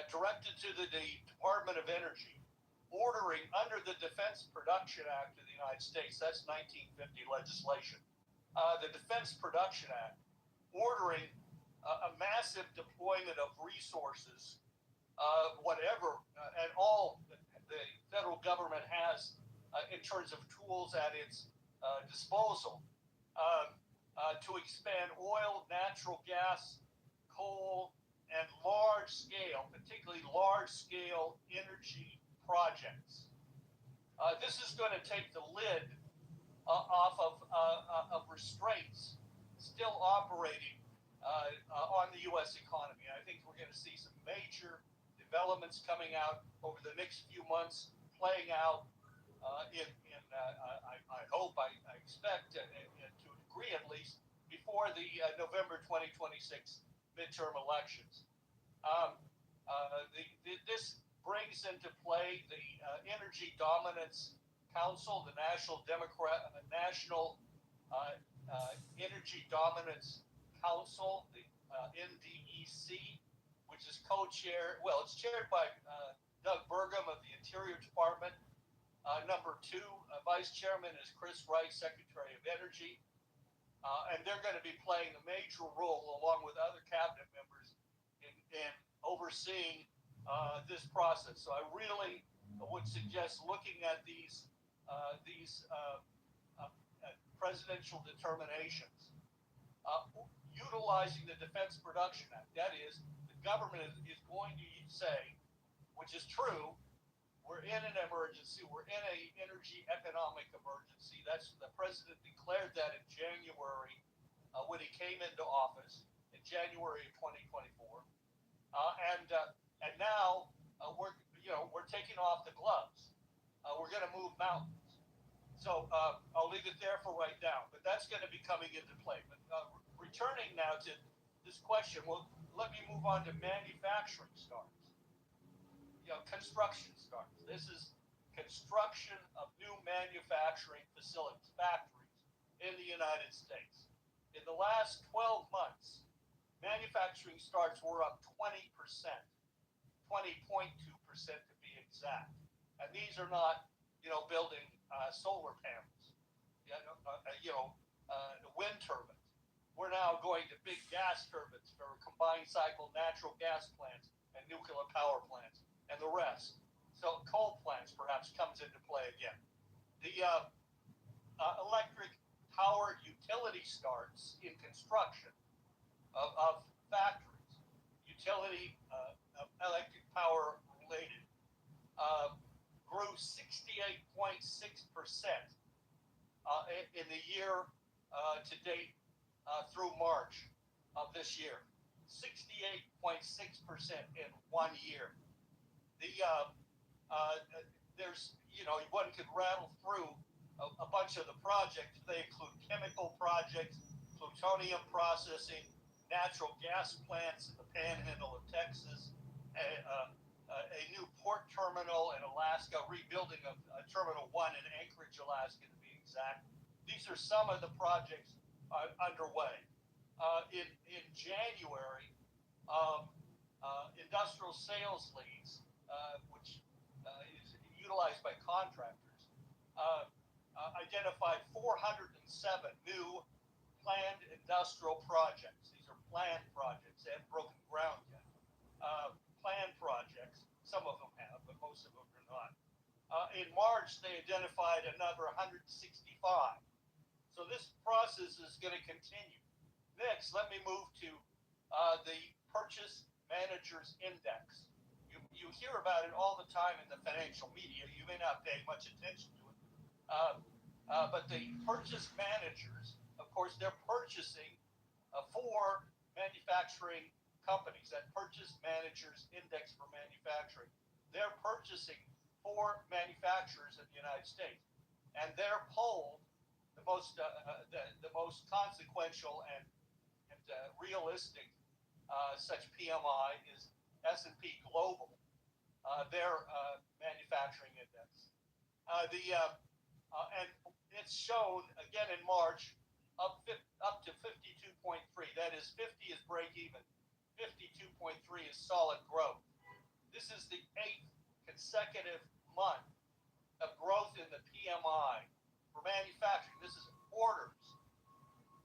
directed to the Department of Energy, ordering under the Defense Production Act of the United States, that's 1950 legislation, the Defense Production Act, ordering a massive deployment of resources, whatever, and all the federal government has in terms of tools at its disposal, to expand oil, natural gas, coal, and particularly large-scale energy projects. This is going to take the lid off of restraints still operating on the U.S. economy. I think we're going to see some major developments coming out over the next few months, playing out I hope, I expect, to a degree at least, before the November 2026 midterm elections. This brings into play the Energy Dominance Council, the National Energy Dominance Council, the NDEC, which is it's chaired by Doug Burgum of the Interior Department. Number 2, Vice Chairman is Chris Wright, Secretary of Energy. And they're going to be playing a major role, along with other cabinet members, in overseeing this process. So I really would suggest looking at these presidential determinations, utilizing the Defense Production Act. That is, the government is going to say, which is true, we're in an emergency. We're in a energy economic emergency. That's the president declared that in January when he came into office in January of 2024, and now we're taking off the gloves. We're going to move mountains. So I'll leave it there for right now. But that's going to be coming into play. But returning now to this question, well, let me move on to manufacturing starts. Construction starts. This is construction of new manufacturing facilities, factories in the United States. In the last 12 months, manufacturing starts were up 20%, 20.2% to be exact. And these are not, building solar panels, wind turbines. We're now going to big gas turbines for combined cycle natural gas plants and nuclear power plants and the rest. So coal plants perhaps comes into play again. The electric power utility starts in construction of factories, utility electric power related, grew 68.6% in the year to date through March of this year. 68.6% in 1 year. There's, one could rattle through a bunch of the projects. They include chemical projects, plutonium processing, natural gas plants in the panhandle of Texas, a new port terminal in Alaska, rebuilding of Terminal 1 in Anchorage, Alaska, to be exact. These are some of the projects underway. In January, industrial sales leads, which is utilized by contractors, identified 407 new planned industrial projects. These are planned projects. They haven't broken ground yet. Planned projects. Some of them have, but most of them are not. In March, they identified another 165. So this process is going to continue. Next, let me move to the Purchase Managers Index. You hear about it all the time in the financial media. You may not pay much attention to it. But the purchase managers, of course, they're purchasing for manufacturing companies. That Purchase Managers Index for manufacturing. They're purchasing for manufacturers in the United States. And they're polled, the most consequential and realistic such PMI is S&P Global, their manufacturing index. And it's shown again in March up to 52.3. That is, 50 is break even. 52.3 is solid growth. This is the 8th consecutive month of growth in the PMI for manufacturing. This is orders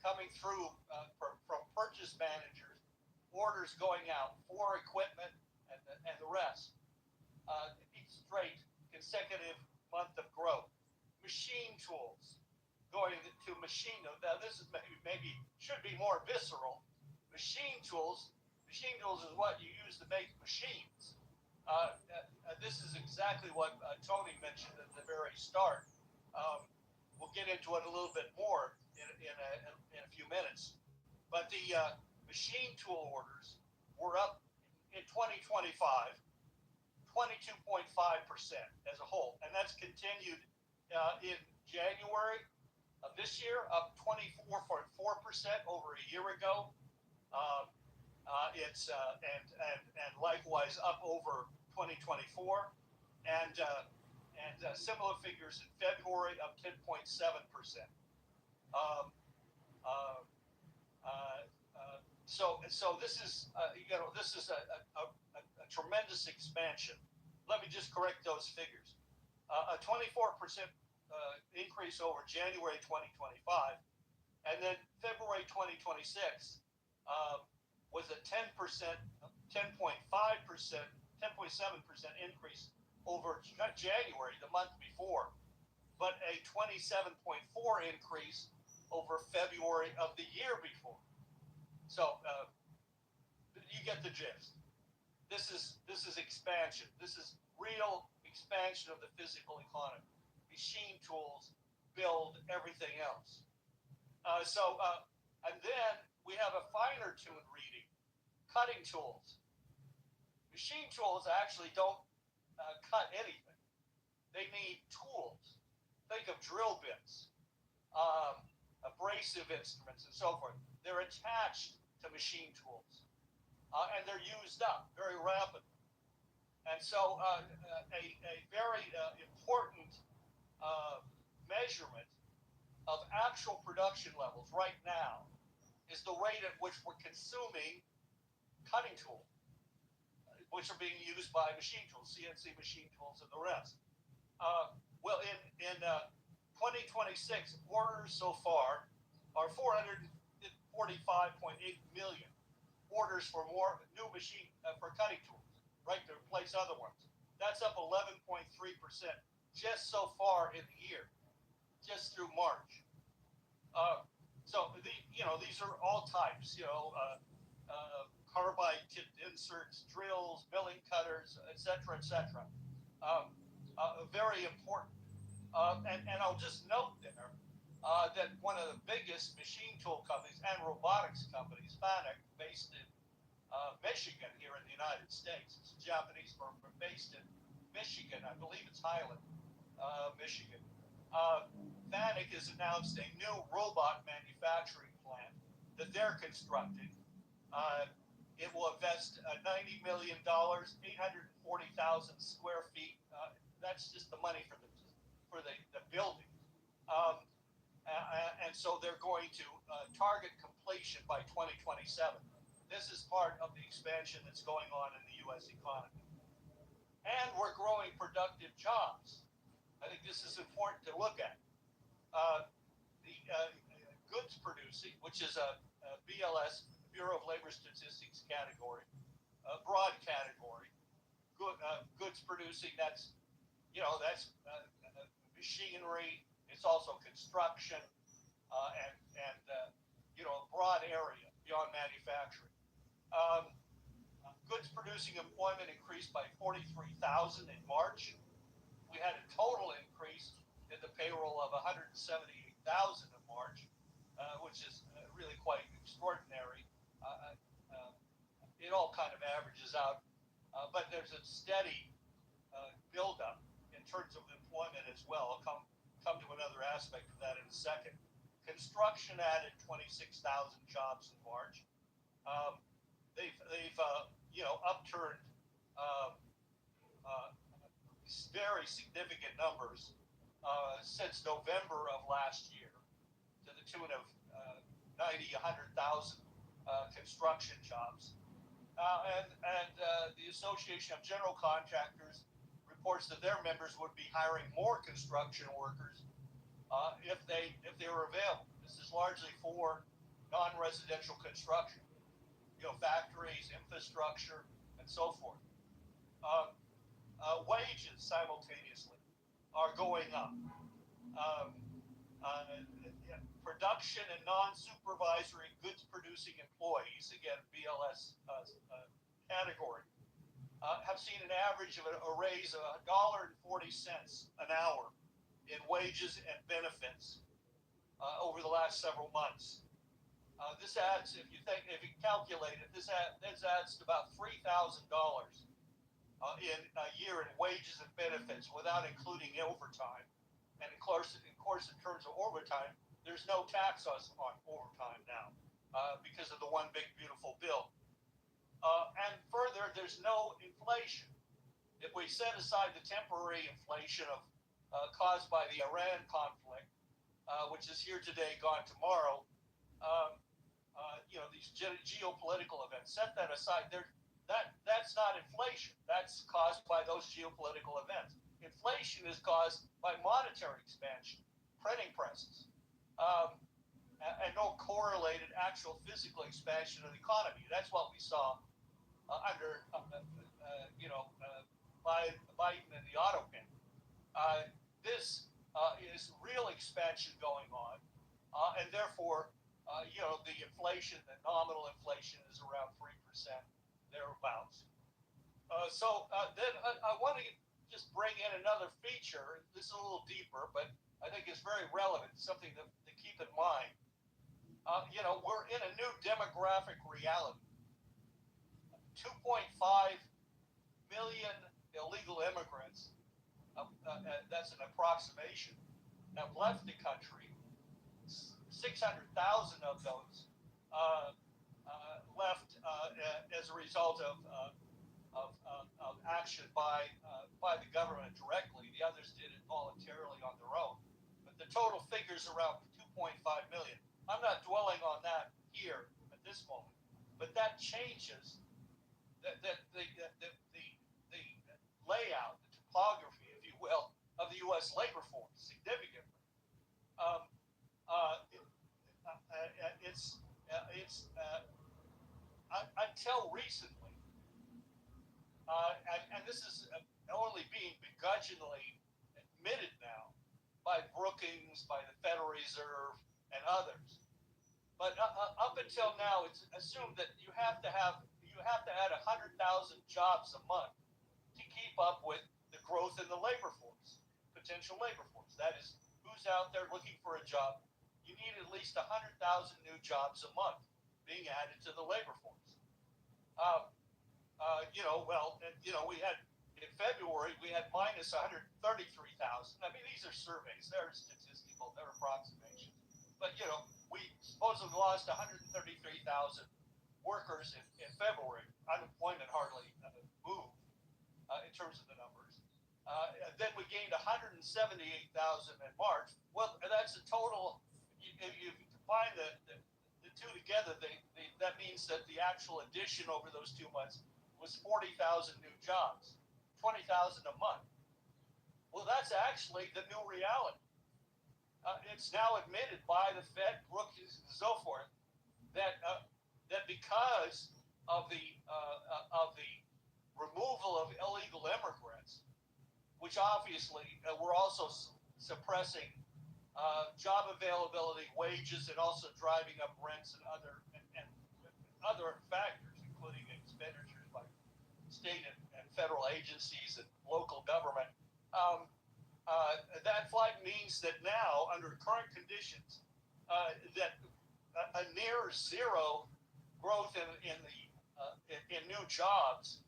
coming through from purchase managers, orders going out for equipment and the rest. Each straight consecutive month of growth. Machine tools going to machine. Now this is maybe should be more visceral. Machine tools is what you use to make machines. This is exactly what Tony mentioned at the very start. We'll get into it a little bit more in a few minutes. But the machine tool orders were up in 2025, 22.5% as a whole. And that's continued in January of this year, up 24.4% over a year ago. It's and likewise up over 2024, and similar figures in February, up 10.7%. So this is this is a tremendous expansion. Let me just correct those figures. A 24% increase over January 2025, and then February 2026 was a 10%, 10.5%, 10.7% increase over January, the month before, but a 27.4% increase over February of the year before. So you get the gist. This is expansion. This is real expansion of the physical economy. Machine tools build everything else. And then we have a finer tuned reading, cutting tools. Machine tools actually don't cut anything. They need tools. Think of drill bits, abrasive instruments, and so forth. They're attached to machine tools, and they're used up very rapidly. And so a very important measurement of actual production levels right now is the rate at which we're consuming cutting tools, which are being used by machine tools, CNC machine tools, and the rest. Well, in 2026, orders so far are 445.8 million orders for more new machine for cutting tools, right, to replace other ones. That's up 11.3% just so far in the year, just through March. So these are all types, carbide tipped inserts, drills, milling cutters, etc., etc. Very important. And I'll just note there that one of the biggest machine tool companies and robotics companies, FANUC, based in Michigan here in the United States. It's a Japanese firm based in Michigan. I believe it's Highland, Michigan. FANUC has announced a new robot manufacturing plant that they're constructing. It will invest $90 million, 840,000 square feet. That's just the money for the building. And so they're going to target completion by 2027. This is part of the expansion that's going on in the U.S. economy. And we're growing productive jobs. I think this is important to look at. The goods producing, which is a BLS, Bureau of Labor Statistics category, a broad category. Goods producing, that's machinery. It's also construction and a broad area beyond manufacturing. Goods producing employment increased by 43,000 in March. We had a total increase in the payroll of 178,000 in March, which is really quite extraordinary. It all kind of averages out, but there's a steady buildup in terms of employment as well. I'll come to another aspect of that in a second. Construction added 26,000 jobs in March. They've upturned very significant numbers since November of last year, to the tune of 90, 100,000 construction jobs. And the Association of General Contractors reports that their members would be hiring more construction workers if they were available. This is largely for non-residential construction, factories, infrastructure, and so forth. Wages simultaneously are going up. Production and non-supervisory goods producing employees, again, BLS category, have seen an average of a raise of $1.40 an hour in wages and benefits over the last several months. This adds, if you calculate it, this adds to about $3,000 in a year in wages and benefits without including overtime. And of course, in terms of overtime, there's no tax on overtime now because of the one big beautiful bill. And further, there's no inflation. If we set aside the temporary inflation caused by the Iran conflict, which is here today, gone tomorrow, these geopolitical events, set that aside. That's not inflation. That's caused by those geopolitical events. Inflation is caused by monetary expansion, printing presses, and no correlated actual physical expansion of the economy. That's what we saw under Biden and the auto pen. This is real expansion going on, and therefore, the inflation, the nominal inflation, is around 3%, thereabouts. So then I want to just bring in another feature. This is a little deeper, but I think it's very relevant, something to keep in mind. We're in a new demographic reality. 2.5 million illegal immigrants, that's an approximation, have left the country. 600,000 of those left as a result of action by the government directly. The others did it voluntarily on their own. But the total figure's around 2.5 million. I'm not dwelling on that here at this moment, but that changes the layout, the topography, if you will, of the U.S. labor force significantly. Until recently, and this is only being begrudgingly admitted now by Brookings, by the Federal Reserve, and others. But up until now, it's assumed that you have to add 100,000 jobs a month to keep up with the growth in the labor force, potential labor force. That is, who's out there looking for a job? You need at least 100,000 new jobs a month being added to the labor force. We had in February we had minus 133,000. I mean, these are surveys; they're statistical, they're approximations. But we supposedly lost 133,000 workers in February. Unemployment hardly moved in terms of the numbers. Then we gained 178,000 in March. Well, that's a total. If you combine the two together, that means that the actual addition over those 2 months was 40,000 new jobs, 20,000 a month. Well, that's actually the new reality. It's now admitted by the Fed, Brookings, and so forth, that because of the removal of illegal immigrants, which obviously we're also suppressing job availability, wages, and also driving up rents and other factors, including expenditures by state and federal agencies and local government. That flight means that now, under current conditions, that a near zero growth in new jobs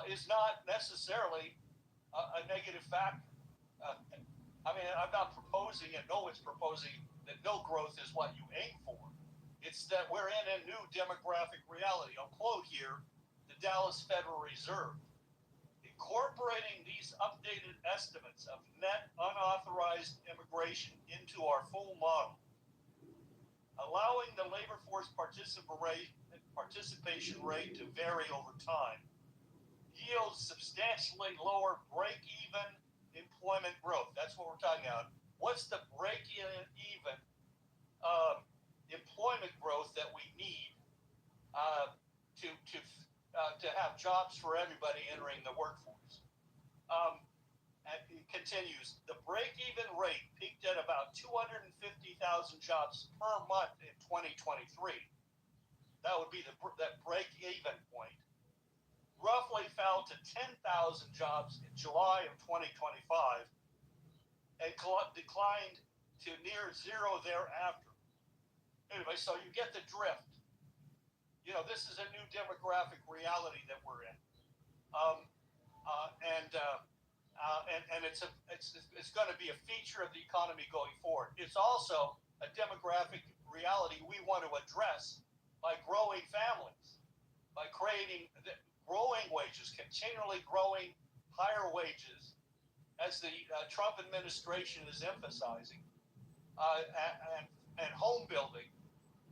is not necessarily a negative factor. I'm not proposing, and no one's proposing, that no growth is what you aim for. It's that we're in a new demographic reality. I'll quote here the Dallas Federal Reserve. Incorporating these updated estimates of net unauthorized immigration into our full model, allowing the labor force participation rate to vary over time, yields substantially lower break-even employment growth. That's what we're talking about. What's the break-even employment growth that we need to have jobs for everybody entering the workforce? And it continues. The break-even rate peaked at about 250,000 jobs per month in 2023. That would be that break-even point. Roughly fell to 10,000 jobs in July of 2025 and declined to near zero thereafter. Anyway, so you get the drift. This is a new demographic reality that we're in, and it's going to be a feature of the economy going forward. It's also a demographic reality we want to address by growing families, by creating growing wages, continually growing higher wages, as the Trump administration is emphasizing, and home building,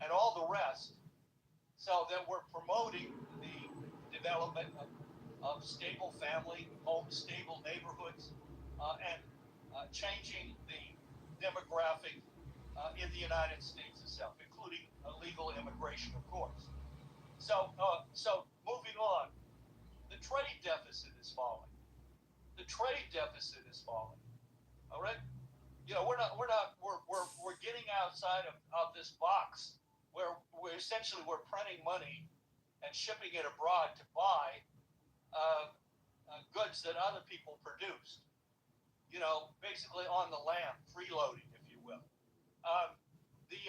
and all the rest, so that we're promoting the development of stable family homes, stable neighborhoods, and changing the demographic in the United States itself, including illegal immigration, of course. So moving on, the trade deficit is falling. The trade deficit is falling. All right, we're getting outside of this box where we're printing money and shipping it abroad to buy goods that other people produced. You know, basically on the land, freeloading, if you will. The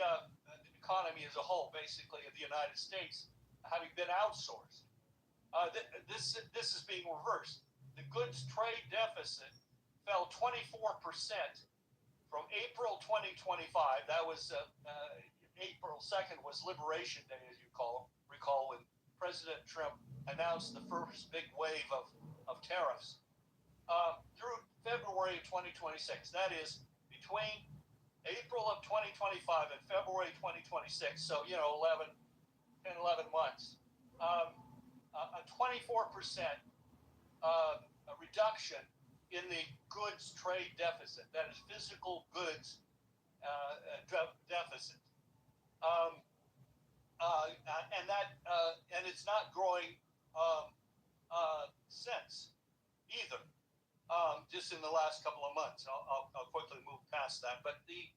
economy as a whole, basically, of the United States, having been outsourced. This is being reversed. The goods trade deficit fell 24% from April 2025. That was April 2nd was Liberation Day, as you recall, when President Trump announced the first big wave of tariffs. Through February of 2026, that is between April of 2025 and February 2026, so 11 months, a 24% reduction in the goods trade deficit, that is physical goods deficit, and it's not growing since either. Just in the last couple of months, I'll quickly move past that. But the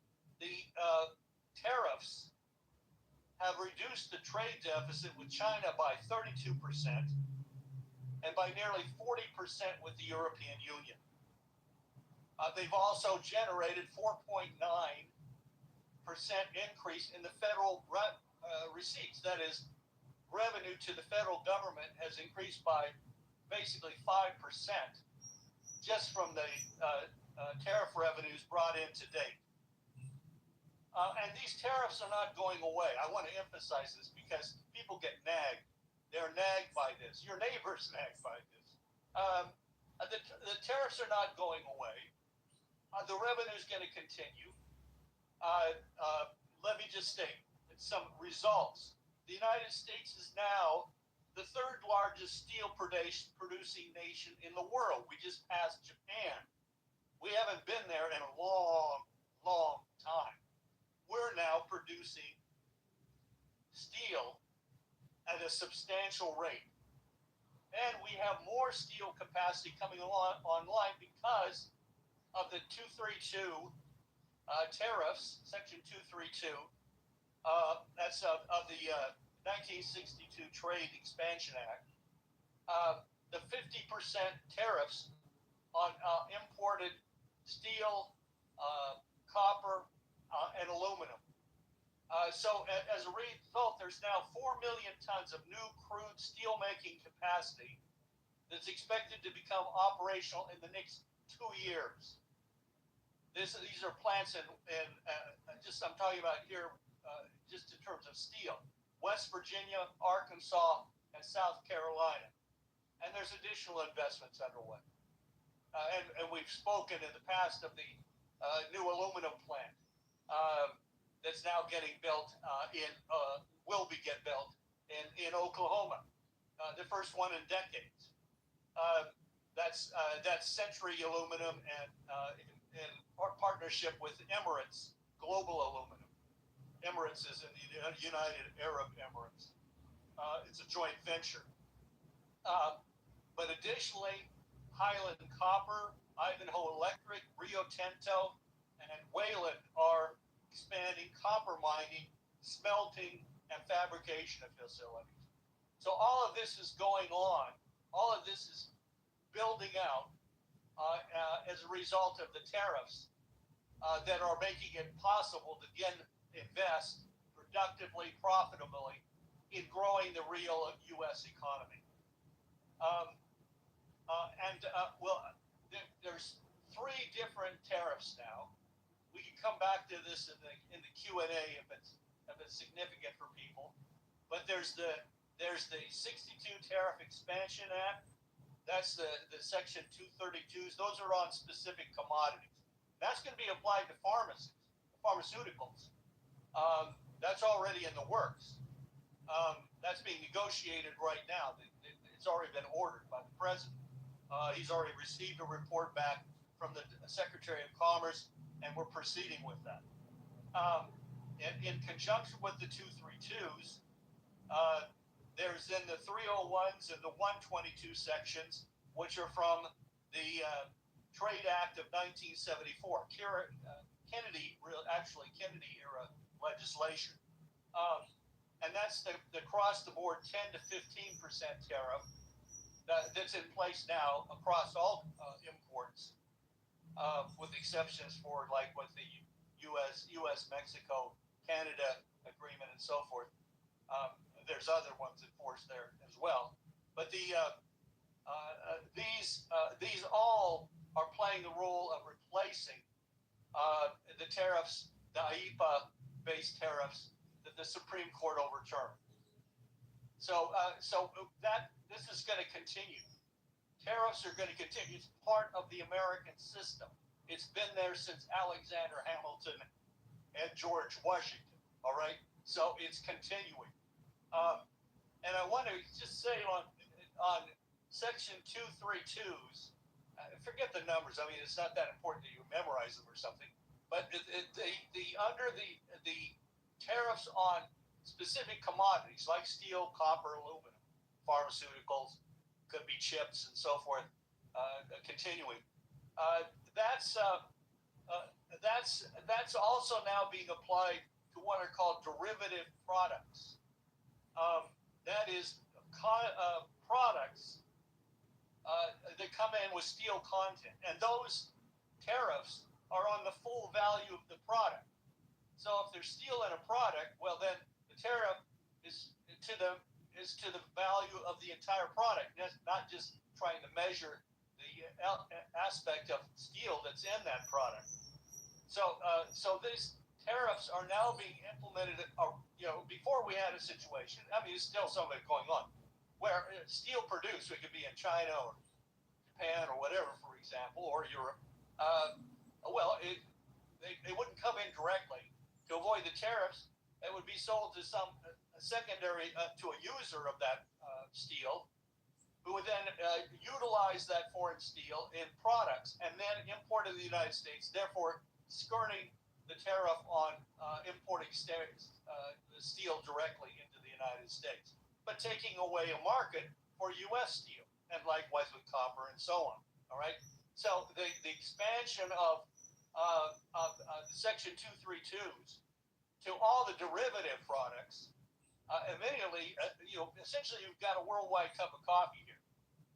tariffs have reduced the trade deficit with China by 32% and by nearly 40% with the European Union. They've also generated 4.9% increase in the federal receipts. That is, revenue to the federal government has increased by basically 5%. Just from the tariff revenues brought in to date. And these tariffs are not going away. I want to emphasize this because people get nagged. They're nagged by this. Your neighbor's nagged by this. The tariffs are not going away. The revenue is going to continue. Let me just state some results. The United States is now the third largest steel producing nation in the world. We just passed Japan. We haven't been there in a long, long time. We're now producing steel at a substantial rate. And we have more steel capacity coming online because of the 232 tariffs, Section 232. That's of the 1962 Trade Expansion Act, the 50% tariffs on imported steel, copper, and aluminum. So as a result, there's now 4 million tons of new crude steelmaking capacity that's expected to become operational in the next 2 years. These are plants I'm talking about here just in terms of steel. West Virginia, Arkansas, and South Carolina. And there's additional investments underway. And we've spoken in the past of the new aluminum plant that's now getting built will be built in Oklahoma, the first one in decades. That's Century Aluminum and in partnership with Emirates Global Aluminum. Emirates is in the United Arab Emirates. It's a joint venture. But additionally, Highland Copper, Ivanhoe Electric, Rio Tinto, and Wayland are expanding copper mining, smelting, and fabrication facilities. So all of this is going on. All of this is building out as a result of the tariffs that are making it possible to again invest productively, profitably in growing the real U.S. economy. There's 3 different tariffs now. We can come back to this in the Q&A if it's significant for people. But there's the 62 Tariff Expansion Act. That's the Section 232s. Those are on specific commodities. That's going to be applied to pharmaceuticals. That's already in the works. That's being negotiated right now. It's already been ordered by the president. He's already received a report back from the Secretary of Commerce, and we're proceeding with that. In conjunction with the 232s, there's in the 301s and the 122 sections, which are from the Trade Act of 1974, Kennedy era legislation. And that's the across the board 10 to 15% tariff that's in place now across all imports, with exceptions for like what the U.S., Mexico, Canada agreement and so forth. There's other ones enforced there as well, but these all are playing the role of replacing the tariffs, the IEEPA-based tariffs that the Supreme Court overturned. So that this is going to continue. Tariffs are going to continue. It's part of the American system. It's been there since Alexander Hamilton and George Washington. All right, so it's continuing. And I want to just say on Section 232s, forget the numbers. I mean, it's not that important that you memorize them or something. But under the tariffs on specific commodities like steel, copper, aluminum, pharmaceuticals, could be chips and so forth. Continuing, that's also now being applied to what are called derivative products. That is products that come in with steel content, and those tariffs are on the full value of the product. So if there's steel in a product, well, then the tariff is to the value of the entire product. That's not just trying to measure the aspect of steel that's in that product. So these tariffs are now being implemented. Before we had a situation, I mean, there's still some of it going on, where steel produced, it could be in China or Japan or whatever, for example, or Europe. They wouldn't come in directly to avoid the tariffs. It would be sold to some secondary to a user of that steel, who would then utilize that foreign steel in products and then import it to the United States, therefore skirting the tariff on importing the steel directly into the United States, but taking away a market for U.S. steel, and likewise with copper and so on. All right. So the expansion of Section 232s to all the derivative products, immediately, essentially you've got a worldwide cup of coffee here.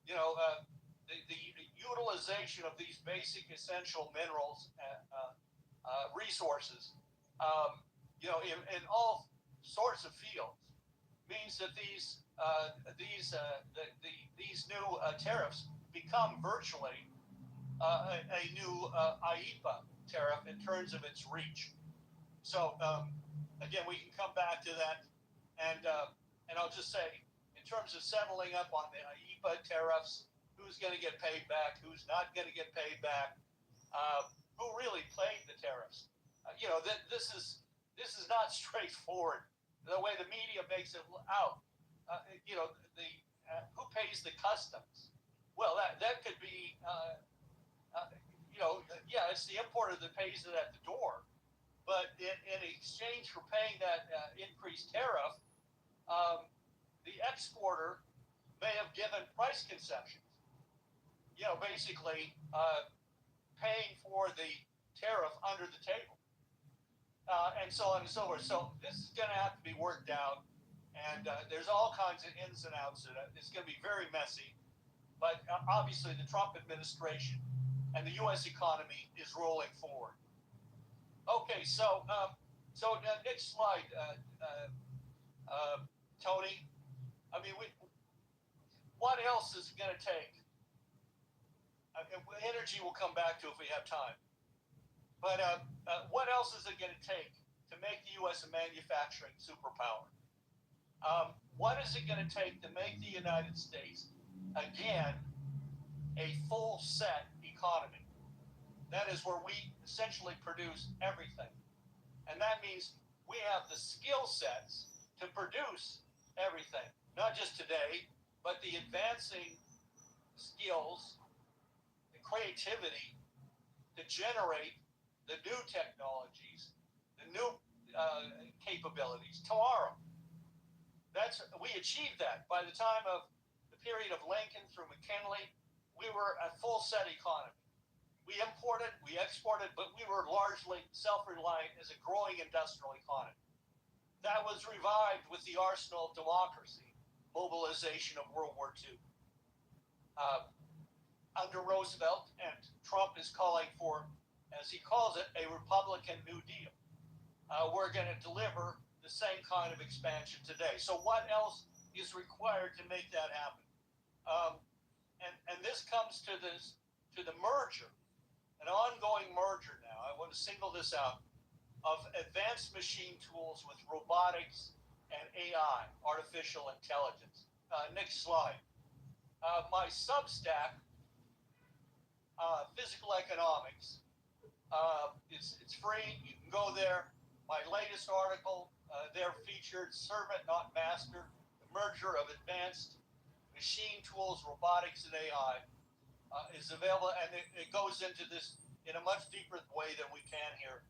The utilization of these basic essential minerals, resources, in all sorts of fields, means that these new tariffs become virtually a new IEEPA tariff in terms of its reach. So again, we can come back to that, and I'll just say, in terms of settling up on the IEEPA tariffs, who's going to get paid back, who's not going to get paid back, who really paid the tariffs? This is not straightforward. The way the media makes it out, who pays the customs? Well, that could be, it's the importer that pays it at the door. But in exchange for paying that increased tariff, the exporter may have given price concessions. Basically paying for the tariff under the table, and so on and so forth. So this is going to have to be worked out, and there's all kinds of ins and outs in it. It's going to be very messy, but obviously the Trump administration and the U.S. economy is rolling forward. Okay, so next slide, Tony. I mean, what else is it going to take? Energy we'll come back to if we have time. But what else is it going to take to make the U.S. a manufacturing superpower? What is it going to take to make the United States, again, a full-set economy? That is where we essentially produce everything. And that means we have the skill sets to produce everything, not just today, but the advancing skills, the creativity to generate the new technologies, the new capabilities tomorrow. We achieved that. By the time of the period of Lincoln through McKinley, we were a full-set economy. We imported, we exported, but we were largely self-reliant as a growing industrial economy. That was revived with the arsenal of democracy, mobilization of World War II. under Roosevelt, and Trump is calling for, as he calls it, a Republican New Deal. We're going to deliver the same kind of expansion today. So what else is required to make that happen? And this comes to the merger, an ongoing merger now. I want to single this out, of advanced machine tools with robotics and AI, artificial intelligence. Next slide. My Substack, Physical Economics, it's free. You can go there. My latest article there featured Servant Not Master, the merger of advanced machine tools, robotics, and AI is available, and it goes into this in a much deeper way than we can here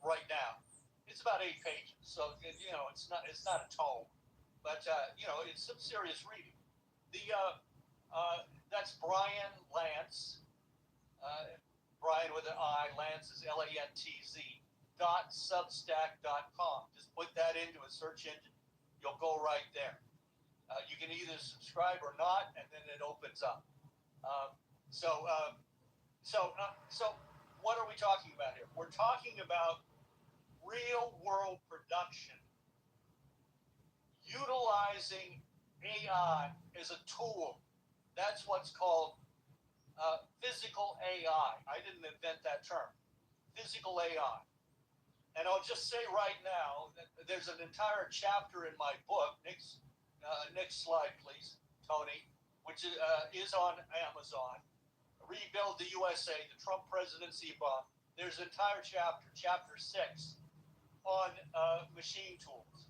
right now. It's about 8 pages, so it's not a tome, but it's some serious reading. That's Brian Lantz. Brian with an I, Lantz is Lantz. .substack.com. Just put that into a search engine, you'll go right there. You can either subscribe or not, and then it opens up. So what are we talking about here? We're talking about real world production, utilizing AI as a tool. That's what's called physical AI. I didn't invent that term. Physical AI. And I'll just say right now that there's an entire chapter in my book. Next slide, please, Tony, which is on Amazon. Rebuild the USA, the Trump presidency bomb. There's an entire chapter 6, on machine tools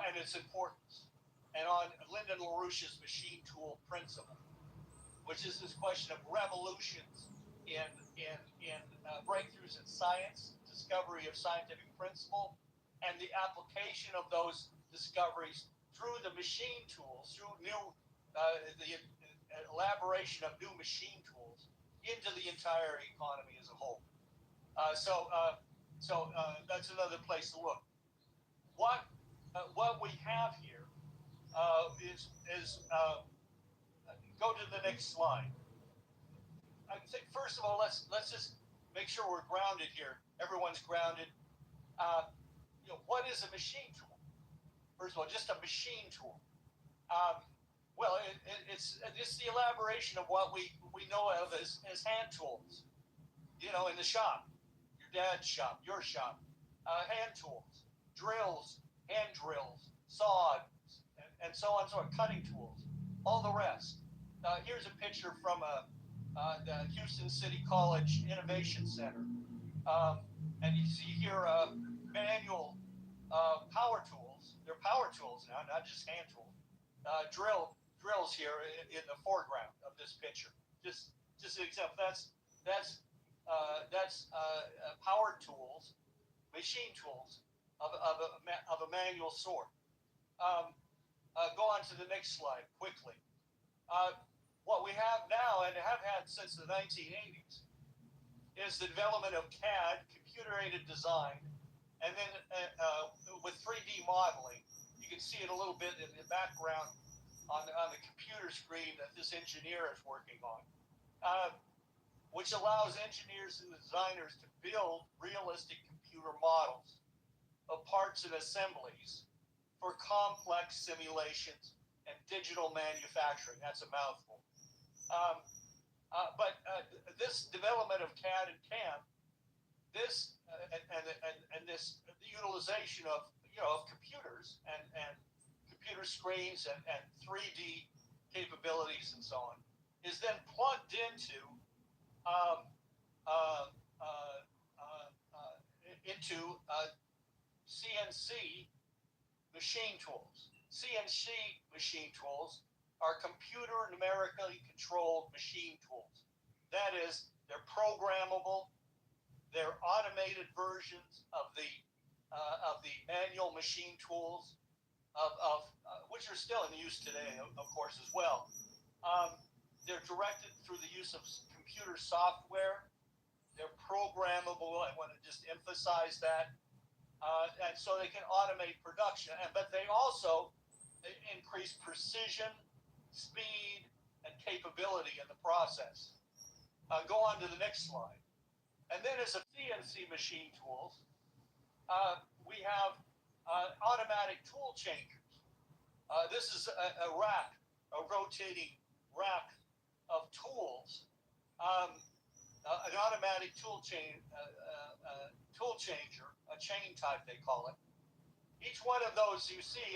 and its importance, and on Lyndon LaRouche's machine tool principle, which is this question of revolutions in breakthroughs in science, discovery of scientific principle, and the application of those discoveries through the machine tools, through the elaboration of new machine tools into the entire economy as a whole. So that's another place to look. What we have here is go to the next slide. I think first of all, let's just make sure we're grounded here. Everyone's grounded. What is a machine tool? First of all, just a machine tool. Well, it's the elaboration of what we know of as hand tools. In the shop, your dad's shop, your shop, hand tools, drills, hand drills, saws, and so on, cutting tools, all the rest. Here's a picture from the Houston City College Innovation Center. And you see here manual power tools. They're power tools now, not just hand tools. Drills here in the foreground of this picture. Just an example. That's power tools, machine tools of a manual sort. Go on to the next slide quickly. What we have now, and have had since the 1980s, is the development of CAD, computer-aided design, and then with 3D modeling. You can see it a little bit in the background on the computer screen that this engineer is working on, which allows engineers and designers to build realistic computer models of parts and assemblies for complex simulations and digital manufacturing. That's a mouthful. But this development of CAD and CAM, this and this the utilization of computers and computer screens and 3D capabilities and so on, is then plugged into CNC machine tools. CNC machine tools are computer numerically controlled machine tools. That is, they're programmable. They're automated versions of the manual machine tools which are still in use today, of course, as well. They're directed through the use of computer software. They're programmable. I want to just emphasize that. And so they can automate production, but they also increase precision, speed, and capability in the process. Go on to the next slide. And then as a CNC machine tools, we have automatic tool changers. This is a rack, a rotating rack of tools, an automatic tool changer, a chain type they call it. Each one of those you see,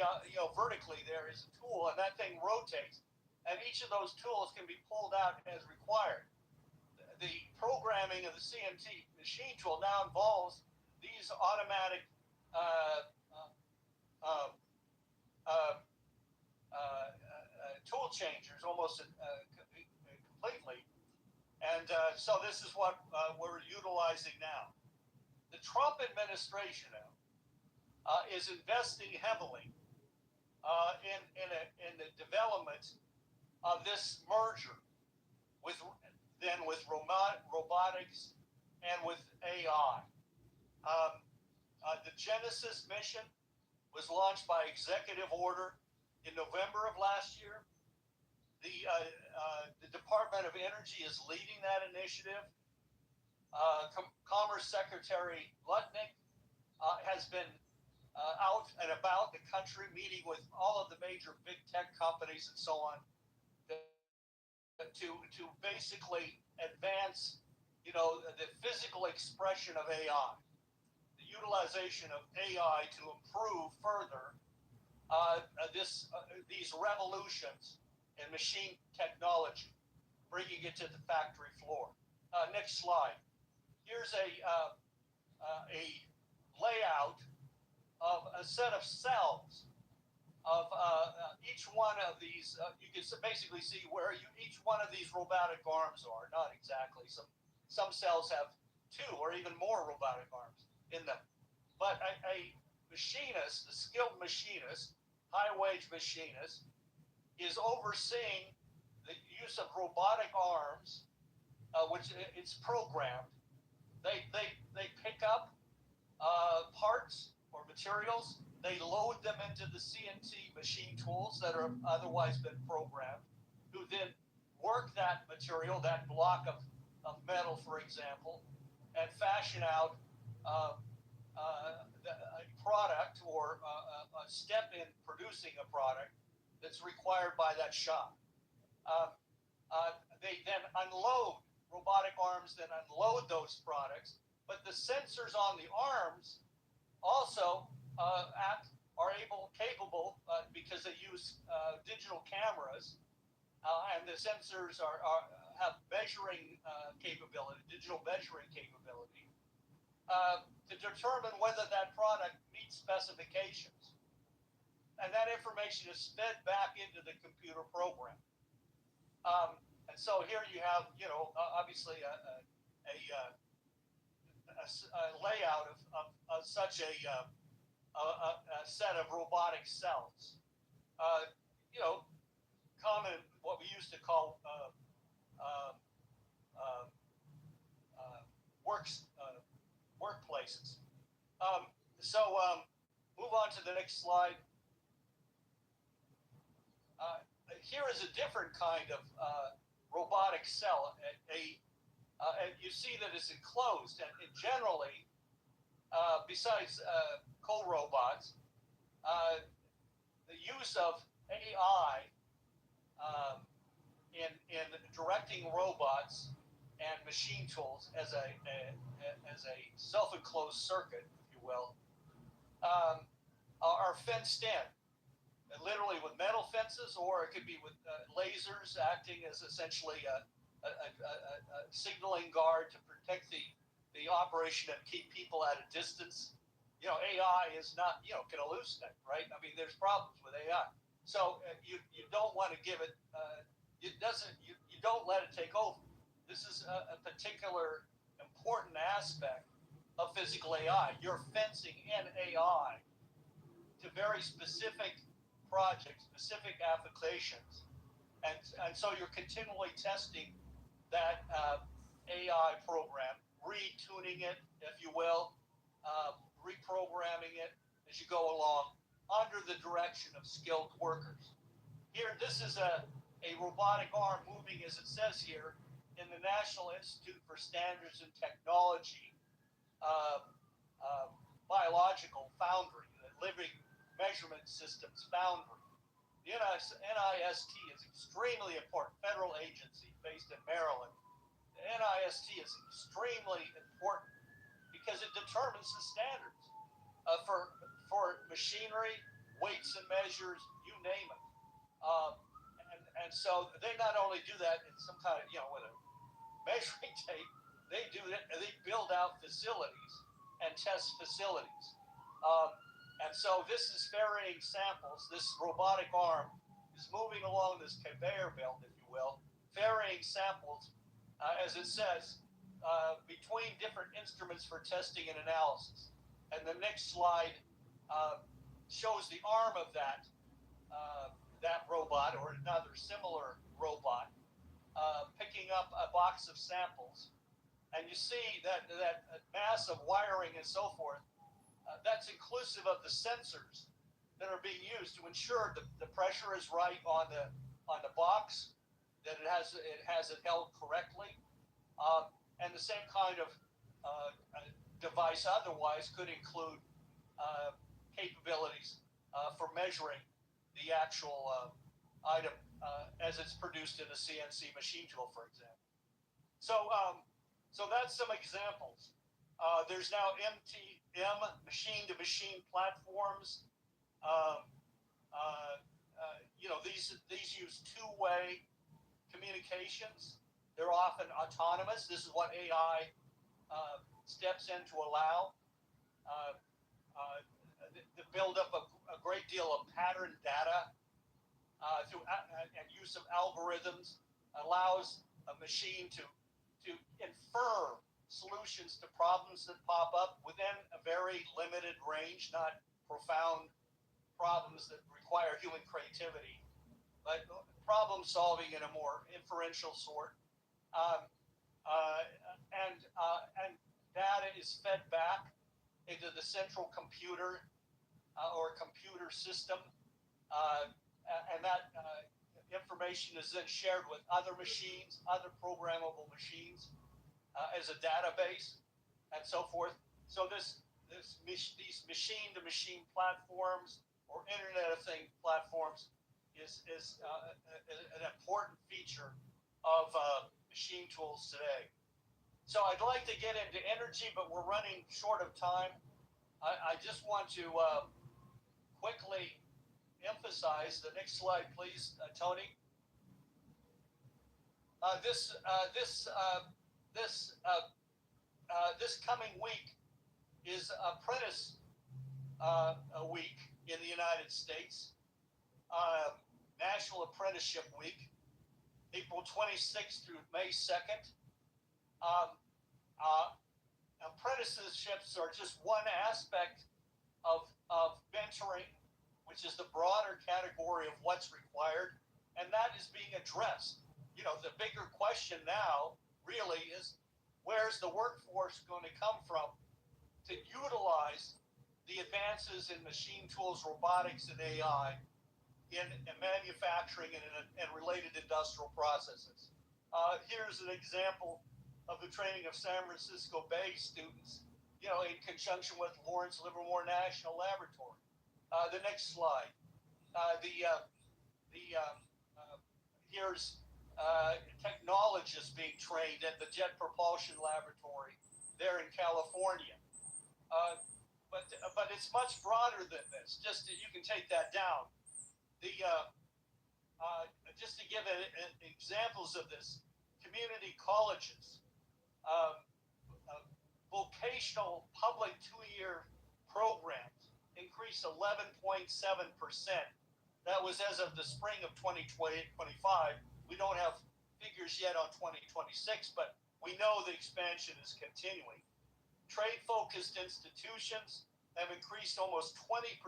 vertically there is a tool, and that thing rotates, and each of those tools can be pulled out as required. The programming of the CNC machine tool now involves these automatic tool changers almost completely. And so this is what we're utilizing now. The Trump administration now is investing heavily in the development of this merger with robotics and with AI. The Genesis mission was launched by executive order in November of last year. The Department of Energy is leading that initiative. Commerce Secretary Lutnick has been out and about the country meeting with all of the major big tech companies and so on to basically advance, the physical expression of AI, the utilization of AI to improve further these revolutions in machine technology, bringing it to the factory floor. Next slide. Here's a layout of a set of cells of each one of these. You can basically see where each one of these robotic arms are. Not exactly. Some cells have 2 or even more robotic arms in them. But a machinist, a skilled machinist, high-wage machinist, is overseeing the use of robotic arms, which it's programmed. They pick up parts or materials. They load them into the CNC machine tools that are otherwise been programmed, who then work that material, that block of metal, for example, and fashion out a product or a step in producing a product that's required by that shop. They then unload, robotic arms then unload those products, but the sensors on the arms also capable because they use digital cameras, and the sensors have measuring capability, digital measuring capability, to determine whether that product meets specifications. And that information is fed back into the computer program. And so here you have, obviously a layout of such a set of robotic cells. Common, what we used to call workplaces. Move on to the next slide. Here is a different kind of robotic cell. And you see that it's enclosed, and generally, besides coal robots, the use of AI in directing robots and machine tools as a self-enclosed circuit, if you will, are fenced in, literally with metal fences, or it could be with lasers acting as essentially a signaling guard to protect the operation and keep people at a distance. AI is not, can hallucinate, right? I mean, there's problems with AI. So you don't want to give it, you don't let it take over. This is a particular important aspect of physical AI. You're fencing in AI to very specific projects, specific applications. And so you're continually testing that AI program, retuning it, if you will, reprogramming it as you go along under the direction of skilled workers. Here, this is a a robotic arm moving, as it says here, in the National Institute for Standards and Technology biological foundry, the Living Measurement Systems Foundry. The NIST is extremely important, federal agency based in Maryland. The NIST is extremely important because it determines the standards for machinery, weights and measures, you name it. And so they not only do that in some kind of, with a measuring tape, they build out facilities and test facilities. And so this is ferrying samples. This robotic arm is moving along this conveyor belt, if you will, ferrying samples, as it says, between different instruments for testing and analysis. And the next slide shows the arm of that robot or another similar robot picking up a box of samples. And you see that mass of wiring and so forth. That's inclusive of the sensors that are being used to ensure the pressure is right on the box, that it has it held correctly, and the same kind of device otherwise could include capabilities for measuring the actual item as it's produced in a CNC machine tool, for example. So that's some examples. There's now MTM, machine-to-machine platforms. These use two-way communications. They're often autonomous. This is what AI steps in to allow. The build-up of a great deal of pattern data through and use of algorithms allows a machine to infer solutions to problems that pop up within a very limited range, not profound problems that require human creativity, but problem solving in a more inferential sort. And data is fed back into the central computer or computer system, and that information is then shared with other machines, other programmable machines, as a database, and so forth. So these machine-to-machine platforms or Internet of Things platforms is an important feature of machine tools today. So I'd like to get into energy, but we're running short of time. I just want to quickly emphasize the next slide, please, Tony. This coming week is Apprentice Week in the United States, National Apprenticeship Week, April 26th through May 2nd. Apprenticeships are just one aspect of mentoring, which is the broader category of what's required, and that is being addressed. The bigger question now really is, where's the workforce going to come from to utilize the advances in machine tools, robotics, and AI in manufacturing and related industrial processes? Here's an example of the training of San Francisco Bay students, in conjunction with Lawrence Livermore National Laboratory. The next slide. Here's technologists being trained at the Jet Propulsion Laboratory there in California. But it's much broader than this. Just you can take that down. Just to give examples of this, community colleges, vocational public 2-year programs increased 11.7%. That was as of the spring of 2025. We don't have figures yet on 2026, but we know the expansion is continuing. Trade-focused institutions have increased almost 20%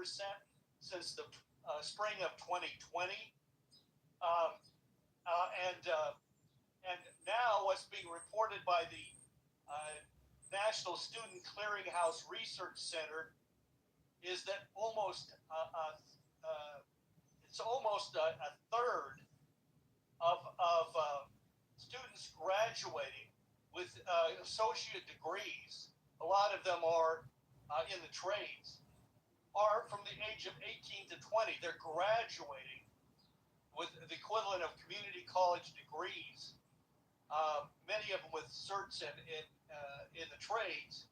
since the spring of 2020. And now what's being reported by the National Student Clearinghouse Research Center is that it's almost a third of students graduating with associate degrees, a lot of them are in the trades, are from the age of 18 to 20. They're graduating with the equivalent of community college degrees, many of them with certs in the trades.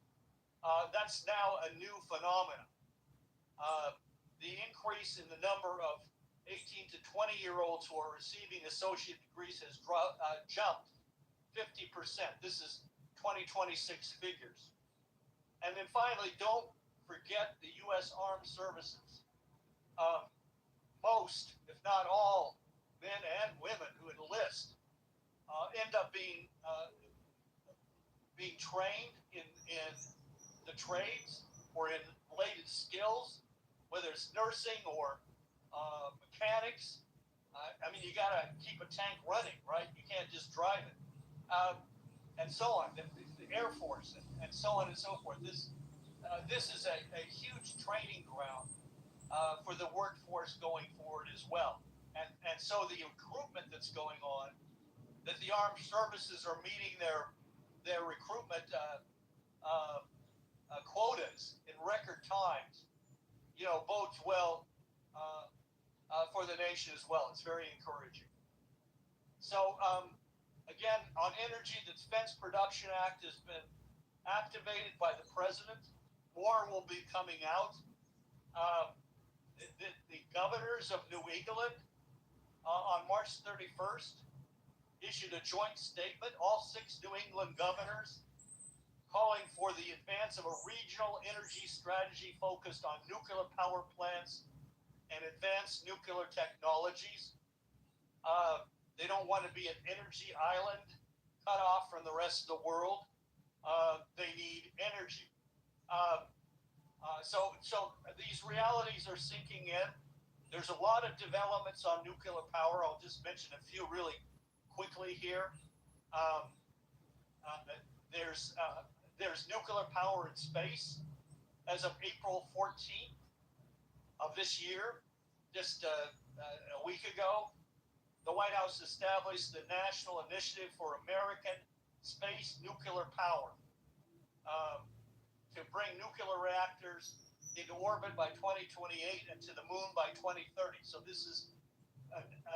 That's now a new phenomenon. The increase in the number of 18 to 20-year-olds who are receiving associate degrees has jumped 50%. This is 2026 figures. And then finally, don't forget the U.S. Armed Services. Most, if not all, men and women who enlist end up being trained in the trades or in related skills, whether it's nursing or mechanics. I mean, you got to keep a tank running, right? You can't just drive it. And so on, the Air Force, and so on and so forth. This is a huge training ground for the workforce going forward as well. And so the recruitment that's going on, that the armed services are meeting their recruitment quotas in record times, bodes well for the nation as well. It's very encouraging. So, again, on energy, the Defense Production Act has been activated by the president. More will be coming out. The governors of New England on March 31st issued a joint statement, all 6 New England governors, calling for the advance of a regional energy strategy focused on nuclear power plants and advanced nuclear technologies. They don't want to be an energy island cut off from the rest of the world. They need energy. So these realities are sinking in. There's a lot of developments on nuclear power. I'll just mention a few really quickly here. There's nuclear power in space. As of April 14th of this year, just a week ago, the White House established the National Initiative for American Space Nuclear Power to bring nuclear reactors into orbit by 2028 and to the moon by 2030. So this is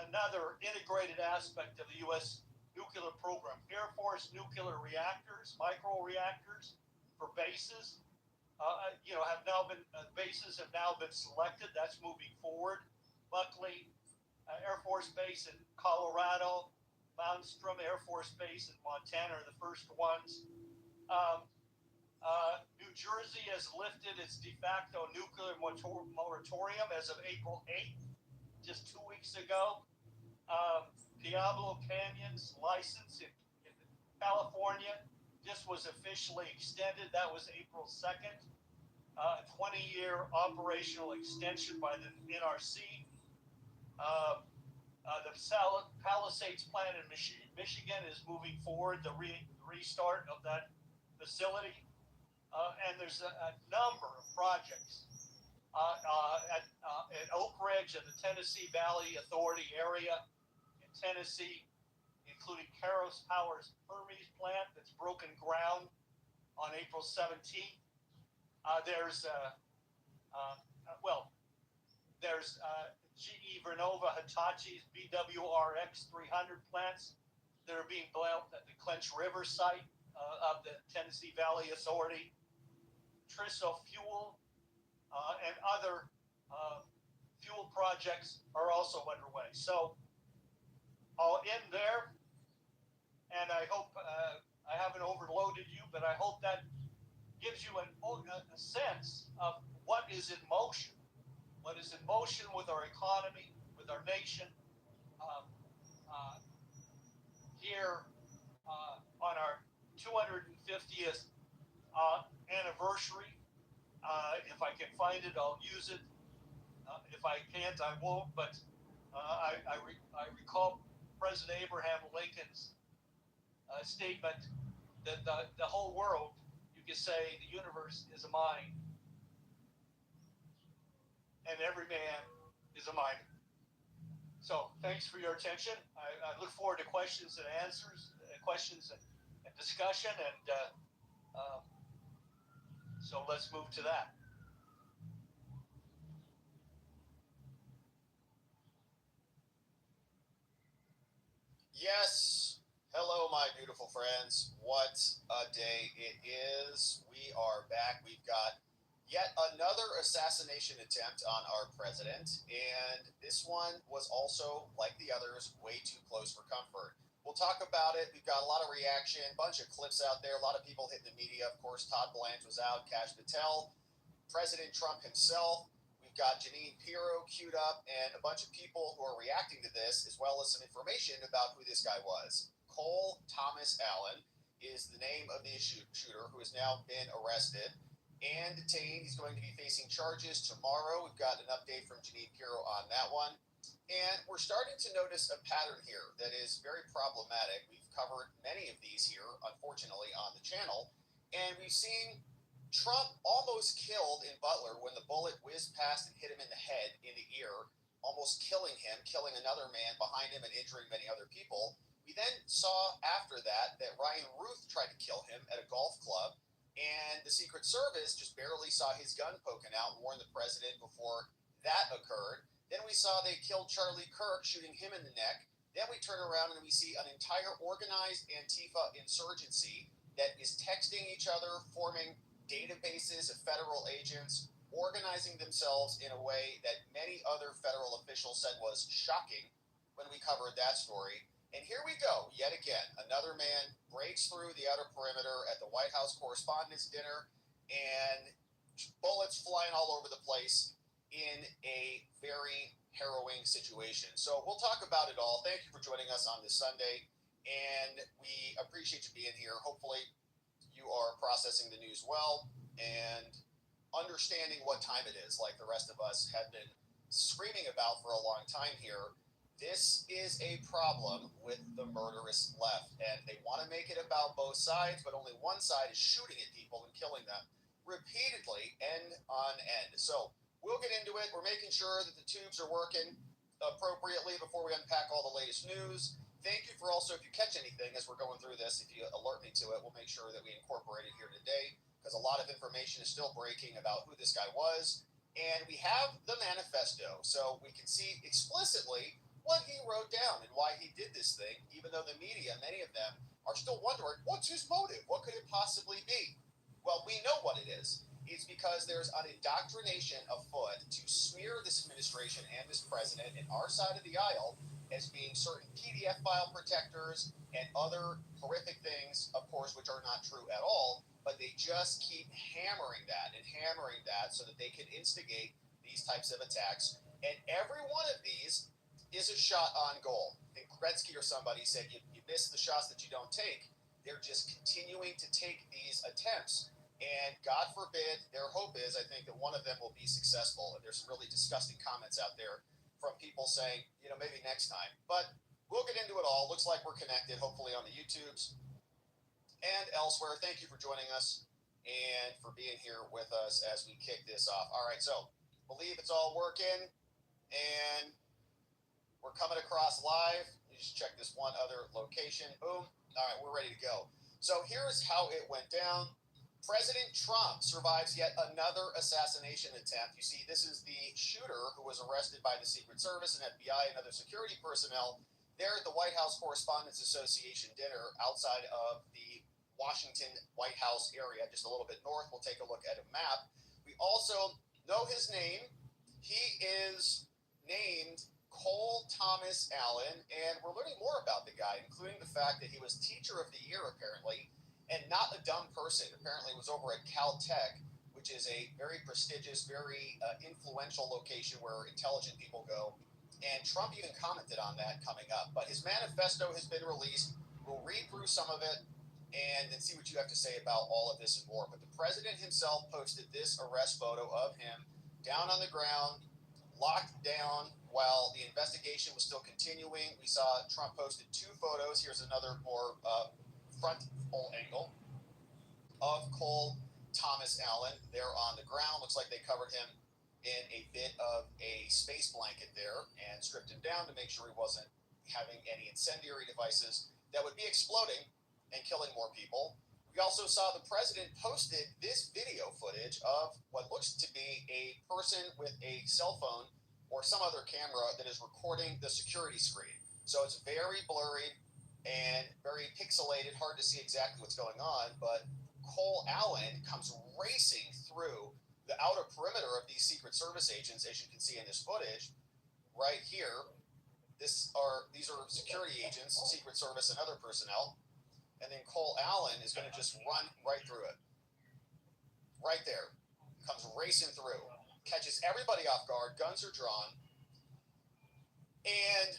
another integrated aspect of the U.S. nuclear program. Air Force nuclear reactors, micro-reactors for bases, bases have now been selected. That's moving forward. Buckley Air Force Base in Colorado, Malmstrom Air Force Base in Montana are the first ones. New Jersey has lifted its de facto nuclear moratorium as of April 8th, just 2 weeks ago. Diablo Canyon's license in California just was officially extended. That was April 2nd. 20-year operational extension by the NRC. The Palisades plant in Michigan is moving forward, the restart of that facility. And there's a number of projects at Oak Ridge and the Tennessee Valley Authority area in Tennessee, including Caros Power's Hermes plant that's broken ground on April 17th. There's GE Vernova Hitachi's BWRX 300 plants that are being built at the Clinch River site of the Tennessee Valley Authority. Triso Fuel and other fuel projects are also underway. So I'll end there, and I hope I haven't overloaded you, but I hope that gives you a sense of what is in motion. What is in motion with our economy, with our nation, here on our 250th anniversary. If I can find it, I'll use it. If I can't, I won't. But I recall President Abraham Lincoln's statement that the whole world, you could say, the universe is a mind, and every man is a miner. So thanks for your attention. I look forward to questions and answers, questions and discussion, and so let's move to that. Yes. Hello, my beautiful friends. What a day it is. We are back. We've got yet another assassination attempt on our president. And this one was also, like the others, way too close for comfort. We'll talk about it. We've got a lot of reaction, a bunch of clips out there, a lot of people hitting the media. Of course, Todd Blanche was out, Kash Patel, President Trump himself. We've got Janine Pirro queued up and a bunch of people who are reacting to this, as well as some information about who this guy was. Cole Thomas Allen is the name of the shooter who has now been arrested and detained. He's going to be facing charges tomorrow. We've got an update from Janine Pirro on that one. And we're starting to notice a pattern here that is very problematic. We've covered many of these here, unfortunately, on the channel. And we've seen Trump almost killed in Butler when the bullet whizzed past and hit him in the head, in the ear, almost killing him, killing another man behind him and injuring many other people. We then saw after that Ryan Ruth tried to kill him at a golf club, and the Secret Service just barely saw his gun poking out and warned the president before that occurred. Then we saw they killed Charlie Kirk, shooting him in the neck. Then we turn around and we see an entire organized Antifa insurgency that is texting each other, forming databases of federal agents, organizing themselves in a way that many other federal officials said was shocking when we covered that story. And here we go, yet again. Another man breaks through the outer perimeter at the White House Correspondents' Dinner, and bullets flying all over the place in a very harrowing situation. So we'll talk about it all. Thank you for joining us on this Sunday, and we appreciate you being here. Hopefully you are processing the news well and understanding what time it is, like the rest of us have been screaming about for a long time here. This is a problem with the murderous left, and they want to make it about both sides, but only one side is shooting at people and killing them repeatedly, end on end. So we'll get into it. We're making sure that the tubes are working appropriately before we unpack all the latest news. Thank you for also, if you catch anything as we're going through this, if you alert me to it, we'll make sure that we incorporate it here today, because a lot of information is still breaking about who this guy was. And we have the manifesto, so we can see explicitly what he wrote down and why he did this thing, even though the media, many of them, are still wondering, what's his motive? What could it possibly be? Well, we know what it is. It's because there's an indoctrination afoot to smear this administration and this president in our side of the aisle as being certain PDF file protectors and other horrific things, of course, which are not true at all, but they just keep hammering that so that they can instigate these types of attacks. And every one of these is a shot on goal. I think Gretzky or somebody said, you miss the shots that you don't take. They're just continuing to take these attempts. And God forbid, their hope is, I think, that one of them will be successful. And there's some really disgusting comments out there from people saying, maybe next time. But we'll get into it all. Looks like we're connected, hopefully on the YouTubes and elsewhere. Thank you for joining us and for being here with us as we kick this off. All right, so believe it's all working, and we're coming across live. You just check this one other location. Boom. All right, we're ready to go. So here's how it went down. President Trump survives yet another assassination attempt. You see, this is the shooter who was arrested by the Secret Service and FBI and other security personnel there at the White House Correspondents' Association dinner outside of the Washington White House area, just a little bit north. We'll take a look at a map. We also know his name. He is named Cole Thomas Allen, and we're learning more about the guy, including the fact that he was Teacher of the Year, apparently, and not a dumb person. Apparently was over at Caltech, which is a very prestigious, very influential location where intelligent people go. And Trump even commented on that coming up. But his manifesto has been released. We'll read through some of it and then see what you have to say about all of this and more. But the president himself posted this arrest photo of him down on the ground, locked down while the investigation was still continuing. We saw Trump posted two photos. Here's another more frontal angle of Cole Thomas Allen there on the ground. Looks like they covered him in a bit of a space blanket there and stripped him down to make sure he wasn't having any incendiary devices that would be exploding and killing more people. We also saw the president posted this video footage of what looks to be a person with a cell phone or some other camera that is recording the security screen. So it's very blurry and very pixelated, hard to see exactly what's going on, but Cole Allen comes racing through the outer perimeter of these Secret Service agents, as you can see in this footage, right here. These are security agents, Secret Service and other personnel, and then Cole Allen is going to just run right through it. Right there. Comes racing through. Catches everybody off guard. Guns are drawn. And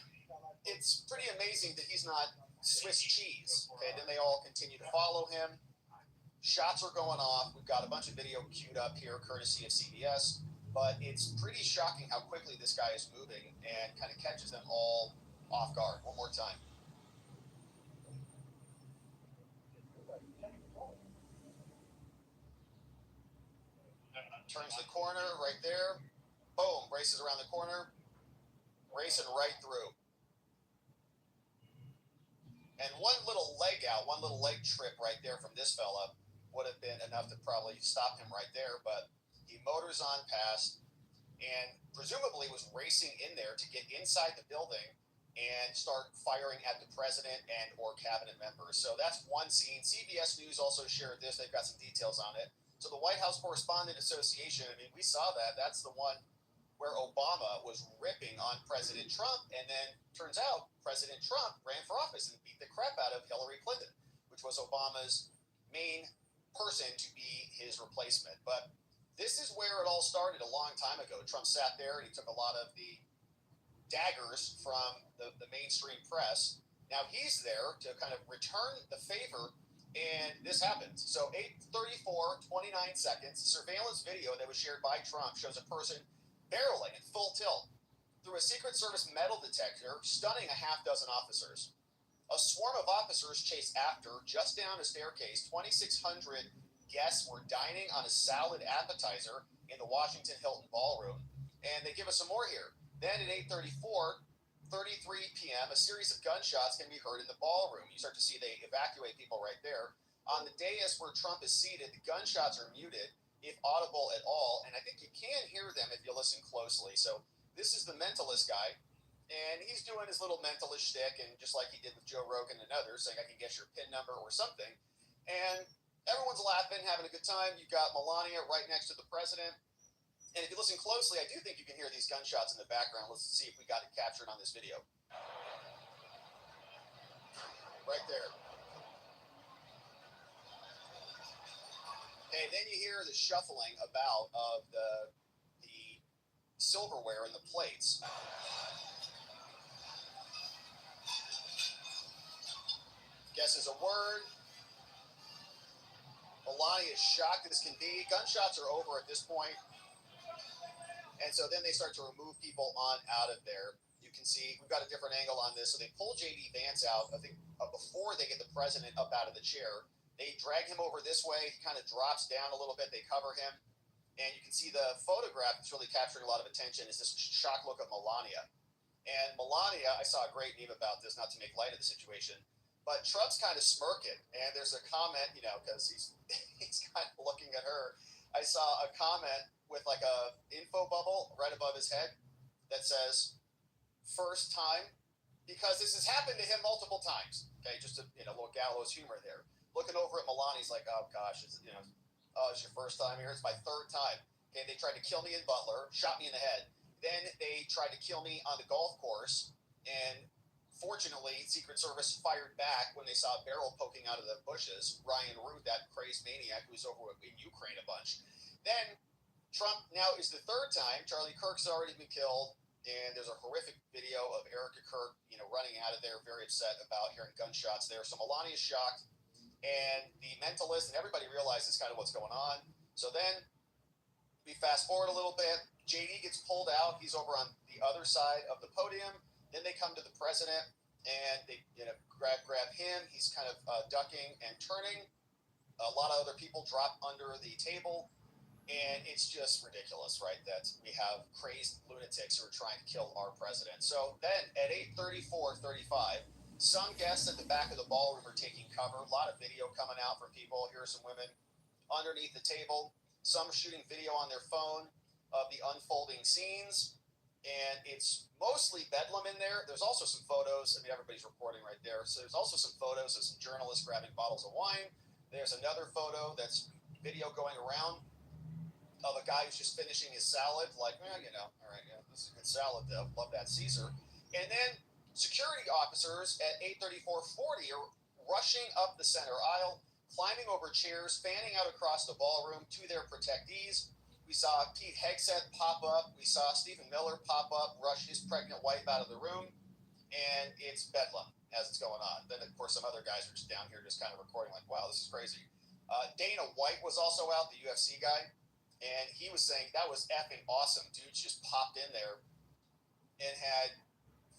it's pretty amazing that he's not Swiss cheese. Okay, then they all continue to follow him. Shots are going off. We've got a bunch of video queued up here, courtesy of CBS. But it's pretty shocking how quickly this guy is moving and kind of catches them all off guard. One more time. Turns the corner right there. Boom, races around the corner. Racing right through. And one little leg out, one little leg trip right there from this fella would have been enough to probably stop him right there, but he motors on past and presumably was racing in there to get inside the building and start firing at the president and or cabinet members. So that's one scene. CBS News also shared this. They've got some details on it. So the White House Correspondent Association, I mean, we saw that. That's the one where Obama was ripping on President Trump, and then turns out President Trump ran for office and beat the crap out of Hillary Clinton, which was Obama's main person to be his replacement. But this is where it all started a long time ago. Trump sat there and he took a lot of the daggers from the mainstream press. Now he's there to kind of return the favor, and this happens. So 8:34, 29 seconds, surveillance video that was shared by Trump shows a person barreling at full tilt through a Secret Service metal detector, stunning a half dozen officers. A swarm of officers chase after, just down a staircase. 2,600 guests were dining on a salad appetizer in the Washington Hilton Ballroom. And they give us some more here. Then at 8:34, 33 p.m., a series of gunshots can be heard in the ballroom. You start to see they evacuate people right there. On the dais where Trump is seated, the gunshots are muted, if audible at all, and I think you can hear them if you listen closely. So this is the mentalist guy, and he's doing his little mentalist shtick, and just like he did with Joe Rogan and others, saying, I can guess your PIN number or something. And everyone's laughing, having a good time. You've got Melania right next to the president. And if you listen closely, I do think you can hear these gunshots in the background. Let's see if we got it captured on this video. Right there. Okay, then you hear the shuffling about of the silverware and the plates. Guess is a word. Melania is shocked as can be. Gunshots are over at this point. And so then they start to remove people on out of there. You can see we've got a different angle on this. So they pull J.D. Vance out, I think, before they get the president up out of the chair. They drag him over this way. He kind of drops down a little bit. They cover him. And you can see the photograph that's really capturing a lot of attention is this shocked look of Melania. And Melania, I saw a great meme about this, not to make light of the situation, but Trump's kind of smirking. And there's a comment, you know, because he's kind of looking at her. I saw a comment with like a info bubble right above his head that says, first time, because this has happened to him multiple times. Okay, just a little gallows humor there. Looking over at Melania, he's like, oh gosh, it's your first time here. It's my third time. Okay, they tried to kill me in Butler, shot me in the head. Then they tried to kill me on the golf course, and fortunately, Secret Service fired back when they saw a barrel poking out of the bushes. Ryan Root, that crazed maniac who was over in Ukraine a bunch. Then Trump now is the third time. Charlie Kirk's already been killed, and there's a horrific video of Erica Kirk, running out of there, very upset about hearing gunshots there. So Melania's shocked, and the mentalist and everybody realizes kind of what's going on. So then we fast forward a little bit. JD gets pulled out. He's over on the other side of the podium. Then they come to the president, and they grab him. He's kind of ducking and turning. A lot of other people drop under the table. And it's just ridiculous, right? That we have crazed lunatics who are trying to kill our president. So then at 8:34:35, some guests at the back of the ballroom are taking cover. A lot of video coming out from people. Here are some women underneath the table. Some shooting video on their phone of the unfolding scenes. And it's mostly bedlam in there. There's also some photos. I mean, everybody's reporting right there. So there's also some photos of some journalists grabbing bottles of wine. There's another photo that's video going around of a guy who's just finishing his salad, like, well, you know, all right, yeah, this is a good salad, though. Love that Caesar. And then security officers at 8:34:40 are rushing up the center aisle, climbing over chairs, fanning out across the ballroom to their protectees. We saw Pete Hegseth pop up. We saw Stephen Miller pop up, rush his pregnant wife out of the room. And it's bedlam as it's going on. Then, of course, some other guys are just down here just kind of recording like, wow, this is crazy. Dana White was also out, the UFC guy. And he was saying that was effing awesome. Dudes just popped in there and had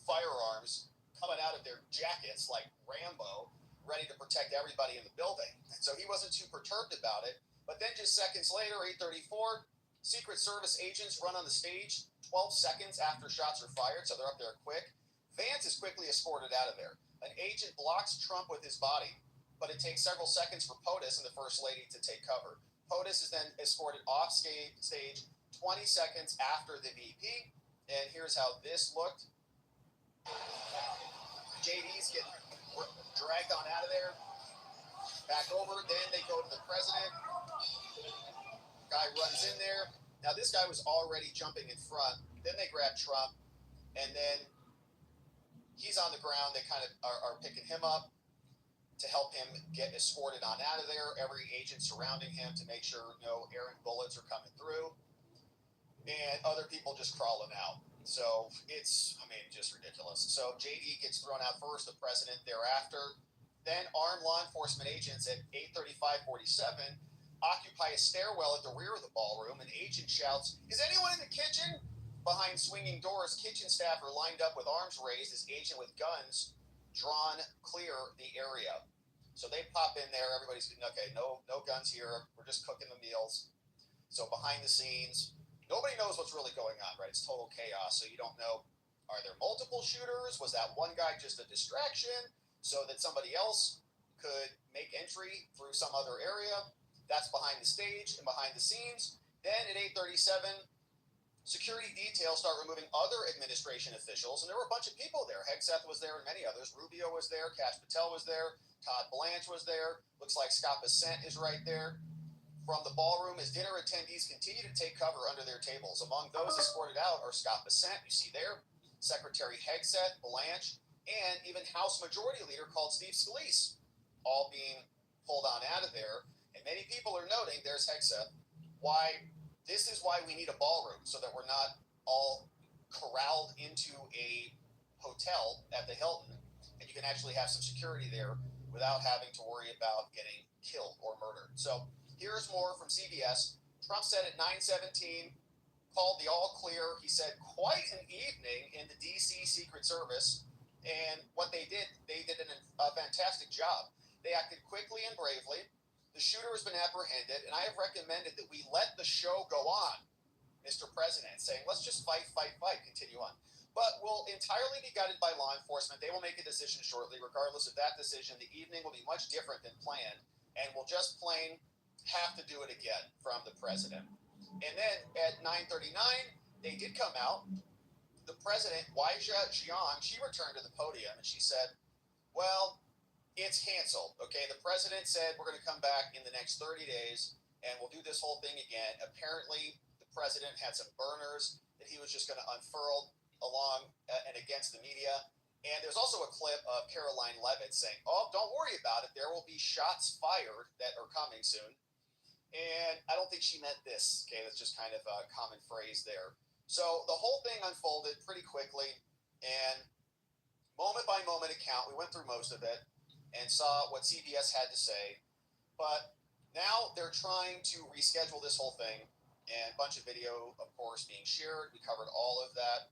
firearms coming out of their jackets like Rambo, ready to protect everybody in the building. So he wasn't too perturbed about it. But then just seconds later, 8:34, Secret Service agents run on the stage 12 seconds after shots are fired, so they're up there quick. Vance is quickly escorted out of there. An agent blocks Trump with his body, but it takes several seconds for POTUS and the First Lady to take cover. POTUS is then escorted off stage 20 seconds after the VP. And here's how this looked. JD's getting dragged on out of there. Back over. Then they go to the president. Guy runs in there. Now, this guy was already jumping in front. Then they grab Trump. And then he's on the ground. They kind of are picking him up to help him get escorted on out of there. Every agent surrounding him to make sure no errant bullets are coming through. And other people just crawling out. So it's, I mean, just ridiculous. So JD gets thrown out first, the president thereafter. Then armed law enforcement agents at 8:35:47 occupy a stairwell at the rear of the ballroom. An agent shouts, "Is anyone in the kitchen?" Behind swinging doors, kitchen staff are lined up with arms raised as agent with guns drawn clear the area. So they pop in there. Everybody's okay. No guns here. We're just cooking the meals. So behind the scenes, nobody knows what's really going on, right? It's total chaos. So you don't know, are there multiple shooters? Was that one guy just a distraction so that somebody else could make entry through some other area? That's behind the stage and behind the scenes. Then at 8:37, security details start removing other administration officials, and there were a bunch of people there. Hegseth was there and many others. Rubio was there. Kash Patel was there. Todd Blanche was there. Looks like Scott Bessent is right there. From the ballroom, as dinner attendees continue to take cover under their tables. Among those escorted out are Scott Bessent, you see there, Secretary Hegseth, Blanche, and even House Majority Leader called Steve Scalise, all being pulled on out of there. And many people are noting, there's Hegseth, this is why we need a ballroom, so that we're not all corralled into a hotel at the Hilton, and you can actually have some security there without having to worry about getting killed or murdered. So here's more from CBS. Trump said at 9:17, called the all clear. He said, quite an evening in the D.C. Secret Service. And what they did a fantastic job. They acted quickly and bravely. The shooter has been apprehended, and I have recommended that we let the show go on, Mr. President, saying, let's just fight, continue on. But will entirely be guided by law enforcement. They will make a decision shortly. Regardless of that decision, the evening will be much different than planned, and we'll just plain have to do it again from the president. And then at 9:39, they did come out. The president, Weijia Jiang, she returned to the podium, and she said, well, it's canceled. Okay, the president said we're going to come back in the next 30 days, and we'll do this whole thing again. Apparently, the president had some burners that he was just going to unfurl along and against the media. And there's also a clip of Caroline Leavitt saying, oh, don't worry about it. There will be shots fired that are coming soon. And I don't think she meant this. Okay, that's just kind of a common phrase there. So the whole thing unfolded pretty quickly. And moment by moment account, we went through most of it and saw what CBS had to say. But now they're trying to reschedule this whole thing. And a bunch of video, of course, being shared. We covered all of that.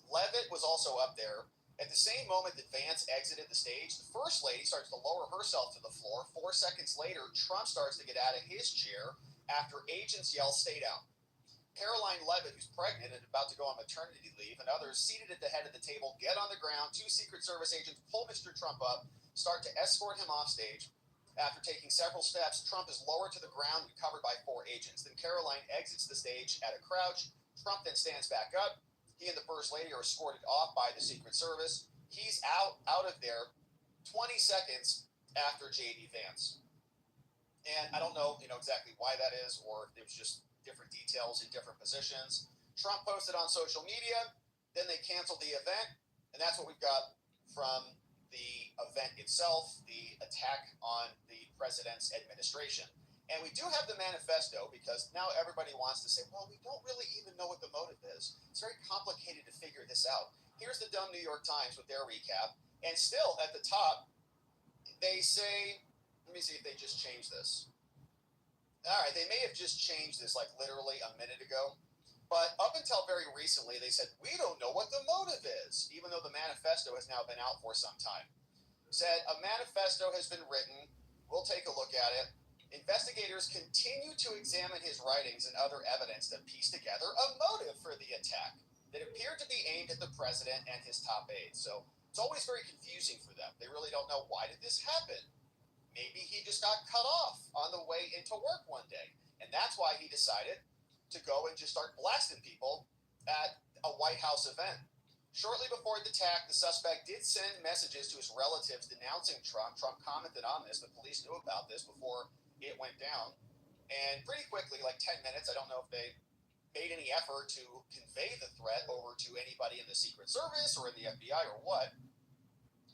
Leavitt was also up there. At the same moment that Vance exited the stage, the First Lady starts to lower herself to the floor. 4 seconds later, Trump starts to get out of his chair after agents yell, "Stay down." Caroline Levitt, who's pregnant and about to go on maternity leave, and others seated at the head of the table get on the ground. Two Secret Service agents pull Mr. Trump up, start to escort him off stage. After taking several steps, Trump is lowered to the ground and covered by four agents. Then Caroline exits the stage at a crouch. Trump then stands back up. He and the First Lady are escorted off by the Secret Service. He's out of there 20 seconds after J.D. Vance. And I don't know, exactly why that is, or if it was just different details in different positions. Trump posted on social media, then they canceled the event, and that's what we've got from the event itself, the attack on the president's administration. And we do have the manifesto because now everybody wants to say, well, we don't really even know what the motive is. It's very complicated to figure this out. Here's the dumb New York Times with their recap. And still at the top, they say, let me see if they just changed this. All right, they may have just changed this like literally a minute ago. But up until very recently, they said, we don't know what the motive is, even though the manifesto has now been out for some time. Said, a manifesto has been written. We'll take a look at it. Investigators continue to examine his writings and other evidence to piece together a motive for the attack that appeared to be aimed at the president and his top aides. So it's always very confusing for them. They really don't know, why did this happen? Maybe he just got cut off on the way into work one day. And that's why he decided to go and just start blasting people at a White House event. Shortly before the attack, the suspect did send messages to his relatives denouncing Trump. Trump commented on this. The police knew about this before it went down. And pretty quickly, like 10 minutes, I don't know if they made any effort to convey the threat over to anybody in the Secret Service or in the FBI or what.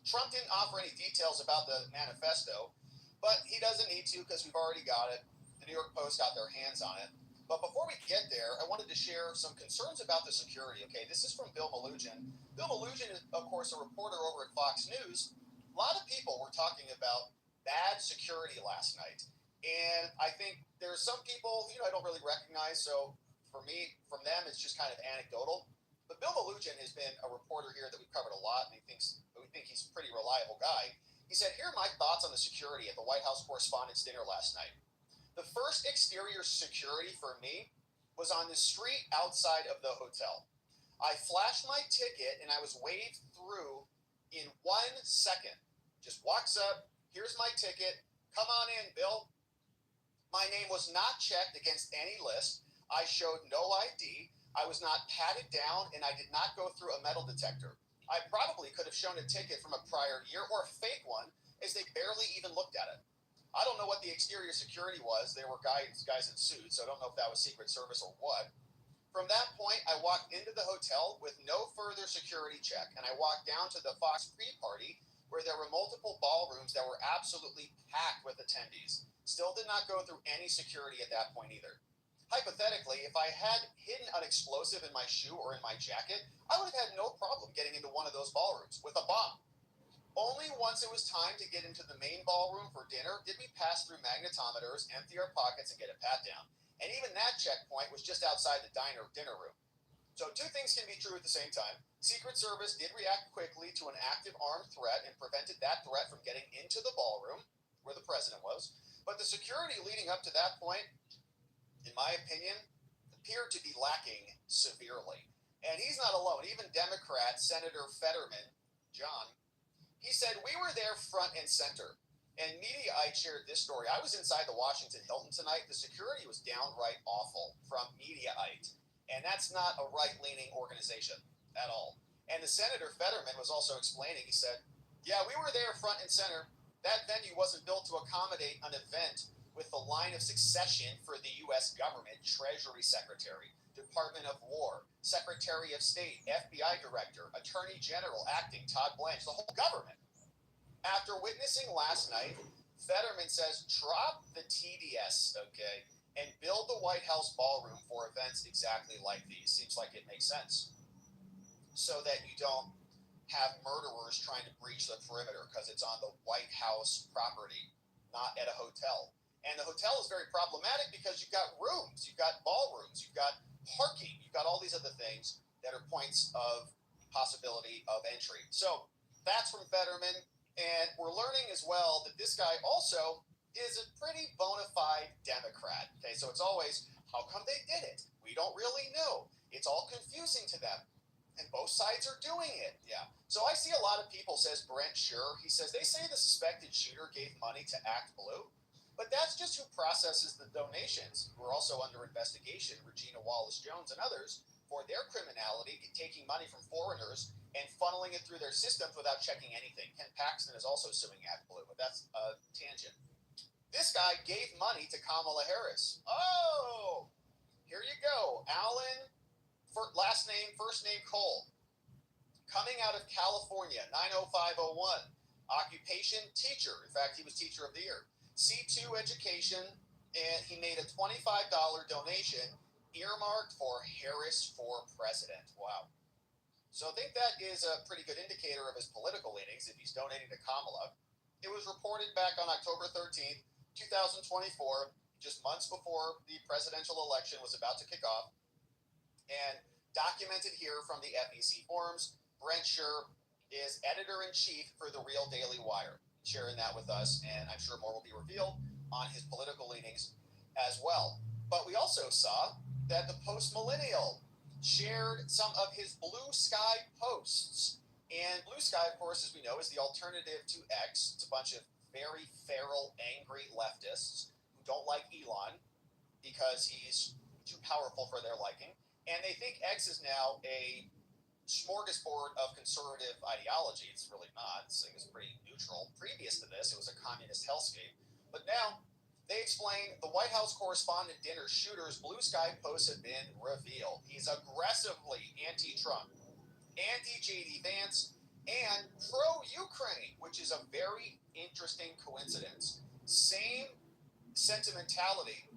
Trump didn't offer any details about the manifesto, but he doesn't need to because we've already got it. The New York Post got their hands on it. But before we get there, I wanted to share some concerns about the security. Okay, this is from Bill Malugin. Bill Malugin is, of course, a reporter over at Fox News. A lot of people were talking about bad security last night. And I think there's some people, I don't really recognize. So for me, from them, it's just kind of anecdotal. But Bill Malugin has been a reporter here that we've covered a lot, and we think he's a pretty reliable guy. He said, here are my thoughts on the security at the White House Correspondents' Dinner last night. The first exterior security for me was on the street outside of the hotel. I flashed my ticket and I was waved through in 1 second. Just walks up, here's my ticket, come on in, Bill. My name was not checked against any list. I showed no ID. I was not patted down and I did not go through a metal detector. I probably could have shown a ticket from a prior year or a fake one, as they barely even looked at it. I don't know what the exterior security was. There were guys in suits, so I don't know if that was Secret Service or what. From that point, I walked into the hotel with no further security check, and I walked down to the Fox pre-party where there were multiple ballrooms that were absolutely packed with attendees. Still did not go through any security at that point either. Hypothetically, if I had hidden an explosive in my shoe or in my jacket, I would have had no problem getting into one of those ballrooms with a bomb. Only once it was time to get into the main ballroom for dinner did we pass through magnetometers, empty our pockets, and get a pat down. And even that checkpoint was just outside the dinner room. So two things can be true at the same time. Secret Service did react quickly to an active armed threat and prevented that threat from getting into the ballroom where the president was. But the security leading up to that point, in my opinion, appeared to be lacking severely. And he's not alone. Even Democrat Senator Fetterman, John, he said, we were there front and center. And Mediaite shared this story. I was inside the Washington Hilton tonight. The security was downright awful from Mediaite. And that's not a right-leaning organization at all. And the Senator Fetterman was also explaining, he said, yeah, we were there front and center. That venue wasn't built to accommodate an event with the line of succession for the U.S. government, Treasury Secretary, Department of War, Secretary of State, FBI Director, Attorney General acting, Todd Blanche, the whole government. After witnessing last night, Fetterman says, drop the TDS, okay, and build the White House ballroom for events exactly like these. Seems like it makes sense. So that you don't have murderers trying to breach the perimeter because it's on the White House property, not at a hotel. And the hotel is very problematic because you've got rooms, you've got ballrooms, you've got parking, you've got all these other things that are points of possibility of entry. So that's from Fetterman. And we're learning as well that this guy also is a pretty bona fide Democrat. Okay, so it's always, how come they did it? We don't really know. It's all confusing to them. And both sides are doing it. Yeah. So I see a lot of people, says Brent Scher. He says, they say the suspected shooter gave money to Act Blue. But that's just who processes the donations. Who are also under investigation, Regina Wallace-Jones and others, for their criminality, taking money from foreigners and funneling it through their systems without checking anything. Ken Paxton is also suing Act Blue, but that's a tangent. This guy gave money to Kamala Harris. Oh, here you go. Alan, last name, first name Cole. Coming out of California, 90501. Occupation, teacher. In fact, he was teacher of the year. C2 education, and he made a $25 donation earmarked for Harris for president. Wow. So I think that is a pretty good indicator of his political leanings if he's donating to Kamala. It was reported back on October 13th, 2024, just months before the presidential election was about to kick off, and documented here from the FEC forums. Brent Scher is editor-in-chief for The Real Daily Wire, sharing that with us, and I'm sure more will be revealed on his political leanings as well. But we also saw that the Post-Millennial shared some of his Blue Sky posts. And Blue Sky, of course, as we know, is the alternative to X. It's a bunch of very feral, angry leftists who don't like Elon because he's too powerful for their liking. And they think X is now a smorgasbord of conservative ideology. It's really not. This thing is pretty neutral. Previous to this, it was a communist hellscape. But now, they explain the White House correspondent dinner shooter's Blue Sky posts have been revealed. He's aggressively anti-Trump, anti-JD Vance, and pro-Ukraine, which is a very interesting coincidence. Same sentimentality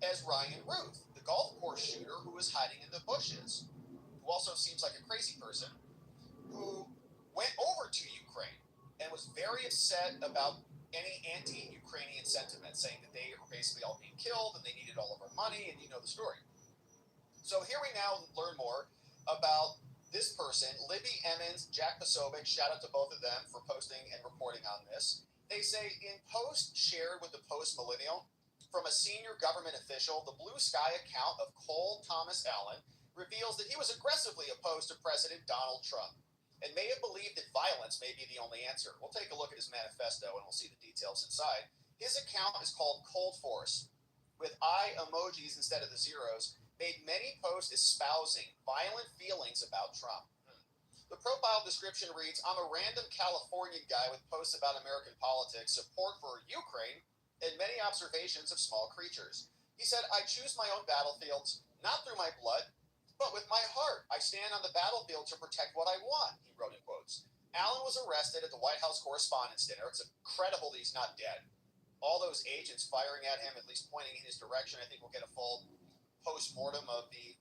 as Ryan Ruth, the golf course shooter who was hiding in the bushes, who also seems like a crazy person, who went over to Ukraine and was very upset about any anti-Ukrainian sentiment, saying that they were basically all being killed and they needed all of our money, and you know the story. So here we now learn more about this person, Libby Emmons, Jack Posobiec. Shout out to both of them for posting and reporting on this. They say in post shared with the Post-Millennial from a senior government official, the Blue Sky account of Cole Thomas Allen reveals that he was aggressively opposed to President Donald Trump and may have believed that violence may be the only answer. We'll take a look at his manifesto and we'll see the details inside. His account is called Cold Force, with eye emojis instead of the zeros, made many posts espousing violent feelings about Trump. The profile description reads, I'm a random Californian guy with posts about American politics, support for Ukraine, and many observations of small creatures. He said, I choose my own battlefields, not through my blood, but with my heart. I stand on the battlefield to protect what I want, he wrote in quotes. Allen was arrested at the White House Correspondents' Dinner. It's incredible that he's not dead. All those agents firing at him, at least pointing in his direction. I think we'll get a full post-mortem of the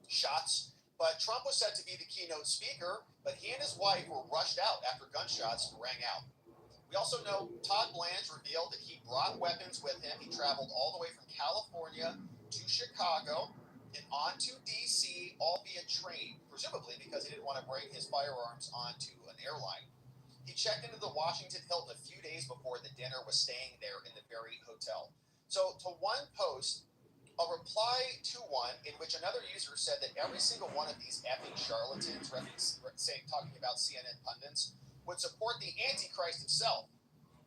shots. But Trump was set to be the keynote speaker, but he and his wife were rushed out after gunshots rang out. We also know Todd Blanche revealed that he brought weapons with him. He traveled all the way from California to Chicago and on to D.C., all via train, presumably because he didn't want to bring his firearms onto an airline. He checked into the Washington Hilton a few days before the dinner, was staying there in the very hotel. So to one post, a reply to one in which another user said that every single one of these effing charlatans, talking about CNN pundits, would support the Antichrist himself.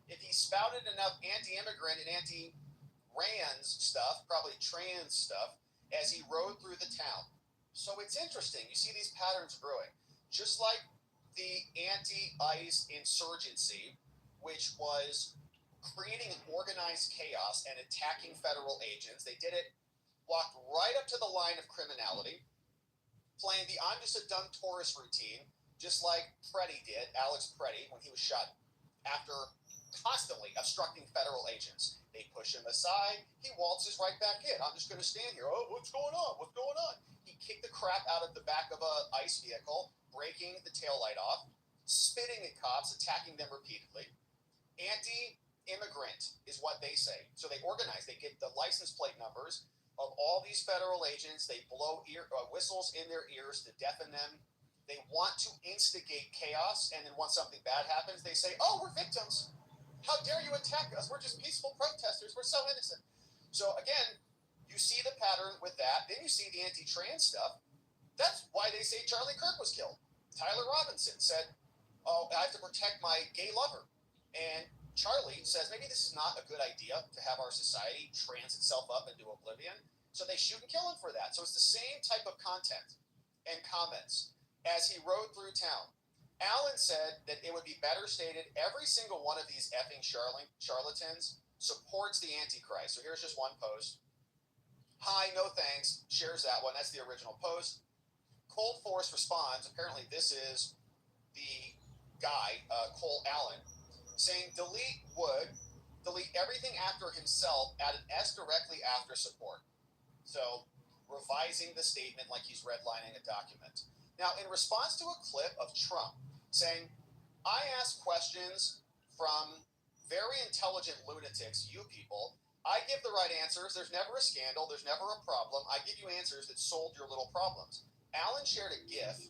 If he spouted enough anti-immigrant and anti-trans stuff, probably trans stuff, as he rode through the town. So it's interesting. You see these patterns growing. Just like the anti-ICE insurgency, which was creating an organized chaos and attacking federal agents. They did it, walked right up to the line of criminality, playing the I'm just a dumb tourist routine, just like Preddy did, Alex Preddy, when he was shot after constantly obstructing federal agents. They push him aside. He waltzes right back in. I'm just going to stand here. Oh, what's going on? What's going on? He kicked the crap out of the back of an ICE vehicle, breaking the taillight off, spitting at cops, attacking them repeatedly. Anti-immigrant is what they say. So they organize. They get the license plate numbers of all these federal agents. They blow whistles in their ears to deafen them. They want to instigate chaos, and then once something bad happens, they say, oh, we're victims. How dare you attack us? We're just peaceful protesters. We're so innocent. So again, you see the pattern with that. Then you see the anti-trans stuff. That's why they say Charlie Kirk was killed. Tyler Robinson said, "Oh, I have to protect my gay lover," and Charlie says maybe this is not a good idea to have our society trans itself up into oblivion. So they shoot and kill him for that. So it's the same type of content and comments as he rode through town. Allen said that it would be better stated every single one of these effing charlatans supports the Antichrist. So here's just one post. Hi, no thanks. Shares that one. That's the original post. Cold Force responds. Apparently this is the guy, Cole Allen, saying delete everything after himself, add an S directly after support. So revising the statement like he's redlining a document. Now, in response to a clip of Trump saying, I ask questions from very intelligent lunatics, you people. I give the right answers. There's never a scandal. There's never a problem. I give you answers that solve your little problems. Allen shared a GIF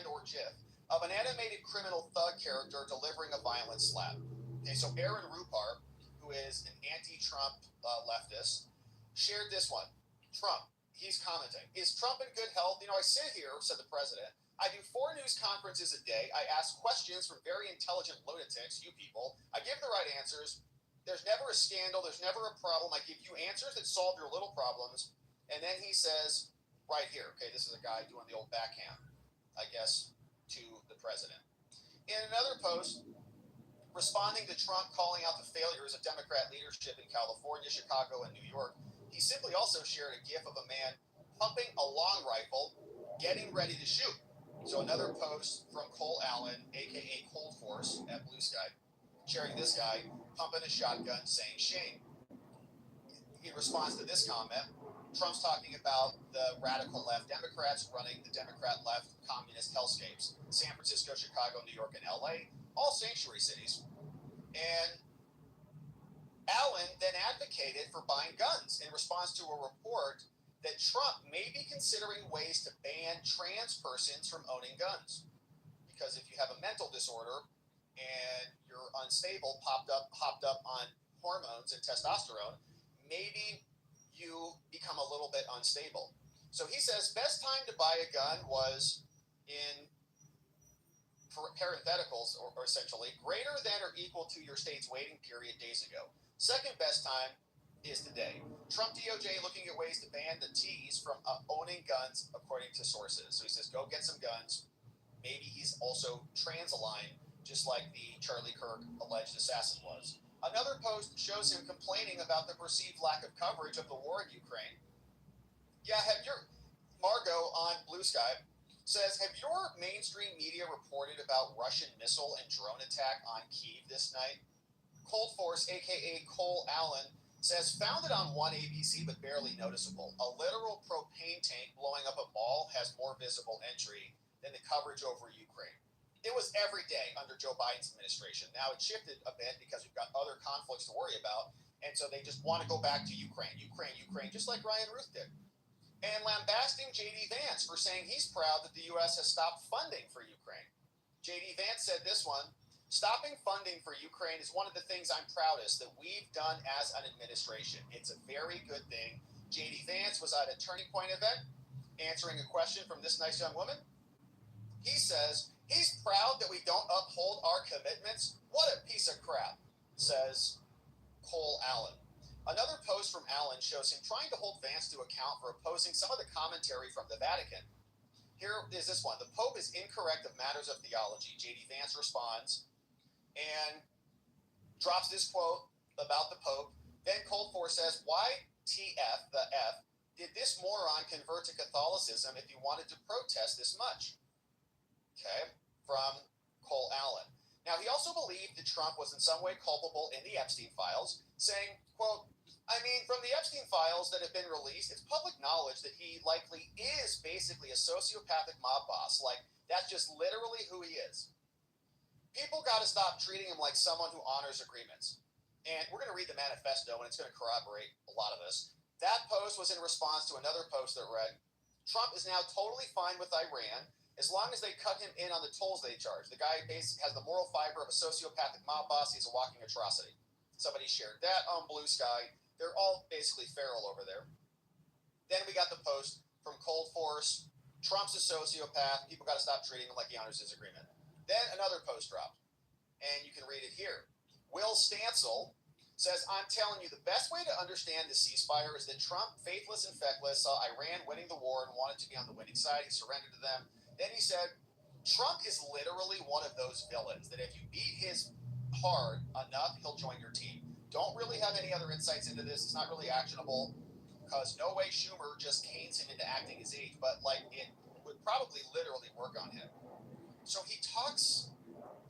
or GIF of an animated criminal thug character delivering a violent slap. Okay, so Aaron Rupar, who is an anti-Trump leftist, shared this one. Trump, he's commenting, is Trump in good health? I sit here, said the president. I do 4 news conferences a day. I ask questions from very intelligent lunatics, you people. I give the right answers. There's never a scandal. There's never a problem. I give you answers that solve your little problems. And then he says, right here, okay, this is a guy doing the old backhand, I guess, to the president. In another post, responding to Trump calling out the failures of Democrat leadership in California, Chicago, and New York, he simply also shared a GIF of a man pumping a long rifle, getting ready to shoot. So another post from Cole Allen, a.k.a. Cold Force at Blue Sky, sharing this guy pumping a shotgun saying shame. In response to this comment, Trump's talking about the radical left Democrats running the Democrat left communist hellscapes. San Francisco, Chicago, New York, and LA, all sanctuary cities. And Allen then advocated for buying guns in response to a report that Trump may be considering ways to ban trans persons from owning guns. Because if you have a mental disorder and you're unstable, hopped up on hormones and testosterone, maybe you become a little bit unstable. So he says best time to buy a gun was in parentheticals, or essentially greater than or equal to your state's waiting period days ago. Second best time is today. Trump DOJ looking at ways to ban the T's from owning guns, according to sources. So he says, go get some guns. Maybe he's also trans-aligned, just like the Charlie Kirk alleged assassin was. Another post shows him complaining about the perceived lack of coverage of the war in Ukraine. Yeah, Margot on Blue Sky says, have your mainstream media reported about Russian missile and drone attack on Kyiv this night? Cold Force, a.k.a. Cole Allen, says founded on one ABC but barely noticeable. A literal propane tank blowing up a mall has more visible entry than the coverage over Ukraine. It was every day under Joe Biden's administration. Now it shifted a bit because we've got other conflicts to worry about, and so they just want to go back to Ukraine, just like Ryan Ruth did. And lambasting J.D. Vance for saying he's proud that the U.S. has stopped funding for Ukraine. J.D. Vance said this one, stopping funding for Ukraine is one of the things I'm proudest that we've done as an administration. It's a very good thing. J.D. Vance was at a Turning Point event answering a question from this nice young woman. He says he's proud that we don't uphold our commitments. What a piece of crap, says Cole Allen. Another post from Allen shows him trying to hold Vance to account for opposing some of the commentary from the Vatican. Here is this one. The Pope is incorrect of matters of theology. J.D. Vance responds and drops this quote about the Pope. Then Cold Force says, why TF, the F, did this moron convert to Catholicism if he wanted to protest this much? Okay, from Cole Allen. Now, he also believed that Trump was in some way culpable in the Epstein files, saying, quote, I mean, from the Epstein files that have been released, it's public knowledge that he likely is basically a sociopathic mob boss. Like, that's just literally who he is. People got to stop treating him like someone who honors agreements. And we're going to read the manifesto, and it's going to corroborate a lot of this. That post was in response to another post that read, Trump is now totally fine with Iran, as long as they cut him in on the tolls they charge. The guy basically has the moral fiber of a sociopathic mob boss. He's a walking atrocity. Somebody shared that on Blue Sky. They're all basically feral over there. Then we got the post from Cold Force. Trump's a sociopath. People got to stop treating him like he honors his agreement. Then another post dropped, and you can read it here. Will Stancil says, I'm telling you, the best way to understand the ceasefire is that Trump, faithless and feckless, saw Iran winning the war and wanted to be on the winning side. He surrendered to them. Then he said, Trump is literally one of those villains that if you beat his hard enough, he'll join your team. Don't really have any other insights into this. It's not really actionable because no way Schumer just canes him into acting his age, but like it would probably literally work on him. So he talks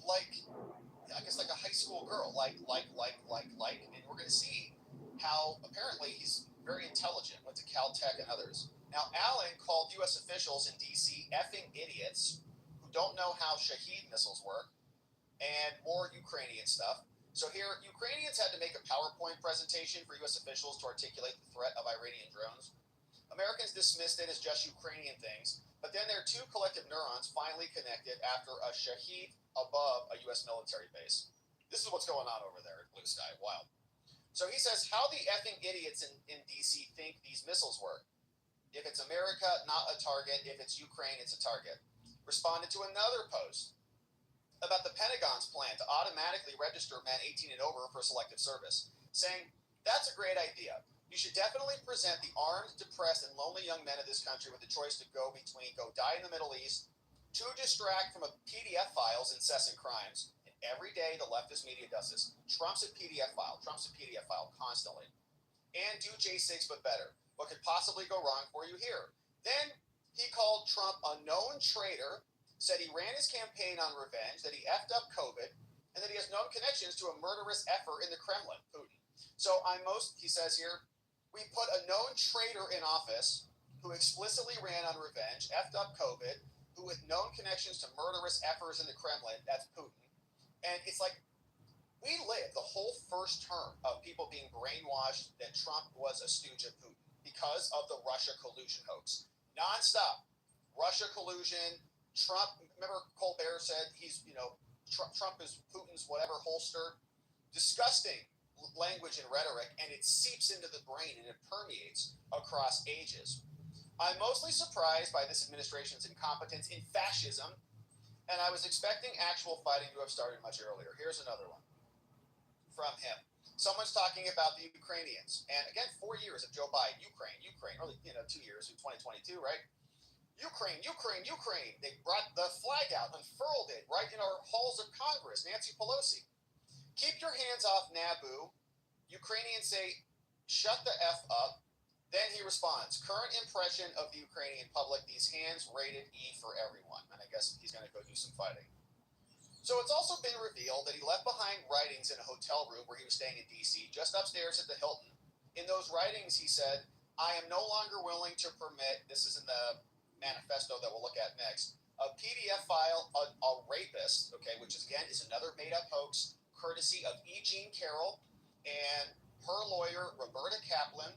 like, I guess like a high school girl, like, and we're going to see how apparently he's very intelligent, went to Caltech and others. Now, Allen called U.S. officials in D.C. effing idiots who don't know how Shahed missiles work and more Ukrainian stuff. So here, Ukrainians had to make a PowerPoint presentation for U.S. officials to articulate the threat of Iranian drones. Americans dismissed it as just Ukrainian things, but then their two collective neurons finally connected after a Shahed above a U.S. military base. This is what's going on over there at Blue Sky. Wild. So he says, how the effing idiots in D.C. think these missiles work. If it's America, not a target. If it's Ukraine, it's a target. Responded to another post about the Pentagon's plan to automatically register men 18 and over for selective service, saying, that's a great idea. You should definitely present the armed, depressed, and lonely young men of this country with the choice to go between go die in the Middle East, to distract from a PDF file's incessant crimes. And every day the leftist media does this. Trump's a PDF file constantly. And do J6 but better. What could possibly go wrong for you here? Then he called Trump a known traitor, said he ran his campaign on revenge, that he effed up COVID, and that he has known connections to a murderous effer in the Kremlin, Putin. So he says here, we put a known traitor in office who explicitly ran on revenge, effed up COVID, who with known connections to murderous effers in the Kremlin, that's Putin. And it's like, we lived the whole first term of people being brainwashed that Trump was a stooge of Putin because of the Russia collusion hoax. Nonstop. Russia collusion. Trump, remember Colbert said Trump is Putin's whatever holster. Disgusting language and rhetoric, and it seeps into the brain and it permeates across ages. I'm mostly surprised by this administration's incompetence in fascism, and I was expecting actual fighting to have started much earlier. Here's another one from him. Someone's talking about the Ukrainians, and again, 4 years of Joe Biden, Ukraine, really, 2 years in 2022, right? Ukraine. They brought the flag out, unfurled it right in our halls of Congress. Nancy Pelosi. Keep your hands off Naboo. Ukrainians say, shut the F up. Then he responds, current impression of the Ukrainian public, these hands rated E for everyone. And I guess he's going to go do some fighting. So it's also been revealed that he left behind writings in a hotel room where he was staying in D.C., just upstairs at the Hilton. In those writings, he said, I am no longer willing to permit, this is in the manifesto that we'll look at next, a PDF file, a rapist, okay, which is, again, is another made-up hoax, courtesy of E. Jean Carroll and her lawyer, Roberta Kaplan.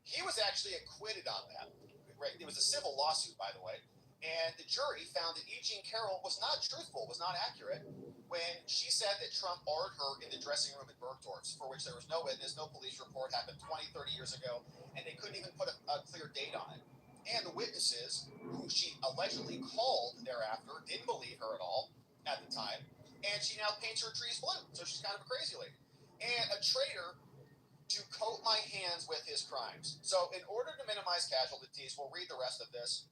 He was actually acquitted on that. Right? It was a civil lawsuit, by the way. And the jury found that E. Jean Carroll was not truthful, was not accurate, when she said that Trump ordered her in the dressing room at Bergdorf's, for which there was no witness, no police report, happened 20, 30 years ago, and they couldn't even put a clear date on it. And the witnesses, who she allegedly called thereafter, didn't believe her at all at the time. And she now paints her trees blue. So she's kind of a crazy lady. And a traitor to coat my hands with his crimes. So in order to minimize casualties, we'll read the rest of this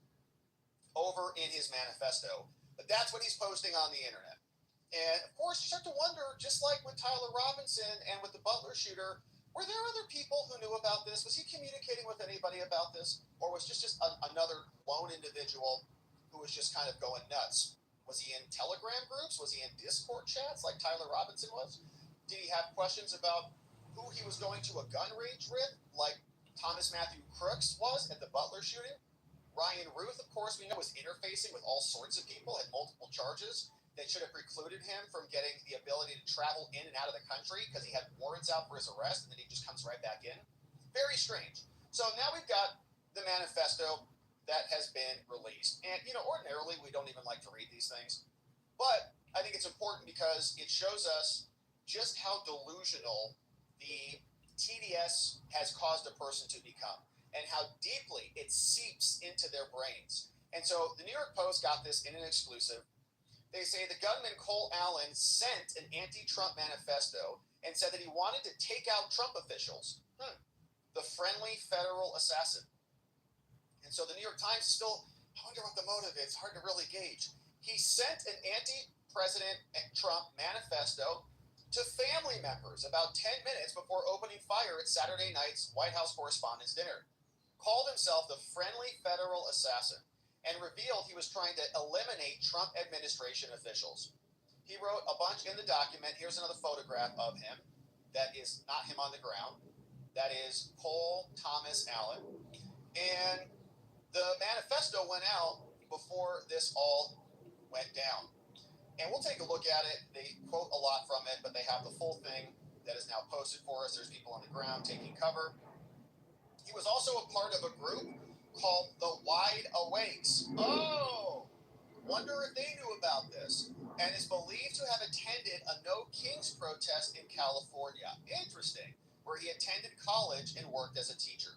over in his manifesto. But that's what he's posting on the internet. And of course, you start to wonder, just like with Tyler Robinson and with the Butler shooter, were there other people who knew about this? Was he communicating with anybody about this? Or was just another lone individual who was just kind of going nuts? Was he in Telegram groups? Was he in Discord chats like Tyler Robinson was? Did he have questions about who he was going to a gun range with, like Thomas Matthew Crooks was at the Butler shooting? Ryan Ruth, of course, we know, was interfacing with all sorts of people, had multiple charges that should have precluded him from getting the ability to travel in and out of the country because he had warrants out for his arrest, and then he just comes right back in. Very strange. So now we've got the manifesto that has been released. And, ordinarily we don't even like to read these things, but I think it's important because it shows us just how delusional the TDS has caused a person to become and how deeply it seeps into their brains. And so the New York Post got this in an exclusive. They say the gunman Cole Allen sent an anti-Trump manifesto and said that he wanted to take out Trump officials. The friendly federal assassin. And so the New York Times is still, I wonder what the motive is. Hard to really gauge. He sent an anti-President Trump manifesto to family members about 10 minutes before opening fire at Saturday night's White House Correspondents' Dinner. Called himself the friendly federal assassin and revealed he was trying to eliminate Trump administration officials. He wrote a bunch in the document. Here's another photograph of him. That is not him on the ground. That is Cole Thomas Allen. And the manifesto went out before this all went down. And we'll take a look at it. They quote a lot from it, but they have the full thing that is now posted for us. There's people on the ground taking cover. He was also a part of a group called the Wide Awakes. Oh, wonder if they knew about this. And is believed to have attended a No Kings protest in California. Interesting. Where he attended college and worked as a teacher.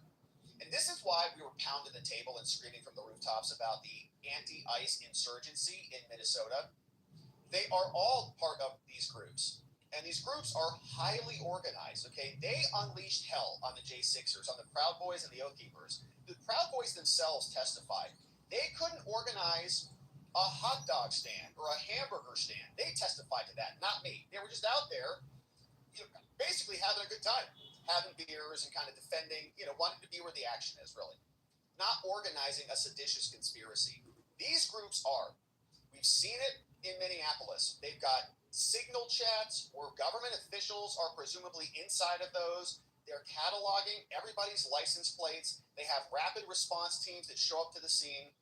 And this is why we were pounding the table and screaming from the rooftops about the anti-ICE insurgency in Minnesota. They are all part of these groups. And these groups are highly organized, okay? They unleashed hell on the J6ers, on the Proud Boys and the Oath Keepers. The Proud Boys themselves testified. They couldn't organize a hot dog stand or a hamburger stand. They testified to that, not me. They were just out there, basically having a good time, having beers and kind of defending, wanting to be where the action is, really. Not organizing a seditious conspiracy. These groups are. We've seen it in Minneapolis. They've got signal chats where government officials are presumably inside of those. They're cataloging everybody's license plates. They have rapid response teams that show up to the scene,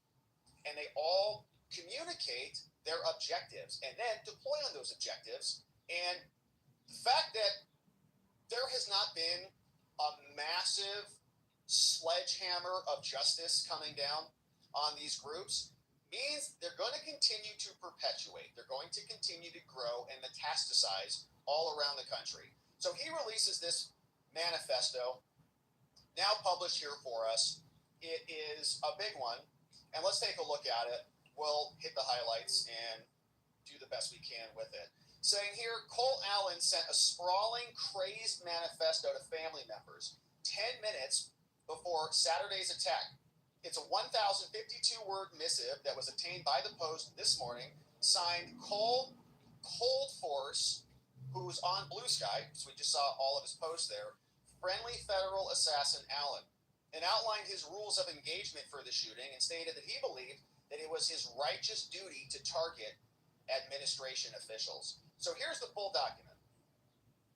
and they all communicate their objectives and then deploy on those objectives. And the fact that there has not been a massive sledgehammer of justice coming down on these groups means they're going to continue to perpetuate. They're going to continue to grow and metastasize all around the country. So he releases this manifesto, now published here for us. It is a big one, and let's take a look at it. We'll hit the highlights and do the best we can with it. Saying here, Cole Allen sent a sprawling, crazed manifesto to family members 10 minutes before Saturday's attack. It's a 1,052-word missive that was obtained by the Post this morning, signed Cole Cold Force, who's on Blue Sky, so we just saw all of his posts there, friendly federal assassin Allen, and outlined his rules of engagement for the shooting and stated that he believed that it was his righteous duty to target administration officials. So here's the full document.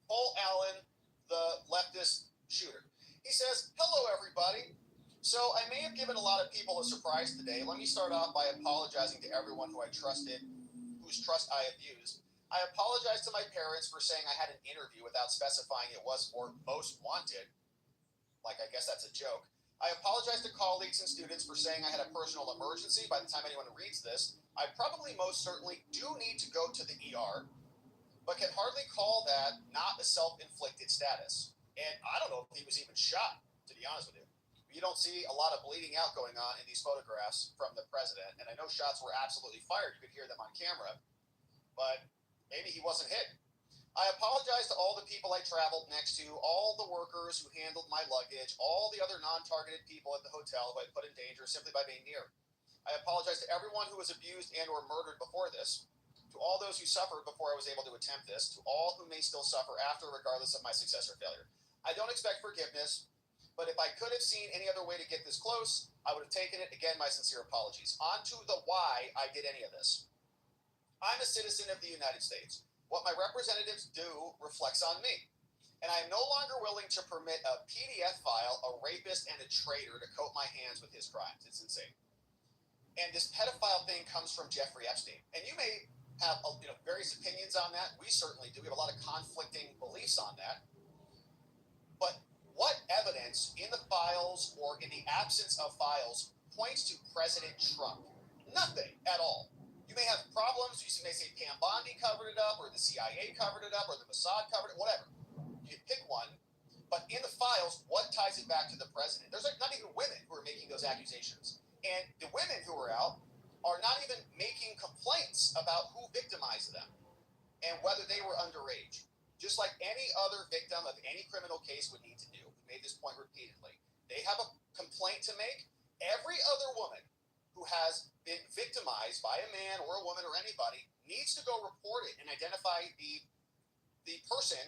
Cole Allen, the leftist shooter. He says, hello, everybody. So I may have given a lot of people a surprise today. Let me start off by apologizing to everyone who I trusted, whose trust I abused. I apologize to my parents for saying I had an interview without specifying it was for Most Wanted. Like, I guess that's a joke. I apologize to colleagues and students for saying I had a personal emergency. By the time anyone reads this, I probably most certainly do need to go to the ER, but can hardly call that not a self-inflicted status. And I don't know if he was even shot, to be honest with you. You don't see a lot of bleeding out going on in these photographs from the president. And I know shots were absolutely fired. You could hear them on camera, but maybe he wasn't hit. I apologize to all the people I traveled next to, all the workers who handled my luggage, all the other non-targeted people at the hotel who I put in danger simply by being near. I apologize to everyone who was abused and or murdered before this, to all those who suffered before I was able to attempt this, to all who may still suffer after, regardless of my success or failure. I don't expect forgiveness, but if I could have seen any other way to get this close, I would have taken it. Again, my sincere apologies. On to the why I did any of this. I'm a citizen of the United States. What my representatives do reflects on me. And I am no longer willing to permit a PDF file, a rapist, and a traitor to coat my hands with his crimes. It's insane. And this pedophile thing comes from Jeffrey Epstein. And you may have various opinions on that. We certainly do. We have a lot of conflicting beliefs on that. But what evidence in the files or in the absence of files points to President Trump. Nothing at all. You may have problems. You may say Pam Bondi covered it up, or the CIA covered it up, or the Mossad covered it, whatever. You pick one. But in the files, what ties it back to the president? There's like not even women who are making those accusations. And the women who are out are not even making complaints about who victimized them and whether they were underage. Just like any other victim of any criminal case would need to do. We made this point repeatedly. They have a complaint to make. Every other woman who has been victimized by a man or a woman or anybody needs to go report it and identify the person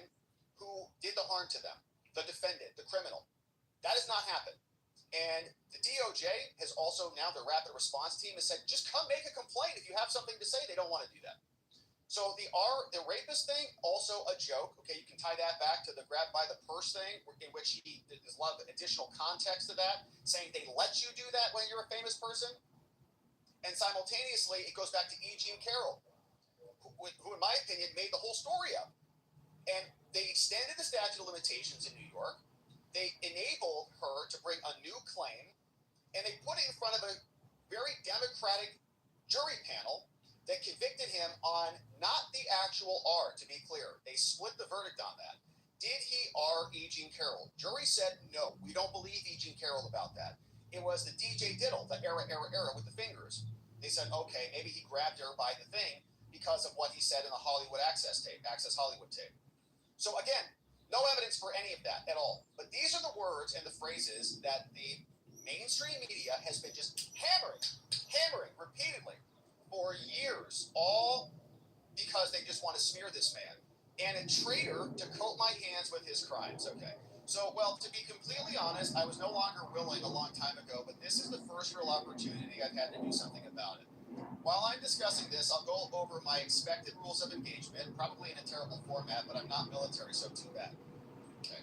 who did the harm to them, the defendant, the criminal. That has not happened. And the DOJ has also now, the rapid response team has said, just come make a complaint if you have something to say. They don't want to do that. So the rapist thing, also a joke. Okay, you can tie that back to the grab by the purse thing, in which there's a lot of additional context to that, saying they let you do that when you're a famous person. And simultaneously, it goes back to E. Jean Carroll, who in my opinion, made the whole story up. And they extended the statute of limitations in New York. They enabled her to bring a new claim, and they put it in front of a very democratic jury panel that convicted him on not the actual R, to be clear. They split the verdict on that. Did he R E. Jean Carroll? Jury said, no, we don't believe E. Jean Carroll about that. It was the DJ Diddle, the era with the fingers. They said, okay, maybe he grabbed her by the thing because of what he said in the Hollywood Access Hollywood tape. So again, no evidence for any of that at all. But these are the words and the phrases that the mainstream media has been just hammering repeatedly for years, all because they just want to smear this man. And a traitor to coat my hands with his crimes. Okay. So, well, to be completely honest, I was no longer willing a long time ago, but this is the first real opportunity I've had to do something about it. While I'm discussing this, I'll go over my expected rules of engagement, probably in a terrible format, but I'm not military, so too bad. Okay.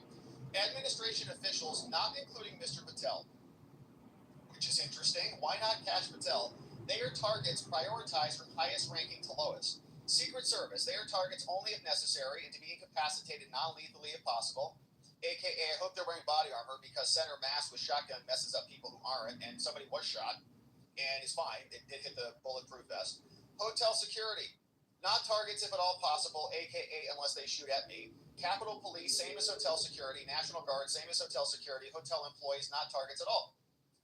Administration officials, not including Mr. Patel, which is interesting. Why not Cash Patel? They are targets prioritized from highest ranking to lowest. Secret Service, they are targets only if necessary and to be incapacitated non-lethally if possible. AKA, I hope they're wearing body armor because center mass with shotgun messes up people who aren't, and somebody was shot and is fine. It did hit the bulletproof vest. Hotel security, not targets if at all possible, AKA unless they shoot at me. Capitol Police, same as hotel security. National Guard, same as hotel security. Hotel employees, not targets at all.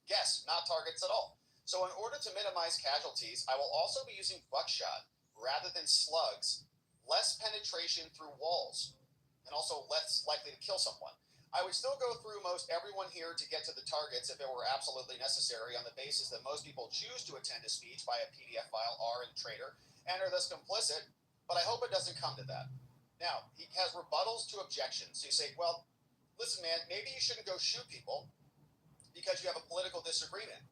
Guests, not targets at all. So in order to minimize casualties, I will also be using buckshot rather than slugs, less penetration through walls, and also less likely to kill someone. I would still go through most everyone here to get to the targets if it were absolutely necessary on the basis that most people choose to attend a speech by a PDF file, R, and traitor, and are thus complicit, but I hope it doesn't come to that. Now, he has rebuttals to objections. So you say, well, listen, man, maybe you shouldn't go shoot people because you have a political disagreement.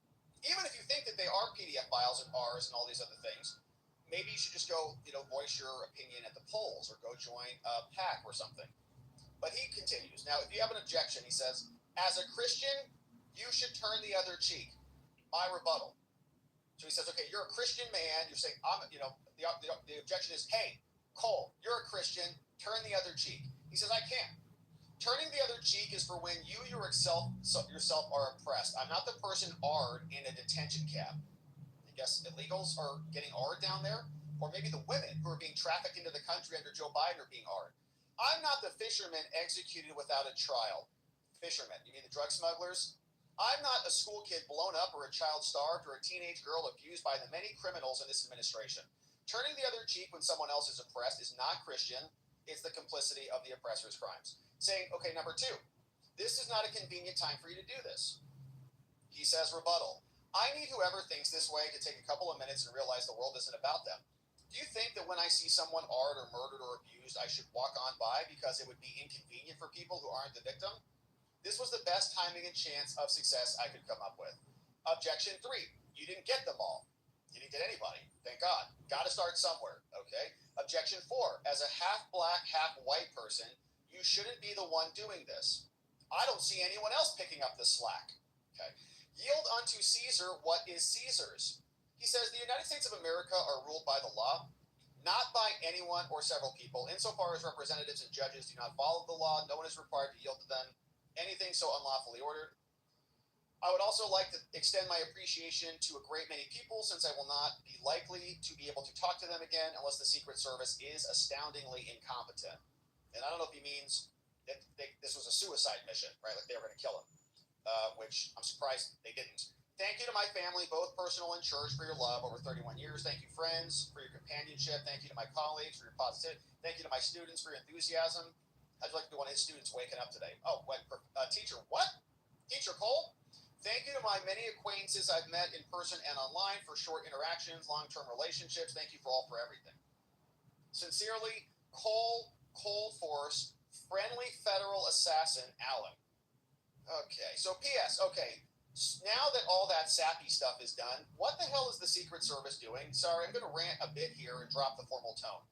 Even if you think that they are PDF files and R's and all these other things, maybe you should just go, voice your opinion at the polls or go join a PAC or something. But he continues. Now, if you have an objection, he says, as a Christian, you should turn the other cheek. My rebuttal. So he says, okay, you're a Christian man. You're saying, the objection is, hey, Cole, you're a Christian. Turn the other cheek. He says, I can't. Turning the other cheek is for when you yourself are oppressed. I'm not the person R'd in a detention camp. I guess illegals are getting R'd down there. Or maybe the women who are being trafficked into the country under Joe Biden are being R'd. I'm not the fisherman executed without a trial. Fishermen, you mean the drug smugglers? I'm not a school kid blown up or a child starved or a teenage girl abused by the many criminals in this administration. Turning the other cheek when someone else is oppressed is not Christian. It's the complicity of the oppressor's crimes. Saying, okay, number two, this is not a convenient time for you to do this. He says, rebuttal. I need whoever thinks this way to take a couple of minutes and realize the world isn't about them. Do you think that when I see someone R'd or murdered or abused, I should walk on by because it would be inconvenient for people who aren't the victim? This was the best timing and chance of success I could come up with. Objection 3, you didn't get them all. You didn't get anybody. Thank God. Got to start somewhere, okay? Objection 4, as a half-black, half-white person, you shouldn't be the one doing this. I don't see anyone else picking up the slack, okay? Yield unto Caesar what is Caesar's. He says the United States of America are ruled by the law, not by anyone or several people. Insofar as representatives and judges do not follow the law, no one is required to yield to them anything so unlawfully ordered. I would also like to extend my appreciation to a great many people, since I will not be likely to be able to talk to them again unless the Secret Service is astoundingly incompetent. And I don't know if he means that this was a suicide mission, right? Like they were going to kill him, which I'm surprised they didn't. Thank you to my family, both personal and church, for your love over 31 years. Thank you, friends, for your companionship. Thank you to my colleagues for your positivity. Thank you to my students for your enthusiasm. I'd like to be one of his students waking up today. Oh, what? Teacher, what? Teacher Cole? Thank you to my many acquaintances I've met in person and online for short interactions, long-term relationships. Thank you for everything. Sincerely, Cole Force, friendly federal assassin, Alan. Okay, so P.S. Okay, now that all that sappy stuff is done, what the hell is the Secret Service doing? Sorry, I'm going to rant a bit here and drop the formal tone.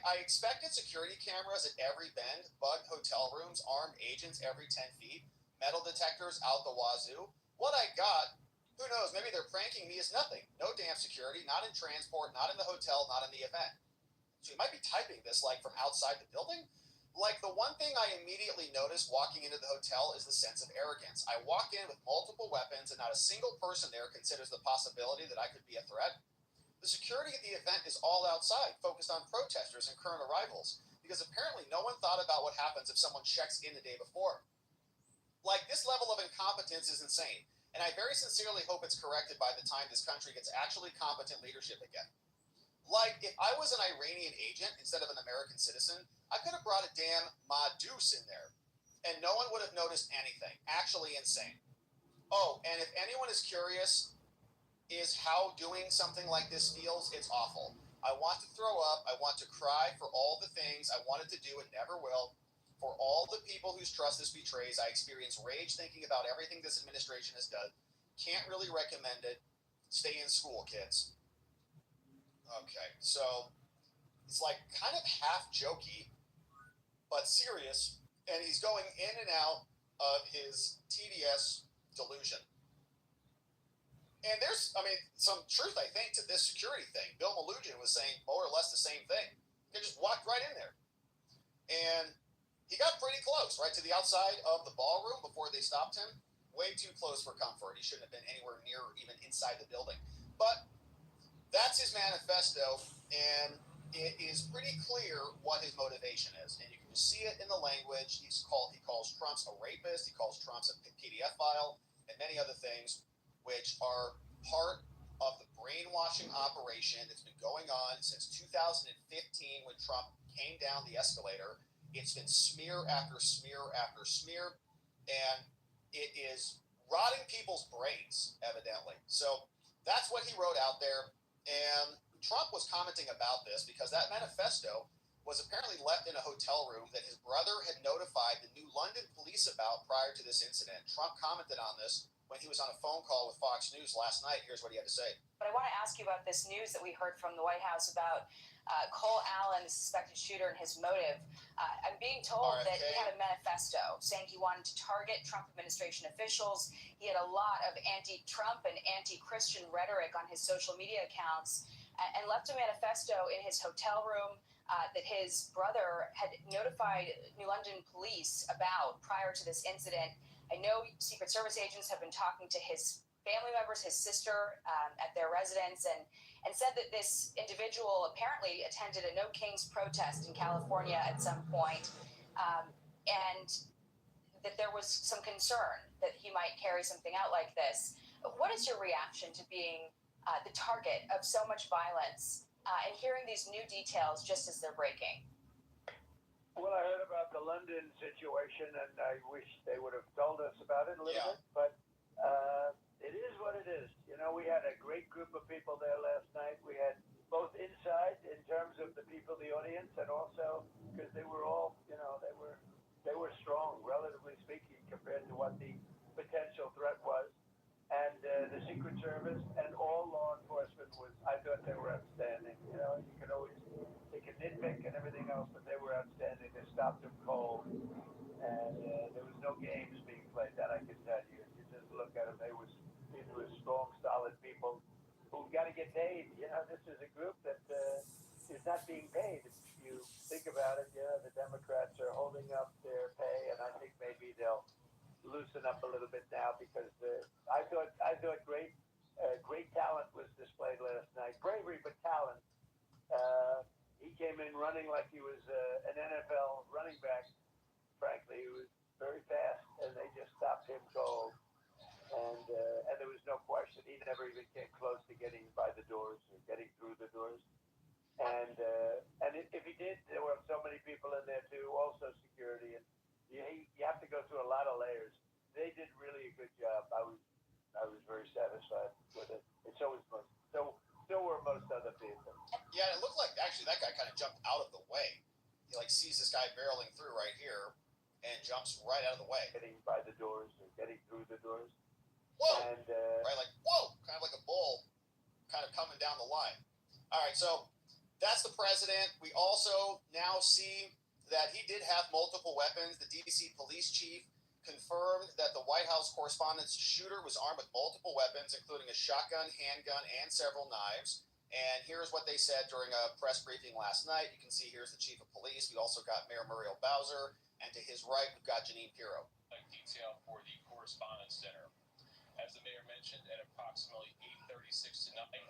I expected security cameras at every bend, bugged hotel rooms, armed agents every 10 feet, metal detectors out the wazoo. What I got, who knows, maybe they're pranking me, is nothing. No damn security, not in transport, not in the hotel, not in the event. So you might be typing this from outside the building? The one thing I immediately noticed walking into the hotel is the sense of arrogance. I walk in with multiple weapons and not a single person there considers the possibility that I could be a threat. The security at the event is all outside, focused on protesters and current arrivals, because apparently no one thought about what happens if someone checks in the day before. This level of incompetence is insane, and I very sincerely hope it's corrected by the time this country gets actually competent leadership again. If I was an Iranian agent instead of an American citizen, I could have brought a damn Madus in there, and no one would have noticed anything. Actually insane. Oh, and if anyone is curious is how doing something like this feels, it's awful. I want to throw up. I want to cry for all the things I wanted to do and never will. For all the people whose trust this betrays, I experience rage thinking about everything this administration has done. Can't really recommend it. Stay in school, kids. Okay, so it's kind of half jokey, but serious, and he's going in and out of his TDS delusion. And there's, some truth, I think, to this security thing. Bill Malugin was saying more or less the same thing. They just walked right in there. And he got pretty close, right, to the outside of the ballroom before they stopped him. Way too close for comfort. He shouldn't have been anywhere near or even inside the building. But that's his manifesto, and it is pretty clear what his motivation is. And you can just see it in the language. He calls Trump's a rapist. He calls Trump's a PDF file, and many other things, which are part of the brainwashing operation that's been going on since 2015 when Trump came down the escalator. It's been smear after smear after smear, and it is rotting people's brains, evidently. So that's what he wrote out there, and Trump was commenting about this because that manifesto was apparently left in a hotel room that his brother had notified the New London police about prior to this incident. Trump commented on this when he was on a phone call with Fox News last night. Here's what he had to say. But I want to ask you about this news that we heard from the White House about Cole Allen, the suspected shooter, and his motive. I'm being told that he had a manifesto saying he wanted to target Trump administration officials. He had a lot of anti-Trump and anti-Christian rhetoric on his social media accounts, and left a manifesto in his hotel room that his brother had notified New London police about prior to this incident. I know Secret Service agents have been talking to his family members, his sister, at their residence, and said that this individual apparently attended a No Kings protest in California at some point, and that there was some concern that he might carry something out like this. What is your reaction to being the target of so much violence and hearing these new details just as they're breaking? Well, I heard about the London situation, and I wish they would have told us about it a little bit. But it is what it is. We had a great group of people there last night. We had both inside in terms of the people, the audience, and also because they were all, they were strong, relatively speaking, compared to what the potential threat was. And the Secret Service and all law enforcement I thought they were outstanding. You can always, they can nitpick and everything else, but they were outstanding. They stopped them cold, and there was no games being played. That I can tell you. You just look at them; these were strong, solid people who got to get paid. This is a group that is not being paid. If you think about it, the Democrats are holding up their pay, and I think maybe they'll lose loosen up a little bit now because I thought great talent was displayed last night. Bravery, but talent. He came in running like he was an NFL running back. Frankly, he was very fast, and they just stopped him cold. And there was no question. He never even came close to getting by the doors or getting through the doors. And if he did, there were so many people in there too, also security. And you have to go through a lot of layers. They did really a good job. I was very satisfied with it. And so were most other people. Yeah, and it looked like actually that guy kind of jumped out of the way. He like sees this guy barreling through right here and jumps right out of the way. Getting by the doors or getting through the doors. Whoa! And right, like whoa, kind of like a bull, kind of coming down the line. All right, so that's the president. We also now see that he did have multiple weapons. The DC police chief confirmed that the White House correspondent's shooter was armed with multiple weapons, including a shotgun, handgun, and several knives. And here's what they said during a press briefing last night. You can see here's the chief of police. We also got Mayor Muriel Bowser, and to his right, we've got Janine Pirro. Detail for the Correspondents' Dinner. As the mayor mentioned, at approximately 8:36 tonight,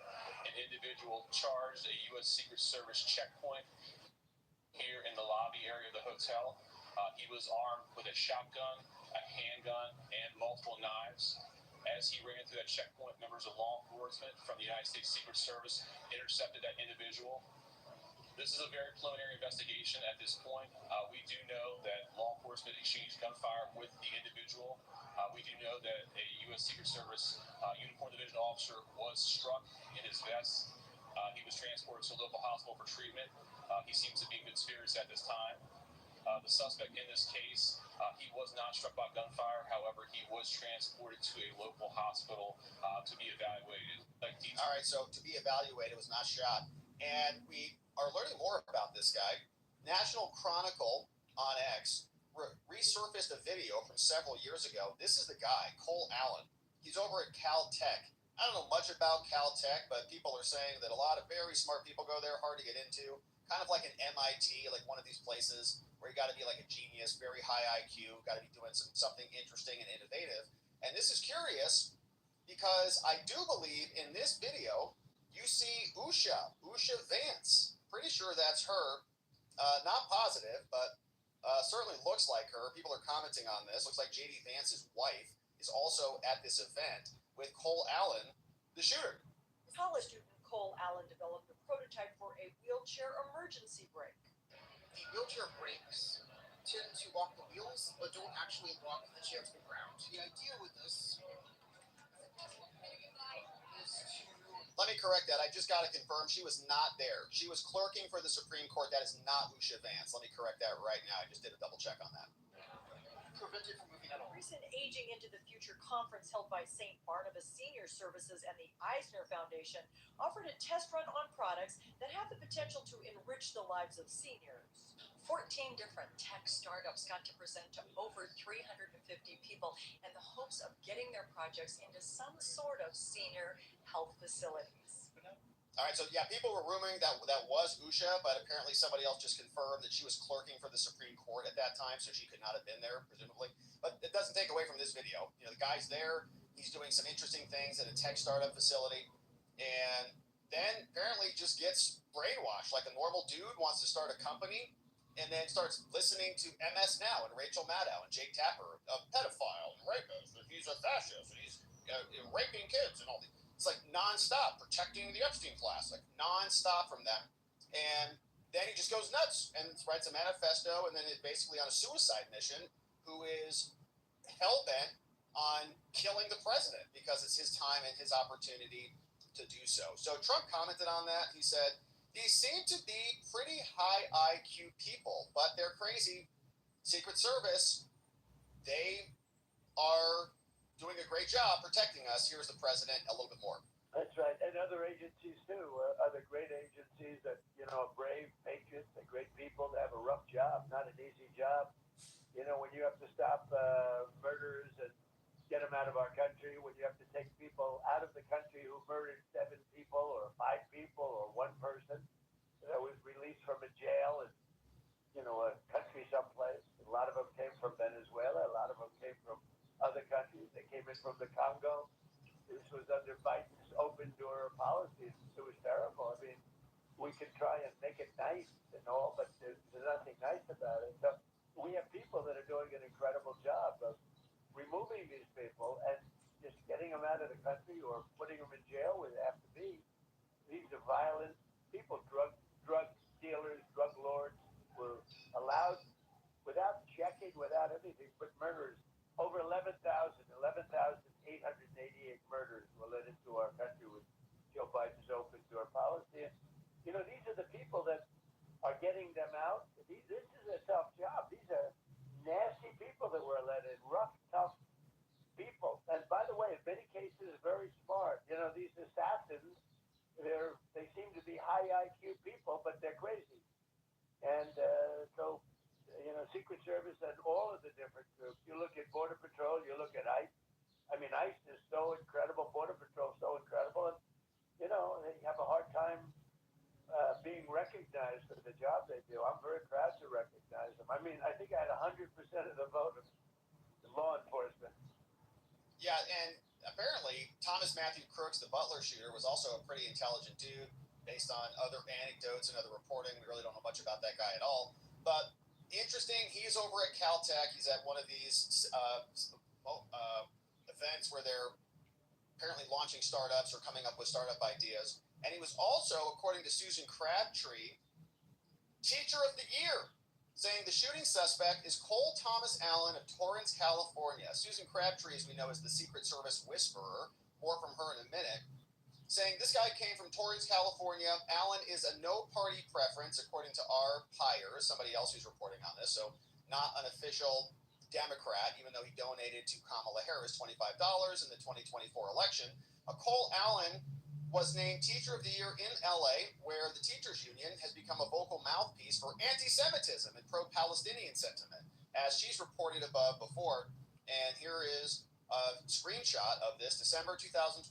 an individual charged a U.S. Secret Service checkpoint here in the lobby area of the hotel. He was armed with a shotgun, a handgun, and multiple knives. As he ran through that checkpoint, members of law enforcement from the United States Secret Service intercepted that individual. This is a very preliminary investigation at this point. We do know that law enforcement exchanged gunfire with the individual. We do know that a U.S. Secret Service Uniform Division officer was struck in his vest. He was transported to a local hospital for treatment. He seems to be in good spirits at this time. The suspect in this case, he was not struck by gunfire. However, he was transported to a local hospital to be evaluated. All right, so to be evaluated, was not shot. And we are learning more about this guy. National Chronicle on X resurfaced a video from several years ago. This is the guy, Cole Allen. He's over at Caltech. I don't know much about Caltech, but people are saying that a lot of very smart people go there, hard to get into. Kind of like an MIT, like one of these places where you got to be like a genius, very high IQ, got to be doing something interesting and innovative. And this is curious because I do believe in this video you see Usha Vance. Pretty sure that's her. Not positive, but certainly looks like her. People are commenting on this. Looks like J.D. Vance's wife is also at this event with Cole Allen, the shooter. College student Cole Allen developed a prototype for a wheelchair emergency brake. The wheelchair brakes tend to lock the wheels, but don't actually lock the chair to the ground. The idea with this is to... Let me correct that. I just got to confirm she was not there. She was clerking for the Supreme Court. That is not Usha Vance. Let me correct that right now. I just did a double check on that. Prevented from moving at all. Recent Aging into the Future conference held by St. Barnabas Senior Services and the Eisner Foundation offered a test run on products that have the potential to enrich the lives of seniors. 14 different tech startups got to present to over 350 people in the hopes of getting their projects into some sort of senior health facilities. All right, so yeah, people were rumoring that was Usha, but apparently somebody else just confirmed that she was clerking for the Supreme Court at that time, so she could not have been there, presumably. But it doesn't take away from this video. You know, the guy's there, he's doing some interesting things at a tech startup facility, and then apparently just gets brainwashed like a normal dude, wants to start a company, and then starts listening to MS Now and Rachel Maddow and Jake Tapper, a pedophile and rapist, and he's a fascist, and he's raping kids and all these. It's like nonstop, protecting the Epstein class, like nonstop from them. And then he just goes nuts and writes a manifesto, and then it's basically on a suicide mission, who is hell-bent on killing the president because it's his time and his opportunity to do so. So Trump commented on that. He said, these seem to be pretty high IQ people, but they're crazy. Secret Service, they are doing a great job protecting us. Here's the president a little bit more. That's right. And other agencies, too. Other great agencies that, you know, are brave, patriots, they're great people. They have a rough job, not an easy job. You know, when you have to stop murderers and get them out of our country, when you have to take people out of the country who murdered 7 people or 5 people or 1 person that was released from a jail in, you know, a country someplace. A lot of them came from Venezuela. A lot of them came from other shipment from the Congo. This was under Biden's open door policy. It was terrible. I mean, we can try and make it nice and all, but there's nothing nice about it. So we have people that are doing an incredible job of removing these people and just getting them out of the country or putting them in jail where they have to be. These are violent people, drug dealers, drug lords were allowed without checking, without anything, but murderers. Over 11,888 murders were let into our country with Joe Biden's open door policy. And, these are the people that are getting them out. This is a tough job. These are nasty people that were let in, rough, tough people. And by the way, in many cases, very smart. These assassins, they seem to be high IQ people, but they're crazy. And so, Secret Service and all of the different groups. You look at Border Patrol, you look at ICE. I mean, ICE is so incredible. Border Patrol is so incredible. And, they have a hard time being recognized for the job they do. I'm very proud to recognize them. I mean, I think I had 100% of the vote of the law enforcement. Yeah, and apparently Thomas Matthew Crooks, the Butler shooter, was also a pretty intelligent dude based on other anecdotes and other reporting. We really don't know much about that guy at all. But interesting, he's over at Caltech. He's at one of these events where they're apparently launching startups or coming up with startup ideas. And he was also, according to Susan Crabtree, Teacher of the Year, saying the shooting suspect is Cole Thomas Allen of Torrance, California. Susan Crabtree, as we know, is the Secret Service whisperer. More from her in a minute. Saying this guy came from Torrance, California. Allen is a no-party preference, according to R. Pyers, somebody else who's reporting on this, so not an official Democrat, even though he donated to Kamala Harris $25 in the 2024 election. Cole Allen was named Teacher of the Year in LA, where the teachers union has become a vocal mouthpiece for anti-Semitism and pro-Palestinian sentiment, as she's reported above before. And here is a screenshot of this, December 2024,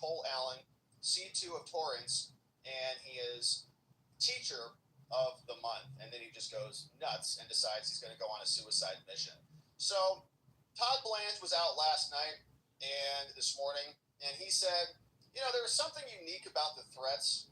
Cole Allen, C2 of Torrance, and he is Teacher of the Month. And then he just goes nuts and decides he's going to go on a suicide mission. So Todd Blanche was out last night and this morning, and he said, there was something unique about the threats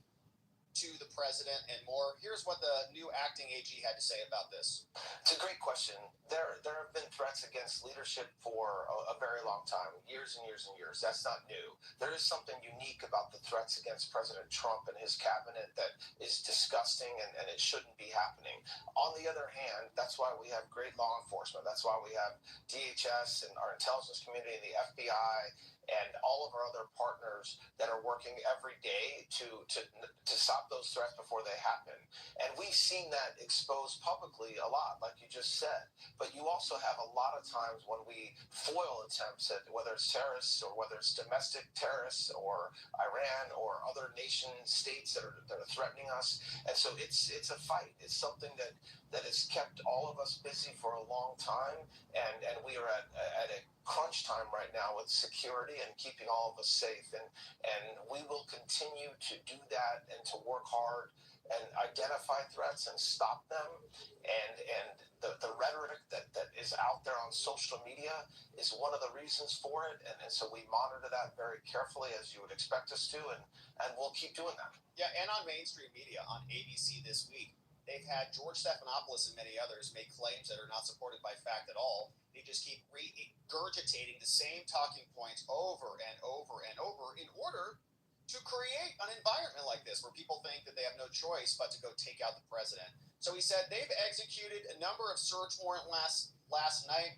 to the president and more. Here's what the new acting AG had to say about this. It's a great question. There have been threats against leadership for a very long time, years and years and years. That's not new. There is something unique about the threats against President Trump and his cabinet that is disgusting and it shouldn't be happening. On the other hand, that's why we have great law enforcement. That's why we have DHS and our intelligence community and the FBI and all of our other partners that are working every day to stop those threats before they happen. And we've seen that exposed publicly a lot, like you just said. But you also have a lot of times when we foil attempts at whether it's terrorists or whether it's domestic terrorists or Iran or other nation states that are threatening us. And so it's a fight. It's something that has kept all of us busy for a long time. And we are at a crunch time right now with security and keeping all of us safe. And we will continue to do that and to work hard and identify threats and stop them. And the rhetoric that is out there on social media is one of the reasons for it. And so we monitor that very carefully, as you would expect us to, and we'll keep doing that. Yeah, and on mainstream media, on ABC this week, they've had George Stephanopoulos and many others make claims that are not supported by fact at all. They just keep regurgitating the same talking points over and over and over in order to create an environment like this where people think that they have no choice but to go take out the president. So he said they've executed a number of search warrants last night.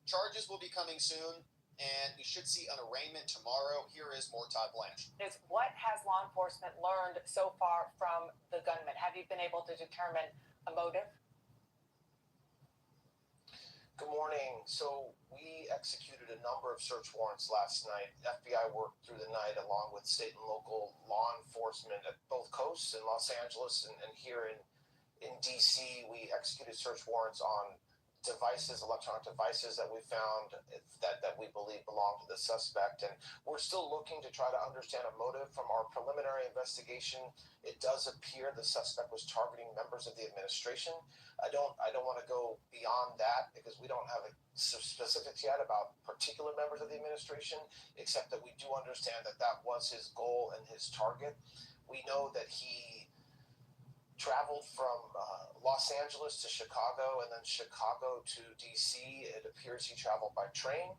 Charges will be coming soon, and we should see an arraignment tomorrow. Here is more Todd Blanche. What has law enforcement learned so far from the gunman? Have you been able to determine a motive? Good morning. So we executed a number of search warrants last night. FBI worked through the night along with state and local law enforcement at both coasts in Los Angeles and here in DC. We executed search warrants on devices, electronic devices that we found that we believe belong to the suspect. And we're still looking to try to understand a motive. From our preliminary investigation, it does appear the suspect was targeting members of the administration. I don't want to go beyond that because we don't have specifics yet about particular members of the administration, except that we do understand that that was his goal and his target. We know that he traveled from Los Angeles to Chicago and then Chicago to DC. It appears he traveled by train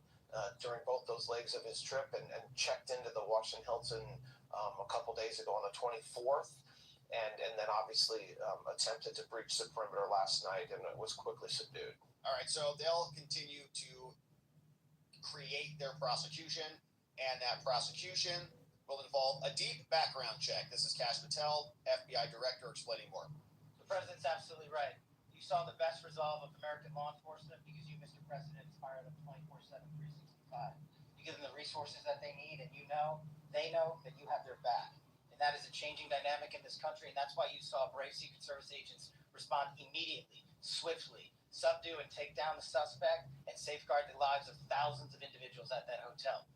during both those legs of his trip and checked into the Washington Hilton a couple days ago on the 24th. And then obviously attempted to breach the perimeter last night and it was quickly subdued. All right, so they'll continue to create their prosecution, and that prosecution will involve a deep background check. This is Kash Patel, FBI Director, explaining more. The President's absolutely right. You saw the best resolve of American law enforcement because you, Mr. President, inspired them 24/7, 365. You give them the resources that they need, and they know that you have their back. And that is a changing dynamic in this country, and that's why you saw brave Secret Service agents respond immediately, swiftly, subdue and take down the suspect, and safeguard the lives of thousands of individuals at that hotel.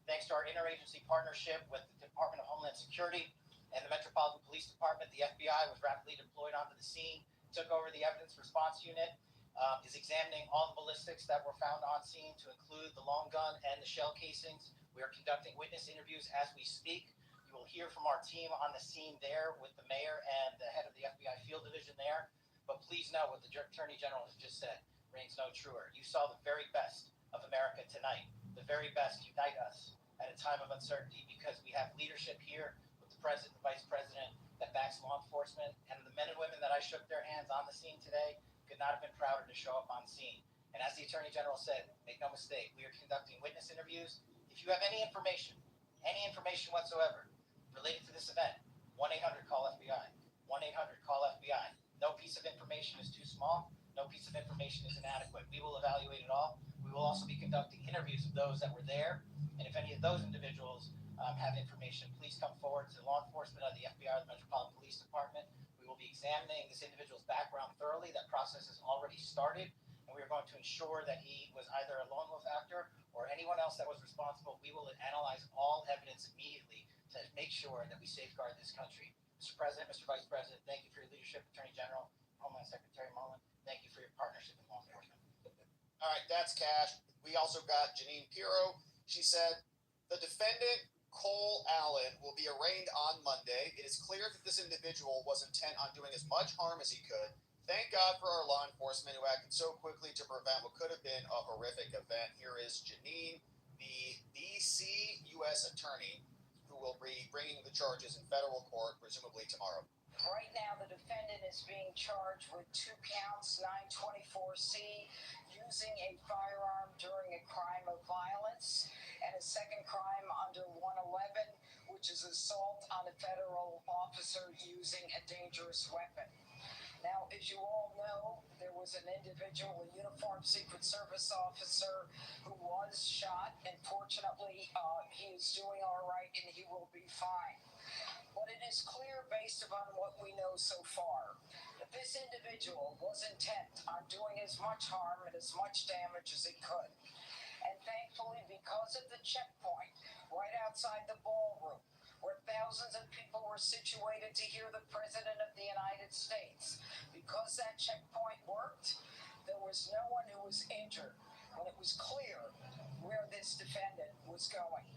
Thanks to our interagency partnership with the Department of Homeland Security and the Metropolitan Police Department, the FBI was rapidly deployed onto the scene, took over the evidence response unit, is examining all the ballistics that were found on scene to include the long gun and the shell casings. We are conducting witness interviews as we speak. You will hear from our team on the scene there with the mayor and the head of the FBI field division there. But please know what the Attorney General has just said rings no truer. You saw the very best of America tonight. The very best unite us at a time of uncertainty because we have leadership here with the President, the Vice President that backs law enforcement, and the men and women that I shook their hands on the scene today could not have been prouder to show up on scene. And as the Attorney General said, make no mistake, we are conducting witness interviews. If you have any information whatsoever related to this event, 1-800-CALL-FBI, 1-800-CALL-FBI. No piece of information is too small. No piece of information is inadequate. We will evaluate it all. We will also be conducting interviews of those that were there. And if any of those individuals have information, please come forward to law enforcement of the FBI or the Metropolitan Police Department. We will be examining this individual's background thoroughly. That process has already started. And we are going to ensure that he was either a lone wolf actor or anyone else that was responsible. We will analyze all evidence immediately to make sure that we safeguard this country. Mr. President, Mr. Vice President, thank you for your leadership. Attorney General, Homeland Secretary Mullen, thank you for your partnership in law enforcement. All right, that's Kash. We also got Janine Pirro. She said, the defendant, Cole Allen, will be arraigned on Monday. It is clear that this individual was intent on doing as much harm as he could. Thank God for our law enforcement who acted so quickly to prevent what could have been a horrific event. Here is Janine, the DC U.S. Attorney, who will be bringing the charges in federal court, presumably tomorrow. Right now, the defendant is being charged with 2 counts, 924C, using a firearm during a crime of violence, and a second crime under 111, which is assault on a federal officer using a dangerous weapon. Now, as you all know, there was an individual, a uniformed Secret Service officer, who was shot, and fortunately, he is doing all right and he will be fine. But it is clear, based upon what we know so far, that this individual was intent on doing as much harm and as much damage as he could. And thankfully, because of the checkpoint right outside the ballroom, where thousands of people were situated to hear the President of the United States, because that checkpoint worked, there was no one who was injured when it was clear where this defendant was going.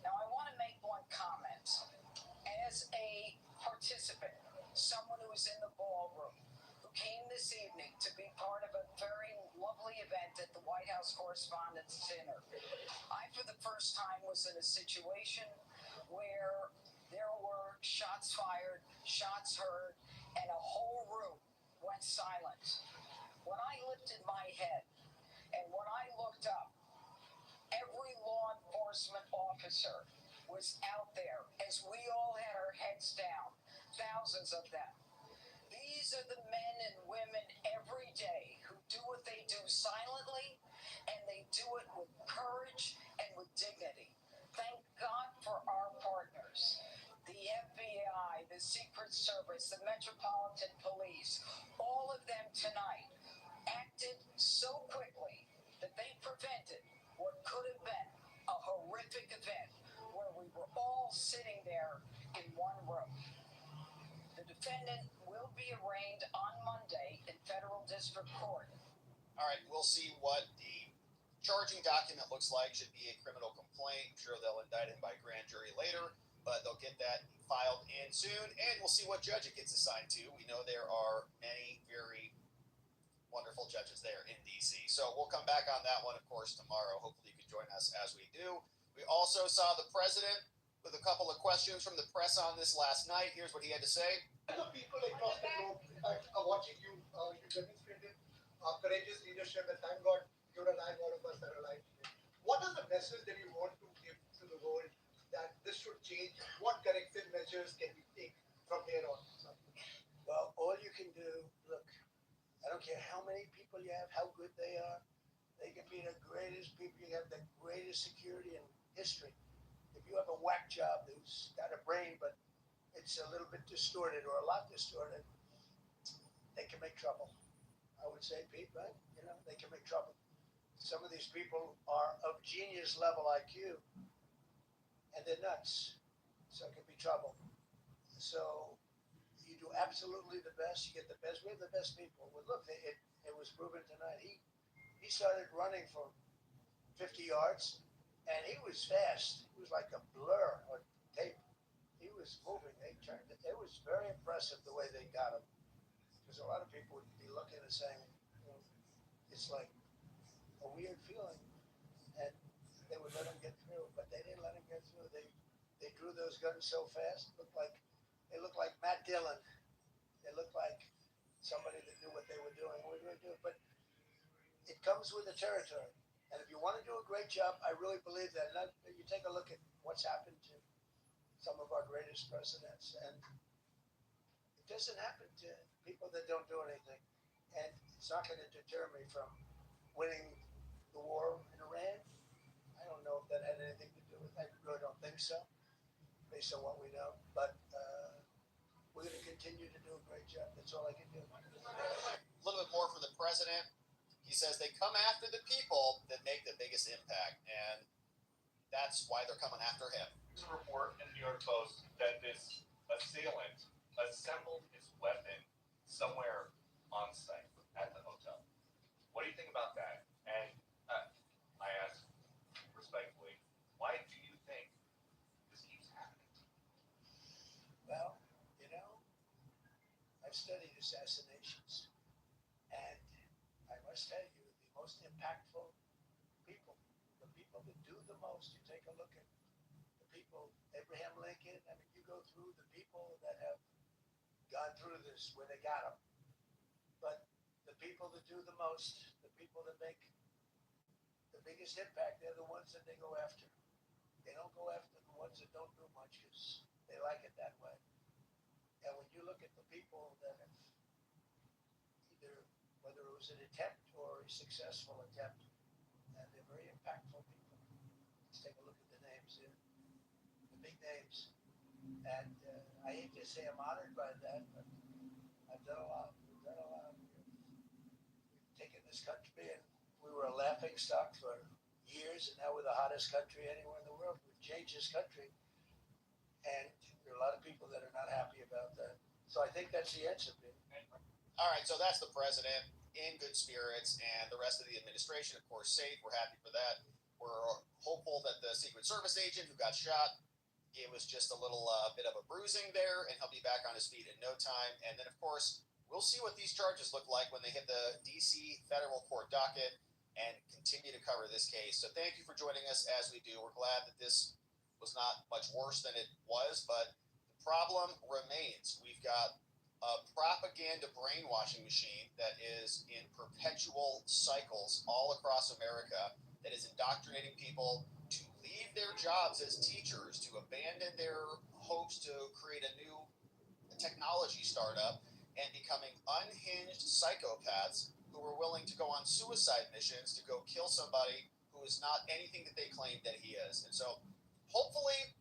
Now, I want to make one comment. As a participant, someone who was in the ballroom, who came this evening to be part of a very lovely event at the White House Correspondents' Dinner, I, for the first time, was in a situation where there were shots fired, shots heard, and a whole room went silent. When I lifted my head and when I looked up, every law enforcement officer was out there as we all had our heads down, thousands of them. These are the men and women every day who do what they do silently, and they do it with courage and with dignity. Thank God for our partners, the FBI, the Secret Service, the Metropolitan Police. All of them tonight acted so defendant will be arraigned on Monday in federal district court. All right, we'll see what the charging document looks like. Should be a criminal complaint. I'm sure they'll indict him by grand jury later, but they'll get that filed in soon, and we'll see what judge it gets assigned to. We know there are many very wonderful judges there in D.C. So we'll come back on that one, of course, tomorrow. Hopefully you can join us as we do. We also saw the president with a couple of questions from the press on this last night. Here's what he had to say. The people across the globe are watching you. You demonstrated courageous leadership, and thank God you're alive, all of us are alive today. What is the message that you want to give to the world that this should change? What corrective measures can we take from here on? Well, all you can do, look, I don't care how many people you have, how good they are. They can be the greatest people. You have the greatest security in history. If you have a whack job who's got a brain, but it's a little bit distorted or a lot distorted, they can make trouble. I would say, Pete, right? You know, they can make trouble. Some of these people are of genius level IQ, and they're nuts. So it can be trouble. So you do absolutely the best. You get the best. We have the best people. Well, look, it was proven tonight. He started running for 50 yards, and he was fast. He was like a blur on tape. He was moving. They turned it. It was very impressive the way they got him. Because a lot of people would be looking and saying, you know, it's like a weird feeling, and they would let him get through, but they didn't let him get through. They drew those guns so fast. They looked like Matt Dillon. They looked like somebody that knew what they were doing. What were they doing? But it comes with the territory. And if you want to do a great job, I really believe that. And you take a look at what's happened to some of our greatest presidents, and it doesn't happen to people that don't do anything. And it's not going to deter me from winning the war in Iran. I don't know if that had anything to do with it. I really don't think so, based on what we know. But we're going to continue to do a great job. That's all I can do. A little bit more from the president. He says they come after the people that make the biggest impact, and that's why they're coming after him. There's a report in the New York Post that this assailant assembled his weapon somewhere on site at the hotel. What do you think about that? And I ask respectfully, why do you think this keeps happening? Well, you know, I've studied assassinations, and I must tell you, the most impactful people, the people that do the most, you take a look at the people, Abraham Lincoln, I mean, you go through the people that have gone through this, where they got them. But the people that do the most, the people that make the biggest impact, they're the ones that they go after. They don't go after the ones that don't do much because they like it that way. And when you look at the people that have either, whether it was an attempt or a successful attempt, and they're very impactful people. Let's take a look at the names here, the big names. And I hate to say I'm honored by that, but I've done a lot. We've done a lot. We've taken this country, and we were a laughing stock for years, and now we're the hottest country anywhere in the world. We've changed this country, and there are a lot of people that are not happy about that. So I think that's the answer, Ben. All right, so that's the president in good spirits, and the rest of the administration, of course, safe. We're happy for that. We're hopeful that the Secret Service agent who got shot, it was just a little bit of a bruising there, and he'll be back on his feet in no time. And then, of course, we'll see what these charges look like when they hit the D.C. federal court docket and continue to cover this case. So thank you for joining us as we do. We're glad that this was not much worse than it was, but the problem remains. We've got a propaganda brainwashing machine that is in perpetual cycles all across America that is indoctrinating people to leave their jobs as teachers, to abandon their hopes to create a new technology startup, and becoming unhinged psychopaths who are willing to go on suicide missions to go kill somebody who is not anything that they claim that he is. And so hopefully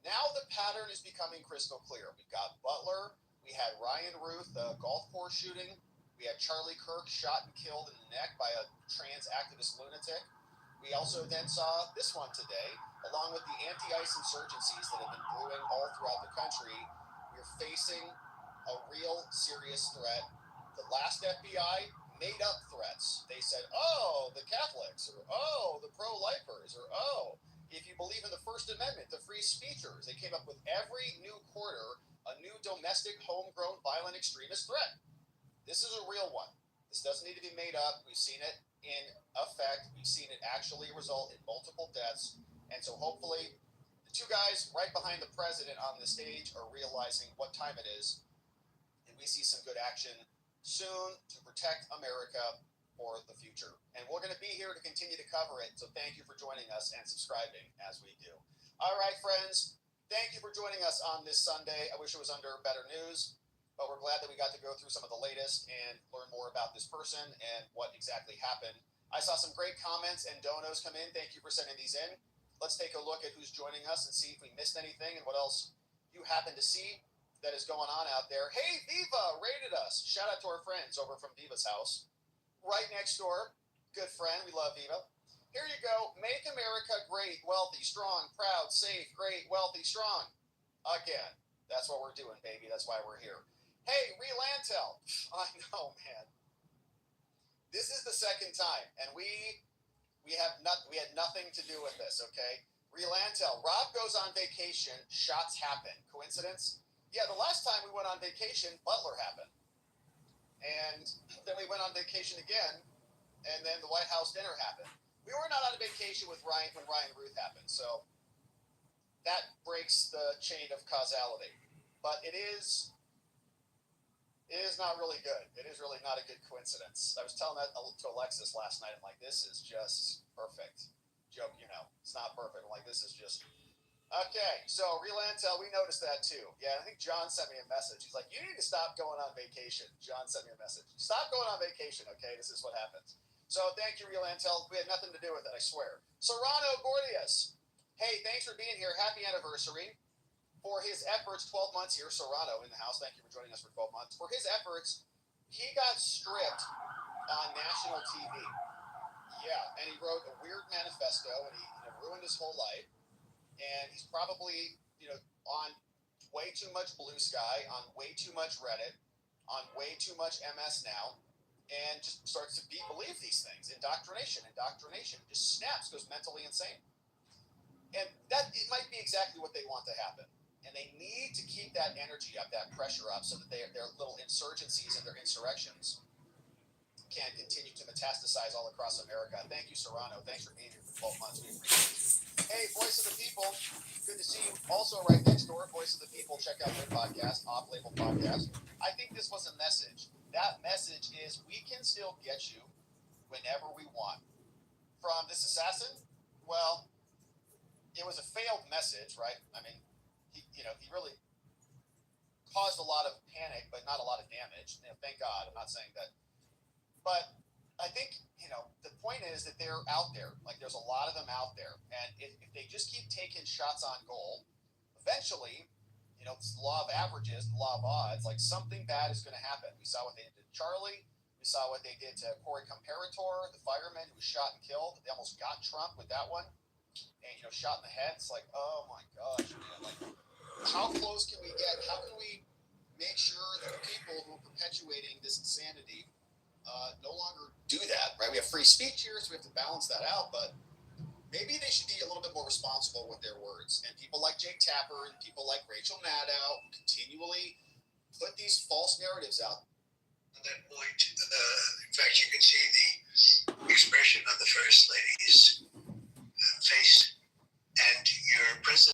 now the pattern is becoming crystal clear. We've got Butler, we had Ryan Ruth, the golf course shooting, we had Charlie Kirk shot and killed in the neck by a trans activist lunatic. We also then saw this one today, along with the anti-ICE insurgencies that have been brewing all throughout the country. We're facing a real serious threat. The last FBI made up threats. They said, oh, the Catholics, or oh, the pro-lifers, or oh, if you believe in the First Amendment, the free speechers. They came up with every new quarter a new domestic, homegrown, violent extremist threat. This is a real one. This doesn't need to be made up. We've seen it in effect. We've seen it actually result in multiple deaths. And so hopefully the two guys right behind the president on the stage are realizing what time it is. And we see some good action soon to protect America for the future. And we're going to be here to continue to cover it. So thank you for joining us and subscribing as we do. All right, friends. Thank you for joining us on this Sunday. I wish it was under better news, but we're glad that we got to go through some of the latest and learn more about this person and what exactly happened. I saw some great comments and donos come in. Thank you for sending these in. Let's take a look at who's joining us and see if we missed anything and what else you happen to see that is going on out there. Hey, Viva rated us. Shout out to our friends over from Viva's house. Right next door. Good friend. We love Viva. Here you go. Make America great, wealthy, strong, proud, safe, great, wealthy, strong. Again. That's what we're doing, baby. That's why we're here. Hey, Relantel. I know, man. This is the second time, and we had nothing to do with this, okay? Relantel. Rob goes on vacation. Shots happen. Coincidence? Yeah, the last time we went on vacation, Butler happened. And then we went on vacation again, and then the White House dinner happened. We were not on vacation with Ryan when Ryan Ruth happened, so that breaks the chain of causality. But it is not really good. It is really not a good coincidence. I was telling that to Alexis last night. I'm like, this is just perfect. Joke, it's not perfect. I'm like, this is just... Okay, so Relantel, we noticed that too. Yeah, I think John sent me a message. He's like, you need to stop going on vacation. John sent me a message. Stop going on vacation, okay? This is what happens. So thank you, Relantel. We had nothing to do with it, I swear. Serrano Gordius. Hey, thanks for being here. Happy anniversary. For his efforts, 12 months here, Serrano in the house. Thank you for joining us for 12 months. For his efforts, he got stripped on national TV. Yeah, and he wrote a weird manifesto, and he ruined his whole life. And he's probably, on way too much Blue Sky, on way too much Reddit, on way too much MS Now, and just starts to believe these things. Indoctrination. Just snaps, goes mentally insane. And it might be exactly what they want to happen. And they need to keep that energy up, that pressure up, so that their little insurgencies and their insurrections can continue to metastasize all across America. Thank you, Serrano. Thanks for being here for 12 months. We appreciate you. Hey, Voice of the People. Good to see you. Also, right next door, Voice of the People. Check out their podcast, Off Label Podcast. I think this was a message. That message is we can still get you whenever we want. From this assassin, well, it was a failed message, right? I mean, he really caused a lot of panic, but not a lot of damage. Thank God. I'm not saying that. But I think, the point is that they're out there. Like, there's a lot of them out there. And if they just keep taking shots on goal, eventually, it's the law of averages, the law of odds, like something bad is going to happen. We saw what they did to Charlie. We saw what they did to Corey Comparator, the fireman who was shot and killed. They almost got Trump with that one. And, shot in the head. It's like, oh my gosh, man. Like, how close can we get? How can we make sure that the people who are perpetuating this insanity no longer do that, right? We have free speech here, so we have to balance that out, but maybe they should be a little bit more responsible with their words. And people like Jake Tapper and people like Rachel Maddow continually put these false narratives out. At that point, in fact, you can see the expression on the First Lady's face, and your president